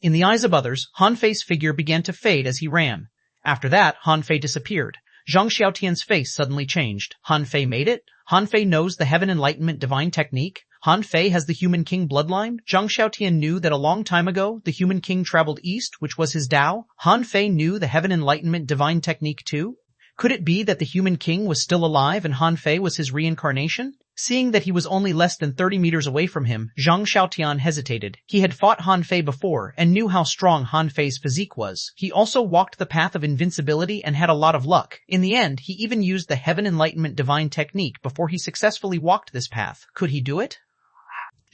In the eyes of others, Han Fei's figure began to fade as he ran. After that, Han Fei disappeared. Zhang Xiaotian's face suddenly changed. Han Fei made it? Han Fei knows the Heaven Enlightenment divine technique? Han Fei has the Human King bloodline? Zhang Xiaotian knew that a long time ago, the Human King traveled east, which was his Tao? Han Fei knew the Heaven Enlightenment divine technique too? Could it be that the Human King was still alive and Han Fei was his reincarnation? Seeing that he was only less than 30 meters away from him, Zhang Xiaotian hesitated. He had fought Han Fei before and knew how strong Han Fei's physique was. He also walked the path of invincibility and had a lot of luck. In the end, he even used the Heaven Enlightenment divine technique before he successfully walked this path. Could he do it?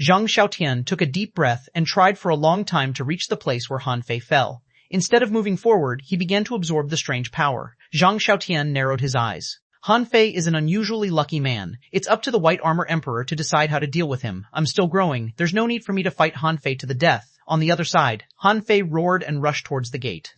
Zhang Xiaotian took a deep breath and tried for a long time to reach the place where Han Fei fell. Instead of moving forward, he began to absorb the strange power. Zhang Xiaotian narrowed his eyes. Han Fei is an unusually lucky man. It's up to the White Armor Emperor to decide how to deal with him. I'm still growing. There's no need for me to fight Han Fei to the death. On the other side, Han Fei roared and rushed towards the gate.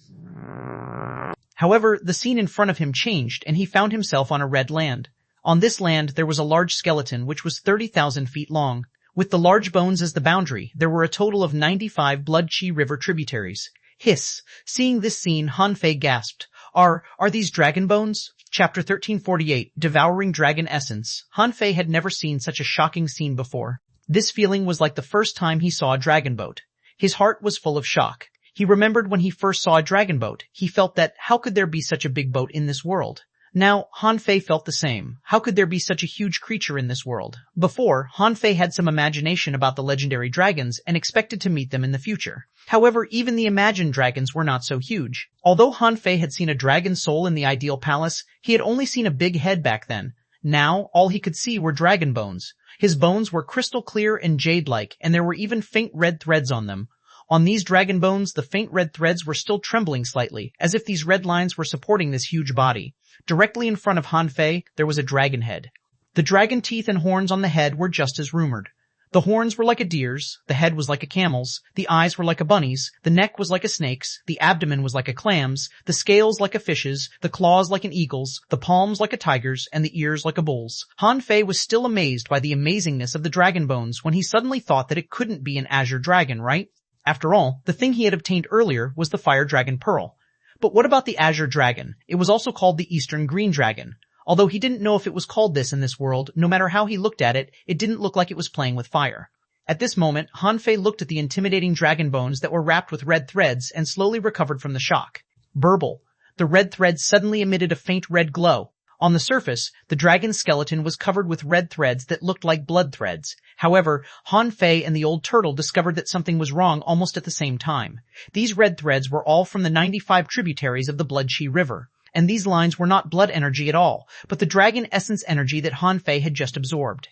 However, the scene in front of him changed and he found himself on a red land. On this land, there was a large skeleton which was 30,000 feet long. With the large bones as the boundary, there were a total of 95 Blood Qi River tributaries. Hiss! Seeing this scene, Han Fei gasped. Are these dragon bones? Chapter 1348, Devouring Dragon Essence. Han Fei had never seen such a shocking scene before. This feeling was like the first time he saw a dragon boat. His heart was full of shock. He remembered when he first saw a dragon boat. He felt that, how could there be such a big boat in this world? Now, Han Fei felt the same. How could there be such a huge creature in this world? Before, Han Fei had some imagination about the legendary dragons and expected to meet them in the future. However, even the imagined dragons were not so huge. Although Han Fei had seen a dragon soul in the ideal palace, he had only seen a big head back then. Now, all he could see were dragon bones. His bones were crystal clear and jade-like, and there were even faint red threads on them. On these dragon bones, the faint red threads were still trembling slightly, as if these red lines were supporting this huge body. Directly in front of Han Fei, there was a dragon head. The dragon teeth and horns on the head were just as rumored. The horns were like a deer's, the head was like a camel's, the eyes were like a bunny's, the neck was like a snake's, the abdomen was like a clam's, the scales like a fish's, the claws like an eagle's, the palms like a tiger's, and the ears like a bull's. Han Fei was still amazed by the amazingness of the dragon bones when he suddenly thought that it couldn't be an azure dragon, right? After all, the thing he had obtained earlier was the fire dragon pearl. But what about the azure dragon? It was also called the eastern green dragon. Although he didn't know if it was called this in this world, no matter how he looked at it, it didn't look like it was playing with fire. At this moment, Han Fei looked at the intimidating dragon bones that were wrapped with red threads and slowly recovered from the shock. Burble. The red threads suddenly emitted a faint red glow. On the surface, the dragon skeleton was covered with red threads that looked like blood threads. However, Han Fei and the old turtle discovered that something was wrong almost at the same time. These red threads were all from the 95 tributaries of the Blood Qi River. And these lines were not blood energy at all, but the dragon essence energy that Han Fei had just absorbed.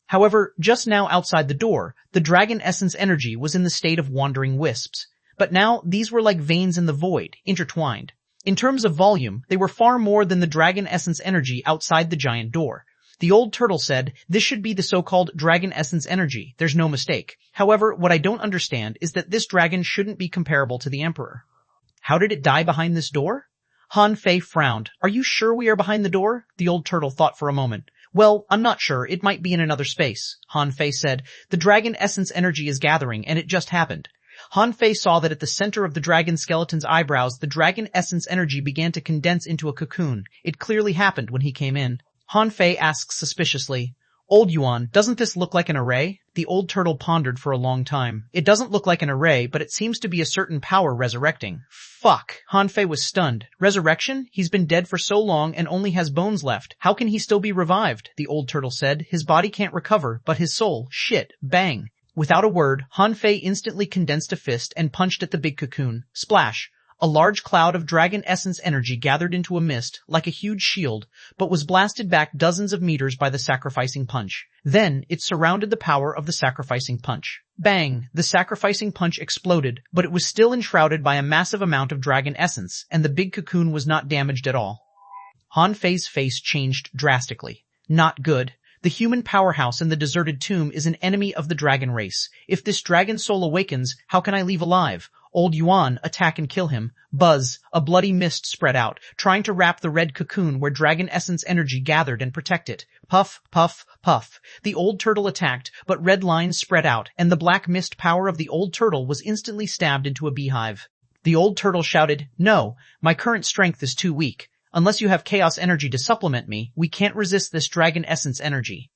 However, just now outside the door, the dragon essence energy was in the state of wandering wisps. But now, these were like veins in the void, intertwined. In terms of volume, they were far more than the dragon essence energy outside the giant door. The old turtle said, this should be the so-called dragon essence energy, there's no mistake. However, what I don't understand is that this dragon shouldn't be comparable to the emperor. How did it die behind this door? Han Fei frowned. Are you sure we are behind the door? The old turtle thought for a moment. Well, I'm not sure, it might be in another space. Han Fei said, the dragon essence energy is gathering, and it just happened. Han Fei saw that at the center of the dragon skeleton's eyebrows, the dragon essence energy began to condense into a cocoon. It clearly happened when he came in. Han Fei asked suspiciously, Old Yuan, doesn't this look like an array? The old turtle pondered for a long time. It doesn't look like an array, but it seems to be a certain power resurrecting. Fuck! Han Fei was stunned. Resurrection? He's been dead for so long and only has bones left. How can he still be revived? The old turtle said. His body can't recover, but his soul, shit, bang. Without a word, Han Fei instantly condensed a fist and punched at the big cocoon. Splash! A large cloud of dragon essence energy gathered into a mist, like a huge shield, but was blasted back dozens of meters by the sacrificing punch. Then, it surrounded the power of the sacrificing punch. Bang! The sacrificing punch exploded, but it was still enshrouded by a massive amount of dragon essence, and the big cocoon was not damaged at all. Han Fei's face changed drastically. Not good. The The human powerhouse in the deserted tomb is an enemy of the dragon race. If this dragon soul awakens, how can I leave alive? Old Yuan, attack and kill him. Buzz, a bloody mist spread out, trying to wrap the red cocoon where dragon essence energy gathered and protect it. Puff, puff, puff. The old turtle attacked, but red lines spread out, and the black mist power of the old turtle was instantly stabbed into a beehive. The old turtle shouted, "No, my current strength is too weak. Unless you have chaos energy to supplement me, we can't resist this dragon essence energy."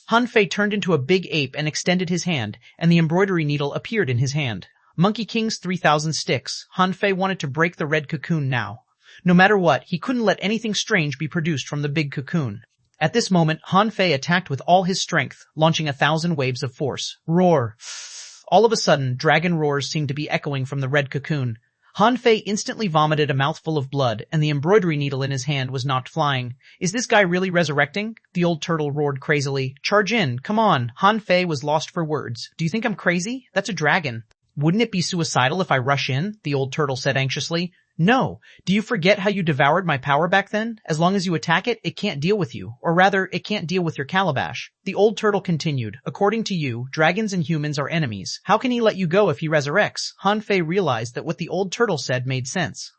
Han Fei turned into a big ape and extended his hand, and the embroidery needle appeared in his hand. Monkey King's 3,000 sticks. Han Fei wanted to break the red cocoon now. No matter what, he couldn't let anything strange be produced from the big cocoon. At this moment, Han Fei attacked with all his strength, launching 1,000 waves of force. Roar! All of a sudden, dragon roars seemed to be echoing from the red cocoon. Han Fei instantly vomited a mouthful of blood, and the embroidery needle in his hand was knocked flying. "Is this guy really resurrecting?" The old turtle roared crazily. "Charge in, come on." Han Fei was lost for words. "Do you think I'm crazy? That's a dragon." "Wouldn't it be suicidal if I rush in?" the old turtle said anxiously. "No. Do you forget how you devoured my power back then? As long as you attack it, it can't deal with you. Or rather, it can't deal with your calabash." The old turtle continued. "According to you, dragons and humans are enemies. How can he let you go if he resurrects?" Han Fei realized that what the old turtle said made sense.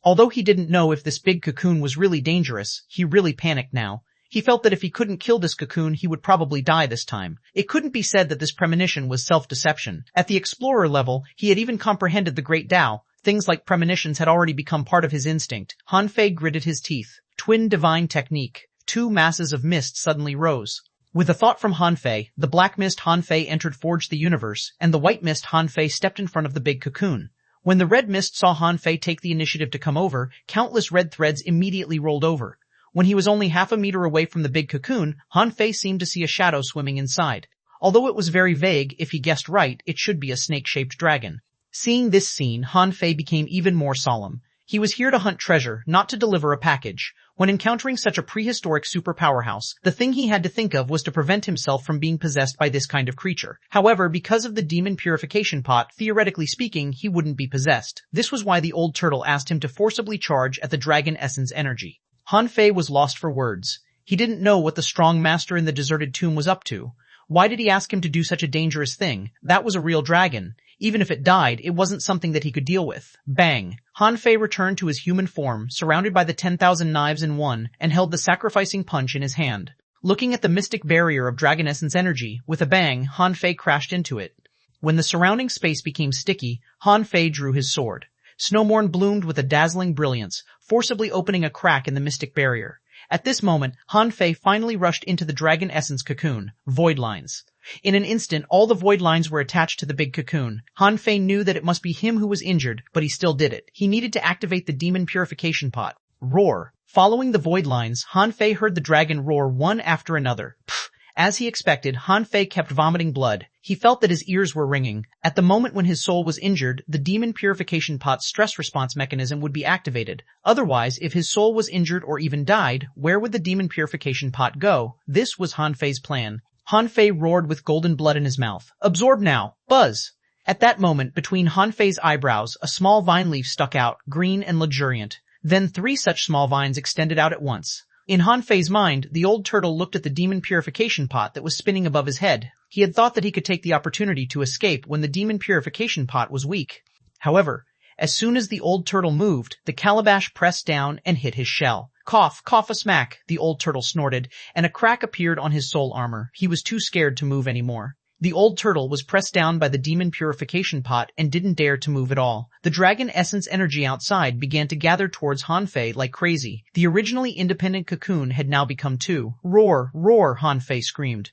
Although he didn't know if this big cocoon was really dangerous, he really panicked now. He felt that if he couldn't kill this cocoon, he would probably die this time. It couldn't be said that this premonition was self-deception. At the explorer level, he had even comprehended the great Tao. Things like premonitions had already become part of his instinct. Han Fei gritted his teeth. Twin divine technique. Two masses of mist suddenly rose. With a thought from Han Fei, the black mist Han Fei entered Forge the Universe, and the white mist Han Fei stepped in front of the big cocoon. When the red mist saw Han Fei take the initiative to come over, countless red threads immediately rolled over. When he was only half a meter away from the big cocoon, Han Fei seemed to see a shadow swimming inside. Although it was very vague, if he guessed right, it should be a snake-shaped dragon. Seeing this scene, Han Fei became even more solemn. He was here to hunt treasure, not to deliver a package. When encountering such a prehistoric super powerhouse, the thing he had to think of was to prevent himself from being possessed by this kind of creature. However, because of the demon purification pot, theoretically speaking, he wouldn't be possessed. This was why the old turtle asked him to forcibly charge at the dragon essence energy. Han Fei was lost for words. He didn't know what the strong master in the deserted tomb was up to. Why did he ask him to do such a dangerous thing? That was a real dragon. Even if it died, it wasn't something that he could deal with. Bang! Han Fei returned to his human form, surrounded by the 10,000 knives in one, and held the sacrificing punch in his hand. Looking at the mystic barrier of dragon essence energy, with a bang, Han Fei crashed into it. When the surrounding space became sticky, Han Fei drew his sword. Snowmorn bloomed with a dazzling brilliance, forcibly opening a crack in the mystic barrier. At this moment, Han Fei finally rushed into the dragon essence cocoon, void lines. In an instant, all the void lines were attached to the big cocoon. Han Fei knew that it must be him who was injured, but he still did it. He needed to activate the demon purification pot. Roar. Following the void lines, Han Fei heard the dragon roar one after another. Pfft. As he expected, Han Fei kept vomiting blood. He felt that his ears were ringing. At the moment when his soul was injured, the demon purification pot's stress response mechanism would be activated. Otherwise, if his soul was injured or even died, where would the demon purification pot go? This was Han Fei's plan. Han Fei roared with golden blood in his mouth. Absorb now! Buzz! At that moment, between Han Fei's eyebrows, a small vine leaf stuck out, green and luxuriant. Then 3 such small vines extended out at once. In Han Fei's mind, the old turtle looked at the demon purification pot that was spinning above his head. He had thought that he could take the opportunity to escape when the demon purification pot was weak. However, as soon as the old turtle moved, the calabash pressed down and hit his shell. Cough, cough a smack, the old turtle snorted, and a crack appeared on his soul armor. He was too scared to move anymore. The old turtle was pressed down by the demon purification pot and didn't dare to move at all. The dragon essence energy outside began to gather towards Han Fei like crazy. The originally independent cocoon had now become 2. Roar, roar, Han Fei screamed.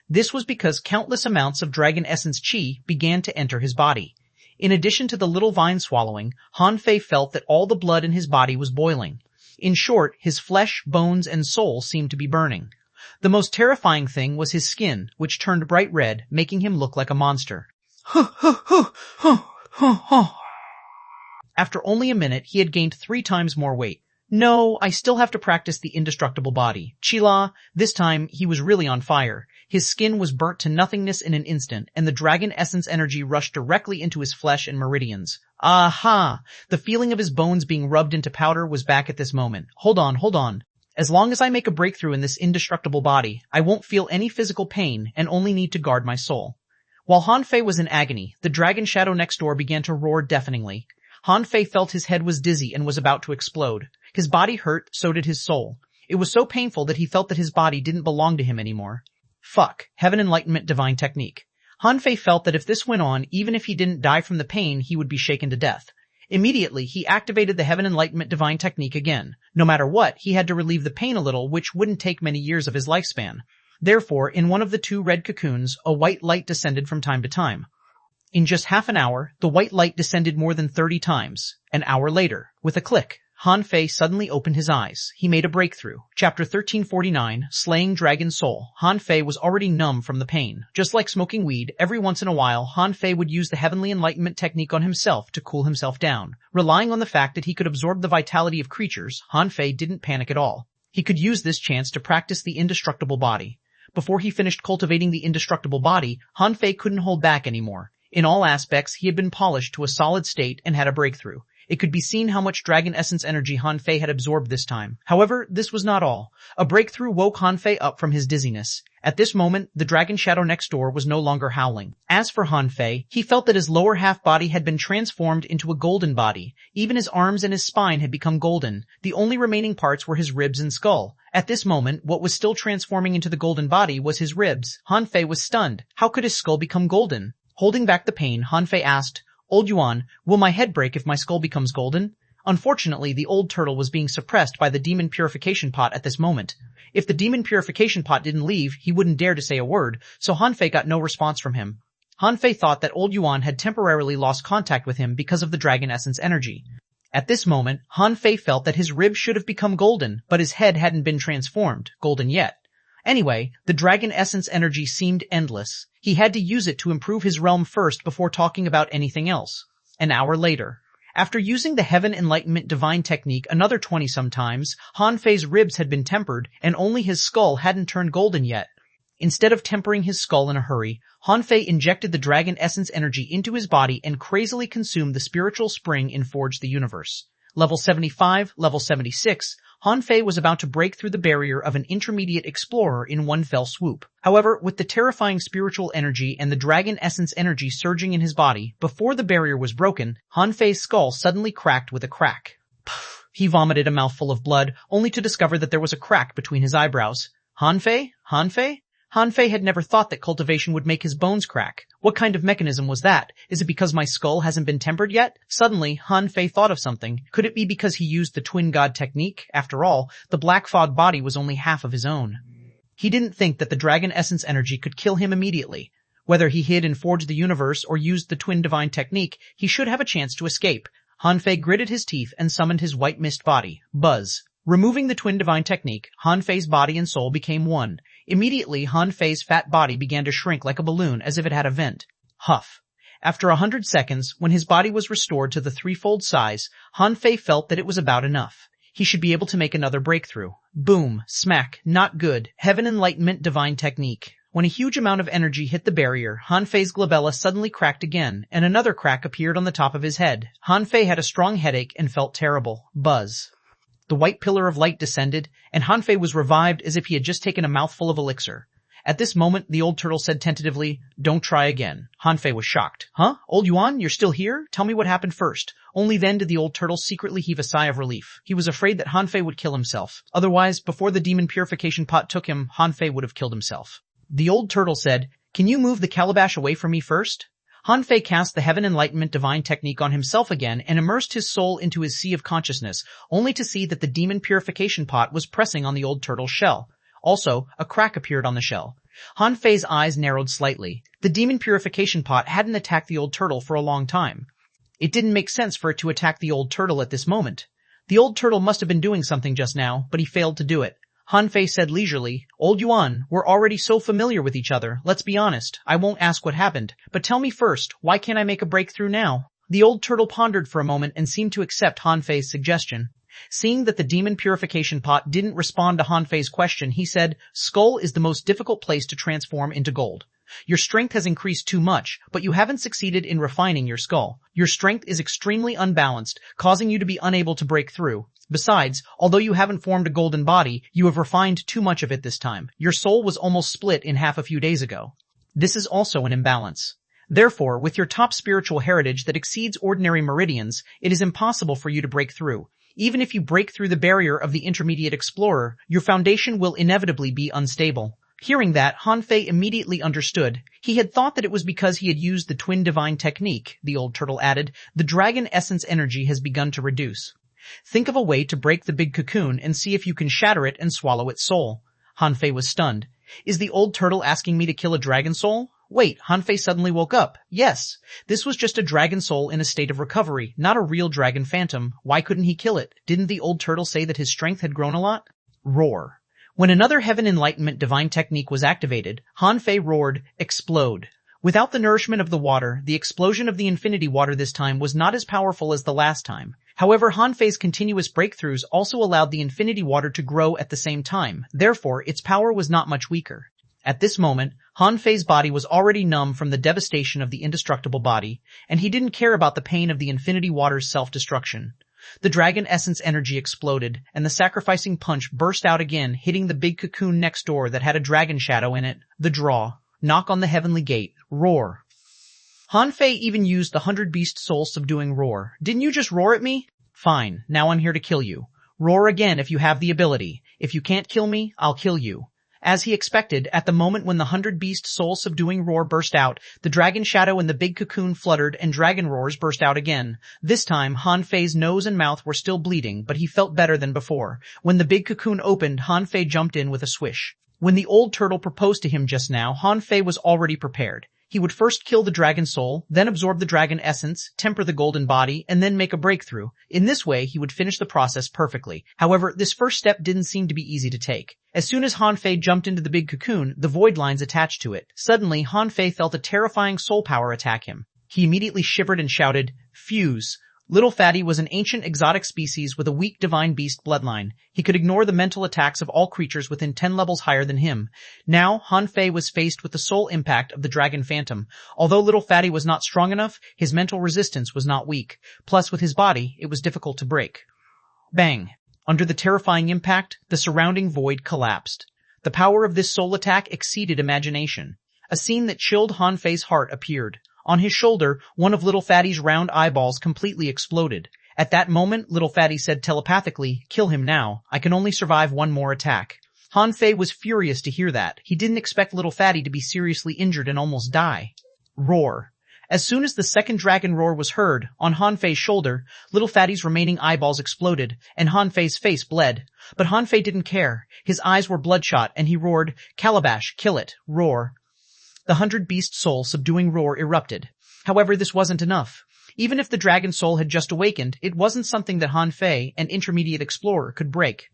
This was because countless amounts of dragon essence chi began to enter his body. In addition to the little vine swallowing, Han Fei felt that all the blood in his body was boiling. In short, his flesh, bones, and soul seemed to be burning. The most terrifying thing was his skin, which turned bright red, making him look like a monster. After only a minute, he had gained 3 times more weight. No, I still have to practice the indestructible body. Chila, this time he was really on fire. His skin was burnt to nothingness in an instant, and the dragon essence energy rushed directly into his flesh and meridians. Aha! The feeling of his bones being rubbed into powder was back at this moment. Hold on. As long as I make a breakthrough in this indestructible body, I won't feel any physical pain and only need to guard my soul. While Han Fei was in agony, the dragon shadow next door began to roar deafeningly. Han Fei felt his head was dizzy and was about to explode. His body hurt, so did his soul. It was so painful that he felt that his body didn't belong to him anymore. Fuck. Heaven Enlightenment Divine Technique. Han Fei felt that if this went on, even if he didn't die from the pain, he would be shaken to death. Immediately, he activated the Heaven Enlightenment Divine Technique again. No matter what, he had to relieve the pain a little, which wouldn't take many years of his lifespan. Therefore, in one of the two red cocoons, a white light descended from time to time. In just half an hour, the white light descended more than 30 times. An hour later, with a click, Han Fei suddenly opened his eyes. He made a breakthrough. Chapter 1349, Slaying Dragon Soul. Han Fei was already numb from the pain. Just like smoking weed, every once in a while, Han Fei would use the Heavenly Enlightenment technique on himself to cool himself down. Relying on the fact that he could absorb the vitality of creatures, Han Fei didn't panic at all. He could use this chance to practice the indestructible body. Before he finished cultivating the indestructible body, Han Fei couldn't hold back anymore. In all aspects, he had been polished to a solid state and had a breakthrough. It could be seen how much dragon essence energy Han Fei had absorbed this time. However, this was not all. A breakthrough woke Han Fei up from his dizziness. At this moment, the dragon shadow next door was no longer howling. As for Han Fei, he felt that his lower half body had been transformed into a golden body. Even his arms and his spine had become golden. The only remaining parts were his ribs and skull. At this moment, what was still transforming into the golden body was his ribs. Han Fei was stunned. How could his skull become golden? Holding back the pain, Han Fei asked, "Old Yuan, will my head break if my skull becomes golden?" Unfortunately, the old turtle was being suppressed by the demon purification pot at this moment. If the demon purification pot didn't leave, he wouldn't dare to say a word, so Han Fei got no response from him. Han Fei thought that old Yuan had temporarily lost contact with him because of the dragon essence energy. At this moment, Han Fei felt that his ribs should have become golden, but his head hadn't been transformed, golden yet. Anyway, the dragon essence energy seemed endless. He had to use it to improve his realm first before talking about anything else. An hour later. After using the Heaven Enlightenment Divine Technique another 20-some times, Han Fei's ribs had been tempered, and only his skull hadn't turned golden yet. Instead of tempering his skull in a hurry, Han Fei injected the dragon essence energy into his body and crazily consumed the spiritual spring infused the universe. Level 75, level 76, Han Fei was about to break through the barrier of an intermediate explorer in one fell swoop. However, with the terrifying spiritual energy and the dragon essence energy surging in his body, before the barrier was broken, Han Fei's skull suddenly cracked with a crack. He vomited a mouthful of blood, only to discover that there was a crack between his eyebrows. Han Fei? Han Fei? Han Fei had never thought that cultivation would make his bones crack. What kind of mechanism was that? Is it because my skull hasn't been tempered yet? Suddenly, Han Fei thought of something. Could it be because he used the twin god technique? After all, the black fog body was only half of his own. He didn't think that the dragon essence energy could kill him immediately. Whether he hid and forged the universe or used the twin divine technique, he should have a chance to escape. Han Fei gritted his teeth and summoned his white mist body. Buzz. Removing the twin divine technique, Han Fei's body and soul became one. Immediately, Han Fei's fat body began to shrink like a balloon as if it had a vent. Huff. After 100 seconds, when his body was restored to the threefold size, Han Fei felt that it was about enough. He should be able to make another breakthrough. Boom. Smack. Not good. Heaven Enlightenment Divine Technique. When a huge amount of energy hit the barrier, Han Fei's glabella suddenly cracked again, and another crack appeared on the top of his head. Han Fei had a strong headache and felt terrible. Buzz. The white pillar of light descended, and Han Fei was revived as if he had just taken a mouthful of elixir. At this moment, the old turtle said tentatively, "Don't try again." Han Fei was shocked. "Huh? Old Yuan, you're still here? Tell me what happened first." Only then did the old turtle secretly heave a sigh of relief. He was afraid that Han Fei would kill himself. Otherwise, before the demon purification pot took him, Han Fei would have killed himself. The old turtle said, "Can you move the calabash away from me first?" Han Fei cast the Heaven Enlightenment Divine Technique on himself again and immersed his soul into his sea of consciousness, only to see that the demon purification pot was pressing on the old turtle's shell. Also, a crack appeared on the shell. Han Fei's eyes narrowed slightly. The demon purification pot hadn't attacked the old turtle for a long time. It didn't make sense for it to attack the old turtle at this moment. The old turtle must have been doing something just now, but he failed to do it. Han Fei said leisurely, "Old Yuan, we're already so familiar with each other. Let's be honest. I won't ask what happened. But tell me first, why can't I make a breakthrough now?" The old turtle pondered for a moment and seemed to accept Han Fei's suggestion. Seeing that the demon purification pot didn't respond to Han Fei's question, he said, "Skull is the most difficult place to transform into gold. Your strength has increased too much, but you haven't succeeded in refining your skull. Your strength is extremely unbalanced, causing you to be unable to break through. Besides, although you haven't formed a golden body, you have refined too much of it this time. Your soul was almost split in half a few days ago. This is also an imbalance. Therefore, with your top spiritual heritage that exceeds ordinary meridians, it is impossible for you to break through. Even if you break through the barrier of the intermediate explorer, your foundation will inevitably be unstable. Hearing that, Han Fei immediately understood. He had thought that it was because he had used the twin divine technique, the old turtle added. The dragon essence energy has begun to reduce. Think of a way to break the big cocoon and see if you can shatter it and swallow its soul. Han Fei was stunned. Is the old turtle asking me to kill a dragon soul? Wait, Han Fei suddenly woke up. Yes, this was just a dragon soul in a state of recovery, not a real dragon phantom. Why couldn't he kill it? Didn't the old turtle say that his strength had grown a lot? Roar. When another heaven enlightenment divine technique was activated, Han Fei roared, explode. Without the nourishment of the water, the explosion of the infinity water this time was not as powerful as the last time. However, Han Fei's continuous breakthroughs also allowed the infinity water to grow at the same time. Therefore, its power was not much weaker. At this moment, Han Fei's body was already numb from the devastation of the indestructible body, and he didn't care about the pain of the infinity water's self-destruction. The dragon essence energy exploded, and the sacrificing punch burst out again, hitting the big cocoon next door that had a dragon shadow in it. The draw. Knock on the heavenly gate. Roar. Han Fei even used the 100-beast soul subduing roar. Didn't you just roar at me? Fine, now I'm here to kill you. Roar again if you have the ability. If you can't kill me, I'll kill you. As he expected, at the moment when the 100-beast soul-subduing roar burst out, the dragon shadow and the big cocoon fluttered and dragon roars burst out again. This time, Han Fei's nose and mouth were still bleeding, but he felt better than before. When the big cocoon opened, Han Fei jumped in with a swish. When the old turtle proposed to him just now, Han Fei was already prepared. He would first kill the dragon soul, then absorb the dragon essence, temper the golden body, and then make a breakthrough. In this way, he would finish the process perfectly. However, this first step didn't seem to be easy to take. As soon as Han Fei jumped into the big cocoon, the void lines attached to it. Suddenly, Han Fei felt a terrifying soul power attack him. He immediately shivered and shouted, "Fuse!" Little Fatty was an ancient exotic species with a weak divine beast bloodline. He could ignore the mental attacks of all creatures within 10 levels higher than him. Now, Han Fei was faced with the soul impact of the dragon phantom. Although Little Fatty was not strong enough, his mental resistance was not weak. Plus, with his body, it was difficult to break. Bang! Under the terrifying impact, the surrounding void collapsed. The power of this soul attack exceeded imagination. A scene that chilled Han Fei's heart appeared. On his shoulder, one of Little Fatty's round eyeballs completely exploded. At that moment, Little Fatty said telepathically, "Kill him now. I can only survive one more attack." Han Fei was furious to hear that. He didn't expect Little Fatty to be seriously injured and almost die. Roar. As soon as the second dragon roar was heard, on Han Fei's shoulder, Little Fatty's remaining eyeballs exploded, and Han Fei's face bled. But Han Fei didn't care. His eyes were bloodshot, and he roared, "Calabash, kill it." Roar. The 100-beast soul subduing roar erupted. However, this wasn't enough. Even if the dragon soul had just awakened, it wasn't something that Han Fei, an intermediate explorer, could break.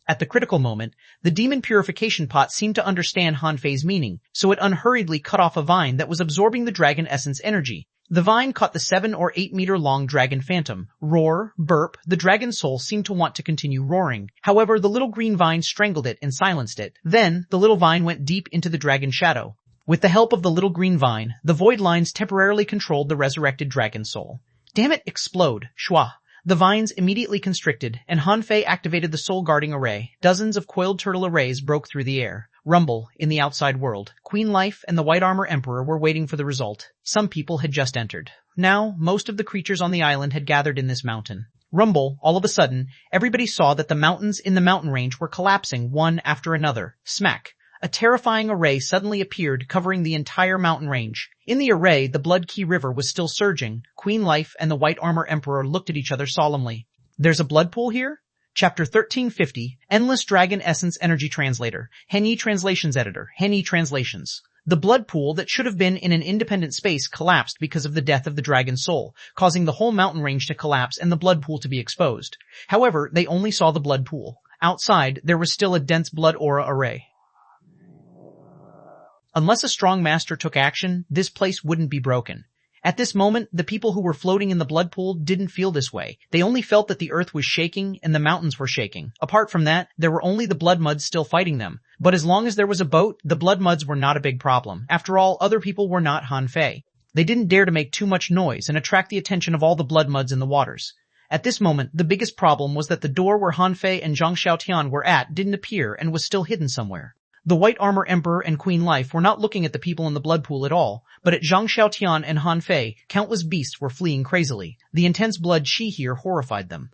At the critical moment, the demon purification pot seemed to understand Han Fei's meaning, so it unhurriedly cut off a vine that was absorbing the dragon essence energy. The vine caught the 7 or 8 meter long dragon phantom. Roar, burp, the dragon soul seemed to want to continue roaring. However, the little green vine strangled it and silenced it. Then, the little vine went deep into the dragon shadow. With the help of the little green vine, the void lines temporarily controlled the resurrected dragon soul. Damn it, explode, schwa. The vines immediately constricted, and Han Fei activated the soul guarding array. Dozens of coiled turtle arrays broke through the air. Rumble, in the outside world. Queen Life and the White Armor Emperor were waiting for the result. Some people had just entered. Now, most of the creatures on the island had gathered in this mountain. Rumble, all of a sudden, everybody saw that the mountains in the mountain range were collapsing one after another. Smack. A terrifying array suddenly appeared, covering the entire mountain range. In the array, the Blood Key River was still surging. Queen Life and the White Armor Emperor looked at each other solemnly. There's a blood pool here? Chapter 1350, Endless Dragon Essence Energy Translator, Henyi Translations Editor, Henyi Translations. The blood pool that should have been in an independent space collapsed because of the death of the dragon soul, causing the whole mountain range to collapse and the blood pool to be exposed. However, they only saw the blood pool. Outside, there was still a dense blood aura array. Unless a strong master took action, this place wouldn't be broken. At this moment, the people who were floating in the blood pool didn't feel this way. They only felt that the earth was shaking and the mountains were shaking. Apart from that, there were only the blood muds still fighting them. But as long as there was a boat, the blood muds were not a big problem. After all, other people were not Han Fei. They didn't dare to make too much noise and attract the attention of all the blood muds in the waters. At this moment, the biggest problem was that the door where Han Fei and Zhang Xiaotian were at didn't appear and was still hidden somewhere. The White Armor Emperor and Queen Life were not looking at the people in the blood pool at all, but at Zhang Xiaotian and Han Fei, countless beasts were fleeing crazily. The intense blood she here horrified them.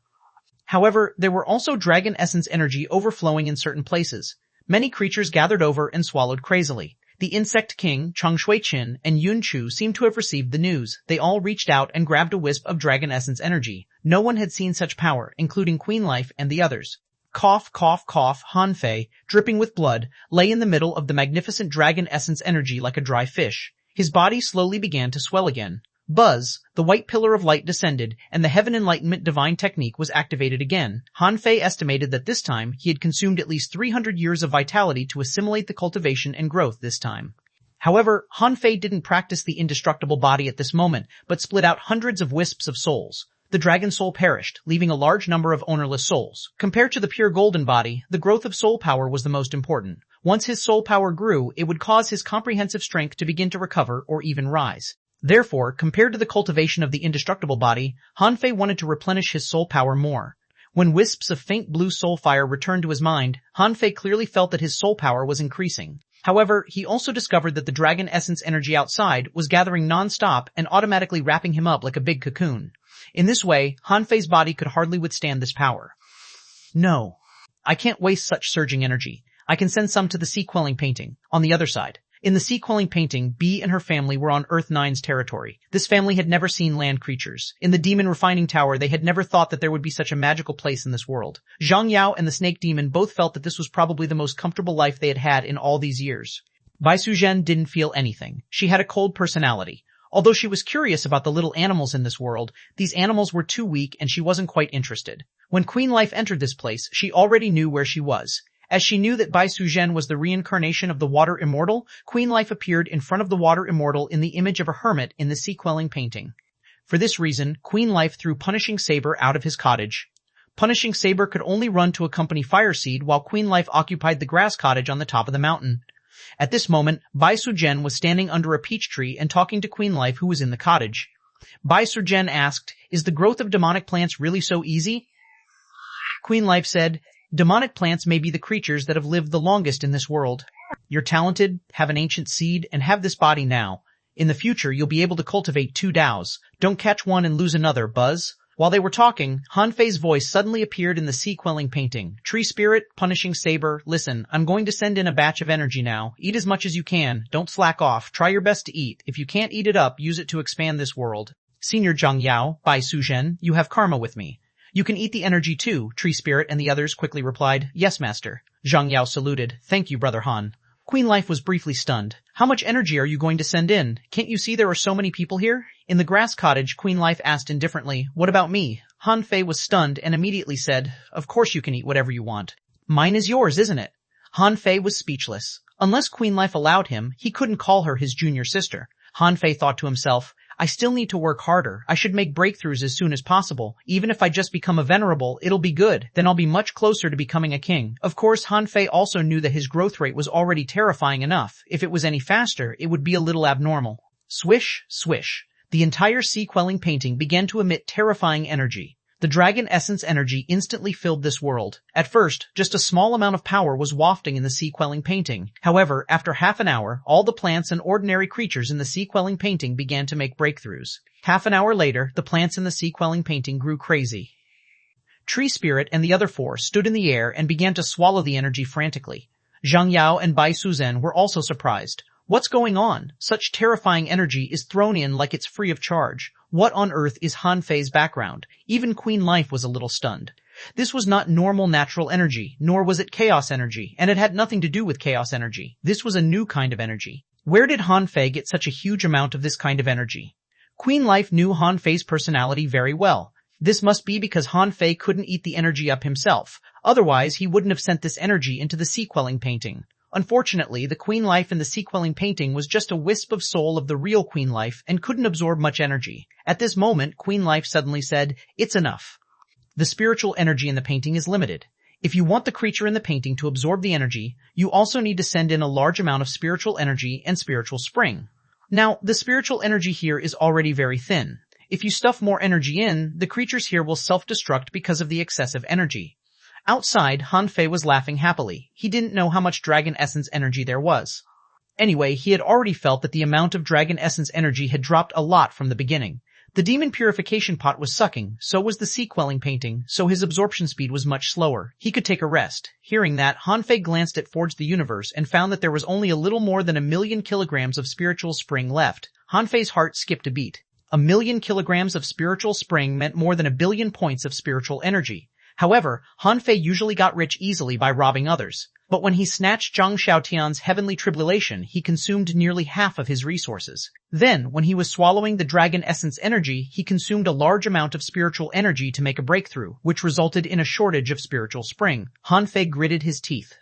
However, there were also dragon essence energy overflowing in certain places. Many creatures gathered over and swallowed crazily. The Insect King, Chang Shuiqin, and Yun Chu seemed to have received the news. They all reached out and grabbed a wisp of dragon essence energy. No one had seen such power, including Queen Life and the others. Cough, cough, cough. Han Fei, dripping with blood, lay in the middle of the magnificent dragon essence energy like a dry fish. His body slowly began to swell again. Buzz, the white pillar of light descended, and the heaven enlightenment divine technique was activated again. Han Fei estimated that this time he had consumed at least 300 years of vitality to assimilate the cultivation and growth this time. However, Han Fei didn't practice the indestructible body at this moment, but split out hundreds of wisps of souls. The dragon soul perished, leaving a large number of ownerless souls. Compared to the pure golden body, the growth of soul power was the most important. Once his soul power grew, it would cause his comprehensive strength to begin to recover or even rise. Therefore, compared to the cultivation of the indestructible body, Han Fei wanted to replenish his soul power more. When wisps of faint blue soul fire returned to his mind, Han Fei clearly felt that his soul power was increasing. However, he also discovered that the dragon essence energy outside was gathering non-stop and automatically wrapping him up like a big cocoon. In this way, Han Fei's body could hardly withstand this power. No. I can't waste such surging energy. I can send some to the sea quelling painting, on the other side. In the sea quelling painting, Bee and her family were on Earth 9's territory. This family had never seen land creatures. In the demon refining tower, they had never thought that there would be such a magical place in this world. Zhang Yao and the snake demon both felt that this was probably the most comfortable life they had had in all these years. Bai Suzhen didn't feel anything. She had a cold personality. Although she was curious about the little animals in this world, these animals were too weak and she wasn't quite interested. When Queen Life entered this place, she already knew where she was. As she knew that Bai Suzhen was the reincarnation of the Water Immortal, Queen Life appeared in front of the Water Immortal in the image of a hermit in the sea quelling painting. For this reason, Queen Life threw Punishing Saber out of his cottage. Punishing Saber could only run to accompany Fireseed while Queen Life occupied the grass cottage on the top of the mountain. At this moment, Bai Suzhen was standing under a peach tree and talking to Queen Life who was in the cottage. Bai Suzhen asked, "Is the growth of demonic plants really so easy?" Queen Life said, "Demonic plants may be the creatures that have lived the longest in this world. You're talented, have an ancient seed, and have this body now. In the future, you'll be able to cultivate 2 Daos. Don't catch one and lose another, Buzz." While they were talking, Han Fei's voice suddenly appeared in the sea quelling painting. "Tree Spirit, Punishing Saber, listen, I'm going to send in a batch of energy now. Eat as much as you can. Don't slack off. Try your best to eat. If you can't eat it up, use it to expand this world. Senior Zhang Yao, Bai Suzhen, you have karma with me." "You can eat the energy too," Tree Spirit and the others quickly replied. "Yes, Master." Zhang Yao saluted. "Thank you, Brother Han." Queen Life was briefly stunned. "How much energy are you going to send in? Can't you see there are so many people here?" In the grass cottage, Queen Life asked indifferently, "What about me?" Han Fei was stunned and immediately said, "Of course you can eat whatever you want. Mine is yours, isn't it?" Han Fei was speechless. Unless Queen Life allowed him, he couldn't call her his junior sister. Han Fei thought to himself, "I still need to work harder. I should make breakthroughs as soon as possible. Even if I just become a venerable, it'll be good. Then I'll be much closer to becoming a king." Of course, Han Fei also knew that his growth rate was already terrifying enough. If it was any faster, it would be a little abnormal. Swish, swish. The entire sea quelling painting began to emit terrifying energy. The dragon essence energy instantly filled this world. At first, just a small amount of power was wafting in the sea quelling painting. However, after half an hour, all the plants and ordinary creatures in the sea quelling painting began to make breakthroughs. Half an hour later, the plants in the sea quelling painting grew crazy. Tree Spirit and the other 4 stood in the air and began to swallow the energy frantically. Zhang Yao and Bai Suzhen were also surprised. What's going on? Such terrifying energy is thrown in like it's free of charge. What on earth is Han Fei's background? Even Queen Life was a little stunned. This was not normal natural energy, nor was it chaos energy, and it had nothing to do with chaos energy. This was a new kind of energy. Where did Han Fei get such a huge amount of this kind of energy? Queen Life knew Han Fei's personality very well. This must be because Han Fei couldn't eat the energy up himself. Otherwise, he wouldn't have sent this energy into the sea quelling painting. Unfortunately, the Queen Life in the sea quelling painting was just a wisp of soul of the real Queen Life and couldn't absorb much energy. At this moment, Queen Life suddenly said, "It's enough. The spiritual energy in the painting is limited. If you want the creature in the painting to absorb the energy, you also need to send in a large amount of spiritual energy and spiritual spring. Now, the spiritual energy here is already very thin. If you stuff more energy in, the creatures here will self-destruct because of the excessive energy. Outside, Han Fei was laughing happily. He didn't know how much dragon essence energy there was. Anyway, he had already felt that the amount of dragon essence energy had dropped a lot from the beginning. The demon purification pot was sucking, so was the sea quelling painting, so his absorption speed was much slower. He could take a rest. Hearing that, Han Fei glanced at Forge the Universe and found that there was only a little more than 1,000,000 kilograms of spiritual spring left. Han Fei's heart skipped a beat. 1,000,000 kilograms of spiritual spring meant more than 1,000,000,000 points of spiritual energy. However, Han Fei usually got rich easily by robbing others. But when he snatched Zhang Xiaotian's heavenly tribulation, he consumed nearly half of his resources. Then, when he was swallowing the dragon essence energy, he consumed a large amount of spiritual energy to make a breakthrough, which resulted in a shortage of spiritual spring. Han Fei gritted his teeth.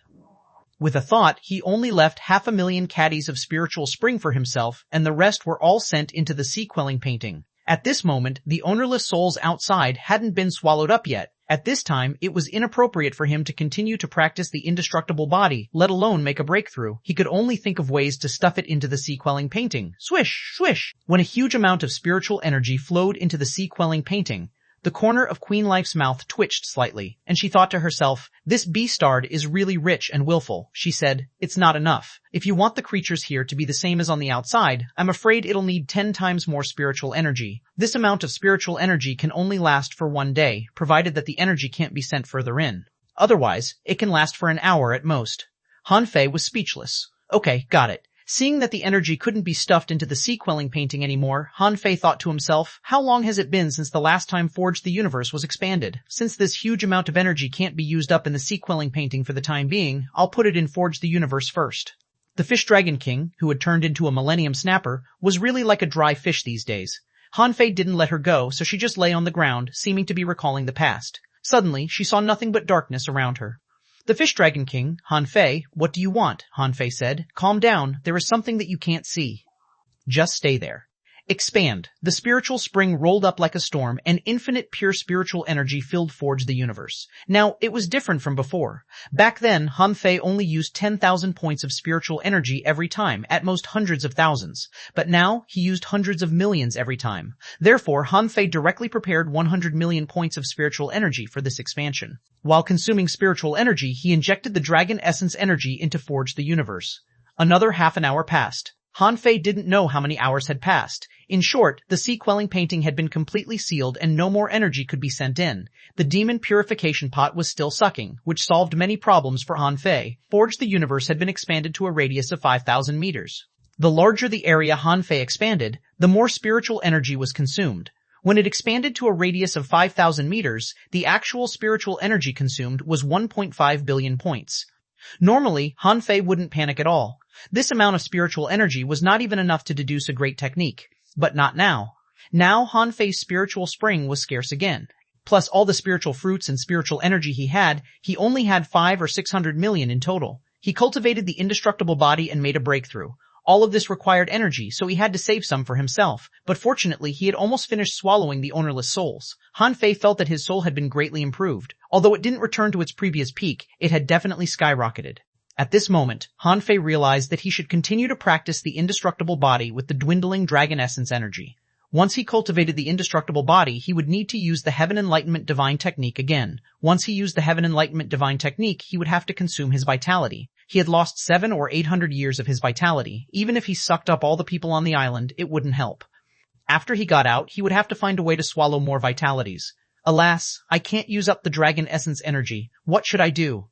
With a thought, he only left 500,000 caddies of spiritual spring for himself, and the rest were all sent into the sea quelling painting. At this moment, the ownerless souls outside hadn't been swallowed up yet. At this time, it was inappropriate for him to continue to practice the indestructible body, let alone make a breakthrough. He could only think of ways to stuff it into the sea quelling painting. Swish, swish! When a huge amount of spiritual energy flowed into the sea quelling painting, the corner of Queen Life's mouth twitched slightly, and she thought to herself, "This beastard is really rich and willful." She said, "It's not enough. If you want the creatures here to be the same as on the outside, I'm afraid it'll need 10 times more spiritual energy. This amount of spiritual energy can only last for 1 day, provided that the energy can't be sent further in. Otherwise, it can last for an hour at most." Han Fei was speechless. Okay, got it. Seeing that the energy couldn't be stuffed into the sea quelling painting anymore, Han Fei thought to himself, how long has it been since the last time Forge the Universe was expanded? Since this huge amount of energy can't be used up in the sea quelling painting for the time being, I'll put it in Forge the Universe first. The Fish Dragon King, who had turned into a Millennium Snapper, was really like a dry fish these days. Han Fei didn't let her go, so she just lay on the ground, seeming to be recalling the past. Suddenly, she saw nothing but darkness around her. The Fish Dragon King, Han Fei, what do you want? Han Fei said. Calm down, there is something that you can't see. Just stay there. Expand. The spiritual spring rolled up like a storm, and infinite pure spiritual energy filled Forge the Universe. Now, it was different from before. Back then, Han Fei only used 10,000 points of spiritual energy every time, at most hundreds of thousands. But now, he used hundreds of millions every time. Therefore, Han Fei directly prepared 100 million points of spiritual energy for this expansion. While consuming spiritual energy, he injected the dragon essence energy into Forge the Universe. Another half an hour passed. Han Fei didn't know how many hours had passed. In short, the sea quelling painting had been completely sealed and no more energy could be sent in. The demon purification pot was still sucking, which solved many problems for Han Fei. Forge the Universe had been expanded to a radius of 5,000 meters. The larger the area Han Fei expanded, the more spiritual energy was consumed. When it expanded to a radius of 5,000 meters, the actual spiritual energy consumed was 1.5 billion points. Normally, Han Fei wouldn't panic at all. This amount of spiritual energy was not even enough to deduce a great technique. But not now. Now Han Fei's spiritual spring was scarce again. Plus all the spiritual fruits and spiritual energy he had, he only had 500 or 600 million in total. He cultivated the indestructible body and made a breakthrough. All of this required energy, so he had to save some for himself. But fortunately, he had almost finished swallowing the ownerless souls. Han Fei felt that his soul had been greatly improved. Although it didn't return to its previous peak, it had definitely skyrocketed. At this moment, Han Fei realized that he should continue to practice the indestructible body with the dwindling dragon essence energy. Once he cultivated the indestructible body, he would need to use the Heaven Enlightenment Divine Technique again. Once he used the Heaven Enlightenment Divine Technique, he would have to consume his vitality. He had lost 700 or 800 years of his vitality. Even if he sucked up all the people on the island, it wouldn't help. After he got out, he would have to find a way to swallow more vitalities. Alas, I can't use up the dragon essence energy. What should I do?